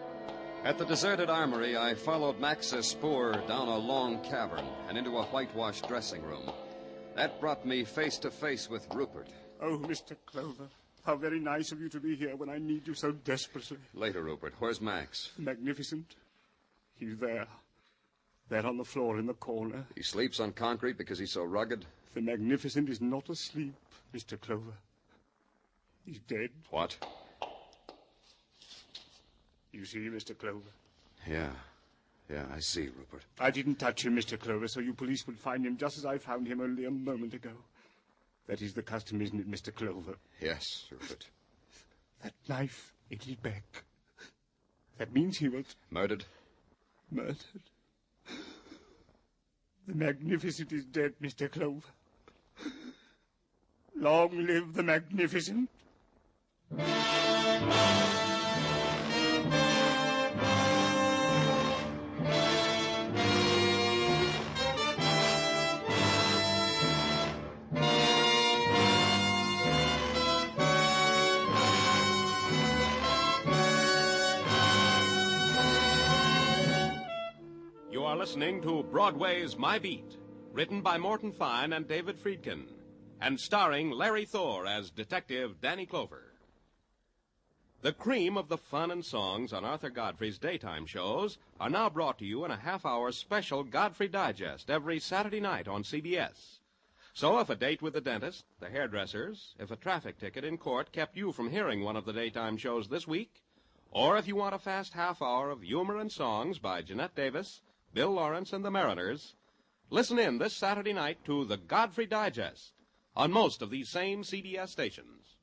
[SPEAKER 18] At the deserted armory, I followed Max's spoor down a long cavern and into a whitewashed dressing room. That brought me face to face with Rupert.
[SPEAKER 23] Oh, Mr. Clover, how very nice of you to be here when I need you so desperately.
[SPEAKER 18] Later, Rupert. Where's Max?
[SPEAKER 23] Magnificent. He's there. There on the floor in the corner.
[SPEAKER 18] He sleeps on concrete because he's so rugged?
[SPEAKER 23] The Magnificent is not asleep, Mr. Clover. He's dead.
[SPEAKER 18] What?
[SPEAKER 23] You see, Mr. Clover?
[SPEAKER 18] Yeah, I see, Rupert.
[SPEAKER 23] I didn't touch him, Mr. Clover, so you police would find him just as I found him only a moment ago. That is the custom, isn't it, Mr. Clover?
[SPEAKER 18] Yes, Rupert.
[SPEAKER 23] That knife in his back. That means he was...
[SPEAKER 18] Murdered?
[SPEAKER 23] Murdered. The Magnificent is dead, Mr. Clover. Long live the Magnificent.
[SPEAKER 12] You are listening to Broadway's My Beat, written by Morton Fine and David Friedkin, and starring Larry Thor as Detective Danny Clover. The cream of the fun and songs on Arthur Godfrey's daytime shows are now brought to you in a half-hour special Godfrey Digest every Saturday night on CBS. So if a date with the dentist, the hairdressers, if a traffic ticket in court kept you from hearing one of the daytime shows this week, or if you want a fast half-hour of humor and songs by Jeanette Davis, Bill Lawrence, and the Mariners, listen in this Saturday night to the Godfrey Digest on most of these same CBS stations.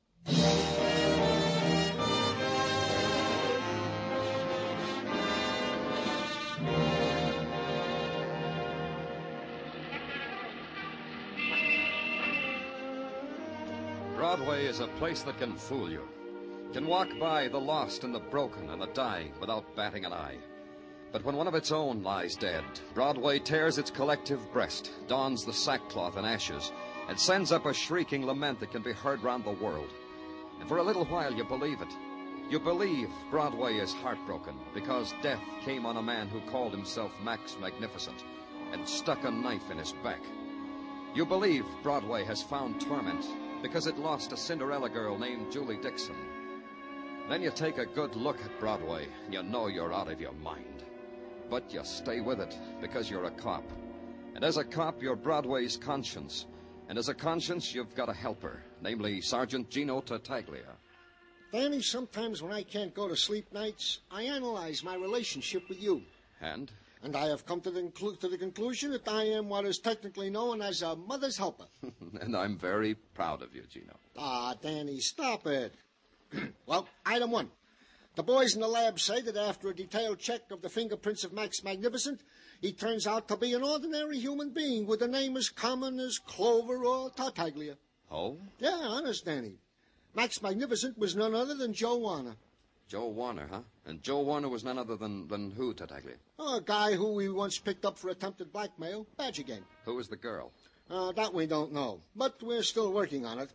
[SPEAKER 18] Broadway is a place that can fool you. Can walk by the lost and the broken and the dying without batting an eye. But when one of its own lies dead, Broadway tears its collective breast, dons the sackcloth and ashes, and sends up a shrieking lament that can be heard round the world. And for a little while you believe it. You believe Broadway is heartbroken because death came on a man who called himself Max Magnificent and stuck a knife in his back. You believe Broadway has found torment because it lost a Cinderella girl named Julie Dixon. Then you take a good look at Broadway and you know you're out of your mind. But you stay with it because you're a cop. And as a cop, you're Broadway's conscience. And as a conscience, you've got a helper, namely Sergeant Gino Tartaglia.
[SPEAKER 8] Danny, sometimes when I can't go to sleep nights, I analyze my relationship with you.
[SPEAKER 18] And?
[SPEAKER 8] And I have come to the conclusion that I am what is technically known as a mother's helper.
[SPEAKER 18] And I'm very proud of you, Gino.
[SPEAKER 8] Ah, Danny, stop it. Well, item one. The boys in the lab say that after a detailed check of the fingerprints of Max Magnificent, he turns out to be an ordinary human being with a name as common as Clover or Tartaglia.
[SPEAKER 18] Oh?
[SPEAKER 8] Yeah, honest, Danny. Max Magnificent was none other than Joe Warner.
[SPEAKER 18] Joe Warner, huh? And Joe Warner was none other than who, Tartaglia?
[SPEAKER 8] Oh, a guy who we once picked up for attempted blackmail. Badger game.
[SPEAKER 18] Who was the girl?
[SPEAKER 8] That we don't know, but we're still working on it.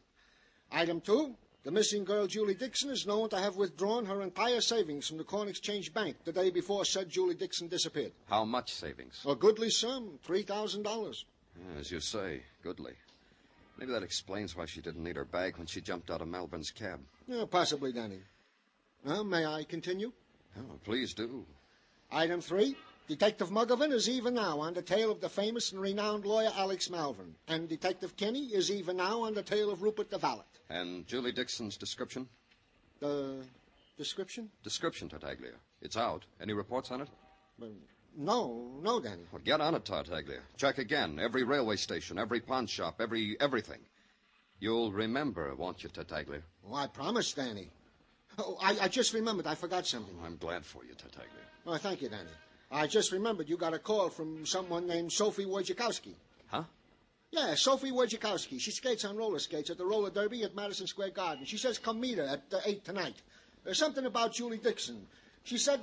[SPEAKER 8] Item two. The missing girl, Julie Dixon, is known to have withdrawn her entire savings from the Corn Exchange Bank the day before said Julie Dixon disappeared.
[SPEAKER 18] How much savings?
[SPEAKER 8] A goodly sum, $3,000.
[SPEAKER 18] Yeah, as you say, goodly. Maybe that explains why she didn't need her bag when she jumped out of Melbourne's cab.
[SPEAKER 8] Yeah, possibly, Danny. May I continue?
[SPEAKER 18] Oh, please do.
[SPEAKER 8] Item three. Detective Muggovan is even now on the tail of the famous and renowned lawyer Alex Malvern. And Detective Kenny is even now on the tail of Rupert the Valet.
[SPEAKER 18] And Julie Dixon's description?
[SPEAKER 8] The description?
[SPEAKER 18] Description, Tartaglia. It's out. Any reports on it?
[SPEAKER 8] No, Danny.
[SPEAKER 18] Well, get on it, Tartaglia. Check again. Every railway station, every pawn shop, everything. You'll remember, won't you, Tartaglia?
[SPEAKER 8] Oh, I promise, Danny. Oh, I just remembered. I forgot something.
[SPEAKER 18] I'm glad for you, Tartaglia.
[SPEAKER 8] Oh, thank you, Danny. I just remembered you got a call from someone named Sophie Wojciechowski.
[SPEAKER 18] Huh?
[SPEAKER 8] Yeah, Sophie Wojciechowski. She skates on roller skates at the roller derby at Madison Square Garden. She says come meet her at 8 tonight. There's something about Julie Dixon. She said...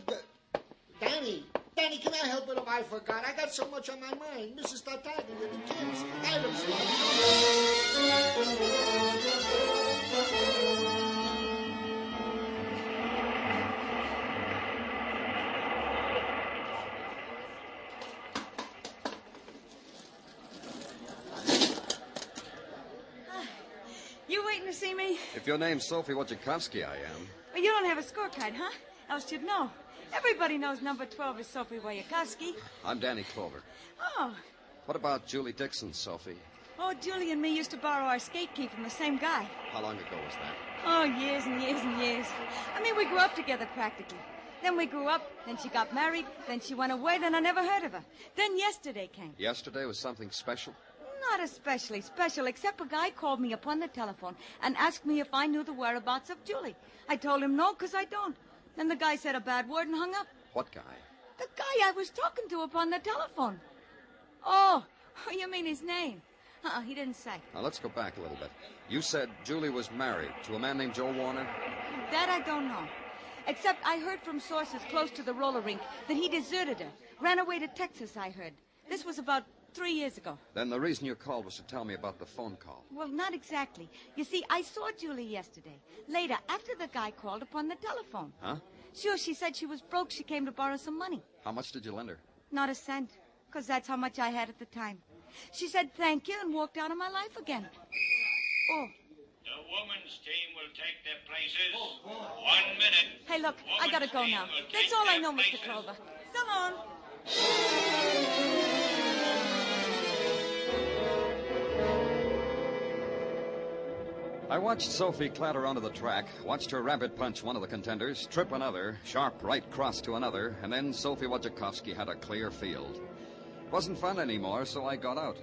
[SPEAKER 8] Danny, can I help it if I forgot? I got so much on my mind. Mrs. Tartaglia, the kids, items.
[SPEAKER 9] see me?
[SPEAKER 18] If your name's Sophie Wojciechowski, I am.
[SPEAKER 9] Well, you don't have a scorecard, huh? Else you'd know. Everybody knows number 12 is Sophie Wojciechowski.
[SPEAKER 18] I'm Danny Clover.
[SPEAKER 9] Oh.
[SPEAKER 18] What about Julie Dixon, Sophie?
[SPEAKER 9] Oh, Julie and me used to borrow our skate key from the same guy.
[SPEAKER 18] How long ago was that?
[SPEAKER 9] Oh, years and years and years. I mean, we grew up together practically. Then we grew up, then she got married, then she went away, then I never heard of her. Then yesterday came.
[SPEAKER 18] Yesterday was something special?
[SPEAKER 9] Not especially special, except a guy called me up on the telephone and asked me if I knew the whereabouts of Julie. I told him no, because I don't. Then the guy said a bad word and hung up.
[SPEAKER 18] What guy?
[SPEAKER 9] The guy I was talking to up on the telephone. Oh, you mean his name? He didn't say.
[SPEAKER 18] Now, let's go back a little bit. You said Julie was married to a man named Joe Warner?
[SPEAKER 9] That I don't know. Except I heard from sources close to the roller rink that he deserted her. Ran away to Texas, I heard. This was about 3 years ago.
[SPEAKER 18] Then the reason you called was to tell me about the phone call.
[SPEAKER 9] Well, not exactly. You see, I saw Julie yesterday. Later, after the guy called upon the telephone.
[SPEAKER 18] Huh?
[SPEAKER 9] Sure, she said she was broke. She came to borrow some money.
[SPEAKER 18] How much did you lend her?
[SPEAKER 9] Not a cent, because that's how much I had at the time. She said thank you and walked out of my life again. Oh.
[SPEAKER 7] The women's team will take their places. 1 minute.
[SPEAKER 9] Hey, look, I gotta go now. That's all I know, Mr. Clover. So long.
[SPEAKER 18] I watched Sophie clatter onto the track, watched her rabbit punch one of the contenders, trip another, sharp right cross to another, and then Sophie Wojciechowski had a clear field. It wasn't fun anymore, so I got out.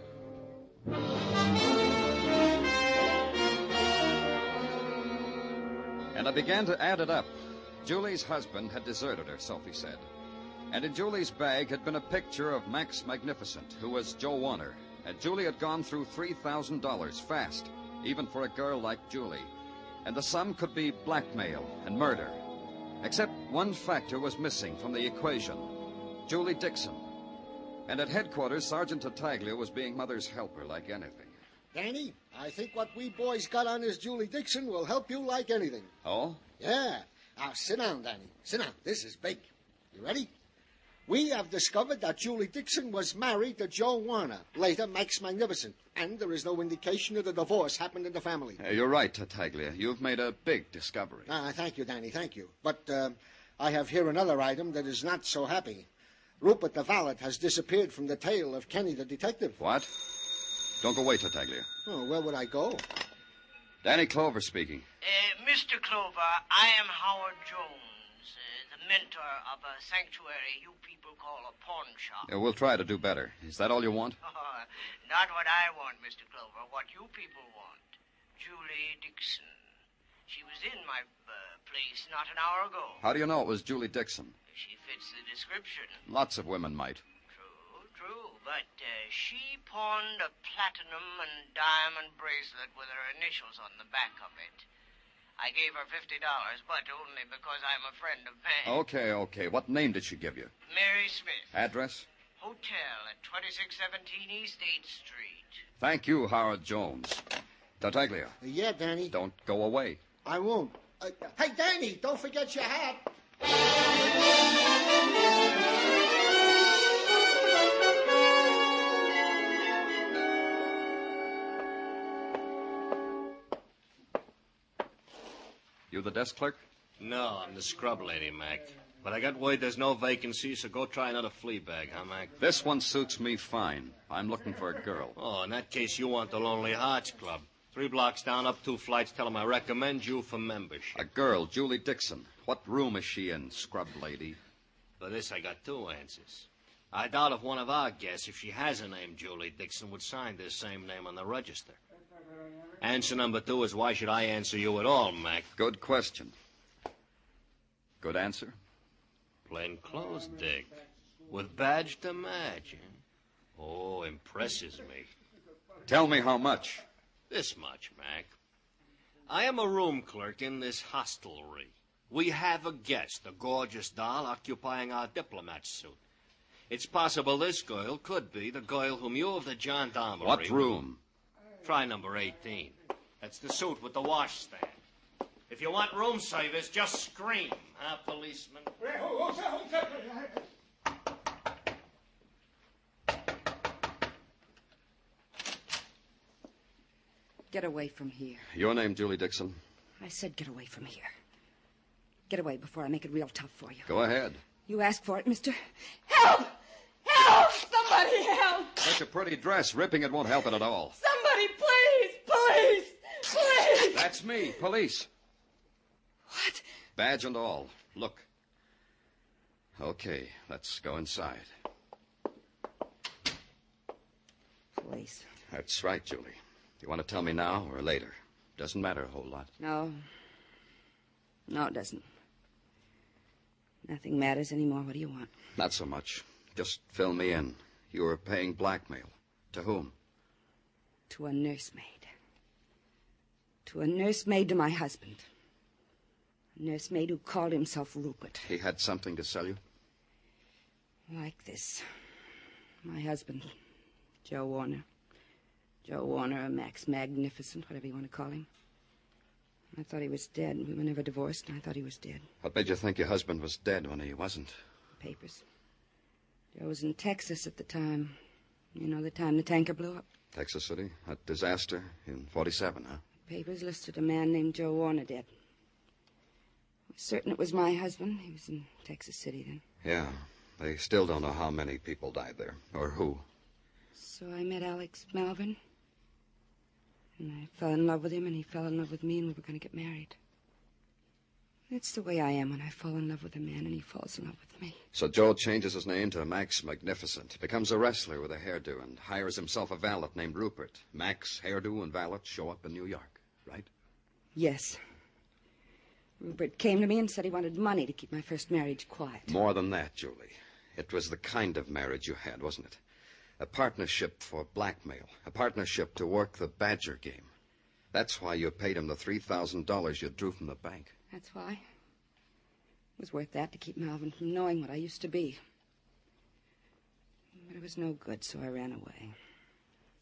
[SPEAKER 18] And I began to add it up. Julie's husband had deserted her, Sophie said. And in Julie's bag had been a picture of Max Magnificent, who was Joe Warner. And Julie had gone through $3,000 fast, even for a girl like Julie. And the sum could be blackmail and murder. Except one factor was missing from the equation. Julie Dixon. And at headquarters, Sergeant Tartaglia was being Mother's helper like anything.
[SPEAKER 8] Danny, I think what we boys got on this Julie Dixon will help you like anything.
[SPEAKER 18] Oh?
[SPEAKER 8] Yeah. Now, sit down, Danny. Sit down. This is big. You ready? We have discovered that Julie Dixon was married to Joe Warner, later Max Magnificent, and there is no indication that a divorce happened in the family.
[SPEAKER 18] You're right, Tartaglia. You've made a big discovery.
[SPEAKER 8] Thank you, Danny, thank you. But I have here another item that is not so happy. Rupert the valet has disappeared from the tail of Kenny the detective.
[SPEAKER 18] What? Don't go away, Tartaglia.
[SPEAKER 8] Oh, where would I go?
[SPEAKER 18] Danny Clover speaking.
[SPEAKER 14] Mr. Clover, I am Howard Jones, the mentor of a sanctuary you people call a pawn shop.
[SPEAKER 18] We'll try to do better. Is that all you want?
[SPEAKER 14] Not what I want, Mr. Clover. What you people want. Julie Dixon. She was in my place not an hour ago.
[SPEAKER 18] How do you know it was Julie Dixon?
[SPEAKER 14] She fits the description.
[SPEAKER 18] Lots of women might.
[SPEAKER 14] True, but she pawned a platinum and diamond bracelet with her initials on the back of it. I gave her $50, but only because I'm a friend of Van.
[SPEAKER 18] Okay. What name did she give you?
[SPEAKER 14] Mary Smith.
[SPEAKER 18] Address?
[SPEAKER 14] Hotel at 2617 East 8th Street.
[SPEAKER 18] Thank you, Howard Jones. Tartaglia.
[SPEAKER 8] Yeah, Danny.
[SPEAKER 18] Don't go away.
[SPEAKER 8] I won't. Hey, Danny, don't forget your hat.
[SPEAKER 18] You the desk clerk?
[SPEAKER 24] No, I'm the scrub lady, Mac. But I got word there's no vacancy, so go try another flea bag, huh, Mac?
[SPEAKER 18] This one suits me fine. I'm looking for a girl.
[SPEAKER 24] Oh, in that case, you want the Lonely Hearts Club. 3 blocks down, up 2 flights. Tell them I recommend you for membership.
[SPEAKER 18] A girl, Julie Dixon. What room is she in, scrub lady?
[SPEAKER 24] For this, I got 2 answers. I doubt if one of our guests, if she has a name Julie Dixon, would sign this same name on the register. Answer number 2 is why should I answer you at all, Mac?
[SPEAKER 18] Good question. Good answer?
[SPEAKER 24] Plain clothes, Dick. With badge to match, eh? Oh, impresses me.
[SPEAKER 18] Tell me how much.
[SPEAKER 24] This much, Mac. I am a room clerk in this hostelry. We have a guest, a gorgeous doll occupying our diplomat suit. It's possible this girl could be the girl whom you of the gendarmerie...
[SPEAKER 18] What room?
[SPEAKER 24] Try number 18. That's the suit with the washstand. If you want room service, just scream, huh, policeman?
[SPEAKER 9] Get away from here.
[SPEAKER 18] Your name, Julie Dixon?
[SPEAKER 9] I said get away from here. Get away before I make it real tough for you.
[SPEAKER 18] Go ahead.
[SPEAKER 9] You asked for it, mister. Help! Help! Somebody help!
[SPEAKER 18] Such a pretty dress. Ripping it won't help it at all.
[SPEAKER 9] Somebody, please! Police! Please!
[SPEAKER 18] That's me, police.
[SPEAKER 9] What?
[SPEAKER 18] Badge and all. Look. Okay, let's go inside.
[SPEAKER 9] Police.
[SPEAKER 18] That's right, Julie. You want to tell me now or later? Doesn't matter a whole lot.
[SPEAKER 9] No. No, it doesn't. Nothing matters anymore. What do you want?
[SPEAKER 18] Not so much. Just fill me in. You were paying blackmail. To whom?
[SPEAKER 9] To a nursemaid. To a nursemaid to my husband. A nursemaid who called himself Rupert.
[SPEAKER 18] He had something to sell you?
[SPEAKER 9] Like this. My husband, Joe Warner. Joe Warner, or Max Magnificent, whatever you want to call him. I thought he was dead. We were never divorced, and I thought he was dead.
[SPEAKER 18] What made you think your husband was dead when he wasn't?
[SPEAKER 9] Papers. Joe was in Texas at the time. You know, the time the tanker blew up.
[SPEAKER 18] Texas City? That disaster in 47, huh?
[SPEAKER 9] Papers listed a man named Joe Warner dead. I was certain it was my husband. He was in Texas City then.
[SPEAKER 18] Yeah. They still don't know how many people died there, or who.
[SPEAKER 9] So I met Alex Melvin. And I fell in love with him, and he fell in love with me, and we were going to get married. That's the way I am when I fall in love with a man, and he falls in love with me.
[SPEAKER 18] So Joe changes his name to Max Magnificent, becomes a wrestler with a hairdo, and hires himself a valet named Rupert. Max, hairdo, and valet show up in New York, right?
[SPEAKER 9] Yes. Rupert came to me and said he wanted money to keep my first marriage quiet.
[SPEAKER 18] More than that, Julie. It was the kind of marriage you had, wasn't it? A partnership for blackmail. A partnership to work the Badger game. That's why you paid him the $3,000 you drew from the bank.
[SPEAKER 9] That's why. It was worth that to keep Melvin from knowing what I used to be. But it was no good, so I ran away.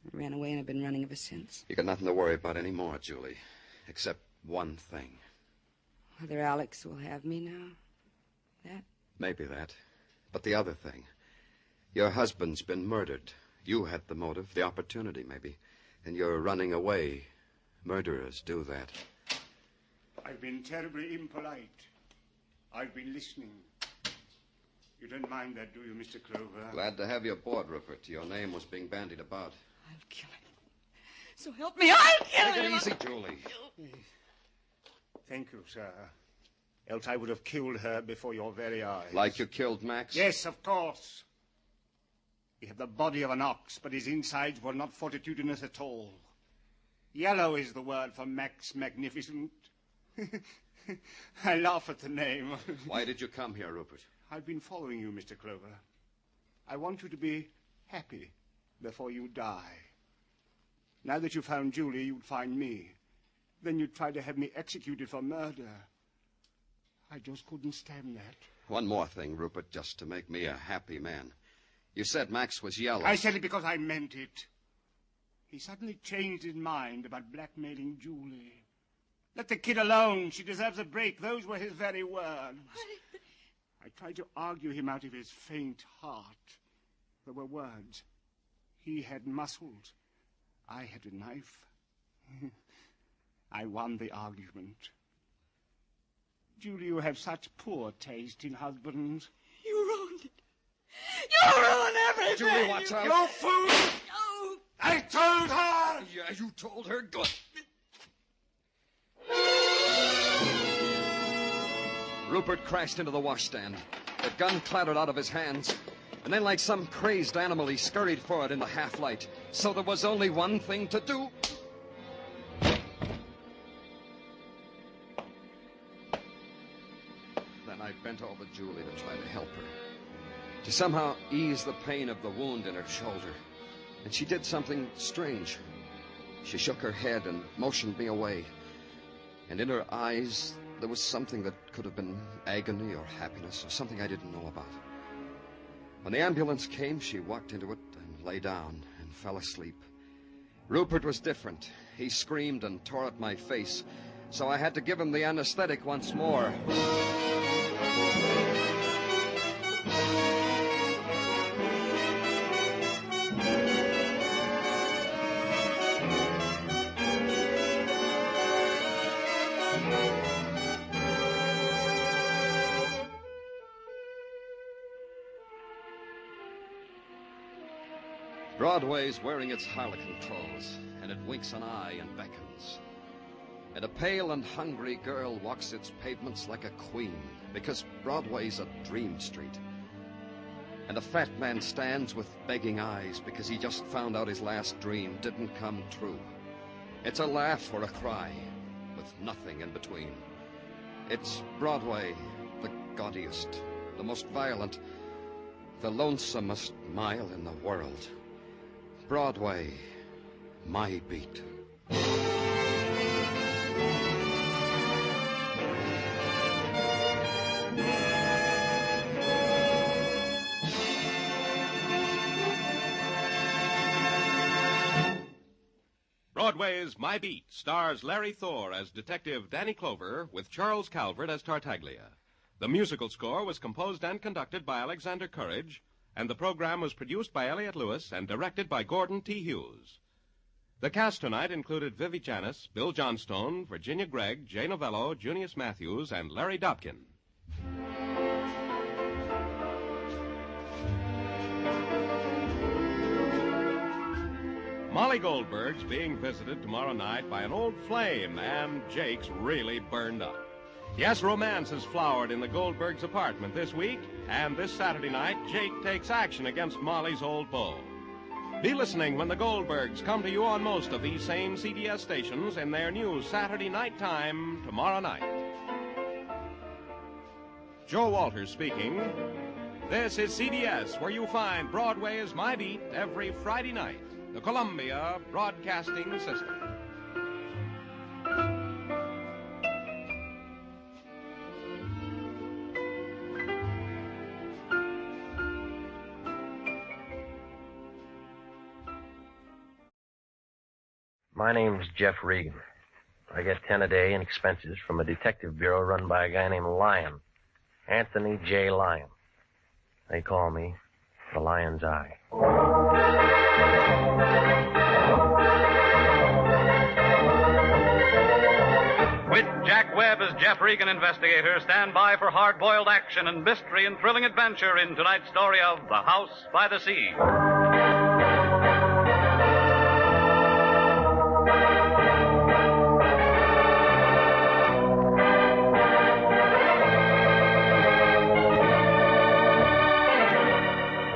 [SPEAKER 9] I ran away, and I've been running ever since.
[SPEAKER 18] You got nothing to worry about anymore, Julie. Except one thing.
[SPEAKER 9] Whether Alex will have me now. That?
[SPEAKER 18] Maybe that. But the other thing. Your husband's been murdered. You had the motive, the opportunity, maybe. And you're running away. Murderers do that.
[SPEAKER 23] I've been terribly impolite. I've been listening. You don't mind that, do you, Mr. Clover?
[SPEAKER 18] Glad to have you aboard, Rupert. Your name was being bandied about.
[SPEAKER 9] I'll kill him. So help me, I'll kill him.
[SPEAKER 18] Take it easy, Julie.
[SPEAKER 23] Thank you, sir. Else I would have killed her before your very eyes.
[SPEAKER 18] Like you killed Max?
[SPEAKER 23] Yes, of course. He had the body of an ox, but his insides were not fortitudinous at all. Yellow is the word for Max Magnificent. I laugh at the name.
[SPEAKER 18] Why did you come here, Rupert?
[SPEAKER 23] I've been following you, Mr. Clover. I want you to be happy before you die. Now that you found Julie, you'd find me. Then you'd try to have me executed for murder. I just couldn't stand that.
[SPEAKER 18] One more thing, Rupert, just to make me a happy man. You said Max was yellow.
[SPEAKER 23] I said it because I meant it. He suddenly changed his mind about blackmailing Julie. Let the kid alone. She deserves a break. Those were his very words. I tried to argue him out of his faint heart. There were words. He had muscles. I had a knife. I won the argument. Julie, you have such poor taste in husbands.
[SPEAKER 9] You ruined it. You ruined everything.
[SPEAKER 18] Julie, watch out.
[SPEAKER 23] You fool!
[SPEAKER 9] No.
[SPEAKER 23] I told her!
[SPEAKER 18] Yeah, you told her. Good. Rupert crashed into the washstand. The gun clattered out of his hands. And then, like some crazed animal, he scurried forward in the half-light. So there was only one thing to do. Then I bent over Julie to try to help her. To somehow ease the pain of the wound in her shoulder. And she did something strange. She shook her head and motioned me away. And in her eyes, there was something that could have been agony or happiness or something I didn't know about. When the ambulance came, she walked into it and lay down and fell asleep. Rupert was different. He screamed and tore at my face, so I had to give him the anesthetic once more. Broadway's wearing its harlequin clothes, and it winks an eye and beckons. And a pale and hungry girl walks its pavements like a queen, because Broadway's a dream street. And a fat man stands with begging eyes because he just found out his last dream didn't come true. It's a laugh or a cry, with nothing in between. It's Broadway, the gaudiest, the most violent, the lonesomest mile in the world. Broadway, my beat.
[SPEAKER 12] Broadway's My Beat stars Larry Thor as Detective Danny Clover with Charles Calvert as Tartaglia. The musical score was composed and conducted by Alexander Courage, and the program was produced by Elliott Lewis and directed by Gordon T. Hughes. The cast tonight included Vivi Janis, Bill Johnstone, Virginia Gregg, Jay Novello, Junius Matthews, and Larry Dobkin. Molly Goldberg's being visited tomorrow night by an old flame, and Jake's really burned up. Yes, romance has flowered in the Goldbergs' apartment this week, and this Saturday night, Jake takes action against Molly's old beau. Be listening when the Goldbergs come to you on most of these same CBS stations in their new Saturday night time tomorrow night. Joe Walters speaking. This is CBS, where you find Broadway's My Beat every Friday night. The Columbia Broadcasting System.
[SPEAKER 13] My name's Jeff Regan. I get 10 a day in expenses from a detective bureau run by a guy named Lyon. Anthony J. Lyon. They call me the Lion's Eye.
[SPEAKER 15] With Jack Webb as Jeff Regan investigator, stand by for hard-boiled action and mystery and thrilling adventure in tonight's story of The House by the Sea.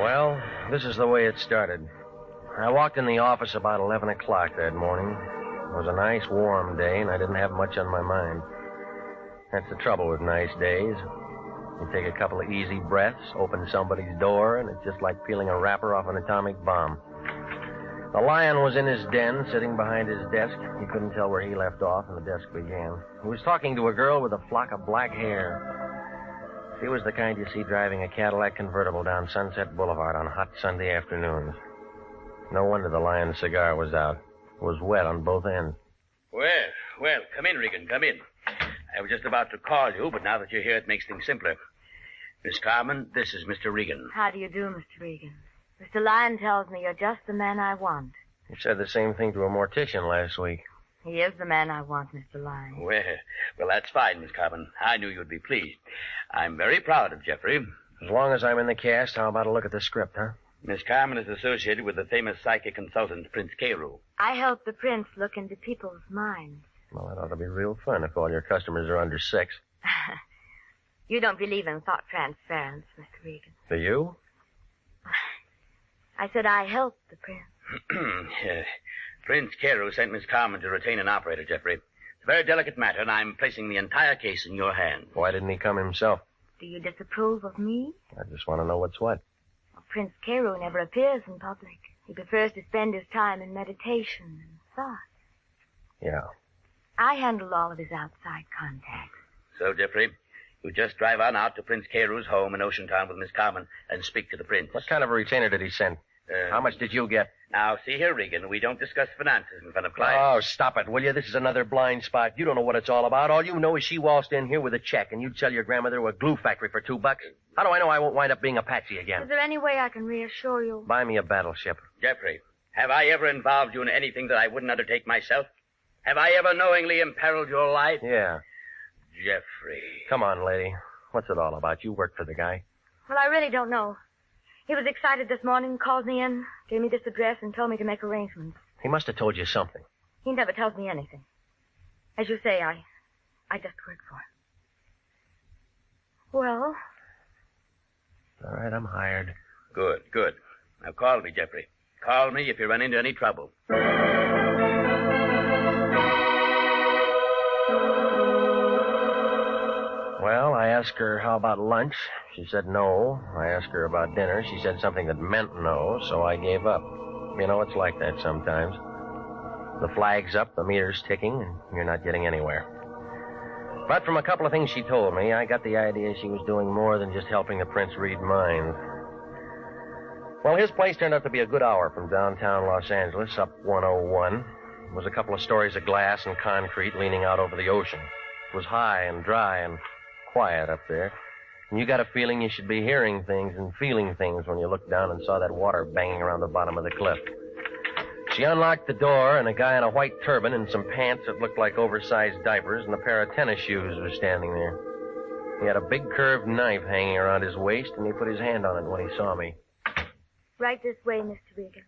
[SPEAKER 13] Well, this is the way it started. I walked in the office about 11 o'clock that morning. It was a nice, warm day, and I didn't have much on my mind. That's the trouble with nice days. You take a couple of easy breaths, open somebody's door, and it's just like peeling a wrapper off an atomic bomb. The Lion was in his den, sitting behind his desk. You couldn't tell where he left off and the desk began. He was talking to a girl with a flock of black hair. She was the kind you see driving a Cadillac convertible down Sunset Boulevard on hot Sunday afternoons. No wonder the Lion's cigar was out. It was wet on both ends.
[SPEAKER 17] Well, come in, Regan, come in. I was just about to call you, but now that you're here, it makes things simpler. Miss Carmen, this is Mr. Regan.
[SPEAKER 21] How do you do, Mr. Regan? Mr. Lyon tells me you're just the man I want.
[SPEAKER 13] You said the same thing to a mortician last week.
[SPEAKER 21] He is the man I want, Mr. Lyon.
[SPEAKER 17] Well, that's fine, Miss Carmen. I knew you'd be pleased. I'm very proud of Jeffrey.
[SPEAKER 13] As long as I'm in the cast, how about a look at the script, huh?
[SPEAKER 17] Miss Carmen is associated with the famous psychic consultant, Prince Carew.
[SPEAKER 21] I help the prince look into people's minds.
[SPEAKER 13] Well, that ought to be real fun if all your customers are under 6.
[SPEAKER 21] You don't believe in thought transference, Mr. Regan.
[SPEAKER 13] Do you?
[SPEAKER 21] I said I help the prince.
[SPEAKER 17] Prince Carew sent Miss Carmen to retain an operator, Jeffrey. It's a very delicate matter, and I'm placing the entire case in your hands.
[SPEAKER 13] Why didn't he come himself?
[SPEAKER 21] Do you disapprove of me?
[SPEAKER 13] I just want to know what's what.
[SPEAKER 21] Well, Prince Carew never appears in public. He prefers to spend his time in meditation and thought.
[SPEAKER 13] Yeah.
[SPEAKER 21] I handle all of his outside contacts.
[SPEAKER 17] So, Jeffrey, you just drive on out to Prince Carew's home in Ocean Town with Miss Carmen and speak to the prince.
[SPEAKER 13] What kind of a retainer did he send? How much did you get?
[SPEAKER 17] Now, see here, Regan, we don't discuss finances in front of clients.
[SPEAKER 13] Oh, stop it, will you? This is another blind spot. You don't know what it's all about. All you know is she waltzed in here with a check, and you'd sell your grandmother to a glue factory for $2. How do I know I won't wind up being a patsy again?
[SPEAKER 21] Is there any way I can reassure you?
[SPEAKER 13] Buy me a battleship.
[SPEAKER 17] Jeffrey, have I ever involved you in anything that I wouldn't undertake myself? Have I ever knowingly imperiled your life?
[SPEAKER 13] Yeah.
[SPEAKER 17] Jeffrey.
[SPEAKER 13] Come on, lady. What's it all about? You work for the guy.
[SPEAKER 21] Well, I really don't know. He was excited this morning, called me in, gave me this address, and told me to make arrangements.
[SPEAKER 13] He must have told you something.
[SPEAKER 21] He never tells me anything. As you say, I just work for him. Well?
[SPEAKER 13] All right, I'm hired.
[SPEAKER 17] Good, good. Now call me, Jeffrey. Call me if you run into any trouble.
[SPEAKER 13] Well, I asked her how about lunch. She said no. I asked her about dinner. She said something that meant no, so I gave up. You know, it's like that sometimes. The flag's up, the meter's ticking, and you're not getting anywhere. But from a couple of things she told me, I got the idea she was doing more than just helping the prince read minds. Well, his place turned out to be a good hour from downtown Los Angeles, up 101. It was a couple of stories of glass and concrete leaning out over the ocean. It was high and dry and quiet up there. And you got a feeling you should be hearing things and feeling things when you looked down and saw that water banging around the bottom of the cliff. She unlocked the door, and a guy in a white turban and some pants that looked like oversized diapers and a pair of tennis shoes was standing there. He had a big curved knife hanging around his waist, and he put his hand on it when he saw me.
[SPEAKER 21] Right this way, Mr. Regan.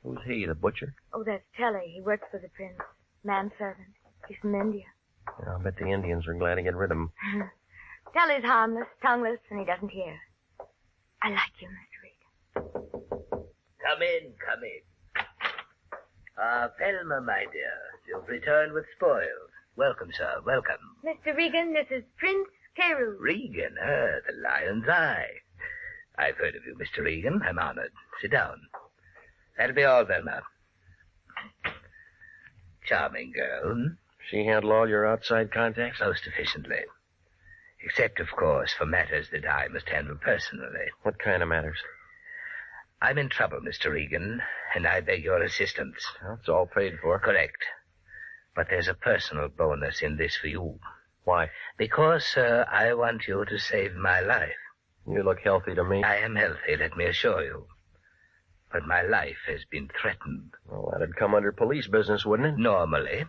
[SPEAKER 13] Who's he, the butcher?
[SPEAKER 21] Oh, that's Telly. He works for the prince. Manservant. He's from India.
[SPEAKER 13] Yeah, I'll bet the Indians were glad to get rid of him.
[SPEAKER 21] Telly's harmless, tongueless, and he doesn't hear. I like you, Mr. Regan.
[SPEAKER 2] Come in, come in. Thelma, my dear, you've returned with spoils. Welcome, sir, welcome.
[SPEAKER 21] Mr. Regan, this is Prince Carew.
[SPEAKER 2] Regan, the lion's eye. I've heard of you, Mr. Regan. I'm honored. Sit down. That'll be all, Thelma. Charming girl.
[SPEAKER 13] She handle all your outside contacts?
[SPEAKER 2] Most efficiently. Except, of course, for matters that I must handle personally.
[SPEAKER 13] What kind of matters?
[SPEAKER 2] I'm in trouble, Mr. Regan, and I beg your assistance.
[SPEAKER 13] Well, it's all paid for.
[SPEAKER 2] Correct. But there's a personal bonus in this for you.
[SPEAKER 13] Why?
[SPEAKER 2] Because, sir, I want you to save my life.
[SPEAKER 13] You look healthy to me.
[SPEAKER 2] I am healthy, let me assure you. But my life has been threatened.
[SPEAKER 13] Well, that'd come under police business, wouldn't it?
[SPEAKER 2] Normally.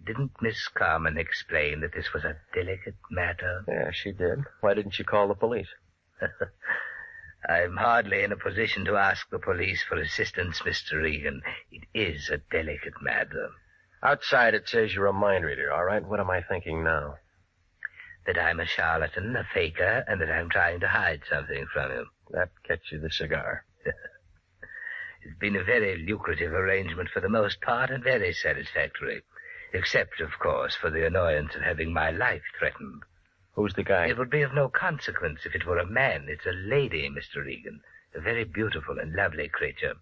[SPEAKER 2] Didn't Miss Carmen explain that this was a delicate matter?
[SPEAKER 13] Yeah, she did. Why didn't she call the police?
[SPEAKER 2] I'm hardly in a position to ask the police for assistance, Mr. Regan. It is a delicate matter.
[SPEAKER 13] Outside it says you're a mind reader, all right? What am I thinking now?
[SPEAKER 2] That I'm a charlatan, a faker, and that I'm trying to hide something from you.
[SPEAKER 13] That gets you the cigar.
[SPEAKER 2] It's been a very lucrative arrangement for the most part and very satisfactory. Except, of course, for the annoyance of having my life threatened.
[SPEAKER 13] Who's the guy?
[SPEAKER 2] It would be of no consequence if it were a man. It's a lady, Mr. Regan. A very beautiful and lovely creature.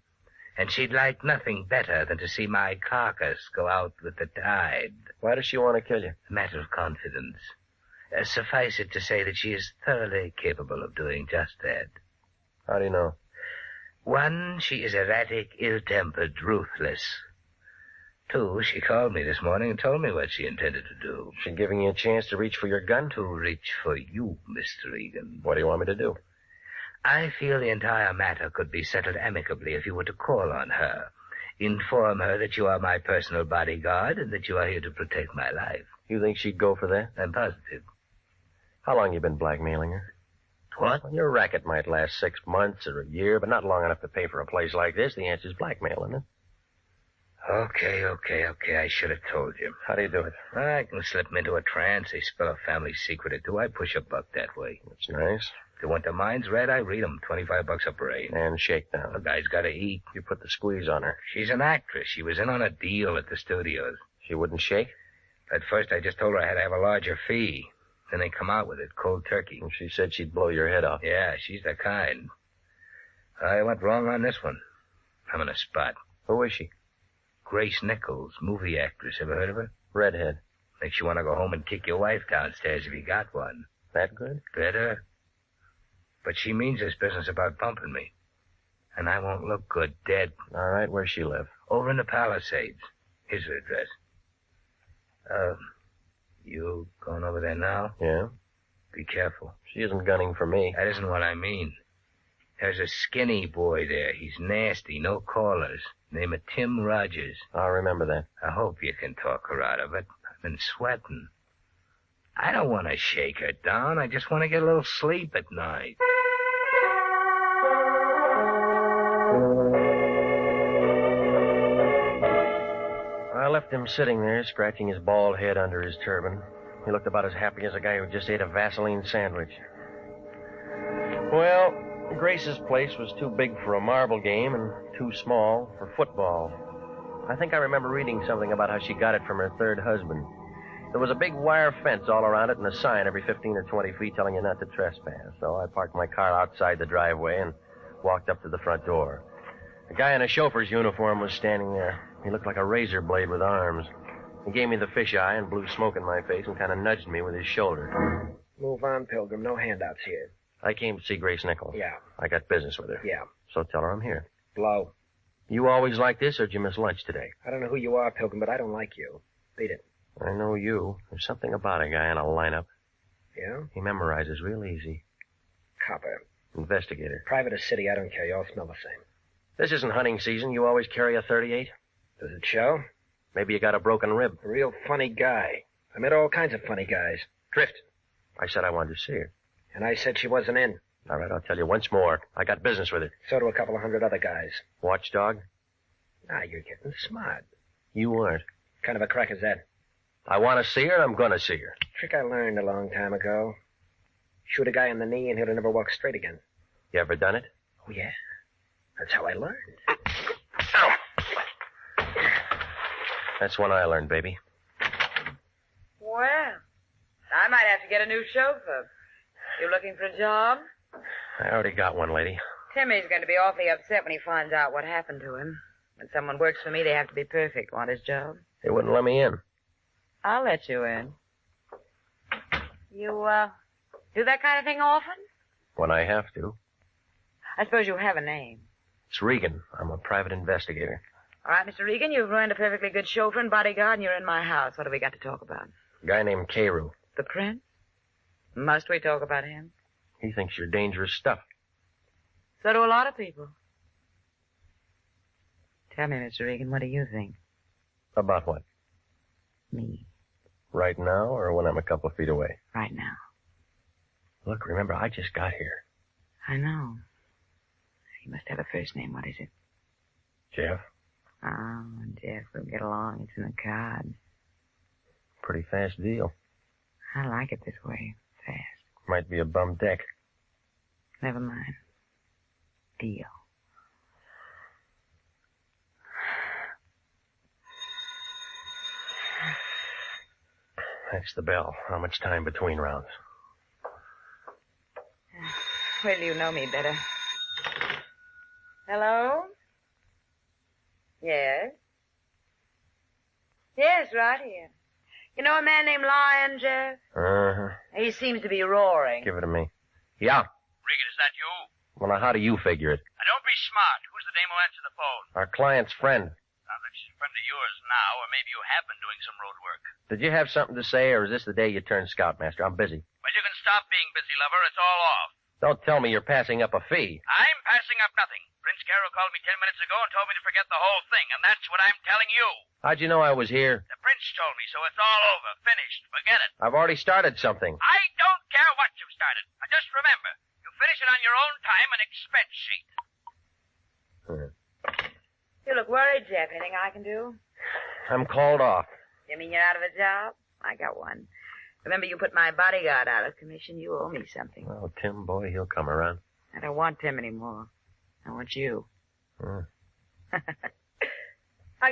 [SPEAKER 2] And she'd like nothing better than to see my carcass go out with the tide.
[SPEAKER 13] Why does she want to kill you?
[SPEAKER 2] A matter of confidence. Suffice it to say that she is thoroughly capable of doing just that.
[SPEAKER 13] How do you know?
[SPEAKER 2] 1, she is erratic, ill-tempered, ruthless. 2, she called me this morning and told me what she intended to do.
[SPEAKER 13] She giving you a chance to reach for your gun?
[SPEAKER 2] To reach for you, Mr. Regan.
[SPEAKER 13] What do you want me to do?
[SPEAKER 2] I feel the entire matter could be settled amicably if you were to call on her. Inform her that you are my personal bodyguard and that you are here to protect my life.
[SPEAKER 13] You think she'd go for that?
[SPEAKER 2] I'm positive.
[SPEAKER 13] How long you been blackmailing her?
[SPEAKER 2] What?
[SPEAKER 13] Well, your racket might last 6 months or a year, but not long enough to pay for a place like this. The answer's blackmail, isn't it?
[SPEAKER 2] Okay. I should have told you.
[SPEAKER 13] How do you do it?
[SPEAKER 2] I can slip them into a trance. They spill a family secret or two. I push a buck that way.
[SPEAKER 13] That's nice.
[SPEAKER 2] If they want their minds read, I read them. $25 a brain.
[SPEAKER 13] And shakedown.
[SPEAKER 2] The guy's got to eat.
[SPEAKER 13] You put the squeeze on her.
[SPEAKER 2] She's an actress. She was in on a deal at the studios.
[SPEAKER 13] She wouldn't shake?
[SPEAKER 2] At first, I just told her I had to have a larger fee. Then they come out with it, cold turkey.
[SPEAKER 13] And she said she'd blow your head off.
[SPEAKER 2] Yeah, she's the kind. I went wrong on this one. I'm in a spot.
[SPEAKER 13] Who is she?
[SPEAKER 2] Grace Nichols, movie actress. Ever heard of her?
[SPEAKER 13] Redhead.
[SPEAKER 2] Makes you want to go home and kick your wife downstairs if you got one.
[SPEAKER 13] That good?
[SPEAKER 2] Better. But she means this business about bumping me. And I won't look good dead.
[SPEAKER 13] All right, where's she live?
[SPEAKER 2] Over in the Palisades. Here's her address. You going over there now?
[SPEAKER 13] Yeah.
[SPEAKER 2] Be careful.
[SPEAKER 13] She isn't gunning for me.
[SPEAKER 2] That isn't what I mean. There's a skinny boy there. He's nasty, no callers. Name of Tim Rogers.
[SPEAKER 13] I'll remember that.
[SPEAKER 2] I hope you can talk her out of it. I've been sweating. I don't want to shake her down. I just want to get a little sleep at night.
[SPEAKER 13] left him sitting there, scratching his bald head under his turban. He looked about as happy as a guy who just ate a Vaseline sandwich. Well, Grace's place was too big for a marble game and too small for football. I think I remember reading something about how she got it from her third husband. There was a big wire fence all around it and a sign every 15 or 20 feet telling you not to trespass. So I parked my car outside the driveway and walked up to the front door. A guy in a chauffeur's uniform was standing there. He looked like a razor blade with arms. He gave me the fisheye and blew smoke in my face and kind of nudged me with his shoulder.
[SPEAKER 3] Move on, Pilgrim. No handouts here.
[SPEAKER 13] I came to see Grace Nichols.
[SPEAKER 3] Yeah.
[SPEAKER 13] I got business with her.
[SPEAKER 3] Yeah.
[SPEAKER 13] So tell her I'm here.
[SPEAKER 3] Blow.
[SPEAKER 13] You always like this, or did you miss lunch today?
[SPEAKER 3] I don't know who you are, Pilgrim, but I don't like you. Beat it.
[SPEAKER 13] I know you. There's something about a guy in a lineup.
[SPEAKER 3] Yeah?
[SPEAKER 13] He memorizes real easy.
[SPEAKER 3] Copper.
[SPEAKER 13] Investigator.
[SPEAKER 3] Private or city, I don't care. You all smell the same.
[SPEAKER 13] This isn't hunting season. You always carry a .38?
[SPEAKER 3] Does it show?
[SPEAKER 13] Maybe you got a broken rib.
[SPEAKER 3] A real funny guy. I met all kinds of funny guys. Drift.
[SPEAKER 13] I said I wanted to see her.
[SPEAKER 3] And I said she wasn't in.
[SPEAKER 13] All right, I'll tell you once more. I got business with her.
[SPEAKER 3] So do a couple of hundred other guys.
[SPEAKER 13] Watchdog?
[SPEAKER 3] Ah, you're getting smart.
[SPEAKER 13] You weren't.
[SPEAKER 3] What kind of a crack is that?
[SPEAKER 13] I want to see her, I'm going to see her.
[SPEAKER 3] Trick I learned a long time ago. Shoot a guy in the knee and he'll never walk straight again.
[SPEAKER 13] You ever done it?
[SPEAKER 3] Oh, yeah. That's how I learned.
[SPEAKER 13] Ow! That's one I learned, baby.
[SPEAKER 9] Well, I might have to get a new chauffeur. You looking for a job?
[SPEAKER 13] I already got one, lady.
[SPEAKER 9] Timmy's going to be awfully upset when he finds out what happened to him. When someone works for me, they have to be perfect. Want his job?
[SPEAKER 13] They wouldn't let me in.
[SPEAKER 9] I'll let you in. You, do that kind of thing often?
[SPEAKER 13] When I have to.
[SPEAKER 9] I suppose you have a name.
[SPEAKER 13] It's Regan. I'm a private investigator.
[SPEAKER 9] All right, Mr. Regan, you've ruined a perfectly good chauffeur and bodyguard, and you're in my house. What have we got to talk about?
[SPEAKER 13] A guy named Carew.
[SPEAKER 9] The prince? Must we talk about him?
[SPEAKER 13] He thinks you're dangerous stuff.
[SPEAKER 9] So do a lot of people. Tell me, Mr. Regan, what do you think?
[SPEAKER 13] About what?
[SPEAKER 9] Me.
[SPEAKER 13] Right now, or when I'm a couple of feet away?
[SPEAKER 9] Right now.
[SPEAKER 13] Look, remember, I just got here.
[SPEAKER 9] I know. You must have a first name. What is it?
[SPEAKER 13] Jeff.
[SPEAKER 9] Oh, Jeff, we'll get along. It's in the cards.
[SPEAKER 13] Pretty fast deal.
[SPEAKER 9] I like it this way. Fast.
[SPEAKER 13] Might be a bum deck.
[SPEAKER 9] Never mind. Deal.
[SPEAKER 13] That's the bell. How much time between rounds?
[SPEAKER 9] Well, you know me better. Hello? Yes? Yes, right here. You know a man named Lion, Jeff?
[SPEAKER 13] Uh-huh.
[SPEAKER 9] He seems to be roaring.
[SPEAKER 13] Give it to me. Yeah.
[SPEAKER 17] Regan, is that you?
[SPEAKER 13] Well, now, how do you figure it?
[SPEAKER 17] Now, don't be smart. Who's the dame who answered the phone?
[SPEAKER 13] Our client's friend.
[SPEAKER 17] Sounds like she's a friend of yours now, or maybe you have been doing some road work.
[SPEAKER 13] Did you have something to say, or is this the day you turned scoutmaster? I'm busy.
[SPEAKER 17] Well, you can stop being busy, lover. It's all off.
[SPEAKER 13] Don't tell me you're passing up a fee.
[SPEAKER 17] I'm passing up nothing. Prince Carroll called me 10 minutes ago and told me to forget the whole thing, and that's what I'm telling you.
[SPEAKER 13] How'd you know I was here?
[SPEAKER 17] The prince told me, so it's all over. Finished. Forget it.
[SPEAKER 13] I've already started something.
[SPEAKER 17] I don't care what you've started. Now, just remember, you finish it on your own time and expense sheet.
[SPEAKER 9] You look worried, Jeff. Anything I can do?
[SPEAKER 13] I'm called off.
[SPEAKER 9] You mean you're out of a job? I got one. Remember, you put my bodyguard out of commission. You owe me something.
[SPEAKER 13] Oh, Tim, boy, he'll come around.
[SPEAKER 9] I don't want Tim anymore. I want you. I'll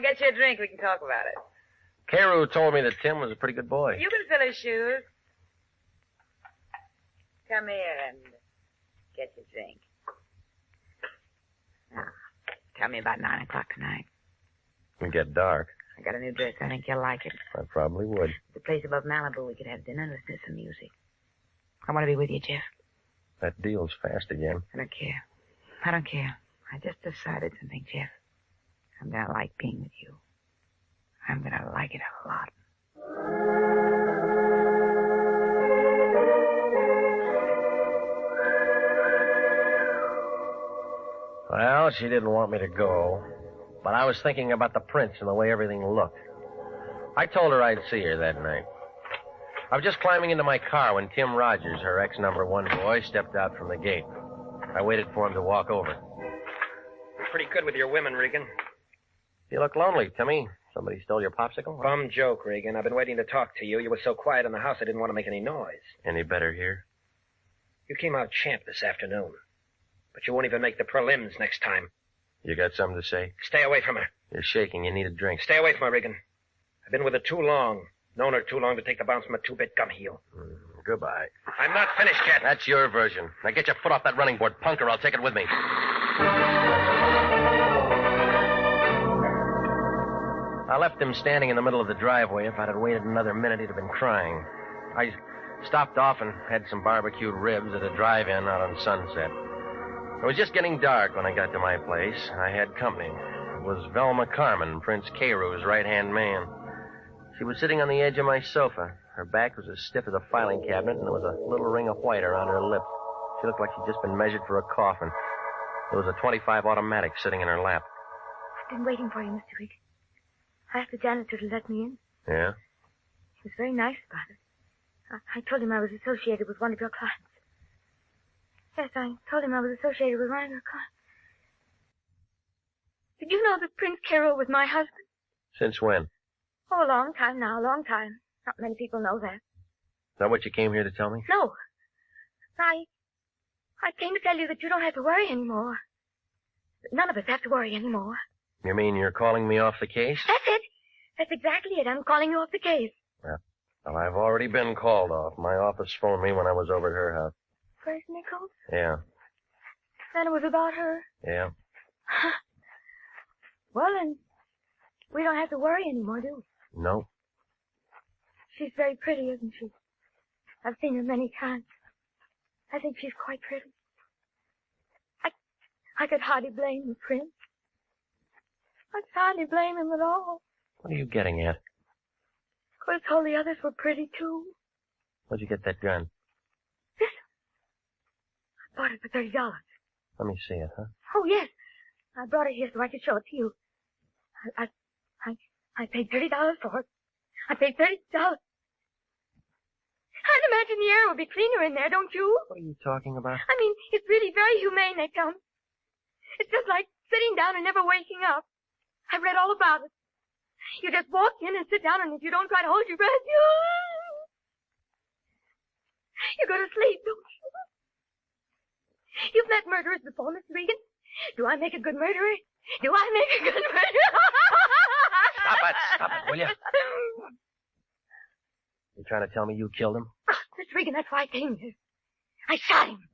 [SPEAKER 9] get you a drink. We can talk about it.
[SPEAKER 13] Carew told me that Tim was a pretty good boy.
[SPEAKER 9] You can fill his shoes. Come here and get your drink. Now, tell me about 9 o'clock tonight.
[SPEAKER 13] It'll get dark.
[SPEAKER 9] I got a new dress. I think you'll like it.
[SPEAKER 13] I probably would.
[SPEAKER 9] The place above Malibu, we could have dinner and listen to some music. I want to be with you, Jeff.
[SPEAKER 13] That deal's fast again.
[SPEAKER 9] I don't care. I don't care. I just decided something, Jeff. I'm going to like being with you. I'm going to like it a lot.
[SPEAKER 13] Well, she didn't want me to go, but I was thinking about the prince and the way everything looked. I told her I'd see her that night. I was just climbing into my car when Tim Rogers, her ex-number-1 boy, stepped out from the gate. I waited for him to walk over.
[SPEAKER 3] You're pretty good with your women, Regan.
[SPEAKER 13] You look lonely, Timmy. Somebody stole your popsicle?
[SPEAKER 3] Bum joke, Regan. I've been waiting to talk to you. You were so quiet in the house I didn't want to make any noise.
[SPEAKER 13] Any better here?
[SPEAKER 3] You came out champ this afternoon. But you won't even make the prelims next time.
[SPEAKER 13] You got something to say?
[SPEAKER 3] Stay away from her.
[SPEAKER 13] You're shaking. You need a drink.
[SPEAKER 3] Stay away from her, Regan. I've been with her too long. Known her too long to take the bounce from a two-bit gum heel.
[SPEAKER 13] Goodbye.
[SPEAKER 3] I'm not finished yet.
[SPEAKER 13] That's your version. Now get your foot off that running board, punk, or I'll take it with me. I left him standing in the middle of the driveway. If I'd have waited another minute, he'd have been crying. I stopped off and had some barbecued ribs at a drive-in out on Sunset. It was just getting dark when I got to my place. I had company. It was Velma Carmen, Prince Carewor's right-hand man. She was sitting on the edge of my sofa. Her back was as stiff as a filing cabinet, and there was a little ring of white around her lips. She looked like she'd just been measured for a coffin. There was a .25 automatic sitting in her lap.
[SPEAKER 21] I've been waiting for you, Mr. Rick. I asked the janitor to let me in.
[SPEAKER 13] Yeah?
[SPEAKER 21] He was very nice about it. I told him I was associated with one of your clients. Yes, I told him I was associated with one of your clients. Did you know that Prince Careworn was my husband?
[SPEAKER 13] Since when?
[SPEAKER 21] Oh, a long time now, a long time. Not many people know that.
[SPEAKER 13] Is that what you came here to tell me?
[SPEAKER 21] No. I came to tell you that you don't have to worry anymore. None of us have to worry anymore.
[SPEAKER 13] You mean you're calling me off the case?
[SPEAKER 21] That's it. That's exactly it. I'm calling you off the case.
[SPEAKER 13] Well, I've already been called off. My office phoned me when I was over at her house.
[SPEAKER 21] First Nichols?
[SPEAKER 13] Yeah.
[SPEAKER 21] Then it was about her?
[SPEAKER 13] Yeah.
[SPEAKER 21] Well, then, we don't have to worry anymore, do we?
[SPEAKER 13] No.
[SPEAKER 21] She's very pretty, isn't she? I've seen her many times. I think she's quite pretty. I could hardly blame the prince. I could hardly blame him at all.
[SPEAKER 13] What are you getting at?
[SPEAKER 21] Of course, all the others were pretty, too.
[SPEAKER 13] Where'd you get that gun?
[SPEAKER 21] This? I bought it for $30.
[SPEAKER 13] Let me see it, huh?
[SPEAKER 21] Oh, yes. I brought it here so I could show it to you. I paid $30 for it. I paid $30. I'd imagine the air would be cleaner in there, don't you?
[SPEAKER 13] What are you talking about?
[SPEAKER 21] I mean, it's really very humane, they tell me. It's just like sitting down and never waking up. I've read all about it. You just walk in and sit down, and if you don't try to hold your breath, you go to sleep, don't you? You've met murderers before, Mr. Regan. Do I make a good murderer? Do I make a good murderer?
[SPEAKER 13] Stop it, will you? You trying to tell me you killed him?
[SPEAKER 21] Mr. Regan, that's why I came here. I shot him.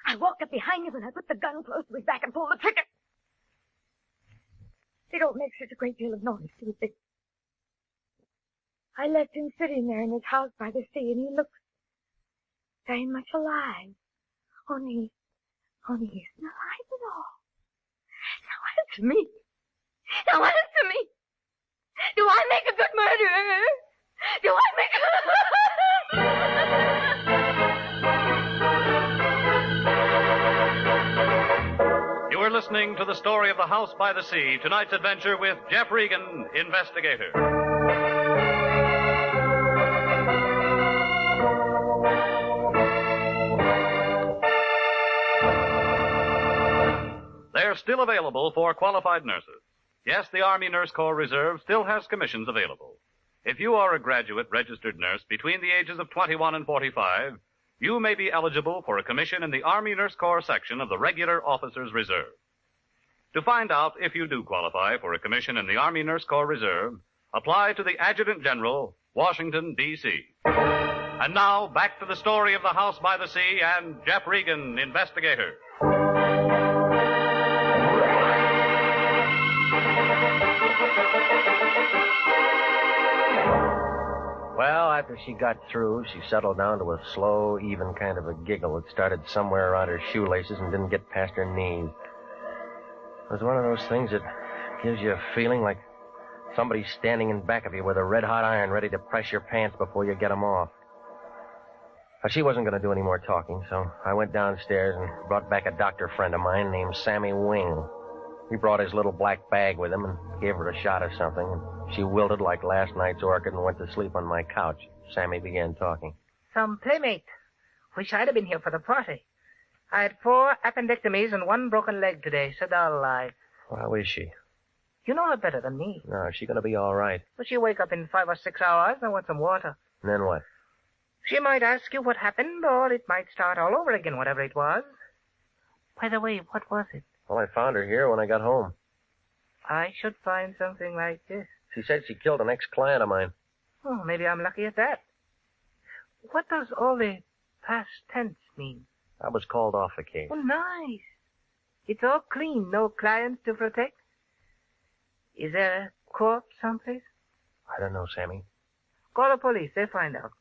[SPEAKER 21] I walked up behind him and I put the gun close to his back and pulled the trigger. They don't make such a great deal of noise, do they? I left him sitting there in his house by the sea, and he looked very much alive. Only he isn't alive at all. Now answer me. Now answer me. Do I make a good murderer? Do I make
[SPEAKER 15] You are listening to the story of The House by the Sea, tonight's adventure with Jeff Regan, investigator. They're still available for qualified nurses. Yes, the Army Nurse Corps Reserve still has commissions available. If you are a graduate registered nurse between the ages of 21 and 45, you may be eligible for a commission in the Army Nurse Corps section of the Regular Officers Reserve. To find out if you do qualify for a commission in the Army Nurse Corps Reserve, apply to the Adjutant General, Washington, D.C. And now, back to the story of The House by the Sea and Jeff Regan, investigator.
[SPEAKER 13] Well, after she got through, she settled down to a slow, even kind of a giggle that started somewhere around her shoelaces and didn't get past her knees. It was one of those things that gives you a feeling like somebody's standing in back of you with a red-hot iron ready to press your pants before you get them off. But she wasn't going to do any more talking, so I went downstairs and brought back a doctor friend of mine named Sammy Wing. He brought his little black bag with him and gave her a shot of something, and she wilted like last night's orchid and went to sleep on my couch. Sammy began talking.
[SPEAKER 6] Some playmate. Wish I'd have been here for the party. I had 4 appendectomies and 1 broken leg today, said I'll lie.
[SPEAKER 13] How is she?
[SPEAKER 6] You know her better than me.
[SPEAKER 13] No, is she going to be all right?
[SPEAKER 6] But she'll wake up in 5 or 6 hours and want some water.
[SPEAKER 13] And then what?
[SPEAKER 6] She might ask you what happened, or it might start all over again, whatever it was. By the way, what was it?
[SPEAKER 13] Well, I found her here when I got home.
[SPEAKER 6] I should find something like this.
[SPEAKER 13] She said she killed an ex-client of mine.
[SPEAKER 6] Oh, maybe I'm lucky at that. What does all the past tense mean?
[SPEAKER 13] I was called off the case.
[SPEAKER 6] Oh, nice. It's all clean, no clients to protect. Is there a corpse someplace?
[SPEAKER 13] I don't know, Sammy.
[SPEAKER 6] Call the police, they'll find out.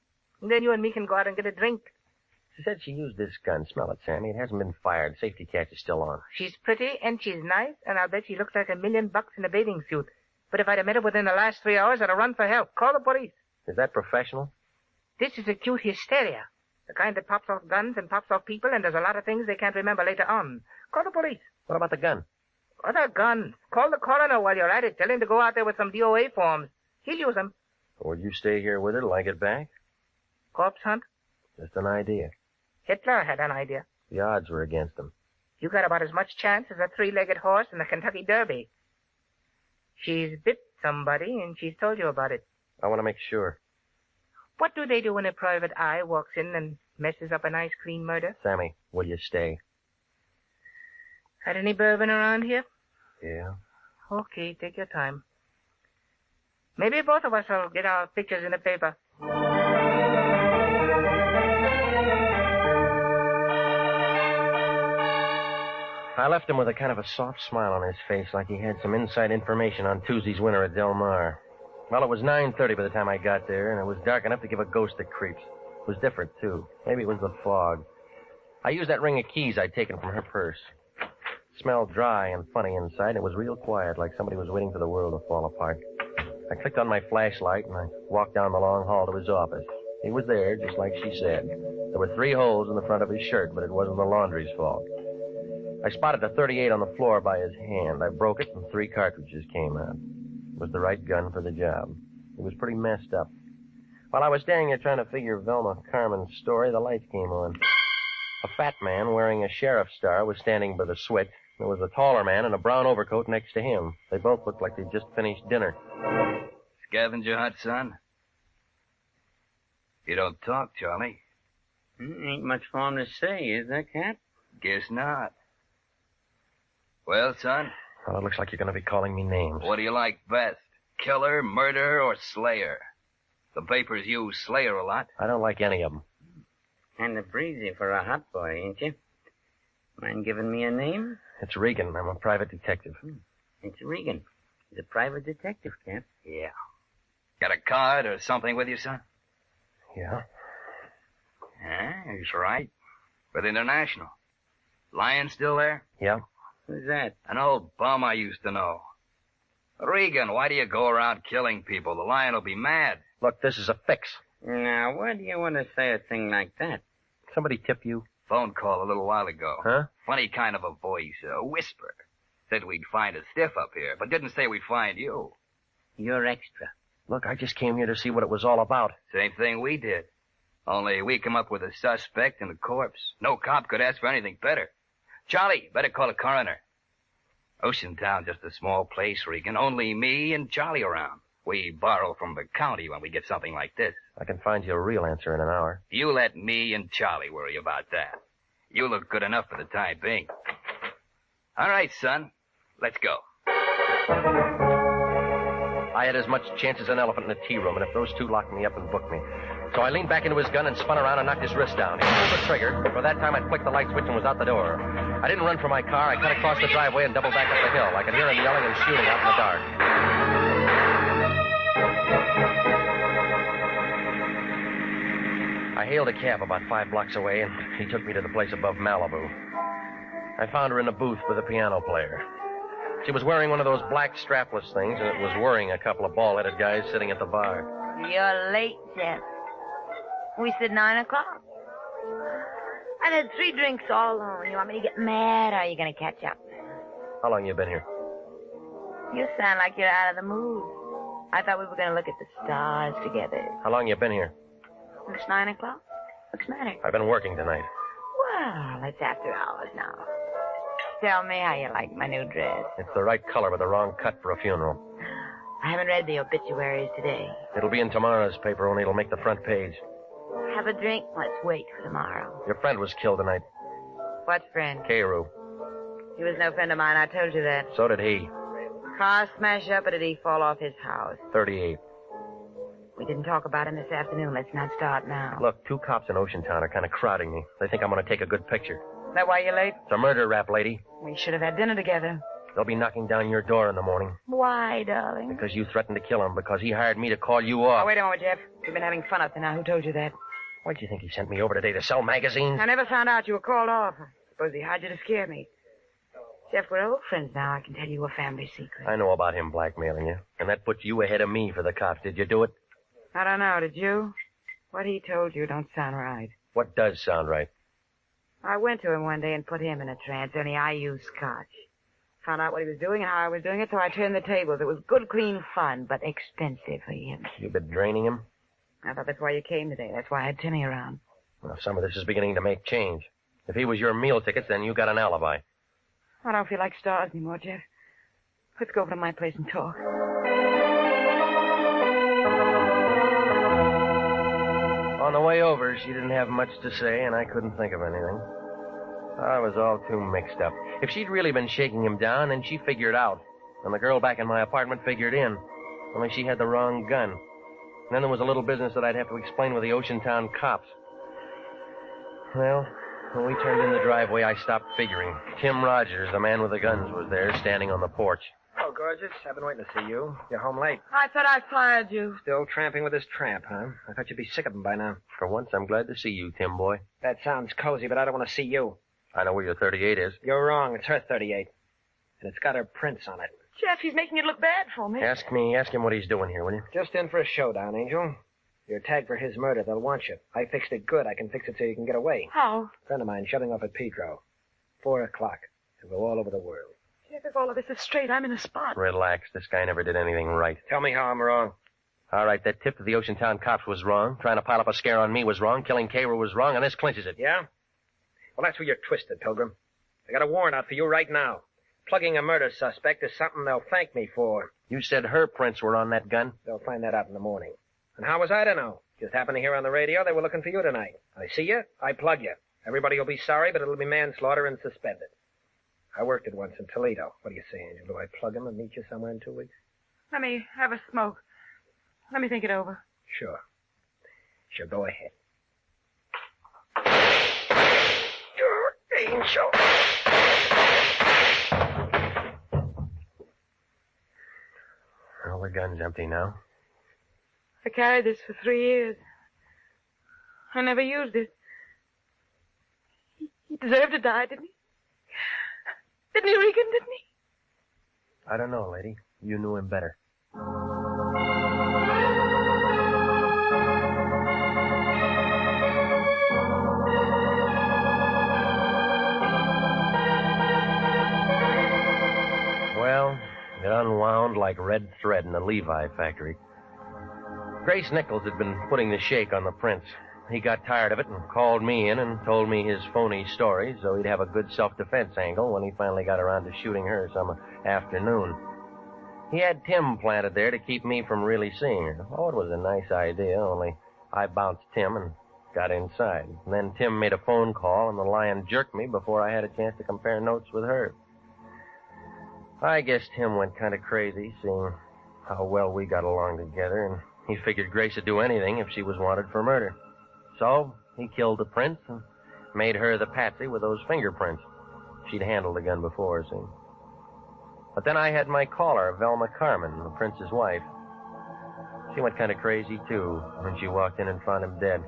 [SPEAKER 6] And then you and me can go out and get a drink.
[SPEAKER 13] She said she used this gun. Smell it, Sammy. It hasn't been fired. Safety catch is still on.
[SPEAKER 6] She's pretty and she's nice, and I'll bet she looks like $1 million in a bathing suit. But if I'd have met her within the last 3 hours, I'd have run for help. Call the police.
[SPEAKER 13] Is that professional?
[SPEAKER 6] This is acute hysteria. The kind that pops off guns and pops off people and does a lot of things they can't remember later on. Call the police.
[SPEAKER 13] What about the gun?
[SPEAKER 6] Other gun. Call the coroner while you're at it. Tell him to go out there with some DOA forms. He'll use them.
[SPEAKER 13] Will you stay here with her till I get back?
[SPEAKER 6] Corpse hunt?
[SPEAKER 13] Just an idea.
[SPEAKER 6] Hitler had an idea.
[SPEAKER 13] The odds were against him.
[SPEAKER 6] You got about as much chance as a 3-legged horse in the Kentucky Derby. She's bit somebody, and she's told you about it.
[SPEAKER 13] I want to make sure.
[SPEAKER 6] What do they do when a private eye walks in and messes up a nice, clean murder?
[SPEAKER 13] Sammy, will you stay?
[SPEAKER 6] Had any bourbon around here?
[SPEAKER 13] Yeah.
[SPEAKER 6] Okay, take your time. Maybe both of us will get our pictures in the paper.
[SPEAKER 13] I left him with a kind of a soft smile on his face, like he had some inside information on Tuesday's winner at Del Mar. Well, it was 9:30 by the time I got there, and it was dark enough to give a ghost the creeps. It was different, too. Maybe it was the fog. I used that ring of keys I'd taken from her purse. It smelled dry and funny inside, and it was real quiet, like somebody was waiting for the world to fall apart. I clicked on my flashlight, and I walked down the long hall to his office. He was there, just like she said. There were 3 holes in the front of his shirt, but it wasn't the laundry's fault. I spotted a .38 on the floor by his hand. I broke it, and 3 cartridges came out. It was the right gun for the job. He was pretty messed up. While I was standing there trying to figure Velma Carmen's story, the lights came on. A fat man wearing a sheriff's star was standing by the switch. There was a taller man in a brown overcoat next to him. They both looked like they'd just finished dinner.
[SPEAKER 17] Scavenger hunt, son? You don't talk, Charlie.
[SPEAKER 14] Ain't much for him to say, is there, Cap?
[SPEAKER 17] Guess not. Well, son?
[SPEAKER 13] Well, it looks like you're going to be calling me names.
[SPEAKER 17] What do you like best? Killer, murderer, or slayer? The papers use slayer a lot.
[SPEAKER 13] I don't like any of them.
[SPEAKER 14] Kind of breezy for a hot boy, ain't you? Mind giving me a name?
[SPEAKER 13] It's Regan. I'm a private detective.
[SPEAKER 14] It's Regan. He's a private detective, Cap.
[SPEAKER 17] Yeah. Got a card or something with you, son?
[SPEAKER 13] Yeah.
[SPEAKER 17] Yeah, he's right. With International. Lion still there?
[SPEAKER 13] Yeah.
[SPEAKER 14] Who's that?
[SPEAKER 17] An old bum I used to know. Regan, why do you go around killing people? The Lion will be mad.
[SPEAKER 13] Look, this is a fix.
[SPEAKER 14] Now, why do you want to say a thing like that?
[SPEAKER 13] Somebody tip you?
[SPEAKER 17] Phone call a little while ago.
[SPEAKER 13] Huh?
[SPEAKER 17] Funny kind of a voice, a whisper. Said we'd find a stiff up here, but didn't say we'd find you.
[SPEAKER 14] You're extra.
[SPEAKER 13] Look, I just came here to see what it was all about.
[SPEAKER 17] Same thing we did. Only we come up with a suspect and a corpse. No cop could ask for anything better. Charlie, better call a coroner. Ocean Town, just a small place, Regan. Only me and Charlie around. We borrow from the county when we get something like this.
[SPEAKER 13] I can find you a real answer in an hour.
[SPEAKER 17] You let me and Charlie worry about that. You look good enough for the time being. All right, son. Let's go.
[SPEAKER 13] I had as much chance as an elephant in a tea room, and if those two locked me up and booked me. So I leaned back into his gun and spun around and knocked his wrist down. He pulled the trigger. By that time, I'd flicked the light switch and was out the door. I didn't run for my car. I cut across the driveway and doubled back up the hill. I could hear him yelling and shooting out in the dark. I hailed a cab about 5 blocks away, and he took me to the place above Malibu. I found her in a booth with a piano player. She was wearing one of those black strapless things, and it was worrying a couple of bald-headed guys sitting at the bar.
[SPEAKER 21] You're late, Sam. We said 9 o'clock. I've had 3 drinks all alone. You want me to get mad, or are you going to catch up?
[SPEAKER 13] How long you been here?
[SPEAKER 21] You sound like you're out of the mood. I thought we were going to look at the stars together.
[SPEAKER 13] How long you been here?
[SPEAKER 21] It's 9 o'clock. What's the matter?
[SPEAKER 13] I've been working tonight.
[SPEAKER 21] Well, it's after hours now.
[SPEAKER 16] tell me how you like my new dress.
[SPEAKER 13] It's the right color, but the wrong cut for a funeral.
[SPEAKER 16] I haven't read the obituaries today.
[SPEAKER 13] It'll be in tomorrow's paper, only it'll make the front page.
[SPEAKER 16] Have a drink? Let's wait for tomorrow.
[SPEAKER 13] Your friend was killed tonight.
[SPEAKER 16] What friend?
[SPEAKER 13] Carew.
[SPEAKER 16] He was no friend of mine. I told you that.
[SPEAKER 13] So did he.
[SPEAKER 16] Car smash up, or did he fall off his house?
[SPEAKER 13] 38.
[SPEAKER 16] We didn't talk about him this afternoon. Let's not start now.
[SPEAKER 13] Look, 2 cops in Oceantown are kind of crowding me. They think I'm going to take a good picture.
[SPEAKER 16] Is that why you're late?
[SPEAKER 13] It's a murder rap, lady.
[SPEAKER 16] We should have had dinner together.
[SPEAKER 13] They'll be knocking down your door in the morning.
[SPEAKER 16] Why, darling?
[SPEAKER 13] Because you threatened to kill him, because he hired me to call you off.
[SPEAKER 16] Oh, wait a moment, Jeff. We've been having fun up to now. Who told you that?
[SPEAKER 13] Why'd you think he sent me over today to sell magazines?
[SPEAKER 16] I never found out you were called off. I suppose he hired you to scare me. Jeff, we're old friends now. I can tell you a family secret.
[SPEAKER 13] I know about him blackmailing you, and that puts you ahead of me for the cops. Did you do it?
[SPEAKER 16] I don't know. Did you? What he told you don't sound right.
[SPEAKER 13] What does sound right?
[SPEAKER 16] I went to him one day and put him in a trance, only I used scotch. Found out what he was doing and how I was doing it, so I turned the tables. It was good, clean fun, but expensive for him.
[SPEAKER 13] You've been draining him?
[SPEAKER 16] I thought that's why you came today. That's why I had Timmy around.
[SPEAKER 13] Well, some of this is beginning to make change. If he was your meal tickets, then you got an alibi.
[SPEAKER 16] I don't feel like stars anymore, Jeff. Let's go over to my place and talk.
[SPEAKER 13] On the way over, she didn't have much to say, and I couldn't think of anything. I was all too mixed up. If she'd really been shaking him down, then she figured out. And the girl back in my apartment figured in. Only she had the wrong gun. And then there was a little business that I'd have to explain with the Oceantown cops. Well, when we turned in the driveway, I stopped figuring. Tim Rogers, the man with the guns, was there, standing on the porch.
[SPEAKER 3] Oh, gorgeous. I've been waiting to see you. You're home late.
[SPEAKER 16] I thought I fired you.
[SPEAKER 3] Still tramping with this tramp, huh? I thought you'd be sick of him by now.
[SPEAKER 13] For once, I'm glad to see you, Tim boy.
[SPEAKER 3] That sounds cozy, but I don't want to see you.
[SPEAKER 13] I know where your 38 is.
[SPEAKER 3] You're wrong. It's her 38. And it's got her prints on it.
[SPEAKER 16] Jeff, he's making it look bad for me.
[SPEAKER 13] Ask him what he's doing here, will you?
[SPEAKER 3] Just in for a showdown, Angel. You're tagged for his murder. They'll want you. I fixed it good. I can fix it so you can get away.
[SPEAKER 16] How?
[SPEAKER 3] A friend of mine shutting off at Pedro. 4 o'clock. It'll go all over the world.
[SPEAKER 16] Jeff, if all of this is straight, I'm in a spot.
[SPEAKER 13] Relax. This guy never did anything right.
[SPEAKER 3] Tell me how I'm wrong.
[SPEAKER 13] All right, that tip to the Oceantown cops was wrong. Trying to pile up a scare on me was wrong. Killing Carew was wrong, and this clinches it.
[SPEAKER 3] Yeah? Well, that's where you're twisted, Pilgrim. I got a warrant out for you right now. Plugging a murder suspect is something they'll thank me for.
[SPEAKER 13] You said her prints were on that gun?
[SPEAKER 3] They'll find that out in the morning. And how was I to know? Just happened to hear on the radio they were looking for you tonight. I see you, I plug you. Everybody will be sorry, but it'll be manslaughter and suspended. I worked it once in Toledo. What do you say, Angel? Do I plug him and meet you somewhere in 2 weeks?
[SPEAKER 16] Let me have a smoke. Let me think it over.
[SPEAKER 3] Sure. Sure, go ahead. Angel.
[SPEAKER 13] Well, the gun's empty now.
[SPEAKER 16] I carried this for 3 years. I never used it. He deserved to die, didn't he? Didn't he, Regan, didn't he?
[SPEAKER 13] I don't know, lady. You knew him better. Well, it unwound like red thread in a Levi factory. Grace Nichols had been putting the shake on the prints. He got tired of it and called me in and told me his phony story so he'd have a good self-defense angle when he finally got around to shooting her some afternoon. He had Tim planted there to keep me from really seeing her. Oh, it was a nice idea, only I bounced Tim and got inside. And then Tim made a phone call and the lion jerked me before I had a chance to compare notes with her. I guess Tim went kind of crazy seeing how well we got along together, and he figured Grace would do anything if she was wanted for murder. So he killed the prince and made her the patsy with those fingerprints. She'd handled the gun before, see. But then I had my caller, Velma Carmen, the prince's wife. She went kind of crazy, too, when she walked in and found him dead.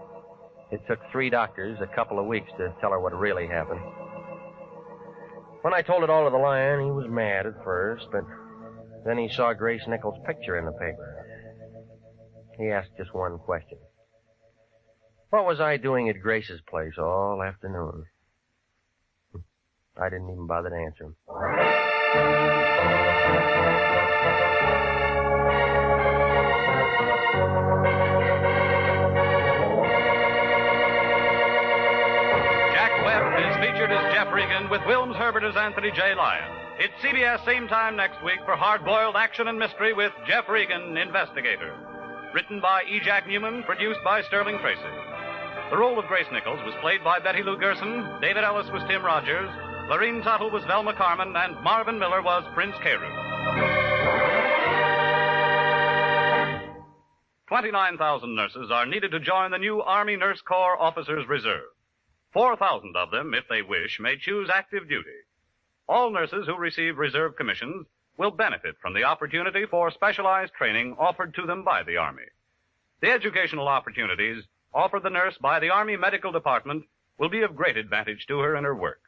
[SPEAKER 13] It took 3 doctors a couple of weeks to tell her what really happened. When I told it all to the lion, he was mad at first, but then he saw Grace Nichols' picture in the paper. He asked just one question. What was I doing at Grace's place all afternoon? I didn't even bother to answer him.
[SPEAKER 15] Jack Webb is featured as Jeff Regan with Wilms Herbert as Anthony J. Lyon. It's CBS same time next week for hard-boiled action and mystery with Jeff Regan, Investigator. Written by E. Jack Newman, produced by Sterling Tracy. The role of Grace Nichols was played by Betty Lou Gerson, David Ellis was Tim Rogers, Lorene Tuttle was Velma Carmen, and Marvin Miller was Prince Carew. 29,000 nurses are needed to join the new Army Nurse Corps Officers Reserve. 4,000 of them, if they wish, may choose active duty. All nurses who receive reserve commissions will benefit from the opportunity for specialized training offered to them by the Army. The educational opportunities offered the nurse by the Army Medical Department will be of great advantage to her in her work.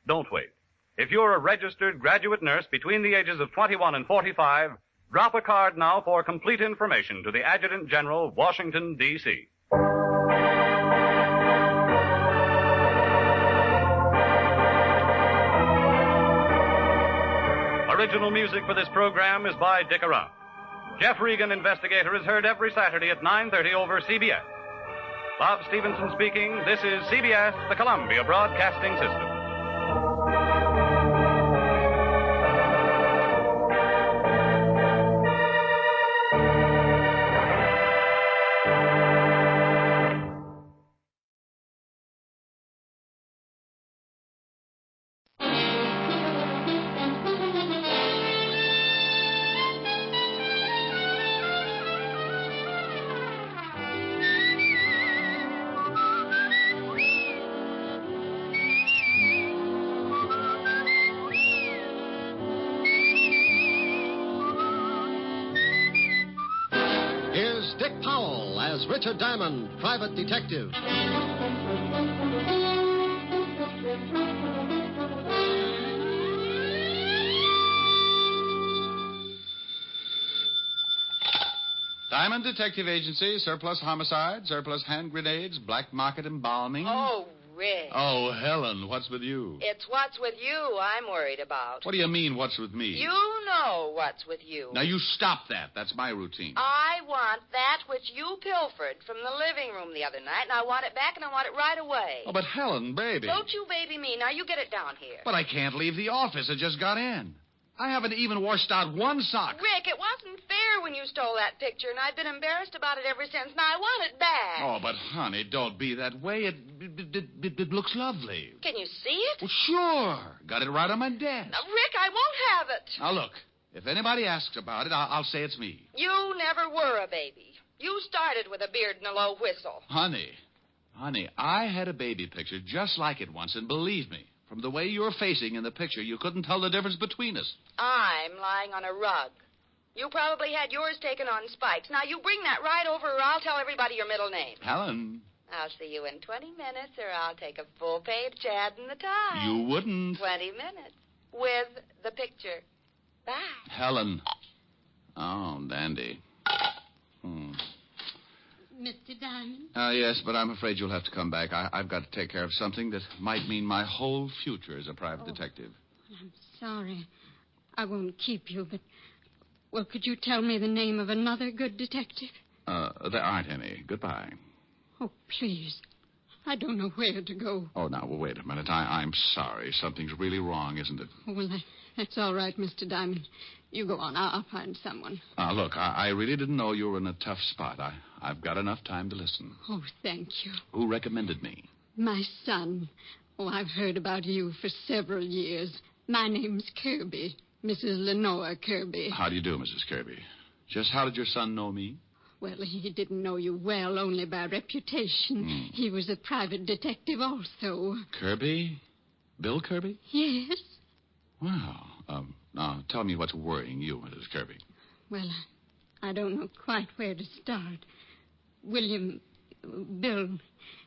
[SPEAKER 15] Don't wait. If you're a registered graduate nurse between the ages of 21 and 45, drop a card now for complete information to the Adjutant General, Washington, D.C. Original music for this program is by Dick Around. Jeff Regan, Investigator, is heard every Saturday at 9:30 over CBS. Bob Stevenson speaking. This is CBS, the Columbia Broadcasting System.
[SPEAKER 11] Richard Diamond, private detective.
[SPEAKER 5] Diamond Detective Agency, surplus homicide, surplus hand grenades, black market embalming.
[SPEAKER 19] Oh, Rick.
[SPEAKER 5] Oh, Helen, what's with you?
[SPEAKER 19] It's what's with you I'm worried about.
[SPEAKER 5] What do you mean, what's with me?
[SPEAKER 19] You know what's with you.
[SPEAKER 5] Now, you stop that. That's my routine.
[SPEAKER 19] I want that which you pilfered from the living room the other night, and I want it back, and I want it right away.
[SPEAKER 5] Oh, but Helen, baby.
[SPEAKER 19] Don't you baby me. Now, you get it down here.
[SPEAKER 5] But I can't leave the office. I just got in. I haven't even washed out one sock.
[SPEAKER 19] Rick, it wasn't fair when you stole that picture, and I've been embarrassed about it ever since. Now, I want it back.
[SPEAKER 5] Oh, but, honey, don't be that way. It looks lovely.
[SPEAKER 19] Can you see it?
[SPEAKER 5] Well, sure. Got it right on my desk.
[SPEAKER 19] Now, Rick, I won't have it.
[SPEAKER 5] Now, look. If anybody asks about it, I'll say it's me.
[SPEAKER 19] You never were a baby. You started with a beard and a low whistle.
[SPEAKER 5] Honey, I had a baby picture just like it once, and believe me, from the way you're facing in the picture, you couldn't tell the difference between us.
[SPEAKER 19] I'm lying on a rug. You probably had yours taken on spikes. Now, you bring that right over, or I'll tell everybody your middle name.
[SPEAKER 5] Helen.
[SPEAKER 19] I'll see you in 20 minutes, or I'll take a full page ad in the Times.
[SPEAKER 5] You wouldn't.
[SPEAKER 19] 20 minutes. With the picture. Bye.
[SPEAKER 5] Helen. Oh, dandy.
[SPEAKER 20] Mr. Diamond?
[SPEAKER 5] Yes, but I'm afraid you'll have to come back. I've got to take care of something that might mean my whole future as a private detective.
[SPEAKER 20] I'm sorry. I won't keep you, but... Well, could you tell me the name of another good detective?
[SPEAKER 5] There aren't any. Goodbye.
[SPEAKER 20] Oh, please. I don't know where to go.
[SPEAKER 5] Oh, now, well, wait a minute. I'm sorry. Something's really wrong, isn't it?
[SPEAKER 20] Well, that's all right, Mr. Diamond. You go on. I'll find someone.
[SPEAKER 5] Look, I really didn't know you were in a tough spot. I've got enough time to listen.
[SPEAKER 20] Oh, thank you.
[SPEAKER 5] Who recommended me?
[SPEAKER 20] My son. Oh, I've heard about you for several years. My name's Kirby, Mrs. Lenore Kirby.
[SPEAKER 5] How do you do, Mrs. Kirby? Just how did your son know me?
[SPEAKER 20] Well, he didn't know you well, only by reputation. He was a private detective also.
[SPEAKER 5] Kirby? Bill Kirby?
[SPEAKER 20] Yes.
[SPEAKER 5] Wow. Now, tell me what's worrying you, Mrs. Kirby.
[SPEAKER 20] Well, I don't know quite where to start. Bill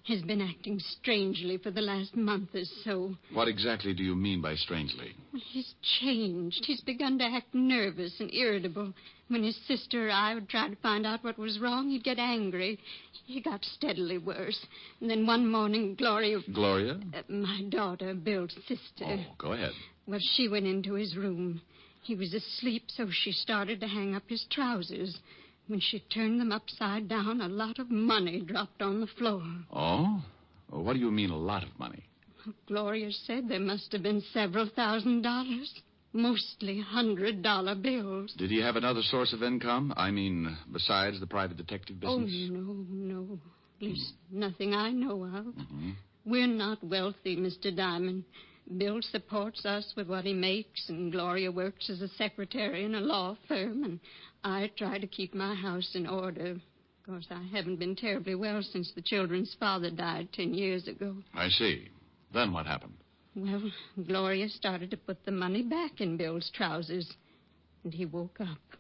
[SPEAKER 20] has been acting strangely for the last month or so.
[SPEAKER 5] What exactly do you mean by strangely?
[SPEAKER 20] Well, he's changed. He's begun to act nervous and irritable. When his sister or I would try to find out what was wrong, he'd get angry. He got steadily worse. And then one morning, Gloria...
[SPEAKER 5] Gloria?
[SPEAKER 20] My daughter, Bill's sister.
[SPEAKER 5] Oh, go ahead.
[SPEAKER 20] Well, she went into his room. He was asleep, so she started to hang up his trousers. When she turned them upside down, a lot of money dropped on the floor.
[SPEAKER 5] Oh? Well, what do you mean, a lot of money?
[SPEAKER 20] Gloria said there must have been several $1,000s. Mostly $100 bills.
[SPEAKER 5] Did he have another source of income? I mean, besides the private detective business?
[SPEAKER 20] Oh, no. At least nothing I know of.
[SPEAKER 5] Mm-hmm.
[SPEAKER 20] We're not wealthy, Mr. Diamond. Bill supports us with what he makes, and Gloria works as a secretary in a law firm, and I try to keep my house in order. Of course, I haven't been terribly well since the children's father died 10 years ago.
[SPEAKER 5] I see. Then what happened?
[SPEAKER 20] Well, Gloria started to put the money back in Bill's trousers, and he woke up.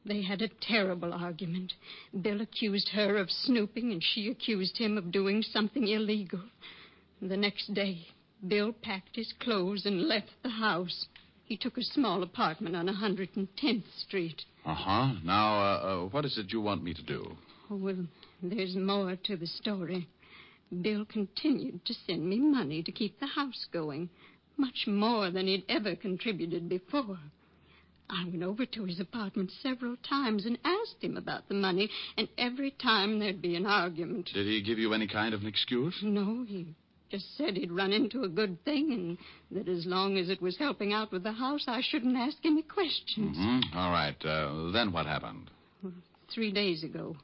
[SPEAKER 20] They had a terrible argument. Bill accused her of snooping, and she accused him of doing something illegal. The next day, Bill packed his clothes and left the house. He took a small apartment on 110th Street.
[SPEAKER 5] Uh-huh. Now, what is it you want me to do?
[SPEAKER 20] Oh, well, there's more to the story. Bill continued to send me money to keep the house going, much more than he'd ever contributed before. I went over to his apartment several times and asked him about the money, and every time there'd be an argument.
[SPEAKER 5] Did he give you any kind of an excuse?
[SPEAKER 20] No, he just said he'd run into a good thing, and that as long as it was helping out with the house, I shouldn't ask any questions.
[SPEAKER 5] Mm-hmm. All right. Then what happened?
[SPEAKER 20] Well, 3 days ago,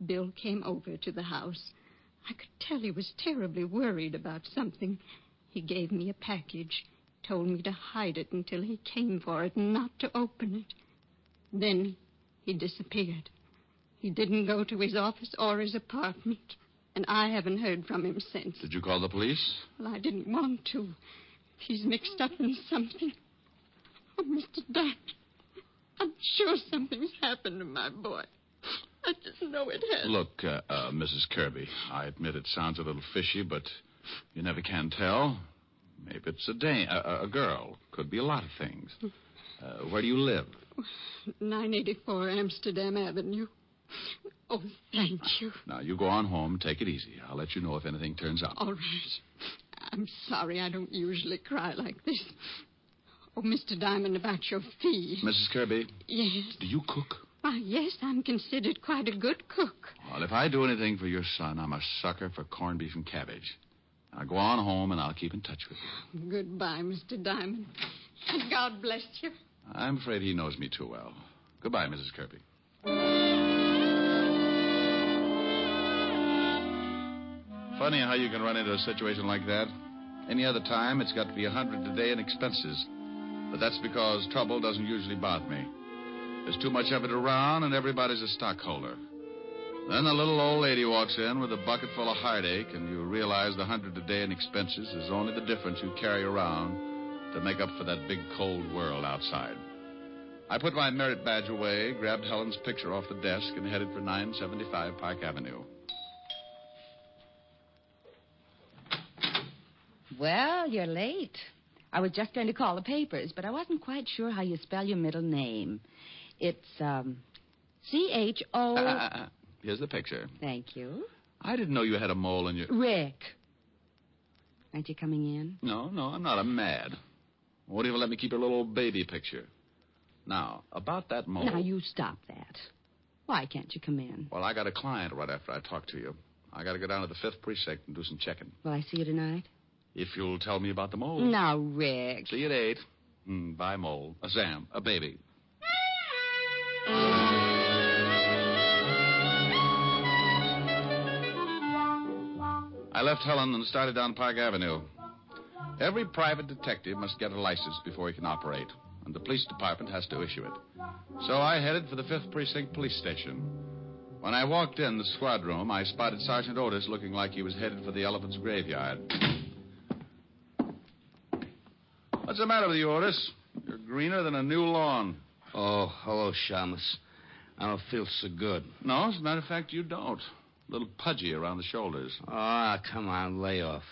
[SPEAKER 20] Bill came over to the house. I could tell he was terribly worried about something. He gave me a package, told me to hide it until he came for it and not to open it. Then he disappeared. He didn't go to his office or his apartment, and I haven't heard from him since.
[SPEAKER 5] Did you call the police?
[SPEAKER 20] Well, I didn't want to. If he's mixed up in something. Oh, Mr. Diamond, I'm sure something's happened to my boy. I just know it has.
[SPEAKER 5] Look, Mrs. Kirby, I admit it sounds a little fishy, but you never can tell. Maybe it's a girl. Could be a lot of things. Where do you live?
[SPEAKER 20] 984 Amsterdam Avenue. Oh, thank you.
[SPEAKER 5] Now, you go on home. Take it easy. I'll let you know if anything turns up.
[SPEAKER 20] All right. I'm sorry I don't usually cry like this. Oh, Mr. Diamond, about your fee.
[SPEAKER 5] Mrs. Kirby?
[SPEAKER 20] Yes?
[SPEAKER 5] Do you cook?
[SPEAKER 20] Why, yes, I'm considered quite a good cook.
[SPEAKER 5] Well, if I do anything for your son, I'm a sucker for corned beef and cabbage. Now, go on home, and I'll keep in touch with you.
[SPEAKER 20] Goodbye, Mr. Diamond. And God bless you.
[SPEAKER 5] I'm afraid he knows me too well. Goodbye, Mrs. Kirby. Funny how you can run into a situation like that. Any other time, it's got to be $100 a day in expenses. But that's because trouble doesn't usually bother me. There's too much of it around, and everybody's a stockholder. Then the little old lady walks in with a bucket full of heartache, and you realize the $100 a day in expenses is only the difference you carry around to make up for that big, cold world outside. I put my merit badge away, grabbed Helen's picture off the desk, and headed for 975 Park Avenue.
[SPEAKER 9] Well, you're late. I was just going to call the papers, but I wasn't quite sure how you spell your middle name. It's, C-H-O...
[SPEAKER 5] Here's the picture.
[SPEAKER 9] Thank you.
[SPEAKER 5] I didn't know you had a mole in your...
[SPEAKER 9] Rick. Aren't you coming in?
[SPEAKER 5] No, I'm not. I'm mad. Won't even let me keep your little baby picture. Now, about that mole...
[SPEAKER 9] Now, you stop that. Why can't you come in?
[SPEAKER 5] Well, I got a client right after I talk to you. I got to go down to the 5th precinct and do some checking.
[SPEAKER 9] Will I see you tonight?
[SPEAKER 5] If you'll tell me about the mole.
[SPEAKER 9] Now, Rick.
[SPEAKER 5] See you at 8. Bye, mole. Sam, a baby. I left Helen and started down Park Avenue. Every private detective must get a license before he can operate, and the police department has to issue it. So I headed for the 5th Precinct Police Station. When I walked in the squad room, I spotted Sergeant Otis looking like he was headed for the elephant's graveyard. What's the matter with you, Otis? You're greener than a new lawn.
[SPEAKER 1] Oh, hello, Shamus. I don't feel so good.
[SPEAKER 5] No, as a matter of fact, you don't. A little pudgy around the shoulders.
[SPEAKER 1] Ah, come on, lay off.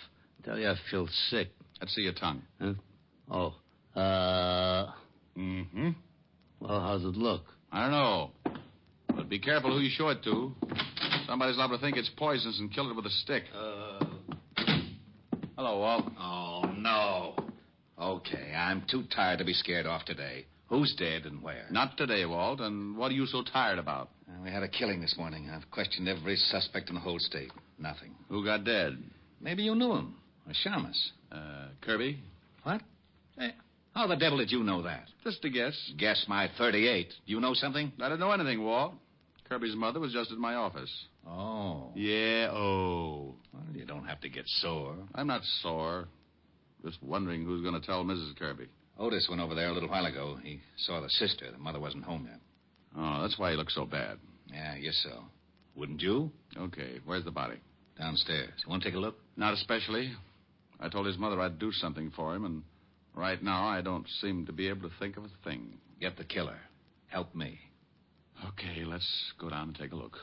[SPEAKER 1] I tell you, I feel sick.
[SPEAKER 5] Let's see your tongue.
[SPEAKER 1] Huh? Oh,
[SPEAKER 5] Mm-hmm.
[SPEAKER 1] Well, how's it look?
[SPEAKER 5] I don't know. But be careful who you show it to. Somebody's liable to think it's poisonous and kill it with a stick. Hello, Walt.
[SPEAKER 4] Oh, no. Okay, I'm too tired to be scared off today. Who's dead and where?
[SPEAKER 5] Not today, Walt. And what are you so tired about?
[SPEAKER 4] We had a killing this morning. I've questioned every suspect in the whole state. Nothing.
[SPEAKER 5] Who got dead?
[SPEAKER 4] Maybe you knew him. Shamus.
[SPEAKER 5] Kirby?
[SPEAKER 4] What? Hey, how the devil did you know that?
[SPEAKER 5] Just a guess.
[SPEAKER 4] Guess my 38. You know something?
[SPEAKER 5] I didn't know anything, Walt. Kirby's mother was just at my office.
[SPEAKER 4] Oh.
[SPEAKER 5] Yeah, oh.
[SPEAKER 4] Well, you don't have to get sore.
[SPEAKER 5] I'm not sore. Just wondering who's going to tell Mrs. Kirby.
[SPEAKER 4] Otis went over there a little while ago. He saw the sister. The mother wasn't home yet.
[SPEAKER 5] Oh, that's why he looks so bad.
[SPEAKER 4] Yeah, I guess so. Wouldn't you?
[SPEAKER 5] Okay, where's the body?
[SPEAKER 4] Downstairs. You want to take a look?
[SPEAKER 5] Not especially. I told his mother I'd do something for him, and right now I don't seem to be able to think of a thing.
[SPEAKER 4] Get the killer. Help me.
[SPEAKER 5] Okay, let's go down and take a look.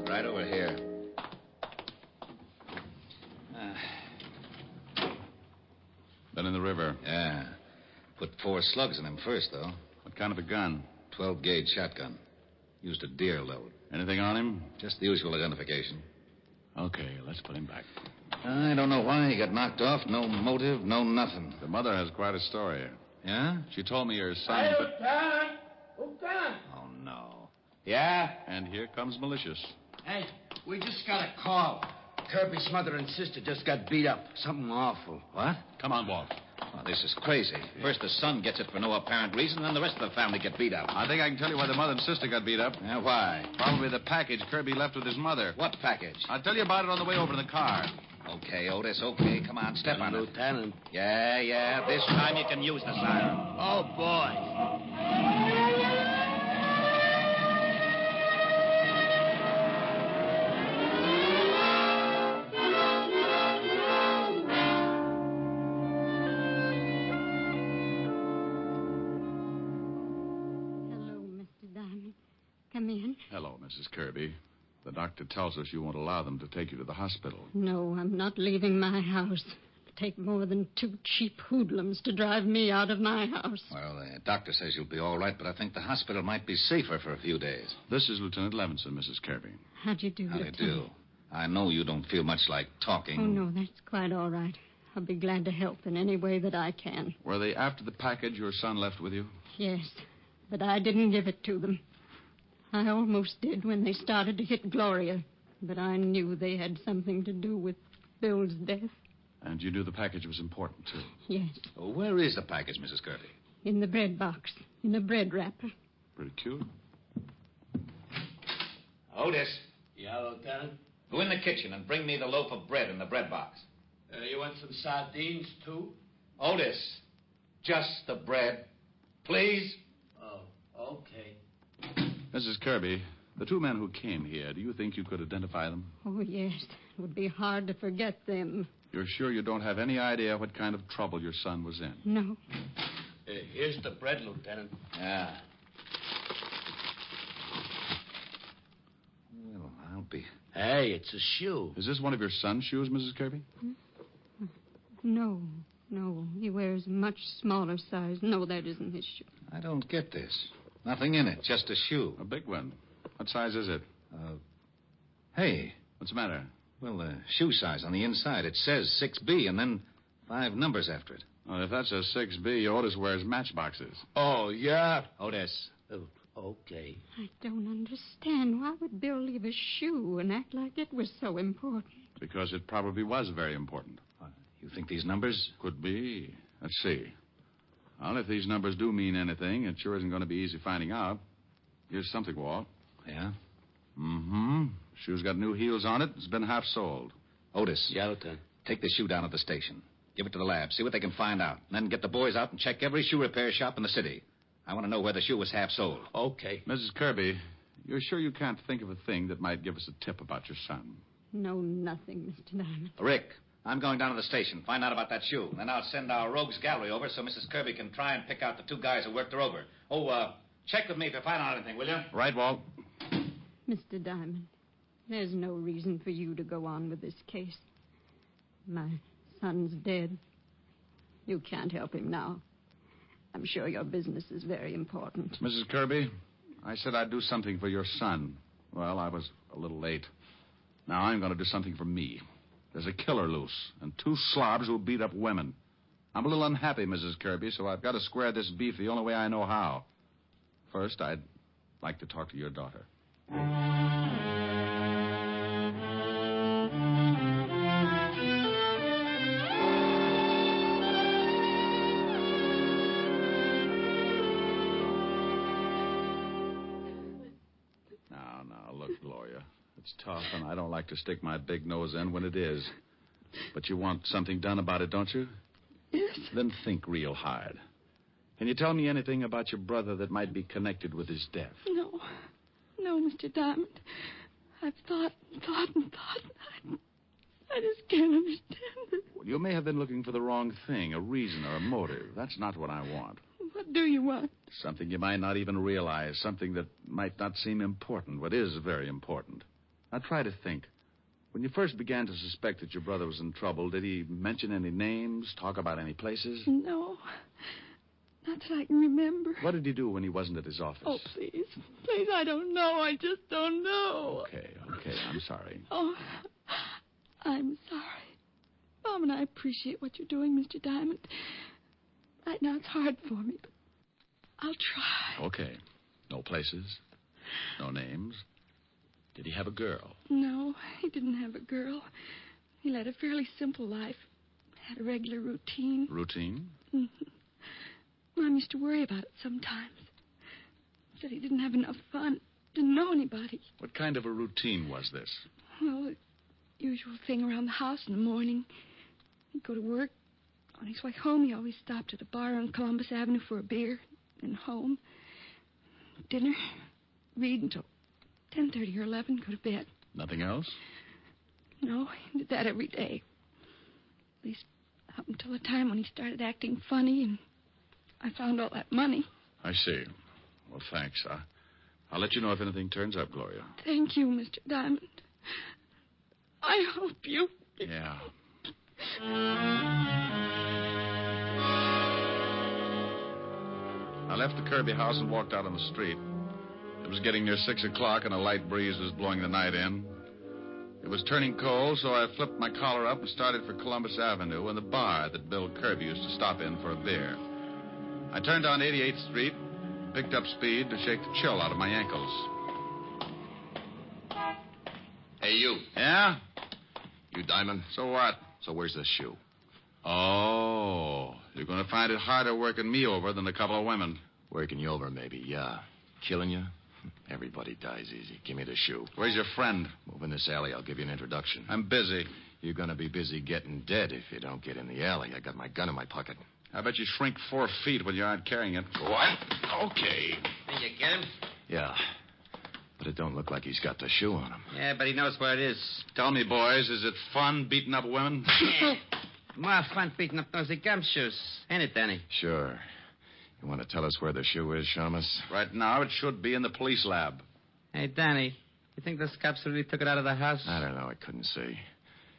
[SPEAKER 4] Right over here.
[SPEAKER 5] Been in the river.
[SPEAKER 4] Yeah. Put 4 slugs in him first, though.
[SPEAKER 5] What kind of a gun?
[SPEAKER 4] 12-gauge shotgun. Used a deer load.
[SPEAKER 5] Anything on him?
[SPEAKER 4] Just the usual identification.
[SPEAKER 5] Okay, let's put him back.
[SPEAKER 4] I don't know why he got knocked off. No motive, no nothing.
[SPEAKER 5] The mother has quite a story.
[SPEAKER 4] Yeah?
[SPEAKER 5] She told me your son...
[SPEAKER 7] Hey, Lieutenant! Lieutenant!
[SPEAKER 4] Oh, no. Yeah?
[SPEAKER 5] And here comes Malicious.
[SPEAKER 1] Hey, we just got a call. Kirby's mother and sister just got beat up. Something awful.
[SPEAKER 4] What?
[SPEAKER 5] Come on, Walt.
[SPEAKER 4] Oh, this is crazy. First the son gets it for no apparent reason, then the rest of the family get beat up.
[SPEAKER 5] I think I can tell you why the mother and sister got beat up.
[SPEAKER 4] Yeah, why?
[SPEAKER 5] Probably the package Kirby left with his mother.
[SPEAKER 4] What package?
[SPEAKER 5] I'll tell you about it on the way over in the car.
[SPEAKER 4] Okay, Otis, okay. Come on, step on it.
[SPEAKER 1] Lieutenant.
[SPEAKER 4] Yeah. This time you can use the siren.
[SPEAKER 1] Oh, boy.
[SPEAKER 20] Come in.
[SPEAKER 5] Hello, Mrs. Kirby. The doctor tells us you won't allow them to take you to the hospital.
[SPEAKER 20] No, I'm not leaving my house. It'll take more than 2 cheap hoodlums to drive me out of my house.
[SPEAKER 4] Well, the doctor says you'll be all right, but I think the hospital might be safer for a few days.
[SPEAKER 5] This is Lieutenant Levinson, Mrs. Kirby.
[SPEAKER 20] How do you do,
[SPEAKER 4] How do you
[SPEAKER 20] Lieutenant?
[SPEAKER 4] do? I know you don't feel much like talking.
[SPEAKER 20] Oh, no, that's quite all right. I'll be glad to help in any way that I can.
[SPEAKER 5] Were they after the package your son left with you?
[SPEAKER 20] Yes, but I didn't give it to them. I almost did when they started to hit Gloria, but I knew they had something to do with Bill's death.
[SPEAKER 5] And you knew the package was important, too?
[SPEAKER 20] Yes.
[SPEAKER 4] Oh, where is the package, Mrs. Kirby?
[SPEAKER 20] In the bread box, in a bread wrapper.
[SPEAKER 5] Pretty cute.
[SPEAKER 4] Otis,
[SPEAKER 1] Yeah, Lieutenant?
[SPEAKER 4] go in the kitchen and bring me the loaf of bread in the bread box.
[SPEAKER 1] You want some sardines, too?
[SPEAKER 4] Otis, just the bread. Please?
[SPEAKER 1] Oh, okay.
[SPEAKER 5] Mrs. Kirby, the 2 men who came here, do you think you could identify them?
[SPEAKER 20] Oh, yes. It would be hard to forget them.
[SPEAKER 5] You're sure you don't have any idea what kind of trouble your son was in?
[SPEAKER 20] No.
[SPEAKER 1] Here's the bread, Lieutenant.
[SPEAKER 4] Yeah. Well, I'll be...
[SPEAKER 1] Hey, it's a shoe.
[SPEAKER 5] Is this one of your son's shoes, Mrs. Kirby?
[SPEAKER 20] No. He wears a much smaller size. No, that isn't his shoe.
[SPEAKER 4] I don't get this. Nothing in it, just a shoe.
[SPEAKER 5] A big one. What size is it?
[SPEAKER 4] Hey.
[SPEAKER 5] What's the matter?
[SPEAKER 4] Well, the shoe size on the inside. It says 6B and then 5 numbers after it.
[SPEAKER 5] Well, if that's a 6B, Otis wears matchboxes.
[SPEAKER 1] Oh, yeah?
[SPEAKER 4] Otis.
[SPEAKER 1] Oh, okay.
[SPEAKER 20] I don't understand. Why would Bill leave a shoe and act like it was so important?
[SPEAKER 5] Because it probably was very important.
[SPEAKER 4] You think these numbers?
[SPEAKER 5] Could be. Let's see. Well, if these numbers do mean anything, it sure isn't going to be easy finding out. Here's something, Walt.
[SPEAKER 4] Yeah?
[SPEAKER 5] Mm-hmm. Shoe's got new heels on it. It's been half soled.
[SPEAKER 4] Otis.
[SPEAKER 1] Yeah, Lieutenant.
[SPEAKER 4] Take the shoe down at the station. Give it to the lab. See what they can find out. And then get the boys out and check every shoe repair shop in the city. I want to know where the shoe was half soled.
[SPEAKER 1] Okay.
[SPEAKER 5] Mrs. Kirby, you're sure you can't think of a thing that might give us a tip about your son?
[SPEAKER 20] No, nothing, Mr. Diamond.
[SPEAKER 4] Rick, I'm going down to the station. Find out about that shoe. Then I'll send our rogues gallery over so Mrs. Kirby can try and pick out the 2 guys who worked her over. Oh, check with me if you find out anything, will you?
[SPEAKER 5] Right, Walt.
[SPEAKER 20] Mr. Diamond, there's no reason for you to go on with this case. My son's dead. You can't help him now. I'm sure your business is very important.
[SPEAKER 5] Mrs. Kirby, I said I'd do something for your son. Well, I was a little late. Now I'm going to do something for me. There's a killer loose, and 2 slobs who beat up women. I'm a little unhappy, Mrs. Kirby, so I've got to square this beef the only way I know how. First, I'd like to talk to your daughter. Now, look, Gloria. It's tough, and I don't like to stick my big nose in when it is. But you want something done about it, don't you?
[SPEAKER 20] Yes.
[SPEAKER 5] Then think real hard. Can you tell me anything about your brother that might be connected with his death?
[SPEAKER 20] No, Mr. Diamond. I've thought. I just can't understand it.
[SPEAKER 5] Well, you may have been looking for the wrong thing, a reason or a motive. That's not what I want.
[SPEAKER 20] What do you want?
[SPEAKER 5] Something you might not even realize, something that might not seem important, but is very important. Now, try to think. When you first began to suspect that your brother was in trouble, did he mention any names, talk about any places?
[SPEAKER 20] No. Not that I can remember.
[SPEAKER 5] What did he do when he wasn't at his office?
[SPEAKER 20] Oh, please. Please, I don't know. I just don't know.
[SPEAKER 5] Okay, I'm sorry.
[SPEAKER 20] Oh, I'm sorry. Mom and I appreciate what you're doing, Mr. Diamond. Right now it's hard for me, but I'll try.
[SPEAKER 5] Okay. No places? No names? Did he have a girl?
[SPEAKER 20] No, he didn't have a girl. He led a fairly simple life. Had a regular routine.
[SPEAKER 5] Routine?
[SPEAKER 20] Mm-hmm. Mom used to worry about it sometimes. Said he didn't have enough fun. Didn't know anybody.
[SPEAKER 5] What kind of a routine was this?
[SPEAKER 20] Well, the usual thing around the house in the morning. He'd go to work. On his way home, he always stopped at a bar on Columbus Avenue for a beer. Then home. Dinner. Read until 10:30 or 11. Go to bed.
[SPEAKER 5] Nothing else?
[SPEAKER 20] No, he did that every day. At least up until the time when he started acting funny and I found all that money.
[SPEAKER 5] I see. Well, thanks. I'll let you know if anything turns up, Gloria.
[SPEAKER 20] Thank you, Mr. Diamond. I hope you...
[SPEAKER 5] Yeah. I left the Kirby house and walked out on the street. It was getting near 6 o'clock, and a light breeze was blowing the night in. It was turning cold, so I flipped my collar up and started for Columbus Avenue and the bar that Bill Kirby used to stop in for a beer. I turned on 88th Street, picked up speed to shake the chill out of my ankles.
[SPEAKER 8] Hey, you.
[SPEAKER 5] Yeah?
[SPEAKER 8] You Diamond?
[SPEAKER 5] So what?
[SPEAKER 8] So where's this shoe?
[SPEAKER 5] Oh, you're going to find it harder working me over than a couple of women.
[SPEAKER 8] Working you over, maybe, yeah. Killing you? Everybody dies easy. Give me the shoe.
[SPEAKER 5] Where's your friend?
[SPEAKER 8] Move in this alley. I'll give you an introduction.
[SPEAKER 5] I'm busy.
[SPEAKER 8] You're going to be busy getting dead if you don't get in the alley. I got my gun in my pocket.
[SPEAKER 5] I bet you shrink 4 feet when you aren't carrying it.
[SPEAKER 8] What? Okay.
[SPEAKER 1] Did you get him?
[SPEAKER 8] Yeah. But it don't look like he's got the shoe on him.
[SPEAKER 1] Yeah, but he knows where it is.
[SPEAKER 5] Tell me, boys, is it fun beating up women?
[SPEAKER 1] More fun beating up those gumshoes. Ain't it, Danny?
[SPEAKER 8] Sure. You want to tell us where the shoe is, Shamus?
[SPEAKER 5] Right now, it should be in the police lab.
[SPEAKER 1] Hey, Danny, you think those cops really took it out of the house?
[SPEAKER 8] I don't know. I couldn't see.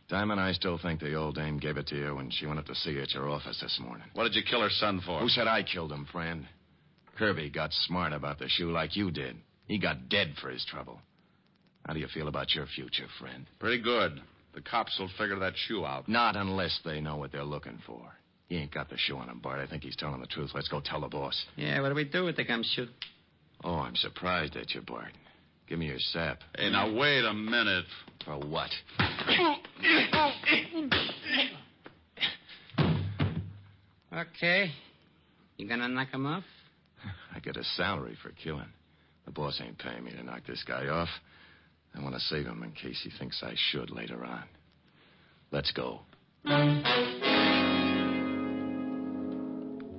[SPEAKER 8] Diamond, I still think the old dame gave it to you when she went up to see you at your office this morning.
[SPEAKER 5] What did you kill her son for?
[SPEAKER 8] Who said I killed him, friend? Kirby got smart about the shoe like you did. He got dead for his trouble. How do you feel about your future, friend?
[SPEAKER 5] Pretty good. The cops will figure that shoe out.
[SPEAKER 8] Not unless they know what they're looking for. He ain't got the shoe on him, Bart. I think he's telling the truth. Let's go tell the boss.
[SPEAKER 1] Yeah, what do we do with the gumshoe?
[SPEAKER 8] Oh, I'm surprised at you, Bart. Give me your sap.
[SPEAKER 5] Hey, now, wait a minute.
[SPEAKER 8] For what?
[SPEAKER 1] Okay. You gonna knock him off?
[SPEAKER 8] I get a salary for killing. The boss ain't paying me to knock this guy off. I want to save him in case he thinks I should later on. Let's go.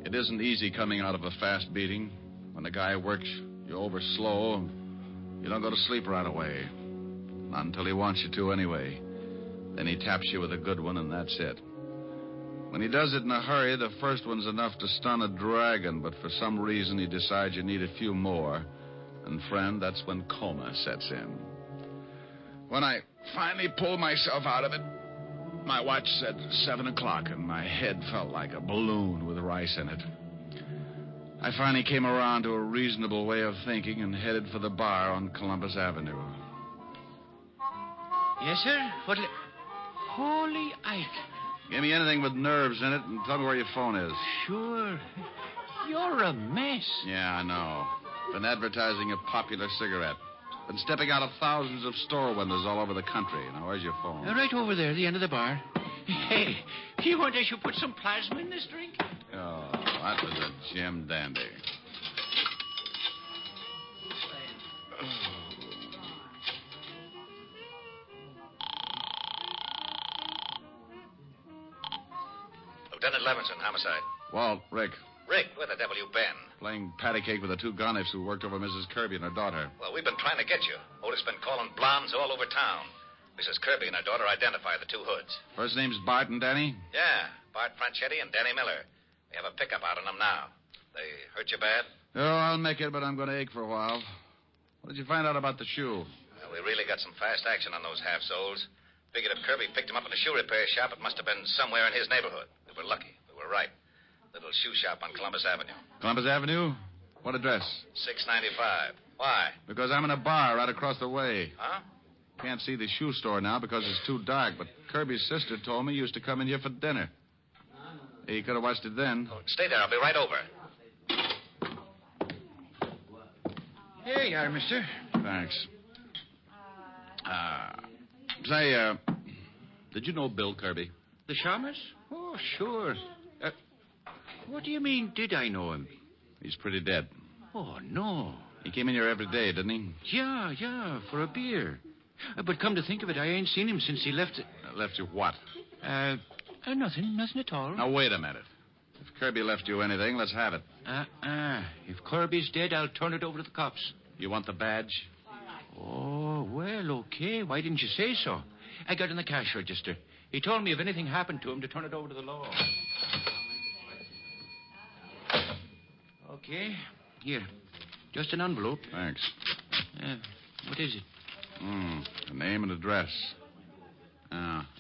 [SPEAKER 5] It isn't easy coming out of a fast beating. When the guy works you over slow, you don't go to sleep right away. Not until he wants you to anyway. Then he taps you with a good one, and that's it. When he does it in a hurry, the first one's enough to stun a dragon, but for some reason he decides you need a few more. And, friend, that's when coma sets in. When I finally pulled myself out of it, my watch said 7 o'clock, and my head felt like a balloon with rice in it. I finally came around to a reasonable way of thinking and headed for the bar on Columbus Avenue.
[SPEAKER 1] Yes, sir? Holy Ike.
[SPEAKER 5] Give me anything with nerves in it and tell me where your phone is.
[SPEAKER 1] Sure. You're a mess.
[SPEAKER 5] Yeah, I know. Been advertising a popular cigarette. Been stepping out of thousands of store windows all over the country. Now, where's your phone?
[SPEAKER 1] Right over there, the end of the bar. Hey, you want I should put some plasma in this drink?
[SPEAKER 5] Oh, that was a gem dandy.
[SPEAKER 4] Lieutenant Levinson, homicide.
[SPEAKER 5] Walt, Rick,
[SPEAKER 4] Rick, where the devil you been?
[SPEAKER 5] playing patty cake with the two gonniffs who worked over Mrs. Kirby and her daughter.
[SPEAKER 4] Well, we've been trying to get you. Otis been calling blondes all over town. Mrs. Kirby and her daughter identify the two hoods.
[SPEAKER 5] First name's Bart and Danny?
[SPEAKER 4] Yeah, Bart Franchetti and Danny Miller. We have a pickup out on them now. They hurt you bad?
[SPEAKER 5] Oh, I'll make it, but I'm going to ache for a while. What did you find out about the shoe?
[SPEAKER 4] Well, we really got some fast action on those half-soles. Figured if Kirby picked him up in a shoe repair shop, it must have been somewhere in his neighborhood. We were lucky. We were right. Little shoe shop on Columbus Avenue.
[SPEAKER 5] Columbus Avenue? What address?
[SPEAKER 4] 695. Why?
[SPEAKER 5] Because I'm in a bar right across the way.
[SPEAKER 4] Huh?
[SPEAKER 5] Can't see the shoe store now because it's too dark, but Kirby's sister told me he used to come in here for dinner. He could have watched it then.
[SPEAKER 4] Oh, stay there. I'll be right over.
[SPEAKER 1] Here you are, mister.
[SPEAKER 5] Thanks. Say, did you know Bill Kirby?
[SPEAKER 1] The Shamus? Oh, sure. What do you mean, did I know him?
[SPEAKER 5] He's pretty dead.
[SPEAKER 1] Oh, no.
[SPEAKER 5] He came in here every day, didn't he?
[SPEAKER 1] Yeah, for a beer. But come to think of it, I ain't seen him since he left...
[SPEAKER 5] Left you what?
[SPEAKER 1] Nothing at all.
[SPEAKER 5] Now, wait a minute. If Kirby left you anything, let's have it.
[SPEAKER 1] If Kirby's dead, I'll turn it over to the cops.
[SPEAKER 5] You want the badge?
[SPEAKER 1] Oh, well, okay. Why didn't you say so? I got in the cash register. He told me if anything happened to him to turn it over to the law. Okay. Here. Just an envelope.
[SPEAKER 5] Thanks.
[SPEAKER 1] What is it?
[SPEAKER 5] The name and address.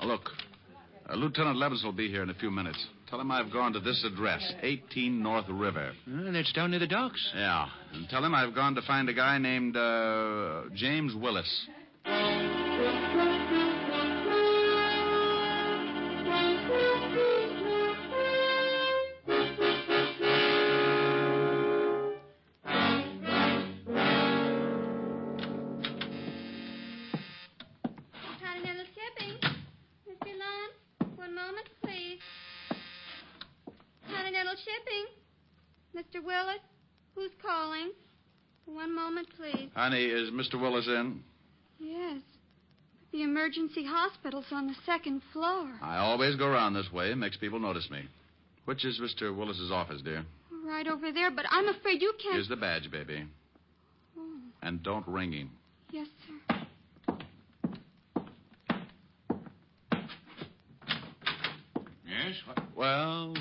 [SPEAKER 5] Look. Lieutenant Levinson will be here in a few minutes. Tell him I've gone to this address, 18 North River.
[SPEAKER 1] That's down near the docks.
[SPEAKER 5] Yeah. And tell him I've gone to find a guy named James Willis.
[SPEAKER 20] Mr. Willis, who's calling? One moment, please.
[SPEAKER 5] Honey, is Mr. Willis in?
[SPEAKER 20] Yes. The emergency hospital's on the second floor.
[SPEAKER 5] I always go around this way. It makes people notice me. Which is Mr. Willis's office, dear?
[SPEAKER 20] Right over there, but I'm afraid you can't...
[SPEAKER 5] Here's the badge, baby.
[SPEAKER 20] Oh.
[SPEAKER 5] And don't ring him.
[SPEAKER 20] Yes, sir.
[SPEAKER 1] Yes?
[SPEAKER 5] Well.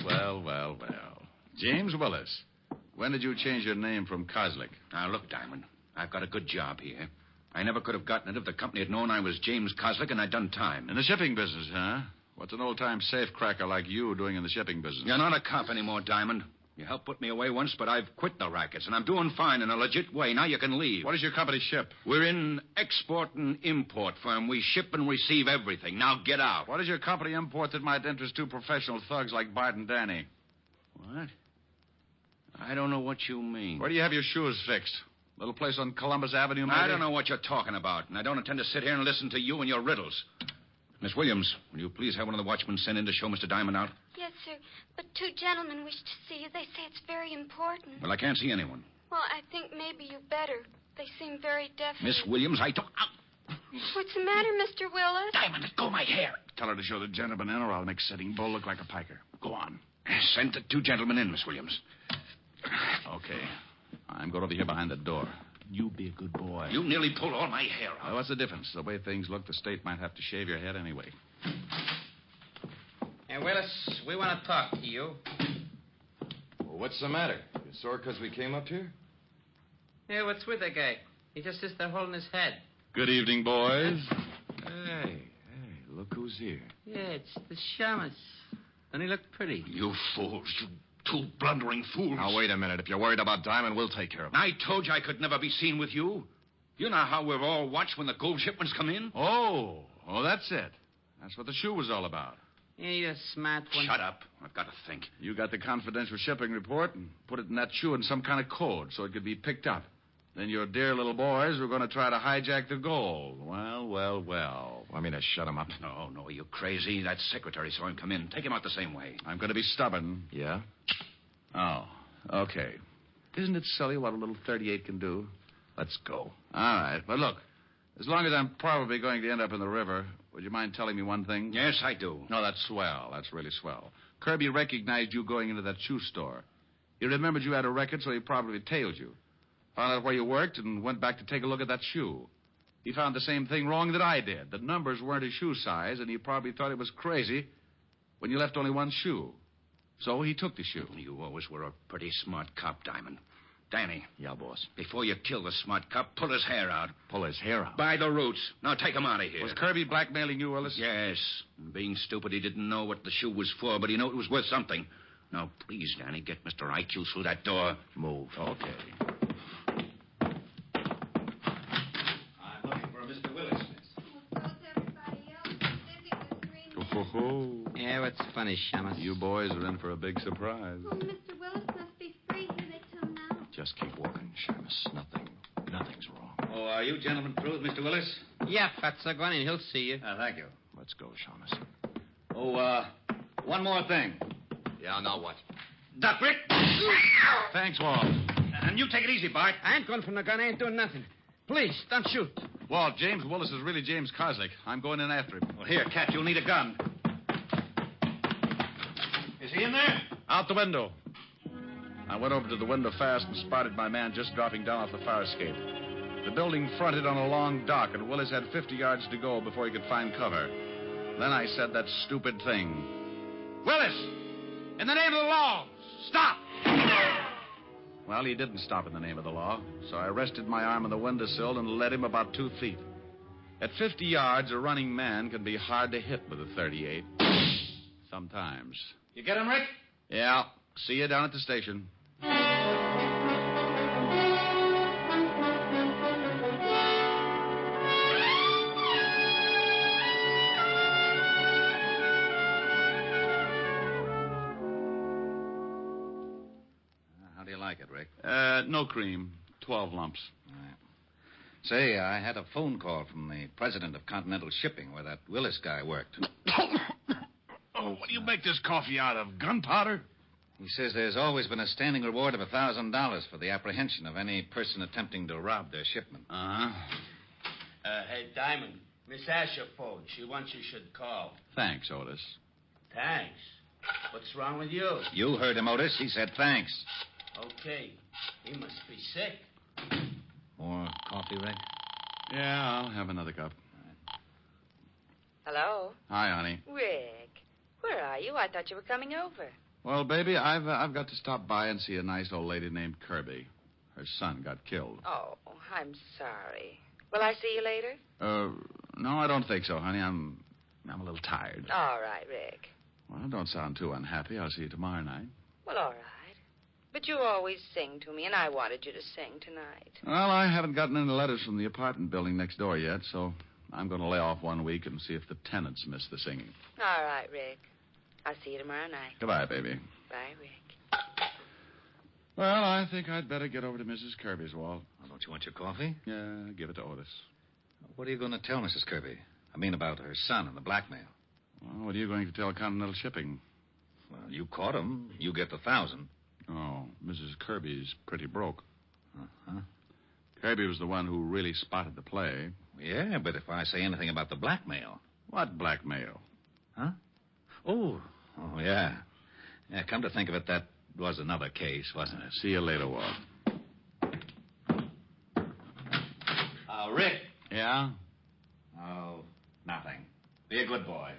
[SPEAKER 5] James Willis. When did you change your name from Kozlik?
[SPEAKER 1] Now, look, Diamond, I've got a good job here. I never could have gotten it if the company had known I was James Kozlik and I'd done time.
[SPEAKER 5] In the shipping business, huh? What's an old-time safecracker like you doing in the shipping business?
[SPEAKER 1] You're not a cop anymore, Diamond. You helped put me away once, but I've quit the rackets, and I'm doing fine in a legit way. Now you can leave.
[SPEAKER 5] What does your company ship?
[SPEAKER 1] We're in export and import firm. We ship and receive everything. Now get out.
[SPEAKER 5] What does your company import that might interest two professional thugs like Bart and Danny?
[SPEAKER 1] What? I don't know what you mean.
[SPEAKER 5] Where do you have your shoes fixed? Little place on Columbus Avenue, maybe?
[SPEAKER 1] I don't know what you're talking about, and I don't intend to sit here and listen to you and your riddles. Miss Williams, will you please have one of the watchmen sent in to show Mr. Diamond out?
[SPEAKER 20] Yes, sir. But two gentlemen wish to see you. They say it's very important.
[SPEAKER 1] Well, I can't see anyone.
[SPEAKER 20] Well, I think maybe you better. They seem very definite.
[SPEAKER 1] Miss Williams, I don't...
[SPEAKER 20] What's the matter, Mr. Willis?
[SPEAKER 1] Diamond, let go of my hair.
[SPEAKER 5] Tell her to show the gentleman in, or I'll make Sitting Bull look like a piker. Go on.
[SPEAKER 1] Send the two gentlemen in, Miss Williams.
[SPEAKER 5] Okay. I'm going over here behind the door. You be a good boy.
[SPEAKER 1] You nearly pulled all my hair out.
[SPEAKER 5] Well, what's the difference? The way things look, the state might have to shave your head anyway.
[SPEAKER 3] Hey, Willis, we want to talk to you.
[SPEAKER 10] Well, what's the matter? You sore because we came up here?
[SPEAKER 3] Yeah, what's with the guy? He just sits there holding his head.
[SPEAKER 5] Good evening, boys.
[SPEAKER 10] Hey, look who's here.
[SPEAKER 3] Yeah, it's the Shamus. Doesn't he look pretty?
[SPEAKER 1] You fools, you two blundering fools.
[SPEAKER 10] Now, wait a minute. If you're worried about Diamond, we'll take care of him.
[SPEAKER 1] I told you I could never be seen with you. You know how we're all watched when the gold shipments come in?
[SPEAKER 5] Oh, that's it. That's what the shoe was all about.
[SPEAKER 18] Yeah, you're a smart one.
[SPEAKER 1] Shut up. I've got to think.
[SPEAKER 5] You got the confidential shipping report and put it in that shoe in some kind of code so it could be picked up. Then your dear little boys were going to try to hijack the gold. Well.
[SPEAKER 8] Want me to shut him up?
[SPEAKER 1] No, you crazy. That secretary saw him come in. Take him out the same way.
[SPEAKER 5] I'm going to be stubborn.
[SPEAKER 8] Yeah?
[SPEAKER 5] Oh, okay. Isn't it silly what a little 38 can do?
[SPEAKER 8] Let's go.
[SPEAKER 5] All right. But look, as long as I'm probably going to end up in the river, would you mind telling me one thing?
[SPEAKER 1] Yes, I do.
[SPEAKER 5] No, that's swell. That's really swell. Kirby recognized you going into that shoe store. He remembered you had a record, so he probably tailed you. Found out where you worked and went back to take a look at that shoe. He found the same thing wrong that I did. The numbers weren't his shoe size, and he probably thought it was crazy when you left only one shoe. So he took the shoe.
[SPEAKER 1] You always were a pretty smart cop, Diamond. Danny.
[SPEAKER 8] Yeah, boss.
[SPEAKER 1] Before you kill the smart cop, pull his hair out.
[SPEAKER 8] Pull his hair out?
[SPEAKER 1] By the roots. Now take him out of here.
[SPEAKER 5] Was Kirby blackmailing you, Willis?
[SPEAKER 1] Yes. Being stupid, he didn't know what the shoe was for, but he knew it was worth something. Now, please, Danny, get Mr. IQ through that door.
[SPEAKER 8] Move.
[SPEAKER 5] Okay.
[SPEAKER 4] I'm looking for a Mr. Willis,
[SPEAKER 5] Ho.
[SPEAKER 18] Yeah, what's funny, Shamus?
[SPEAKER 5] You boys are in for a big surprise.
[SPEAKER 20] Oh, Mr. Willis must be free. Here they come now.
[SPEAKER 8] Just keep walking, Shamus. Nothing's wrong.
[SPEAKER 4] Oh, are you gentlemen through with Mr. Willis?
[SPEAKER 18] Yeah, Fatso, go on in. He'll see you.
[SPEAKER 4] Thank you.
[SPEAKER 8] Let's go, Shamus.
[SPEAKER 4] Oh, one more thing.
[SPEAKER 8] Yeah, now what?
[SPEAKER 4] Duck, Rick!
[SPEAKER 5] Thanks, Walt.
[SPEAKER 4] And you take it easy, Bart.
[SPEAKER 18] I ain't going from the gun. I ain't doing nothing. Please, don't shoot.
[SPEAKER 5] Walt, James Willis is really James Kozlik. I'm going in after him.
[SPEAKER 4] Well, here, Cat, you'll need a gun. Is he in there?
[SPEAKER 5] Out the window. I went over to the window fast and spotted my man just dropping down off the fire escape. The building fronted on a long dock, and Willis had 50 yards to go before he could find cover. Then I said that stupid thing. Willis! In the name of the law, stop! Well, he didn't stop in the name of the law, so I rested my arm on the windowsill and led him about 2 feet. At 50 yards, a running man can be hard to hit with a 38. Sometimes.
[SPEAKER 4] You get him, Rick?
[SPEAKER 5] Yeah. See you down at the station.
[SPEAKER 4] How do you like it, Rick?
[SPEAKER 5] No cream. 12 lumps.
[SPEAKER 4] All right. Say, I had a phone call from the president of Continental Shipping where that Willis guy worked.
[SPEAKER 5] Oh, what do you make this coffee out of? Gunpowder?
[SPEAKER 4] He says there's always been a standing reward of $1,000 for the apprehension of any person attempting to rob their shipment.
[SPEAKER 5] Uh-huh.
[SPEAKER 7] Hey, Diamond, Miss Asher phoned. She wants you should call.
[SPEAKER 5] Thanks, Otis.
[SPEAKER 7] Thanks. What's wrong with you?
[SPEAKER 4] You heard him, Otis. He said thanks.
[SPEAKER 7] Okay. He must be sick.
[SPEAKER 4] More coffee, Rick?
[SPEAKER 5] Yeah, I'll have another cup.
[SPEAKER 19] Hello?
[SPEAKER 5] Hi, honey.
[SPEAKER 19] Rick, where are you? I thought you were coming over.
[SPEAKER 5] Well, baby, I've got to stop by and see a nice old lady named Kirby. Her son got killed.
[SPEAKER 19] Oh, I'm sorry. Will I see you later?
[SPEAKER 5] No, I don't think so, honey. I'm a little tired.
[SPEAKER 19] All right, Rick.
[SPEAKER 5] Well, don't sound too unhappy. I'll see you tomorrow night.
[SPEAKER 19] Well, all right. But you always sing to me, and I wanted you to sing tonight.
[SPEAKER 5] Well, I haven't gotten any letters from the apartment building next door yet, so I'm going to lay off 1 week and see if the tenants miss the singing.
[SPEAKER 19] All right, Rick. I'll see you tomorrow night.
[SPEAKER 5] Goodbye, baby.
[SPEAKER 19] Bye, Rick.
[SPEAKER 5] Well, I think I'd better get over to Mrs. Kirby's, Walt.
[SPEAKER 4] Oh, don't you want your coffee?
[SPEAKER 5] Yeah, give it to Otis.
[SPEAKER 4] What are you going to tell Mrs. Kirby? I mean about her son and the blackmail.
[SPEAKER 5] Well, what are you going to tell Continental Shipping?
[SPEAKER 4] Well, you caught him. You get the 1,000.
[SPEAKER 5] Oh, Mrs. Kirby's pretty broke.
[SPEAKER 4] Uh-huh.
[SPEAKER 5] Kirby was the one who really spotted the play.
[SPEAKER 4] Yeah, but if I say anything about the blackmail...
[SPEAKER 5] What blackmail?
[SPEAKER 4] Huh? Oh, yeah. Yeah, come to think of it, that was another case, wasn't it?
[SPEAKER 5] See you later, Walt.
[SPEAKER 4] Rick.
[SPEAKER 5] Yeah?
[SPEAKER 4] Oh, nothing. Be a good boy.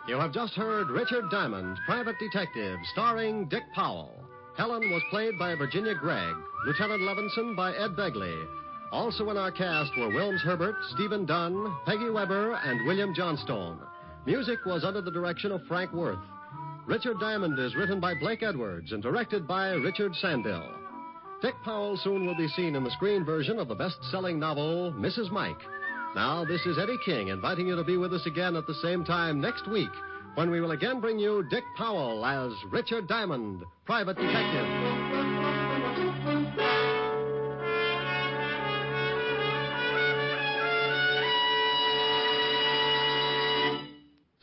[SPEAKER 11] You have just heard Richard Diamond, Private Detective, starring Dick Powell. Helen was played by Virginia Gregg, Lieutenant Levinson by Ed Begley. Also in our cast were Wilms Herbert, Stephen Dunn, Peggy Weber, and William Johnstone. Music was under the direction of Frank Worth. Richard Diamond is written by Blake Edwards and directed by Richard Sandell. Dick Powell soon will be seen in the screen version of the best-selling novel, Mrs. Mike. Now, this is Eddie King inviting you to be with us again at the same time next week when we will again bring you Dick Powell as Richard Diamond, private detective.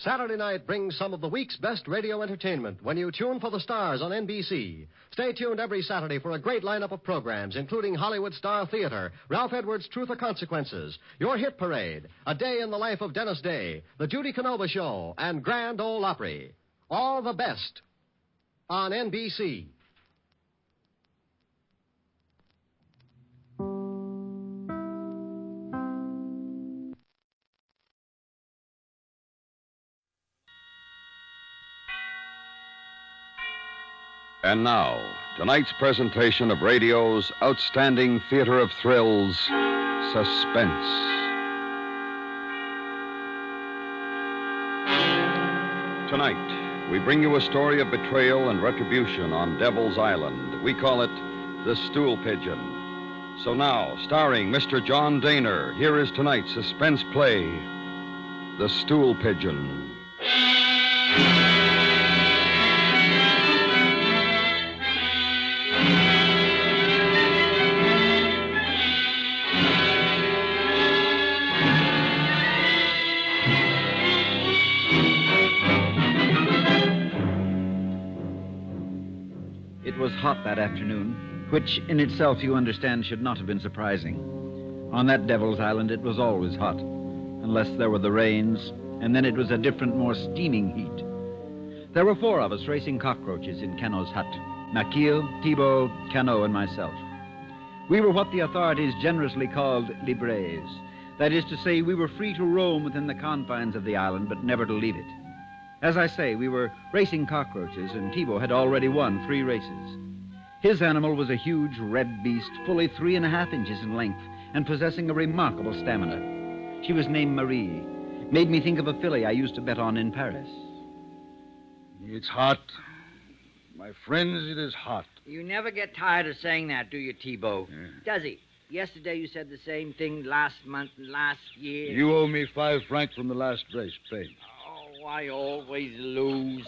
[SPEAKER 11] Saturday night brings some of the week's best radio entertainment when you tune for the stars on NBC. Stay tuned every Saturday for a great lineup of programs, including Hollywood Star Theater, Ralph Edwards' Truth or Consequences, Your Hit Parade, A Day in the Life of Dennis Day, The Judy Canova Show, and Grand Ole Opry. All the best on NBC.
[SPEAKER 12] And now, tonight's presentation of radio's outstanding theater of thrills, Suspense. Tonight, we bring you a story of betrayal and retribution on Devil's Island. We call it The Stool Pigeon. So now, starring Mr. John Daner, here is tonight's suspense play, The Stool Pigeon.
[SPEAKER 22] It was hot that afternoon, which in itself, you understand, should not have been surprising. On that Devil's Island, it was always hot, unless there were the rains, and then it was a different, more steaming heat. There were 4 of us racing cockroaches in Cano's hut: Maquille, Thibault, Cano, and myself. We were what the authorities generously called libres. That is to say, we were free to roam within the confines of the island, but never to leave it. As I say, we were racing cockroaches, and Thibault had already won 3 races. His animal was a huge red beast, fully 3.5 inches in length, and possessing a remarkable stamina. She was named Marie. Made me think of a filly I used to bet on in Paris.
[SPEAKER 23] It's hot. My friends, it is hot.
[SPEAKER 24] You never get tired of saying that, do you, Thibault?
[SPEAKER 23] Yeah.
[SPEAKER 24] Does he? Yesterday you said the same thing last month and last year.
[SPEAKER 23] You owe me 5 francs from the last race. Pay.
[SPEAKER 24] Oh, I always lose.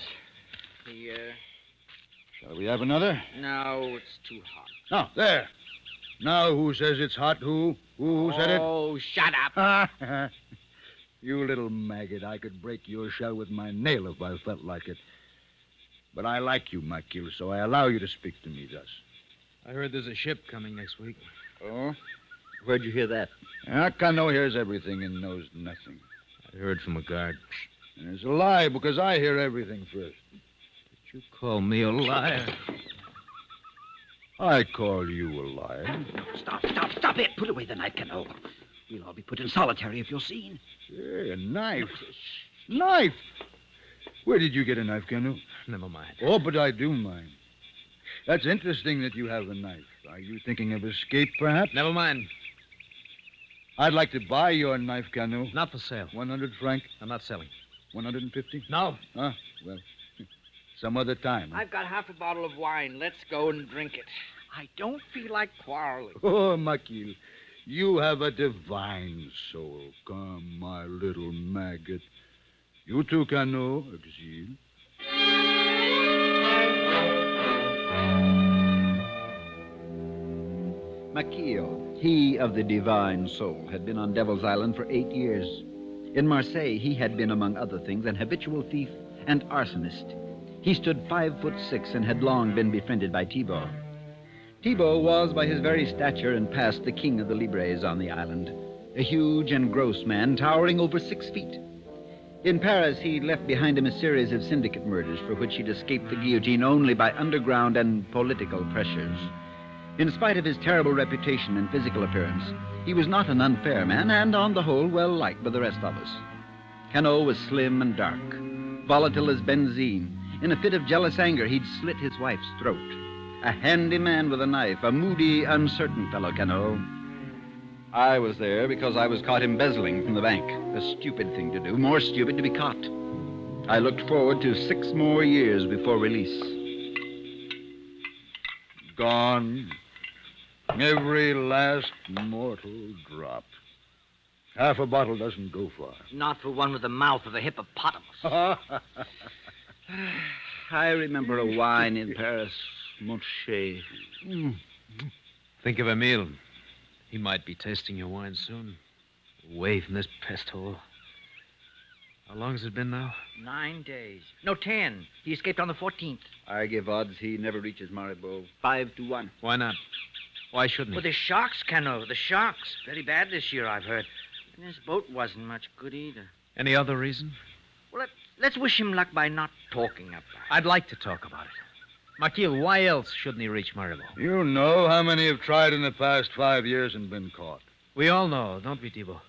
[SPEAKER 24] Here.
[SPEAKER 23] Shall we have another?
[SPEAKER 24] No, it's too hot.
[SPEAKER 23] Now, there. Now, who says it's hot? Who said it?
[SPEAKER 24] Oh, shut up.
[SPEAKER 23] You little maggot. I could break your shell with my nail if I felt like it. But I like you, Maquille, so I allow you to speak to me thus.
[SPEAKER 25] I heard there's a ship coming next week.
[SPEAKER 23] Oh?
[SPEAKER 22] Where'd you hear that?
[SPEAKER 23] Cano hears everything and knows nothing.
[SPEAKER 25] I heard from a guard.
[SPEAKER 23] And it's a lie, because I hear everything first.
[SPEAKER 25] Did you call me a liar?
[SPEAKER 23] I call you a liar.
[SPEAKER 22] Stop it. Put away the knife, Cano. We'll all be put in solitary if you're seen.
[SPEAKER 23] Hey, a knife. Knife? Where did you get a knife, Cano?
[SPEAKER 25] Never mind.
[SPEAKER 23] Oh, but I do mind. That's interesting that you have a knife. Are you thinking of escape, perhaps?
[SPEAKER 25] Never mind.
[SPEAKER 23] I'd like to buy your knife, Cano.
[SPEAKER 25] Not for sale.
[SPEAKER 23] 100 francs?
[SPEAKER 25] I'm not selling.
[SPEAKER 23] 150?
[SPEAKER 25] No.
[SPEAKER 23] Ah, well, some other time.
[SPEAKER 24] I've got half a bottle of wine. Let's go and drink it. I don't feel like quarreling.
[SPEAKER 23] Oh, Maquille, you have a divine soul. Come, my little maggot. You too, Cano. Exil.
[SPEAKER 22] Maquille, he of the divine soul, had been on Devil's Island for 8 years. In Marseille, he had been, among other things, an habitual thief and arsonist. He stood 5'6" and had long been befriended by Thibault. Thibault was, by his very stature and past, the king of the libres on the island, a huge and gross man towering over 6 feet. In Paris, he left behind him a series of syndicate murders for which he'd escaped the guillotine only by underground and political pressures. In spite of his terrible reputation and physical appearance, he was not an unfair man, and on the whole, well-liked by the rest of us. Cano was slim and dark, volatile as benzene. In a fit of jealous anger, he'd slit his wife's throat. A handy man with a knife, a moody, uncertain fellow, Cano. I was there because I was caught embezzling from the bank. A stupid thing to do, more stupid to be caught. I looked forward to 6 more years before release.
[SPEAKER 23] Gone. Every last mortal drop. Half a bottle doesn't go far.
[SPEAKER 24] Not for one with the mouth of a hippopotamus.
[SPEAKER 22] I remember a wine in Paris, Montrachet.
[SPEAKER 25] Think of Emile. He might be tasting your wine soon. Away from this pest hole. How long has it been now?
[SPEAKER 24] 9 days. No, 10. He escaped on the 14th.
[SPEAKER 22] I give odds he never reaches Maribor. 5 to 1.
[SPEAKER 25] Why not? Why shouldn't he?
[SPEAKER 24] Well, the sharks, Cano. The sharks. Very bad this year, I've heard. And his boat wasn't much good either.
[SPEAKER 25] Any other reason?
[SPEAKER 24] Well, let's wish him luck by not talking about it.
[SPEAKER 25] I'd like to talk about it. Makil, why else shouldn't he reach Maribor?
[SPEAKER 23] You know how many have tried in the past 5 years and been caught.
[SPEAKER 25] We all know, don't we, Thibault?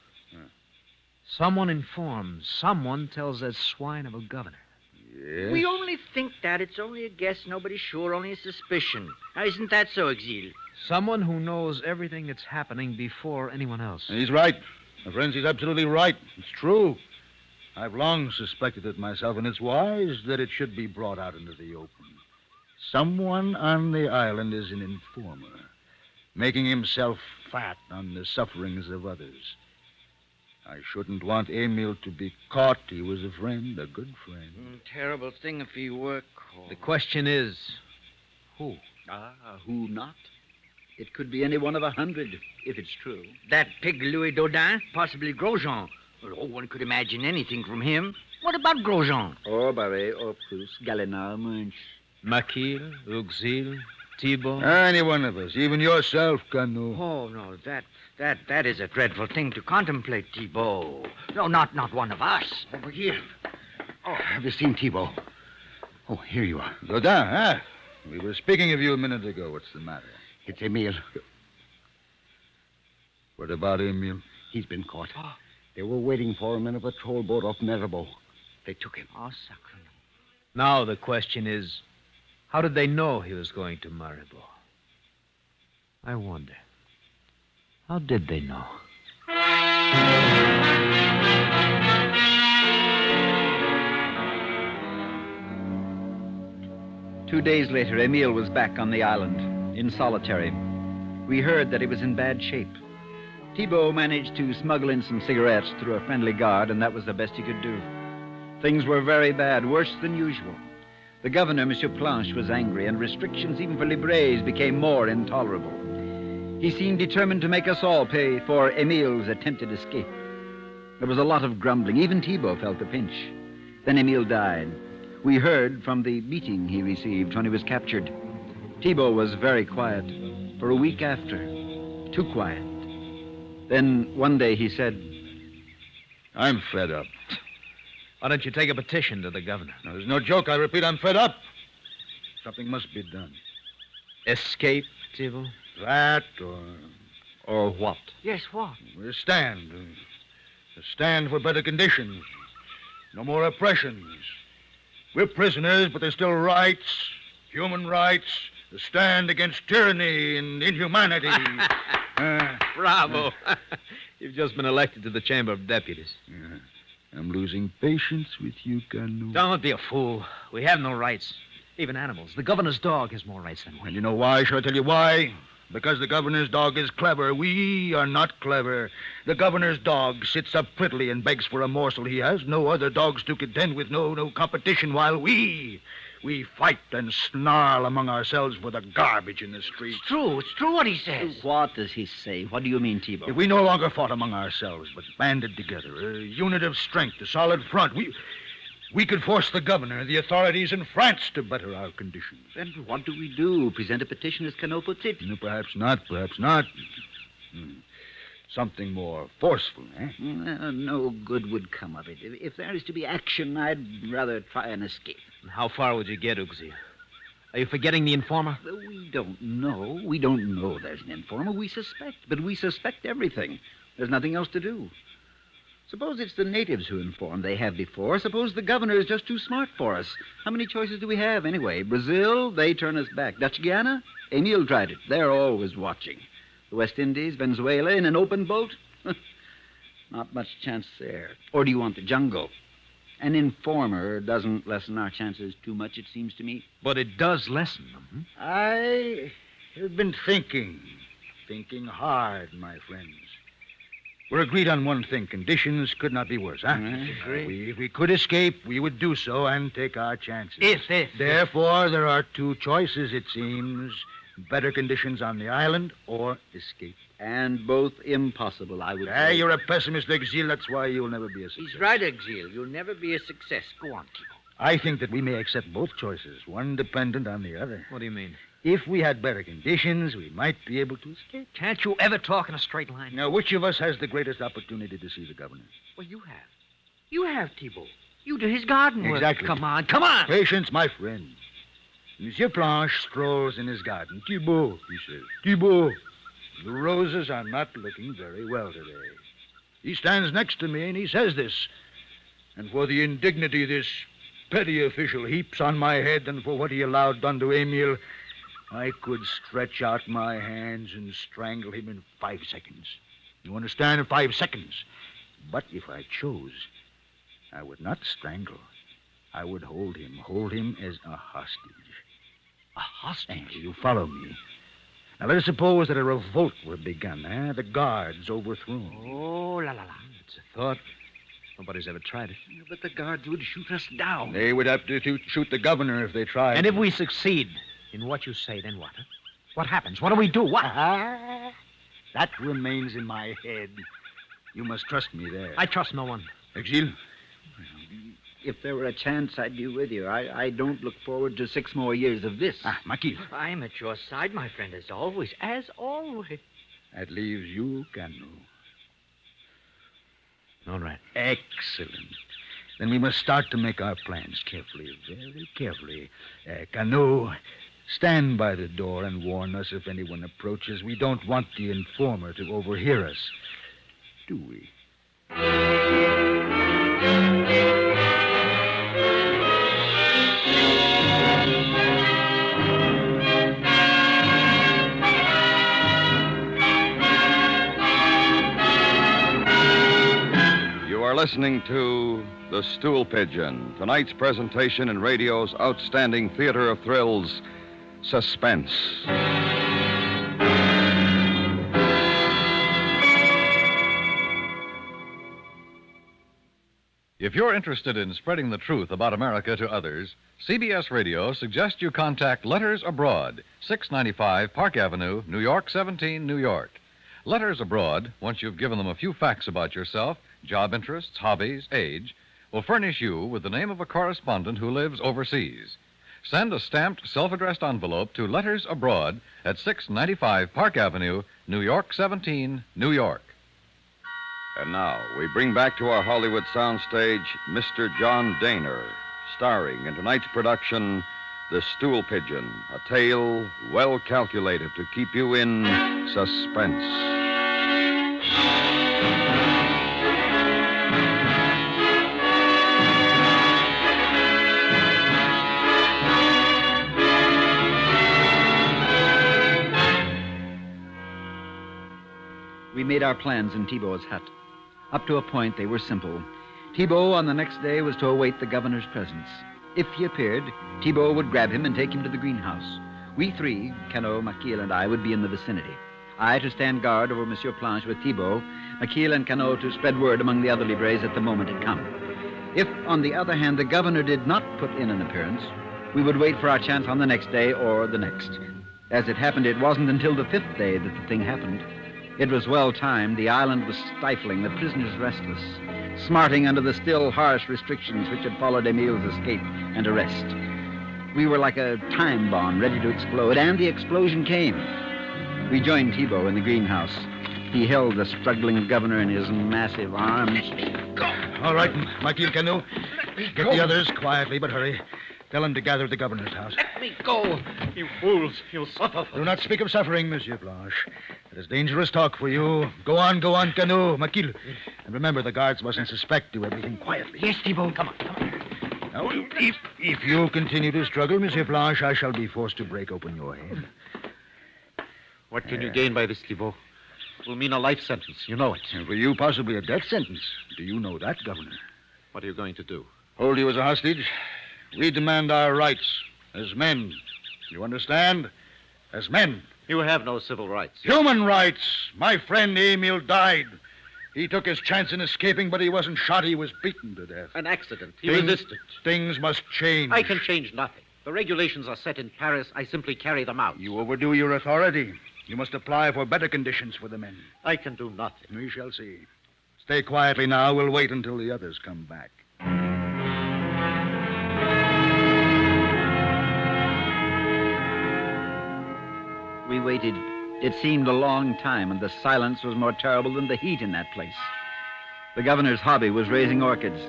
[SPEAKER 25] Someone informs. Someone tells that swine of a governor.
[SPEAKER 23] Yes?
[SPEAKER 24] We only think that. It's only a guess. Nobody's sure. Only a suspicion. Now, isn't that so, Exil?
[SPEAKER 25] Someone who knows everything that's happening before anyone else.
[SPEAKER 23] He's right. My friends, he's absolutely right. It's true. I've long suspected it myself, and it's wise that it should be brought out into the open. Someone on the island is an informer, making himself fat on the sufferings of others. I shouldn't want Emil to be caught. He was a friend, a good friend.
[SPEAKER 24] Terrible thing if he were caught.
[SPEAKER 25] The question is, who?
[SPEAKER 22] Who not? It could be any one of 100, if it's true.
[SPEAKER 24] That pig Louis Dodin, possibly Grosjean. Oh, one could imagine anything from him. What about Grosjean?
[SPEAKER 22] Or Barret, or Proust, Galena, Munch.
[SPEAKER 25] Makil, Uxil, Thibault.
[SPEAKER 23] Any one of us, even yourself, Cano.
[SPEAKER 24] Oh, no, that is a dreadful thing to contemplate, Thibault. No, not one of us.
[SPEAKER 23] Over here. Oh, have you seen Thibault? Oh, here you are. Dodin, huh? We were speaking of you a minute ago. What's the matter?
[SPEAKER 2] It's Emile.
[SPEAKER 23] What about Emile?
[SPEAKER 2] He's been caught. They were waiting for him in a patrol boat off Maribor. They took him.
[SPEAKER 24] Oh, sacre.
[SPEAKER 25] Now the question is, how did they know he was going to Maribor? I wonder. How did they know?
[SPEAKER 22] 2 days later, Emile was back on the island, in solitary. We heard that he was in bad shape. Thibault managed to smuggle in some cigarettes through a friendly guard, and that was the best he could do. Things were very bad, worse than usual. The governor, Monsieur Planche, was angry, and restrictions even for libres became more intolerable. He seemed determined to make us all pay for Emile's attempted escape. There was a lot of grumbling. Even Thibault felt the pinch. Then Emile died. We heard from the beating he received when he was captured. Thibault was very quiet. For a week after, too quiet. Then one day he said,
[SPEAKER 23] I'm fed up.
[SPEAKER 25] Why don't you take a petition to the governor?
[SPEAKER 23] No, there's no joke. I repeat, I'm fed up. Something must be done.
[SPEAKER 25] Escape, Thibault?
[SPEAKER 23] That
[SPEAKER 22] or what?
[SPEAKER 24] Yes, what?
[SPEAKER 23] A stand. A stand for better conditions. No more oppressions. We're prisoners, but there's still rights, human rights, a stand against tyranny and inhumanity.
[SPEAKER 25] Bravo. You've just been elected to the Chamber of Deputies.
[SPEAKER 23] I'm losing patience with you, Cano.
[SPEAKER 25] Don't be a fool. We have no rights. Even animals. The governor's dog has more rights than we.
[SPEAKER 23] And you know why? Shall I tell you why? Because the governor's dog is clever. We are not clever. The governor's dog sits up prettily and begs for a morsel. He has no other dogs to contend with, no competition, while we fight and snarl among ourselves for the garbage in the street.
[SPEAKER 24] It's true what he says.
[SPEAKER 22] What does he say? What do you mean, Thibault?
[SPEAKER 23] If we no longer fought among ourselves, but banded together, a unit of strength, a solid front, we could force the governor, the authorities in France to better our conditions.
[SPEAKER 22] Then what do we do? Present a petition as Cano puts it?
[SPEAKER 23] No, perhaps not. Something more forceful, eh?
[SPEAKER 22] No good would come of it. If there is to be action, I'd rather try and escape.
[SPEAKER 25] How far would you get, Uxie? Are you forgetting the informer?
[SPEAKER 22] We don't know. We don't know there's an informer. We suspect. But we suspect everything. There's nothing else to do. Suppose it's the natives who inform. They have before. Suppose the governor is just too smart for us. How many choices do we have, anyway? Brazil, they turn us back. Dutch Guiana? Emil tried it. They're always watching. The West Indies, Venezuela, in an open boat? Not much chance there. Or do you want the jungle? An informer doesn't lessen our chances too much, it seems to me.
[SPEAKER 25] But it does lessen them.
[SPEAKER 23] I have been thinking hard, my friends. We're agreed on one thing. Conditions could not be worse, huh? If we could escape, we would do so and take our chances.
[SPEAKER 24] If.
[SPEAKER 23] Therefore, there are two choices, it seems. Better conditions on the island or escape.
[SPEAKER 22] And both impossible, I would say.
[SPEAKER 23] You're a pessimist, Exil. That's why you'll never be a success.
[SPEAKER 24] He's right, Exil. You'll never be a success. Go on, Tito.
[SPEAKER 23] I think that we may accept both choices, one dependent on the other.
[SPEAKER 25] What do you mean?
[SPEAKER 23] If we had better conditions, we might be able to escape.
[SPEAKER 24] Can't you ever talk in a straight line?
[SPEAKER 23] Now, which of us has the greatest opportunity to see the governor?
[SPEAKER 24] Well, you have. You have, Thibault. You do his garden work.
[SPEAKER 23] Exactly.
[SPEAKER 24] Come on, come on.
[SPEAKER 23] Patience, my friend. Monsieur Planche strolls in his garden. Thibault, he says. Thibault, the roses are not looking very well today. He stands next to me and he says this. And for the indignity this petty official heaps on my head and for what he allowed done to Emil, I could stretch out my hands and strangle him in 5 seconds. You understand? In 5 seconds. But if I chose, I would not strangle. I would hold him as a hostage.
[SPEAKER 24] A hostage?
[SPEAKER 23] You follow me. Now, let us suppose that a revolt were begun, the guards overthrown.
[SPEAKER 24] Oh, la, la, la.
[SPEAKER 25] It's a thought. Nobody's ever tried it.
[SPEAKER 22] But the guards would shoot us down.
[SPEAKER 23] They would have to shoot the governor if they tried.
[SPEAKER 25] And if we succeed in what you say, then what? Huh? What happens? What do we do? What?
[SPEAKER 23] That remains in my head. You must trust me there.
[SPEAKER 25] I trust no one.
[SPEAKER 23] Exil?
[SPEAKER 22] If there were a chance, I'd be with you. I don't look forward to 6 more years of this.
[SPEAKER 23] Maquis.
[SPEAKER 24] I'm at your side, my friend, as always. As always.
[SPEAKER 23] That leaves you, Cano.
[SPEAKER 25] All right.
[SPEAKER 23] Excellent. Then we must start to make our plans carefully, very carefully. Cano, stand by the door and warn us if anyone approaches. We don't want the informer to overhear us, do we?
[SPEAKER 12] You are listening to The Stool Pigeon, tonight's presentation in radio's outstanding theater of thrills, Suspense.
[SPEAKER 6] If you're interested in spreading the truth about America to others, CBS Radio suggests you contact Letters Abroad, 695 Park Avenue, New York 17, New York. Letters Abroad, once you've given them a few facts about yourself, job interests, hobbies, age, will furnish you with the name of a correspondent who lives overseas. Send a stamped, self-addressed envelope to Letters Abroad at 695 Park Avenue, New York 17, New York.
[SPEAKER 12] And now, we bring back to our Hollywood soundstage Mr. John Dehner, starring in tonight's production, The Stool Pigeon, a tale well calculated to keep you in suspense.
[SPEAKER 22] We made our plans in Thibault's hut. Up to a point, they were simple. Thibault, on the next day, was to await the governor's presence. If he appeared, Thibault would grab him and take him to the greenhouse. We 3, Cano, Maquille, and I, would be in the vicinity. I to stand guard over Monsieur Planche with Thibault, Maquille and Cano to spread word among the other libres that the moment had come. If, on the other hand, the governor did not put in an appearance, we would wait for our chance on the next day or the next. As it happened, it wasn't until the 5th day that the thing happened. It was well timed. The island was stifling, the prisoners restless, smarting under the still harsh restrictions which had followed Emil's escape and arrest. We were like a time bomb ready to explode, and the explosion came. We joined Thibault in the greenhouse. He held the struggling governor in his massive arms.
[SPEAKER 23] All right, Maquille, Cano. Get the others quietly, but hurry. Tell him to gather at the governor's house.
[SPEAKER 24] Let me go. You fools. You'll suffer.
[SPEAKER 23] Do not speak of suffering, Monsieur Blanche. It is dangerous talk for you. Go on, Cano, Maquille. And remember, the guards mustn't suspect. Do everything quietly.
[SPEAKER 24] Yes, Thibault. Come on.
[SPEAKER 23] Now, if you continue to struggle, Monsieur Blanche, I shall be forced to break open your head.
[SPEAKER 25] What can you gain by this, Thibault? It will mean a life sentence. You know it.
[SPEAKER 23] And for you, possibly a death sentence. Do you know that, Governor?
[SPEAKER 25] What are you going to do?
[SPEAKER 23] Hold you as a hostage. We demand our rights as men. You understand? As men.
[SPEAKER 25] You have no civil rights.
[SPEAKER 23] Human rights. My friend Emil died. He took his chance in escaping, but he wasn't shot. He was beaten to death.
[SPEAKER 25] An accident. He resisted.
[SPEAKER 23] Things must change.
[SPEAKER 25] I can change nothing. The regulations are set in Paris. I simply carry them out.
[SPEAKER 23] You overdo your authority. You must apply for better conditions for the men.
[SPEAKER 25] I can do nothing.
[SPEAKER 23] We shall see. Stay quietly now. We'll wait until the others come back.
[SPEAKER 22] We waited. It seemed a long time, and the silence was more terrible than the heat in that place. The governor's hobby was raising orchids,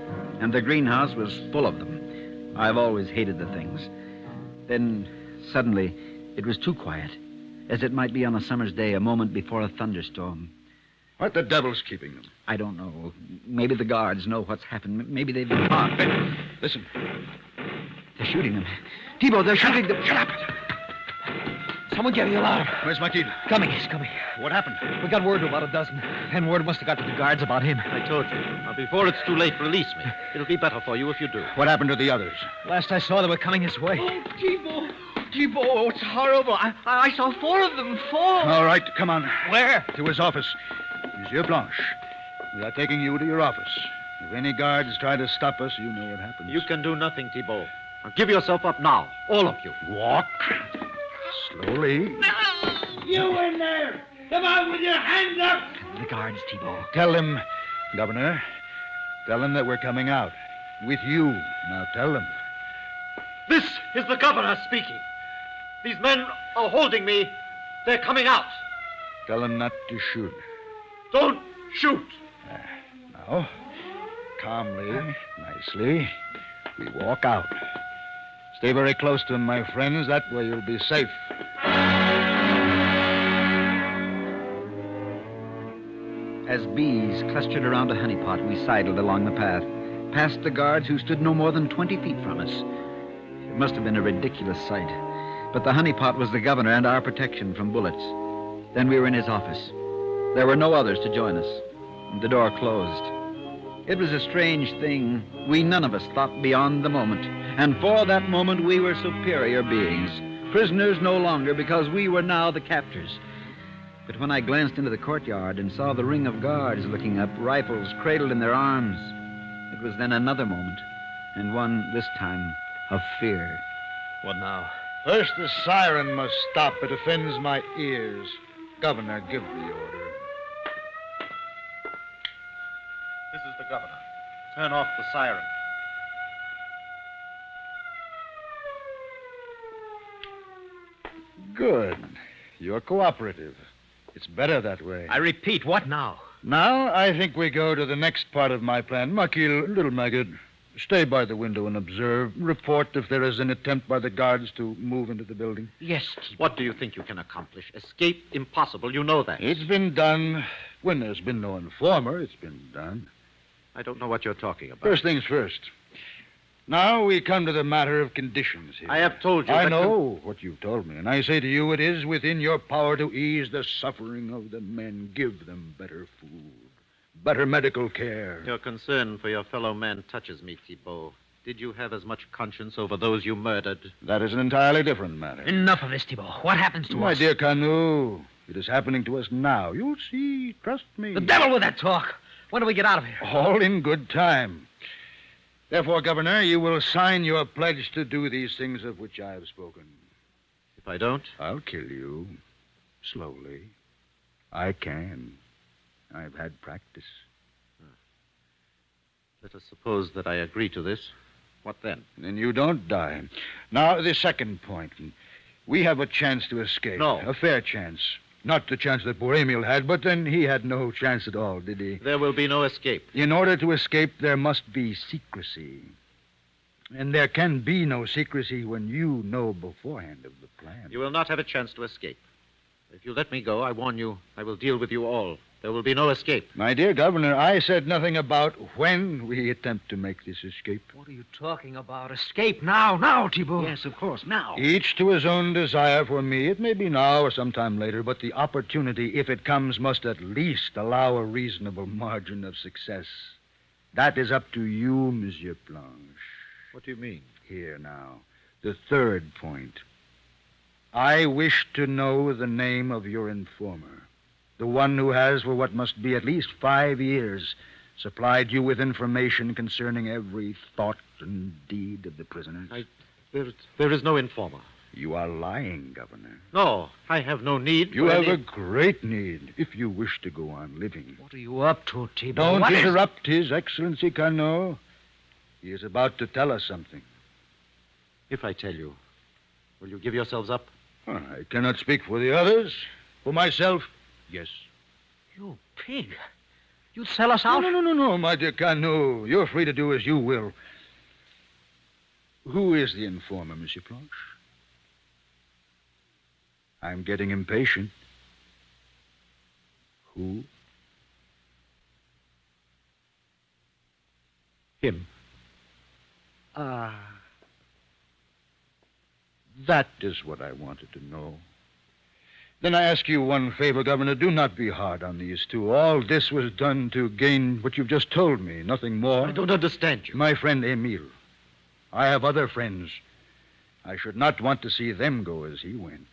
[SPEAKER 22] and the greenhouse was full of them. I've always hated the things. Then, suddenly, it was too quiet, as it might be on a summer's day, a moment before a thunderstorm.
[SPEAKER 23] What the devil's keeping them?
[SPEAKER 22] I don't know. Maybe the guards know what's happened. Maybe they've been caught.
[SPEAKER 23] Listen.
[SPEAKER 22] They're shooting them. Thibault, they're shooting them.
[SPEAKER 23] Shut up!
[SPEAKER 24] Someone get the alarm.
[SPEAKER 23] Where's Maquille?
[SPEAKER 24] He's coming.
[SPEAKER 23] What happened?
[SPEAKER 24] We got word to about a dozen. And word must have got to the guards about him.
[SPEAKER 25] I told you. Now, before it's too late, release me. It'll be better for you if you do.
[SPEAKER 23] What happened to the others?
[SPEAKER 24] Last I saw, they were coming this way. Thibault, it's horrible. I saw 4 of them fall.
[SPEAKER 23] All right, come on.
[SPEAKER 24] Where?
[SPEAKER 23] To his office. Monsieur Blanche, we are taking you to your office. If any guards try to stop us, you know what happens.
[SPEAKER 25] You can do nothing, Thibault. Now, give yourself up now. All of you.
[SPEAKER 23] Walk. Slowly.
[SPEAKER 7] You in there! Come out with your hands up!
[SPEAKER 22] The guards, Thibault.
[SPEAKER 23] Tell them, Governor. Tell them that we're coming out. With you. Now tell them.
[SPEAKER 25] This is the governor speaking. These men are holding me. They're coming out.
[SPEAKER 23] Tell them not to shoot.
[SPEAKER 25] Don't shoot.
[SPEAKER 23] Now, calmly, nicely, we walk out. Stay very close to them, my friends. That way you'll be safe.
[SPEAKER 22] As bees clustered around a honeypot, we sidled along the path, past the guards who stood no more than 20 feet from us. It must have been a ridiculous sight, but the honeypot was the governor and our protection from bullets. Then we were in his office. There were no others to join us, and the door closed. It was a strange thing. We none of us thought beyond the moment, and for that moment we were superior beings, prisoners no longer because we were now the captors. But when I glanced into the courtyard and saw the ring of guards looking up, rifles cradled in their arms, it was then another moment, and one, this time, of fear.
[SPEAKER 25] What now?
[SPEAKER 23] First, the siren must stop. It offends my ears. Governor, give the order.
[SPEAKER 25] This is the governor. Turn off the siren.
[SPEAKER 23] Good. You're cooperative. It's better that way.
[SPEAKER 24] I repeat, what now?
[SPEAKER 23] Now, I think we go to the next part of my plan. Maquille, little maggot, stay by the window and observe. Report if there is an attempt by the guards to move into the building.
[SPEAKER 24] Yes.
[SPEAKER 25] What do you think you can accomplish? Escape? Impossible. You know that.
[SPEAKER 23] It's been done. When there's been no informer, it's been done.
[SPEAKER 25] I don't know what you're talking about.
[SPEAKER 23] First things first. Now we come to the matter of conditions here.
[SPEAKER 25] I have told you
[SPEAKER 23] I know what you've told me, and I say to you, it is within your power to ease the suffering of the men. Give them better food, better medical care.
[SPEAKER 25] Your concern for your fellow men touches me, Thibault. Did you have as much conscience over those you murdered?
[SPEAKER 23] That is an entirely different matter.
[SPEAKER 24] Enough of this, Thibault. What happens to us?
[SPEAKER 23] My dear Canu, it is happening to us now. You'll see. Trust me.
[SPEAKER 24] The devil with that talk. When do we get out of here?
[SPEAKER 23] All in good time. Therefore, Governor, you will sign your pledge to do these things of which I have spoken.
[SPEAKER 25] If I don't?
[SPEAKER 23] I'll kill you. Slowly. I can. I've had practice.
[SPEAKER 25] Let us suppose that I agree to this. What then?
[SPEAKER 23] Then you don't die. Now, the second point. We have a chance to escape.
[SPEAKER 25] No.
[SPEAKER 23] A fair chance. Not the chance that poor Emil had, but then he had no chance at all, did he?
[SPEAKER 25] There will be no escape.
[SPEAKER 23] In order to escape, there must be secrecy. And there can be no secrecy when you know beforehand of the plan.
[SPEAKER 13] You will not have a chance to escape. If you let me go, I warn you, I will deal with you all. There will be no escape.
[SPEAKER 23] My dear Governor, I said nothing about when we attempt to make this escape.
[SPEAKER 24] What are you talking about? Escape now, Thibault.
[SPEAKER 22] Yes, of course, now.
[SPEAKER 23] Each to his own desire for me. It may be now or sometime later, but the opportunity, if it comes, must at least allow a reasonable margin of success. That is up to you, Monsieur Blanche.
[SPEAKER 13] What do you mean?
[SPEAKER 23] Here now, the third point. I wish to know the name of your informer. The one who has, for what must be at least 5 years, supplied you with information concerning every thought and deed of the prisoners.
[SPEAKER 13] There is no informer.
[SPEAKER 23] You are lying, Governor.
[SPEAKER 13] No, I have no need.
[SPEAKER 23] You have a great need if you wish to go on living.
[SPEAKER 24] What are you up to, Thibault?
[SPEAKER 23] Don't interrupt His Excellency Carnot. He is about to tell us something.
[SPEAKER 13] If I tell you, will you give yourselves up?
[SPEAKER 23] I cannot speak for the others. For myself, yes.
[SPEAKER 24] You pig. You'd sell us out?
[SPEAKER 23] No, my dear Carnot. You're free to do as you will. Who is the informer, Monsieur Blanche? I'm getting impatient. Who?
[SPEAKER 13] Him.
[SPEAKER 23] That is what I wanted to know. Then I ask you one favor, Governor. Do not be hard on these two. All this was done to gain what you've just told me, nothing more.
[SPEAKER 13] I don't understand you.
[SPEAKER 23] My friend Emile. I have other friends. I should not want to see them go as he went.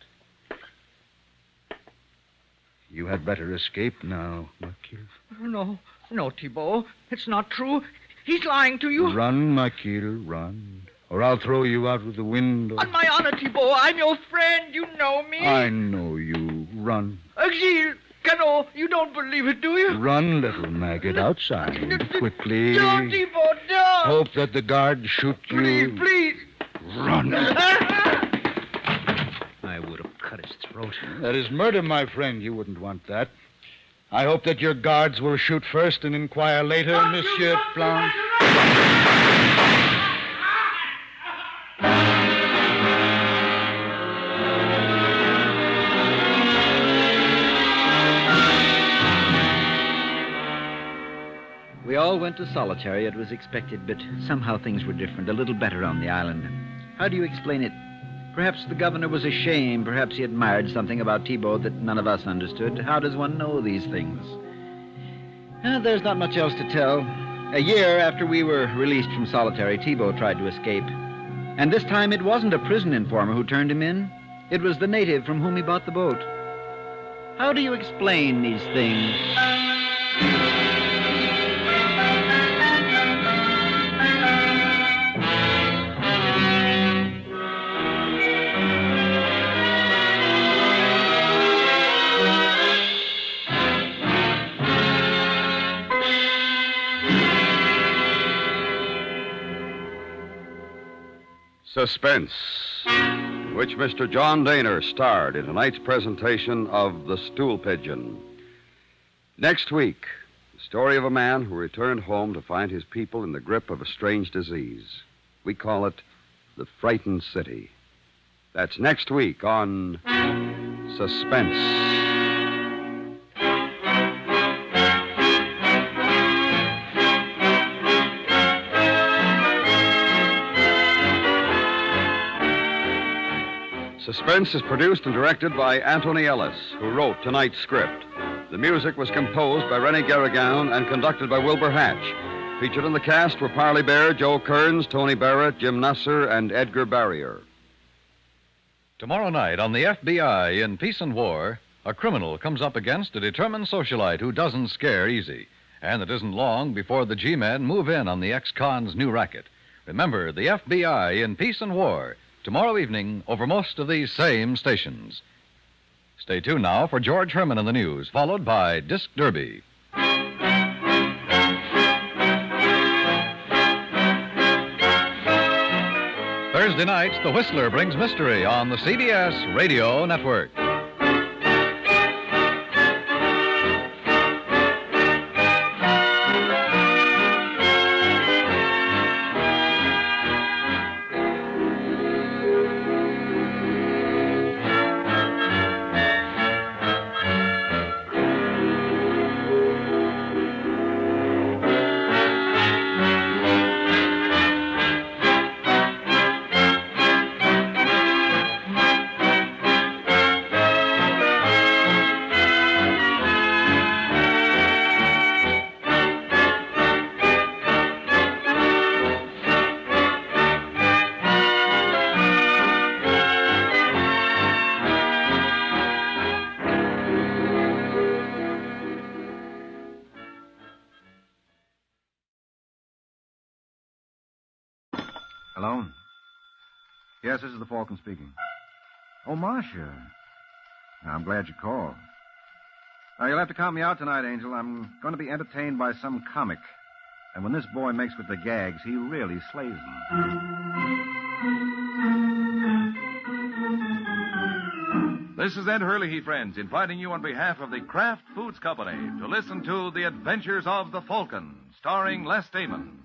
[SPEAKER 23] You had better escape now, Marquille.
[SPEAKER 24] No, Thibault. It's not true. He's lying to you.
[SPEAKER 23] Run, Marquille, run. Or I'll throw you out of the window.
[SPEAKER 24] On my honor, Thibault, I'm your friend. You know me.
[SPEAKER 23] I know you. Run.
[SPEAKER 24] Gilles, Canot, you don't believe it, do you?
[SPEAKER 23] Run, little maggot, outside. Quickly.
[SPEAKER 24] Don't, Thibault, don't.
[SPEAKER 23] Hope that the guards shoot you.
[SPEAKER 24] Please.
[SPEAKER 23] Run.
[SPEAKER 24] I would have cut his throat.
[SPEAKER 23] That is murder, my friend. You wouldn't want that. I hope that your guards will shoot first and inquire later, Monsieur Blanche.
[SPEAKER 22] We all went to solitary. It was expected, but somehow things were different, a little better on the island. How do you explain it? Perhaps the governor was ashamed. Perhaps he admired something about Thibault that none of us understood. How does one know these things? There's not much else to tell. A year after we were released from solitary, Thibault tried to escape. And this time it wasn't a prison informer who turned him in. It was the native from whom he bought the boat. How do you explain these things?
[SPEAKER 12] Suspense, in which Mr. John Daner starred in tonight's presentation of The Stool Pigeon. Next week, the story of a man who returned home to find his people in the grip of a strange disease. We call it The Frightened City. That's next week on Suspense. Suspense is produced and directed by Anthony Ellis, who wrote tonight's script. The music was composed by René Garrigan and conducted by Wilbur Hatch. Featured in the cast were Parley Bear, Joe Kearns, Tony Barrett, Jim Nusser, and Edgar Barrier.
[SPEAKER 6] Tomorrow night on the FBI in Peace and War, a criminal comes up against a determined socialite who doesn't scare easy. And it isn't long before the G-men move in on the ex-con's new racket. Remember, the FBI in Peace and War, tomorrow evening over most of these same stations. Stay tuned now for George Herman in the news, followed by Disc Derby. Thursday nights, The Whistler brings mystery on the CBS Radio Network.
[SPEAKER 14] Yes, this is the Falcon speaking. Oh, Marcia. I'm glad you called. Now, you'll have to count me out tonight, Angel. I'm going to be entertained by some comic. And when this boy makes with the gags, he really slays them.
[SPEAKER 15] This is Ed Hurley, friends, inviting you on behalf of the Kraft Foods Company to listen to The Adventures of the Falcon, starring Les Damon.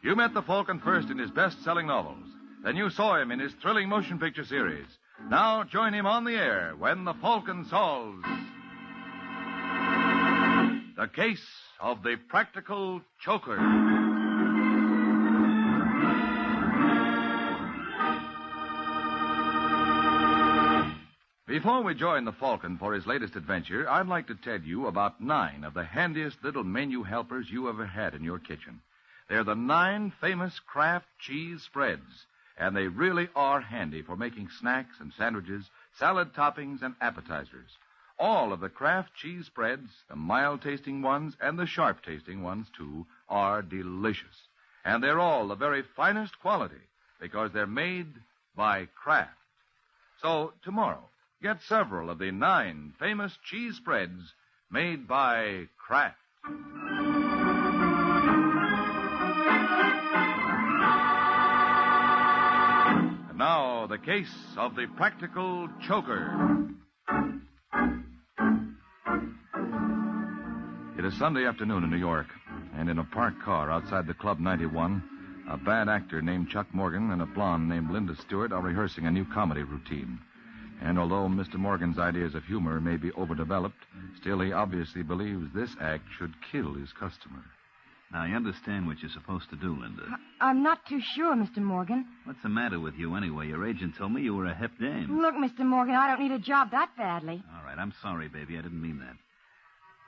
[SPEAKER 15] You met the Falcon first in his best-selling novels. Then you saw him in his thrilling motion picture series. Now join him on the air when the Falcon solves the case of the practical choker. Before we join the Falcon for his latest adventure, I'd like to tell you about 9 of the handiest little menu helpers you ever had in your kitchen. They're the 9 famous Kraft cheese spreads, and they really are handy for making snacks and sandwiches, salad toppings, and appetizers. All of the Kraft cheese spreads, the mild-tasting ones and the sharp-tasting ones, too, are delicious. And they're all the very finest quality because they're made by Kraft. So, tomorrow, get several of the 9 famous cheese spreads made by Kraft. And now, the case of the practical choker. It is Sunday afternoon in New York, and in a parked car outside the Club 91, a bad actor named Chuck Morgan and a blonde named Linda Stewart are rehearsing a new comedy routine. And although Mr. Morgan's ideas of humor may be overdeveloped, still he obviously believes this act should kill his customer.
[SPEAKER 16] Now, you understand what you're supposed to do, Linda.
[SPEAKER 17] I'm not too sure, Mr. Morgan.
[SPEAKER 16] What's the matter with you anyway? Your agent told me you were a hip dame.
[SPEAKER 17] Look, Mr. Morgan, I don't need a job that badly.
[SPEAKER 16] All right, I'm sorry, baby. I didn't mean that.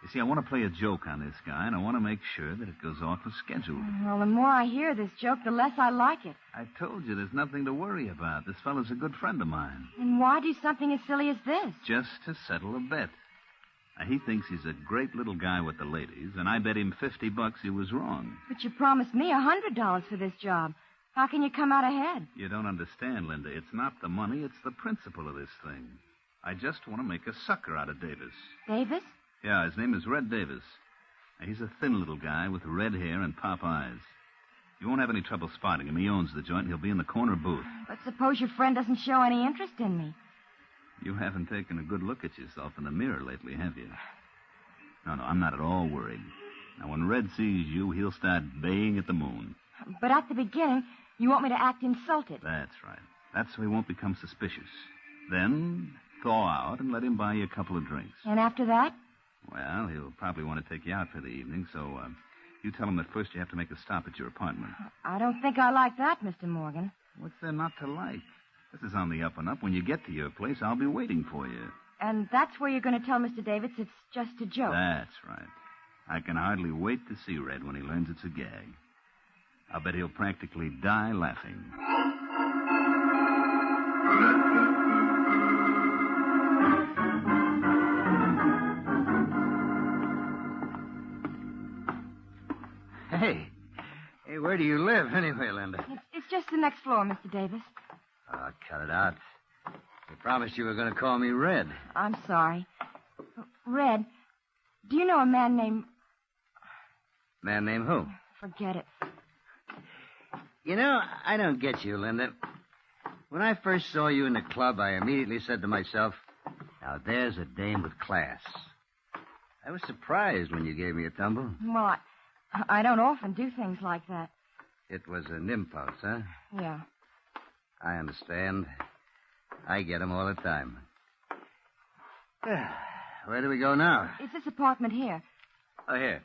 [SPEAKER 16] You see, I want to play a joke on this guy, and I want to make sure that it goes off as scheduled.
[SPEAKER 17] Well, the more I hear this joke, the less I like it.
[SPEAKER 16] I told you there's nothing to worry about. This fellow's a good friend of mine.
[SPEAKER 17] And why do something as silly as this?
[SPEAKER 16] Just to settle a bet. Now, he thinks he's a great little guy with the ladies, and I bet him $50 he was wrong.
[SPEAKER 17] But you promised me $100 for this job. How can you come out ahead?
[SPEAKER 16] You don't understand, Linda. It's not the money, it's the principle of this thing. I just want to make a sucker out of Davis.
[SPEAKER 17] Davis?
[SPEAKER 16] Yeah, his name is Red Davis. Now, he's a thin little guy with red hair and pop eyes. You won't have any trouble spotting him. He owns the joint. He'll be in the corner booth.
[SPEAKER 17] But suppose your friend doesn't show any interest in me.
[SPEAKER 16] You haven't taken a good look at yourself in the mirror lately, have you? No, I'm not at all worried. Now, when Red sees you, he'll start baying at the moon.
[SPEAKER 17] But at the beginning, you want me to act insulted.
[SPEAKER 16] That's right. That's so he won't become suspicious. Then thaw out and let him buy you a couple of drinks.
[SPEAKER 17] And after that?
[SPEAKER 16] Well, he'll probably want to take you out for the evening, so you tell him that first you have to make a stop at your apartment.
[SPEAKER 17] I don't think I like that, Mr. Morgan.
[SPEAKER 16] What's there not to like? This is on the up and up. When you get to your place, I'll be waiting for you.
[SPEAKER 17] And that's where you're going to tell Mr. Davis it's just a joke.
[SPEAKER 16] That's right. I can hardly wait to see Red when he learns it's a gag. I'll bet he'll practically die laughing.
[SPEAKER 21] Hey, where do you live anyway, Linda?
[SPEAKER 17] It's just the next floor, Mr. Davis.
[SPEAKER 21] Oh, cut it out. You promised you were going to call me Red.
[SPEAKER 17] I'm sorry. Red, do you know a man named...
[SPEAKER 21] Man named who?
[SPEAKER 17] Forget it.
[SPEAKER 21] You know, I don't get you, Linda. When I first saw you in the club, I immediately said to myself, now there's a dame with class. I was surprised when you gave me a tumble.
[SPEAKER 17] Well, I don't often do things like that.
[SPEAKER 21] It was an impulse, huh?
[SPEAKER 17] Yeah.
[SPEAKER 21] I understand. I get them all the time. Where do we go now?
[SPEAKER 17] It's this apartment here.
[SPEAKER 21] Oh, here.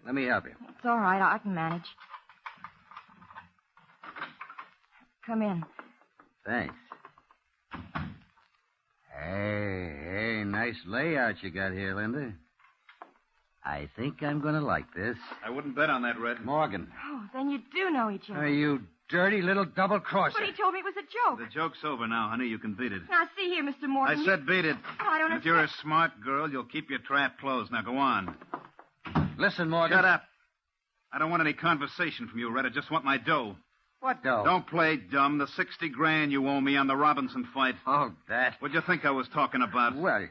[SPEAKER 21] Let me help you.
[SPEAKER 17] It's all right. I can manage. Come in.
[SPEAKER 21] Thanks. Hey, nice layout you got here, Linda. I think I'm going to like this.
[SPEAKER 16] I wouldn't bet on that, Red.
[SPEAKER 21] Morgan.
[SPEAKER 17] Oh, then you do know each other.
[SPEAKER 21] You dirty little double-crosser.
[SPEAKER 17] But he told me it was a joke.
[SPEAKER 16] The joke's over now, honey. You can beat it.
[SPEAKER 17] Now, see here, Mr. Morgan.
[SPEAKER 16] I said beat it.
[SPEAKER 17] Oh, I don't
[SPEAKER 16] If you're a smart girl, you'll keep your trap closed. Now, go on.
[SPEAKER 21] Listen, Morgan.
[SPEAKER 16] Shut up. I don't want any conversation from you, Red. I just want my dough.
[SPEAKER 21] What dough?
[SPEAKER 14] Don't play dumb. The 60 grand you owe me on the Robinson fight.
[SPEAKER 21] Oh, that.
[SPEAKER 14] What'd you think I was talking about?
[SPEAKER 21] Well,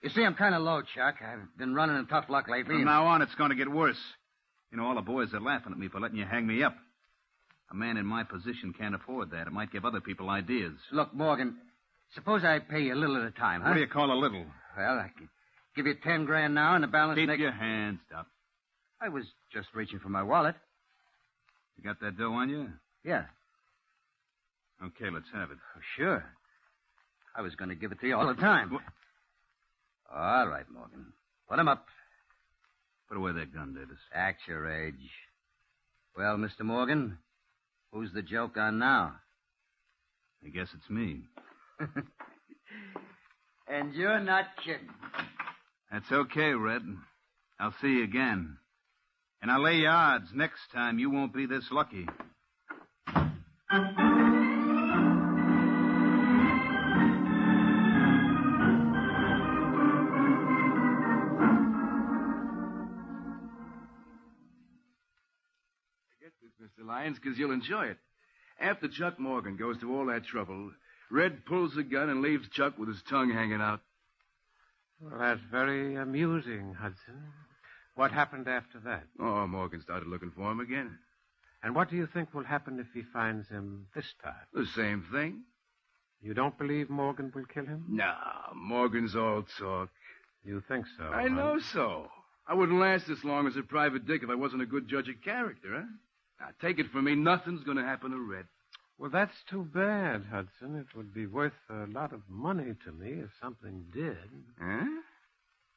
[SPEAKER 21] you see, I'm kind of low, Chuck. I've been running in tough luck lately.
[SPEAKER 14] From now on, it's going to get worse. You know, all the boys are laughing at me for letting you hang me up. A man in my position can't afford that. It might give other people ideas.
[SPEAKER 21] Look, Morgan, suppose I pay you a little at a time, huh?
[SPEAKER 14] What do you call a little?
[SPEAKER 21] Well, I can give you 10 grand now and the balance
[SPEAKER 14] Keep
[SPEAKER 21] next...
[SPEAKER 14] your hands up.
[SPEAKER 21] I was just reaching for my wallet.
[SPEAKER 14] You got that dough on you?
[SPEAKER 21] Yeah.
[SPEAKER 14] Okay, let's have it.
[SPEAKER 21] Oh, sure. I was going to give it to you all the time. All right, Morgan. Put him up.
[SPEAKER 14] Put away that gun, Davis.
[SPEAKER 21] Act your age. Well, Mr. Morgan, who's the joke on now?
[SPEAKER 14] I guess it's me.
[SPEAKER 21] And you're not kidding.
[SPEAKER 14] That's okay, Red. I'll see you again. And I'll lay you odds next time you won't be this lucky.
[SPEAKER 15] Mr. Lyons, because you'll enjoy it. After Chuck Morgan goes to all that trouble, Red pulls the gun and leaves Chuck with his tongue hanging out.
[SPEAKER 1] Well, that's very amusing, Hudson. What happened after that?
[SPEAKER 15] Oh, Morgan started looking for him again.
[SPEAKER 1] And what do you think will happen if he finds him this time?
[SPEAKER 15] The same thing.
[SPEAKER 1] You don't believe Morgan will kill him?
[SPEAKER 15] Nah, Morgan's all talk.
[SPEAKER 1] You think so?
[SPEAKER 15] I know so. I wouldn't last this long as a private dick if I wasn't a good judge of character, huh? Now, take it from me, nothing's going to happen to Red.
[SPEAKER 1] Well, that's too bad, Hudson. It would be worth a lot of money to me if something did.
[SPEAKER 15] Huh?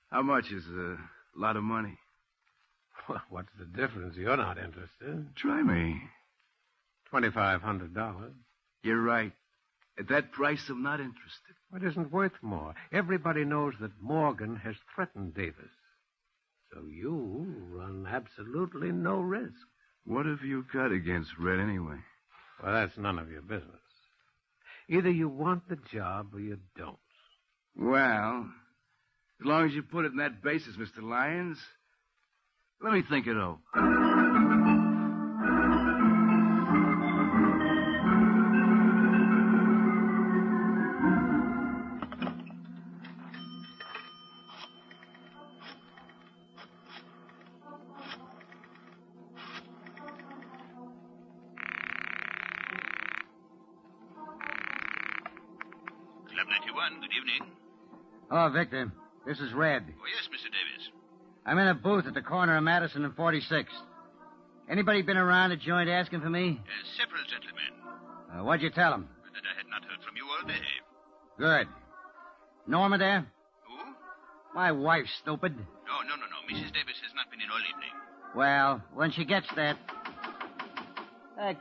[SPEAKER 15] How much is a lot of money?
[SPEAKER 1] Well, what's the difference? You're not interested.
[SPEAKER 15] Try me.
[SPEAKER 1] $2,500.
[SPEAKER 15] You're right. At that price, I'm not interested.
[SPEAKER 1] It isn't worth more. Everybody knows that Morgan has threatened Davis. So you run absolutely no risk.
[SPEAKER 15] What have you got against Red anyway?
[SPEAKER 1] Well, that's none of your business. Either you want the job or you don't.
[SPEAKER 15] Well, as long as you put it in that basis, Mr. Lyons, let me think it over.
[SPEAKER 3] Club 91, good evening.
[SPEAKER 21] Hello, Victor. This is Red.
[SPEAKER 3] Oh, yes, Mr. Davis.
[SPEAKER 21] I'm in a booth at the corner of Madison and 46th. Anybody been around the joint asking for me?
[SPEAKER 3] Several gentlemen.
[SPEAKER 21] What'd you tell them?
[SPEAKER 3] That I had not heard from you all day.
[SPEAKER 21] Good. Norma there?
[SPEAKER 3] Who?
[SPEAKER 21] My wife, stupid.
[SPEAKER 3] No. Mrs. Davis has not been in all evening.
[SPEAKER 21] Well, when she gets that...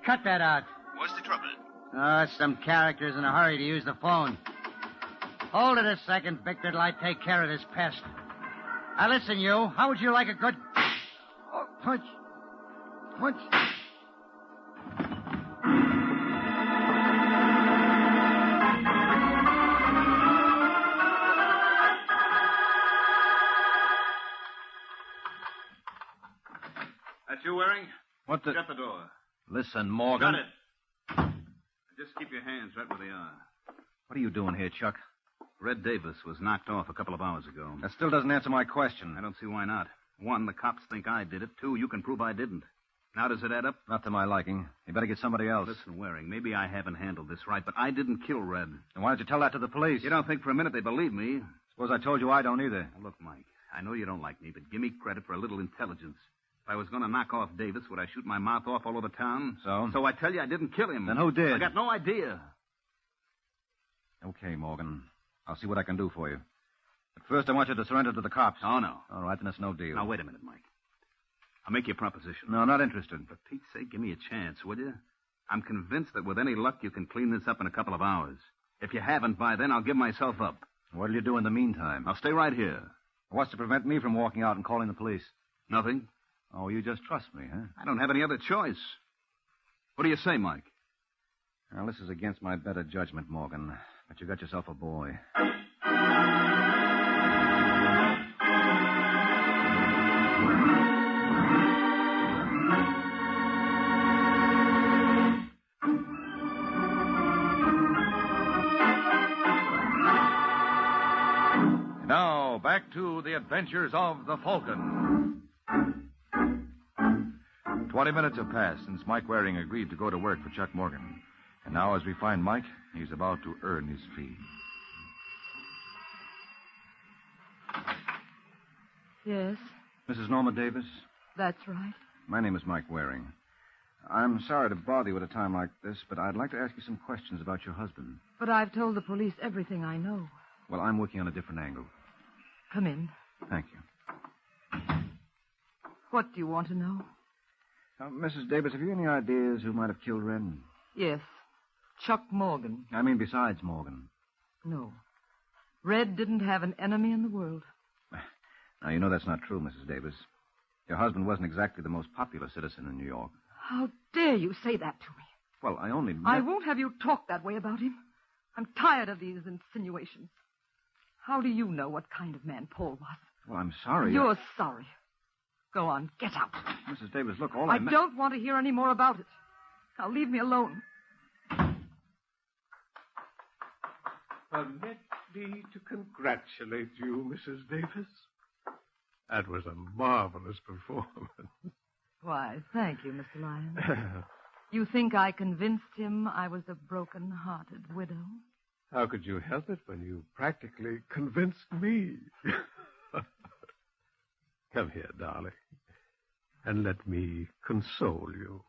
[SPEAKER 21] cut that out.
[SPEAKER 3] What's the trouble?
[SPEAKER 21] Some character's in a hurry to use the phone. Hold it a second, Victor, till I take care of this pest. Now, listen, you. How would you like a good... Oh, punch. Punch.
[SPEAKER 14] That you, Waring?
[SPEAKER 23] What the...
[SPEAKER 14] Shut the door.
[SPEAKER 23] Listen, Morgan.
[SPEAKER 14] Shut it. Just keep your hands right where they are.
[SPEAKER 23] What are you doing here, Chuck?
[SPEAKER 14] Red Davis was knocked off a couple of hours ago.
[SPEAKER 23] That still doesn't answer my question.
[SPEAKER 14] I don't see why not. One, the cops think I did it. Two, you can prove I didn't. Now, does it add up?
[SPEAKER 23] Not to my liking. You better get somebody else.
[SPEAKER 14] Listen, Waring, maybe I haven't handled this right, but I didn't kill Red.
[SPEAKER 23] Then why don't you tell that to the police?
[SPEAKER 14] You don't think for a minute they believe me?
[SPEAKER 23] Suppose I told you I don't either.
[SPEAKER 14] Now, look, Mike, I know you don't like me, but give me credit for a little intelligence. If I was going to knock off Davis, would I shoot my mouth off all over town?
[SPEAKER 23] So?
[SPEAKER 14] So I tell you I didn't kill him.
[SPEAKER 23] Then who did?
[SPEAKER 14] I got no idea.
[SPEAKER 23] Okay, Morgan. I'll see what I can do for you. But first, I want you to surrender to the cops.
[SPEAKER 14] Oh, no.
[SPEAKER 23] All right, then it's no deal.
[SPEAKER 14] Now, wait a minute, Mike. I'll make you a proposition.
[SPEAKER 23] No, not interested.
[SPEAKER 14] For Pete's sake, give me a chance, will you? I'm convinced that with any luck, you can clean this up in a couple of hours. If you haven't by then, I'll give myself up.
[SPEAKER 23] What'll you do in the meantime?
[SPEAKER 14] I'll stay right here.
[SPEAKER 23] What's to prevent me from walking out and calling the police?
[SPEAKER 14] Nothing.
[SPEAKER 23] Oh, you just trust me, huh?
[SPEAKER 14] I don't have any other choice. What do you say, Mike?
[SPEAKER 23] Well, this is against my better judgment, Morgan. But you got yourself a boy.
[SPEAKER 15] Now, back to the adventures of the Falcon. 20 minutes have passed since Mike Waring agreed to go to work for Chuck Morgan. And now, as we find Mike, he's about to earn his fee.
[SPEAKER 8] Yes,
[SPEAKER 14] Mrs. Norma Davis,
[SPEAKER 8] that's right.
[SPEAKER 14] my name is Mike Waring. I'm sorry to bother you at a time like this, but I'd like to ask you some questions about your husband.
[SPEAKER 8] But I've told the police everything I know.
[SPEAKER 14] Well, I'm working on a different angle.
[SPEAKER 8] Come in.
[SPEAKER 14] Thank you.
[SPEAKER 8] What do you want to know?
[SPEAKER 14] Mrs. Davis, have you any ideas who might have killed Red?
[SPEAKER 8] Yes. Chuck Morgan.
[SPEAKER 14] I mean, besides Morgan.
[SPEAKER 8] No. Red didn't have an enemy in the world.
[SPEAKER 14] Now, you know that's not true, Mrs. Davis. Your husband wasn't exactly the most popular citizen in New York.
[SPEAKER 8] How dare you say that to me?
[SPEAKER 14] Well, I only...
[SPEAKER 8] I won't have you talk that way about him. I'm tired of these insinuations. How do you know what kind of man Paul was?
[SPEAKER 14] Well, I'm sorry.
[SPEAKER 8] You're sorry. Go on, get out.
[SPEAKER 14] Mrs. Davis, look, all
[SPEAKER 8] I don't want to hear any more about it. Now leave me alone.
[SPEAKER 1] Permit me to congratulate you, Mrs. Davis. That was a marvelous performance.
[SPEAKER 8] Why, thank you, Mr. Lyons. You think I convinced him I was a broken-hearted widow?
[SPEAKER 1] How could you help it when you practically convinced me? Come here, darling, and let me console you.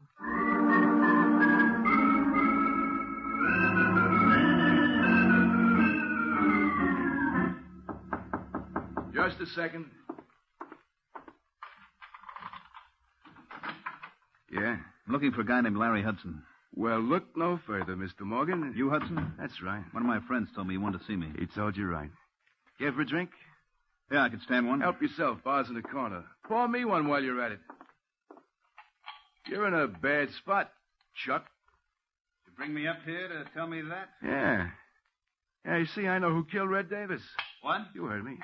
[SPEAKER 9] Just a second.
[SPEAKER 16] Yeah? I'm looking for a guy named Larry Hudson.
[SPEAKER 9] Well, look no further, Mr. Morgan.
[SPEAKER 16] You, Hudson?
[SPEAKER 9] That's right.
[SPEAKER 16] One of my friends told me you wanted to see me.
[SPEAKER 9] He told you right. Care for a drink?
[SPEAKER 16] Yeah, I could stand one.
[SPEAKER 9] Help yourself. Bar's in the corner. Pour me one while you're at it. You're in a bad spot, Chuck.
[SPEAKER 16] You bring me up here to tell me that?
[SPEAKER 9] Yeah. Yeah, you see, I know who killed Red Davis.
[SPEAKER 16] What?
[SPEAKER 9] You heard me.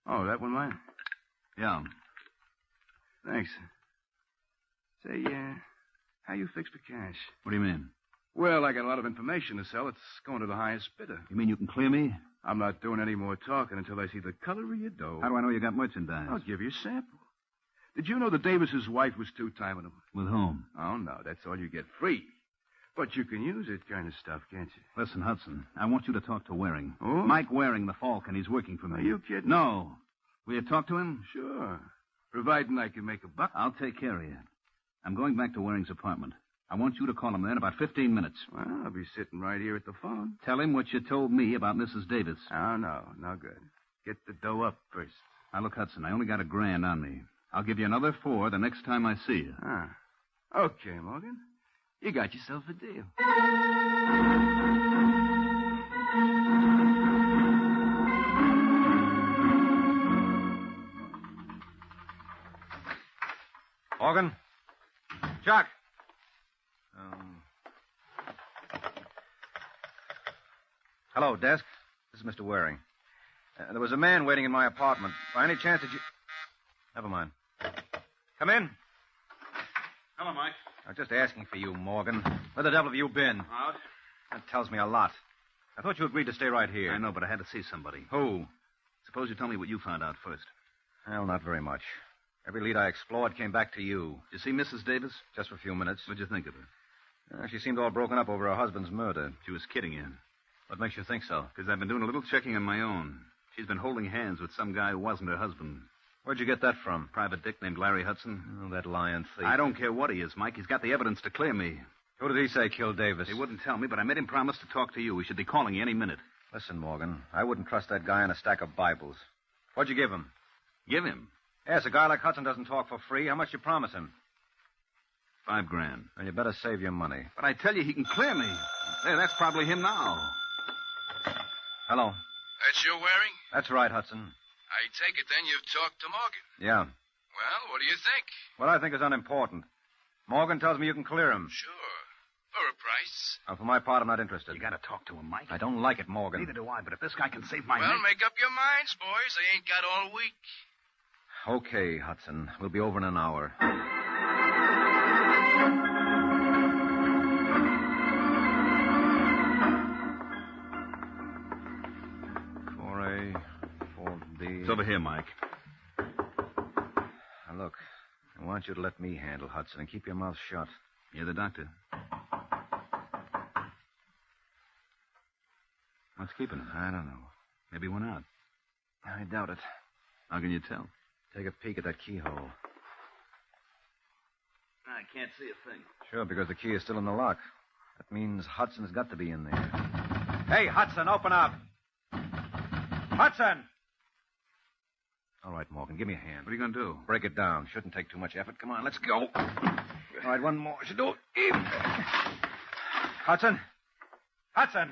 [SPEAKER 9] Oh, that one mine?
[SPEAKER 16] Yeah.
[SPEAKER 9] Thanks. Say, how you fix for cash?
[SPEAKER 16] What do you mean?
[SPEAKER 9] Well, I got a lot of information to sell. It's going to the highest bidder.
[SPEAKER 16] You mean you can clear me?
[SPEAKER 9] I'm not doing any more talking until I see the color of your dough.
[SPEAKER 16] How do I know you got merchandise?
[SPEAKER 9] I'll give you a sample. Did you know that Davis's wife was two-timing him?
[SPEAKER 16] With whom?
[SPEAKER 9] Oh, no, that's all you get free. But you can use it kind of stuff, can't you?
[SPEAKER 16] Listen, Hudson, I want you to talk to Waring.
[SPEAKER 9] Oh?
[SPEAKER 16] Mike Waring, the Falcon. He's working for me.
[SPEAKER 9] Are you kidding?
[SPEAKER 16] No. Will you talk to him?
[SPEAKER 9] Sure. Providing I can make a buck.
[SPEAKER 16] I'll take care of you. I'm going back to Waring's apartment. I want you to call him there in about 15 minutes.
[SPEAKER 9] Well, I'll be sitting right here at the phone.
[SPEAKER 16] Tell him what you told me about Mrs. Davis.
[SPEAKER 9] Oh, no good. Get the dough up first.
[SPEAKER 16] Now, look, Hudson, I only got $1,000 on me. I'll give you another $4 the next time I see you.
[SPEAKER 9] Ah. Okay, Morgan. You got yourself a deal.
[SPEAKER 14] Morgan? Chuck? Hello, desk. This is Mr. Waring. There was a man waiting in my apartment. By any chance did you... Never mind. Come in.
[SPEAKER 16] Hello, Mike.
[SPEAKER 14] I was just asking for you, Morgan. Where the devil have you been?
[SPEAKER 16] Out.
[SPEAKER 14] That tells me a lot. I thought you agreed to stay right here.
[SPEAKER 16] I know, but I had to see somebody.
[SPEAKER 14] Who?
[SPEAKER 16] Suppose you tell me what you found out first.
[SPEAKER 14] Well, not very much. Every lead I explored came back to you.
[SPEAKER 16] Did you see Mrs. Davis?
[SPEAKER 14] Just for a few minutes.
[SPEAKER 16] What'd you think of her?
[SPEAKER 14] She seemed all broken up over her husband's murder.
[SPEAKER 16] She was kidding you.
[SPEAKER 14] What makes you think so?
[SPEAKER 16] Because I've been doing a little checking on my own. She's been holding hands with some guy who wasn't her husband.
[SPEAKER 14] Where'd you get that from?
[SPEAKER 16] Private dick named Larry Hudson.
[SPEAKER 14] Oh, that lying thief.
[SPEAKER 16] I don't care what he is, Mike. He's got the evidence to clear me.
[SPEAKER 14] Who did he say killed Davis?
[SPEAKER 16] He wouldn't tell me, but I made him promise to talk to you. He should be calling you any minute.
[SPEAKER 14] Listen, Morgan, I wouldn't trust that guy on a stack of Bibles. What'd you give him?
[SPEAKER 16] Give him?
[SPEAKER 14] Yes, a guy like Hudson doesn't talk for free. How much you promise him?
[SPEAKER 16] $5,000.
[SPEAKER 14] Well, you better save your money.
[SPEAKER 16] But I tell you, he can clear me. There, that's probably him now.
[SPEAKER 14] Hello.
[SPEAKER 10] That's you, Waring?
[SPEAKER 14] That's right, Hudson.
[SPEAKER 10] I take it then you've talked to Morgan.
[SPEAKER 14] Yeah.
[SPEAKER 10] Well, what do you think?
[SPEAKER 14] What I think is unimportant. Morgan tells me you can clear him.
[SPEAKER 10] Sure. For a price.
[SPEAKER 14] For my part, I'm not interested.
[SPEAKER 16] You gotta talk to him, Mike.
[SPEAKER 14] I don't like it, Morgan.
[SPEAKER 16] Neither do I, but if this guy can save my
[SPEAKER 10] Well,
[SPEAKER 16] neck...
[SPEAKER 10] make up your minds, boys. I ain't got all week.
[SPEAKER 14] Okay, Hudson. We'll be over in an hour.
[SPEAKER 16] It's over here, Mike.
[SPEAKER 14] Now, look, I want you to let me handle Hudson and keep your mouth shut.
[SPEAKER 16] You're the doctor. What's keeping him?
[SPEAKER 14] I don't know.
[SPEAKER 16] Maybe he went out.
[SPEAKER 14] I doubt it.
[SPEAKER 16] How can you tell?
[SPEAKER 14] Take a peek at that keyhole.
[SPEAKER 16] I can't see a thing.
[SPEAKER 14] Sure, because the key is still in the lock. That means Hudson's got to be in there. Hey, Hudson, open up. Hudson! All right, Morgan, give me a hand.
[SPEAKER 16] What are you going to do?
[SPEAKER 14] Break it down. Shouldn't take too much effort. Come on, let's go. All right, one more. Should do it. Hudson? Hudson!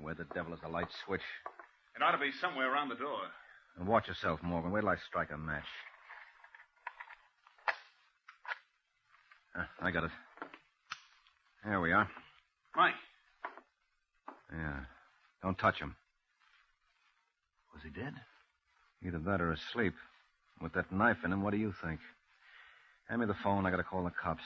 [SPEAKER 14] Where the devil is the light switch?
[SPEAKER 16] It ought to be somewhere around the door.
[SPEAKER 14] And watch yourself, Morgan. Wait till I strike a match. I got it. There we are.
[SPEAKER 16] Mike.
[SPEAKER 14] Yeah. Don't touch him.
[SPEAKER 16] Was he dead?
[SPEAKER 14] Either that or asleep. With that knife in him, what do you think? Hand me the phone. I got to call the cops.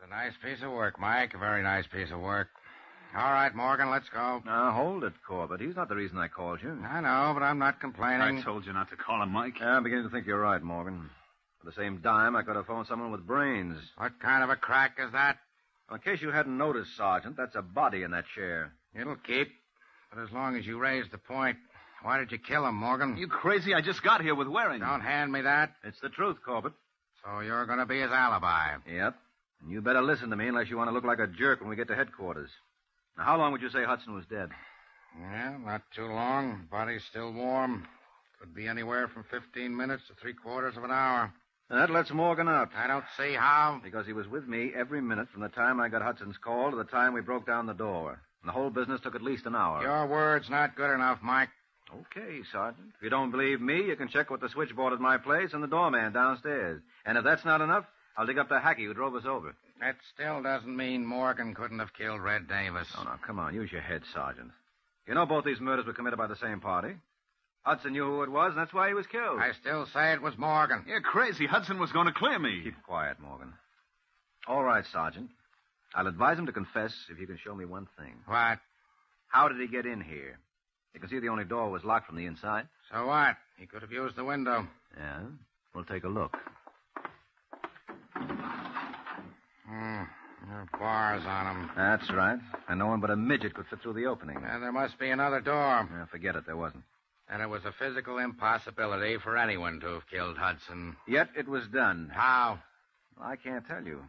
[SPEAKER 4] A nice piece of work, Mike. A very nice piece of work. All right, Morgan, let's go.
[SPEAKER 14] Now, hold it, Corbett. He's not the reason I called you.
[SPEAKER 4] I know, but I'm not complaining.
[SPEAKER 16] I told you not to call him, Mike.
[SPEAKER 14] I'm beginning to think you're right, Morgan. For the same dime, I could have phoned someone with brains.
[SPEAKER 4] What kind of a crack is that?
[SPEAKER 14] Well, in case you hadn't noticed, Sergeant, that's a body in that chair.
[SPEAKER 4] It'll keep. But as long as you raise the point, why did you kill him, Morgan?
[SPEAKER 16] You crazy? I just got here with Waring.
[SPEAKER 4] Don't hand me that.
[SPEAKER 14] It's the truth, Corbett.
[SPEAKER 4] So you're going to be his alibi.
[SPEAKER 14] Yep. And you better listen to me unless you want to look like a jerk when we get to headquarters. Now, how long would you say Hudson was dead?
[SPEAKER 4] Yeah, not too long. Body's still warm. Could be anywhere from 15 minutes to 3/4 of an hour.
[SPEAKER 14] And that lets Morgan out.
[SPEAKER 4] I don't see how.
[SPEAKER 14] Because he was with me every minute from the time I got Hudson's call to the time we broke down the door. And the whole business took at least an hour.
[SPEAKER 4] Your word's not good enough, Mike.
[SPEAKER 14] Okay, Sergeant. If you don't believe me, you can check with the switchboard at my place and the doorman downstairs. And if that's not enough, I'll dig up the hacky who drove us over.
[SPEAKER 4] That still doesn't mean Morgan couldn't have killed Red Davis.
[SPEAKER 14] Oh, no, come on. Use your head, Sergeant. You know both these murders were committed by the same party. Hudson knew who it was, and that's why he was killed.
[SPEAKER 4] I still say it was Morgan.
[SPEAKER 16] You're crazy. Hudson was going to clear me.
[SPEAKER 14] Keep quiet, Morgan. All right, Sergeant. I'll advise him to confess if you can show me one thing.
[SPEAKER 4] What?
[SPEAKER 14] How did he get in here? You can see the only door was locked from the inside.
[SPEAKER 4] So what? He could have used the window.
[SPEAKER 14] Yeah? We'll take a look.
[SPEAKER 4] There are bars on them.
[SPEAKER 14] That's right. And no one but a midget could fit through the opening.
[SPEAKER 4] And there must be another door.
[SPEAKER 14] Yeah, forget it. There wasn't.
[SPEAKER 4] And it was a physical impossibility for anyone to have killed Hudson.
[SPEAKER 14] Yet it was done.
[SPEAKER 4] How?
[SPEAKER 14] Well, I can't tell you.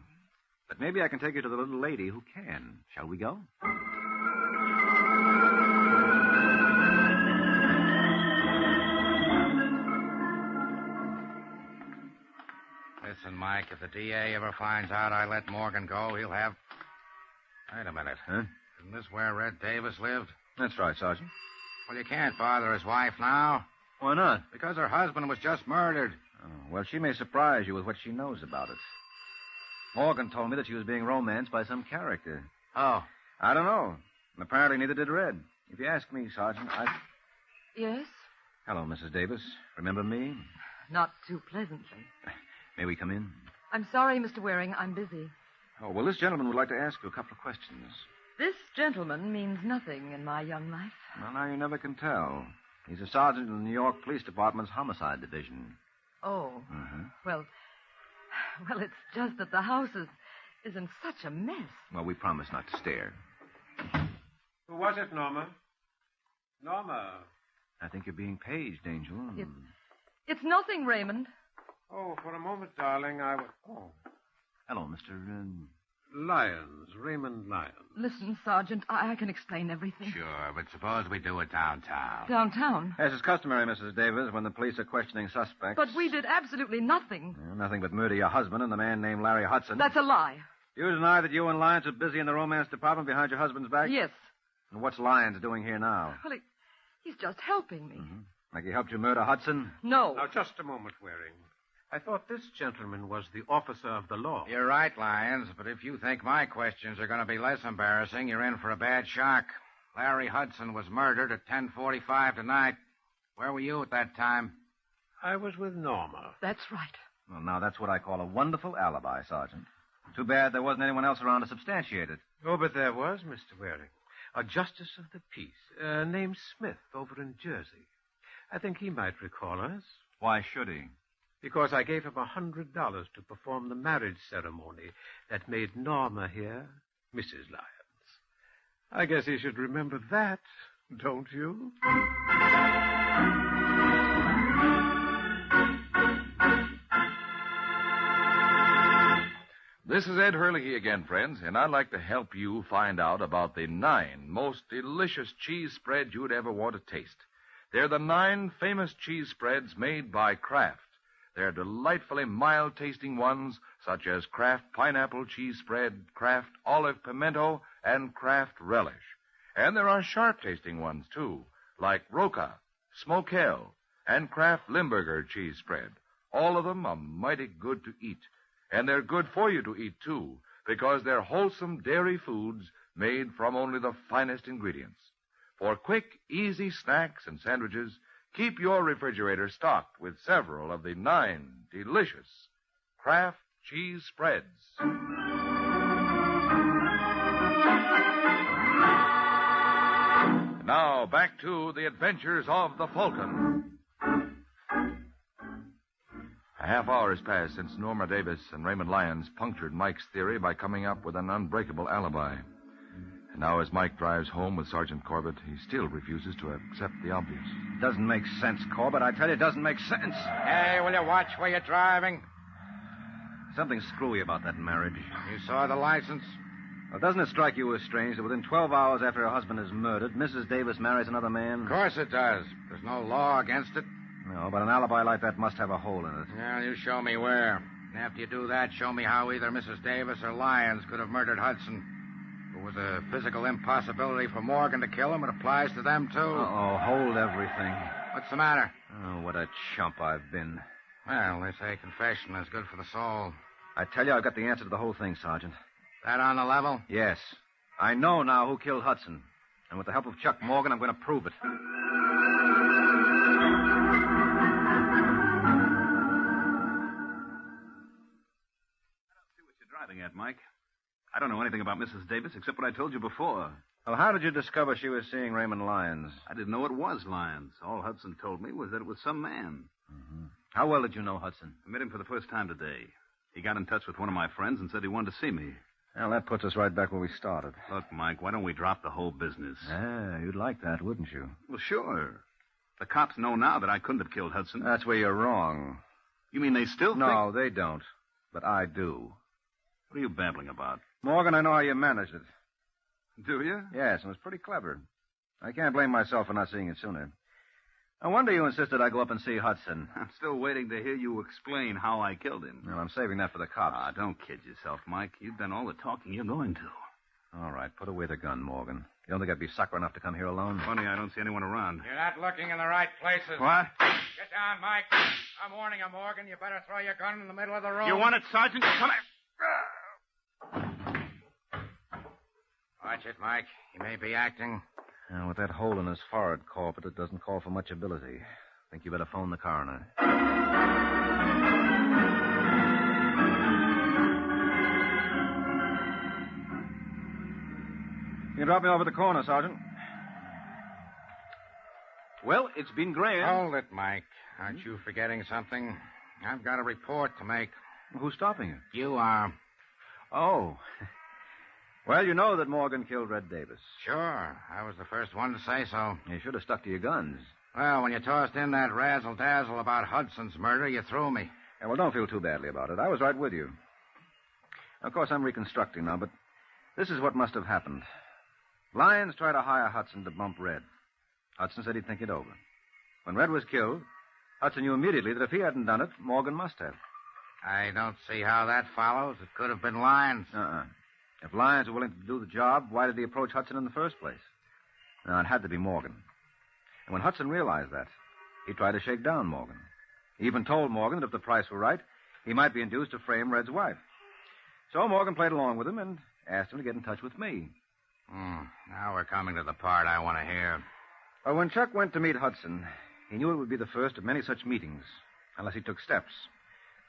[SPEAKER 14] But maybe I can take you to the little lady who can. Shall we go?
[SPEAKER 4] Listen, Mike, if the DA ever finds out I let Morgan go, he'll have... Wait a minute.
[SPEAKER 14] Huh?
[SPEAKER 4] Isn't this where Red Davis lived?
[SPEAKER 14] That's right, Sergeant.
[SPEAKER 4] Well, you can't bother his wife now.
[SPEAKER 14] Why not?
[SPEAKER 4] Because her husband was just murdered.
[SPEAKER 14] Oh, well, she may surprise you with what she knows about it. Morgan told me that she was being romanced by some character.
[SPEAKER 4] Oh.
[SPEAKER 14] I don't know. And apparently neither did Red. If you ask me, Sergeant,
[SPEAKER 8] Yes?
[SPEAKER 14] Hello, Mrs. Davis. Remember me?
[SPEAKER 8] Not too pleasantly.
[SPEAKER 14] May we come in?
[SPEAKER 8] I'm sorry, Mr. Waring. I'm busy.
[SPEAKER 14] Oh, well, this gentleman would like to ask you a couple of questions.
[SPEAKER 8] This gentleman means nothing in my young life.
[SPEAKER 14] Well, now you never can tell. He's a sergeant in the New York Police Department's Homicide Division.
[SPEAKER 8] Oh.
[SPEAKER 14] Uh-huh.
[SPEAKER 8] Well, it's just that the house is in such a mess.
[SPEAKER 14] Well, we promise not to stare.
[SPEAKER 1] Who was it, Norma? Norma.
[SPEAKER 14] I think you're being paged, Angel.
[SPEAKER 8] It's nothing, Raymond.
[SPEAKER 1] Oh, for a moment, darling, I was... Oh.
[SPEAKER 14] Hello, Mr.
[SPEAKER 1] Lyons, Raymond Lyons.
[SPEAKER 8] Listen, Sergeant, I can explain everything.
[SPEAKER 4] Sure, but suppose we do it downtown.
[SPEAKER 8] Downtown?
[SPEAKER 14] As is customary, Mrs. Davis, when the police are questioning suspects.
[SPEAKER 8] But we did absolutely nothing.
[SPEAKER 14] Nothing but murder your husband and the man named Larry Hudson.
[SPEAKER 8] That's a lie.
[SPEAKER 14] You deny that you and Lyons are busy in the romance department behind your husband's back?
[SPEAKER 8] Yes.
[SPEAKER 14] And what's Lyons doing here now?
[SPEAKER 8] Well, he's just helping me.
[SPEAKER 14] Mm-hmm. Like he helped you murder Hudson?
[SPEAKER 8] No.
[SPEAKER 1] Now, just a moment, Waring. I thought this gentleman was the officer of the law.
[SPEAKER 4] You're right, Lyons, but if you think my questions are going to be less embarrassing, you're in for a bad shock. Larry Hudson was murdered at 10:45 tonight. Where were you at that time?
[SPEAKER 1] I was with Norma.
[SPEAKER 8] That's right.
[SPEAKER 14] Well, now, that's what I call a wonderful alibi, Sergeant. Too bad there wasn't anyone else around to substantiate it.
[SPEAKER 1] Oh, but there was, Mr. Waring. A justice of the peace, named Smith, over in Jersey. I think he might recall us.
[SPEAKER 14] Why should he?
[SPEAKER 1] Because I gave him $100 to perform the marriage ceremony that made Norma here Mrs. Lyons. I guess he should remember that, don't you?
[SPEAKER 15] This is Ed Hurley again, friends, and I'd like to help you find out about the 9 most delicious cheese spreads you'd ever want to taste. They're the 9 famous cheese spreads made by Kraft. They're delightfully mild-tasting ones, such as Kraft Pineapple Cheese Spread, Kraft Olive Pimento, and Kraft Relish. And there are sharp-tasting ones, too, like Roca, Smokell, and Kraft Limburger Cheese Spread. All of them are mighty good to eat. And they're good for you to eat, too, because they're wholesome dairy foods made from only the finest ingredients. For quick, easy snacks and sandwiches, keep your refrigerator stocked with several of the 9 delicious Kraft cheese spreads. Now, back to the adventures of the Falcon. A half hour has passed since Norma Davis and Raymond Lyons punctured Mike's theory by coming up with an unbreakable alibi. And now as Mike drives home with Sergeant Corbett, he still refuses to accept the obvious.
[SPEAKER 14] Doesn't make sense, Corbett. I tell you, it doesn't make sense.
[SPEAKER 4] Hey, will you watch where you're driving?
[SPEAKER 14] Something screwy about that marriage.
[SPEAKER 4] You saw the license?
[SPEAKER 14] Well, doesn't it strike you as strange that within 12 hours after her husband is murdered, Mrs. Davis marries another man?
[SPEAKER 4] Of course it does. There's no law against it.
[SPEAKER 14] No, but an alibi like that must have a hole in it.
[SPEAKER 4] Well, you show me where. And after you do that, show me how either Mrs. Davis or Lyons could have murdered Hudson. If it was a physical impossibility for Morgan to kill him, it applies to them, too.
[SPEAKER 14] Uh-oh, hold everything.
[SPEAKER 4] What's the matter?
[SPEAKER 14] Oh, what a chump I've been.
[SPEAKER 4] Well, they say confession is good for the soul.
[SPEAKER 14] I tell you, I've got the answer to the whole thing, Sergeant.
[SPEAKER 4] That on the level?
[SPEAKER 14] Yes. I know now who killed Hudson. And with the help of Chuck Morgan, I'm going to prove it.
[SPEAKER 16] Driving at, Mike. I don't know anything about Mrs. Davis except what I told you before.
[SPEAKER 14] Well, how did you discover she was seeing Raymond Lyons?
[SPEAKER 16] I didn't know it was Lyons. All Hudson told me was that it was some man.
[SPEAKER 14] Mm-hmm. How well did you know Hudson?
[SPEAKER 16] I met him for the first time today. He got in touch with one of my friends and said he wanted to see me.
[SPEAKER 14] Well, that puts us right back where we started.
[SPEAKER 16] Look, Mike, why don't we drop the whole business?
[SPEAKER 14] Yeah, you'd like that, wouldn't you?
[SPEAKER 16] Well, sure. The cops know now that I couldn't have killed Hudson.
[SPEAKER 14] That's where you're wrong.
[SPEAKER 16] You mean they still think...
[SPEAKER 14] No, they don't. But I do.
[SPEAKER 16] What are you babbling about?
[SPEAKER 14] Morgan, I know how you managed it.
[SPEAKER 16] Do you?
[SPEAKER 14] Yes, it was pretty clever. I can't blame myself for not seeing it sooner. No wonder you insisted I go up and see Hudson.
[SPEAKER 16] I'm still waiting to hear you explain how I killed him.
[SPEAKER 14] Well, I'm saving that for the cops.
[SPEAKER 16] Ah, don't kid yourself, Mike. You've done all the talking you're going to.
[SPEAKER 14] All right, put away the gun, Morgan. You don't think I'd be sucker enough to come here alone?
[SPEAKER 16] Funny, I don't see anyone around.
[SPEAKER 4] You're not looking in the right places.
[SPEAKER 16] What?
[SPEAKER 4] Get down, Mike. I'm warning you, Morgan. You better throw your gun in the middle of the room.
[SPEAKER 16] You want it, Sergeant? Come here.
[SPEAKER 4] Watch it, Mike. He may be acting.
[SPEAKER 14] With that hole in his forehead, Corbett, it doesn't call for much ability. Think you better phone the coroner. You can drop me off at the corner, Sergeant. Well, it's been grand.
[SPEAKER 4] Hold it, Mike. Aren't you forgetting something? I've got a report to make.
[SPEAKER 14] Who's stopping you?
[SPEAKER 4] You are.
[SPEAKER 14] Oh. Well, you know that Morgan killed Red Davis.
[SPEAKER 4] Sure. I was the first one to say so.
[SPEAKER 14] You should have stuck to your guns.
[SPEAKER 4] Well, when you tossed in that razzle-dazzle about Hudson's murder, you threw me.
[SPEAKER 14] Yeah, well, don't feel too badly about it. I was right with you. Of course, I'm reconstructing now, but this is what must have happened. Lyons tried to hire Hudson to bump Red. Hudson said he'd think it over. When Red was killed, Hudson knew immediately that if he hadn't done it, Morgan must have.
[SPEAKER 4] I don't see how that follows. It could have been Lyons.
[SPEAKER 14] If Lyons were willing to do the job, why did he approach Hudson in the first place? No, it had to be Morgan. And when Hudson realized that, he tried to shake down Morgan. He even told Morgan that if the price were right, he might be induced to frame Red's wife. So Morgan played along with him and asked him to get in touch with me.
[SPEAKER 4] Now we're coming to the part I want to hear.
[SPEAKER 14] Well, when Chuck went to meet Hudson, he knew it would be the first of many such meetings, unless he took steps.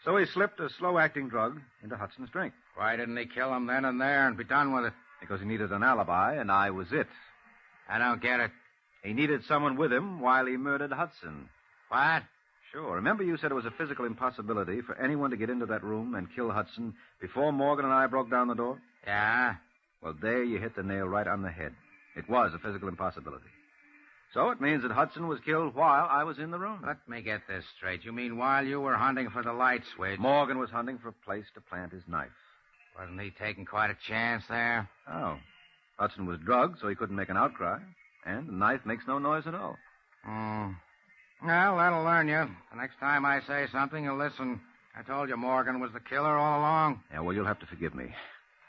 [SPEAKER 14] So he slipped a slow-acting drug into Hudson's drink.
[SPEAKER 4] Why didn't he kill him then and there and be done with it?
[SPEAKER 14] Because he needed an alibi, and I was it.
[SPEAKER 4] I don't get it.
[SPEAKER 14] He needed someone with him while he murdered Hudson.
[SPEAKER 4] What?
[SPEAKER 14] Sure. Remember you said it was a physical impossibility for anyone to get into that room and kill Hudson before Morgan and I broke down the door?
[SPEAKER 4] Yeah?
[SPEAKER 14] Well, there you hit the nail right on the head. It was a physical impossibility. So it means that Hudson was killed while I was in the room.
[SPEAKER 4] Let me get this straight. You mean while you were hunting for the light switch?
[SPEAKER 14] Morgan was hunting for a place to plant his knife.
[SPEAKER 4] Wasn't he taking quite a chance there?
[SPEAKER 14] Oh. Hudson was drugged, so he couldn't make an outcry. And the knife makes no noise at all.
[SPEAKER 4] Well, that'll learn you. The next time I say something, you'll listen. I told you Morgan was the killer all along.
[SPEAKER 14] Yeah, well, you'll have to forgive me.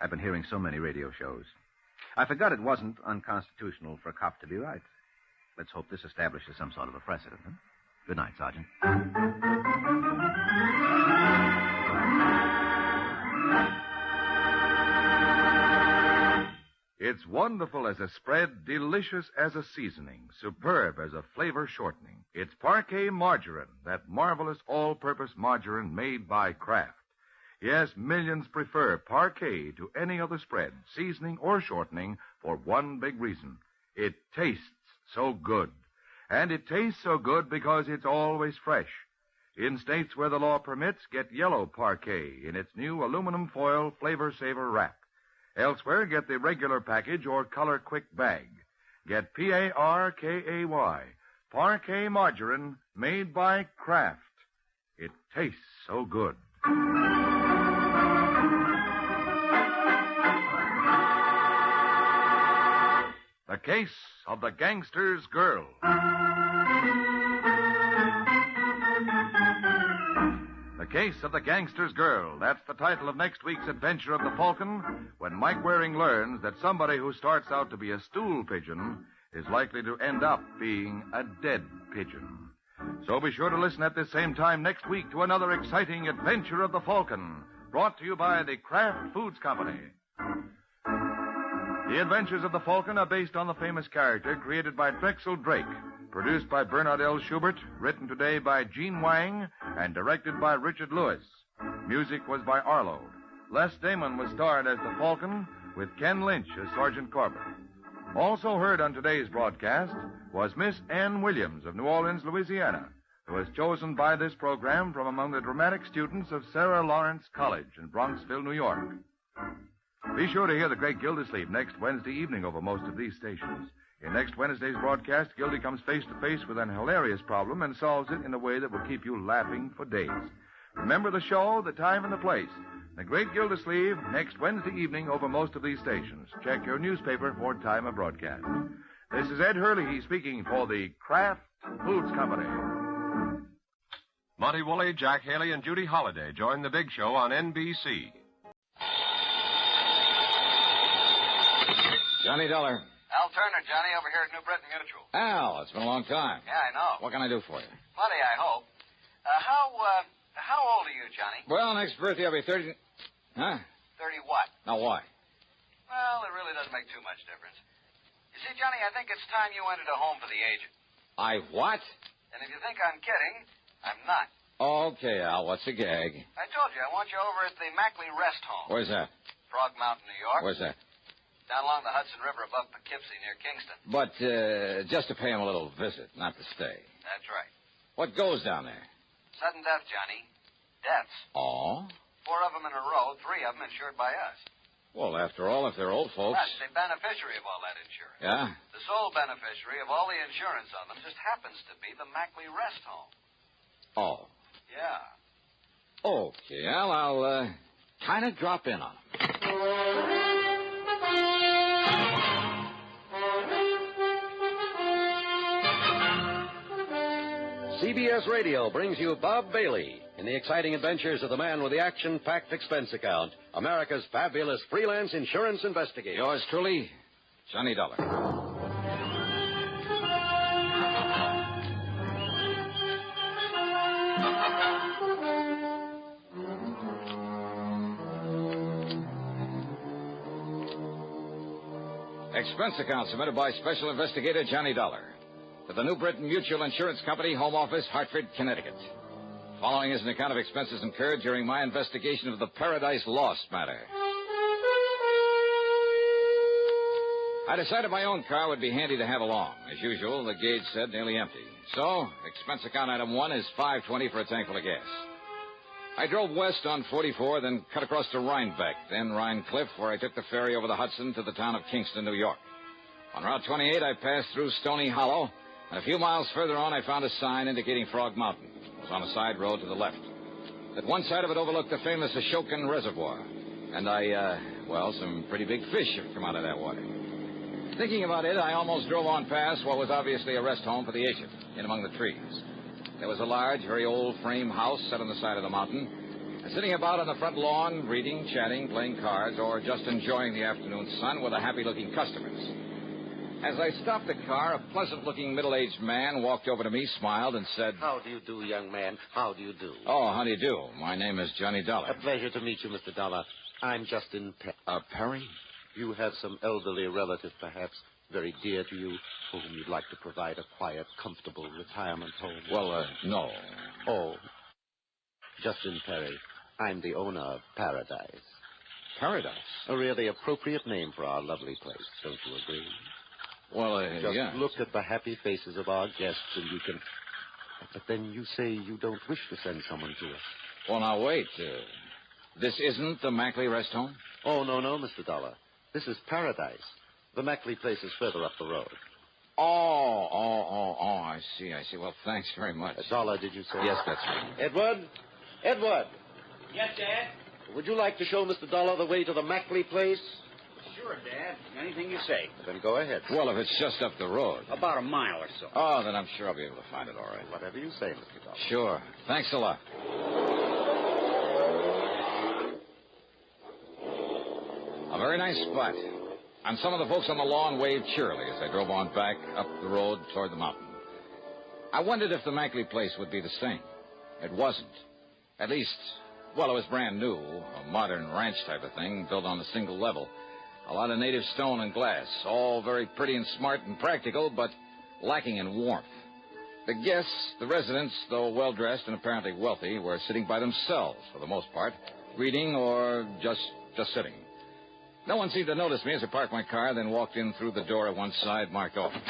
[SPEAKER 14] I've been hearing so many radio shows. I forgot it wasn't unconstitutional for a cop to be right. Let's hope this establishes some sort of a precedent. Huh? Good night, Sergeant.
[SPEAKER 15] It's wonderful as a spread, delicious as a seasoning, superb as a flavor shortening. It's Parquet Margarine, that marvelous all-purpose margarine made by Kraft. Yes, millions prefer Parquet to any other spread, seasoning or shortening, for one big reason. It tastes so good. And it tastes so good because it's always fresh. In states where the law permits, get yellow Parquet in its new aluminum foil Flavor Saver wrap. Elsewhere, get the regular package or Color Quick bag. Get Parkay, Parquet Margarine, made by Kraft. It tastes so good. The Case of the Gangster's Girl. The Case of the Gangster's Girl. That's the title of next week's adventure of the Falcon, when Mike Waring learns that somebody who starts out to be a stool pigeon is likely to end up being a dead pigeon. So be sure to listen at this same time next week to another exciting adventure of the Falcon, brought to you by the Kraft Foods Company. The Adventures of the Falcon are based on the famous character created by Drexel Drake, produced by Bernard L. Schubert, written today by Gene Wang, and directed by Richard Lewis. Music was by Arlo. Les Damon was starred as the Falcon, with Ken Lynch as Sergeant Corbett. Also heard on today's broadcast was Miss Ann Williams of New Orleans, Louisiana, who was chosen by this program from among the dramatic students of Sarah Lawrence College in Bronxville, New York. Be sure to hear the great Gildersleeve next Wednesday evening over most of these stations. In next Wednesday's broadcast, Gildy comes face to face with an hilarious problem and solves it in a way that will keep you laughing for days. Remember the show, the time, and the place. The great Gildersleeve next Wednesday evening over most of these stations. Check your newspaper for time of broadcast. This is Ed Hurley speaking for the Kraft Foods Company.
[SPEAKER 5] Monty Woolley, Jack Haley, and Judy Holliday join the big show on NBC.
[SPEAKER 11] Johnny Dollar.
[SPEAKER 18] Al Turner, Johnny, over here at New Britain Mutual.
[SPEAKER 11] Al, it's been a long time.
[SPEAKER 18] Yeah, I know.
[SPEAKER 11] What can I do for you?
[SPEAKER 18] Plenty, I hope. How old are you, Johnny?
[SPEAKER 11] Well, next birthday I'll be 30... Huh?
[SPEAKER 18] 30 what?
[SPEAKER 11] Now, why?
[SPEAKER 18] Well, it really doesn't make too much difference. You see, Johnny, I think it's time you entered a home for the aged.
[SPEAKER 11] I what?
[SPEAKER 18] And if you think I'm kidding, I'm not.
[SPEAKER 11] Okay, Al, what's the gag?
[SPEAKER 18] I told you, I want you over at the Mackley Rest Home.
[SPEAKER 11] Where's that?
[SPEAKER 18] Frog Mountain, New York.
[SPEAKER 11] Where's that?
[SPEAKER 18] Down along the Hudson River above Poughkeepsie near Kingston.
[SPEAKER 11] But, just to pay him a little visit, not to stay.
[SPEAKER 18] That's right.
[SPEAKER 11] What goes down there?
[SPEAKER 18] Sudden death, Johnny. Deaths.
[SPEAKER 11] Oh?
[SPEAKER 18] 4 of them in a row, 3 of them insured by us.
[SPEAKER 11] Well, after all, if they're old folks...
[SPEAKER 18] That's the beneficiary of all that insurance.
[SPEAKER 11] Yeah?
[SPEAKER 18] The sole beneficiary of all the insurance on them just happens to be the Mackley Rest Home.
[SPEAKER 11] Oh.
[SPEAKER 18] Yeah.
[SPEAKER 11] Okay, Al, I'll, kind of drop in on him.
[SPEAKER 19] CBS Radio brings you Bob Bailey in the exciting adventures of the man with the action-packed expense account, America's fabulous freelance insurance investigator.
[SPEAKER 11] Yours truly, Johnny Dollar. Expense account submitted by Special Investigator Johnny Dollar to the New Britain Mutual Insurance Company, Home Office, Hartford, Connecticut. following is an account of expenses incurred during my investigation of the Paradise Lost matter. I decided my own car would be handy to have along. As usual, the gauge said nearly empty. So, expense account item 1 is $5.20 for a tank full of gas. I drove west on 44, then cut across to Rhinebeck, then Rhine Cliff, where I took the ferry over the Hudson to the town of Kingston, New York. On Route 28, I passed through Stony Hollow, and a few miles further on, I found a sign indicating Frog Mountain. It was on a side road to the left. At one side of it overlooked the famous Ashokan Reservoir, and some pretty big fish have come out of that water. Thinking about it, I almost drove on past what was obviously a rest home for the agent, in among the trees. There was a large, very old frame house set on the side of the mountain, and sitting about on the front lawn, reading, chatting, playing cards, or just enjoying the afternoon sun were the happy-looking customers. As I stopped the car, a pleasant-looking middle-aged man walked over to me, smiled, and said,
[SPEAKER 2] "How do you do, young man? How do you do?"
[SPEAKER 11] "Oh, how do you do? My name is Johnny Dollar."
[SPEAKER 2] "A pleasure to meet you, Mr. Dollar. I'm Justin
[SPEAKER 11] Perry?
[SPEAKER 2] You have some elderly relative, perhaps, very dear to you, for whom you'd like to provide a quiet, comfortable retirement home?"
[SPEAKER 11] Well, no.
[SPEAKER 2] "Oh, Justin Perry. I'm the owner of Paradise."
[SPEAKER 11] Paradise?
[SPEAKER 2] A really appropriate name for our lovely place, don't you agree?
[SPEAKER 11] Well,
[SPEAKER 2] Just
[SPEAKER 11] yeah.
[SPEAKER 2] look at the happy faces of our guests, and you can... But then you say you don't wish to send someone to us.
[SPEAKER 11] Well, now, wait. This isn't the Mackley Rest Home?
[SPEAKER 2] Oh, no, Mr. Dollar. This is Paradise. The Mackley place is further up the road.
[SPEAKER 11] Oh, I see. Well, thanks very much.
[SPEAKER 2] Dollar, did you say?
[SPEAKER 11] Yes, that's right.
[SPEAKER 2] Edward!
[SPEAKER 7] Yes, Dad?
[SPEAKER 2] Would you like to show Mr. Dollar the way to the Mackley place?
[SPEAKER 7] Sure, Dad. Anything you say.
[SPEAKER 2] Then go ahead.
[SPEAKER 11] Well, if it's just up the road.
[SPEAKER 7] About a mile or so.
[SPEAKER 11] Oh, then I'm sure I'll be able to find it all right.
[SPEAKER 2] Whatever you say, Mr. Dollar.
[SPEAKER 11] Sure. Thanks a lot. A very nice spot. And some of the folks on the lawn waved cheerily as I drove on back up the road toward the mountain. I wondered if the Mackley place would be the same. It wasn't. At least, it was brand new, a modern ranch type of thing, built on a single level. A lot of native stone and glass, all very pretty and smart and practical, but lacking in warmth. The guests, the residents, though well-dressed and apparently wealthy, were sitting by themselves for the most part, reading or just sitting. No one seemed to notice me as I parked my car, then walked in through the door at one side marked office.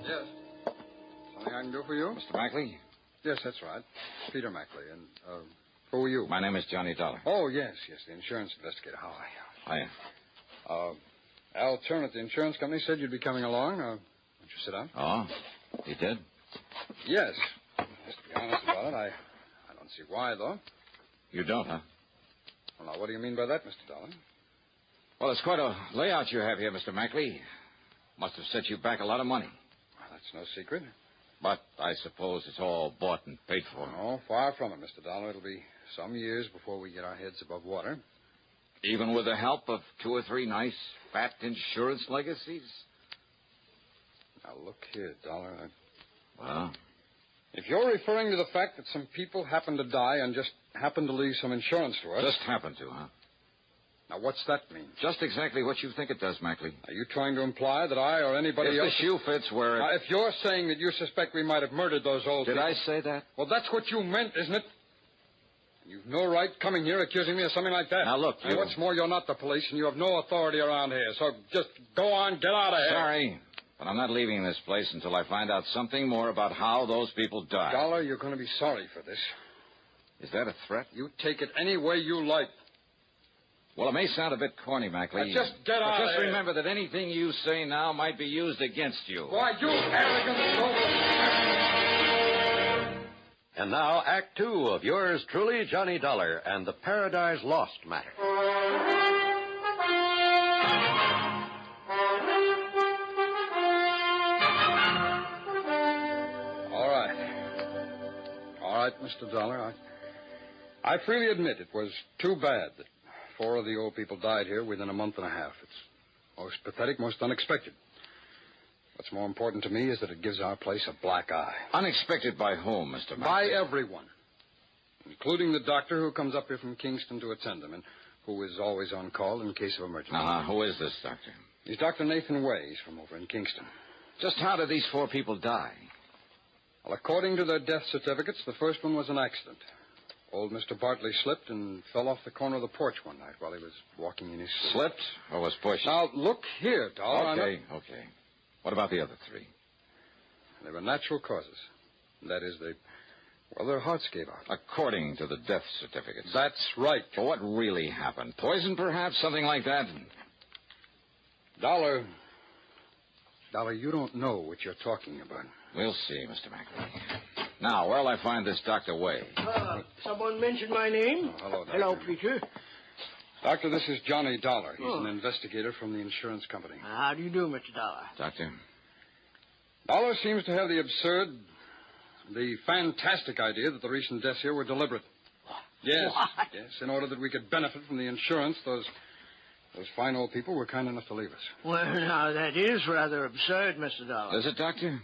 [SPEAKER 13] Yes. Something I can do for you?
[SPEAKER 11] Mr. Mackley?
[SPEAKER 13] Yes, that's right. Peter Mackley. And, who are you?
[SPEAKER 11] My name is Johnny Dollar.
[SPEAKER 13] Oh, yes, the insurance investigator. How are you?
[SPEAKER 11] Hiya.
[SPEAKER 13] Al Turner at the insurance company said you'd be coming along. Won't you sit down?
[SPEAKER 11] Oh, he did?
[SPEAKER 13] Yes. Just to be honest about it, I don't see why, though.
[SPEAKER 11] You don't, huh?
[SPEAKER 13] Well, now, what do you mean by that, Mr. Dollar?
[SPEAKER 11] Well, it's quite a layout you have here, Mr. Mackley. Must have set you back a lot of money.
[SPEAKER 13] Well, that's no secret.
[SPEAKER 11] But I suppose it's all bought and paid for.
[SPEAKER 13] No, far from it, Mr. Dollar. It'll be some years before we get our heads above water.
[SPEAKER 11] Even with the help of 2 or 3 nice, fat insurance legacies?
[SPEAKER 13] Now, look here, Dollar.
[SPEAKER 11] Well?
[SPEAKER 13] If you're referring to the fact that some people happen to die and just happen to leave some insurance to us...
[SPEAKER 11] Just happen to, huh?
[SPEAKER 13] Now, what's that mean?
[SPEAKER 11] Just exactly what you think it does, Mackley.
[SPEAKER 13] Are you trying to imply that I or anybody else...
[SPEAKER 11] If the shoe fits where it...
[SPEAKER 13] Now, if you're saying that you suspect we might have murdered those old
[SPEAKER 11] Did
[SPEAKER 13] people...
[SPEAKER 11] I say that?
[SPEAKER 13] Well, that's what you meant, isn't it? You've no right coming here accusing me of something like that.
[SPEAKER 11] Now, look, you...
[SPEAKER 13] What's more, you're not the police, and you have no authority around here. So just go on, get out of here.
[SPEAKER 11] Sorry, but I'm not leaving this place until I find out something more about how those people died.
[SPEAKER 13] Dollar, you're going to be sorry for this.
[SPEAKER 11] Is that a threat?
[SPEAKER 13] You take it any way you like.
[SPEAKER 11] Well, it may sound a bit corny, Mackley.
[SPEAKER 13] Now, just get out of
[SPEAKER 11] Just
[SPEAKER 13] here.
[SPEAKER 11] remember that anything you say now might be used against you.
[SPEAKER 13] Why, you arrogant...
[SPEAKER 19] And now, Act 2 of yours truly, Johnny Dollar, and the Paradise Lost matter.
[SPEAKER 13] All right, Mr. Dollar. I freely admit it was too bad that 4 of the old people died here within a month and a half. It's most pathetic, most unexpected. What's more important to me is that it gives our place a black eye.
[SPEAKER 11] Unexpected by whom, Mr. Mackley?
[SPEAKER 13] By everyone, including the doctor who comes up here from Kingston to attend them and who is always on call in case of emergency.
[SPEAKER 11] Who is this doctor?
[SPEAKER 13] He's Dr. Nathan Way. He's from over in Kingston.
[SPEAKER 11] Just how did these 4 people die?
[SPEAKER 13] Well, according to their death certificates, the first one was an accident. Old Mr. Bartley slipped and fell off the corner of the porch one night while he was walking in his sleep.
[SPEAKER 11] Slipped or was pushed?
[SPEAKER 13] Now, look here, Dollar.
[SPEAKER 11] Okay. What about the other three?
[SPEAKER 13] They were natural causes. That is, their hearts gave out.
[SPEAKER 11] According to the death certificates.
[SPEAKER 13] That's right.
[SPEAKER 11] Well, what really happened? Poison, perhaps? Something like that?
[SPEAKER 13] Dollar, you don't know what you're talking about.
[SPEAKER 11] We'll see, Mr. Mackley. Now, where'll I find this Dr. Way?
[SPEAKER 12] Someone mentioned my name.
[SPEAKER 13] Hello, Doctor.
[SPEAKER 12] Hello, Peter.
[SPEAKER 13] Doctor, this is Johnny Dollar. He's an investigator from the insurance company.
[SPEAKER 12] How do you do, Mr. Dollar?
[SPEAKER 11] Doctor?
[SPEAKER 13] Dollar seems to have the fantastic idea that the recent deaths here were deliberate. Yes,
[SPEAKER 12] What?
[SPEAKER 13] yes, in order that we could benefit from the insurance, those fine old people were kind enough to leave us.
[SPEAKER 12] Well, now, that is rather absurd, Mr. Dollar.
[SPEAKER 11] Is it, Doctor?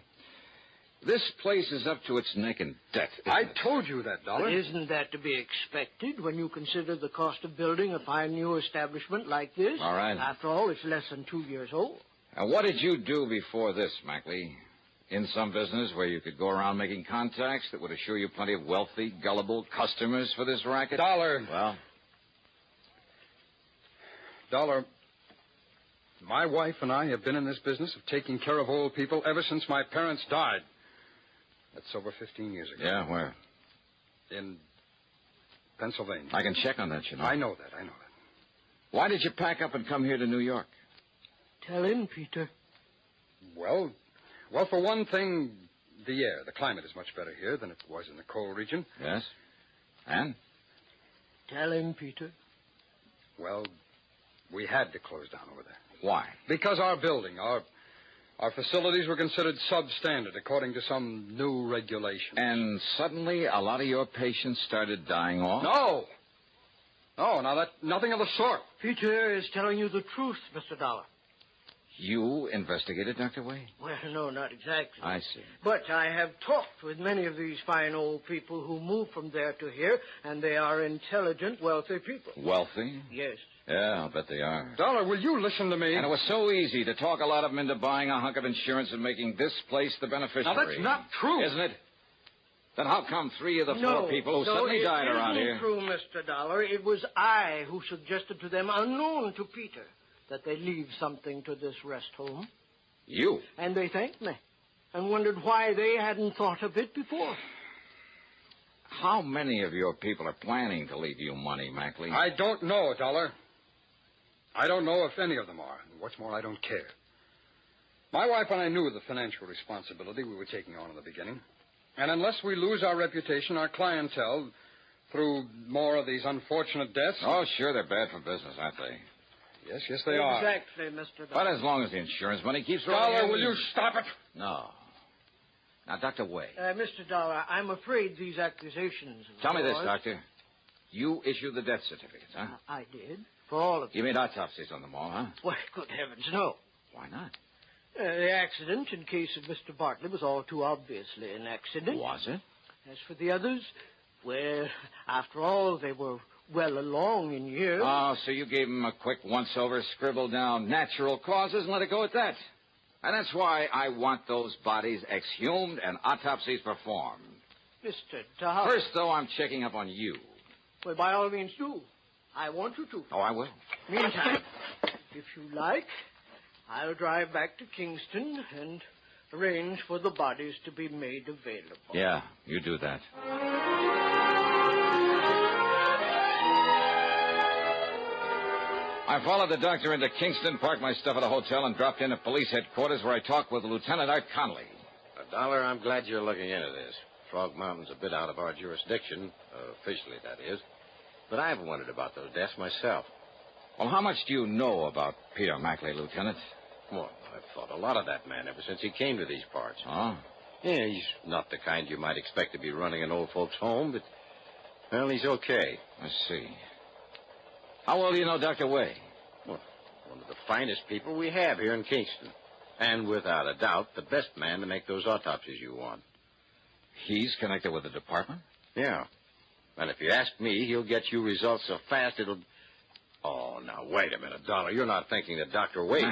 [SPEAKER 11] This place is up to its neck in debt.
[SPEAKER 13] I told you that, Dollar.
[SPEAKER 12] But isn't that to be expected when you consider the cost of building a fine new establishment like this?
[SPEAKER 11] All right.
[SPEAKER 12] After all, it's less than 2 years old.
[SPEAKER 11] And what did you do before this, Mackley? In some business where you could go around making contacts that would assure you plenty of wealthy, gullible customers for this racket?
[SPEAKER 13] Dollar.
[SPEAKER 11] Well?
[SPEAKER 13] Dollar, my wife and I have been in this business of taking care of old people ever since my parents died. That's over 15 years ago.
[SPEAKER 11] Yeah, where?
[SPEAKER 13] In Pennsylvania.
[SPEAKER 11] I can check on that, you know.
[SPEAKER 13] I know that.
[SPEAKER 11] Why did you pack up and come here to New York?
[SPEAKER 12] Tell him, Peter.
[SPEAKER 13] Well, for one thing, the air. The climate is much better here than it was in the coal region.
[SPEAKER 11] Yes? And?
[SPEAKER 12] Tell him, Peter.
[SPEAKER 13] Well, we had to close down over there.
[SPEAKER 11] Why?
[SPEAKER 13] Because our building, our facilities were considered substandard according to some new regulations.
[SPEAKER 11] And suddenly a lot of your patients started dying off?
[SPEAKER 13] No, nothing of the sort.
[SPEAKER 12] Peter is telling you the truth, Mr. Dollar.
[SPEAKER 11] You investigated, Dr. Way?
[SPEAKER 12] Well, no, not exactly.
[SPEAKER 11] I see.
[SPEAKER 12] But I have talked with many of these fine old people who moved from there to here, and they are intelligent, wealthy people.
[SPEAKER 11] Wealthy?
[SPEAKER 12] Yes.
[SPEAKER 11] Yeah, I'll bet they are.
[SPEAKER 13] Dollar, will you listen to me?
[SPEAKER 11] And it was so easy to talk a lot of them into buying a hunk of insurance and making this place the beneficiary.
[SPEAKER 13] Now, that's not true.
[SPEAKER 11] Isn't it? Then how come 3 of the 4 people who suddenly died around here?
[SPEAKER 12] No, it isn't true, Mr. Dollar. It was I who suggested to them, unknown to Peter, that they leave something to this rest home.
[SPEAKER 11] You?
[SPEAKER 12] And they thanked me and wondered why they hadn't thought of it before.
[SPEAKER 11] How many of your people are planning to leave you money, Mackley?
[SPEAKER 13] I don't know, Dollar. I don't know if any of them are. And what's more, I don't care. My wife and I knew the financial responsibility we were taking on in the beginning. And unless we lose our reputation, our clientele, through more of these unfortunate deaths...
[SPEAKER 11] Oh, sure, they're bad for business, aren't they?
[SPEAKER 13] Yes, they are.
[SPEAKER 12] Exactly, Mr. Dollar.
[SPEAKER 11] But as long as the insurance money keeps rolling
[SPEAKER 13] Dollar,
[SPEAKER 11] in...
[SPEAKER 13] will you stop it?
[SPEAKER 11] No. Now, Dr. Way.
[SPEAKER 12] Mr. Dollar, I'm afraid these accusations...
[SPEAKER 11] Tell me this, Doctor. You issued the death certificates, huh?
[SPEAKER 12] I did. For all of them.
[SPEAKER 11] You made autopsies on them all, huh?
[SPEAKER 12] Well, good heavens, no.
[SPEAKER 11] Why not?
[SPEAKER 12] The accident in case of Mr. Bartley was all too obviously an accident.
[SPEAKER 11] Was it?
[SPEAKER 12] As for the others, well, after all, they were well along in years.
[SPEAKER 11] Oh, so you gave them a quick once-over, scribbled down natural causes and let it go at that. And that's why I want those bodies exhumed and autopsies performed.
[SPEAKER 12] Mr. Dollar.
[SPEAKER 11] First, though, I'm checking up on you.
[SPEAKER 12] Well, by all means, do. I want you to.
[SPEAKER 11] Oh, I will.
[SPEAKER 12] Meantime, if you like, I'll drive back to Kingston and arrange for the bodies to be made available.
[SPEAKER 11] Yeah, you do that. I followed the doctor into Kingston, parked my stuff at a hotel, and dropped in at police headquarters where I talked with Lieutenant Art Conley.
[SPEAKER 20] Dollar, I'm glad you're looking into this. Frog Mountain's a bit out of our jurisdiction, officially, that is. But I've wondered about those deaths myself.
[SPEAKER 11] Well, how much do you know about Peter Mackley, Lieutenant?
[SPEAKER 20] Well, I've thought a lot of that man ever since he came to these parts.
[SPEAKER 11] Oh?
[SPEAKER 20] Yeah, he's not the kind you might expect to be running an old folks' home, but, well, he's okay.
[SPEAKER 11] I see. How well do you know Dr. Way?
[SPEAKER 20] Well, one of the finest people we have here in Kingston. And without a doubt, the best man to make those autopsies you want.
[SPEAKER 11] He's connected with the department?
[SPEAKER 20] Yeah. And if you ask me, he'll get you results so fast it'll... Oh, now, wait a minute, Dollar. You're not thinking that Dr. Wade...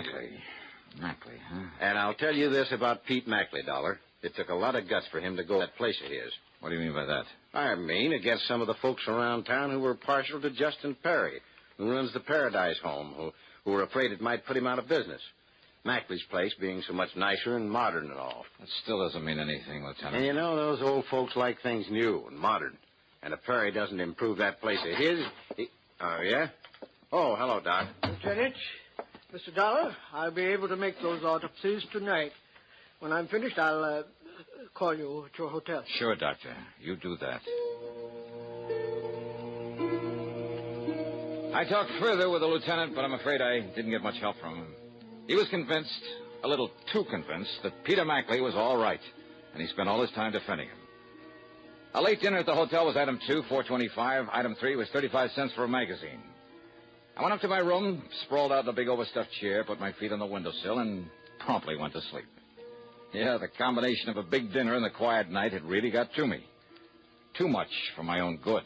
[SPEAKER 11] Mackley, huh?
[SPEAKER 20] And I'll tell you this about Pete Mackley, Dollar. It took a lot of guts for him to go to that place of his.
[SPEAKER 11] What do you mean by that?
[SPEAKER 20] I mean, against some of the folks around town who were partial to Justin Perry, who runs the Paradise Home, who were afraid it might put him out of business. Mackley's place being so much nicer and modern and all.
[SPEAKER 11] That still doesn't mean anything, Lieutenant.
[SPEAKER 20] And you know, those old folks like things new and modern. And if Perry doesn't improve that place of his... Oh, yeah? Oh, hello, Doc.
[SPEAKER 12] Lieutenant, Mr. Dollar, I'll be able to make those autopsies tonight. When I'm finished, I'll call you at your hotel.
[SPEAKER 11] Sure, Doctor. You do that. I talked further with the lieutenant, but I'm afraid I didn't get much help from him. He was convinced, a little too convinced, that Peter Mackley was all right, and he spent all his time defending him. A late dinner at the hotel was item 2, $4.25. Item 3 was 35 cents for a magazine. I went up to my room, sprawled out in a big overstuffed chair, put my feet on the windowsill, and promptly went to sleep. Yeah, the combination of a big dinner and the quiet night had really got to me. Too much for my own good.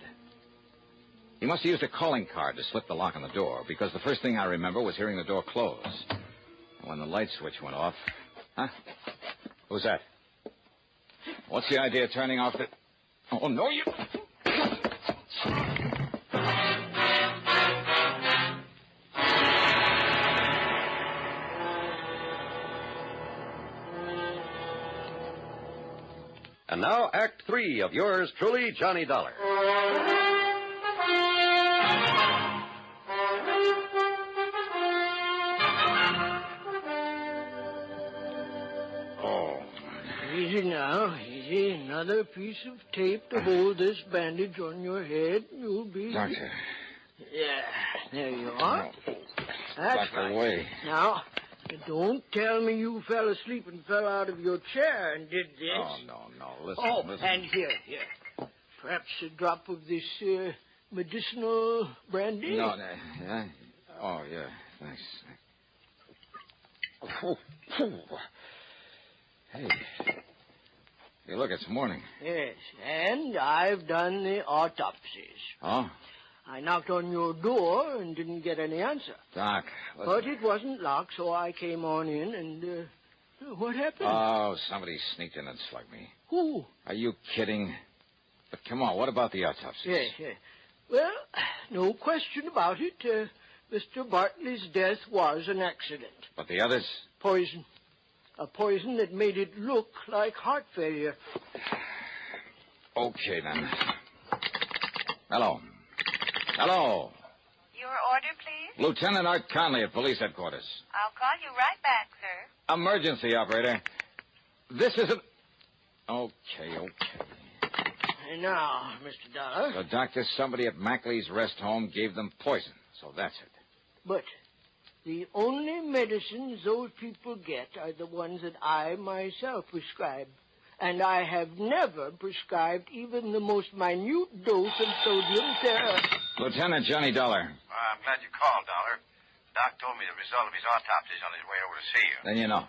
[SPEAKER 11] He must have used a calling card to slip the lock on the door, because the first thing I remember was hearing the door close. And when the light switch went off... Huh? Who's that? What's the idea of turning off the... Oh, no, you...
[SPEAKER 19] And now, Act 3 of yours truly, Johnny Dollar.
[SPEAKER 20] Oh.
[SPEAKER 12] Easy now, easy. Another piece of tape to hold this bandage on your head. You'll be...
[SPEAKER 11] Doctor.
[SPEAKER 12] Yeah, there you are. That's
[SPEAKER 11] Doctor,
[SPEAKER 12] right.
[SPEAKER 11] wait.
[SPEAKER 12] Now, don't tell me you fell asleep and fell out of your chair and did this.
[SPEAKER 11] Oh, no. Listen, listen.
[SPEAKER 12] And here. Perhaps a drop of this medicinal brandy?
[SPEAKER 11] No. Yeah? Oh, yeah. Thanks. Hey. Hey, look, it's morning.
[SPEAKER 12] Yes, and I've done the autopsies.
[SPEAKER 11] Oh?
[SPEAKER 12] I knocked on your door and didn't get any answer.
[SPEAKER 11] Doc, listen.
[SPEAKER 12] But it wasn't locked, so I came on in and, what happened?
[SPEAKER 11] Oh, somebody sneaked in and slugged me.
[SPEAKER 12] Who?
[SPEAKER 11] Are you kidding? But come on, what about the autopsies?
[SPEAKER 12] Yes. Well, no question about it. Mr. Bartley's death was an accident.
[SPEAKER 11] But the others?
[SPEAKER 12] Poison. A poison that made it look like heart failure.
[SPEAKER 11] Okay, then. Hello.
[SPEAKER 6] Your order, please?
[SPEAKER 11] Lieutenant Art Conley at police headquarters.
[SPEAKER 6] I'll call you right back, sir.
[SPEAKER 11] Emergency, operator. This isn't... Okay.
[SPEAKER 12] And now, Mr. Dollar.
[SPEAKER 11] So, Doctor, somebody at Mackley's rest home gave them poison. So that's it.
[SPEAKER 12] But the only medicines those people get are the ones that I myself prescribe. And I have never prescribed even the most minute dose of sodium
[SPEAKER 11] Lieutenant Johnny Dollar.
[SPEAKER 18] I'm glad you called, Dollar. Doc told me the result of his autopsy is on his way over to see you.
[SPEAKER 11] Then you know.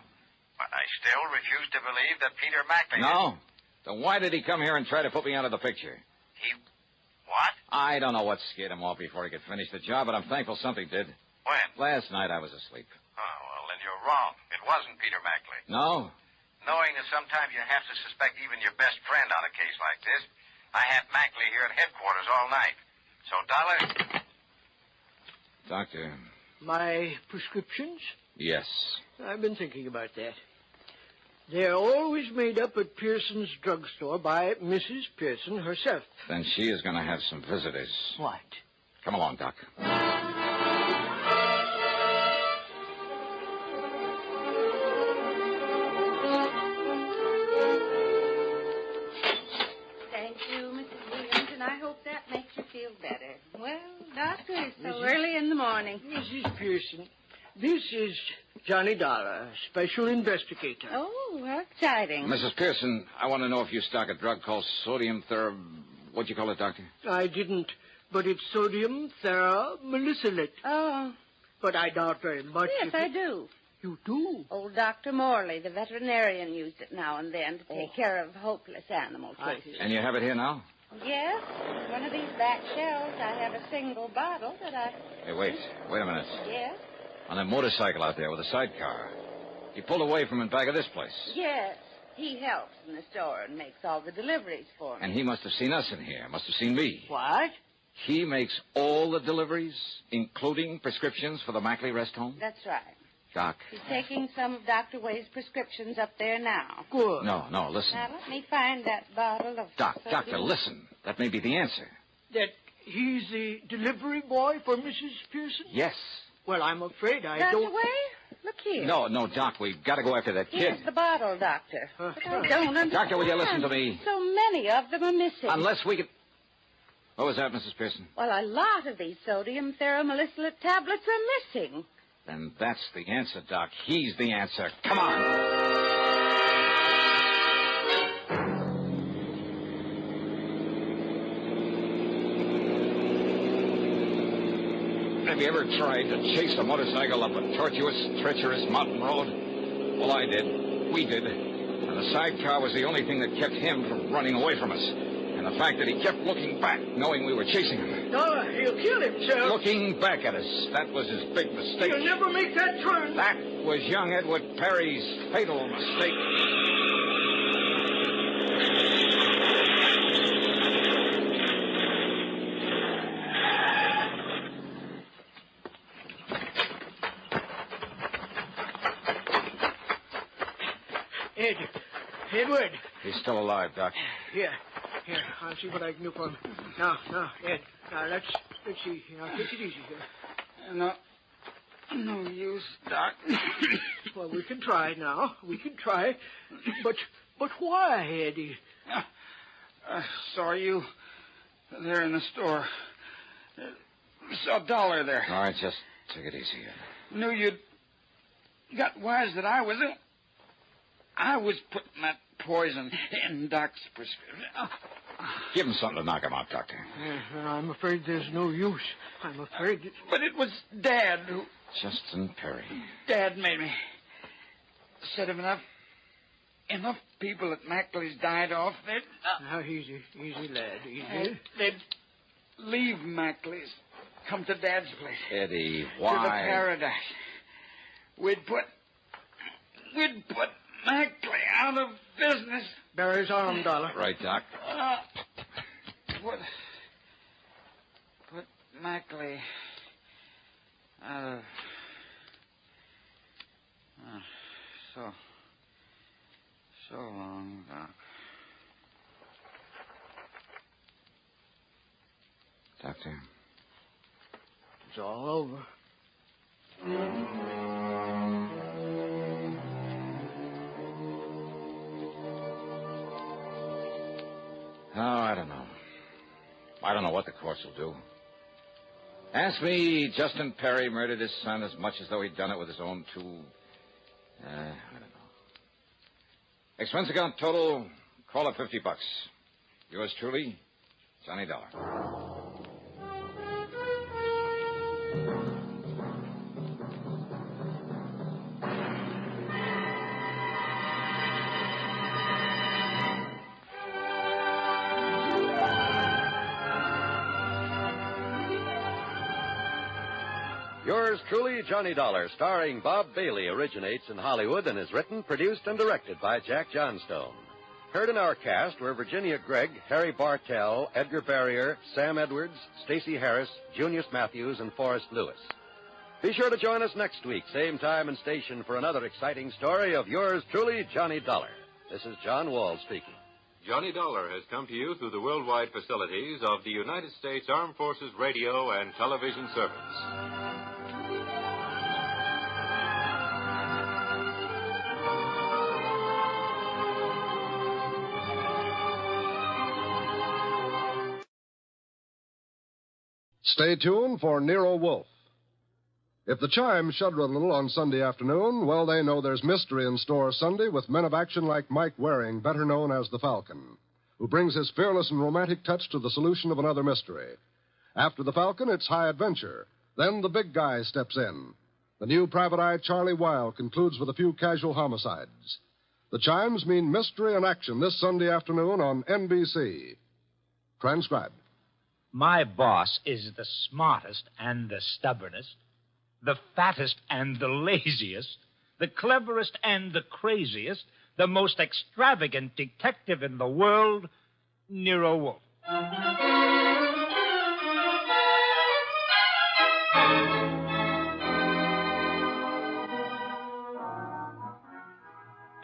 [SPEAKER 18] But I still refuse to believe that Peter Mackley...
[SPEAKER 11] No? Then why did he come here and try to put me out of the picture?
[SPEAKER 18] What?
[SPEAKER 11] I don't know what scared him off before he could finish the job, but I'm thankful something did.
[SPEAKER 18] When?
[SPEAKER 11] Last night I was asleep.
[SPEAKER 18] Oh, well, then you're wrong. It wasn't Peter Mackley.
[SPEAKER 11] No?
[SPEAKER 18] Knowing that sometimes you have to suspect even your best friend on a case like this, I had Mackley here at headquarters all night. So, Dollar...
[SPEAKER 11] Doctor.
[SPEAKER 12] My prescriptions?
[SPEAKER 11] Yes.
[SPEAKER 12] I've been thinking about that. They're always made up at Pearson's drugstore by Mrs. Pearson herself.
[SPEAKER 11] Then she is going to have some visitors.
[SPEAKER 12] What?
[SPEAKER 11] Come along, Doc.
[SPEAKER 6] Thank you, Mrs. Williams, and I hope that makes you feel better. Well, Doctor, it's so early in the morning.
[SPEAKER 12] Mrs. Pearson, this is Johnny Dollar, special investigator.
[SPEAKER 6] Oh, how exciting.
[SPEAKER 11] Mrs. Pearson, I want to know if you stock a drug called sodium What'd you call it, Doctor?
[SPEAKER 12] I didn't, but it's sodium theramolicylate.
[SPEAKER 6] Oh.
[SPEAKER 12] But I doubt very much.
[SPEAKER 6] Yes, I do.
[SPEAKER 12] You do?
[SPEAKER 6] Old Dr. Morley, the veterinarian, used it now and then to take care of hopeless animal cases.
[SPEAKER 11] And you have it here now?
[SPEAKER 6] Yes. One of these back shelves, I have a single bottle that I...
[SPEAKER 11] Hey, wait a minute.
[SPEAKER 6] Yes?
[SPEAKER 11] On that motorcycle out there with a sidecar. You pulled away from in back of this place.
[SPEAKER 6] Yes. He helps in the store and makes all the deliveries for me.
[SPEAKER 11] And he must have seen us in here. Must have seen me.
[SPEAKER 12] What?
[SPEAKER 11] He makes all the deliveries, including prescriptions for the Mackley rest home?
[SPEAKER 6] That's right.
[SPEAKER 11] Doc.
[SPEAKER 6] He's taking some of Dr. Wade's prescriptions up there now.
[SPEAKER 12] Good.
[SPEAKER 11] No, listen.
[SPEAKER 6] Now, let me find that bottle of...
[SPEAKER 11] Doctor, listen. That may be the answer.
[SPEAKER 12] That he's the delivery boy for Mrs. Pearson?
[SPEAKER 11] Yes.
[SPEAKER 12] Well, I'm afraid I
[SPEAKER 6] Dr.
[SPEAKER 12] don't...
[SPEAKER 6] Wade, look here.
[SPEAKER 11] No, Doc, we've got to go after that kid.
[SPEAKER 6] Here's the bottle, Doctor. But I don't understand.
[SPEAKER 11] Doctor, will you listen to me?
[SPEAKER 6] So many of them are missing.
[SPEAKER 11] Unless we can... What was that, Mrs. Pearson?
[SPEAKER 6] Well, a lot of these sodium theramolysilate tablets are missing.
[SPEAKER 11] Then that's the answer, Doc. He's the answer. Come on. Have you ever tried to chase a motorcycle up a tortuous, treacherous mountain road? Well, I did. We did. And the sidecar was the only thing that kept him from running away from us. And the fact that he kept looking back, knowing we were chasing him.
[SPEAKER 12] No, he'll kill himself.
[SPEAKER 11] Looking back at us. That was his big mistake.
[SPEAKER 12] He'll never make that turn.
[SPEAKER 11] That was young Edward Perry's fatal mistake.
[SPEAKER 12] Edward.
[SPEAKER 11] He's still alive, Doc.
[SPEAKER 12] Here, I'll see what I can do for him. Now, Ed. Now, let's see. Now, take it easy here. No use, Doc. Well, we can try now. We can try. But why, Eddie?
[SPEAKER 3] I saw you there in the store. Saw $1 there.
[SPEAKER 11] All right, just take it easy.
[SPEAKER 3] Knew you'd got wise that I was putting that poison in Doc's prescription.
[SPEAKER 11] Give him something to knock him out, Doctor.
[SPEAKER 12] I'm afraid there's no use. I'm afraid...
[SPEAKER 3] But it was Dad who...
[SPEAKER 11] Justin Perry.
[SPEAKER 3] Dad made me. Said if enough people at Mackley's died off, they'd...
[SPEAKER 12] Now, easy, lad, easy.
[SPEAKER 3] They'd leave Mackley's, come to Dad's place.
[SPEAKER 11] Eddie, why?
[SPEAKER 3] To the paradise. We'd put Mackley out of business.
[SPEAKER 12] Bear his arm, Dollar.
[SPEAKER 11] Right, Doc.
[SPEAKER 3] Put Mackley out of... So long, Doc.
[SPEAKER 11] Doctor.
[SPEAKER 12] It's all over.
[SPEAKER 11] Oh, I don't know. I don't know what the courts will do. Ask me, Justin Perry murdered his son as much as though he'd done it with his own two... I don't know. Expense account total, call it $50. Yours truly, Johnny Dollar.
[SPEAKER 19] Yours truly, Johnny Dollar, starring Bob Bailey, originates in Hollywood and is written, produced, and directed by Jack Johnstone. Heard in our cast were Virginia Gregg, Harry Bartell, Edgar Barrier, Sam Edwards, Stacey Harris, Junius Matthews, and Forrest Lewis. Be sure to join us next week, same time and station, for another exciting story of yours truly, Johnny Dollar. This is John Wall speaking.
[SPEAKER 5] Johnny Dollar has come to you through the worldwide facilities of the United States Armed Forces Radio and Television Service.
[SPEAKER 17] Stay tuned for Nero Wolfe. If the chimes shudder a little on Sunday afternoon, well, they know there's mystery in store Sunday with men of action like Mike Waring, better known as the Falcon, who brings his fearless and romantic touch to the solution of another mystery. After the Falcon, it's high adventure. Then the big guy steps in. The new private eye Charlie Weil concludes with a few casual homicides. The chimes mean mystery and action this Sunday afternoon on NBC. Transcribed.
[SPEAKER 22] My boss is the smartest and the stubbornest, the fattest and the laziest, the cleverest and the craziest, the most extravagant detective in the world, Nero Wolfe.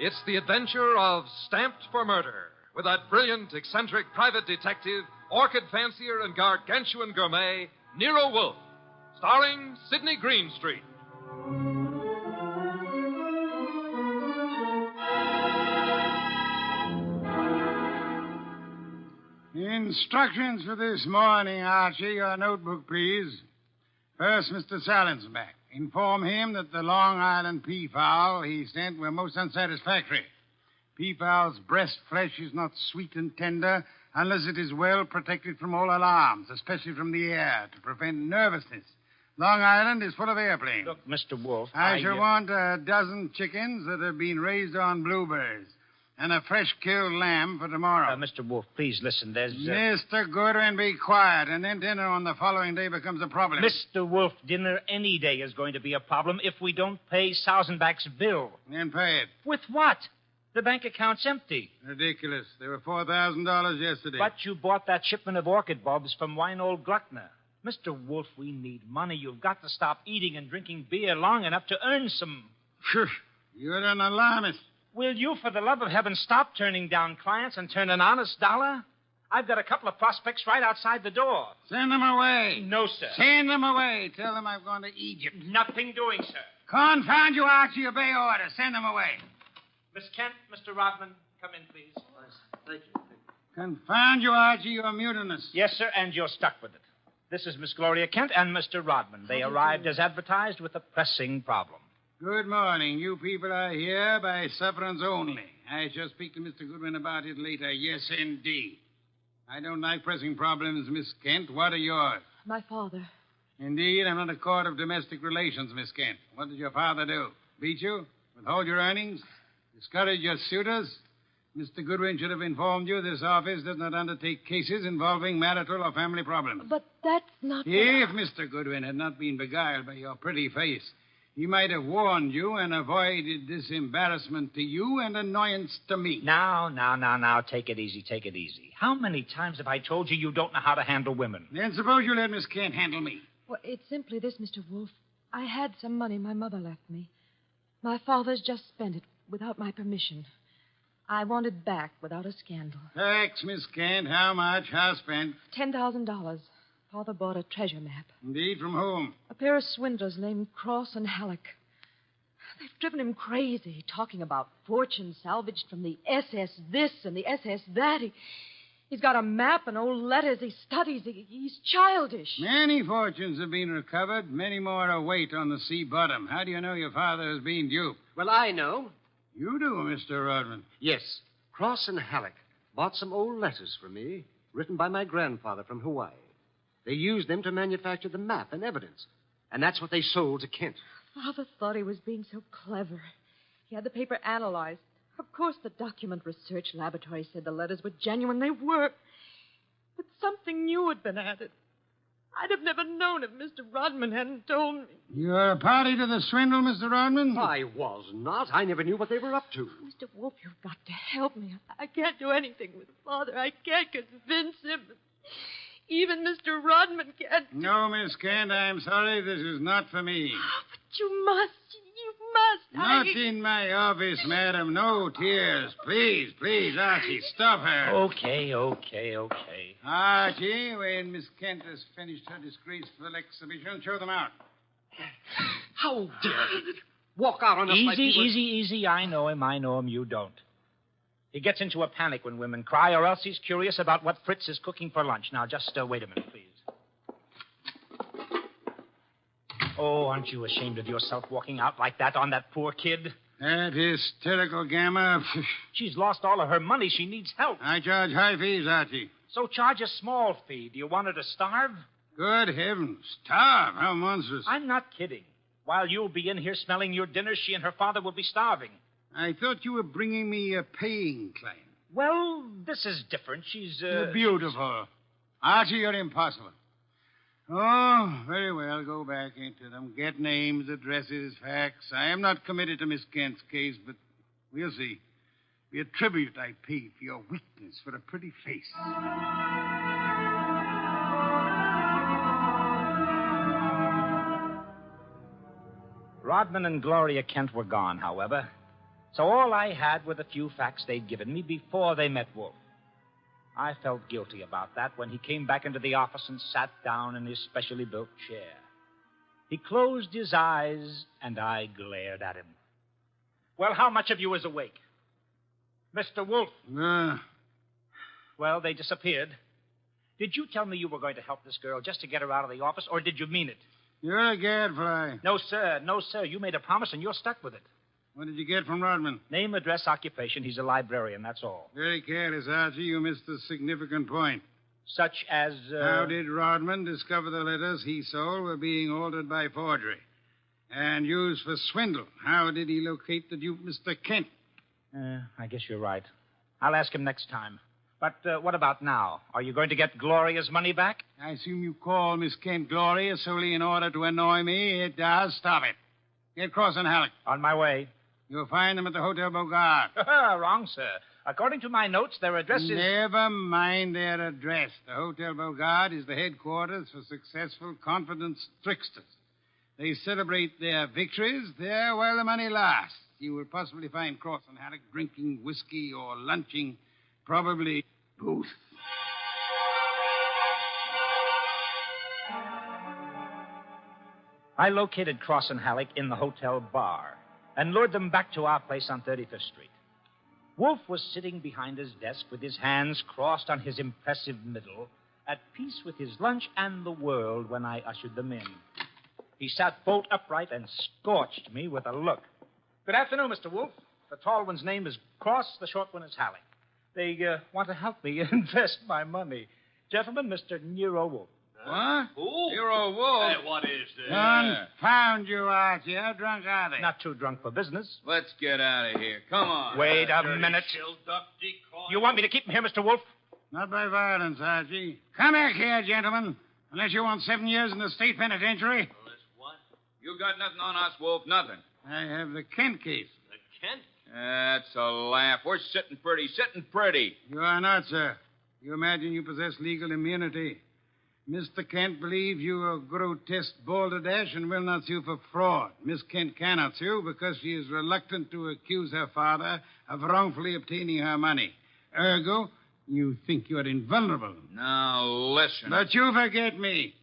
[SPEAKER 9] It's the adventure of Stamped for Murder, with that brilliant, eccentric private detective, orchid fancier, and gargantuan gourmet, Nero Wolfe, starring Sidney Greenstreet.
[SPEAKER 21] Instructions for this morning, Archie. Your notebook, please. First, Mr. Salinsbeck. Inform him that the Long Island peafowl he sent were most unsatisfactory. Peafowl's breast flesh is not sweet and tender unless it is well protected from all alarms, especially from the air, to prevent nervousness. Long Island is full of airplanes.
[SPEAKER 22] Look, Mr. Wolfe,
[SPEAKER 21] I shall want a dozen chickens that have been raised on blueberries and a fresh-killed lamb for tomorrow.
[SPEAKER 22] Mr. Wolfe, please listen. There's...
[SPEAKER 21] Mr. Goodwin, be quiet, and then dinner on the following day becomes a problem.
[SPEAKER 22] Mr. Wolfe, dinner any day is going to be a problem if we don't pay Sausenbach's bill.
[SPEAKER 21] Then pay it.
[SPEAKER 22] With what? The bank account's empty.
[SPEAKER 21] Ridiculous. There were $4,000 yesterday.
[SPEAKER 22] But you bought that shipment of orchid bulbs from Winold Gluckner. Mr. Wolfe, we need money. You've got to stop eating and drinking beer long enough to earn some...
[SPEAKER 21] Phew. You're an alarmist.
[SPEAKER 22] Will you, for the love of heaven, stop turning down clients and turn an honest dollar? I've got a couple of prospects right outside the door.
[SPEAKER 21] Send them away.
[SPEAKER 22] No, sir.
[SPEAKER 21] Send them away. Tell them I've gone to Egypt.
[SPEAKER 22] Nothing doing, sir.
[SPEAKER 21] Confound you, Archie. Obey orders. Send them away.
[SPEAKER 22] Miss Kent, Mr. Rodman, come in, please.
[SPEAKER 21] Thank you. Confound you, Archie. You're mutinous.
[SPEAKER 22] Yes, sir, and you're stuck with it. This is Miss Gloria Kent and Mr. Rodman. They arrived as advertised with a pressing problem.
[SPEAKER 21] Good morning. You people are here by sufferance only. I shall speak to Mr. Goodwin about it later. Yes, indeed. I don't like pressing problems, Miss Kent. What are yours?
[SPEAKER 8] My father.
[SPEAKER 21] Indeed, I'm not a court of domestic relations, Miss Kent. What did your father do? Beat you? Withhold your earnings? Discourage your suitors? Mr. Goodwin should have informed you this office does not undertake cases involving marital or family problems.
[SPEAKER 8] But that's not...
[SPEAKER 21] If Mr. Goodwin had not been beguiled by your pretty face, he might have warned you and avoided this embarrassment to you and annoyance to me.
[SPEAKER 22] Now, take it easy, take it easy. How many times have I told you you don't know how to handle women?
[SPEAKER 21] Then suppose you let Miss Kent handle me.
[SPEAKER 8] Well, it's simply this, Mr. Wolfe. I had some money my mother left me. My father's just spent it without my permission. I want it back without a scandal.
[SPEAKER 21] Thanks, Miss Kent. How much? How spent?
[SPEAKER 8] $10,000. Father bought a treasure map.
[SPEAKER 21] Indeed, from whom?
[SPEAKER 8] A pair of swindlers named Cross and Halleck. They've driven him crazy, talking about fortune salvaged from the SS this and the SS that. He's got a map and old letters he studies. He's childish.
[SPEAKER 21] Many fortunes have been recovered. Many more await on the sea bottom. How do you know your father has been duped?
[SPEAKER 23] Well, I know.
[SPEAKER 21] You do, Mr. Rodman.
[SPEAKER 23] Yes. Cross and Halleck bought some old letters from me, written by my grandfather from Hawaii. They used them to manufacture the map and evidence. And that's what they sold to Kent.
[SPEAKER 8] Father thought he was being so clever. He had the paper analyzed. Of course, the document research laboratory said the letters were genuine. They were. But something new had been added. I'd have never known if Mr. Rodman hadn't told me.
[SPEAKER 21] You're a party to the swindle, Mr. Rodman?
[SPEAKER 23] I was not. I never knew what they were up to.
[SPEAKER 8] Mr. Wolfe, you've got to help me. I can't do anything with Father. I can't convince him. Even Mr. Rodman can't.
[SPEAKER 21] No, Miss Kent, I'm sorry. This is not for me.
[SPEAKER 8] But you must. You must.
[SPEAKER 21] Not in my office, madam. No tears. Please, Archie, stop her.
[SPEAKER 22] Okay.
[SPEAKER 21] Archie, when Miss Kent has finished her disgraceful exhibition, show them out.
[SPEAKER 23] How dare he walk out on us like he was...
[SPEAKER 22] Easy. I know him. You don't. He gets into a panic when women cry, or else he's curious about what Fritz is cooking for lunch. Now, just wait a minute, please. Oh, aren't you ashamed of yourself walking out like that on that poor kid?
[SPEAKER 21] That hysterical gamma.
[SPEAKER 22] She's lost all of her money. She needs help.
[SPEAKER 21] I charge high fees, Archie.
[SPEAKER 22] So charge a small fee. Do you want her to starve?
[SPEAKER 21] Good heavens. Starve? How monstrous.
[SPEAKER 22] I'm not kidding. While you'll be in here smelling your dinner, she and her father will be starving.
[SPEAKER 21] I thought you were bringing me a paying client.
[SPEAKER 22] Well, this is different. She's,
[SPEAKER 21] You're beautiful. Archie, you're impossible. Oh, very well. Go back into them. Get names, addresses, facts. I am not committed to Miss Kent's case, but we'll see. Be a tribute I pay for your weakness for a pretty face.
[SPEAKER 22] Rodman and Gloria Kent were gone, however. So all I had were the few facts they'd given me before they met Wolf. I felt guilty about that when he came back into the office and sat down in his specially built chair. He closed his eyes, and I glared at him. Well, how much of you is awake? Mr. Wolf. Well, they disappeared. Did you tell me you were going to help this girl just to get her out of the office, or did you mean it?
[SPEAKER 21] You're a gadfly.
[SPEAKER 22] No, sir. No, sir. You made a promise, and you're stuck with it.
[SPEAKER 21] What did you get from Rodman?
[SPEAKER 22] Name, address, occupation. He's a librarian, that's all.
[SPEAKER 21] Very careless, Archie. You missed a significant point.
[SPEAKER 22] Such as,
[SPEAKER 21] How did Rodman discover the letters he sold were being altered by forgery and used for swindle? How did he locate the dupe, Mr. Kent?
[SPEAKER 22] I guess you're right. I'll ask him next time. But what about now? Are you going to get Gloria's money back?
[SPEAKER 21] I assume you call Miss Kent Gloria solely in order to annoy me. It does. Stop it. Get Cross and Halleck.
[SPEAKER 22] On my way.
[SPEAKER 21] You'll find them at the Hotel Bogart.
[SPEAKER 22] Wrong, sir. According to my notes, their address is...
[SPEAKER 21] Never mind their address. The Hotel Bogart is the headquarters for successful, confident tricksters. They celebrate their victories there while the money lasts. You will possibly find Cross and Halleck drinking whiskey or lunching, probably both.
[SPEAKER 22] I located Cross and Halleck in the hotel bar and lured them back to our place on 35th Street. Wolf was sitting behind his desk with his hands crossed on his impressive middle, at peace with his lunch and the world when I ushered them in. He sat bolt upright and scorched me with a look. Good afternoon, Mr. Wolf. The tall one's name is Cross, the short one is Halleck. They want to help me invest my money. Gentlemen, Mr. Nero Wolf.
[SPEAKER 21] What?
[SPEAKER 7] Who?
[SPEAKER 21] Nero Wolf.
[SPEAKER 7] Hey, what is this?
[SPEAKER 21] Confound you, Archie. How drunk are they?
[SPEAKER 22] Not too drunk for business.
[SPEAKER 1] Let's get out of here. Come on.
[SPEAKER 22] Wait a minute. You want me to keep him here, Mr. Wolf?
[SPEAKER 21] Not by violence, Archie. Come back here, gentlemen. Unless you want 7 years in the state penitentiary.
[SPEAKER 1] You got nothing on us, Wolf. Nothing.
[SPEAKER 21] I have the Kent case.
[SPEAKER 7] The Kent?
[SPEAKER 1] That's a laugh. We're sitting pretty.
[SPEAKER 21] You are not, sir. You imagine you possess legal immunity. Mr. Kent believes you are grotesque balderdash and will not sue for fraud. Miss Kent cannot sue because she is reluctant to accuse her father of wrongfully obtaining her money. Ergo, you think you are invulnerable.
[SPEAKER 1] Now, listen.
[SPEAKER 21] But you forget me.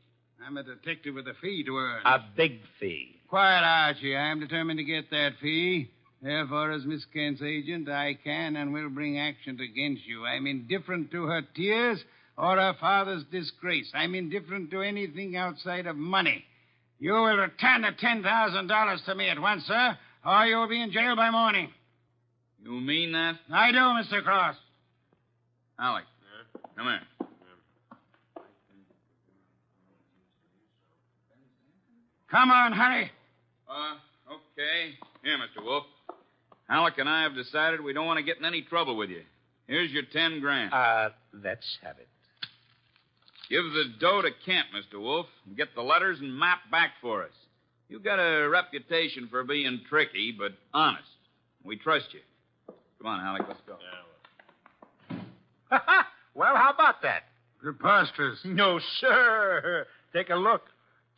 [SPEAKER 21] I'm a detective with a fee to earn.
[SPEAKER 22] A big fee.
[SPEAKER 21] Quiet, Archie. I am determined to get that fee. Therefore, as Miss Kent's agent, I can and will bring action against you. I'm indifferent to her tears or her father's disgrace. I'm indifferent to anything outside of money. You will return the $10,000 to me at once, sir, or you'll be in jail by morning.
[SPEAKER 1] You mean that?
[SPEAKER 21] I do, Mr. Cross.
[SPEAKER 1] Alec, come here.
[SPEAKER 21] Come on, hurry.
[SPEAKER 1] Okay. Here, Mr. Wolf. Alec and I have decided we don't want to get in any trouble with you. Here's your $10,000.
[SPEAKER 22] Let's have it.
[SPEAKER 1] Give the dough to Kent, Mr. Wolf, and get the letters and map back for us. You've got a reputation for being tricky, but honest. We trust you. Come on, Alec, let's go.
[SPEAKER 22] Well, how about that?
[SPEAKER 21] Preposterous.
[SPEAKER 22] No, sir. Take a look.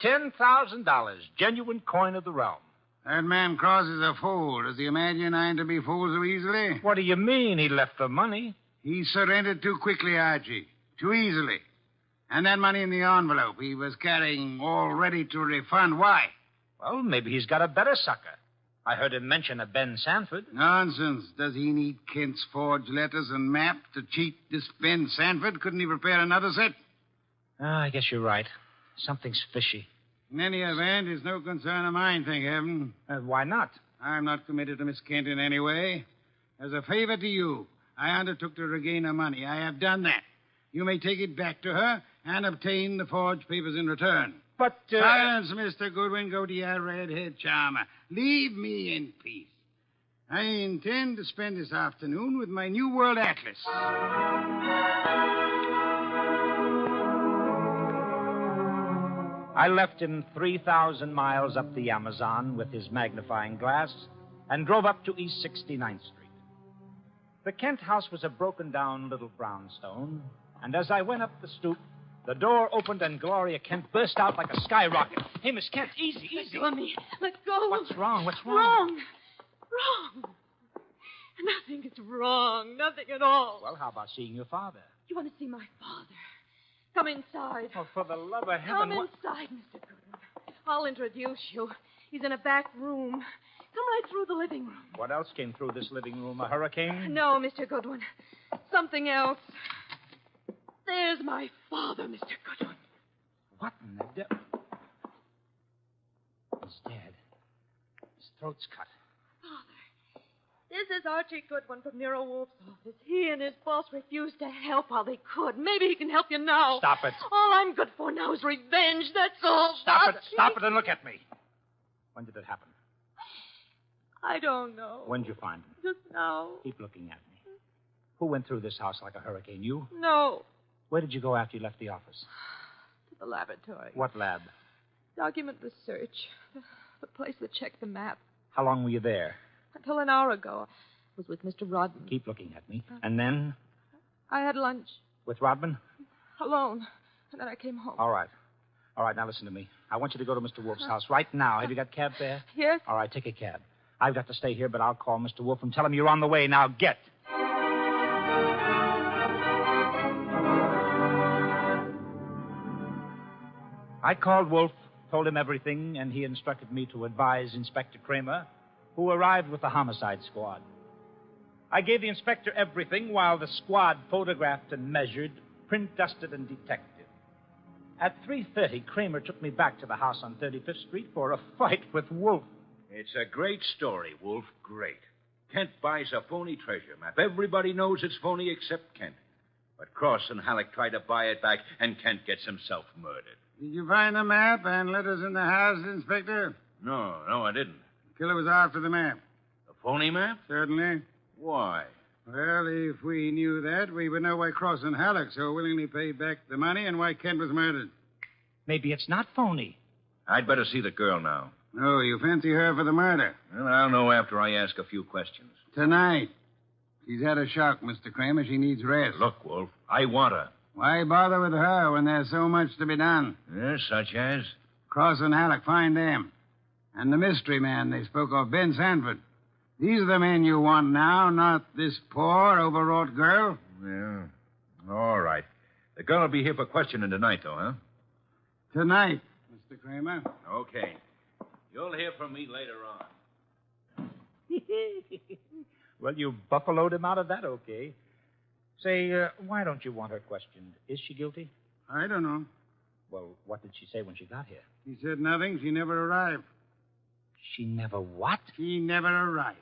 [SPEAKER 22] $10,000, genuine coin of the realm.
[SPEAKER 21] That man Cross is a fool. Does he imagine I'm to be fooled so easily?
[SPEAKER 22] What do you mean he left the money?
[SPEAKER 21] He surrendered too quickly, Archie. Too easily. And that money in the envelope he was carrying all ready to refund. Why?
[SPEAKER 22] Well, maybe he's got a better sucker. I heard him mention a Ben Sanford.
[SPEAKER 21] Nonsense. Does he need Kent's forged letters and map to cheat this Ben Sanford? Couldn't he prepare another set?
[SPEAKER 22] I guess you're right. Something's fishy.
[SPEAKER 21] In any event, it's no concern of mine, thank heaven.
[SPEAKER 22] Why not?
[SPEAKER 21] I'm not committed to Miss Kent in any way. As a favor to you, I undertook to regain her money. I have done that. You may take it back to her and obtain the forged papers in return.
[SPEAKER 22] But,
[SPEAKER 21] Silence, Mr. Goodwin. Go to your red-haired charmer. Leave me in peace. I intend to spend this afternoon with my New World Atlas.
[SPEAKER 22] I left him 3,000 miles up the Amazon with his magnifying glass and drove up to East 69th Street. The Kent house was a broken-down little brownstone, and as I went up the stoop, the door opened and Gloria Kent burst out like a skyrocket. Hey, Miss Kent, easy, easy.
[SPEAKER 8] Let go of me. Let go.
[SPEAKER 22] What's wrong? What's wrong?
[SPEAKER 8] Wrong. Nothing is wrong. Nothing at all.
[SPEAKER 22] Well, how about seeing your father?
[SPEAKER 8] You want to see my father? Come inside.
[SPEAKER 22] Oh, for the love of heaven.
[SPEAKER 8] Come inside, Mr. Goodwin. I'll introduce you. He's in a back room. Come right through the living room.
[SPEAKER 22] What else came through this living room? A hurricane?
[SPEAKER 8] No, Mr. Goodwin. Something else. There's my father, Mr. Goodwin.
[SPEAKER 22] What in the devil? He's dead. His throat's cut.
[SPEAKER 8] Father, this is Archie Goodwin from Nero Wolf's office. He and his boss refused to help while they could. Maybe he can help you now.
[SPEAKER 22] Stop it.
[SPEAKER 8] All I'm good for now is revenge. That's all.
[SPEAKER 22] Stop
[SPEAKER 8] Archie.
[SPEAKER 22] it. Stop it and look at me. When did it happen?
[SPEAKER 8] I don't know.
[SPEAKER 22] When did you find him?
[SPEAKER 8] Just now.
[SPEAKER 22] Keep looking at me. Who went through this house like a hurricane? You?
[SPEAKER 8] No.
[SPEAKER 22] Where did you go after you left the office?
[SPEAKER 8] To the laboratory.
[SPEAKER 22] What lab?
[SPEAKER 8] Document research. The place that checked the map.
[SPEAKER 22] How long were you there?
[SPEAKER 8] Until an hour ago. I was with Mr. Rodman.
[SPEAKER 22] Keep looking at me. And then?
[SPEAKER 8] I had lunch.
[SPEAKER 22] With Rodman?
[SPEAKER 8] Alone. And then I came home.
[SPEAKER 22] All right. All right, now listen to me. I want you to go to Mr. Wolf's house right now. Have you got cab fare?
[SPEAKER 8] Yes.
[SPEAKER 22] All right, take a cab. I've got to stay here, but I'll call Mr. Wolf and tell him you're on the way. Now, get. I called Wolf, told him everything, and he instructed me to advise Inspector Kramer, who arrived with the homicide squad. I gave the inspector everything while the squad photographed and measured, print dusted and detected. At 3:30, Kramer took me back to the house on 35th Street for a fight with Wolf.
[SPEAKER 7] It's a great story, Wolf. Great. Kent buys a phony treasure map. Everybody knows it's phony except Kent. But Cross and Halleck try to buy it back, and Kent gets himself murdered.
[SPEAKER 21] Did you find the map and letters in the house, Inspector?
[SPEAKER 7] No, I didn't.
[SPEAKER 21] The killer was after the map.
[SPEAKER 7] The phony map?
[SPEAKER 21] Certainly.
[SPEAKER 7] Why?
[SPEAKER 21] Well, if we knew that, we would know why Cross and Halleck so willingly paid back the money and why Kent was murdered.
[SPEAKER 22] Maybe it's not phony.
[SPEAKER 7] I'd better see the girl now.
[SPEAKER 21] No, you fancy her for the murder.
[SPEAKER 7] Well, I'll know after I ask a few questions.
[SPEAKER 21] Tonight. She's had a shock, Mr. Kramer. She needs rest.
[SPEAKER 7] Look, Wolf, I want her.
[SPEAKER 21] Why bother with her when there's so much to be done?
[SPEAKER 7] Yes, such as?
[SPEAKER 21] Cross and Halleck, find them. And the mystery man they spoke of, Ben Sanford. These are the men you want now, not this poor, overwrought girl.
[SPEAKER 7] Yeah. All right. The girl will be here for questioning tonight, though, huh?
[SPEAKER 21] Tonight, Mr. Kramer.
[SPEAKER 7] Okay. You'll hear from me later on.
[SPEAKER 22] Well, you buffaloed him out of that, okay. Say, why don't you want her questioned? Is she guilty?
[SPEAKER 21] I don't know.
[SPEAKER 22] Well, what did she say when she got here?
[SPEAKER 21] She said nothing. She never arrived.
[SPEAKER 22] She never what?
[SPEAKER 21] She never arrived.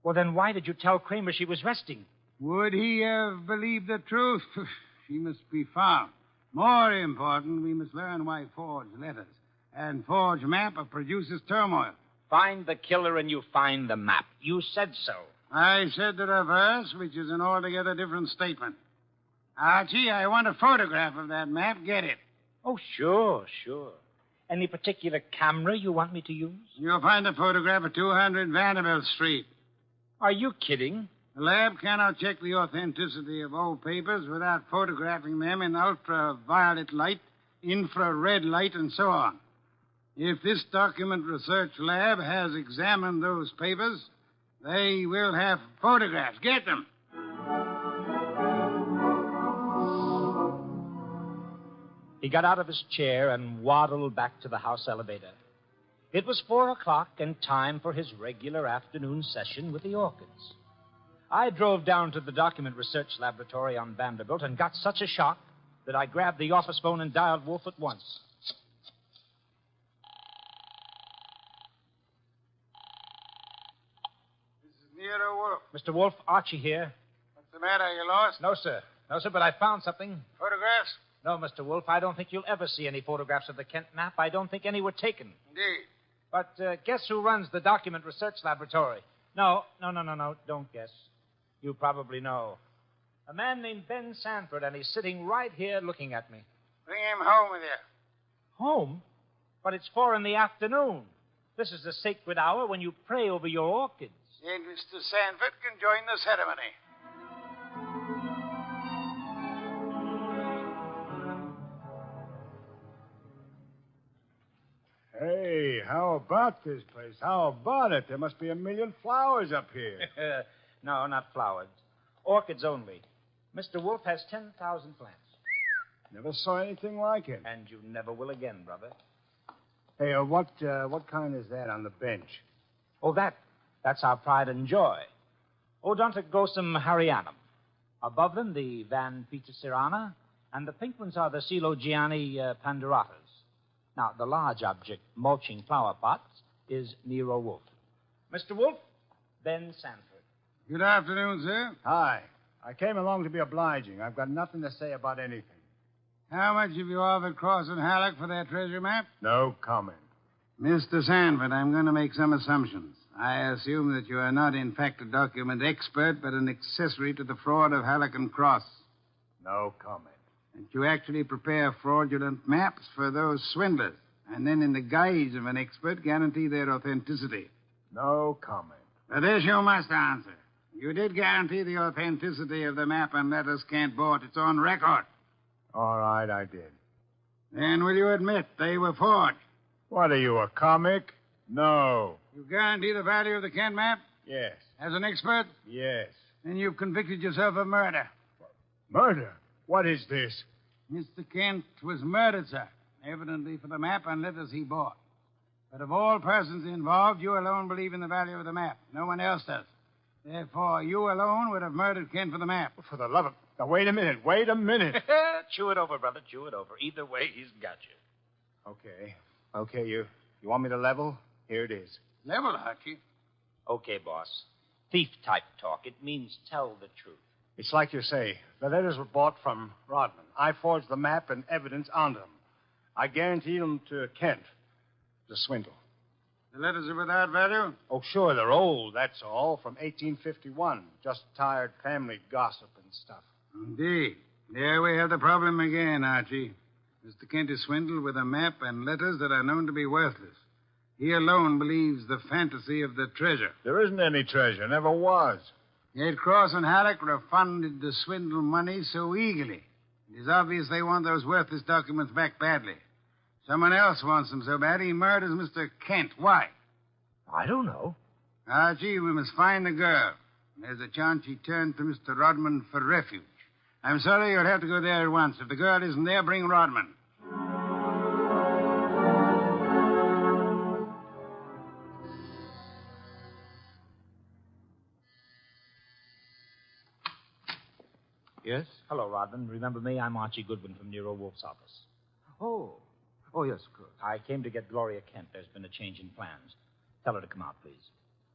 [SPEAKER 22] Well, then why did you tell Kramer she was resting?
[SPEAKER 21] Would he have believed the truth? She must be found. More important, we must learn why forged letters and forged map produces turmoil.
[SPEAKER 22] Find the killer and you find the map. You said so.
[SPEAKER 21] I said the reverse, which is an altogether different statement. Archie, I want a photograph of that map. Get it.
[SPEAKER 22] Oh, sure. Any particular camera you want me to use?
[SPEAKER 21] You'll find the photograph at 200 Vanderbilt Street.
[SPEAKER 22] Are you kidding?
[SPEAKER 21] The lab cannot check the authenticity of old papers without photographing them in ultraviolet light, infrared light, and so on. If this document research lab has examined those papers, they will have photographs. Get them.
[SPEAKER 22] He got out of his chair and waddled back to the house elevator. It was 4:00 and time for his regular afternoon session with the orchids. I drove down to the document research laboratory on Vanderbilt and got such a shock that I grabbed the office phone and dialed Wolf at once.
[SPEAKER 21] This is Nero Wolf.
[SPEAKER 22] Mr. Wolf, Archie here.
[SPEAKER 21] What's the matter? You lost?
[SPEAKER 22] No, sir, but I found something.
[SPEAKER 21] Photographs?
[SPEAKER 22] No, Mr. Wolf, I don't think you'll ever see any photographs of the Kent map. I don't think any were taken.
[SPEAKER 21] Indeed.
[SPEAKER 22] But guess who runs the document research laboratory? No, don't guess. You probably know. A man named Ben Sanford, and he's sitting right here looking at me.
[SPEAKER 21] Bring him home with you.
[SPEAKER 22] Home? But it's 4 p.m. This is the sacred hour when you pray over your orchids.
[SPEAKER 21] Then Mr. Sanford can join the ceremony. how about this place? How about it? There must be a million flowers up here.
[SPEAKER 22] No, not flowers. Orchids only. Mr. Wolf has 10,000 plants.
[SPEAKER 21] Never saw anything like it.
[SPEAKER 22] And you never will again, brother.
[SPEAKER 21] Hey, what kind is that on the bench?
[SPEAKER 22] Oh, that's our pride and joy. Odontoglossum harianum. Above them, the Van Petersirana, and the pink ones are the Coelogiani panduratas. Now, the large object, mulching flower pots, is Nero Wolf. Mr. Wolf, Ben Sanford.
[SPEAKER 21] Good afternoon, sir. Hi. I came along to be obliging. I've got nothing to say about anything. How much have you offered Cross and Halleck for their treasure map? No comment. Mr. Sanford, I'm going to make some assumptions. I assume that you are not, in fact, a document expert, but an accessory to the fraud of Halleck and Cross. No comment. That you actually prepare fraudulent maps for those swindlers, and then, in the guise of an expert, guarantee their authenticity. No comment. But this you must answer. You did guarantee the authenticity of the map and letters Kent bought. It's on record. All right, I did. Then will you admit they were forged? What are you, a comic? No. You guarantee the value of the Kent map? Yes. As an expert? Yes. Then you've convicted yourself of murder. Murder? What is this? Mr. Kent was murdered, sir. Evidently for the map and letters he bought. But of all persons involved, you alone believe in the value of the map. No one else does. Therefore, you alone would have murdered Kent for the map. For the love of... Now, wait a minute.
[SPEAKER 22] Chew it over, brother. Chew it over. Either way, he's got you.
[SPEAKER 21] Okay, you want me to level? Here it is. Level, Archie?
[SPEAKER 22] Okay, boss. Thief-type talk. It means tell the truth.
[SPEAKER 21] It's like you say. The letters were bought from Rodman. I forged the map and evidence onto them. I guaranteed them to Kent. The swindle. The letters are without value? Oh, sure, they're old, that's all. From 1851. Just tired family gossip and stuff. Indeed. There we have the problem again, Archie. Mr. Kent is swindled with a map and letters that are known to be worthless. He alone believes the fantasy of the treasure. There isn't any treasure. Never was. Yet Cross and Halleck refunded the swindle money so eagerly. It is obvious they want those worthless documents back badly. Someone else wants them so bad he murders Mr. Kent. Why?
[SPEAKER 22] I don't know.
[SPEAKER 21] Archie, we must find the girl. There's a chance she turned to Mr. Rodman for refuge. I'm sorry you'll have to go there at once. If the girl isn't there, bring Rodman.
[SPEAKER 23] Yes?
[SPEAKER 22] Hello, Rodman. Remember me? I'm Archie Goodwin from Nero Wolf's office.
[SPEAKER 23] Oh, yes, of course.
[SPEAKER 22] I came to get Gloria Kent. There's been a change in plans. Tell her to come out, please.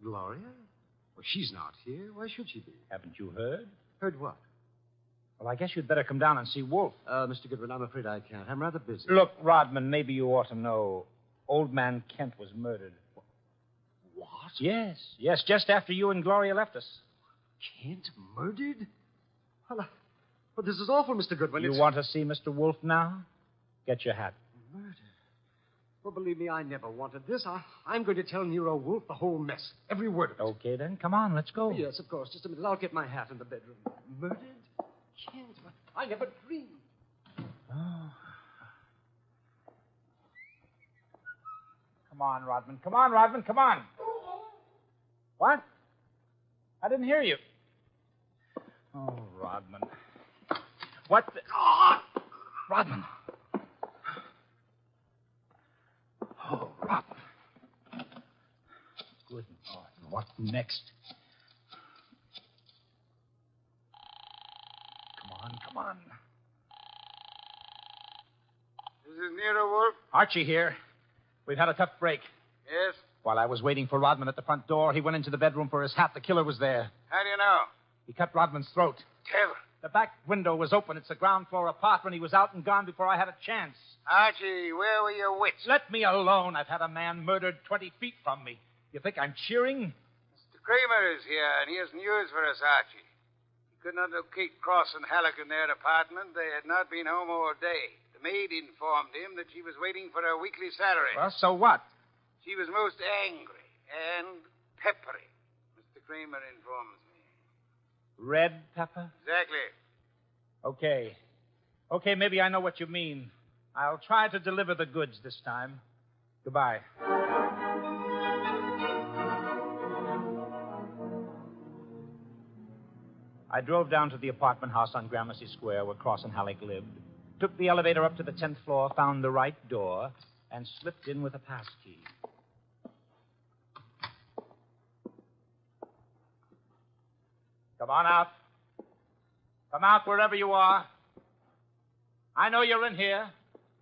[SPEAKER 23] Gloria? Well, she's not here. Why should she be?
[SPEAKER 22] Haven't you heard?
[SPEAKER 23] Heard what?
[SPEAKER 22] Well, I guess you'd better come down and see Wolf.
[SPEAKER 23] Mr. Goodwin, I'm afraid I can't. I'm rather busy.
[SPEAKER 22] Look, Rodman, maybe you ought to know. Old man Kent was murdered.
[SPEAKER 23] What?
[SPEAKER 22] Yes, just after you and Gloria left us.
[SPEAKER 23] Kent murdered? Well, this is awful, Mr. Goodwin.
[SPEAKER 22] You want to see Mr. Wolf now? Get your hat.
[SPEAKER 23] Murder? Well, believe me, I never wanted this. I'm going to tell Nero Wolf the whole mess. Every word of it.
[SPEAKER 22] Okay, then. Come on, let's go.
[SPEAKER 23] Yes, of course. Just a minute. I'll get my hat in the bedroom. Murdered? Kent? I never dreamed.
[SPEAKER 22] Oh. Come on, Rodman. Come on, Rodman. Come on. What? I didn't hear you. Oh, Rodman. What the... Oh, Rodman. Oh, Rodman. Good. Oh, what next? Come on.
[SPEAKER 21] This is Nero Wolf?
[SPEAKER 22] Archie here. We've had a tough break.
[SPEAKER 21] Yes?
[SPEAKER 22] While I was waiting for Rodman at the front door, he went into the bedroom for his hat. The killer was there.
[SPEAKER 21] How do you know?
[SPEAKER 22] He cut Rodman's throat.
[SPEAKER 21] Tell.
[SPEAKER 22] The back window was open. It's a ground floor apartment. He was out and gone before I had a chance.
[SPEAKER 21] Archie, where were your wits?
[SPEAKER 22] Let me alone. I've had a man murdered 20 feet from me. You think I'm cheering?
[SPEAKER 21] Mr. Kramer is here, and he has news for us, Archie. He could not locate Cross and Halleck in their apartment. They had not been home all day. The maid informed him that she was waiting for her weekly salary.
[SPEAKER 22] Well, so what?
[SPEAKER 21] She was most angry and peppery, Mr. Kramer informs me.
[SPEAKER 22] Red pepper?
[SPEAKER 21] Exactly.
[SPEAKER 22] Okay, maybe I know what you mean. I'll try to deliver the goods this time. Goodbye. I drove down to the apartment house on Gramercy Square where Cross and Halleck lived, took the elevator up to the 10th floor, found the right door, and slipped in with a pass key. Come on out. Come out wherever you are. I know you're in here.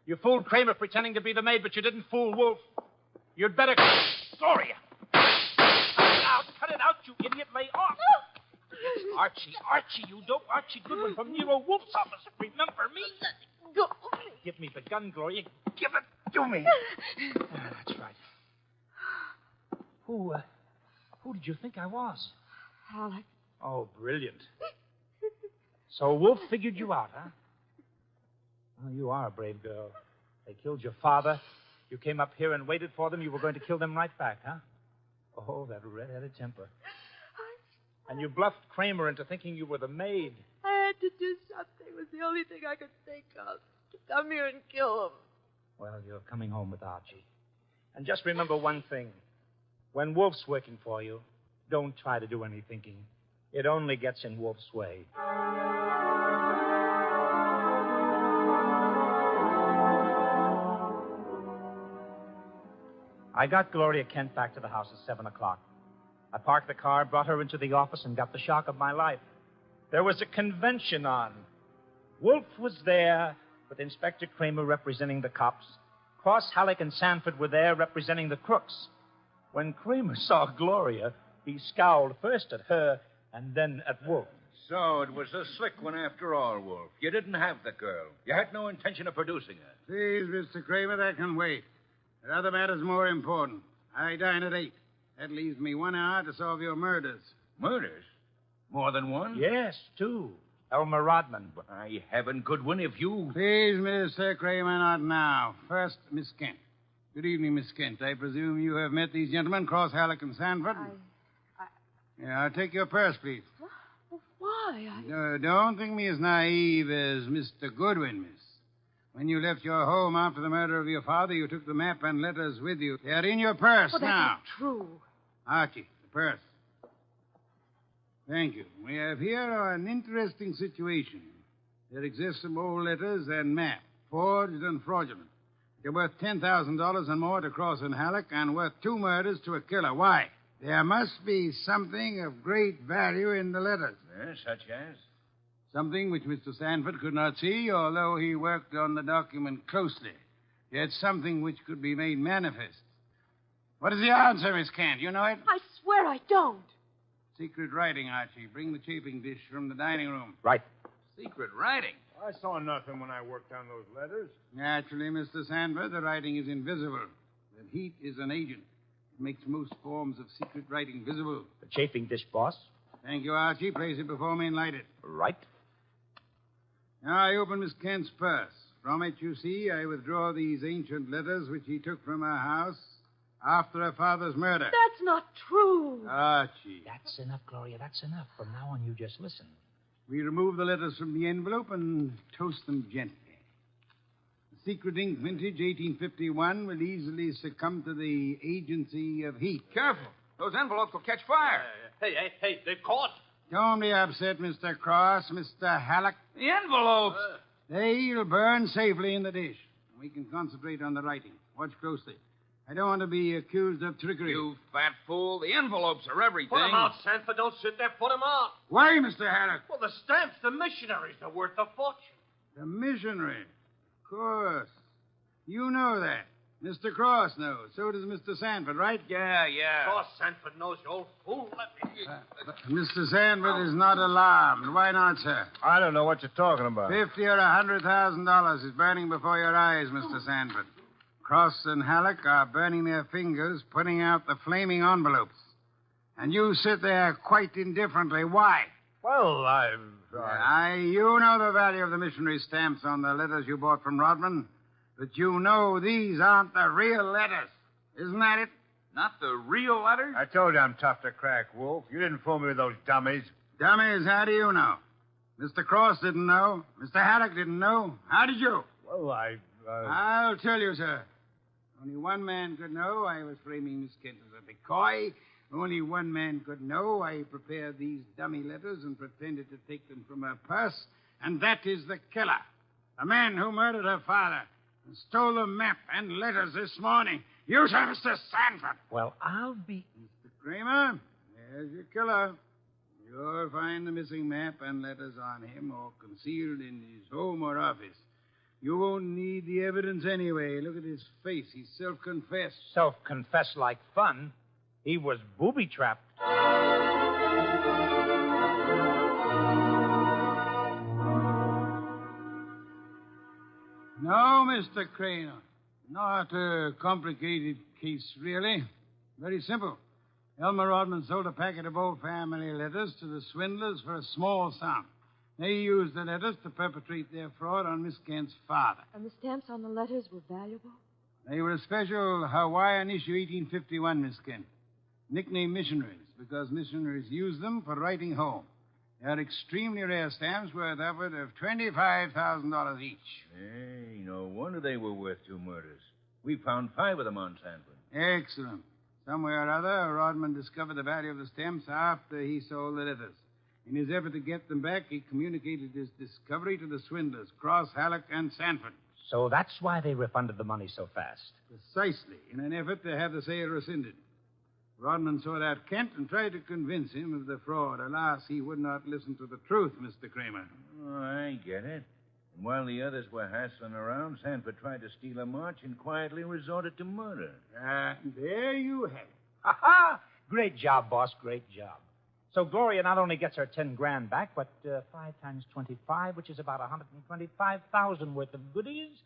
[SPEAKER 22] You fooled Kramer pretending to be the maid, but you didn't fool Wolf. You'd better... Gloria! Cut it out, you idiot. Lay off. It's Archie, you dope. Archie Goodwin from Nero Wolf's office. Remember me?
[SPEAKER 8] Go.
[SPEAKER 22] Give me the gun, Gloria. Give it to me. That's right. Who did you think I was?
[SPEAKER 8] Halleck.
[SPEAKER 22] Oh, brilliant. So Wolf figured you out, huh? Well, you are a brave girl. They killed your father. You came up here and waited for them. You were going to kill them right back, huh? Oh, that red-headed temper. And you bluffed Kramer into thinking you were the maid.
[SPEAKER 8] I had to do something. It was the only thing I could think of. To come here and kill him.
[SPEAKER 22] Well, you're coming home with Archie. And just remember one thing. When Wolf's working for you, don't try to do any thinking. It only gets in Wolf's way. I got Gloria Kent back to the house at 7 o'clock. I parked the car, brought her into the office, and got the shock of my life. There was a convention on. Wolf was there, with Inspector Kramer representing the cops. Cross, Halleck, and Sanford were there representing the crooks. When Kramer saw Gloria, he scowled first at her and then at Wolf.
[SPEAKER 7] So it was a slick one after all, Wolf. You didn't have the girl. You had no intention of producing her.
[SPEAKER 21] Please, Mr. Kramer, that can wait. There are other matters more important. I dine at 8. That leaves me 1 hour to solve your murders.
[SPEAKER 7] Murders? More than one?
[SPEAKER 22] Yes, 2. Elmer Rodman.
[SPEAKER 7] By heaven, Goodwin, if you...
[SPEAKER 21] Please, Mr. Kramer, not now. First, Miss Kent. Good evening, Miss Kent. I presume you have met these gentlemen, Cross, Halleck, and Sanford? Yeah, I'll take your purse, please.
[SPEAKER 8] Why?
[SPEAKER 21] Don't think me as naive as Mr. Goodwin, miss. When you left your home after the murder of your father, you took the map and letters with you. They're in your purse
[SPEAKER 8] Well,
[SPEAKER 21] now.
[SPEAKER 8] that's not true.
[SPEAKER 21] Archie, the purse. Thank you. We have here an interesting situation. There exist some old letters and map, forged and fraudulent. They're worth $10,000 and more to Cross and Halleck, and worth 2 murders to a killer. Why? There must be something of great value in the letters.
[SPEAKER 7] Yes, such as?
[SPEAKER 21] Something which Mr. Sanford could not see, although he worked on the document closely. Yet something which could be made manifest. What is the answer, Miss Kent? You know it?
[SPEAKER 8] I swear I don't.
[SPEAKER 21] Secret writing, Archie. Bring the chafing dish from the dining room.
[SPEAKER 22] Right.
[SPEAKER 1] Secret writing?
[SPEAKER 21] I saw nothing when I worked on those letters. Naturally, Mr. Sanford, the writing is invisible. The heat is an agent. It makes most forms of secret writing visible.
[SPEAKER 22] The chafing dish, boss.
[SPEAKER 21] Thank you, Archie. Place it before me and light it.
[SPEAKER 22] Right.
[SPEAKER 21] Now I open Miss Kent's purse. From it, you see, I withdraw these ancient letters which he took from her house after her father's murder.
[SPEAKER 8] That's not true.
[SPEAKER 21] Archie.
[SPEAKER 22] That's enough, Gloria. That's enough. From now on, you just listen.
[SPEAKER 21] We remove the letters from the envelope and toast them gently. The secret ink vintage 1851 will easily succumb to the agency of heat.
[SPEAKER 1] Careful. Those envelopes will catch fire.
[SPEAKER 4] Hey, they're caught.
[SPEAKER 21] Don't be upset, Mr. Cross, Mr. Halleck.
[SPEAKER 1] The envelopes.
[SPEAKER 21] They'll burn safely in the dish. We can concentrate on the writing. Watch closely. I don't want to be accused of trickery.
[SPEAKER 1] You fat fool. The envelopes are everything.
[SPEAKER 4] Put them out, Sanford. Don't sit there. Put them out.
[SPEAKER 21] Why, Mr. Halleck?
[SPEAKER 4] Well, the stamps, the missionaries, are worth a fortune.
[SPEAKER 21] The missionary. Of course. You know that. Mr. Cross knows. So does Mr. Sanford, right?
[SPEAKER 1] Yeah.
[SPEAKER 4] Cross Sanford knows, you old fool. Let me...
[SPEAKER 21] Mr. Sanford is not alarmed. Why not, sir?
[SPEAKER 14] I don't know what you're talking about.
[SPEAKER 21] $50,000 or $100,000 is burning before your eyes, Mr. Sanford. Cross and Halleck are burning their fingers, putting out the flaming envelopes. And you sit there quite indifferently. Why?
[SPEAKER 14] Well,
[SPEAKER 21] You know the value of the missionary stamps on the letters you bought from Rodman. But you know these aren't the real letters. Isn't that it?
[SPEAKER 1] Not the real letters?
[SPEAKER 14] I told you I'm tough to crack, Wolf. You didn't fool me with those dummies.
[SPEAKER 21] Dummies, how do you know? Mr. Cross didn't know. Mr. Halleck didn't know. How did you?
[SPEAKER 14] Well,
[SPEAKER 21] I'll tell you, sir. Only one man could know I was framing Miss Kent as a decoy Only one man could know. I prepared these dummy letters and pretended to take them from her purse, and that is the killer. The man who murdered her father and stole the map and letters this morning. You, sir, Mr. Sanford.
[SPEAKER 22] Well, I'll be...
[SPEAKER 21] Mr. Kramer, there's your killer. You'll find the missing map and letters on him or concealed in his home or office. You won't need the evidence anyway. Look at his face. He's self-confessed.
[SPEAKER 22] Self-confessed like fun. He was booby-trapped.
[SPEAKER 21] No, Mr. Crane. Not a complicated case, really. Very simple. Elmer Rodman sold a packet of old family letters to the swindlers for a small sum. They used the letters to perpetrate their fraud on Miss Kent's father.
[SPEAKER 8] And the stamps on the letters were valuable?
[SPEAKER 21] They were a special Hawaiian issue 1851, Miss Kent. Nicknamed missionaries, because missionaries used them for writing home. They are extremely rare stamps worth upward of $25,000 each.
[SPEAKER 7] Hey, no wonder they were worth 2 murders. We found 5 of them on Sanford.
[SPEAKER 21] Excellent. Somewhere or other, Rodman discovered the value of the stamps after he sold the letters. In his effort to get them back, he communicated his discovery to the swindlers, Cross, Halleck, and Sanford.
[SPEAKER 22] So that's why they refunded the money so fast.
[SPEAKER 21] Precisely, in an effort to have the sale rescinded. Rodman sought out Kent and tried to convince him of the fraud. Alas, he would not listen to the truth, Mr. Kramer.
[SPEAKER 7] Oh, I get it. And while the others were hassling around, Sanford tried to steal a march and quietly resorted to murder.
[SPEAKER 21] There you have it.
[SPEAKER 22] Ha-ha! Great job, boss. Great job. So Gloria not only gets her 10 grand back, but 5 times 25, which is about 125,000 worth of goodies.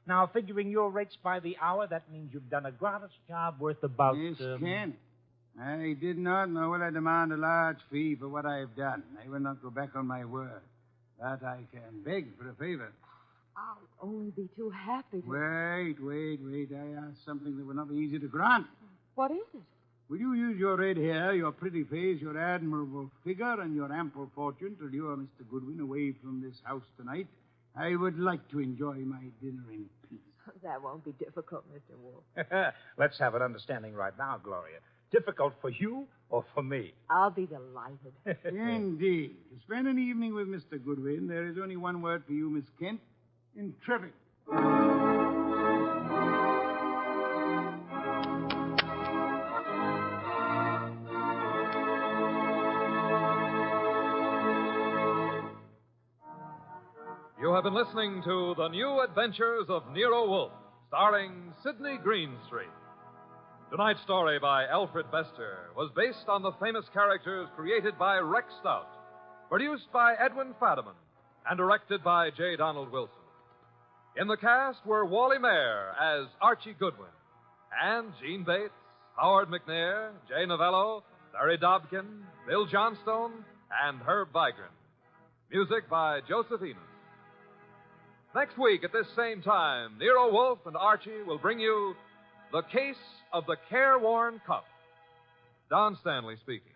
[SPEAKER 22] Now, figuring your rates by the hour, that means you've done a gratis job worth about...
[SPEAKER 21] Yes, Ken. I did not, nor will I demand a large fee for what I've done. I will not go back on my word. But I can beg for a favor.
[SPEAKER 8] I'll only be too happy to...
[SPEAKER 21] Wait. I asked something that will not be easy to grant.
[SPEAKER 8] What is it?
[SPEAKER 21] Will you use your red hair, your pretty face, your admirable figure, and your ample fortune to lure Mr. Goodwin away from this house tonight? I would like to enjoy my dinner in peace.
[SPEAKER 8] That won't be difficult, Mr. Wolf.
[SPEAKER 22] Let's have an understanding right now, Gloria. Difficult for you or for me?
[SPEAKER 8] I'll be delighted.
[SPEAKER 21] Indeed. To spend an evening with Mr. Goodwin, there is only one word for you, Miss Kent. Intrepid.
[SPEAKER 9] You have been listening to The New Adventures of Nero Wolfe, starring Sidney Greenstreet. Tonight's story by Alfred Bester was based on the famous characters created by Rex Stout, produced by Edwin Fadiman, and directed by J. Donald Wilson. In the cast were Wally Mayer as Archie Goodwin, and Gene Bates, Howard McNair, Jay Novello, Larry Dobkin, Bill Johnstone, and Herb Vigran. Music by Joseph Enos. Next week at this same time, Nero Wolfe and Archie will bring you The Case of the Careworn Cup. Don Stanley speaking.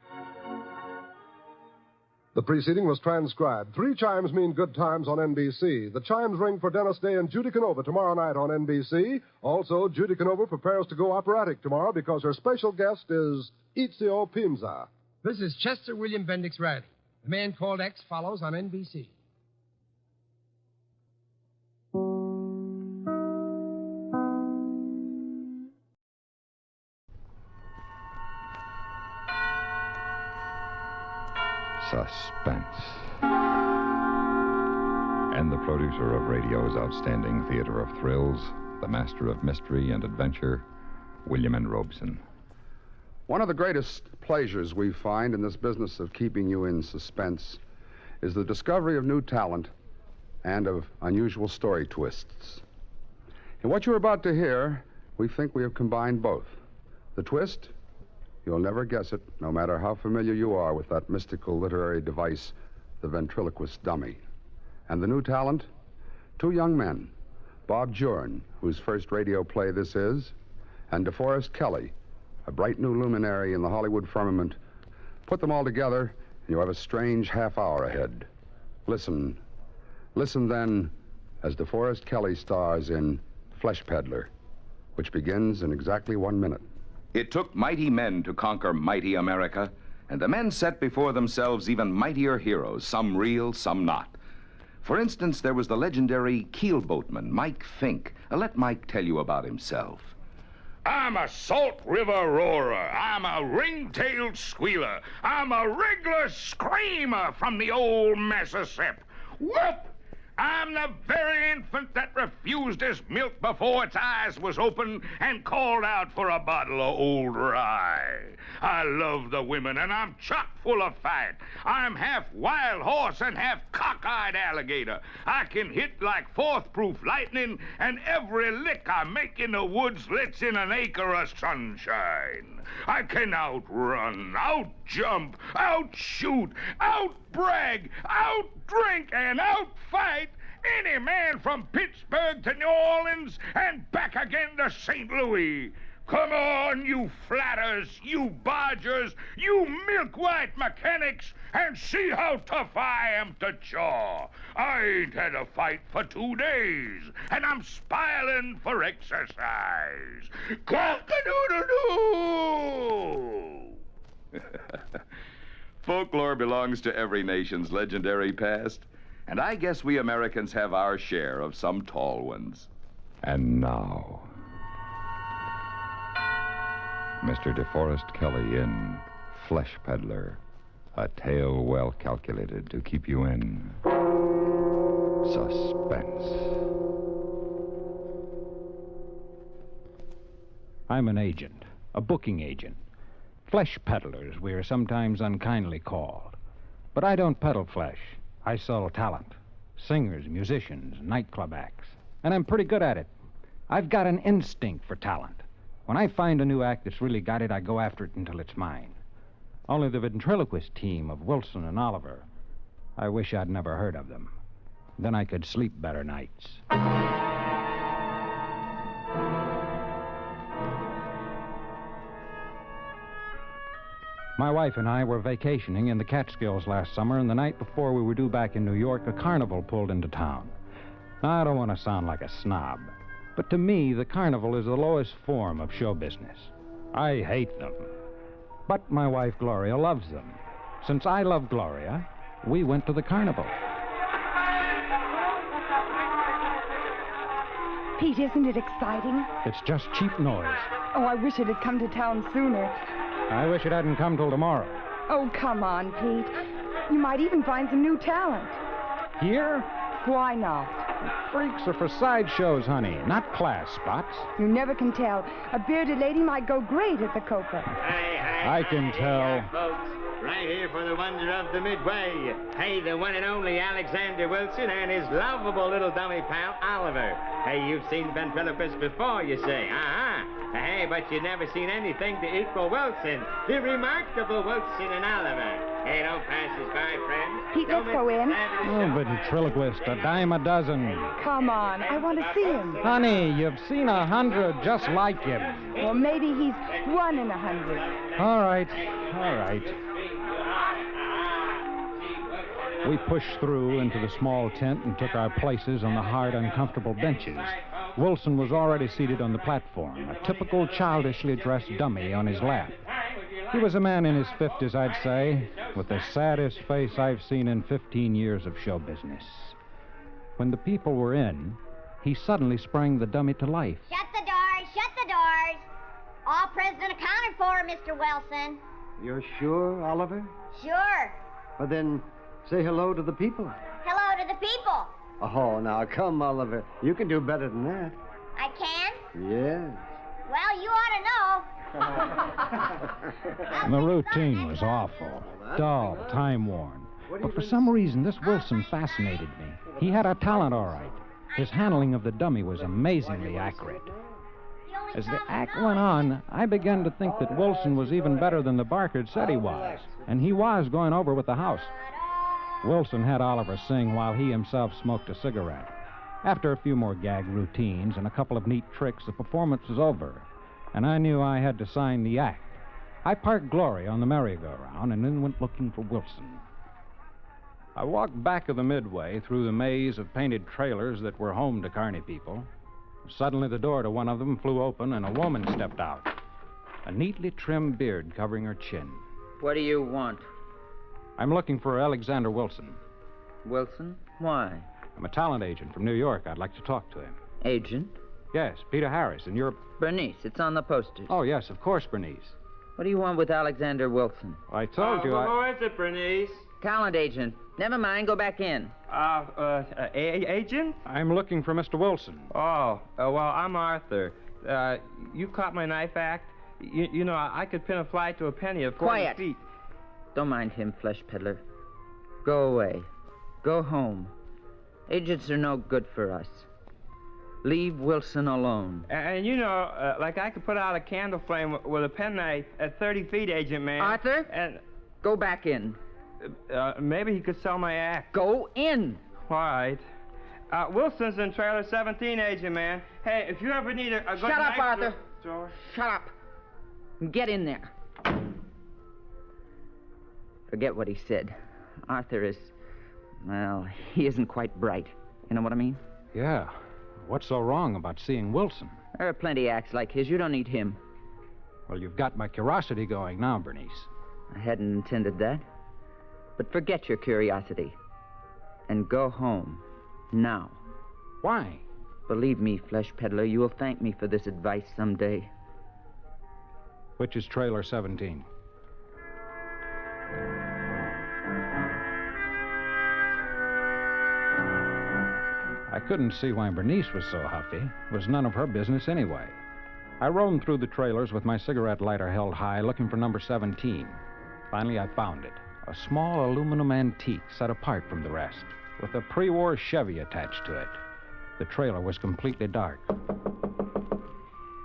[SPEAKER 17] The preceding was transcribed. 3 chimes mean good times on NBC. The chimes ring for Dennis Day and Judy Canova tomorrow night on NBC. Also, Judy Canova prepares to go operatic tomorrow because her special guest is Ezio Pinza.
[SPEAKER 10] This is Chester William Bendix Riley. The Man Called X follows on NBC.
[SPEAKER 15] Suspense. And the producer of radio's outstanding theater of thrills, the master of mystery and adventure, William N. Robeson.
[SPEAKER 13] One of the greatest pleasures we find in this business of keeping you in suspense is the discovery of new talent and of unusual story twists. In what you're about to hear, we think we have combined both. The twist? You'll never guess it, no matter how familiar you are with that mystical literary device, the ventriloquist dummy. And the new talent? 2 young men, Bob Jorn, whose first radio play this is, and DeForest Kelley, a bright new luminary in the Hollywood firmament. Put them all together, and you have a strange half hour ahead. Listen. Listen, then, as DeForest Kelley stars in Flesh Peddler, which begins in exactly 1 minute.
[SPEAKER 2] It took mighty men to conquer mighty America, and the men set before themselves even mightier heroes, some real, some not. For instance, there was the legendary keelboatman, Mike Fink. Let Mike tell you about himself.
[SPEAKER 16] I'm a Salt River roarer. I'm a ring-tailed squealer. I'm a regular screamer from the old Mississippi. Whoop! I'm the very infant that refused his milk before its eyes was open and called out for a bottle of old rye. I love the women, and I'm chock full of fight. I'm half wild horse and half cockeyed alligator. I can hit like fourth-proof lightning, and every lick I make in the woods lets in an acre of sunshine. I can outrun, outjump, outshoot, outbrag, outdrink, and outfight any man from Pittsburgh to New Orleans and back again to St. Louis. Come on, you flatters, you bodgers, you milk-white mechanics, and see how tough I am to chaw. I ain't had a fight for 2 days, and I'm spiling for exercise. Cock-a-doodle-doo!
[SPEAKER 2] Folklore belongs to every nation's legendary past, and I guess we Americans have our share of some tall ones.
[SPEAKER 15] And now, Mr. DeForest Kelly in Flesh Peddler, a tale well calculated to keep you in suspense.
[SPEAKER 20] I'm an agent, a booking agent. Flesh peddlers, we are sometimes unkindly called. But I don't peddle flesh. I sell talent. Singers, musicians, nightclub acts. And I'm pretty good at it. I've got an instinct for talent. When I find a new act that's really got it, I go after it until it's mine. Only the ventriloquist team of Wilson and Oliver, I wish I'd never heard of them. Then I could sleep better nights. My wife and I were vacationing in the Catskills last summer, and the night before we were due back in New York, a carnival pulled into town. Now, I don't want to sound like a snob, but to me, the carnival is the lowest form of show business. I hate them. But my wife, Gloria, loves them. Since I love Gloria, we went to the carnival.
[SPEAKER 24] Pete, isn't it exciting?
[SPEAKER 20] It's just cheap noise.
[SPEAKER 24] Oh, I wish it had come to town sooner.
[SPEAKER 20] I wish it hadn't come till tomorrow.
[SPEAKER 24] Oh, come on, Pete. You might even find some new talent.
[SPEAKER 20] Here?
[SPEAKER 24] Why not?
[SPEAKER 20] Freaks are for sideshows, honey, not class spots.
[SPEAKER 24] You never can tell. A bearded lady might go great at the Copa.
[SPEAKER 20] I can tell.
[SPEAKER 25] Folks, right here for the wonder of the Midway. Hey, the one and only Alexander Wilson and his lovable little dummy pal, Oliver. Hey, you've seen ventriloquists before, you say. Hey, but you've never seen anything to equal Wilson, the remarkable Wilson and Oliver. Hey, don't pass us by, friends.
[SPEAKER 24] Pete, let's go in.
[SPEAKER 20] Oh, ventriloquist, a dime a dozen.
[SPEAKER 24] Come on, I want to see him.
[SPEAKER 20] Honey, you've seen 100 just like him.
[SPEAKER 24] Well, maybe he's 1 in 100.
[SPEAKER 20] All right. We pushed through into the small tent and took our places on the hard, uncomfortable benches. Wilson was already seated on the platform, a typical childishly dressed dummy on his lap. He was a man in his 50s, I'd say, with the saddest face I've seen in 15 years of show business. When the people were in, he suddenly sprang the dummy to life.
[SPEAKER 26] Shut the doors, shut the doors. All present accounted for, Mr. Wilson.
[SPEAKER 23] You're sure, Oliver?
[SPEAKER 26] Sure.
[SPEAKER 23] Well, then, say hello to the people.
[SPEAKER 26] Hello to the people.
[SPEAKER 23] Oh, now, come, Oliver. You can do better than that.
[SPEAKER 26] I can?
[SPEAKER 23] Yes.
[SPEAKER 26] Well, you ought to know.
[SPEAKER 20] The routine was awful, dull, time-worn. But for some reason, this Wilson fascinated me. He had a talent, all right. His handling of the dummy was amazingly accurate. As the act went on, I began to think that Wilson was even better than the Barkard said he was, and he was going over with the house. Wilson had Oliver sing while he himself smoked a cigarette. After a few more gag routines and a couple of neat tricks, the performance was over, and I knew I had to sign the act. I parked Gloria on the merry-go-round and then went looking for Wilson. I walked back of the Midway through the maze of painted trailers that were home to carny people. Suddenly, the door to one of them flew open, and a woman stepped out. a neatly trimmed beard covering her chin.
[SPEAKER 3] What do you want?
[SPEAKER 20] I'm looking for Alexander Wilson.
[SPEAKER 3] Wilson? Why?
[SPEAKER 20] I'm a talent agent from New York. I'd like to talk to him.
[SPEAKER 3] Agent?
[SPEAKER 20] Yes, Peter Harris, and you're...
[SPEAKER 3] Bernice, it's on the posters.
[SPEAKER 20] Oh, yes, of course, Bernice.
[SPEAKER 3] What do you want with Alexander Wilson?
[SPEAKER 20] I told you
[SPEAKER 3] Who is it, Bernice? Talent agent. Never mind, go back in.
[SPEAKER 6] Agent?
[SPEAKER 20] I'm looking for Mr. Wilson.
[SPEAKER 6] Well, I'm Arthur. You caught my knife act? You know, I could pin a fly to a penny of 40
[SPEAKER 3] Quiet.
[SPEAKER 6] feet.
[SPEAKER 3] Don't mind him, flesh peddler. Go away. Go home. Agents are no good for us. Leave Wilson alone.
[SPEAKER 6] And you know, like I could put out a candle flame with a penknife at 30 feet, Agent Man.
[SPEAKER 3] Arthur?
[SPEAKER 6] And
[SPEAKER 3] go back in.
[SPEAKER 6] Maybe he could sell my act.
[SPEAKER 3] Go in.
[SPEAKER 6] All right. Wilson's in trailer 17, Agent Man. Hey, if you ever need a good
[SPEAKER 3] Shut up,
[SPEAKER 6] knife
[SPEAKER 3] Arthur.
[SPEAKER 6] George.
[SPEAKER 3] Shut up. Get in there. Forget what he said. Arthur is... well, he isn't quite bright. You know what I mean?
[SPEAKER 20] Yeah. What's so wrong about seeing Wilson?
[SPEAKER 3] There are plenty acts like his. You don't need him.
[SPEAKER 20] Well, you've got my curiosity going now, Bernice.
[SPEAKER 3] I hadn't intended that. But forget your curiosity. And go home. Now.
[SPEAKER 20] Why?
[SPEAKER 3] Believe me, flesh peddler, you will thank me for this advice someday.
[SPEAKER 20] Which is trailer 17? I couldn't see why Bernice was so huffy. It was none of her business anyway. I roamed through the trailers with my cigarette lighter held high, looking for number 17. Finally, I found it. A small aluminum antique set apart from the rest, with a pre-war Chevy attached to it. The trailer was completely dark.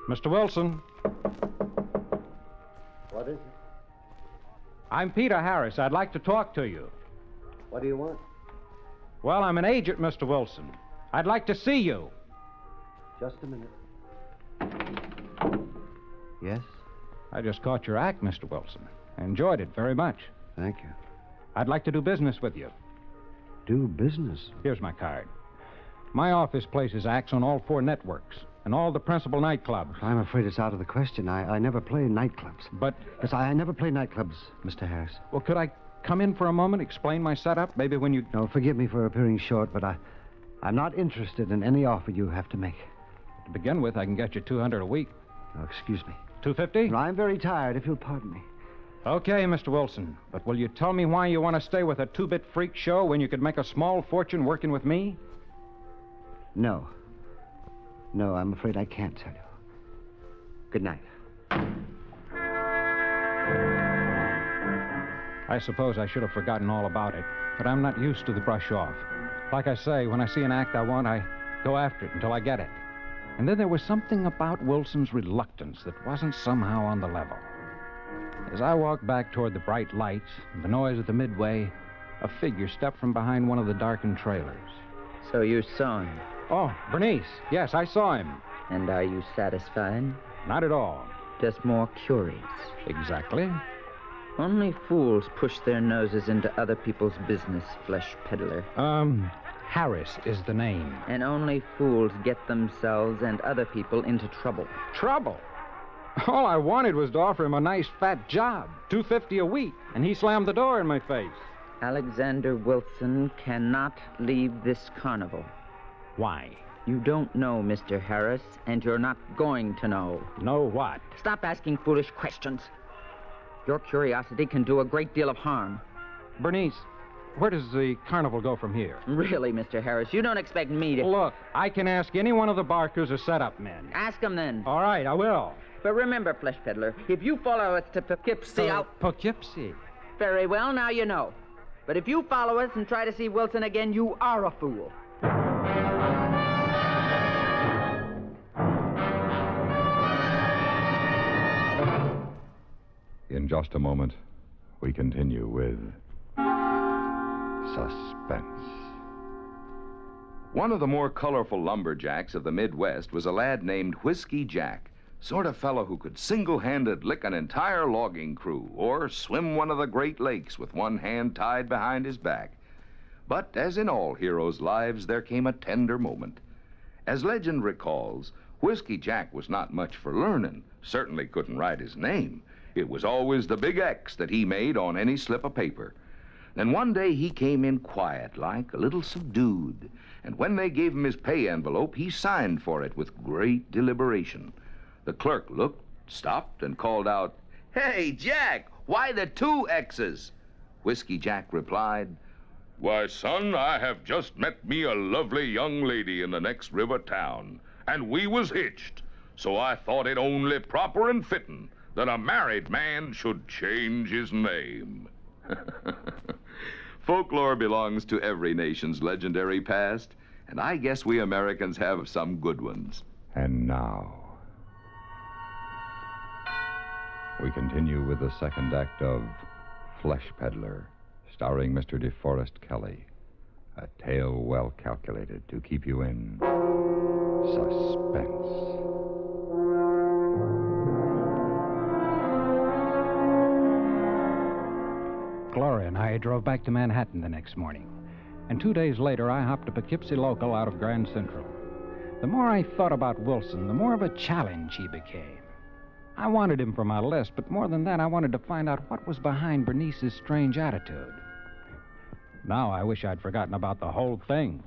[SPEAKER 20] Mr. Wilson.
[SPEAKER 23] What is it?
[SPEAKER 20] I'm Peter Harris. I'd like to talk to you.
[SPEAKER 23] What do you want?
[SPEAKER 20] Well, I'm an agent, Mr. Wilson. I'd like to see you.
[SPEAKER 23] Just a minute. Yes?
[SPEAKER 20] I just caught your act, Mr. Wilson. I enjoyed it very much.
[SPEAKER 23] Thank you.
[SPEAKER 20] I'd like to do business with you.
[SPEAKER 23] Do business?
[SPEAKER 20] Here's my card. My office places acts on all 4 networks and all the principal nightclubs.
[SPEAKER 23] I'm afraid it's out of the question. I never play nightclubs.
[SPEAKER 20] But...
[SPEAKER 23] Yes, I never play nightclubs, Mr. Harris.
[SPEAKER 20] Well, could I come in for a moment, explain my setup? Maybe when you...
[SPEAKER 23] No, forgive me for appearing short, but I'm not interested in any offer you have to make.
[SPEAKER 20] To begin with, I can get you $200 a week.
[SPEAKER 23] Oh, excuse me.
[SPEAKER 20] $250?
[SPEAKER 23] No, I'm very tired, if you'll pardon me.
[SPEAKER 20] Okay, Mr. Wilson. But will you tell me why you want to stay with a 2-bit freak show when you could make a small fortune working with me?
[SPEAKER 23] No. No, I'm afraid I can't tell you. Good night.
[SPEAKER 20] I suppose I should have forgotten all about it, but I'm not used to the brush off. Like I say, when I see an act I want, I go after it until I get it. And then there was something about Wilson's reluctance that wasn't somehow on the level. As I walked back toward the bright lights and the noise of the midway, a figure stepped from behind one of the darkened trailers.
[SPEAKER 3] So you saw him?
[SPEAKER 20] Oh, Bernice. Yes, I saw him.
[SPEAKER 3] And are you satisfied?
[SPEAKER 20] Not at all.
[SPEAKER 3] Just more curious.
[SPEAKER 20] Exactly.
[SPEAKER 3] Only fools push their noses into other people's business, flesh peddler.
[SPEAKER 20] Harris is the name.
[SPEAKER 3] And only fools get themselves and other people into trouble.
[SPEAKER 20] Trouble? All I wanted was to offer him a nice fat job, $250 a week, and he slammed the door in my face.
[SPEAKER 3] Alexander Wilson cannot leave this carnival.
[SPEAKER 20] Why?
[SPEAKER 3] You don't know, Mr. Harris, and you're not going to know.
[SPEAKER 20] Know what?
[SPEAKER 3] Stop asking foolish questions. Your curiosity can do a great deal of harm.
[SPEAKER 20] Bernice, where does the carnival go from here?
[SPEAKER 3] Really, Mr. Harris, you don't expect me to...
[SPEAKER 20] Look, I can ask any one of the Barkers or setup men.
[SPEAKER 3] Ask them then.
[SPEAKER 20] All right, I will.
[SPEAKER 3] But remember, flesh peddler, if you follow us to Poughkeepsie,
[SPEAKER 20] Poughkeepsie?
[SPEAKER 3] Very well, now you know. But if you follow us and try to see Wilson again, you are a fool.
[SPEAKER 15] In just a moment, we continue with Suspense.
[SPEAKER 2] One of the more colorful lumberjacks of the Midwest was a lad named Whiskey Jack. Sort of fellow who could single-handed lick an entire logging crew or swim one of the Great Lakes with one hand tied behind his back. But as in all heroes' lives, there came a tender moment. As legend recalls, Whiskey Jack was not much for learning, certainly couldn't write his name. It was always the big X that he made on any slip of paper. Then one day he came in quiet like, a little subdued, and when they gave him his pay envelope, he signed for it with great deliberation. The clerk looked, stopped, and called out, "Hey, Jack, why the 2 X's?" Whiskey Jack replied,
[SPEAKER 16] "Why, son, I have just met me a lovely young lady in the next river town, and we was hitched, so I thought it only proper and fitting that a married man should change his name."
[SPEAKER 2] Folklore belongs to every nation's legendary past, and I guess we Americans have some good ones.
[SPEAKER 15] And now, we continue with the second act of Flesh Peddler, starring Mr. DeForest Kelley. A tale well calculated to keep you in suspense.
[SPEAKER 20] Gloria and I drove back to Manhattan the next morning. And 2 days later, I hopped a Poughkeepsie local out of Grand Central. The more I thought about Wilson, the more of a challenge he became. I wanted him for my list, but more than that, I wanted to find out what was behind Bernice's strange attitude. Now I wish I'd forgotten about the whole thing.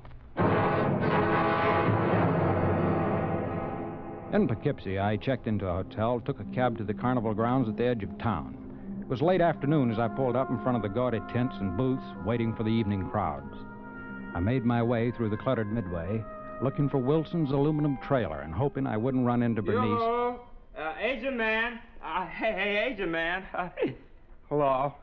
[SPEAKER 20] In Poughkeepsie, I checked into a hotel, took a cab to the carnival grounds at the edge of town. It was late afternoon as I pulled up in front of the gaudy tents and booths, waiting for the evening crowds. I made my way through the cluttered midway, looking for Wilson's aluminum trailer and hoping I wouldn't run into Bernice.
[SPEAKER 6] Yo, agent man. Hey, agent man. Hello.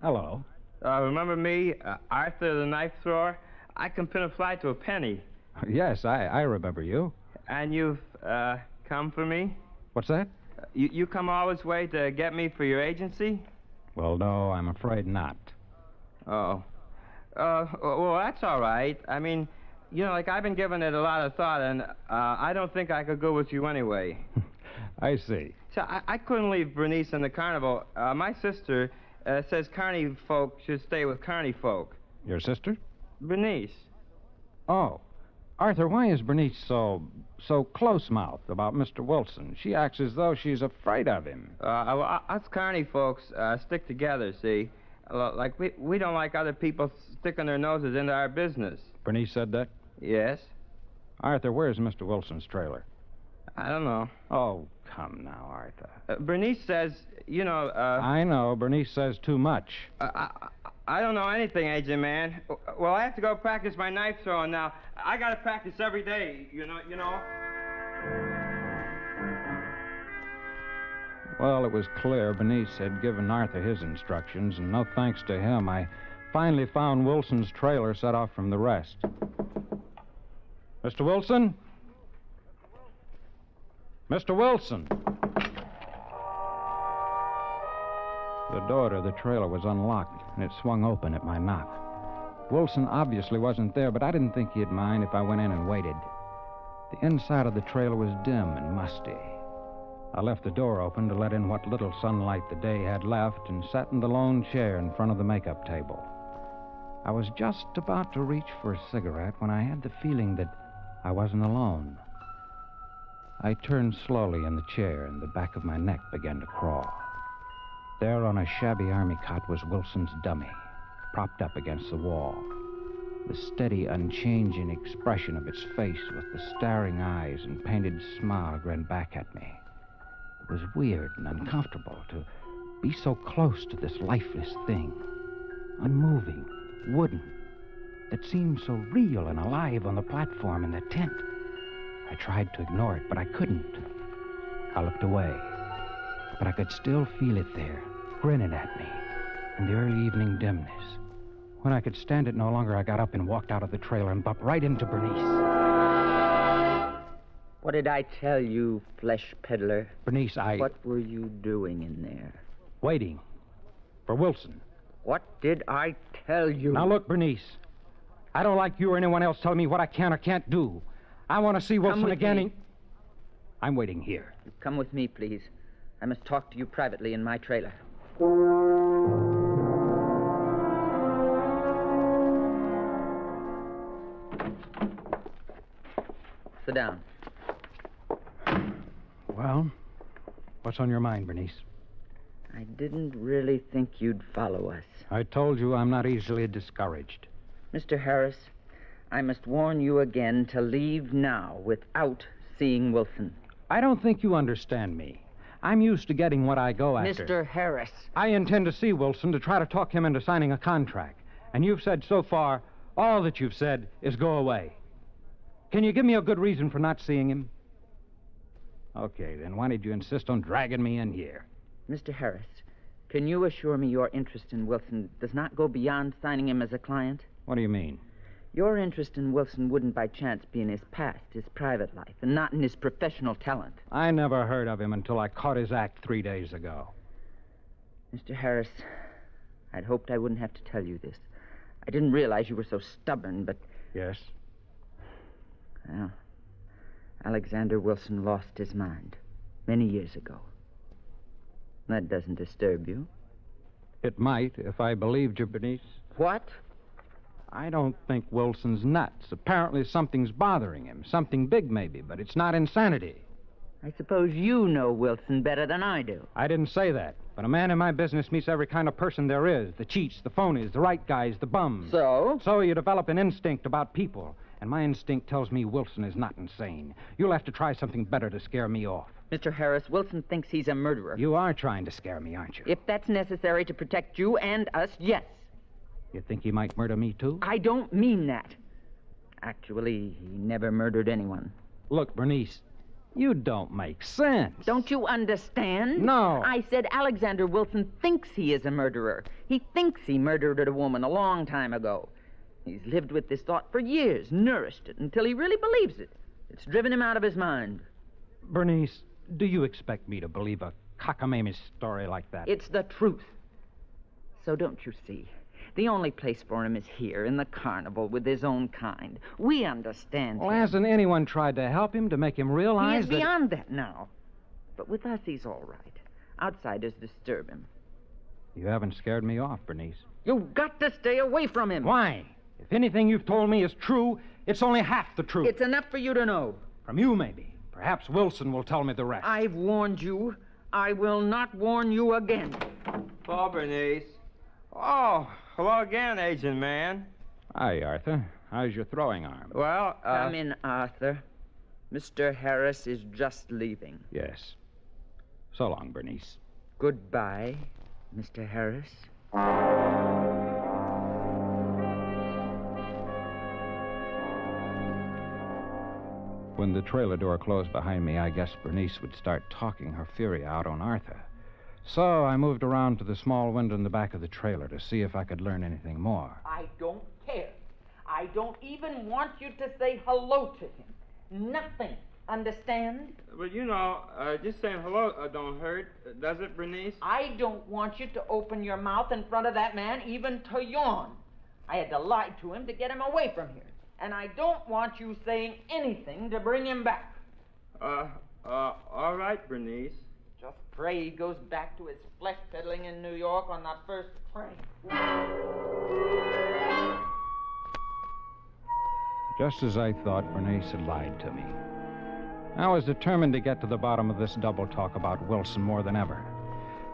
[SPEAKER 20] Hello.
[SPEAKER 6] Remember me, Arthur the knife thrower? I can pin a fly to a penny.
[SPEAKER 20] Yes, I remember you.
[SPEAKER 6] And you've come for me?
[SPEAKER 20] What's that?
[SPEAKER 6] You come all this way to get me for your agency?
[SPEAKER 20] Well, no, I'm afraid not.
[SPEAKER 6] Oh. Well, that's all right. I mean, you know, like, I've been giving it a lot of thought, and I don't think I could go with you anyway.
[SPEAKER 20] I see.
[SPEAKER 6] So I couldn't leave Bernice in the carnival. My sister says carny folk should stay with carny folk.
[SPEAKER 20] Your sister?
[SPEAKER 6] Bernice.
[SPEAKER 20] Oh. Arthur, why is Bernice so close-mouthed about Mr. Wilson? She acts as though she's afraid of him.
[SPEAKER 6] Well, us carny folks stick together, see? Like, we don't like other people sticking their noses into our business.
[SPEAKER 20] Bernice said that?
[SPEAKER 6] Yes.
[SPEAKER 20] Arthur, where's Mr. Wilson's trailer?
[SPEAKER 6] I don't know.
[SPEAKER 20] Oh, come now, Arthur.
[SPEAKER 6] Bernice says, you know,
[SPEAKER 20] I know. Bernice says too much.
[SPEAKER 6] I don't know anything, agent man. Well, I have to go practice my knife throwing now. I got to practice every day, you know.
[SPEAKER 20] Well, it was clear Bernice had given Arthur his instructions, and no thanks to him, I finally found Wilson's trailer set off from the rest. Mr. Wilson? Mr. Wilson! The door to the trailer was unlocked, and it swung open at my knock. Wilson obviously wasn't there, but I didn't think he'd mind if I went in and waited. The inside of the trailer was dim and musty. I left the door open to let in what little sunlight the day had left and sat in the lone chair in front of the makeup table. I was just about to reach for a cigarette when I had the feeling that I wasn't alone. I turned slowly in the chair, and the back of my neck began to crawl. There on a shabby army cot was Wilson's dummy, propped up against the wall. The steady, unchanging expression of its face with the staring eyes and painted smile grinned back at me. It was weird and uncomfortable to be so close to this lifeless thing, unmoving, wooden, that seemed so real and alive on the platform in the tent. I tried to ignore it, but I couldn't. I looked away, but I could still feel it there, grinning at me in the early evening dimness. When I could stand it no longer, I got up and walked out of the trailer and bumped right into Bernice.
[SPEAKER 3] What did I tell you, flesh peddler?
[SPEAKER 20] Bernice,
[SPEAKER 3] What were you doing in there?
[SPEAKER 20] Waiting. For Wilson.
[SPEAKER 3] What did I tell you?
[SPEAKER 20] Now look, Bernice. I don't like you or anyone else telling me what I can or can't do. I want to see Wilson again. I'm waiting here.
[SPEAKER 3] Come with me, please. I must talk to you privately in my trailer. Sit down.
[SPEAKER 20] Well, what's on your mind, Bernice?
[SPEAKER 3] I didn't really think you'd follow us.
[SPEAKER 20] I told you I'm not easily discouraged.
[SPEAKER 3] Mr. Harris, I must warn you again to leave now without seeing Wilson.
[SPEAKER 20] I don't think you understand me. I'm used to getting what I go after.
[SPEAKER 3] Mr. Harris.
[SPEAKER 20] I intend to see Wilson to try to talk him into signing a contract. And you've said so far, all that you've said is go away. Can you give me a good reason for not seeing him? Okay, then why did you insist on dragging me in here?
[SPEAKER 3] Mr. Harris, can you assure me your interest in Wilson does not go beyond signing him as a client?
[SPEAKER 20] What do you mean?
[SPEAKER 3] Your interest in Wilson wouldn't by chance be in his past, his private life, and not in his professional talent.
[SPEAKER 20] I never heard of him until I caught his act 3 days ago.
[SPEAKER 3] Mr. Harris, I'd hoped I wouldn't have to tell you this. I didn't realize you were so stubborn, but...
[SPEAKER 20] Yes?
[SPEAKER 3] Well, Alexander Wilson lost his mind many years ago. That doesn't disturb you?
[SPEAKER 20] It might, if I believed you, Bernice.
[SPEAKER 3] What?
[SPEAKER 20] I don't think Wilson's nuts. Apparently something's bothering him. Something big, maybe, but it's not insanity.
[SPEAKER 3] I suppose you know Wilson better than I do.
[SPEAKER 20] I didn't say that, but a man in my business meets every kind of person there is. The cheats, the phonies, the right guys, the bums.
[SPEAKER 3] So?
[SPEAKER 20] So you develop an instinct about people, and my instinct tells me Wilson is not insane. You'll have to try something better to scare me off.
[SPEAKER 3] Mr. Harris, Wilson thinks he's a murderer.
[SPEAKER 20] You are trying to scare me, aren't you?
[SPEAKER 3] If that's necessary to protect you and us, yes.
[SPEAKER 20] You think he might murder me, too?
[SPEAKER 3] I don't mean that. Actually, he never murdered anyone.
[SPEAKER 20] Look, Bernice, you don't make sense.
[SPEAKER 3] Don't you understand?
[SPEAKER 20] No.
[SPEAKER 3] I said Alexander Wilson thinks he is a murderer. He thinks he murdered a woman a long time ago. He's lived with this thought for years, nourished it, until he really believes it. It's driven him out of his mind.
[SPEAKER 20] Bernice, do you expect me to believe a cockamamie story like that?
[SPEAKER 3] It's the truth. So don't you see? The only place for him is here, in the carnival, with his own kind. We understand
[SPEAKER 20] Well,
[SPEAKER 3] him.
[SPEAKER 20] hasn't anyone tried to help him, to make him realize
[SPEAKER 3] He is beyond that now. But with us, he's all right. Outsiders disturb him.
[SPEAKER 20] You haven't scared me off, Bernice.
[SPEAKER 3] You've got to stay away from him.
[SPEAKER 20] Why? If anything you've told me is true, it's only half the truth.
[SPEAKER 3] It's enough for you to know.
[SPEAKER 20] From you, maybe. Perhaps Wilson will tell me the rest.
[SPEAKER 3] I've warned you. I will not warn you again.
[SPEAKER 6] Paul, Bernice. Oh, hello again, Agent Man.
[SPEAKER 20] Hi, Arthur. How's your throwing arm?
[SPEAKER 6] Well,
[SPEAKER 3] Come in, Arthur. Mr. Harris is just leaving.
[SPEAKER 20] Yes. So long, Bernice.
[SPEAKER 3] Goodbye, Mr. Harris.
[SPEAKER 20] When the trailer door closed behind me, I guess Bernice would start talking her fury out on Arthur. So I moved around to the small window in the back of the trailer to see if I could learn anything more.
[SPEAKER 3] I don't care. I don't even want you to say hello to him. Nothing. Understand?
[SPEAKER 6] Well, just saying hello don't hurt, does it, Bernice?
[SPEAKER 3] I don't want you to open your mouth in front of that man, even to yawn. I had to lie to him to get him away from here. And I don't want you saying anything to bring him back.
[SPEAKER 6] All right, Bernice.
[SPEAKER 3] Just pray he goes back to his flesh peddling in New York on that first train.
[SPEAKER 20] Just as I thought, Bernice had lied to me. I was determined to get to the bottom of this double talk about Wilson more than ever.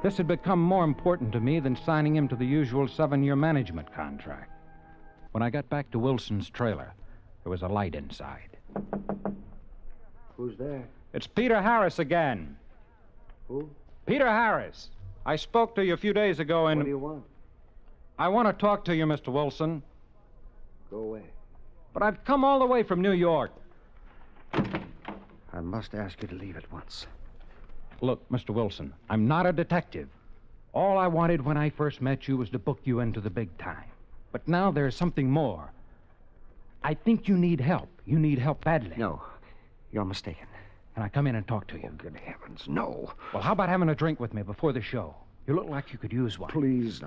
[SPEAKER 20] This had become more important to me than signing him to the usual 7-year management contract. When I got back to Wilson's trailer, there was a light inside.
[SPEAKER 23] Who's there?
[SPEAKER 20] It's Peter Harris again.
[SPEAKER 23] Who?
[SPEAKER 20] Peter Harris. I spoke to you a few days ago and...
[SPEAKER 23] What do you want?
[SPEAKER 20] I want to talk to you, Mr. Wilson.
[SPEAKER 23] Go away.
[SPEAKER 20] But I've come all the way from New York.
[SPEAKER 23] I must ask you to leave at once.
[SPEAKER 20] Look, Mr. Wilson, I'm not a detective. All I wanted when I first met you was to book you into the big time. But now there's something more. I think you need help. You need help badly.
[SPEAKER 23] No, you're mistaken.
[SPEAKER 20] Can I come in and talk to you?
[SPEAKER 23] Oh, good heavens, no.
[SPEAKER 20] Well, how about having a drink with me before the show? You look like you could use one.
[SPEAKER 23] Please,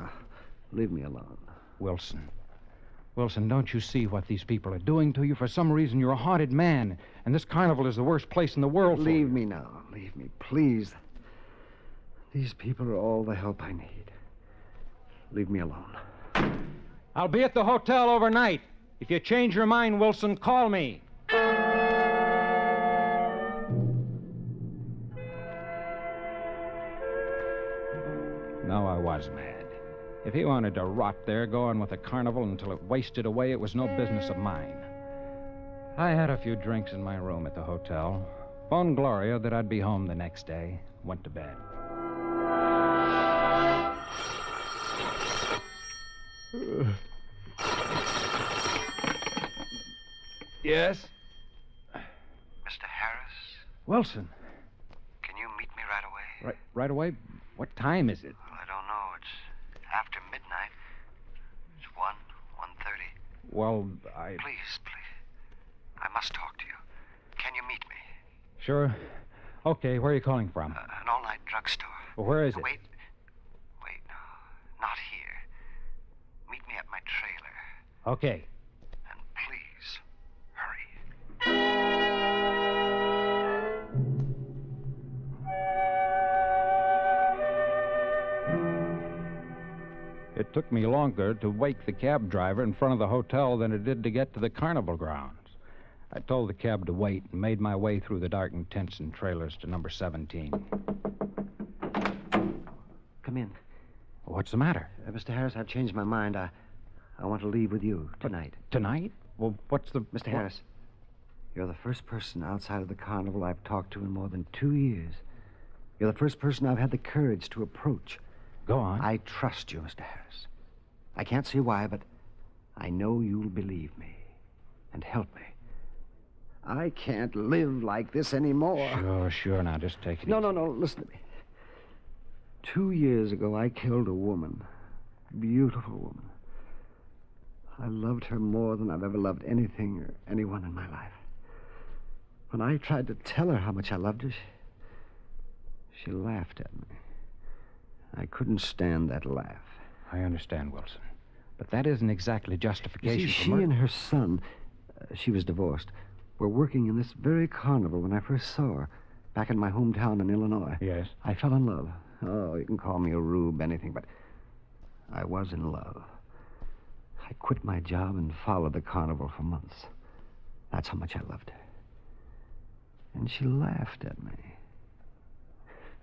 [SPEAKER 23] leave me alone.
[SPEAKER 20] Wilson, don't you see what these people are doing to you? For some reason, you're a haunted man, and this carnival is the worst place in the world for you.
[SPEAKER 23] Leave me now. Leave me, please. These people are all the help I need. Leave me alone.
[SPEAKER 20] I'll be at the hotel overnight. If you change your mind, Wilson, call me. No, I was mad. If he wanted to rot there going with the carnival until it wasted away, it was no business of mine. I had a few drinks in my room at the hotel, phoned Gloria that I'd be home the next day, went to bed. Yes?
[SPEAKER 4] Mr. Harris?
[SPEAKER 20] Wilson.
[SPEAKER 4] Can you meet me right away?
[SPEAKER 20] Right away? What time is it?
[SPEAKER 4] Well, I don't know. It's after midnight. It's 1:30.
[SPEAKER 20] Well,
[SPEAKER 4] Please. I must talk to you. Can you meet me?
[SPEAKER 20] Sure. Okay, where are you calling from?
[SPEAKER 4] An all-night drugstore.
[SPEAKER 20] Well, where is it?
[SPEAKER 4] Wait, no. Not here. Meet me at my trailer.
[SPEAKER 20] Okay.
[SPEAKER 4] And please, hurry.
[SPEAKER 20] It took me longer to wake the cab driver in front of the hotel than it did to get to the carnival grounds. I told the cab to wait and made my way through the darkened tents and trailers to number 17.
[SPEAKER 23] Come in.
[SPEAKER 20] What's the matter?
[SPEAKER 23] Mr. Harris, I've changed my mind. I want to leave with you tonight.
[SPEAKER 20] Tonight? Well, what's the...
[SPEAKER 23] Mr. Harris, you're the first person outside of the carnival I've talked to in more than 2 years. You're the first person I've had the courage to approach.
[SPEAKER 20] Go on.
[SPEAKER 23] I trust you, Mr. Harris. I can't see why, but I know you'll believe me and help me. I can't live like this anymore.
[SPEAKER 20] Sure. Now, just take it
[SPEAKER 23] No,
[SPEAKER 20] easy.
[SPEAKER 23] listen to me. 2 years ago, I killed a woman. A beautiful woman. I loved her more than I've ever loved anything or anyone in my life. When I tried to tell her how much I loved her, she laughed at me. I couldn't stand that laugh.
[SPEAKER 20] I understand, Wilson. But that isn't exactly justification
[SPEAKER 23] You see,
[SPEAKER 20] for
[SPEAKER 23] she
[SPEAKER 20] murder.
[SPEAKER 23] and her son, she was divorced, were working in this very carnival when I first saw her, back in my hometown in Illinois.
[SPEAKER 20] Yes?
[SPEAKER 23] I fell in love. Oh, you can call me a rube, anything, but I was in love. I quit my job and followed the carnival for months. That's how much I loved her. And she laughed at me.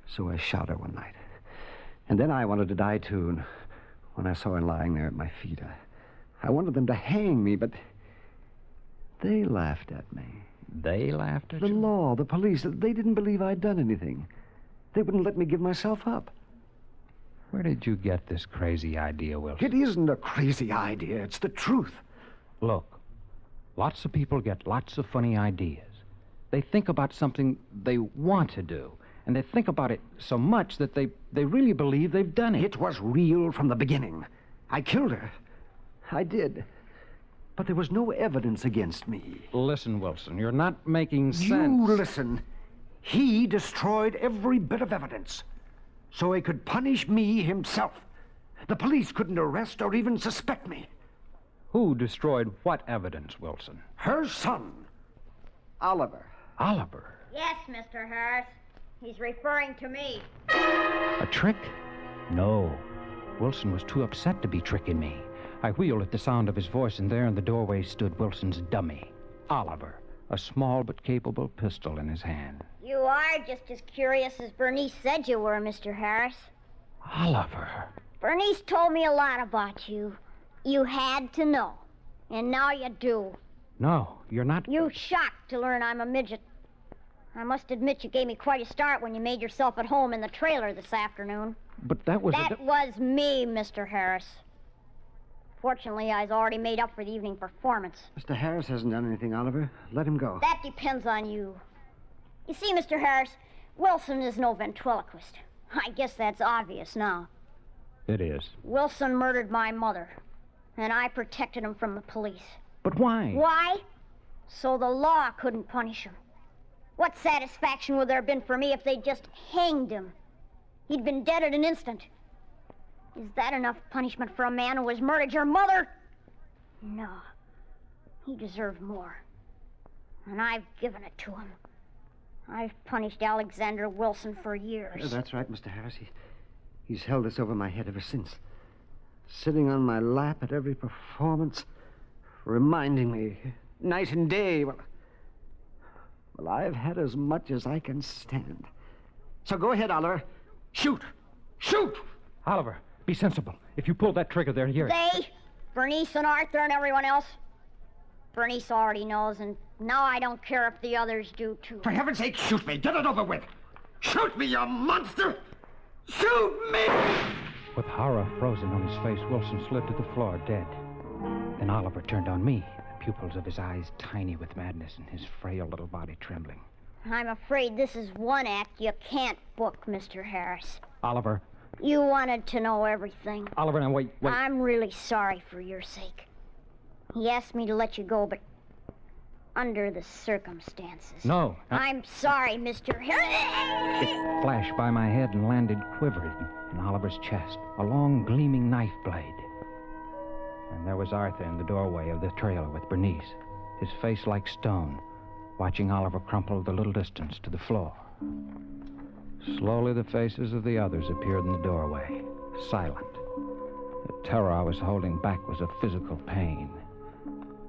[SPEAKER 23] So I shot her one night. And then I wanted to die, too. And when I saw her lying there at my feet, I wanted them to hang me, but they laughed at me.
[SPEAKER 20] They laughed at
[SPEAKER 23] you?
[SPEAKER 20] you?
[SPEAKER 23] The law, the police, they didn't believe I'd done anything. They wouldn't let me give myself up.
[SPEAKER 20] Where did you get this crazy idea, Wilson?
[SPEAKER 23] It isn't a crazy idea. It's the truth.
[SPEAKER 20] Look, lots of people get lots of funny ideas. They think about something they want to do, and they think about it so much that they really believe they've done it.
[SPEAKER 23] It was real from the beginning. I killed her. I did. But there was no evidence against me.
[SPEAKER 20] Listen, Wilson, you're not making sense.
[SPEAKER 23] You listen. He destroyed every bit of evidence so he could punish me himself. The police couldn't arrest or even suspect me.
[SPEAKER 20] Who destroyed what evidence, Wilson?
[SPEAKER 23] Her son, Oliver.
[SPEAKER 20] Oliver?
[SPEAKER 26] Yes, Mr. Harris. He's referring to me.
[SPEAKER 20] A trick? No. Wilson was too upset to be tricking me. I wheeled at the sound of his voice, and there in the doorway stood Wilson's dummy, Oliver, a small but capable pistol in his hand.
[SPEAKER 26] You are just as curious as Bernice said you were, Mr. Harris.
[SPEAKER 20] Oliver.
[SPEAKER 26] Bernice told me a lot about you. You had to know. And now you do.
[SPEAKER 20] No, you're not...
[SPEAKER 26] You shocked to learn I'm a midget. I must admit you gave me quite a start when you made yourself at home in the trailer this afternoon.
[SPEAKER 20] But that was...
[SPEAKER 26] That was me, Mr. Harris. Fortunately, I was already made up for the evening performance.
[SPEAKER 23] Mr. Harris hasn't done anything, Oliver. Let him go.
[SPEAKER 26] That depends on you. You see, Mr. Harris, Wilson is no ventriloquist. I guess that's obvious now.
[SPEAKER 20] It is.
[SPEAKER 26] Wilson murdered my mother, and I protected him from the police.
[SPEAKER 20] But why?
[SPEAKER 26] Why? So the law couldn't punish him. What satisfaction would there have been for me if they'd just hanged him? He'd been dead at an instant. Is that enough punishment for a man who has murdered your mother? No. He deserved more. And I've given it to him. I've punished Alexander Wilson for years.
[SPEAKER 23] That's right, Mr. Harris. He's held this over my head ever since. Sitting on my lap at every performance, reminding me night and day. Well, I've had as much as I can stand. So go ahead, Oliver. Shoot! Shoot!
[SPEAKER 20] Oliver, be sensible. If you pull that trigger, they'll hear it.
[SPEAKER 26] They? Bernice and Arthur and everyone else? Bernice already knows, and now I don't care if the others do, too.
[SPEAKER 1] For heaven's sake, shoot me. Get it over with. Shoot me, you monster! Shoot me!
[SPEAKER 20] With horror frozen on his face, Wilson slid to the floor, dead. Then Oliver turned on me, the pupils of his eyes tiny with madness and his frail little body trembling.
[SPEAKER 26] I'm afraid this is one act you can't book, Mr. Harris.
[SPEAKER 20] Oliver.
[SPEAKER 26] You wanted to know everything.
[SPEAKER 20] Oliver, now wait.
[SPEAKER 26] I'm really sorry for your sake. He asked me to let you go, but under the circumstances.
[SPEAKER 20] No.
[SPEAKER 26] I'm sorry, Mr. Harris.
[SPEAKER 20] It flashed by my head and landed quivering in Oliver's chest, a long, gleaming knife blade. And there was Arthur in the doorway of the trailer with Bernice, his face like stone, watching Oliver crumple the little distance to the floor. Slowly, the faces of the others appeared in the doorway, silent. The terror I was holding back was a physical pain.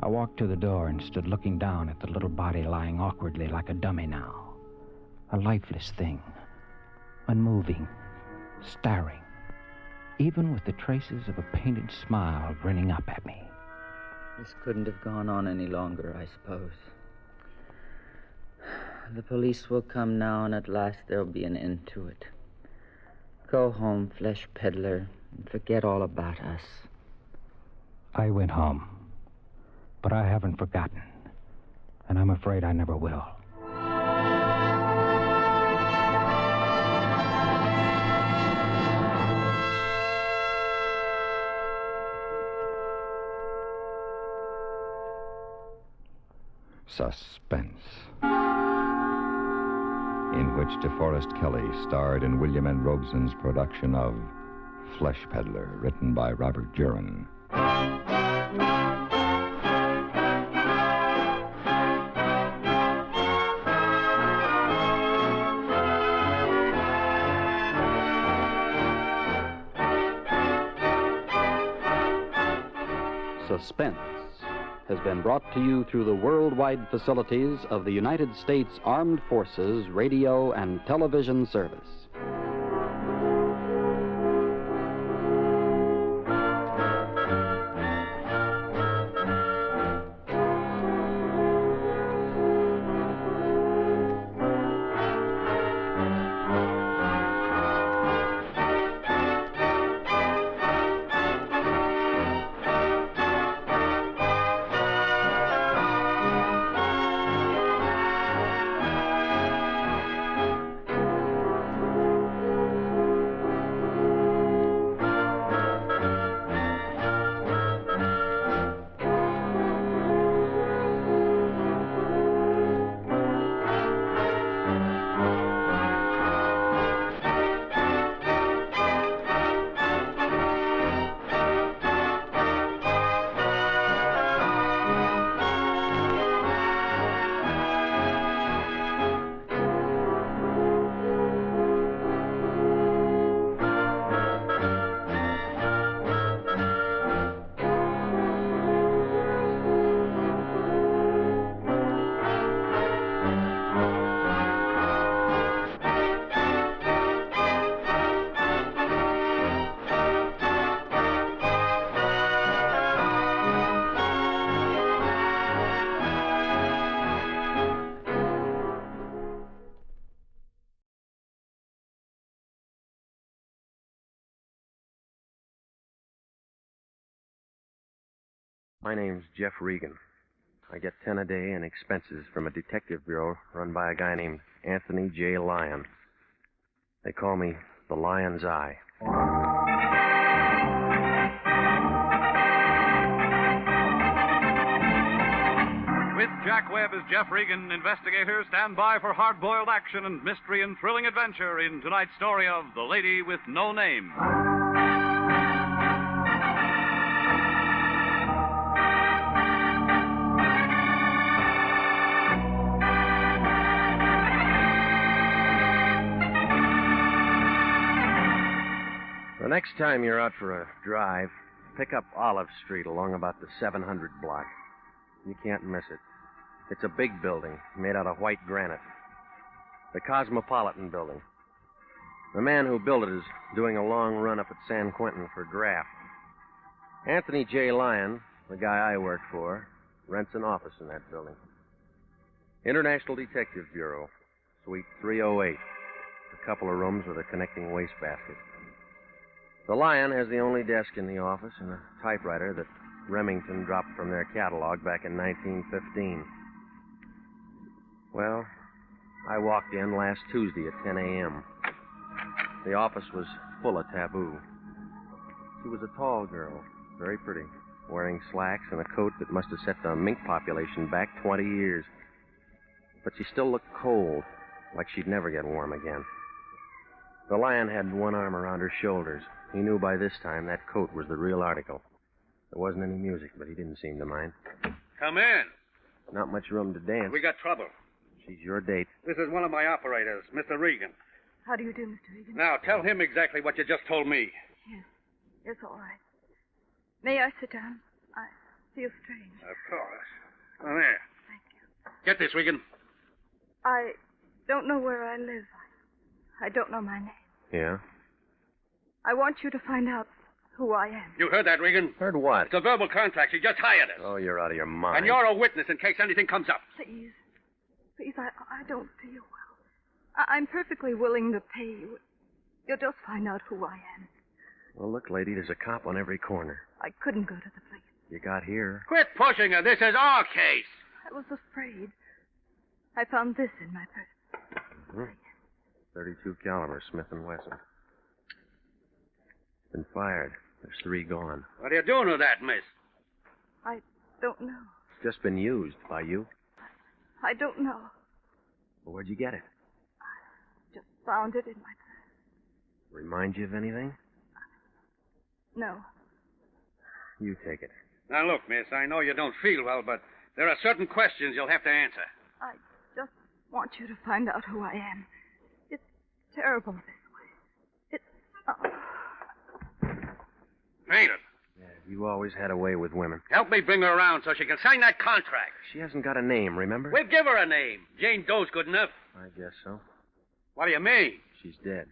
[SPEAKER 20] I walked to the door and stood looking down at the little body lying awkwardly like a dummy now. A lifeless thing, unmoving, staring, even with the traces of a painted smile grinning up at me.
[SPEAKER 3] This couldn't have gone on any longer, I suppose. The police will come now, and at last there'll be an end to it. Go home, flesh peddler, and forget all about us.
[SPEAKER 20] I went home, but I haven't forgotten, and I'm afraid I never will.
[SPEAKER 15] Suspense, in which DeForest Kelley starred in William N. Robeson's production of Flesh Peddler, written by Robert Jurin.
[SPEAKER 5] Suspense has been brought to you through the worldwide facilities of the United States Armed Forces Radio and Television Service.
[SPEAKER 11] My name's Jeff Regan. I get 10 a day in expenses from a detective bureau run by a guy named Anthony J. Lyon. They call me the Lion's Eye.
[SPEAKER 12] With Jack Webb as Jeff Regan, investigators stand by for hard-boiled action and mystery and thrilling adventure in tonight's story of The Lady with No Name.
[SPEAKER 11] The next time you're out for a drive, pick up Olive Street along about the 700 block. You can't miss it. It's a big building made out of white granite. The Cosmopolitan Building. The man who built it is doing a long run up at San Quentin for graft. Anthony J. Lyon, the guy I work for, rents an office in that building. International Detective Bureau, Suite 308. A couple of rooms with a connecting wastebasket. The Lion has the only desk in the office and a typewriter that Remington dropped from their catalog back in 1915. Well, I walked in last Tuesday at 10 a.m. The office was full of taboo. She was a tall girl, very pretty, wearing slacks and a coat that must have set the mink population back 20 years. But she still looked cold, like she'd never get warm again. The Lion had one arm around her shoulders. He knew by this time that coat was the real article. There wasn't any music, but he didn't seem to mind.
[SPEAKER 12] Come in.
[SPEAKER 11] Not much room to dance.
[SPEAKER 12] We got trouble.
[SPEAKER 11] She's your date.
[SPEAKER 12] This is one of my operators, Mr. Regan.
[SPEAKER 24] How do you do, Mr. Regan?
[SPEAKER 12] Now, tell him exactly what you just told me.
[SPEAKER 24] Yes. Yes, all right. May I sit down? I feel strange.
[SPEAKER 12] Of course. Oh, there.
[SPEAKER 24] Thank you.
[SPEAKER 12] Get this, Regan.
[SPEAKER 24] I don't know where I live. I don't know my name.
[SPEAKER 11] Yeah?
[SPEAKER 24] I want you to find out who I am.
[SPEAKER 12] You heard that, Regan?
[SPEAKER 11] Heard what?
[SPEAKER 12] It's a verbal contract. She just hired us.
[SPEAKER 11] Oh, you're out of your mind.
[SPEAKER 12] And you're a witness in case anything comes up.
[SPEAKER 24] Please. Please, I don't feel well. I'm perfectly willing to pay you. You'll just find out who I am.
[SPEAKER 11] Well, look, lady, there's a cop on every corner.
[SPEAKER 24] I couldn't go to the police.
[SPEAKER 11] You got here.
[SPEAKER 12] Quit pushing her. This is our case.
[SPEAKER 24] I was afraid. I found this in my purse.
[SPEAKER 11] 32 caliber Smith & Wesson. Been fired. There's 3 gone.
[SPEAKER 12] What are you doing with that, miss?
[SPEAKER 24] I don't know.
[SPEAKER 11] It's just been used by you.
[SPEAKER 24] I don't know.
[SPEAKER 11] Well, where'd you get it?
[SPEAKER 24] Just found it in my purse.
[SPEAKER 11] Remind you of anything?
[SPEAKER 24] No.
[SPEAKER 11] You take it.
[SPEAKER 12] Now, look, miss, I know you don't feel well, but there are certain questions you'll have to answer.
[SPEAKER 24] I just want you to find out who I am. It's terrible this way. It's...
[SPEAKER 12] Ain't it?
[SPEAKER 11] Yeah, you always had a way with women.
[SPEAKER 12] Help me bring her around so she can sign that contract.
[SPEAKER 11] She hasn't got a name, remember?
[SPEAKER 12] We'll give her a name. Jane Doe's good enough.
[SPEAKER 11] I guess so.
[SPEAKER 12] What do you mean?
[SPEAKER 11] She's dead.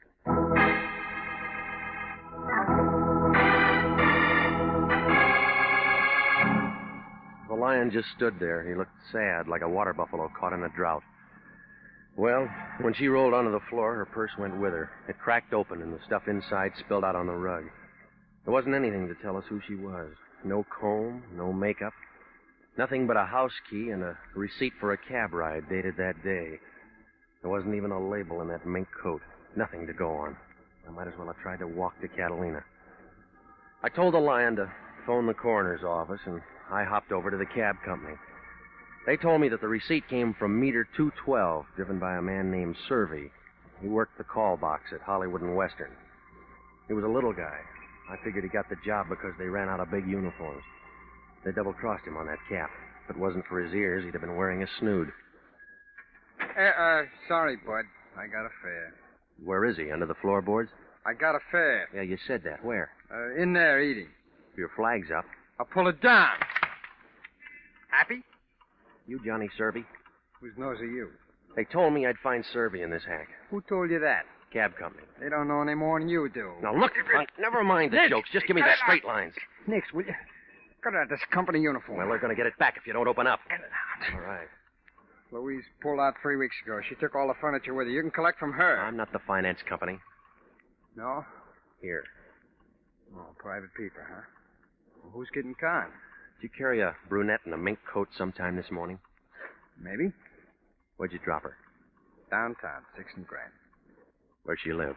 [SPEAKER 11] The Lion just stood there. He looked sad, like a water buffalo caught in a drought. Well, when she rolled onto the floor, her purse went with her. It cracked open, and the stuff inside spilled out on the rug. There wasn't anything to tell us who she was. No comb, no makeup. Nothing but a house key and a receipt for a cab ride dated that day. There wasn't even a label in that mink coat. Nothing to go on. I might as well have tried to walk to Catalina. I told the Lion to phone the coroner's office, and I hopped over to the cab company. They told me that the receipt came from meter 212, driven by a man named Servey. He worked the call box at Hollywood and Western. He was a little guy. I figured he got the job because they ran out of big uniforms. They double-crossed him on that cap. If it wasn't for his ears, he'd have been wearing a snood.
[SPEAKER 7] Sorry, bud. I got a fare.
[SPEAKER 11] Where is he? Under the floorboards?
[SPEAKER 7] I got a fare.
[SPEAKER 11] Yeah, you said that. Where?
[SPEAKER 7] In there eating.
[SPEAKER 11] Your flag's up.
[SPEAKER 7] I'll pull it down. Happy?
[SPEAKER 11] You Johnny Servey?
[SPEAKER 7] Whose nose are you?
[SPEAKER 11] They told me I'd find Servey in this hack.
[SPEAKER 7] Who told you that?
[SPEAKER 11] Cab company.
[SPEAKER 7] They don't know any more than you do.
[SPEAKER 11] Now, look, never mind the jokes. Just give me the straight lines.
[SPEAKER 7] Nix, will you? Cut out this company uniform.
[SPEAKER 11] Well, they're going to get it back if you don't open up.
[SPEAKER 7] Get it out.
[SPEAKER 11] All right.
[SPEAKER 7] Louise pulled out 3 weeks ago. She took all the furniture with her. You can collect from her.
[SPEAKER 11] I'm not the finance company.
[SPEAKER 7] No?
[SPEAKER 11] Here.
[SPEAKER 7] Oh, private people, huh? Well, who's getting conned?
[SPEAKER 11] Did you carry a brunette in a mink coat sometime this morning?
[SPEAKER 7] Maybe.
[SPEAKER 11] Where'd you drop her?
[SPEAKER 7] Downtown, 6th and Grand.
[SPEAKER 11] Where'd she live?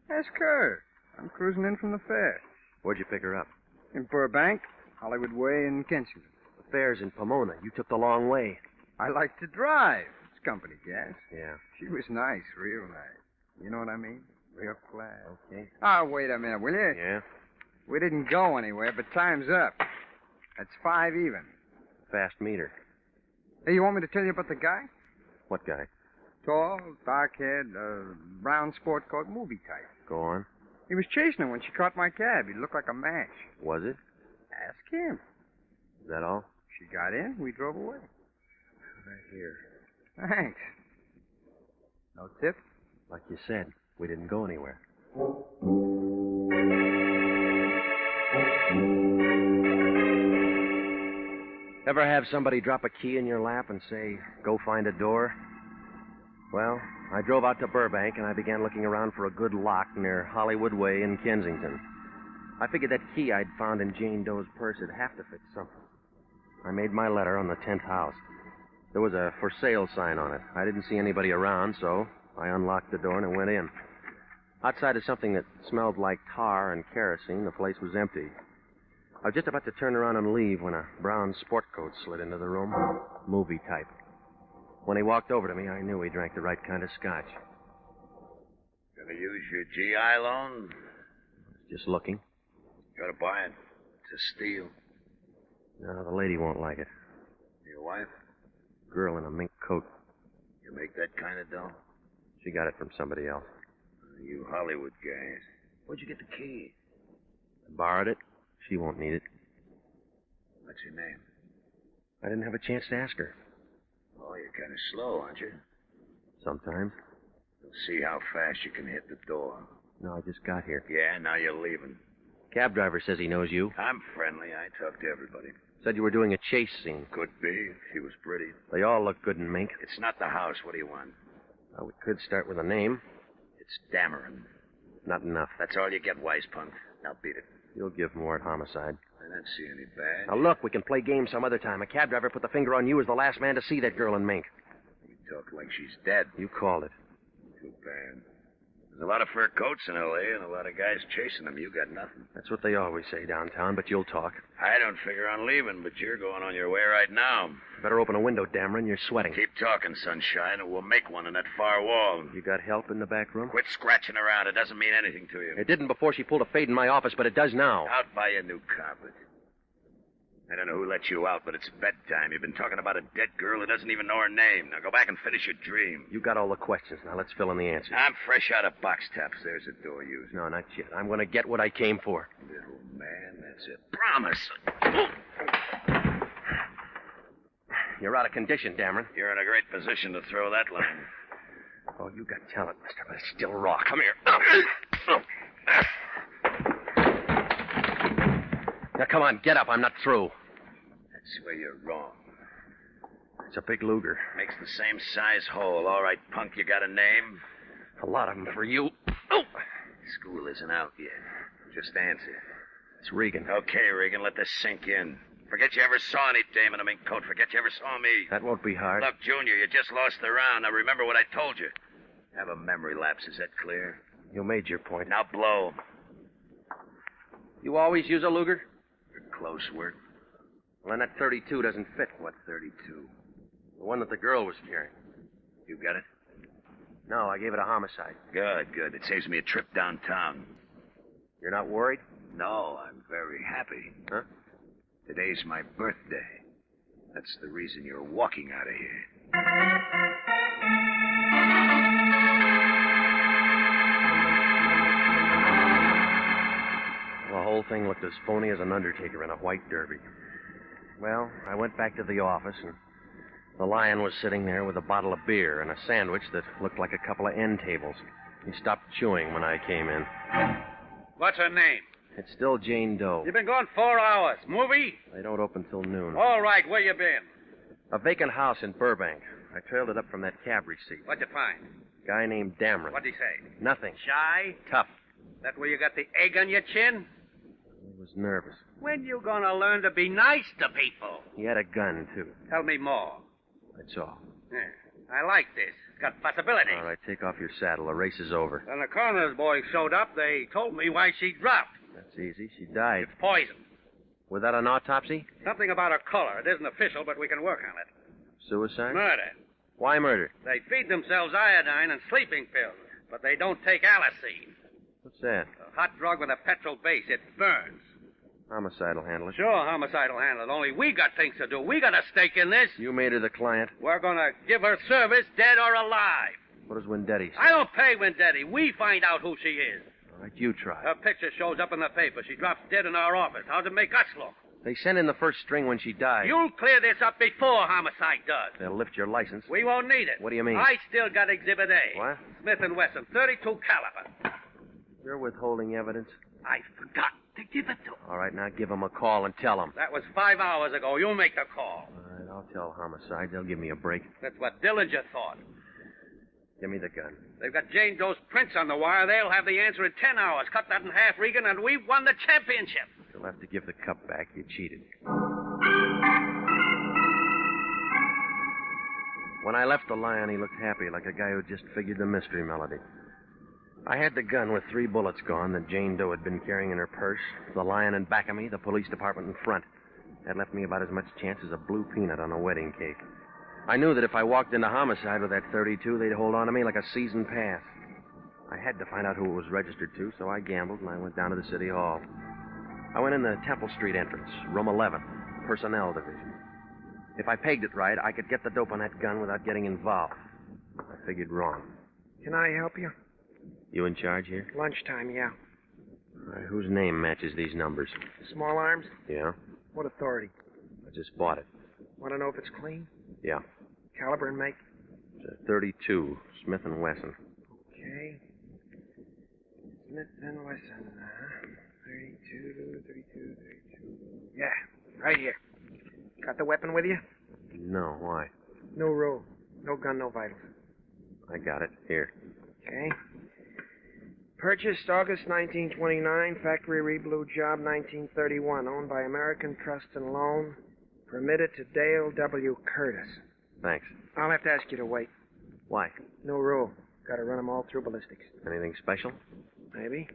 [SPEAKER 7] Ask her. I'm cruising in from the fair.
[SPEAKER 11] Where'd you pick her up?
[SPEAKER 7] In Burbank, Hollywood Way, and Kensington.
[SPEAKER 11] The fair's in Pomona. You took the long way.
[SPEAKER 7] I like to drive. It's company gas.
[SPEAKER 11] Yeah.
[SPEAKER 7] She was nice, real nice. You know what I mean? Real class.
[SPEAKER 11] Okay.
[SPEAKER 7] Oh, wait a minute, will you?
[SPEAKER 11] Yeah?
[SPEAKER 7] We didn't go anywhere, but time's up. That's 5 even.
[SPEAKER 11] Fast meter.
[SPEAKER 7] Hey, you want me to tell you about the guy?
[SPEAKER 11] What guy?
[SPEAKER 7] Tall, dark-haired, brown sport coat, movie type.
[SPEAKER 11] Go on.
[SPEAKER 7] He was chasing her when she caught my cab. He looked like a mash.
[SPEAKER 11] Was it?
[SPEAKER 7] Ask him.
[SPEAKER 11] Is that all?
[SPEAKER 7] She got in. We drove away.
[SPEAKER 11] Right here.
[SPEAKER 7] Thanks. No tip?
[SPEAKER 11] Like you said, we didn't go anywhere. Ever have somebody drop a key in your lap and say, go find a door? Well, I drove out to Burbank and I began looking around for a good lock near Hollywood Way in Kensington. I figured that key I'd found in Jane Doe's purse would have to fit something. I made my letter on the 10th house. There was a for sale sign on it. I didn't see anybody around, so I unlocked the door and I went in. Outside of something that smelled like tar and kerosene, the place was empty. I was just about to turn around and leave when a brown sport coat slid into the room, movie type. When he walked over to me, I knew he drank the right kind of scotch.
[SPEAKER 8] Gonna use your GI loan?
[SPEAKER 11] Just looking.
[SPEAKER 8] Gotta buy it. It's a steal.
[SPEAKER 11] No, the lady won't like it.
[SPEAKER 8] Your wife?
[SPEAKER 11] Girl in a mink coat.
[SPEAKER 8] You make that kind of dough?
[SPEAKER 11] She got it from somebody else.
[SPEAKER 8] You Hollywood guys. Where'd you get the key?
[SPEAKER 11] I borrowed it. She won't need it.
[SPEAKER 8] What's your name?
[SPEAKER 11] I didn't have a chance to ask her.
[SPEAKER 8] Oh, you're kind of slow, aren't you?
[SPEAKER 11] Sometimes.
[SPEAKER 8] We'll see how fast you can hit the door.
[SPEAKER 11] No, I just got here.
[SPEAKER 8] Yeah, now you're leaving.
[SPEAKER 11] Cab driver says he knows you.
[SPEAKER 8] I'm friendly. I talk to everybody.
[SPEAKER 11] Said you were doing a chase scene.
[SPEAKER 8] Could be. She was pretty.
[SPEAKER 11] They all look good in mink.
[SPEAKER 8] It's not the house. What do you want?
[SPEAKER 11] Well, we could start with a name.
[SPEAKER 8] It's Dameron.
[SPEAKER 11] Not enough.
[SPEAKER 8] That's all you get, wise punk. Now beat it.
[SPEAKER 11] You'll give more at homicide.
[SPEAKER 8] I don't see any bad.
[SPEAKER 11] Now look, we can play games some other time. A cab driver put the finger on you as the last man to see that girl in mink.
[SPEAKER 8] You talk like she's dead.
[SPEAKER 11] You called it.
[SPEAKER 8] Too bad. There's a lot of fur coats in L.A. and a lot of guys chasing them. You got nothing.
[SPEAKER 11] That's what they always say downtown, but you'll talk.
[SPEAKER 8] I don't figure on leaving, but you're going on your way right now.
[SPEAKER 11] Better open a window, Dameron. You're sweating.
[SPEAKER 8] Keep talking, sunshine, and we'll make one in that far wall.
[SPEAKER 11] You got help in the back room?
[SPEAKER 8] Quit scratching around. It doesn't mean anything to you.
[SPEAKER 11] It didn't before she pulled a fade in my office, but it does now.
[SPEAKER 8] Out by a new carpet. I don't know who let you out, but it's bedtime. You've been talking about a dead girl who doesn't even know her name. Now go back and finish your dream.
[SPEAKER 11] You got all the questions. Now let's fill in the answers.
[SPEAKER 8] I'm fresh out of box tops. There's a door used.
[SPEAKER 11] No, not yet. I'm going to get what I came for.
[SPEAKER 8] Little man, that's it. Promise.
[SPEAKER 11] You're out of condition, Dameron.
[SPEAKER 8] You're in a great position to throw that line.
[SPEAKER 11] Oh, you got talent, mister, but it's still raw. Come here. Now, come on, get up. I'm not through.
[SPEAKER 8] That's where you're wrong.
[SPEAKER 11] It's a big Luger.
[SPEAKER 8] Makes the same size hole. All right, punk, you got a name?
[SPEAKER 11] A lot of them for you.
[SPEAKER 8] School isn't out yet. Just answer.
[SPEAKER 11] It's Regan.
[SPEAKER 8] Okay, Regan, let this sink in. Forget you ever saw any dame in a mink coat. Forget you ever saw me.
[SPEAKER 11] That won't be hard.
[SPEAKER 8] Look, Junior, you just lost the round. Now remember what I told you. Have a memory lapse. Is that clear?
[SPEAKER 11] You made your point.
[SPEAKER 8] Now blow.
[SPEAKER 11] You always use a Luger?
[SPEAKER 8] For close work.
[SPEAKER 11] Well, then that 32 doesn't fit.
[SPEAKER 8] What 32?
[SPEAKER 11] The one that the girl was carrying.
[SPEAKER 8] You got it?
[SPEAKER 11] No, I gave it a homicide.
[SPEAKER 8] Good, good. It saves me a trip downtown.
[SPEAKER 11] You're not worried?
[SPEAKER 8] No, I'm very happy.
[SPEAKER 11] Huh?
[SPEAKER 8] Today's my birthday. That's the reason you're walking out of here.
[SPEAKER 11] The whole thing looked as phony as an undertaker in a white derby. Well, I went back to the office, and the Lion was sitting there with a bottle of beer and a sandwich that looked like a couple of end tables. He stopped chewing when I came in.
[SPEAKER 12] What's her name?
[SPEAKER 11] It's still Jane Doe.
[SPEAKER 12] You've been gone 4 hours. Movie?
[SPEAKER 11] They don't open till noon.
[SPEAKER 12] All right, where you been?
[SPEAKER 11] A vacant house in Burbank. I trailed it up from that cab receipt.
[SPEAKER 12] What'd you find?
[SPEAKER 11] Guy named Dameron.
[SPEAKER 12] What'd he say?
[SPEAKER 11] Nothing.
[SPEAKER 12] Shy?
[SPEAKER 11] Tough.
[SPEAKER 12] That where you got the egg on your chin?
[SPEAKER 11] He was nervous.
[SPEAKER 12] When you gonna learn to be nice to people?
[SPEAKER 11] He had a gun, too.
[SPEAKER 12] Tell me more.
[SPEAKER 11] That's all.
[SPEAKER 12] Yeah, I like this. It's got possibility.
[SPEAKER 11] All right, take off your saddle. The race is over.
[SPEAKER 12] When the coroner's boys showed up, they told me why she dropped.
[SPEAKER 11] That's easy. She died.
[SPEAKER 12] It's poison.
[SPEAKER 11] Was that an autopsy?
[SPEAKER 12] Something about her color. It isn't official, but we can work on it.
[SPEAKER 11] Suicide?
[SPEAKER 12] Murder.
[SPEAKER 11] Why murder?
[SPEAKER 12] They feed themselves iodine and sleeping pills, but they don't take Alicine.
[SPEAKER 11] What's that?
[SPEAKER 12] A hot drug with a petrol base. It burns.
[SPEAKER 11] Homicide will handle it.
[SPEAKER 12] Sure, homicide will handle it. Only we got things to do. We got a stake in this.
[SPEAKER 11] You made her the client.
[SPEAKER 12] We're gonna give her service, dead or alive.
[SPEAKER 11] What does Wendetti say?
[SPEAKER 12] I don't pay Wendetti. We find out who she is.
[SPEAKER 11] All right, you try.
[SPEAKER 12] Her picture shows up in the paper. She drops dead in our office. How's it make us look?
[SPEAKER 11] They sent in the first string when she died.
[SPEAKER 12] You'll clear this up before homicide does.
[SPEAKER 11] They'll lift your license.
[SPEAKER 12] We won't need it.
[SPEAKER 11] What do you mean?
[SPEAKER 12] I still got Exhibit A.
[SPEAKER 11] What?
[SPEAKER 12] Smith & Wesson, 32 caliber.
[SPEAKER 11] You're withholding evidence?
[SPEAKER 8] I forgot to give it to him.
[SPEAKER 11] All right, now give him a call and tell him.
[SPEAKER 8] That was 5 hours ago. You make the call.
[SPEAKER 11] All right, I'll tell homicide. They'll give me a break.
[SPEAKER 8] That's what Dillinger thought.
[SPEAKER 11] Give me the gun.
[SPEAKER 8] They've got Jane Doe's prints on the wire. They'll have the answer in 10 hours. Cut that in half, Regan, and we've won the championship.
[SPEAKER 11] You'll have to give the cup back. You cheated. When I left the Lion, he looked happy, like a guy who just figured the mystery melody. I had the gun with 3 bullets gone that Jane Doe had been carrying in her purse, the Lion in back of me, the police department in front. That left me about as much chance as a blue peanut on a wedding cake. I knew that if I walked into homicide with that .32, they'd hold on to me like a season pass. I had to find out who it was registered to, so I gambled and I went down to the city hall. I went in the Temple Street entrance, room 11, personnel division. If I pegged it right, I could get the dope on that gun without getting involved. I figured wrong.
[SPEAKER 9] Can I help you?
[SPEAKER 11] You in charge here?
[SPEAKER 9] Lunchtime, yeah.
[SPEAKER 11] All right, whose name matches these numbers?
[SPEAKER 9] Small arms?
[SPEAKER 11] Yeah?
[SPEAKER 9] What authority?
[SPEAKER 11] I just bought it.
[SPEAKER 9] Want to know if it's clean?
[SPEAKER 11] Yeah.
[SPEAKER 9] Caliber and make?
[SPEAKER 11] It's a .32, Smith & Wesson.
[SPEAKER 9] Okay. Smith & Wesson. 32. Yeah, right here. Got the weapon with you?
[SPEAKER 11] No, why?
[SPEAKER 9] No rule. No gun, no vitals.
[SPEAKER 11] I got it. Here.
[SPEAKER 9] Okay. Purchased August 1929, factory reblue job 1931, owned by American Trust and Loan, permitted to Dale W. Curtis.
[SPEAKER 11] Thanks.
[SPEAKER 9] I'll have to ask you to wait.
[SPEAKER 11] Why?
[SPEAKER 9] No rule. Got to run them all through ballistics.
[SPEAKER 11] Anything special?
[SPEAKER 9] Maybe.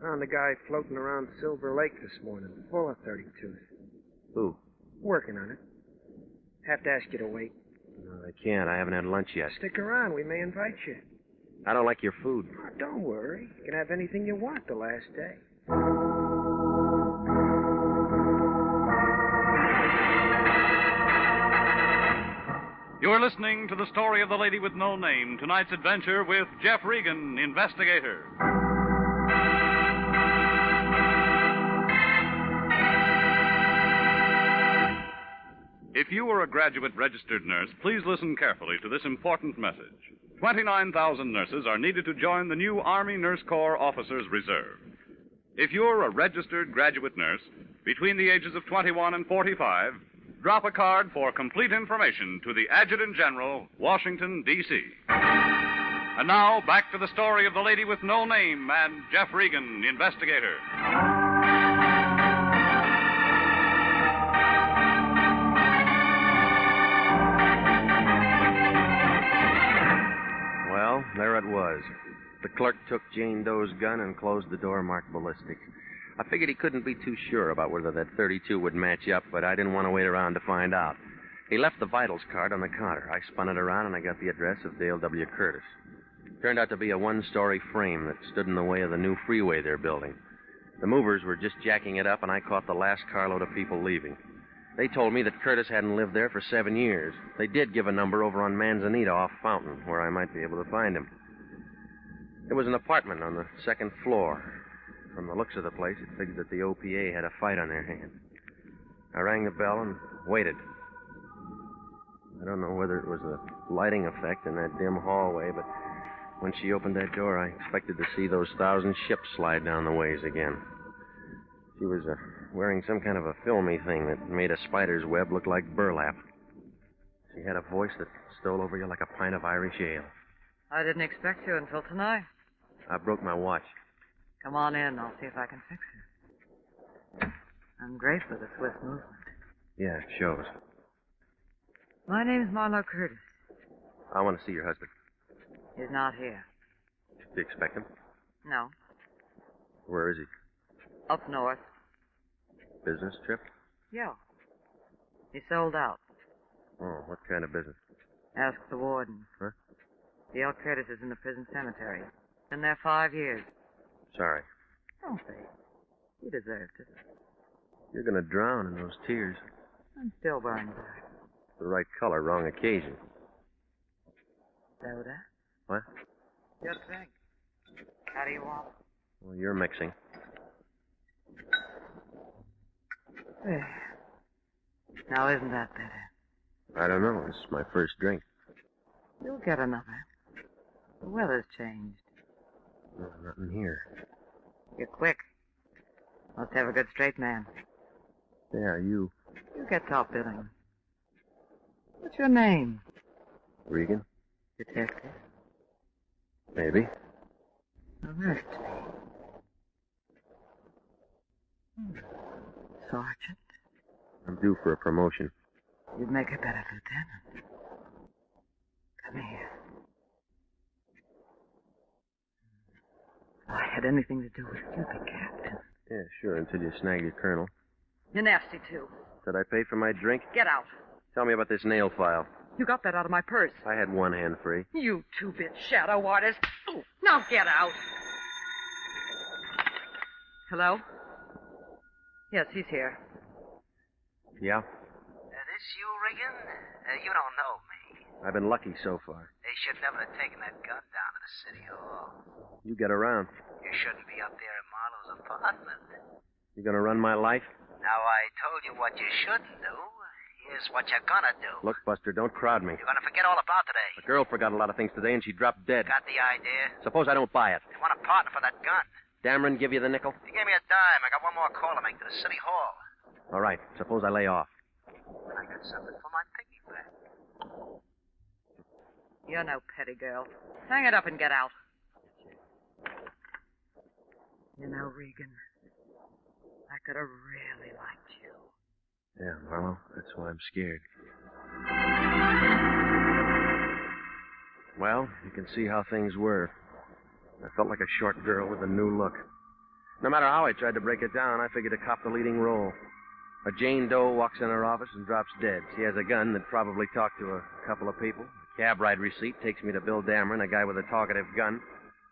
[SPEAKER 9] Found a guy floating around Silver Lake this morning, full of 32s.
[SPEAKER 11] Who?
[SPEAKER 9] Working on it. Have to ask you to wait.
[SPEAKER 11] No, I can't. I haven't had lunch yet.
[SPEAKER 9] Stick around. We may invite you.
[SPEAKER 11] I don't like your food.
[SPEAKER 9] Oh, don't worry. You can have anything you want the last day.
[SPEAKER 12] You're listening to the story of the lady with no name, tonight's adventure with Jeff Regan, investigator. If you are a graduate registered nurse, please listen carefully to this important message. 29,000 nurses are needed to join the new Army Nurse Corps Officers Reserve. If you're a registered graduate nurse between the ages of 21 and 45, drop a card for complete information to the Adjutant General, Washington, D.C. And now, back to the story of the lady with no name and Jeff Regan, investigator.
[SPEAKER 11] Well, there it was. The clerk took Jane Doe's gun and closed the door marked ballistic. I figured he couldn't be too sure about whether that .32 would match up, but I didn't want to wait around to find out. He left the vitals card on the counter. I spun it around and I got the address of Dale W. Curtis. Turned out to be a one-story frame that stood in the way of the new freeway they're building. The movers were just jacking it up and I caught the last carload of people leaving. They told me that Curtis hadn't lived there for 7 years. They did give a number over on Manzanita off Fountain, where I might be able to find him. It was an apartment on the second floor. From the looks of the place, it figured that the OPA had a fight on their hands. I rang the bell and waited. I don't know whether it was the lighting effect in that dim hallway, but when she opened that door, I expected to see those 1,000 ships slide down the ways again. She was wearing some kind of a filmy thing that made a spider's web look like burlap. She had a voice that stole over you like a pint of Irish ale.
[SPEAKER 3] I didn't expect you until tonight.
[SPEAKER 11] I broke my watch.
[SPEAKER 3] Come on in. I'll see if I can fix it. I'm great for the swift movement.
[SPEAKER 11] Yeah, it shows.
[SPEAKER 3] My name's Marlo Curtis.
[SPEAKER 11] I want to see your husband.
[SPEAKER 3] He's not here.
[SPEAKER 11] Do you expect him?
[SPEAKER 3] No.
[SPEAKER 11] Where is he?
[SPEAKER 3] Up north.
[SPEAKER 11] Business trip?
[SPEAKER 3] Yeah. He sold out.
[SPEAKER 11] Oh, what kind of business?
[SPEAKER 3] Ask the warden.
[SPEAKER 11] Huh?
[SPEAKER 3] Dale Curtis is in the prison cemetery. Been there 5 years.
[SPEAKER 11] Sorry.
[SPEAKER 3] Don't be. He deserved it.
[SPEAKER 11] You're going to drown in those tears.
[SPEAKER 3] I'm still burning back.
[SPEAKER 11] The right color, wrong occasion.
[SPEAKER 3] Soda?
[SPEAKER 11] What?
[SPEAKER 3] Your drink. How do you want it?
[SPEAKER 11] Well, you're mixing.
[SPEAKER 3] There. Now, isn't that better?
[SPEAKER 11] I don't know. This is my first drink.
[SPEAKER 3] You'll get another. The weather's changed.
[SPEAKER 11] No, nothing here.
[SPEAKER 3] You're quick. Must have a good straight man.
[SPEAKER 11] There, you.
[SPEAKER 3] You get top billing. What's your name?
[SPEAKER 11] Regan?
[SPEAKER 3] Detective.
[SPEAKER 11] Maybe.
[SPEAKER 3] Arrest me. Sergeant.
[SPEAKER 11] I'm due for a promotion.
[SPEAKER 3] You'd make a better lieutenant. Come here. If I had anything to do with it, you'd be captain.
[SPEAKER 11] Yeah, sure, until you snag your colonel.
[SPEAKER 3] You're nasty, too.
[SPEAKER 11] Did I pay for my drink?
[SPEAKER 3] Get out.
[SPEAKER 11] Tell me about this nail file.
[SPEAKER 3] You got that out of my purse.
[SPEAKER 11] I had one hand free.
[SPEAKER 3] You two-bit shadow artist. Oh, now get out. Hello? Yes, he's here.
[SPEAKER 11] Yeah?
[SPEAKER 4] This you, Regan? You don't know me.
[SPEAKER 11] I've been lucky so far.
[SPEAKER 4] They should never have taken that gun down to the city hall.
[SPEAKER 11] You get around.
[SPEAKER 4] You shouldn't be up there in Marlowe's apartment.
[SPEAKER 11] You gonna run my life?
[SPEAKER 4] Now, I told you what you shouldn't do. Here's what you're gonna do.
[SPEAKER 11] Look, Buster, don't crowd me.
[SPEAKER 4] You're gonna forget all about today.
[SPEAKER 11] The girl forgot a lot of things today, and she dropped dead.
[SPEAKER 4] Got the idea?
[SPEAKER 11] Suppose I don't buy it.
[SPEAKER 4] You want a partner for that gun?
[SPEAKER 11] Dameron give you the nickel?
[SPEAKER 4] He gave me a dime. I got one more call to make to the city hall.
[SPEAKER 11] All right, suppose I lay off.
[SPEAKER 4] I got something for my piggyback.
[SPEAKER 3] You're no petty girl. Hang it up and get out. You know, Regan, I could have really liked you.
[SPEAKER 11] Yeah, Marlowe, that's why I'm scared. Well, you can see how things were. I felt like a short girl with a new look. No matter how I tried to break it down, I figured to cop the leading role. A Jane Doe walks in her office and drops dead. She has a gun that probably talked to a couple of people. A cab ride receipt takes me to Bill Dameron, a guy with a talkative gun.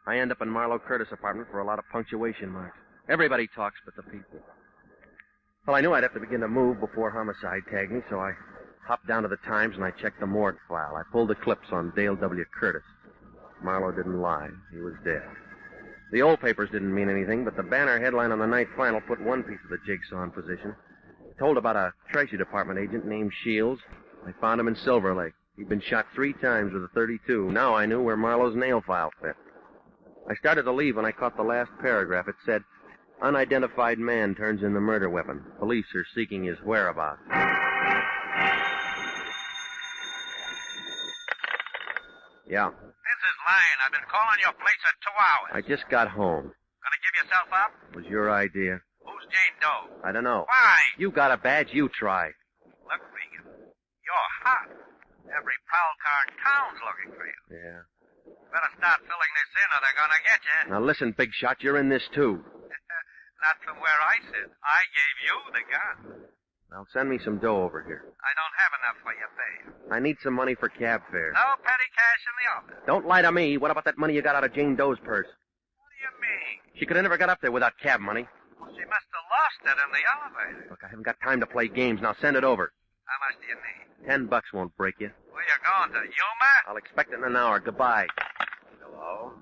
[SPEAKER 11] I end up in Marlowe Curtis' apartment for a lot of punctuation marks. Everybody talks but the people. Well, I knew I'd have to begin to move before homicide tagged me, so I hopped down to the Times and I checked the morgue file. I pulled the clips on Dale W. Curtis. Marlowe didn't lie. He was dead. The old papers didn't mean anything, but the banner headline on the night final put one piece of the jigsaw in position. It told about a Treasury Department agent named Shields. I found him in Silver Lake. He'd been shot 3 times with a .32. Now I knew where Marlowe's nail file fit. I started to leave when I caught the last paragraph. It said, "Unidentified man turns in the murder weapon. Police are seeking his whereabouts." Yeah.
[SPEAKER 8] This is Lyon. I've been calling your place for 2 hours.
[SPEAKER 11] I just got home.
[SPEAKER 8] Gonna give yourself up?
[SPEAKER 11] It was your idea.
[SPEAKER 8] Who's Jane Doe?
[SPEAKER 11] I don't know.
[SPEAKER 8] Why?
[SPEAKER 11] You got a badge, you try.
[SPEAKER 8] Look, Regan, you're hot. Every prowl car in town's looking for you.
[SPEAKER 11] Yeah.
[SPEAKER 8] Better start filling this in or they're gonna get you.
[SPEAKER 11] Now listen, big shot, you're in this too.
[SPEAKER 8] Not from where I sit. I gave you the gun.
[SPEAKER 11] Now send me some dough over here.
[SPEAKER 8] I don't have enough for your bail.
[SPEAKER 11] I need some money for cab fare.
[SPEAKER 8] No petty cash in the office.
[SPEAKER 11] Don't lie to me. What about that money you got out of Jane Doe's purse?
[SPEAKER 8] What do you mean?
[SPEAKER 11] She could have never got up there without cab money.
[SPEAKER 8] Well, she must have lost it in the elevator.
[SPEAKER 11] Look, I haven't got time to play games. Now send it over.
[SPEAKER 8] How much do you need?
[SPEAKER 11] $10 won't break you.
[SPEAKER 8] Where you going to, Yuma?
[SPEAKER 11] I'll expect it in an hour. Goodbye.
[SPEAKER 8] Hello?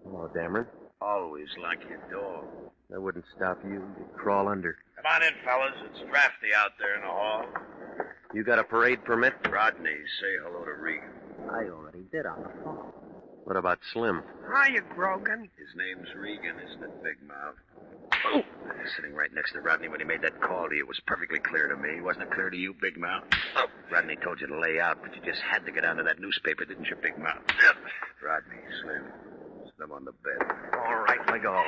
[SPEAKER 11] Hello, Dameron.
[SPEAKER 8] Always like your door.
[SPEAKER 11] That wouldn't stop you. You'd crawl under.
[SPEAKER 8] Come on in, fellas. It's drafty out there in the hall.
[SPEAKER 11] You got a parade permit?
[SPEAKER 8] Rodney, say hello to Regan.
[SPEAKER 11] I already did on the phone. What about Slim?
[SPEAKER 9] Hiya, Grogan.
[SPEAKER 8] His name's Regan, isn't it, Big Mouth? Oh! Sitting right next to Rodney when he made that call to you, it was perfectly clear to me. Wasn't it clear to you, Big Mouth? Oh, Rodney told you to lay out, but you just had to get onto that newspaper, didn't you, Big Mouth? Rodney, Slim. Slim on the bed.
[SPEAKER 11] All right, let go.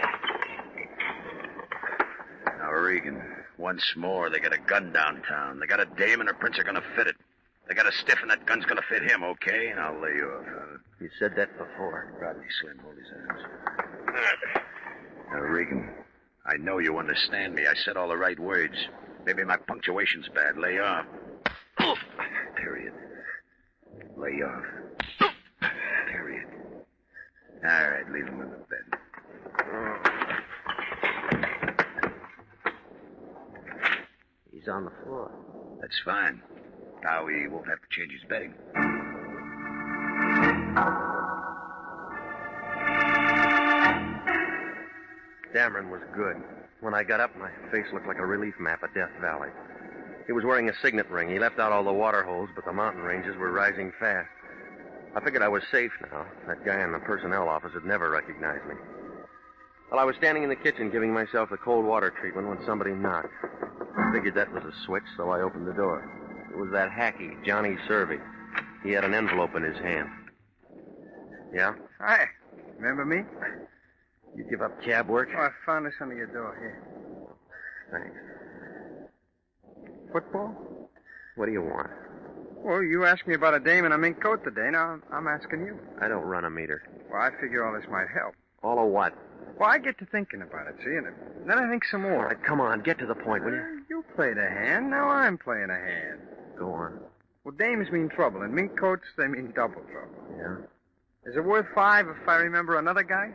[SPEAKER 8] Now, Regan, once more, they got a gun downtown. They got a dame and her prints are gonna fit it. They got a stiff and that gun's gonna fit him, okay? And I'll lay you off, huh?
[SPEAKER 11] You said that before.
[SPEAKER 8] Rodney, Slim, hold his hands. Now, Regan, I know you understand me. I said all the right words. Maybe my punctuation's bad. Lay off. Period. Lay off. Period. All right, leave him in the bed.
[SPEAKER 11] He's on the floor.
[SPEAKER 8] That's fine. Now he won't have to change his bedding.
[SPEAKER 11] Dameron was good. When I got up, my face looked like a relief map of Death Valley. He was wearing a signet ring. He left out all the water holes, but the mountain ranges were rising fast. I figured I was safe now. That guy in the personnel office had never recognized me. Well, I was standing in the kitchen giving myself the cold water treatment when somebody knocked. I figured that was a switch, so I opened the door. It was that hacky, Johnny Servey. He had an envelope in his hand. Yeah?
[SPEAKER 7] Hi. Remember me?
[SPEAKER 11] You give up cab work?
[SPEAKER 7] Oh, I found this under your door. Here.
[SPEAKER 11] Thanks.
[SPEAKER 7] Football?
[SPEAKER 11] What do you want?
[SPEAKER 7] Well, you asked me about a dame in a mink coat today. Now I'm asking you.
[SPEAKER 11] I don't run a meter.
[SPEAKER 7] Well, I figure all this might help.
[SPEAKER 11] All of what?
[SPEAKER 7] Well, I get to thinking about it, see, and then I think some more.
[SPEAKER 11] All right, come on, get to the point, will you?
[SPEAKER 7] You played a hand, now I'm playing a hand.
[SPEAKER 11] Go on.
[SPEAKER 7] Well, dames mean trouble, and mink coats, they mean double trouble.
[SPEAKER 11] Yeah?
[SPEAKER 7] Is it worth $5 if I remember another guy?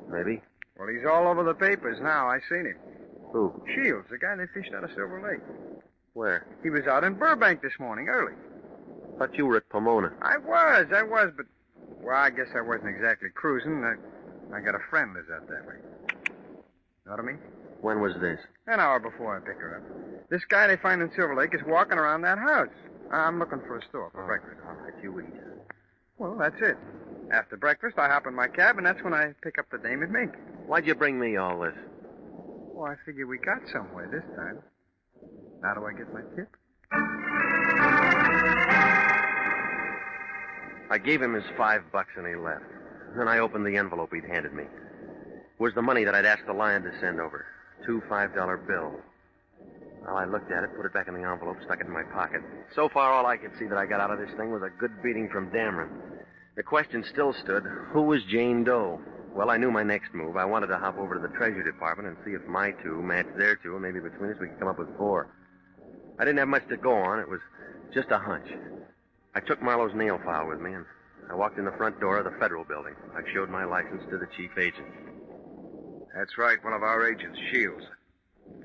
[SPEAKER 11] Maybe.
[SPEAKER 7] Well, he's all over the papers now. I seen him.
[SPEAKER 11] Who?
[SPEAKER 7] Shields, the guy they fished out of Silver Lake.
[SPEAKER 11] Where?
[SPEAKER 7] He was out in Burbank this morning, early.
[SPEAKER 11] Thought you were at Pomona.
[SPEAKER 7] I was, but... Well, I guess I wasn't exactly cruising. I got a friend lives out that way. Know what I mean?
[SPEAKER 11] When was this?
[SPEAKER 7] An hour before I pick her up. This guy they find in Silver Lake is walking around that house. I'm looking for a store for breakfast.
[SPEAKER 11] All right, you eat.
[SPEAKER 7] Well, that's it. After breakfast, I hop in my cab, and that's when I pick up the dame at Mink.
[SPEAKER 11] Why'd you bring me all this?
[SPEAKER 7] Well, I figure we got somewhere this time. Now do I get my tip?
[SPEAKER 11] I gave him his $5 and he left. Then I opened the envelope he'd handed me. It was the money that I'd asked the Lion to send over. 2 $5 bills. Well, I looked at it, put it back in the envelope, stuck it in my pocket. So far, all I could see that I got out of this thing was a good beating from Dameron. The question still stood, who was Jane Doe? Well, I knew my next move. I wanted to hop over to the Treasury Department and see if my 2 matched their 2, and maybe between us we could come up with 4. I didn't have much to go on. It was just a hunch. I took Marlowe's nail file with me, and I walked in the front door of the Federal Building. I showed my license to the chief agent.
[SPEAKER 14] That's right, one of our agents, Shields.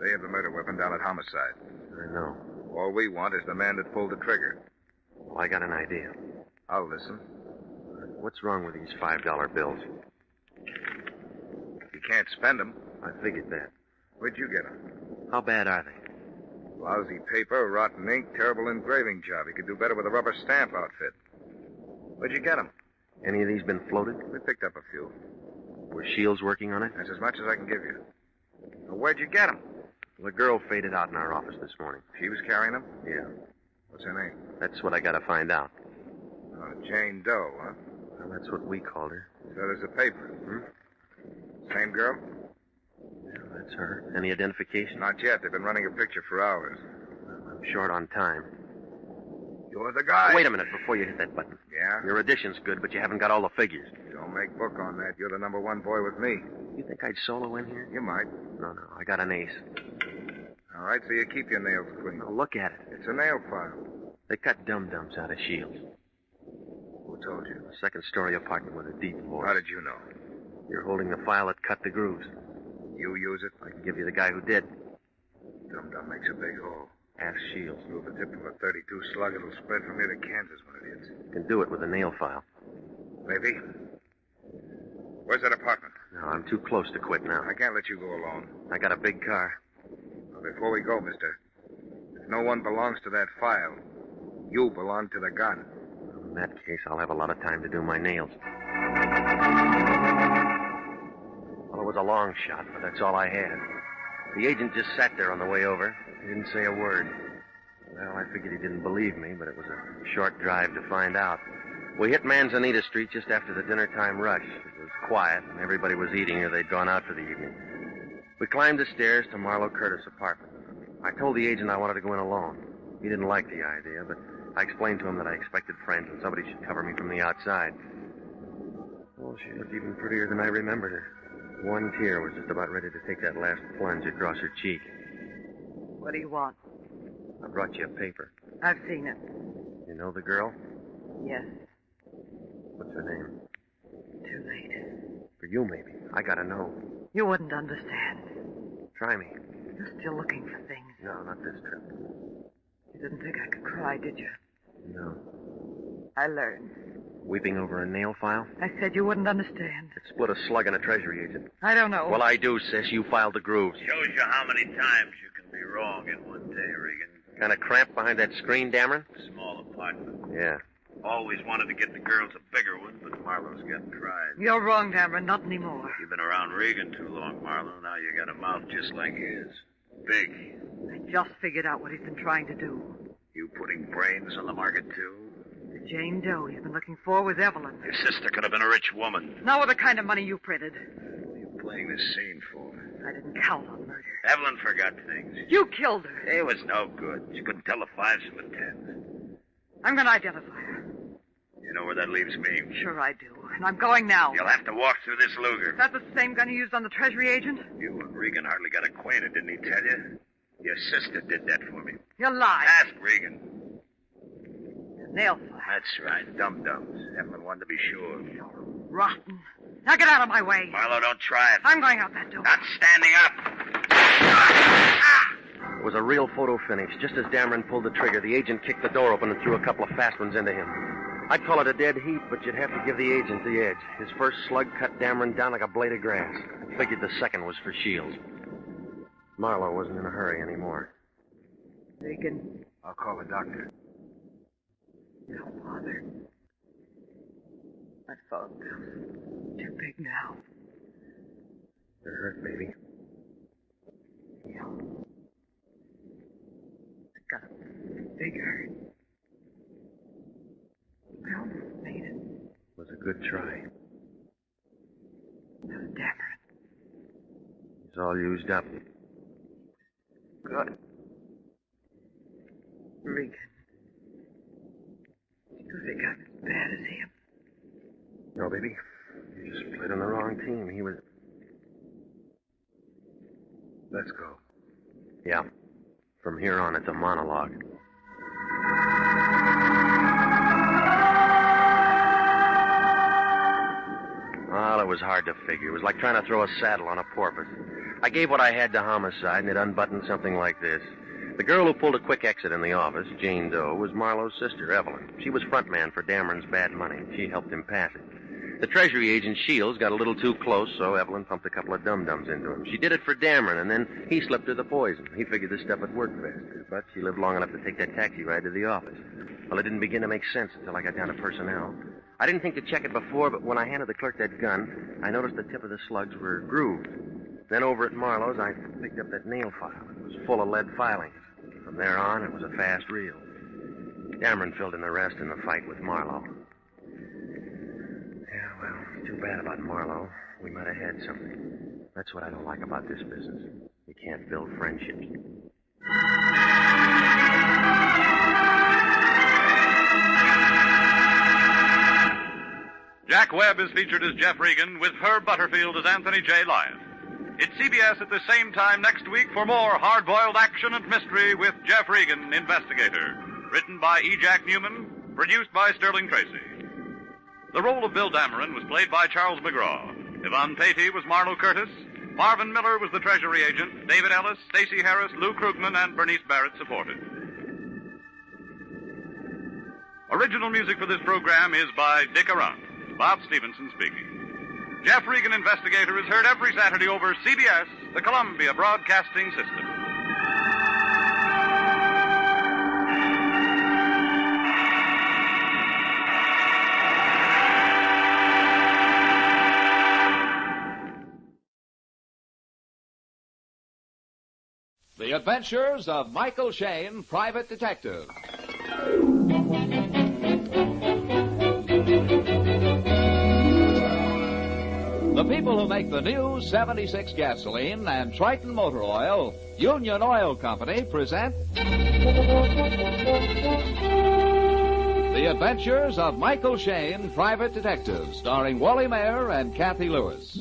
[SPEAKER 14] They have the murder weapon down at Homicide.
[SPEAKER 11] I know.
[SPEAKER 14] All we want is the man that pulled the trigger.
[SPEAKER 11] Well, I got an idea.
[SPEAKER 14] I'll listen.
[SPEAKER 11] What's wrong with these $5 bills?
[SPEAKER 14] You can't spend them.
[SPEAKER 11] I figured that.
[SPEAKER 14] Where'd you get them?
[SPEAKER 11] How bad are they?
[SPEAKER 14] Lousy paper, rotten ink, terrible engraving job. You could do better with a rubber stamp outfit. Where'd you get them?
[SPEAKER 11] Any of these been floated?
[SPEAKER 14] We picked up a few.
[SPEAKER 11] Was Shields working on it?
[SPEAKER 14] That's as much as I can give you. Well, where'd you get them?
[SPEAKER 11] The girl faded out in our office this morning.
[SPEAKER 14] She was carrying them?
[SPEAKER 11] Yeah.
[SPEAKER 14] What's her name?
[SPEAKER 11] That's what I gotta find out.
[SPEAKER 14] Jane Doe, huh?
[SPEAKER 11] Well, that's what we called her.
[SPEAKER 14] So there's the paper. Same girl?
[SPEAKER 11] Yeah, that's her. Any identification?
[SPEAKER 14] Not yet. They've been running a picture for hours.
[SPEAKER 11] I'm short on time.
[SPEAKER 14] You're the guy.
[SPEAKER 11] Wait a minute before you hit that button.
[SPEAKER 14] Yeah?
[SPEAKER 11] Your addition's good, but you haven't got all the figures.
[SPEAKER 14] Don't make book on that. You're the number 1 boy with me.
[SPEAKER 11] You think I'd solo in here?
[SPEAKER 14] You might.
[SPEAKER 11] No, I got an ace.
[SPEAKER 14] All right, so you keep your nails clean.
[SPEAKER 11] Now look at it.
[SPEAKER 14] It's a nail file.
[SPEAKER 11] They cut dum-dums out of Shields.
[SPEAKER 14] Who told you?
[SPEAKER 11] A second-story apartment with a deep floor.
[SPEAKER 14] How did you know?
[SPEAKER 11] You're holding the file that cut the grooves.
[SPEAKER 14] You use it?
[SPEAKER 11] I can give you the guy who did.
[SPEAKER 14] Dum-dum makes a big hole.
[SPEAKER 11] Ask Shields.
[SPEAKER 14] Through the tip of a .32 slug, it'll spread from here to Kansas when it hits.
[SPEAKER 11] Can do it with a nail file.
[SPEAKER 14] Maybe. Where's that apartment?
[SPEAKER 11] No, I'm too close to quit now.
[SPEAKER 14] I can't let you go alone.
[SPEAKER 11] I got a big car.
[SPEAKER 14] Well, before we go, mister, if no one belongs to that file, you belong to the gun.
[SPEAKER 11] In that case, I'll have a lot of time to do my nails. Well, it was a long shot, but that's all I had. The agent just sat there on the way over. He didn't say a word. Well, I figured he didn't believe me, but it was a short drive to find out. We hit Manzanita Street just after the dinner-time rush. It was quiet, and everybody was eating or they'd gone out for the evening. We climbed the stairs to Marlowe Curtis' apartment. I told the agent I wanted to go in alone. He didn't like the idea, but I explained to him that I expected friends and somebody should cover me from the outside. Oh, she looked even prettier than I remembered her. One tear was just about ready to take that last plunge across her cheek.
[SPEAKER 17] What do you want?
[SPEAKER 11] I brought you a paper.
[SPEAKER 17] I've seen it.
[SPEAKER 11] You know the girl?
[SPEAKER 17] Yes.
[SPEAKER 11] What's her name?
[SPEAKER 17] Too late.
[SPEAKER 11] For you, maybe. I gotta know.
[SPEAKER 17] You wouldn't understand.
[SPEAKER 11] Try me.
[SPEAKER 17] You're still looking for things.
[SPEAKER 11] No, not this trip.
[SPEAKER 17] You didn't think I could cry, did you?
[SPEAKER 11] No.
[SPEAKER 17] I learned.
[SPEAKER 11] Weeping over a nail file?
[SPEAKER 17] I said you wouldn't understand.
[SPEAKER 11] It split a slug in a treasury agent.
[SPEAKER 17] I don't know.
[SPEAKER 11] Well, I do, sis. You filed the grooves.
[SPEAKER 8] Shows you how many times you can be wrong in one day, Regan.
[SPEAKER 11] Kind of cramped behind that screen, Dameron?
[SPEAKER 8] Small apartment.
[SPEAKER 11] Yeah.
[SPEAKER 8] Always wanted to get the girls a bigger one, but Marlowe's got pride.
[SPEAKER 17] You're wrong, Dameron. Not anymore.
[SPEAKER 8] You've been around Regan too long, Marlowe. Now you got a mouth just like his. Big.
[SPEAKER 17] I just figured out what he's been trying to do.
[SPEAKER 8] You putting brains on the market, too?
[SPEAKER 17] The Jane Doe he's been looking for was Evelyn.
[SPEAKER 8] Your sister could have been a rich woman.
[SPEAKER 17] Not with the kind of money you printed.
[SPEAKER 8] What are you playing this scene for?
[SPEAKER 17] I didn't count on murder.
[SPEAKER 8] Evelyn forgot things.
[SPEAKER 17] You killed her.
[SPEAKER 8] It was no good. She couldn't tell the fives from the tens.
[SPEAKER 17] I'm going to identify her.
[SPEAKER 8] You know where that leaves me?
[SPEAKER 17] Sure I do. And I'm going now.
[SPEAKER 8] You'll have to walk through this Luger.
[SPEAKER 17] Is that the same gun you used on the Treasury agent?
[SPEAKER 8] You and Regan hardly got acquainted, didn't he tell you? Your sister did that for me.
[SPEAKER 17] You lied.
[SPEAKER 8] Ask Regan.
[SPEAKER 17] Nail file.
[SPEAKER 8] That's right. Dum-dums. Evelyn wanted to be sure.
[SPEAKER 17] Rotten. Now get out of my way.
[SPEAKER 8] Marlowe, don't try it.
[SPEAKER 17] I'm going out that door.
[SPEAKER 8] Not standing up.
[SPEAKER 11] It was a real photo finish. Just as Dameron pulled the trigger, the agent kicked the door open and threw a couple of fast ones into him. I'd call it a dead heat, but you'd have to give the agent the edge. His first slug cut Dameron down like a blade of grass. I figured the second was for Shields. Marlowe wasn't in a hurry anymore.
[SPEAKER 17] Regan.
[SPEAKER 8] I'll call the doctor.
[SPEAKER 17] Don't bother. My phone bill's too big now.
[SPEAKER 11] You're hurt, baby.
[SPEAKER 17] Yeah. I got a big hurt. I almost made it.
[SPEAKER 11] It was a good try.
[SPEAKER 17] Now, Dameron.
[SPEAKER 11] He's all used up.
[SPEAKER 17] Good. Regan. You think I'm as bad as him?
[SPEAKER 11] No, baby. You just played on the wrong team. He was...
[SPEAKER 8] Let's go.
[SPEAKER 11] Yeah. From here on, it's a monologue. Well, it was hard to figure. It was like trying to throw a saddle on a porpoise. I gave what I had to homicide, and it unbuttoned something like this. The girl who pulled a quick exit in the office, Jane Doe, was Marlowe's sister, Evelyn. She was front man for Dameron's bad money. She helped him pass it. The Treasury agent, Shields, got a little too close, so Evelyn pumped a couple of dum-dums into him. She did it for Dameron, and then he slipped her the poison. He figured this stuff would work faster, but she lived long enough to take that taxi ride to the office. Well, it didn't begin to make sense until I got down to personnel. I didn't think to check it before, but when I handed the clerk that gun, I noticed the tip of the slugs were grooved. Then over at Marlowe's, I picked up that nail file. It was full of lead filings. From there on, it was a fast reel. Dameron filled in the rest in the fight with Marlowe. Yeah, well, too bad about Marlowe. We might have had something. That's what I don't like about this business. You can't build friendships.
[SPEAKER 12] Jack Webb is featured as Jeff Regan, with Herb Butterfield as Anthony J. Lyon. It's CBS at the same time next week for more hard-boiled action and mystery with Jeff Regan, Investigator. Written by E. Jack Newman, produced by Sterling Tracy. The role of Bill Dameron was played by Charles McGraw. Yvonne Patey was Marlowe Curtis. Marvin Miller was the Treasury agent. David Ellis, Stacey Harris, Lou Krugman, and Bernice Barrett supported. Original music for this program is by Dick Arant. Bob Stevenson speaking. Jeff Regan, Investigator, is heard every Saturday over CBS, the Columbia Broadcasting System.
[SPEAKER 10] The Adventures of Michael Shayne, Private Detective. The people who make the new 76 gasoline and Triton motor oil, Union Oil Company, present The Adventures of Michael Shayne, Private Detective, starring Wally Mayer and Kathy Lewis.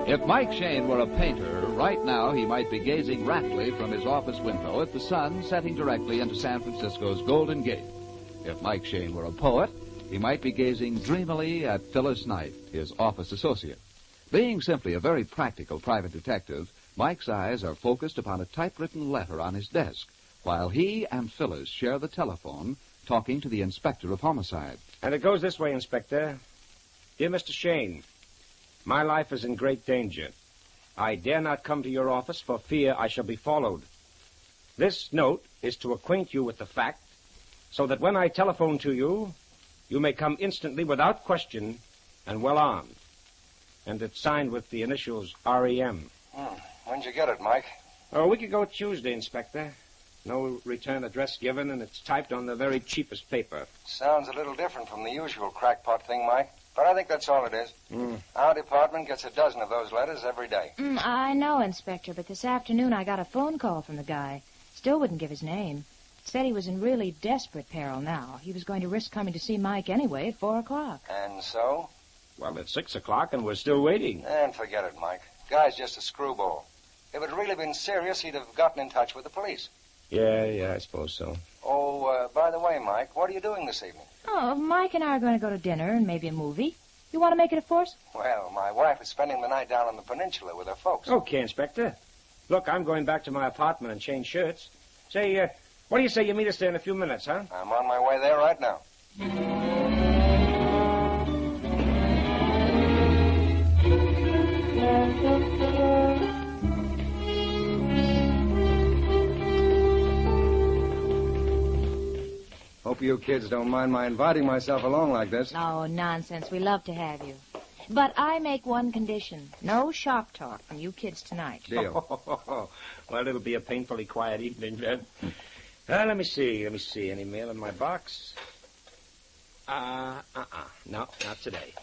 [SPEAKER 10] If Mike Shayne were a painter, right now he might be gazing raptly from his office window at the sun setting directly into San Francisco's Golden Gate. If Mike Shayne were a poet, he might be gazing dreamily at Phyllis Knight, his office associate. Being simply a very practical private detective, Mike's eyes are focused upon a typewritten letter on his desk, while he and Phyllis share the telephone, talking to the inspector of homicide.
[SPEAKER 9] And it goes this way, Inspector.
[SPEAKER 13] Dear Mr. Shane, my life is in great danger. I dare not come to your office for fear I shall be followed. This note is to acquaint you with the fact, so that when I telephone to you, you may come instantly without question and well armed. And it's signed with the initials R.E.M.
[SPEAKER 11] When'd you get it, Mike?
[SPEAKER 13] Oh, a week ago Tuesday, Inspector. No return address given, and it's typed on the very cheapest paper.
[SPEAKER 11] Sounds a little different from the usual crackpot thing, Mike. But I think that's all it is. Our department gets a dozen of those letters every day.
[SPEAKER 18] I know, Inspector, but this afternoon I got a phone call from the guy. Still wouldn't give his name. Said he was in really desperate peril now. He was going to risk coming to see Mike anyway at 4 o'clock.
[SPEAKER 11] And so?
[SPEAKER 13] Well, it's 6 o'clock, and we're still waiting.
[SPEAKER 11] And forget it, Mike. Guy's just a screwball. If it had really been serious, he'd have gotten in touch with the police.
[SPEAKER 13] Yeah, I suppose so.
[SPEAKER 11] Oh, by the way, Mike, what are you doing this evening?
[SPEAKER 18] Oh, Mike and I are going to go to dinner and maybe a movie. You want to make it a force?
[SPEAKER 11] Well, my wife is spending the night down on the peninsula with her folks.
[SPEAKER 13] Okay, Inspector. Look, I'm going back to my apartment and change shirts. Say, what do you say you meet us there in a few minutes, huh?
[SPEAKER 11] I'm on my way there right now.
[SPEAKER 7] Hope you kids don't mind my inviting myself along like this.
[SPEAKER 18] Oh, nonsense. We love to have you. But I make one condition. No shop talk from you kids tonight.
[SPEAKER 13] Deal. Well, it'll be a painfully quiet evening, then. Let me see. Any mail in my box? No, not today.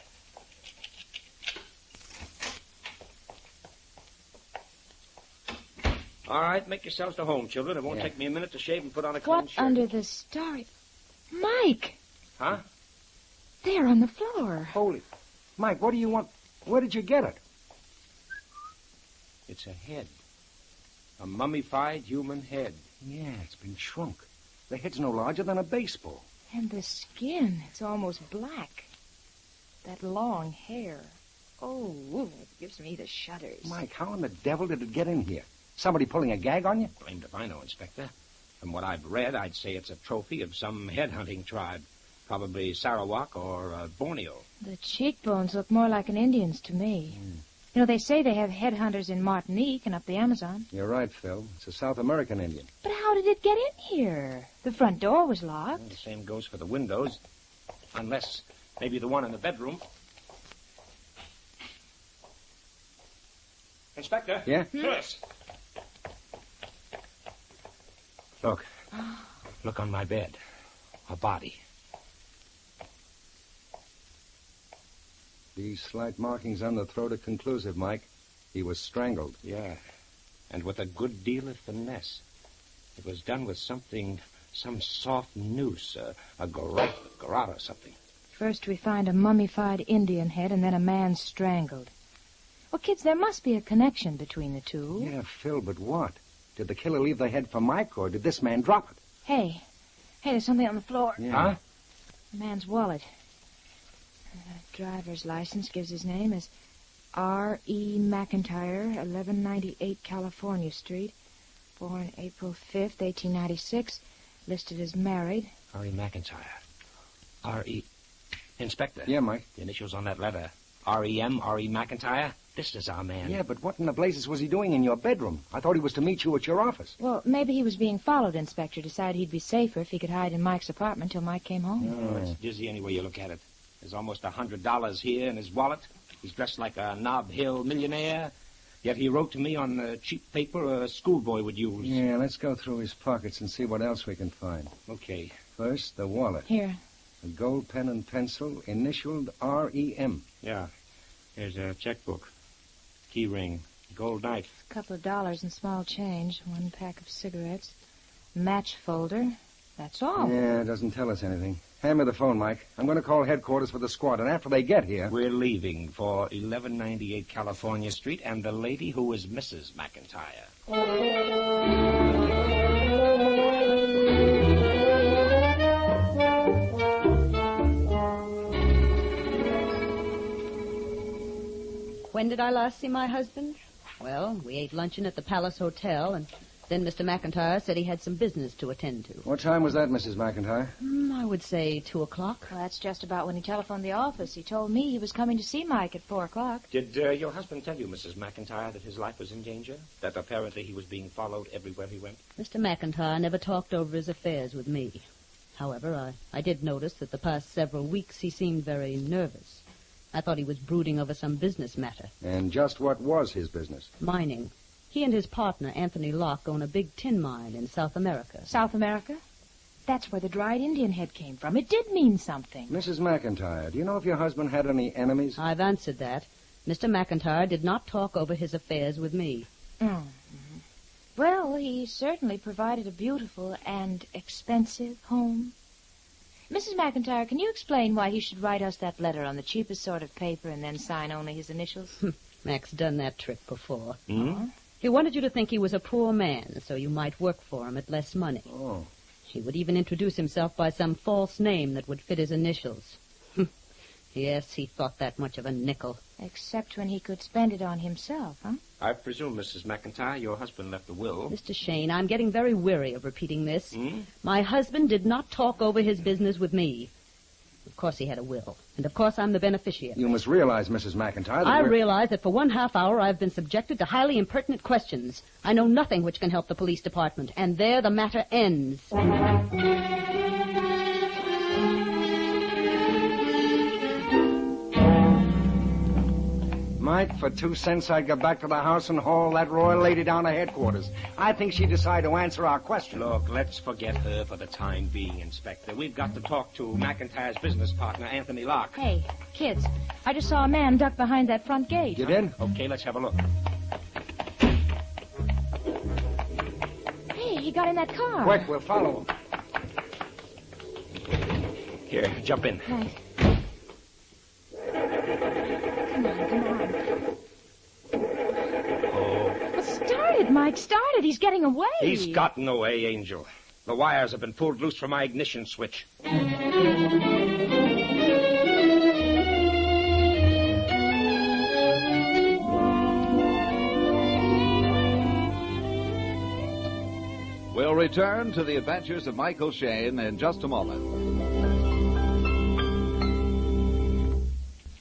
[SPEAKER 13] All right, make yourselves to home, children. It won't take me a minute to shave and put on a clean
[SPEAKER 18] What
[SPEAKER 13] shirt.
[SPEAKER 18] under the stars? Mike!
[SPEAKER 13] Huh?
[SPEAKER 18] There on the floor.
[SPEAKER 13] Holy.
[SPEAKER 7] Mike, what do you want? Where did you get it?
[SPEAKER 13] It's a head. A mummified human head.
[SPEAKER 7] Yeah, it's been shrunk. The head's no larger than a baseball.
[SPEAKER 18] And the skin, it's almost black. That long hair. Oh, it gives me the shudders.
[SPEAKER 7] Mike, how in the devil did it get in here? Somebody pulling a gag on you?
[SPEAKER 13] Blamed if I know, Inspector. From what I've read, I'd say it's a trophy of some head-hunting tribe. Probably Sarawak or Borneo.
[SPEAKER 18] The cheekbones look more like an Indian's to me. You know, they say they have headhunters in Martinique and up the Amazon.
[SPEAKER 7] You're right, Phil. It's a South American Indian.
[SPEAKER 18] But how did it get in here? The front door was locked.
[SPEAKER 13] Well, the same goes for the windows. Unless maybe the one in the bedroom. Inspector?
[SPEAKER 7] Yeah?
[SPEAKER 13] Yes. Look. Look on my bed. A body.
[SPEAKER 7] These slight markings on the throat are conclusive, Mike. He was strangled.
[SPEAKER 13] Yeah. And with a good deal of finesse. It was done with some soft noose, a garrote or something.
[SPEAKER 18] First we find a mummified Indian head and then a man strangled. Well, kids, there must be a connection between the two.
[SPEAKER 7] Yeah, Phil, but what? Did the killer leave the head for Mike, or did this man drop it?
[SPEAKER 18] Hey, there's something on the floor.
[SPEAKER 7] Yeah.
[SPEAKER 13] Huh?
[SPEAKER 18] The man's wallet. The driver's license gives his name as R.E. McIntyre, 1198 California Street. Born April 5th, 1896. Listed as married.
[SPEAKER 13] R.E. McIntyre. R.E. Inspector.
[SPEAKER 7] Yeah, Mike?
[SPEAKER 13] The initials on that letter. R.E.M., R.E. McIntyre. This is our man.
[SPEAKER 7] Yeah, but what in the blazes was he doing in your bedroom? I thought he was to meet you at your office.
[SPEAKER 18] Well, maybe he was being followed, Inspector. Decided he'd be safer if he could hide in Mike's apartment till Mike came home.
[SPEAKER 13] Oh, it's dizzy any way you look at it. There's almost $100 here in his wallet. He's dressed like a Nob Hill millionaire. Yet he wrote to me on the cheap paper a schoolboy would use.
[SPEAKER 7] Yeah, let's go through his pockets and see what else we can find.
[SPEAKER 13] Okay.
[SPEAKER 7] First, the wallet.
[SPEAKER 18] Here.
[SPEAKER 7] A gold pen and pencil initialed R.E.M.
[SPEAKER 13] Yeah. Here's a checkbook. Key ring. Gold knife.
[SPEAKER 18] A couple of dollars in small change. 1 pack of cigarettes. Match folder. That's all.
[SPEAKER 7] Yeah, it doesn't tell us anything. Hand me the phone, Mike. I'm going to call headquarters for the squad, and after they get here...
[SPEAKER 13] We're leaving for 1198 California Street and the lady who is Mrs. McIntyre.
[SPEAKER 19] When did I last see my husband? Well, we ate luncheon at the Palace Hotel, and
[SPEAKER 2] Then Mr. McIntyre said he had some business to attend to.
[SPEAKER 16] What time was that, Mrs. McIntyre?
[SPEAKER 2] I would say 2 o'clock.
[SPEAKER 18] Well, that's just about when he telephoned the office. He told me he was coming to see Mike at 4 o'clock.
[SPEAKER 13] Did your husband tell you, Mrs. McIntyre, that his life was in danger? That apparently he was being followed everywhere he went?
[SPEAKER 2] Mr. McIntyre never talked over his affairs with me. However, I did notice that the past several weeks he seemed very nervous. I thought he was brooding over some business matter.
[SPEAKER 16] And just what was his business?
[SPEAKER 2] Mining. He and his partner, Anthony Locke, own a big tin mine in South America.
[SPEAKER 18] South America? That's where the dried Indian head came from. It did mean something.
[SPEAKER 16] Mrs. McIntyre, do you know if your husband had any enemies?
[SPEAKER 2] I've answered that. Mr. McIntyre did not talk over his affairs with me.
[SPEAKER 18] Mm-hmm. Well, he certainly provided a beautiful and expensive home. Mrs. McIntyre, can you explain why he should write us that letter on the cheapest sort of paper and then sign only his initials?
[SPEAKER 2] Mac's done that trick before.
[SPEAKER 13] Hmm?
[SPEAKER 2] He wanted you to think he was a poor man, so you might work for him at less money.
[SPEAKER 16] Oh.
[SPEAKER 2] He would even introduce himself by some false name that would fit his initials. Yes, he thought that much of a nickel.
[SPEAKER 18] Except when he could spend it on himself, huh?
[SPEAKER 13] I presume, Mrs. McIntyre, your husband left a will.
[SPEAKER 2] Mr. Shane, I'm getting very weary of repeating this. My husband did not talk over his business with me. Of course he had a will. And of course I'm the beneficiary.
[SPEAKER 16] You must realize, Mrs. McIntyre, that
[SPEAKER 2] I realize that for 1/2 hour I've been subjected to highly impertinent questions. I know nothing which can help the police department. And there the matter ends.
[SPEAKER 16] Mike, for 2 cents I'd go back to the house and haul that royal lady down to headquarters. I think she'd decide to answer our question.
[SPEAKER 13] Look, let's forget her for the time being, Inspector. We've got to talk to McIntyre's business partner, Anthony Locke.
[SPEAKER 18] Hey, kids, I just saw a man duck behind that front gate.
[SPEAKER 16] You did?
[SPEAKER 13] Okay, let's have a look.
[SPEAKER 18] Hey, he got in that car.
[SPEAKER 16] Quick, we'll follow him.
[SPEAKER 13] Here, jump in.
[SPEAKER 18] Right. Come on. Well, start it, Mike. Start it. He's getting away.
[SPEAKER 13] He's gotten away, Angel. The wires have been pulled loose from my ignition switch.
[SPEAKER 10] We'll return to the adventures of Michael Shane in just a moment.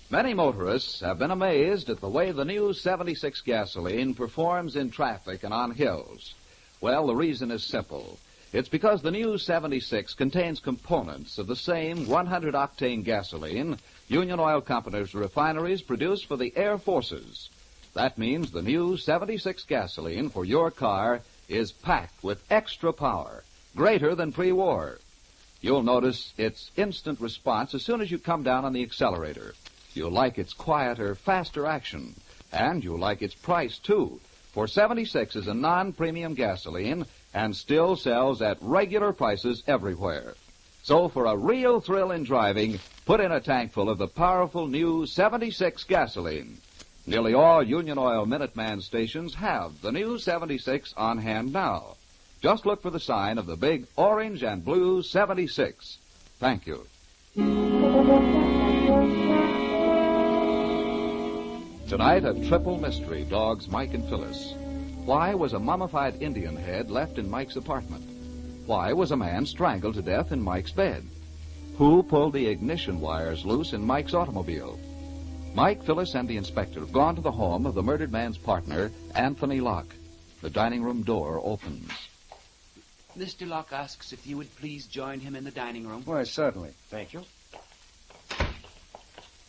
[SPEAKER 10] Many motorists have been amazed at the way the new 76 gasoline performs in traffic and on hills. Well, the reason is simple. It's because the new 76 contains components of the same 100-octane gasoline Union Oil Company's refineries produce for the Air Forces. That means the new 76 gasoline for your car is packed with extra power, greater than pre-war. You'll notice its instant response as soon as you come down on the accelerator. You'll like its quieter, faster action. And you'll like its price, too. For 76 is a non-premium gasoline and still sells at regular prices everywhere. So for a real thrill in driving, put in a tankful of the powerful new 76 gasoline. Nearly all Union Oil Minuteman stations have the new 76 on hand now. Just look for the sign of the big orange and blue 76. Thank you. Tonight, a triple mystery dogs Mike and Phyllis. Why was a mummified Indian head left in Mike's apartment? Why was a man strangled to death in Mike's bed? Who pulled the ignition wires loose in Mike's automobile? Mike, Phyllis, and the inspector have gone to the home of the murdered man's partner, Anthony Locke. The dining room door opens.
[SPEAKER 19] Mr. Locke asks if you would please join him in the dining room.
[SPEAKER 16] Why, certainly.
[SPEAKER 13] Thank you.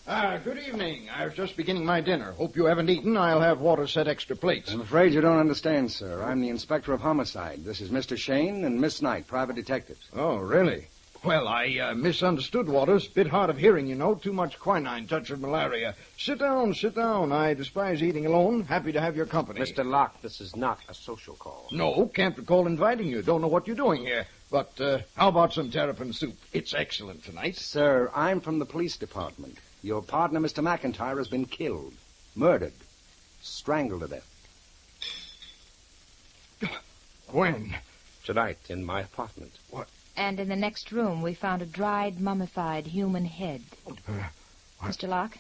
[SPEAKER 21] Good evening. I was just beginning my dinner. Hope you haven't eaten. I'll have water set extra plates.
[SPEAKER 16] I'm afraid you don't understand, sir. I'm the inspector of homicide. This is Mr. Shane and Miss Knight, private detectives.
[SPEAKER 21] Oh, really? Well, I misunderstood, Waters. Bit hard of hearing, you know. Too much quinine, touch of malaria. Sit down, sit down. I despise eating alone. Happy to have your company.
[SPEAKER 13] Mr. Locke, this is not a social call.
[SPEAKER 21] No, can't recall inviting you. Don't know what you're doing here. But how about some terrapin soup? It's excellent tonight.
[SPEAKER 16] Sir, I'm from the police department. Your partner, Mr. McIntyre, has been killed, murdered, strangled to death.
[SPEAKER 21] When?
[SPEAKER 13] Tonight, in my apartment.
[SPEAKER 21] What?
[SPEAKER 18] And in the next room, we found a dried, mummified human head. Mr. Locke?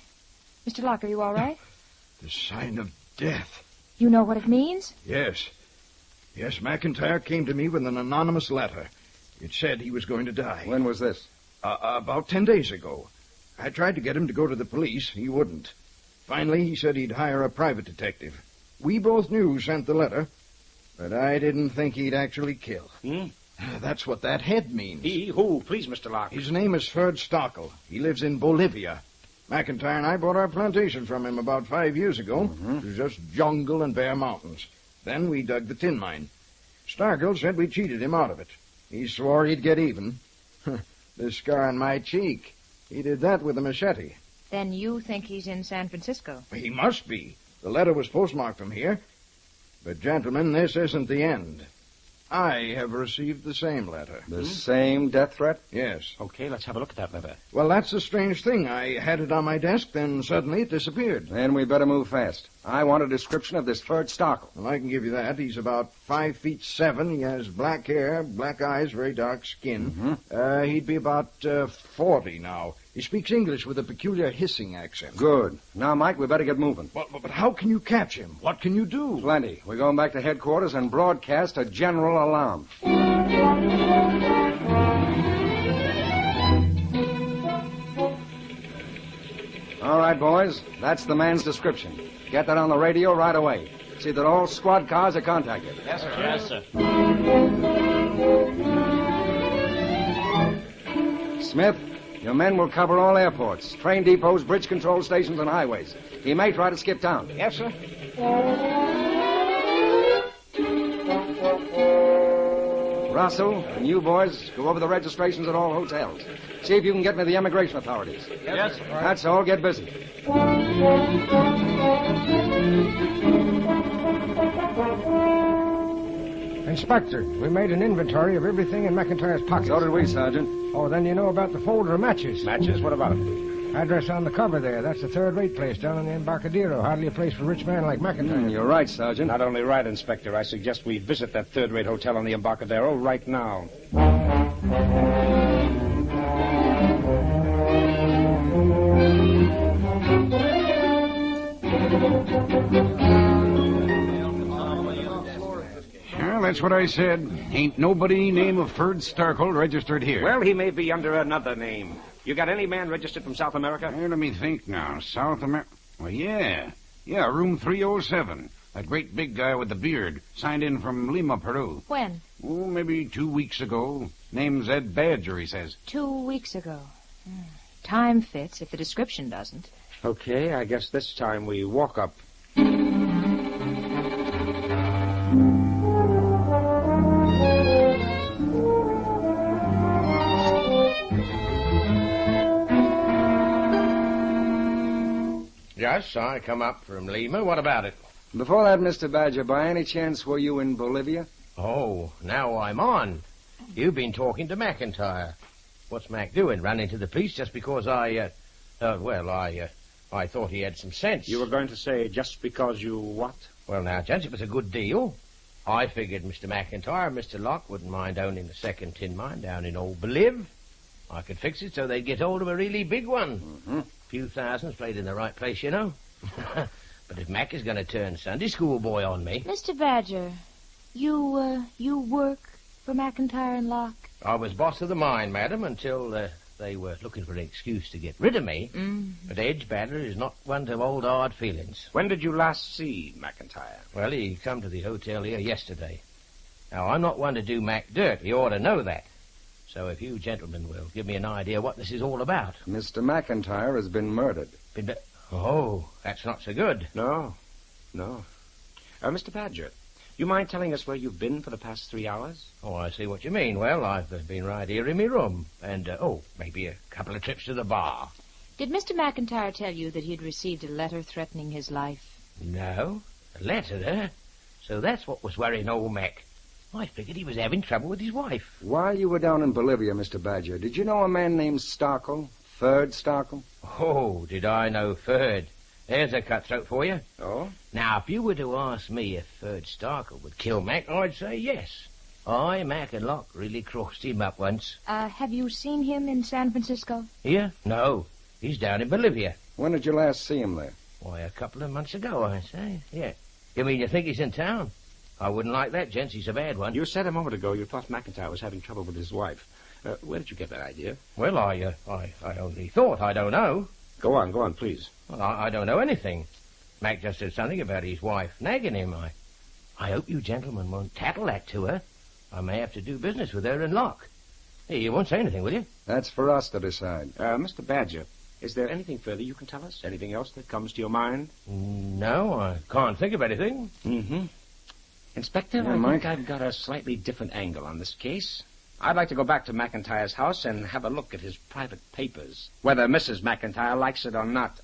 [SPEAKER 18] Mr. Locke, are you all right?
[SPEAKER 21] The sign of death.
[SPEAKER 18] You know what it means?
[SPEAKER 21] Yes. Yes, McIntyre came to me with an anonymous letter. It said he was going to die.
[SPEAKER 16] When was this?
[SPEAKER 21] About 10 days ago. I tried to get him to go to the police. He wouldn't. Finally, he said he'd hire a private detective. We both knew who sent the letter, but I didn't think he'd actually kill. That's what that head means.
[SPEAKER 13] He? Who? Please, Mr. Locke.
[SPEAKER 21] His name is Ferd Stockel. He lives in Bolivia. McIntyre and I bought our plantation from him about 5 years ago. It was just jungle and bare mountains. Then we dug the tin mine. Stockel said we cheated him out of it. He swore he'd get even. The scar on my cheek. He did that with a machete.
[SPEAKER 18] Then you think he's in San Francisco?
[SPEAKER 21] He must be. The letter was postmarked from here. But, gentlemen, this isn't the end. I have received the same letter.
[SPEAKER 16] The same death threat?
[SPEAKER 21] Yes.
[SPEAKER 13] Okay, let's have a look at that letter.
[SPEAKER 21] Well, that's the strange thing. I had it on my desk, then suddenly it disappeared.
[SPEAKER 16] Then we better move fast. I want a description of this Ferd Stockel.
[SPEAKER 21] Well, I can give you that. He's about 5'7". He has black hair, black eyes, very dark skin. He'd be about 40 now. He speaks English with a peculiar hissing accent.
[SPEAKER 16] Good. Now, Mike, we better get moving.
[SPEAKER 21] But how can you catch him? What can you do?
[SPEAKER 16] Plenty. We're going back to headquarters and broadcast a general alarm. All right, boys. That's the man's description. Get that on the radio right away. See that all squad cars are contacted.
[SPEAKER 13] Yes, sir.
[SPEAKER 1] Yes, sir.
[SPEAKER 16] Smith, your men will cover all airports, train depots, bridge control stations, and highways. He may try to skip town.
[SPEAKER 13] Yes, sir.
[SPEAKER 16] Russell and you boys go over the registrations at all hotels. See if you can get me the immigration authorities.
[SPEAKER 1] Yes, sir.
[SPEAKER 16] That's all. Get busy.
[SPEAKER 13] Inspector, we made an inventory of everything in McIntyre's pockets.
[SPEAKER 16] So did we, Sergeant.
[SPEAKER 13] Oh, then you know about the folder of matches.
[SPEAKER 16] Matches? What about it?
[SPEAKER 13] Address on the cover there. That's a third-rate place down in the Embarcadero. Hardly a place for a rich man like McIntyre.
[SPEAKER 16] You're right, Sergeant.
[SPEAKER 13] Not only right, Inspector. I suggest we visit that third-rate hotel on the Embarcadero right now.
[SPEAKER 21] Well, that's what I said. Ain't nobody name of Ferd Stockel registered here.
[SPEAKER 13] Well, he may be under another name. You got any man registered from South America?
[SPEAKER 21] Let me think now. South America? Well, yeah. Yeah, room 307. That great big guy with the beard. Signed in from Lima, Peru.
[SPEAKER 18] When?
[SPEAKER 21] Oh, maybe 2 weeks ago. Name's Ed Badger, he says.
[SPEAKER 18] 2 weeks ago. Time fits if the description doesn't.
[SPEAKER 13] Okay, I guess this time we walk up.
[SPEAKER 1] Yes, I come up from Lima. What about it?
[SPEAKER 16] Before that, Mr. Badger, by any chance were you in Bolivia?
[SPEAKER 1] Oh, now I'm on. You've been talking to McIntyre. What's Mac doing? Running to the police just because I thought he had some sense.
[SPEAKER 13] You were going to say just because you what?
[SPEAKER 1] Well, now, gents, it was a good deal. I figured Mr. McIntyre and Mr. Locke wouldn't mind owning the second tin mine down in old Boliv. I could fix it so they'd get hold of a really big one. Few thousands played in the right place, you know. But if Mac is going to turn Sunday school boy on me...
[SPEAKER 18] Mr. Badger, you work for McIntyre and Locke?
[SPEAKER 1] I was boss of the mine, madam, until they were looking for an excuse to get rid of me. But Edge Badger is not one to hold hard feelings.
[SPEAKER 13] When did you last see McIntyre?
[SPEAKER 1] Well, he come to the hotel here yesterday. Now, I'm not one to do Mac dirt. He ought to know that. So if you gentlemen will give me an idea what this is all about.
[SPEAKER 16] Mr. McIntyre has been murdered.
[SPEAKER 1] Oh, that's not so good.
[SPEAKER 13] No. Mr. Badger, you mind telling us where you've been for the past 3 hours?
[SPEAKER 1] Oh, I see what you mean. Well, I've been right here in my room. And, maybe a couple of trips to the bar.
[SPEAKER 18] Did Mr. McIntyre tell you that he'd received a letter threatening his life?
[SPEAKER 1] No. A letter, eh? So that's what was worrying old Mac. I figured he was having trouble with his wife.
[SPEAKER 16] While you were down in Bolivia, Mr. Badger, did you know a man named Stockel? Ferd Stockel?
[SPEAKER 1] Oh, did I know Ferd? There's a cutthroat for you.
[SPEAKER 16] Oh?
[SPEAKER 1] Now, if you were to ask me if Ferd Stockel would kill Mac, I'd say yes. Mac and Locke really crossed him up once.
[SPEAKER 18] Have you seen him in San Francisco?
[SPEAKER 1] Here? No. He's down in Bolivia.
[SPEAKER 16] When did you last see him there?
[SPEAKER 1] Why, a couple of months ago, I say. Yeah. You mean you think he's in town? I wouldn't like that, gents. He's a bad one.
[SPEAKER 13] You said a moment ago you thought McIntyre was having trouble with his wife. Where did you get that idea?
[SPEAKER 1] Well, I only thought. I don't know.
[SPEAKER 13] Go on, please.
[SPEAKER 1] Well, I don't know anything. Mac just said something about his wife nagging him. I hope you gentlemen won't tattle that to her. I may have to do business with her in Lock. Hey, you won't say anything, will you?
[SPEAKER 16] That's for us to decide.
[SPEAKER 13] Mr. Badger, is there anything further you can tell us? Anything else that comes to your mind?
[SPEAKER 1] No, I can't think of anything.
[SPEAKER 13] Mm-hmm. Inspector,
[SPEAKER 16] Yeah,
[SPEAKER 13] I
[SPEAKER 16] Mike?
[SPEAKER 13] think I've got a slightly different angle on this case. I'd like to go back to McIntyre's house and have a look at his private papers, whether Mrs. McIntyre likes it or not.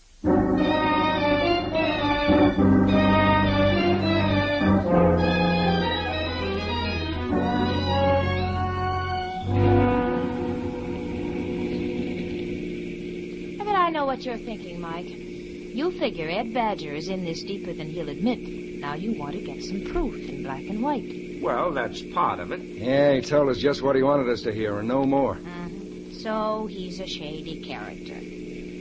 [SPEAKER 18] I know what you're thinking, Mike. You figure Ed Badger is in this deeper than he'll admit. Now you want to get some proof in black and white.
[SPEAKER 13] Well, that's part of it.
[SPEAKER 16] Yeah, he told us just what he wanted us to hear and no more.
[SPEAKER 18] So he's a shady character.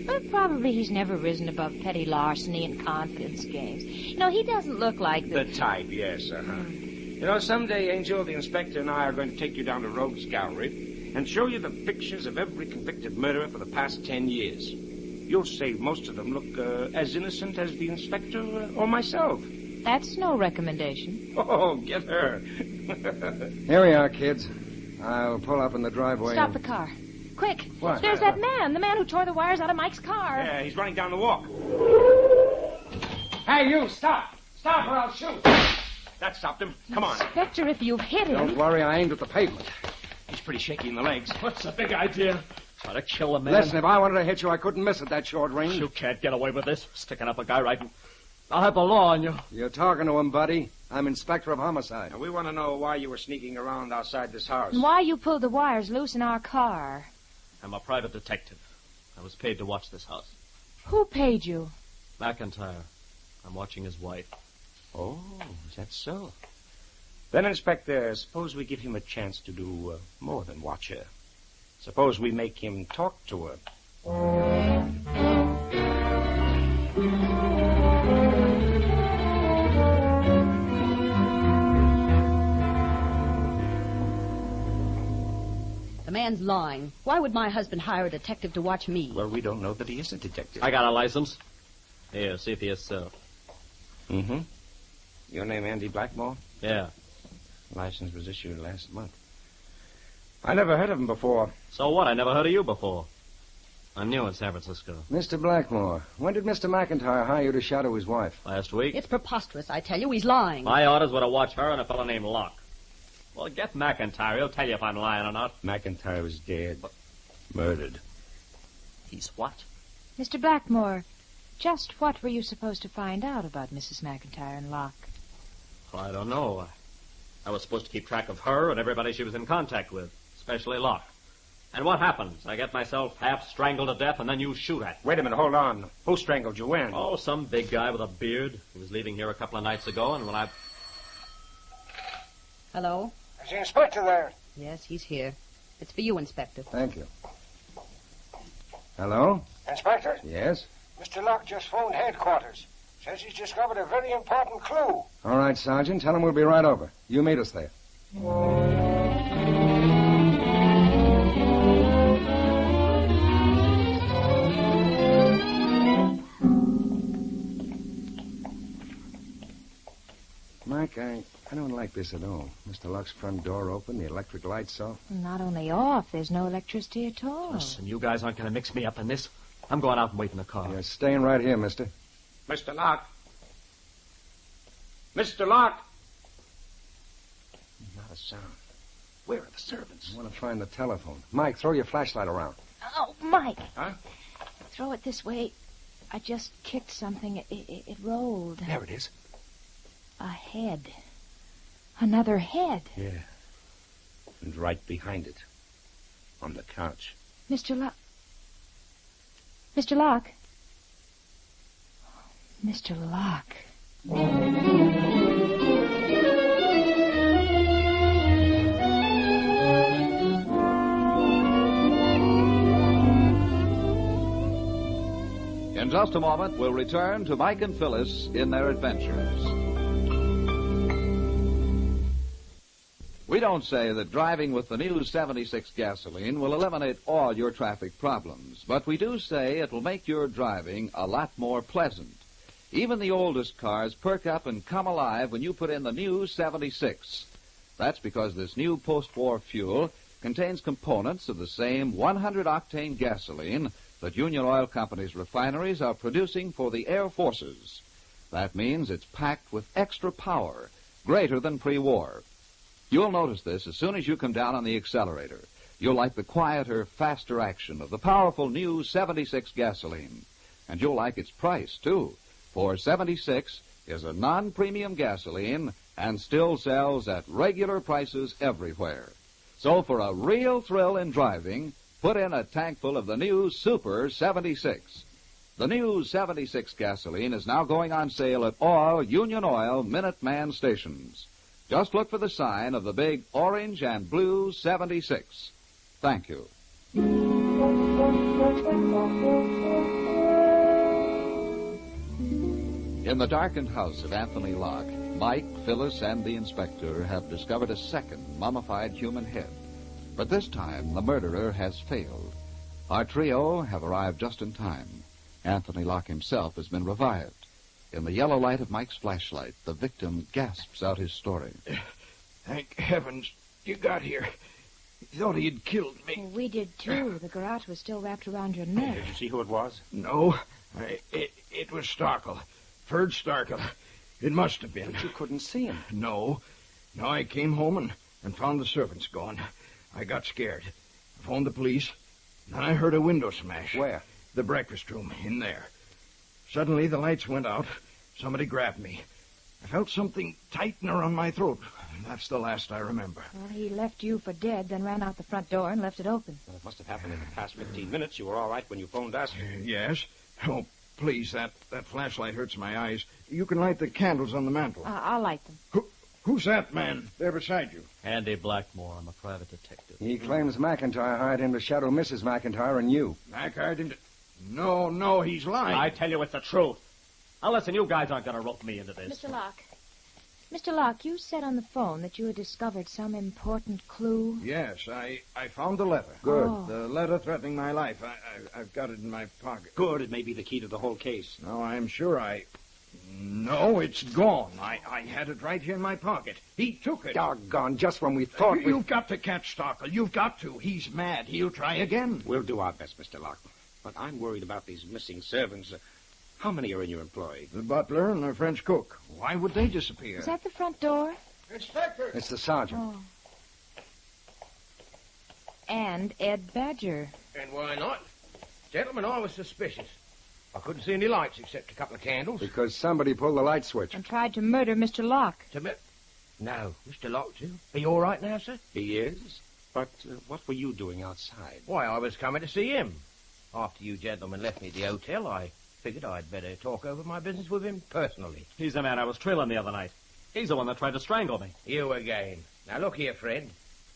[SPEAKER 18] But probably he's never risen above petty larceny and confidence games. He doesn't look like
[SPEAKER 13] The type, yes, You know, someday, Angel, the inspector and I are going to take you down to Rogues Gallery and show you the pictures of every convicted murderer for the past 10 years. You'll say most of them look as innocent as the inspector or myself.
[SPEAKER 18] That's no recommendation.
[SPEAKER 13] Oh, get her.
[SPEAKER 16] Here we are, kids. I'll pull up in the driveway.
[SPEAKER 18] Stop the car. Quick.
[SPEAKER 16] What?
[SPEAKER 18] There's that man, the man who tore the wires out of Mike's car.
[SPEAKER 13] Yeah, he's running down the walk. Hey, you, stop. Stop or I'll shoot. That stopped him. Come on.
[SPEAKER 18] Inspector, if you've hit him...
[SPEAKER 16] Don't worry, I aimed at the pavement.
[SPEAKER 13] He's pretty shaky in the legs.
[SPEAKER 6] What's the big idea? Try to kill a man.
[SPEAKER 16] Listen, if I wanted to hit you, I couldn't miss at that short range.
[SPEAKER 6] You can't get away with this. Sticking up a guy right... I'll have the law on you.
[SPEAKER 16] You're talking to him, buddy. I'm Inspector of Homicide.
[SPEAKER 13] Now, we want to know why you were sneaking around outside this house.
[SPEAKER 18] And why you pulled the wires loose in our car.
[SPEAKER 6] I'm a private detective. I was paid to watch this house.
[SPEAKER 18] Who paid you?
[SPEAKER 6] McIntyre. I'm watching his wife.
[SPEAKER 13] Oh, is that so? Then, Inspector, suppose we give him a chance to do more than watch her. Suppose we make him talk to her.
[SPEAKER 2] The man's lying. Why would my husband hire a detective to watch me?
[SPEAKER 13] Well, we don't know that he is a detective.
[SPEAKER 6] I got a license. Here, see if he is so.
[SPEAKER 13] Mm-hmm. Your name Andy Blackmore?
[SPEAKER 6] Yeah.
[SPEAKER 13] License was issued last month. I never heard of him before.
[SPEAKER 6] So what? I never heard of you before. I'm new in San Francisco.
[SPEAKER 16] Mr. Blackmore, when did Mr. McIntyre hire you to shadow his wife?
[SPEAKER 6] Last week.
[SPEAKER 2] It's preposterous, I tell you. He's lying.
[SPEAKER 6] My orders were to watch her and a fellow named Locke. Well, get McIntyre. He'll tell you if I'm lying or not.
[SPEAKER 13] McIntyre was dead. Murdered.
[SPEAKER 6] He's what?
[SPEAKER 18] Mr. Blackmore, just what were you supposed to find out about Mrs. McIntyre and Locke?
[SPEAKER 6] Well, I don't know. I was supposed to keep track of her and everybody she was in contact with, especially Locke. And what happens? I get myself half strangled to death, and then you shoot at me.
[SPEAKER 13] Wait a minute, hold on. Who strangled you when?
[SPEAKER 6] Oh, some big guy with a beard. He was leaving here a couple of nights ago, and when I...
[SPEAKER 2] Hello?
[SPEAKER 16] Is the inspector there?
[SPEAKER 2] Yes, he's here. It's for you, Inspector.
[SPEAKER 16] Thank you. Hello?
[SPEAKER 20] Inspector?
[SPEAKER 16] Yes?
[SPEAKER 20] Mr. Locke just phoned headquarters. Says he's discovered a very important clue.
[SPEAKER 16] All right, Sergeant. Tell him we'll be right over. You meet us there. Mike, I don't like this at all. Mr. Locke's front door open, the electric lights off.
[SPEAKER 18] Not only off, there's no electricity at all.
[SPEAKER 6] Listen, you guys aren't going to mix me up in this. I'm going out and wait in the car.
[SPEAKER 16] You're staying right here, mister.
[SPEAKER 13] Mr. Locke. Mr. Locke. Not a sound. Where are the servants?
[SPEAKER 16] I want to find the telephone. Mike, throw your flashlight around.
[SPEAKER 18] Oh, Mike.
[SPEAKER 13] Huh?
[SPEAKER 18] Throw it this way. I just kicked something. It rolled.
[SPEAKER 13] There it is.
[SPEAKER 18] A head. Another head.
[SPEAKER 13] Yeah. And right behind it. On the couch.
[SPEAKER 18] Mr. Locke. Mr. Locke. Mr. Locke.
[SPEAKER 10] In just a moment, we'll return to Mike and Phyllis in their adventures. We don't say that driving with the new 76 gasoline will eliminate all your traffic problems, but we do say it will make your driving a lot more pleasant. Even the oldest cars perk up and come alive when you put in the new 76. That's because this new post-war fuel contains components of the same 100-octane gasoline that Union Oil Company's refineries are producing for the Air Forces. That means it's packed with extra power, greater than pre-war. You'll notice this as soon as you come down on the accelerator. You'll like the quieter, faster action of the powerful new 76 gasoline. And you'll like its price, too, for 76 is a non-premium gasoline and still sells at regular prices everywhere. So for a real thrill in driving, put in a tankful of the new Super 76. The new 76 gasoline is now going on sale at all Union Oil Minuteman stations. Just look for the sign of the big orange and blue 76. Thank you. In the darkened house of Anthony Locke, Mike, Phyllis, and the inspector have discovered a second mummified human head. But this time, the murderer has failed. Our trio have arrived just in time. Anthony Locke himself has been revived. In the yellow light of Mike's flashlight, the victim gasps out his story.
[SPEAKER 21] Thank heavens you got here. He thought he had killed me.
[SPEAKER 18] Well, we did, too. The garrote was still wrapped around your neck.
[SPEAKER 13] Did you see who it was?
[SPEAKER 21] No. It was Starkle. Ferd Starkle. It must have been.
[SPEAKER 13] But you couldn't see him.
[SPEAKER 21] No. No, I came home and found the servants gone. I got scared. I phoned the police. Then I heard a window smash.
[SPEAKER 13] Where?
[SPEAKER 21] The breakfast room, in there. Suddenly, the lights went out. Somebody grabbed me. I felt something tighten around my throat. That's the last I remember.
[SPEAKER 18] Well, he left you for dead, then ran out the front door and left it open.
[SPEAKER 13] Well, it must have happened in the past 15 minutes. You were all right when you phoned us.
[SPEAKER 21] Yes. Oh, please, that flashlight hurts my eyes. You can light the candles on the mantel.
[SPEAKER 18] I'll light them.
[SPEAKER 21] Who's that man there beside you?
[SPEAKER 6] Andy Blackmore. I'm a private detective.
[SPEAKER 16] He claims McIntyre hired him to shadow Mrs. McIntyre and you.
[SPEAKER 21] Mac hired him to... No, he's lying.
[SPEAKER 6] I tell you it's the truth. Now, listen, you guys aren't going to rope me into this.
[SPEAKER 18] Mr. Locke, you said on the phone that you had discovered some important clue.
[SPEAKER 21] Yes, I found the letter.
[SPEAKER 16] Good.
[SPEAKER 18] Oh.
[SPEAKER 21] The letter threatening my life. I've got it in my pocket.
[SPEAKER 13] Good. It may be the key to the whole case.
[SPEAKER 21] No, I'm sure No, it's gone. I had it right here in my pocket. He took it.
[SPEAKER 16] Doggone, just when we thought
[SPEAKER 21] You've got to catch Starkle. You've got to. He's mad. He'll try again.
[SPEAKER 13] We'll do our best, Mr. Locke. But I'm worried about these missing servants. How many are in your employ?
[SPEAKER 21] The butler and the French cook. Why would they disappear?
[SPEAKER 18] Is that the front door?
[SPEAKER 21] Inspector!
[SPEAKER 16] It's the sergeant.
[SPEAKER 18] Oh. And Ed Badger.
[SPEAKER 1] And why not? Gentlemen, I was suspicious. I couldn't see any lights except a couple of candles.
[SPEAKER 16] Because somebody pulled the light switch.
[SPEAKER 18] And tried to murder Mr. Locke.
[SPEAKER 1] No, Mr. Locke, too. Are you all right now, sir?
[SPEAKER 13] He is. But what were you doing outside?
[SPEAKER 1] Why, I was coming to see him. After you gentlemen left me at the hotel, I figured I'd better talk over my business with him personally.
[SPEAKER 6] He's the man I was trailing the other night. He's the one that tried to strangle me.
[SPEAKER 1] You again. Now, look here, friend.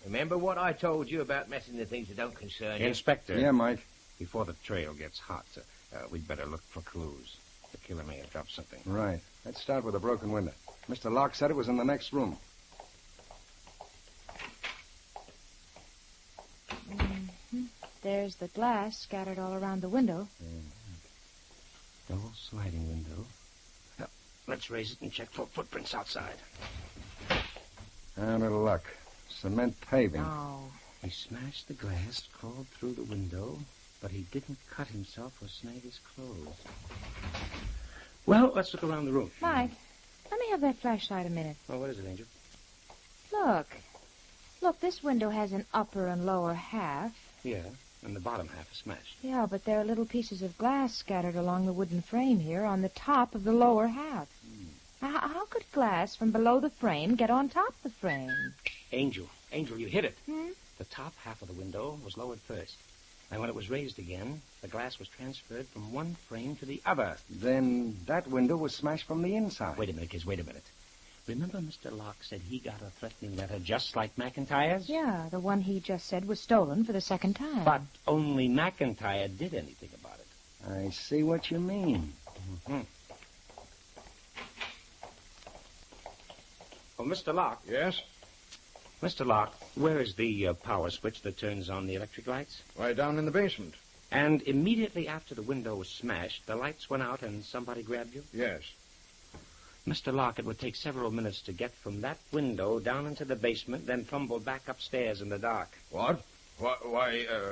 [SPEAKER 1] Remember what I told you about messing with things that don't concern you?
[SPEAKER 13] Inspector.
[SPEAKER 16] Yeah, Mike.
[SPEAKER 13] Before the trail gets hot, we'd better look for clues. The killer may have dropped something.
[SPEAKER 16] Right. Let's start with a broken window. Mr. Locke said it was in the next room.
[SPEAKER 18] Mm-hmm. There's the glass scattered all around the window.
[SPEAKER 13] Double sliding window. Now, let's raise it and check for footprints outside.
[SPEAKER 16] A little luck. Cement paving.
[SPEAKER 18] Oh.
[SPEAKER 13] He smashed the glass, crawled through the window, but he didn't cut himself or snag his clothes. Well, let's look around the room.
[SPEAKER 18] Mike, let me have that flashlight a minute.
[SPEAKER 13] Oh, what is it, Angel?
[SPEAKER 18] Look, this window has an upper and lower half.
[SPEAKER 13] Yeah, and the bottom half is smashed.
[SPEAKER 18] Yeah, but there are little pieces of glass scattered along the wooden frame here on the top of the lower half. Now, how could glass from below the frame get on top of the frame?
[SPEAKER 13] Angel, you hit it.
[SPEAKER 18] Hmm?
[SPEAKER 13] The top half of the window was lowered first. And when it was raised again, the glass was transferred from one frame to the other.
[SPEAKER 16] Then that window was smashed from the inside.
[SPEAKER 13] Wait a minute, kids, wait a minute. Remember Mr. Locke said he got a threatening letter just like McIntyre's?
[SPEAKER 18] Yeah, the one he just said was stolen for the second time.
[SPEAKER 13] But only McIntyre did anything about it.
[SPEAKER 16] I see what you mean.
[SPEAKER 13] Mm-hmm. Oh, Mr. Locke.
[SPEAKER 21] Yes?
[SPEAKER 13] Mr. Locke, where is the power switch that turns on the electric lights?
[SPEAKER 21] Why, down in the basement.
[SPEAKER 13] And immediately after the window was smashed, the lights went out and somebody grabbed you?
[SPEAKER 21] Yes.
[SPEAKER 13] Mr. Locke, it would take several minutes to get from that window down into the basement, then fumble back upstairs in the dark.
[SPEAKER 21] What?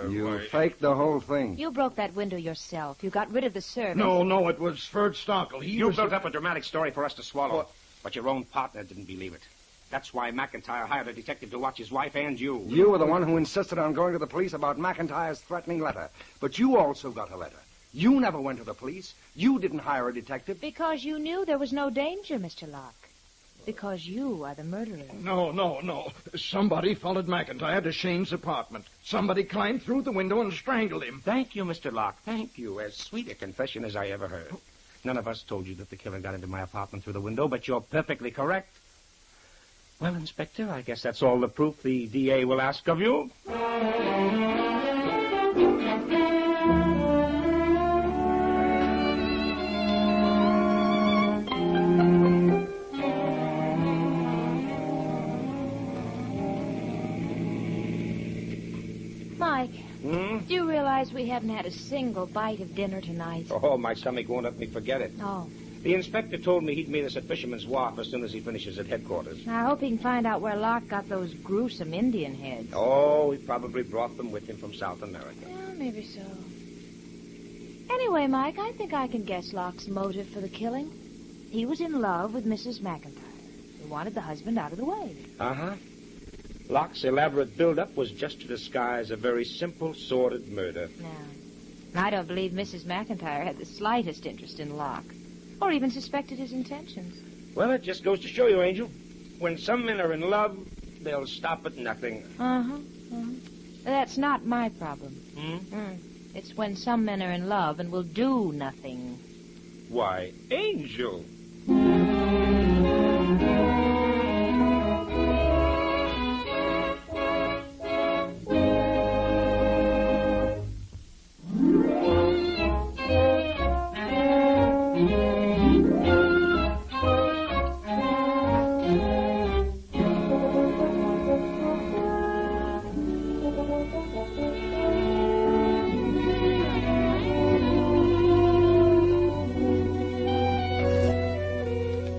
[SPEAKER 16] You faked the whole thing.
[SPEAKER 18] You broke that window yourself. You got rid of the servant.
[SPEAKER 21] No, it was Ferd Stockel.
[SPEAKER 13] You built up a dramatic story for us to swallow, but your own partner didn't believe it. That's why McIntyre hired a detective to watch his wife and you.
[SPEAKER 16] You were the one who insisted on going to the police about McIntyre's threatening letter. But you also got a letter. You never went to the police. You didn't hire a detective.
[SPEAKER 18] Because you knew there was no danger, Mr. Locke. Because you are the murderer.
[SPEAKER 21] No. Somebody followed McIntyre to Shane's apartment. Somebody climbed through the window and strangled him.
[SPEAKER 13] Thank you, Mr. Locke. Thank you. As sweet a confession as I ever heard. None of us told you that the killer got into my apartment through the window, but you're perfectly correct. Well, Inspector, I guess that's all the proof the DA will ask of you.
[SPEAKER 18] Mike, do you realize we haven't had a single bite of dinner tonight?
[SPEAKER 13] Oh, my stomach won't let me forget it.
[SPEAKER 18] Oh.
[SPEAKER 13] The inspector told me he'd meet us at Fisherman's Wharf as soon as he finishes at headquarters.
[SPEAKER 18] I hope he can find out where Locke got those gruesome Indian heads.
[SPEAKER 13] Oh, he probably brought them with him from South America.
[SPEAKER 18] Well, maybe so. Anyway, Mike, I think I can guess Locke's motive for the killing. He was in love with Mrs. McIntyre. He wanted the husband out of the way.
[SPEAKER 13] Uh-huh. Locke's elaborate build-up was just to disguise a very simple, sordid murder.
[SPEAKER 18] No. I don't believe Mrs. McIntyre had the slightest interest in Locke. Or even suspected his intentions.
[SPEAKER 13] Well, it just goes to show you, Angel. When some men are in love, they'll stop at nothing.
[SPEAKER 18] That's not my problem. It's when some men are in love and will do nothing.
[SPEAKER 13] Why, Angel.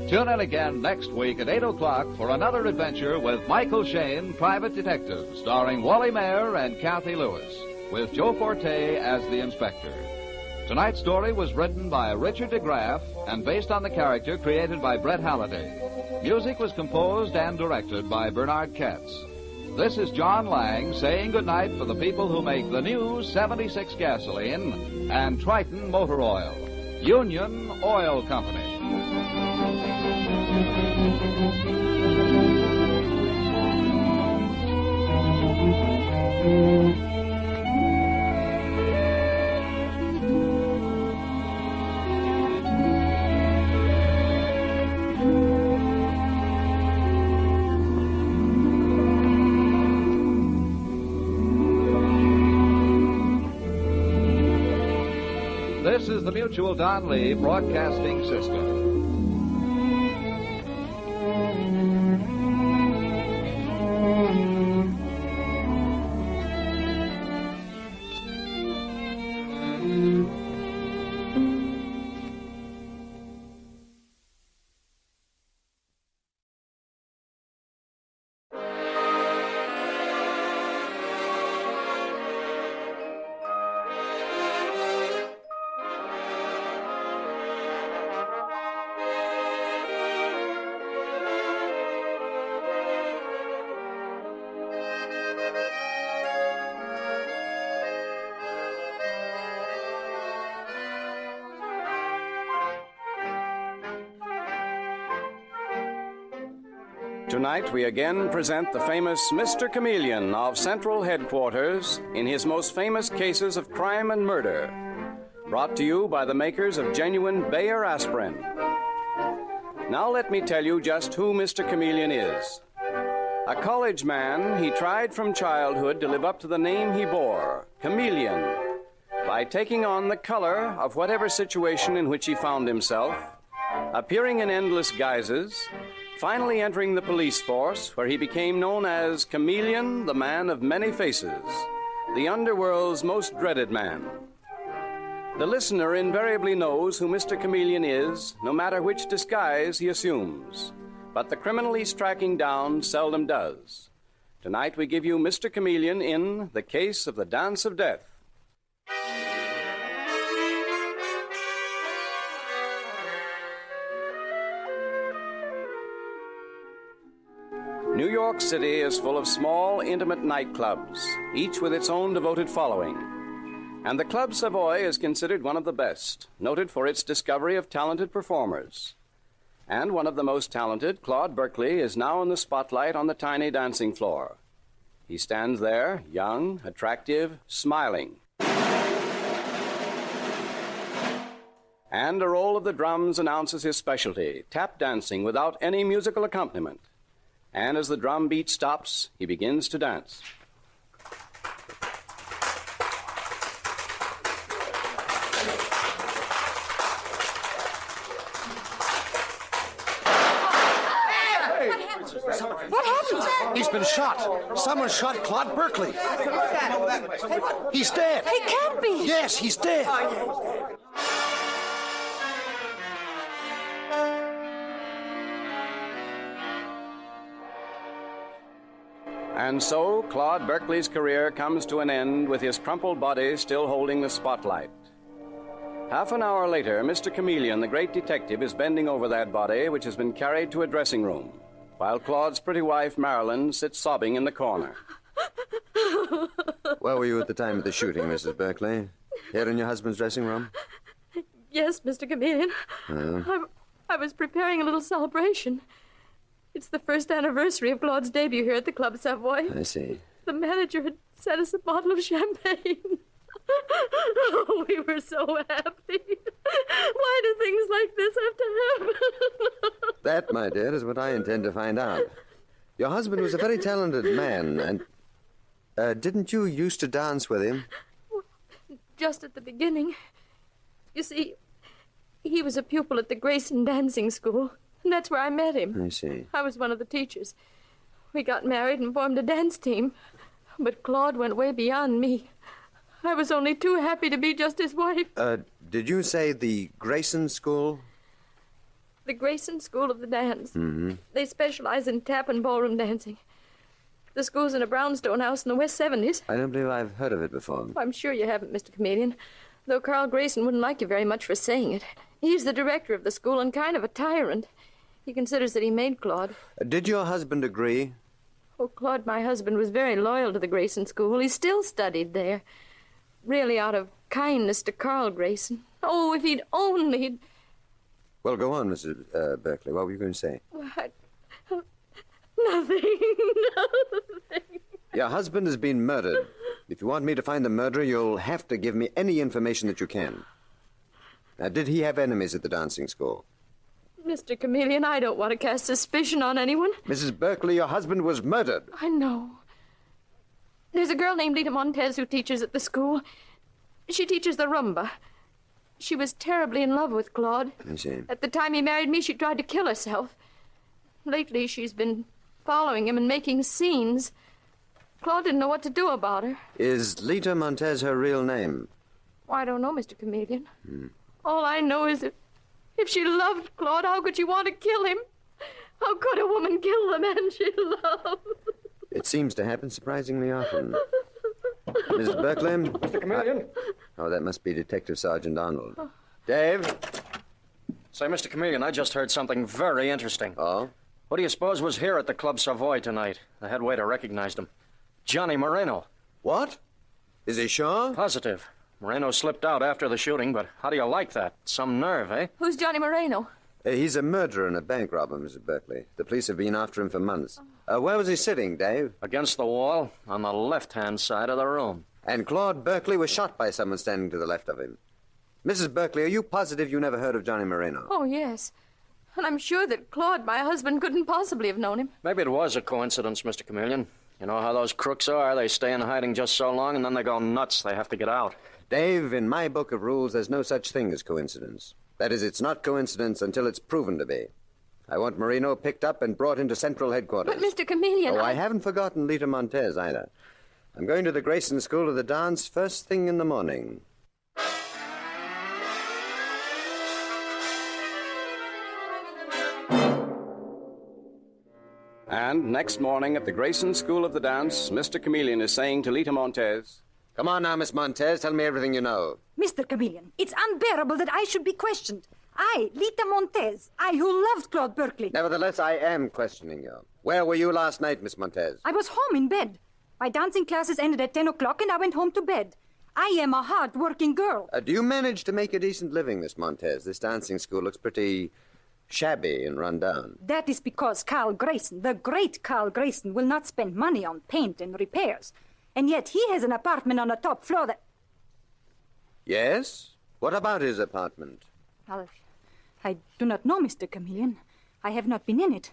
[SPEAKER 10] Tune in again next week at 8 o'clock for another adventure with Michael Shane, Private Detective, starring Wally Mayer and Kathy Lewis, with Joe Forte as the inspector. Tonight's story was written by Richard DeGraff and based on the character created by Brett Halliday. Music was composed and directed by Bernard Katz. This is John Lang saying goodnight for the people who make the new 76 gasoline and Triton Motor Oil. Union Oil Company. This is the Mutual Don Lee Broadcasting System.
[SPEAKER 5] Tonight, we again present the famous Mr. Chameleon of Central Headquarters in his most famous cases of crime and murder. Brought to you by the makers of genuine Bayer aspirin. Now let me tell you just who Mr. Chameleon is. A college man, he tried from childhood to live up to the name he bore, Chameleon, by taking on the color of whatever situation in which he found himself, appearing in endless guises, finally entering the police force, where he became known as Chameleon, the man of many faces, the underworld's most dreaded man. The listener invariably knows who Mr. Chameleon is, no matter which disguise he assumes. But the criminal he's tracking down seldom does. Tonight we give you Mr. Chameleon in The Case of the Dance of Death. New York City is full of small, intimate nightclubs, each with its own devoted following. And the Club Savoy is considered one of the best, noted for its discovery of talented performers. And one of the most talented, Claude Berkeley, is now in the spotlight on the tiny dancing floor. He stands there, young, attractive, smiling. And a roll of the drums announces his specialty, tap dancing without any musical accompaniment. And as the drum beat stops, he begins to dance.
[SPEAKER 20] What happened? He's been shot. Someone shot Claude Berkeley. He's dead.
[SPEAKER 18] He can't be.
[SPEAKER 20] Yes, he's dead.
[SPEAKER 5] And so, Claude Berkeley's career comes to an end with his crumpled body still holding the spotlight. Half an hour later, Mr. Chameleon, the great detective, is bending over that body, which has been carried to a dressing room, while Claude's pretty wife, Marilyn, sits sobbing in the corner.
[SPEAKER 15] Where were you at the time of the shooting, Mrs. Berkeley? Here in your husband's dressing room?
[SPEAKER 22] Yes, Mr. Chameleon. I was preparing a little celebration. It's the first anniversary of Claude's debut here at the Club Savoy.
[SPEAKER 15] I see.
[SPEAKER 22] The manager had sent us a bottle of champagne. Oh, we were so happy. Why do things like this have to happen?
[SPEAKER 15] That, my dear, is what I intend to find out. Your husband was a very talented man, and... didn't you used to dance with him?
[SPEAKER 22] Just at the beginning. You see, he was a pupil at the Grayson Dancing School, and that's where I met him.
[SPEAKER 15] I see.
[SPEAKER 22] I was one of the teachers. We got married and formed a dance team, but Claude went way beyond me. I was only too happy to be just his wife.
[SPEAKER 15] Did you say the Grayson School?
[SPEAKER 22] The Grayson School of the Dance.
[SPEAKER 15] Mm-hmm.
[SPEAKER 22] They specialize in tap and ballroom dancing. The school's in a brownstone house in the West 70s.
[SPEAKER 15] I don't believe I've heard of it before.
[SPEAKER 22] I'm sure you haven't, Mr. Chameleon, though Carl Grayson wouldn't like you very much for saying it. He's the director of the school and kind of a tyrant. He considers that he made Claude.
[SPEAKER 15] Did your husband agree?
[SPEAKER 22] Oh, Claude, my husband, was very loyal to the Grayson School. He still studied there. Really out of kindness to Carl Grayson. Oh, if he'd only...
[SPEAKER 15] Well, go on, Mrs. Berkeley. What were you going to say?
[SPEAKER 22] Nothing.
[SPEAKER 15] Your husband has been murdered. If you want me to find the murderer, you'll have to give me any information that you can. Now, did he have enemies at the dancing school?
[SPEAKER 22] Mr. Chameleon, I don't want to cast suspicion on anyone.
[SPEAKER 15] Mrs. Berkeley, your husband was murdered.
[SPEAKER 22] I know. There's a girl named Lita Montez who teaches at the school. She teaches the rumba. She was terribly in love with Claude.
[SPEAKER 15] I see.
[SPEAKER 22] At the time he married me, she tried to kill herself. Lately, she's been following him and making scenes. Claude didn't know what to do about her.
[SPEAKER 15] Is Lita Montez her real name?
[SPEAKER 22] Well, I don't know, Mr. Chameleon. All I know is that if she loved Claude, how could she want to kill him? How could a woman kill the man she loved?
[SPEAKER 15] It seems to happen surprisingly often. Mrs. Berkeley?
[SPEAKER 16] Mr. Chameleon?
[SPEAKER 15] Oh, that must be Detective Sergeant Arnold. Dave?
[SPEAKER 23] Say, Mr. Chameleon, I just heard something very interesting.
[SPEAKER 15] Oh?
[SPEAKER 23] What do you suppose was here at the Club Savoy tonight? The head waiter recognized him. Johnny Moreno.
[SPEAKER 15] What? Is he sure?
[SPEAKER 23] Positive. Moreno slipped out after the shooting, but how do you like that? Some nerve, eh?
[SPEAKER 22] Who's Johnny Moreno?
[SPEAKER 15] He's a murderer and a bank robber, Mrs. Berkeley. The police have been after him for months. Where was he sitting, Dave?
[SPEAKER 23] Against the wall, on the left-hand side of the room.
[SPEAKER 15] And Claude Berkeley was shot by someone standing to the left of him. Mrs. Berkeley, are you positive you never heard of Johnny Moreno?
[SPEAKER 22] Oh, yes. And I'm sure that Claude, my husband, couldn't possibly have known him.
[SPEAKER 23] Maybe it was a coincidence, Mr. Chameleon. You know how those crooks are? They stay in hiding just so long, and then they go nuts. They have to get out.
[SPEAKER 15] Dave, in my book of rules, there's no such thing as coincidence. That is, it's not coincidence until it's proven to be. I want Marino picked up and brought into Central Headquarters.
[SPEAKER 22] But, Mr. Chameleon,
[SPEAKER 15] I haven't forgotten Lita Montez, either. I'm going to the Grayson School of the Dance first thing in the morning.
[SPEAKER 5] And next morning at the Grayson School of the Dance, Mr. Chameleon is saying to Lita Montez,
[SPEAKER 15] "Come on now, Miss Montez. Tell me everything you know."
[SPEAKER 3] Mr. Chameleon, it's unbearable that I should be questioned. I, Lita Montez, I who loved Claude Berkeley.
[SPEAKER 15] Nevertheless, I am questioning you. Where were you last night, Miss Montez?
[SPEAKER 3] I was home in bed. My dancing classes ended at 10 o'clock, and I went home to bed. I am a hard-working girl.
[SPEAKER 15] Do you manage to make a decent living, Miss Montez? This dancing school looks pretty shabby and run down.
[SPEAKER 3] That is because Carl Grayson, the great Carl Grayson, will not spend money on paint and repairs. And yet he has an apartment on the top floor that...
[SPEAKER 15] Yes? What about his apartment?
[SPEAKER 3] Well, I do not know, Mr. Chameleon. I have not been in it.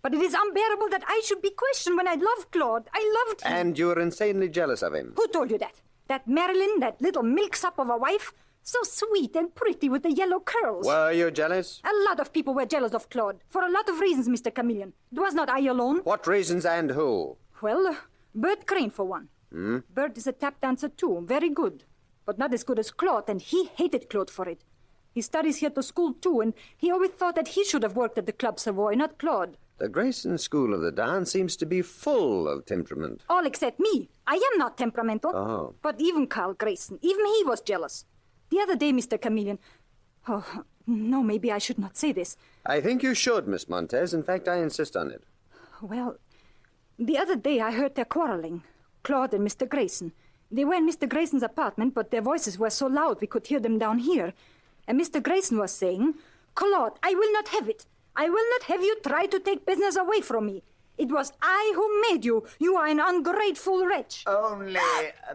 [SPEAKER 3] But it is unbearable that I should be questioned when I loved Claude. I loved him.
[SPEAKER 15] And you were insanely jealous of him.
[SPEAKER 3] Who told you that? That Marilyn, that little milksop of a wife? So sweet and pretty with the yellow curls.
[SPEAKER 15] Were you jealous?
[SPEAKER 3] A lot of people were jealous of Claude. For a lot of reasons, Mr. Chameleon. It was not I alone.
[SPEAKER 15] What reasons and who?
[SPEAKER 3] Well, Bert Crane, for one.
[SPEAKER 15] Hmm?
[SPEAKER 3] Bert is a tap dancer, too. Very good. But not as good as Claude, and he hated Claude for it. He studies here to school, too, and he always thought that he should have worked at the Club Savoy, not Claude.
[SPEAKER 15] The Grayson School of the Dance seems to be full of temperament.
[SPEAKER 3] All except me. I am not temperamental.
[SPEAKER 15] Oh.
[SPEAKER 3] But even Carl Grayson, even he was jealous. The other day, Mr. Chameleon... Oh, no, maybe I should not say this.
[SPEAKER 15] I think you should, Miss Montez. In fact, I insist on it.
[SPEAKER 3] Well, the other day I heard their quarreling. Claude and Mr. Grayson. They were in Mr. Grayson's apartment, but their voices were so loud we could hear them down here. And Mr. Grayson was saying, "Claude, I will not have it. I will not have you try to take business away from me. It was I who made you. You are an ungrateful wretch."
[SPEAKER 4] Only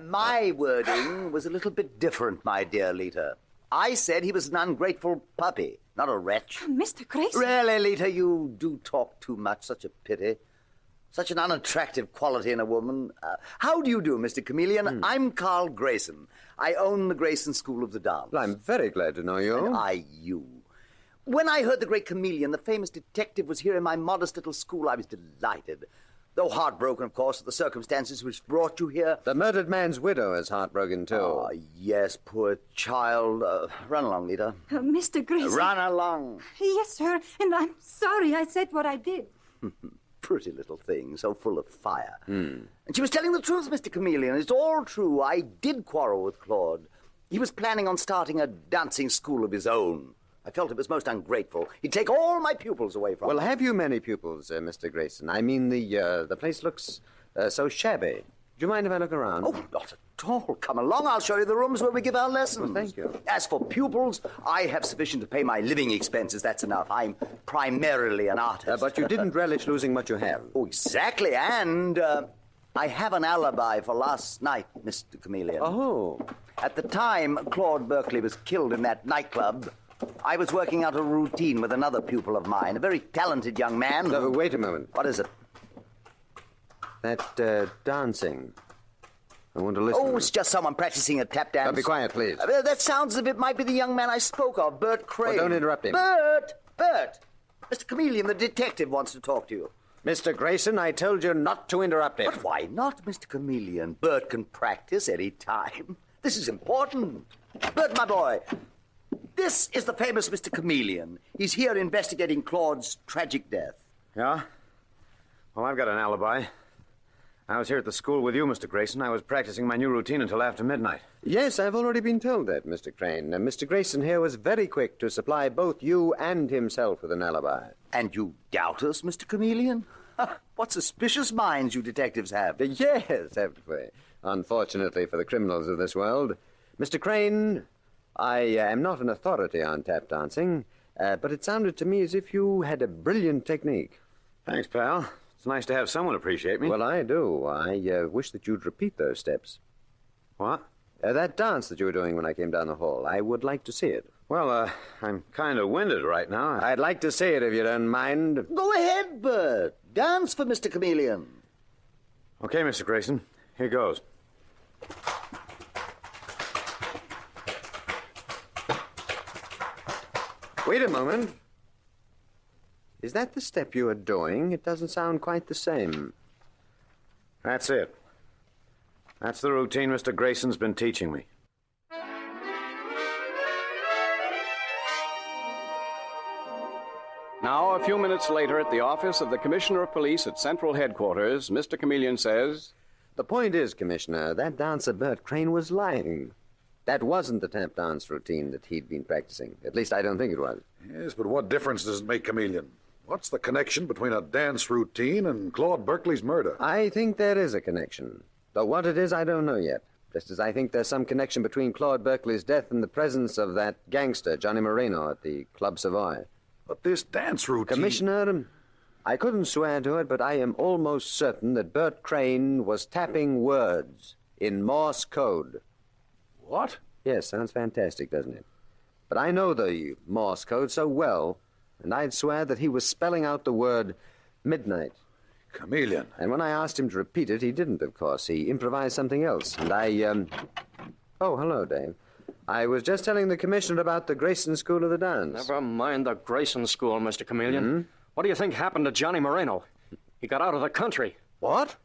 [SPEAKER 4] my wording was a little bit different, my dear Lita. I said he was an ungrateful puppy, not a wretch.
[SPEAKER 3] Mr. Grayson?
[SPEAKER 4] Really, Lita, you do talk too much. Such a pity. Such an unattractive quality in a woman. How do you do, Mr. Chameleon? I'm Carl Grayson. I own the Grayson School of the Dance.
[SPEAKER 15] Well, I'm very glad to know you.
[SPEAKER 4] And you. When I heard the great Chameleon, the famous detective, was here in my modest little school, I was delighted. Though heartbroken, of course, at the circumstances which brought you here.
[SPEAKER 15] The murdered man's widow is heartbroken, too.
[SPEAKER 4] Oh, yes, poor child. Run along, Lita.
[SPEAKER 3] Mr. Grayson.
[SPEAKER 4] Run along.
[SPEAKER 3] Yes, sir, and I'm sorry I said what I did.
[SPEAKER 4] Pretty little thing, so full of fire. And she was telling the truth, Mr. Chameleon. It's all true. I did quarrel with Claude. He was planning on starting a dancing school of his own. I felt it was most ungrateful. He'd take all my pupils away from me.
[SPEAKER 15] Well, have you many pupils, Mr. Grayson? I mean, the place looks so shabby. Do you mind if I look around?
[SPEAKER 4] Oh, not at all. Come along. I'll show you the rooms where we give our lessons.
[SPEAKER 15] Well, thank you.
[SPEAKER 4] As for pupils, I have sufficient to pay my living expenses. That's enough. I'm primarily an artist.
[SPEAKER 15] But you didn't relish losing what you have.
[SPEAKER 4] Oh, exactly. And I have an alibi for last night, Mr. Chameleon.
[SPEAKER 15] Oh.
[SPEAKER 4] At the time Claude Berkeley was killed in that nightclub, I was working out a routine with another pupil of mine, a very talented young man.
[SPEAKER 15] No, wait a moment.
[SPEAKER 4] What is it?
[SPEAKER 15] That dancing. I want to listen.
[SPEAKER 4] Oh, it's just someone practicing a tap dance.
[SPEAKER 15] Be quiet, please.
[SPEAKER 4] That sounds as if it might be the young man I spoke of, Bert Crane.
[SPEAKER 15] Well, don't interrupt him.
[SPEAKER 4] Bert! Mr. Chameleon, the detective, wants to talk to you.
[SPEAKER 15] Mr. Grayson, I told you not to interrupt him.
[SPEAKER 4] But why not, Mr. Chameleon? Bert can practice any time. This is important. Bert, my boy, this is the famous Mr. Chameleon. He's here investigating Claude's tragic death.
[SPEAKER 14] Yeah? Well, I've got an alibi. I was here at the school with you, Mr. Grayson. I was practicing my new routine until after midnight.
[SPEAKER 15] Yes, I've already been told that, Mr. Crane. Mr. Grayson here was very quick to supply both you and himself with an alibi.
[SPEAKER 4] And you doubt us, Mr. Chameleon? What suspicious minds you detectives have.
[SPEAKER 15] Yes, haven't we? Unfortunately for the criminals of this world. Mr. Crane, I am not an authority on tap dancing, but it sounded to me as if you had a brilliant technique.
[SPEAKER 14] Thanks, pal. It's nice to have someone appreciate me.
[SPEAKER 15] Well, I do. I wish that you'd repeat those steps.
[SPEAKER 14] What?
[SPEAKER 15] That dance that you were doing when I came down the hall. I would like to see it.
[SPEAKER 14] Well, I'm kind of winded right now.
[SPEAKER 15] I'd like to see it if you don't mind.
[SPEAKER 4] Go ahead, Bert. Dance for Mr. Chameleon.
[SPEAKER 14] Okay, Mr. Grayson. Here goes.
[SPEAKER 15] Wait a moment. Is that the step you are doing? It doesn't sound quite the same.
[SPEAKER 14] That's it. That's the routine Mr. Grayson's been teaching me.
[SPEAKER 5] Now, a few minutes later, at the office of the Commissioner of Police at Central Headquarters, Mr. Chameleon says...
[SPEAKER 15] The point is, Commissioner, that dancer Bert Crane was lying. That wasn't the tap dance routine that he'd been practicing. At least I don't think it was.
[SPEAKER 8] Yes, but what difference does it make, Chameleon? What's the connection between a dance routine and Claude Berkeley's murder?
[SPEAKER 15] I think there is a connection. Though what it is, I don't know yet. Just as I think there's some connection between Claude Berkeley's death and the presence of that gangster, Johnny Moreno, at the Club Savoy.
[SPEAKER 8] But this dance routine...
[SPEAKER 15] Commissioner, I couldn't swear to it, but I am almost certain that Bert Crane was tapping words in Morse code.
[SPEAKER 8] What?
[SPEAKER 15] Yes, sounds fantastic, doesn't it? But I know the Morse code so well, and I'd swear that he was spelling out the word midnight.
[SPEAKER 8] Chameleon.
[SPEAKER 15] And when I asked him to repeat it, he didn't, of course. He improvised something else, and I, Oh, hello, Dave. I was just telling the Commissioner about the Grayson School of the Dance.
[SPEAKER 23] Never mind the Grayson School, Mr. Chameleon.
[SPEAKER 15] Mm-hmm.
[SPEAKER 23] What do you think happened to Johnny Moreno? He got out of the country.
[SPEAKER 15] What?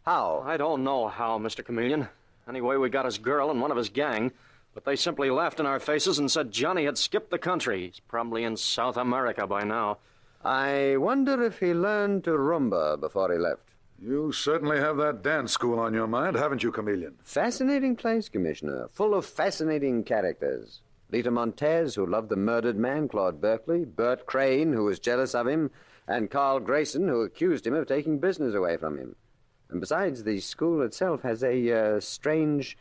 [SPEAKER 15] How?
[SPEAKER 23] I don't know how, Mr. Chameleon. Anyway, we got his girl and one of his gang, but they simply laughed in our faces and said Johnny had skipped the country. He's probably in South America by now.
[SPEAKER 15] I wonder if he learned to rumba before he left.
[SPEAKER 8] You certainly have that dance school on your mind, haven't you, Chameleon?
[SPEAKER 15] Fascinating place, Commissioner. Full of fascinating characters. Lita Montez, who loved the murdered man, Claude Berkeley. Bert Crane, who was jealous of him. And Carl Grayson, who accused him of taking business away from him. And besides, the school itself has a strange,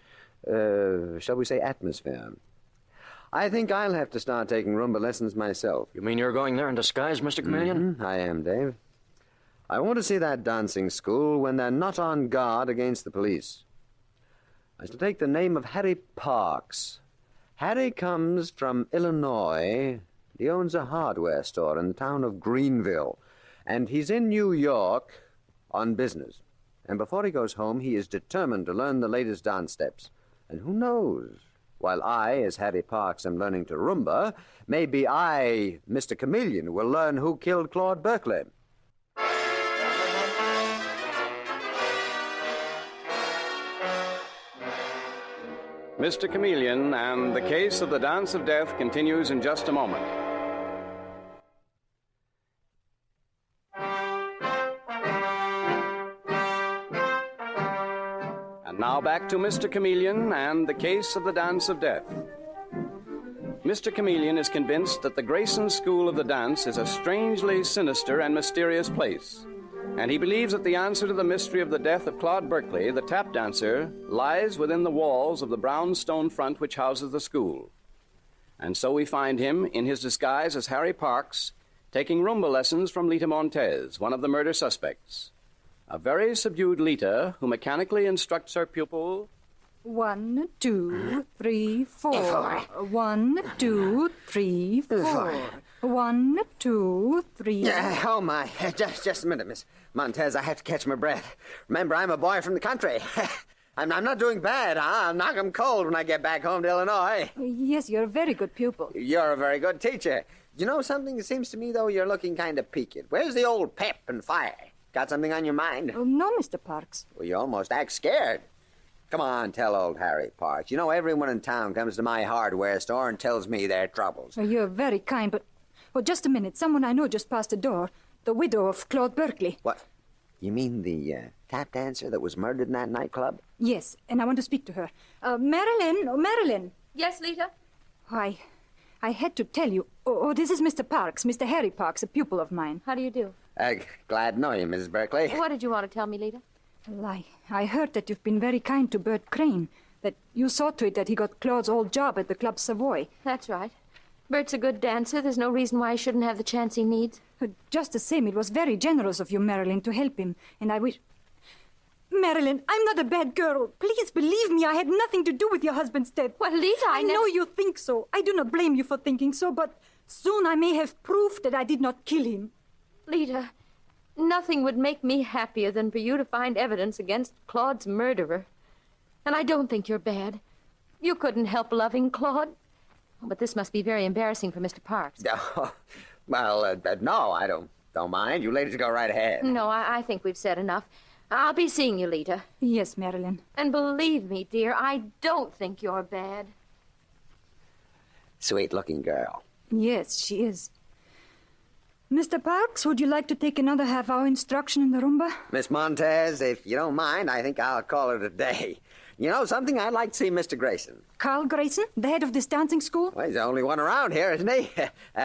[SPEAKER 15] shall we say, atmosphere. I think I'll have to start taking rumba lessons myself.
[SPEAKER 23] You mean you're going there in disguise, Mr. Chameleon?
[SPEAKER 15] I am, Dave. I want to see that dancing school when they're not on guard against the police. I shall take the name of Harry Parks. Harry comes from Illinois. He owns a hardware store in the town of Greenville. And he's in New York on business. And before he goes home, he is determined to learn the latest dance steps. And who knows? While I, as Harry Parks, am learning to rumba, maybe I, Mr. Chameleon, will learn who killed Claude Berkeley.
[SPEAKER 5] Mr. Chameleon and the case of the Dance of Death continues in just a moment. And now back to Mr. Chameleon and the case of the Dance of Death. Mr. Chameleon is convinced that the Grayson School of the Dance is a strangely sinister and mysterious place. And he believes that the answer to the mystery of the death of Claude Berkeley, the tap dancer, lies within the walls of the brown stone front which houses the school. And so we find him, in his disguise as Harry Parks, taking rumba lessons from Lita Montez, one of the murder suspects. A very subdued Lita, who mechanically instructs her pupil...
[SPEAKER 3] 1, 2, 3, 4. 1, 2, 3, 4. 1, 2, 3.
[SPEAKER 15] Oh, my. Just a minute, Miss Montez. I have to catch my breath. Remember, I'm a boy from the country. I'm not doing bad, huh? I'll knock 'em cold when I get back home to Illinois.
[SPEAKER 3] Yes, you're a very good pupil.
[SPEAKER 15] You're a very good teacher. You know something? It seems to me, though, you're looking kind of peaked. Where's the old pep and fire? Got something on your mind?
[SPEAKER 3] Oh, no, Mr. Parks.
[SPEAKER 15] Well, you almost act scared. Come on, tell old Harry Parks. You know, everyone in town comes to my hardware store and tells me their troubles.
[SPEAKER 3] Oh, you're very kind, but... Oh, just a minute. Someone I know just passed the door. The widow of Claude Berkeley.
[SPEAKER 15] What? You mean the tap dancer that was murdered in that nightclub?
[SPEAKER 3] Yes, and I want to speak to her. Marilyn! Oh, Marilyn!
[SPEAKER 22] Yes, Lita?
[SPEAKER 3] I had to tell you. Oh, this is Mr. Parks, Mr. Harry Parks, a pupil of mine.
[SPEAKER 22] How do you do?
[SPEAKER 15] Glad to know you, Mrs. Berkeley.
[SPEAKER 22] What did you want to tell me, Lita?
[SPEAKER 3] Well, I heard that you've been very kind to Bert Crane, that you saw to it that he got Claude's old job at the Club Savoy.
[SPEAKER 22] That's right. Bert's a good dancer. There's no reason why he shouldn't have the chance he needs.
[SPEAKER 3] Just the same, it was very generous of you, Marilyn, to help him, and I wish... Marilyn, I'm not a bad girl. Please believe me, I had nothing to do with your husband's death.
[SPEAKER 22] Well, Lita,
[SPEAKER 3] I know you think so. I do not blame you for thinking so, but soon I may have proof that I did not kill him.
[SPEAKER 22] Lita, nothing would make me happier than for you to find evidence against Claude's murderer. And I don't think you're bad. You couldn't help loving Claude. But this must be very embarrassing for Mr. Parks.
[SPEAKER 15] Well, no, I don't Don't mind. You ladies go right ahead.
[SPEAKER 9] No, I think we've said enough. I'll be seeing you, Lita.
[SPEAKER 3] Yes, Marilyn.
[SPEAKER 9] And believe me, dear, I don't think you're bad.
[SPEAKER 15] Sweet-looking girl.
[SPEAKER 3] Yes, she is. Mr. Parks, would you like to take another half-hour instruction in the Roomba?
[SPEAKER 15] Miss Montez, if you don't mind, I think I'll call it a day. You know something? I'd like to see Mr. Grayson.
[SPEAKER 3] Carl Grayson, the head of this dancing school?
[SPEAKER 15] Well, he's the only one around here, isn't he?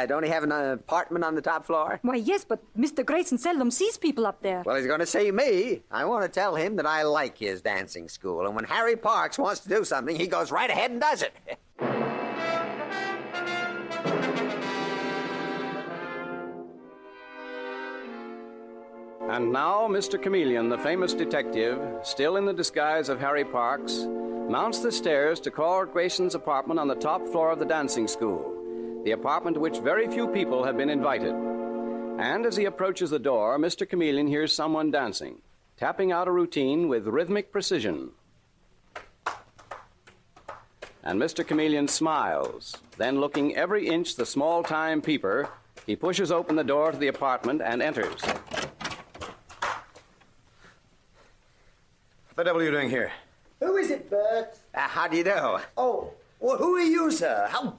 [SPEAKER 15] Don't he have an apartment on the top floor?
[SPEAKER 3] Why, yes, but Mr. Grayson seldom sees people up there.
[SPEAKER 15] Well, he's going to see me. I want to tell him that I like his dancing school, and when Harry Parks wants to do something, he goes right ahead and does it.
[SPEAKER 5] And now, Mr. Chameleon, the famous detective, still in the disguise of Harry Parks, mounts the stairs to Claude Grayson's apartment on the top floor of the dancing school, the apartment to which very few people have been invited. And as he approaches the door, Mr. Chameleon hears someone dancing, tapping out a routine with rhythmic precision. And Mr. Chameleon smiles. Then, looking every inch the small-time peeper, he pushes open the door to the apartment and enters.
[SPEAKER 14] What the devil are you doing here?
[SPEAKER 4] Who is it, Bert?
[SPEAKER 15] How do you do?
[SPEAKER 4] Oh, well, who are you, sir? How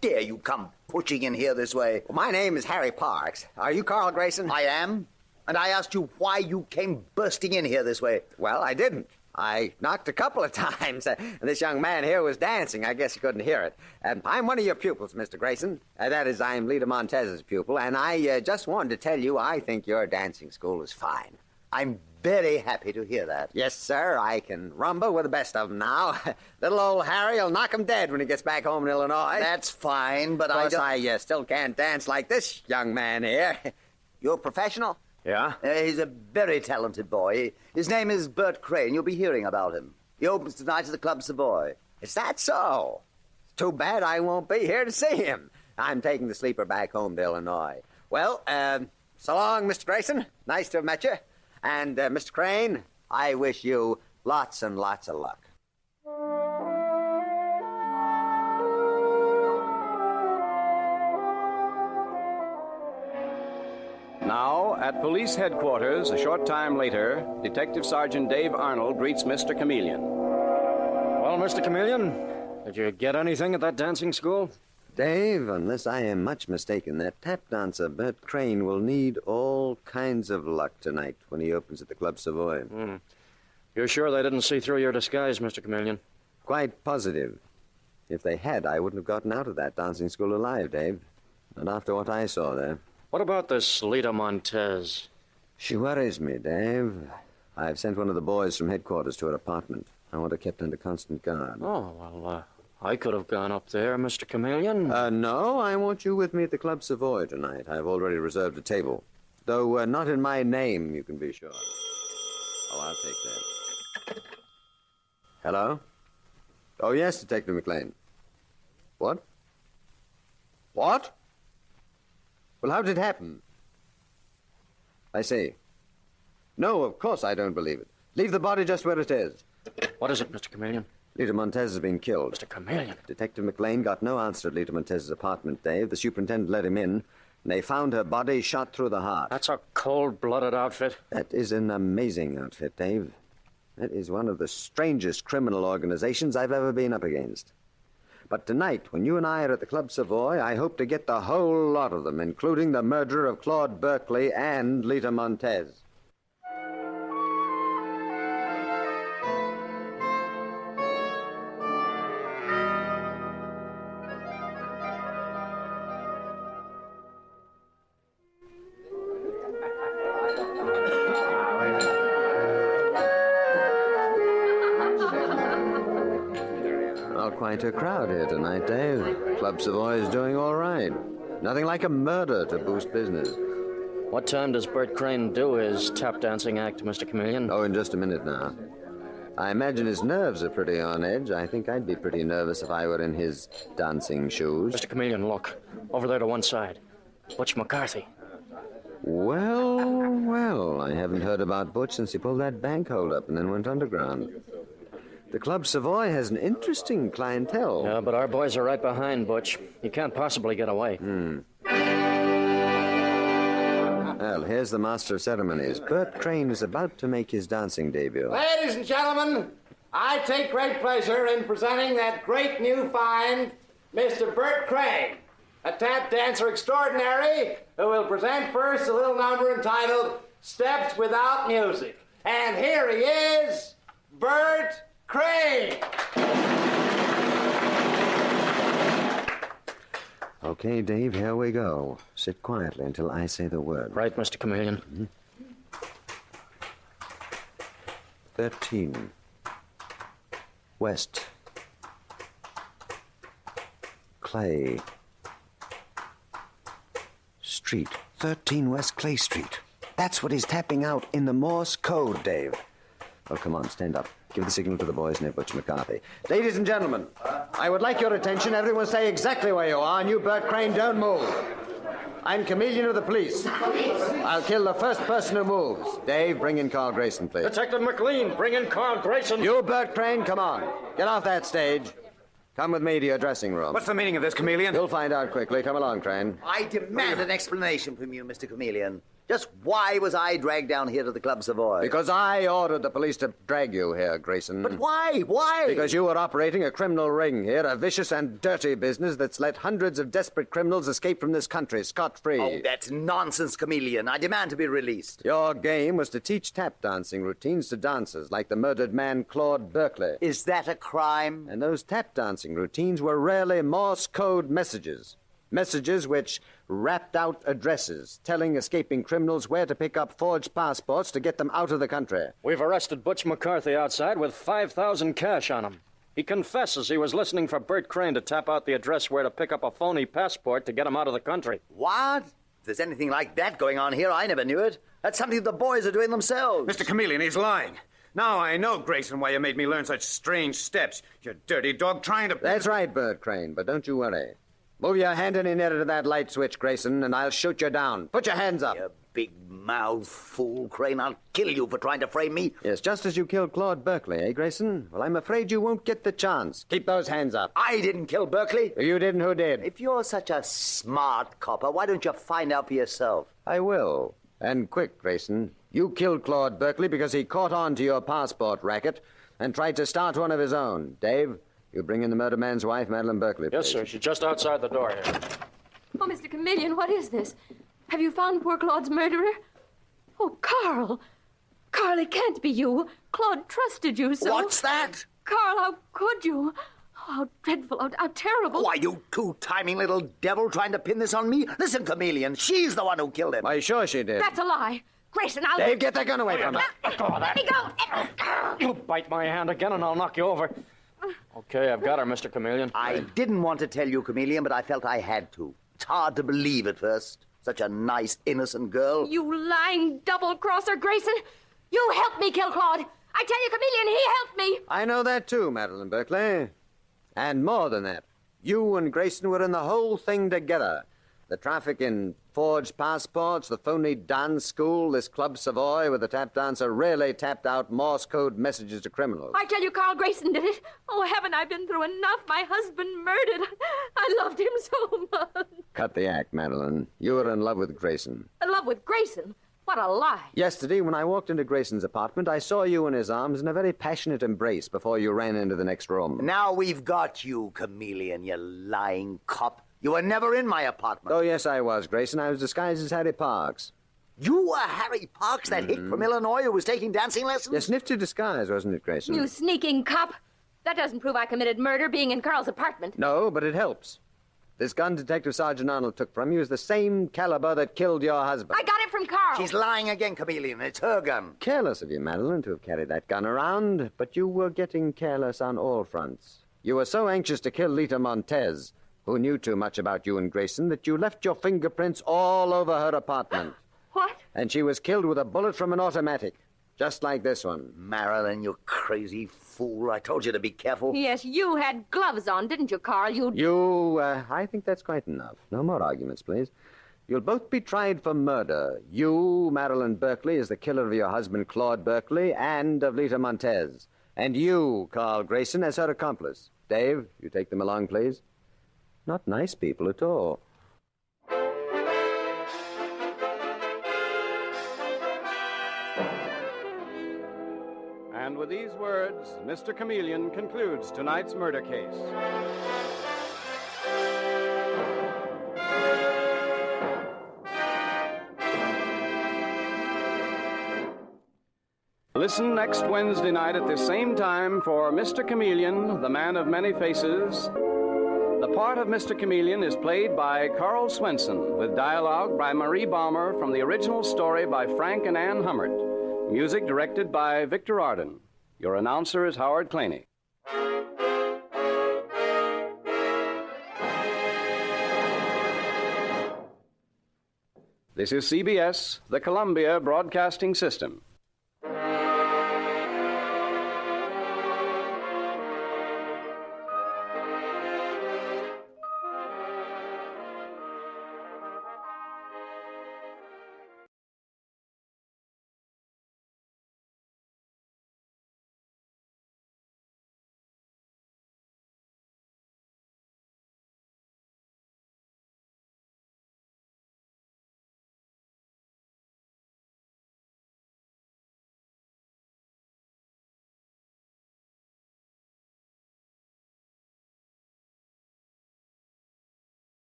[SPEAKER 4] dare you come pushing in here this way?
[SPEAKER 15] Well, my name is Harry Parks. Are you Carl Grayson?
[SPEAKER 4] I am. And I asked you why you came bursting in here this way.
[SPEAKER 15] Well, I didn't. I knocked a couple of times. This young man here was dancing. I guess he couldn't hear it. I'm one of your pupils, Mr. Grayson. That is, I'm Lita Montez's pupil, and I just wanted to tell you I think your dancing school is fine.
[SPEAKER 4] I'm very happy to hear that.
[SPEAKER 15] Yes, sir. I can rumble with the best of them now. Little old Harry will knock him dead when he gets back home in Illinois.
[SPEAKER 4] That's fine, but
[SPEAKER 15] of course,
[SPEAKER 4] I
[SPEAKER 15] still can't dance like this young man here. You're a professional?
[SPEAKER 14] Yeah?
[SPEAKER 4] He's a very talented boy. His name is Bert Crane. You'll be hearing about him. He opens tonight at the Club Savoy.
[SPEAKER 15] Is that so? It's too bad I won't be here to see him. I'm taking the sleeper back home to Illinois. Well, so long, Mr. Grayson. Nice to have met you. And, Mr. Crane, I wish you lots and lots of luck.
[SPEAKER 5] Now, at police headquarters, a short time later, Detective Sergeant Dave Arnold greets Mr. Chameleon.
[SPEAKER 23] Well, Mr. Chameleon, did you get anything at that dancing school?
[SPEAKER 15] Dave, unless I am much mistaken, that tap dancer, Bert Crane, will need all kinds of luck tonight when he opens at the Club Savoy.
[SPEAKER 23] You're sure they didn't see through your disguise, Mr. Chameleon?
[SPEAKER 15] Quite positive. If they had, I wouldn't have gotten out of that dancing school alive, Dave. Not after what I saw there.
[SPEAKER 23] What about this Lita Montez?
[SPEAKER 15] She worries me, Dave. I've sent one of the boys from headquarters to her apartment. I want her kept under constant guard.
[SPEAKER 23] Oh, well, I could have gone up there, Mr. Chameleon.
[SPEAKER 15] No, I want you with me at the Club Savoy tonight. I've already reserved a table. Though not in my name, you can be sure. Oh, I'll take that. Hello? Oh, yes, Detective McLean. What? What? Well, how did it happen? I see. No, of course I don't believe it. Leave the body just where it is.
[SPEAKER 23] What is it, Mr. Chameleon?
[SPEAKER 15] Lita Montez has been killed.
[SPEAKER 23] Mr. Chameleon?
[SPEAKER 15] Detective McLean got no answer at Lita Montez's apartment, Dave. The superintendent let him in, and they found her body shot through the heart.
[SPEAKER 23] That's a cold-blooded outfit.
[SPEAKER 15] That is an amazing outfit, Dave. That is one of the strangest criminal organizations I've ever been up against. But tonight, when you and I are at the Club Savoy, I hope to get the whole lot of them, including the murderer of Claude Berkeley and Lita Montez. Quite a crowd here tonight, Dave. Club Savoy is doing all right. Nothing like a murder to boost business.
[SPEAKER 23] What time does Bert Crane do his tap dancing act, Mr. Chameleon?
[SPEAKER 15] Oh, in just a minute now. I imagine his nerves are pretty on edge. I think I'd be pretty nervous if I were in his dancing shoes.
[SPEAKER 23] Mr. Chameleon, look. Over there to one side. Butch McCarthy.
[SPEAKER 15] Well, I haven't heard about Butch since he pulled that bank hold up and then went underground. The Club Savoy has an interesting clientele.
[SPEAKER 23] Yeah, but our boys are right behind Butch. He can't possibly get away.
[SPEAKER 15] Well, here's the master of ceremonies. Bert Crane is about to make his dancing debut.
[SPEAKER 11] Ladies and gentlemen, I take great pleasure in presenting that great new find, Mr. Bert Crane, a tap dancer extraordinary who will present first a little number entitled Steps Without Music. And here he is, Bert Crane.
[SPEAKER 15] Okay, Dave, here we go. Sit quietly until I say the word.
[SPEAKER 23] Right, Mr. Chameleon.
[SPEAKER 15] Mm-hmm. 13. West. Clay. Street. 13 West Clay Street. That's what he's tapping out in the Morse code, Dave. Oh, come on, stand up. Give the signal to the boys near Butch McCarthy. Ladies and gentlemen, I would like your attention. Everyone stay exactly where you are, and you, Bert Crane, don't move. I'm Chameleon of the police. I'll kill the first person who moves. Dave, bring in Carl Grayson, please.
[SPEAKER 23] Detective McLean, bring in Carl Grayson.
[SPEAKER 15] You, Bert Crane, come on. Get off that stage. Come with me to your dressing room.
[SPEAKER 14] What's the meaning of this, Chameleon?
[SPEAKER 15] You'll find out quickly. Come along, Crane.
[SPEAKER 4] I demand an explanation from you, Mr. Chameleon. Just why was I dragged down here to the Club Savoy?
[SPEAKER 15] Because I ordered the police to drag you here, Grayson.
[SPEAKER 4] But why? Why?
[SPEAKER 15] Because you were operating a criminal ring here, a vicious and dirty business that's let hundreds of desperate criminals escape from this country scot-free.
[SPEAKER 4] Oh, that's nonsense, Chameleon. I demand to be released.
[SPEAKER 15] Your game was to teach tap dancing routines to dancers like the murdered man Claude Berkeley.
[SPEAKER 4] Is that a crime?
[SPEAKER 15] And those tap dancing routines were rarely Morse code messages. Messages which rapped out addresses, telling escaping criminals where to pick up forged passports to get them out of the country.
[SPEAKER 23] We've arrested Butch McCarthy outside with $5,000 cash on him. He confesses he was listening for Bert Crane to tap out the address where to pick up a phony passport to get him out of the country.
[SPEAKER 4] What? If there's anything like that going on here, I never knew it. That's something the boys are doing themselves.
[SPEAKER 14] Mr. Chameleon, he's lying. Now I know, Grayson, why you made me learn such strange steps. You dirty dog trying to...
[SPEAKER 15] That's right, Bert Crane, but don't you worry. Move your hand any nearer to that light switch, Grayson, and I'll shoot you down. Put your hands up.
[SPEAKER 4] You big-mouthed fool, Crane. I'll kill you for trying to frame me.
[SPEAKER 15] Yes, just as you killed Claude Berkeley, eh, Grayson? Well, I'm afraid you won't get the chance. Keep those hands up.
[SPEAKER 4] I didn't kill Berkeley.
[SPEAKER 15] You didn't? Who did?
[SPEAKER 4] If you're such a smart copper, why don't you find out for yourself?
[SPEAKER 15] I will. And quick, Grayson. You killed Claude Berkeley because he caught on to your passport racket and tried to start one of his own. Dave, you bring in the murdered man's wife, Madeline Berkeley, please.
[SPEAKER 23] Yes, sir. She's just outside the door here.
[SPEAKER 9] Oh, Mr. Chameleon, what is this? Have you found poor Claude's murderer? Oh, Carl. Carl, it can't be you. Claude trusted you so...
[SPEAKER 4] What's that?
[SPEAKER 9] Carl, how could you? Oh, how dreadful, how terrible.
[SPEAKER 4] Why, you two-timing little devil trying to pin this on me? Listen, Chameleon, she's the one who killed him.
[SPEAKER 15] Why, sure she did.
[SPEAKER 9] That's a lie. Grayson, I'll...
[SPEAKER 15] Dave, get that gun away from her.
[SPEAKER 23] Let go of that.
[SPEAKER 9] Let me go.
[SPEAKER 23] You bite my hand again and I'll knock you over. Okay, I've got her, Mr. Chameleon.
[SPEAKER 4] I didn't want to tell you, Chameleon, but I felt I had to. It's hard to believe at first. Such a nice, innocent girl.
[SPEAKER 9] You lying double-crosser, Grayson. You helped me kill Claude. I tell you, Chameleon, he helped me.
[SPEAKER 15] I know that too, Madeline Berkeley. And more than that, you and Grayson were in the whole thing together. The traffic in forged passports, the phony dance school, this Club Savoy where the tap dancer really tapped out Morse code messages to criminals.
[SPEAKER 9] I tell you, Carl Grayson did it. Oh, haven't I been through enough? My husband murdered. I loved him so much.
[SPEAKER 15] Cut the act, Madeline. You were in love with Grayson.
[SPEAKER 9] In love with Grayson? What a lie.
[SPEAKER 15] Yesterday, when I walked into Grayson's apartment, I saw you in his arms in a very passionate embrace before you ran into the next room.
[SPEAKER 4] Now we've got you, Chameleon, you lying cop. You were never in my apartment.
[SPEAKER 15] Oh, yes, I was, Grayson. I was disguised as Harry Parks.
[SPEAKER 4] You were Harry Parks, that hick from Illinois who was taking dancing lessons?
[SPEAKER 15] Yes, nifty disguise, wasn't it, Grayson?
[SPEAKER 9] You sneaking cop. That doesn't prove I committed murder being in Carl's apartment.
[SPEAKER 15] No, but it helps. This gun Detective Sergeant Arnold took from you is the same caliber that killed your husband.
[SPEAKER 9] I got it from Carl.
[SPEAKER 4] She's lying again, Chameleon. It's her gun.
[SPEAKER 15] Careless of you, Madeline, to have carried that gun around, but you were getting careless on all fronts. You were so anxious to kill Lita Montez, who knew too much about you and Grayson, that you left your fingerprints all over her apartment.
[SPEAKER 9] What?
[SPEAKER 15] And she was killed with a bullet from an automatic, just like this one.
[SPEAKER 4] Marilyn, you crazy fool. I told you to be careful.
[SPEAKER 9] Yes, you had gloves on, didn't you, Carl?
[SPEAKER 15] I think that's quite enough. No more arguments, please. You'll both be tried for murder. You, Marilyn Berkeley, as the killer of your husband, Claude Berkeley, and of Lita Montez. And you, Carl Grayson, as her accomplice. Dave, you take them along, please. Not nice people at all.
[SPEAKER 5] with these words, Mr. Chameleon concludes tonight's murder case. Listen next Wednesday night at this same time for Mr. Chameleon, the Man of Many Faces. The part of Mr. Chameleon is played by Carl Swenson, with dialogue by Marie Balmer from the original story by Frank and Ann Hummert. Music directed by Victor Arden. Your announcer is Howard Claney. This is CBS, the Columbia Broadcasting System.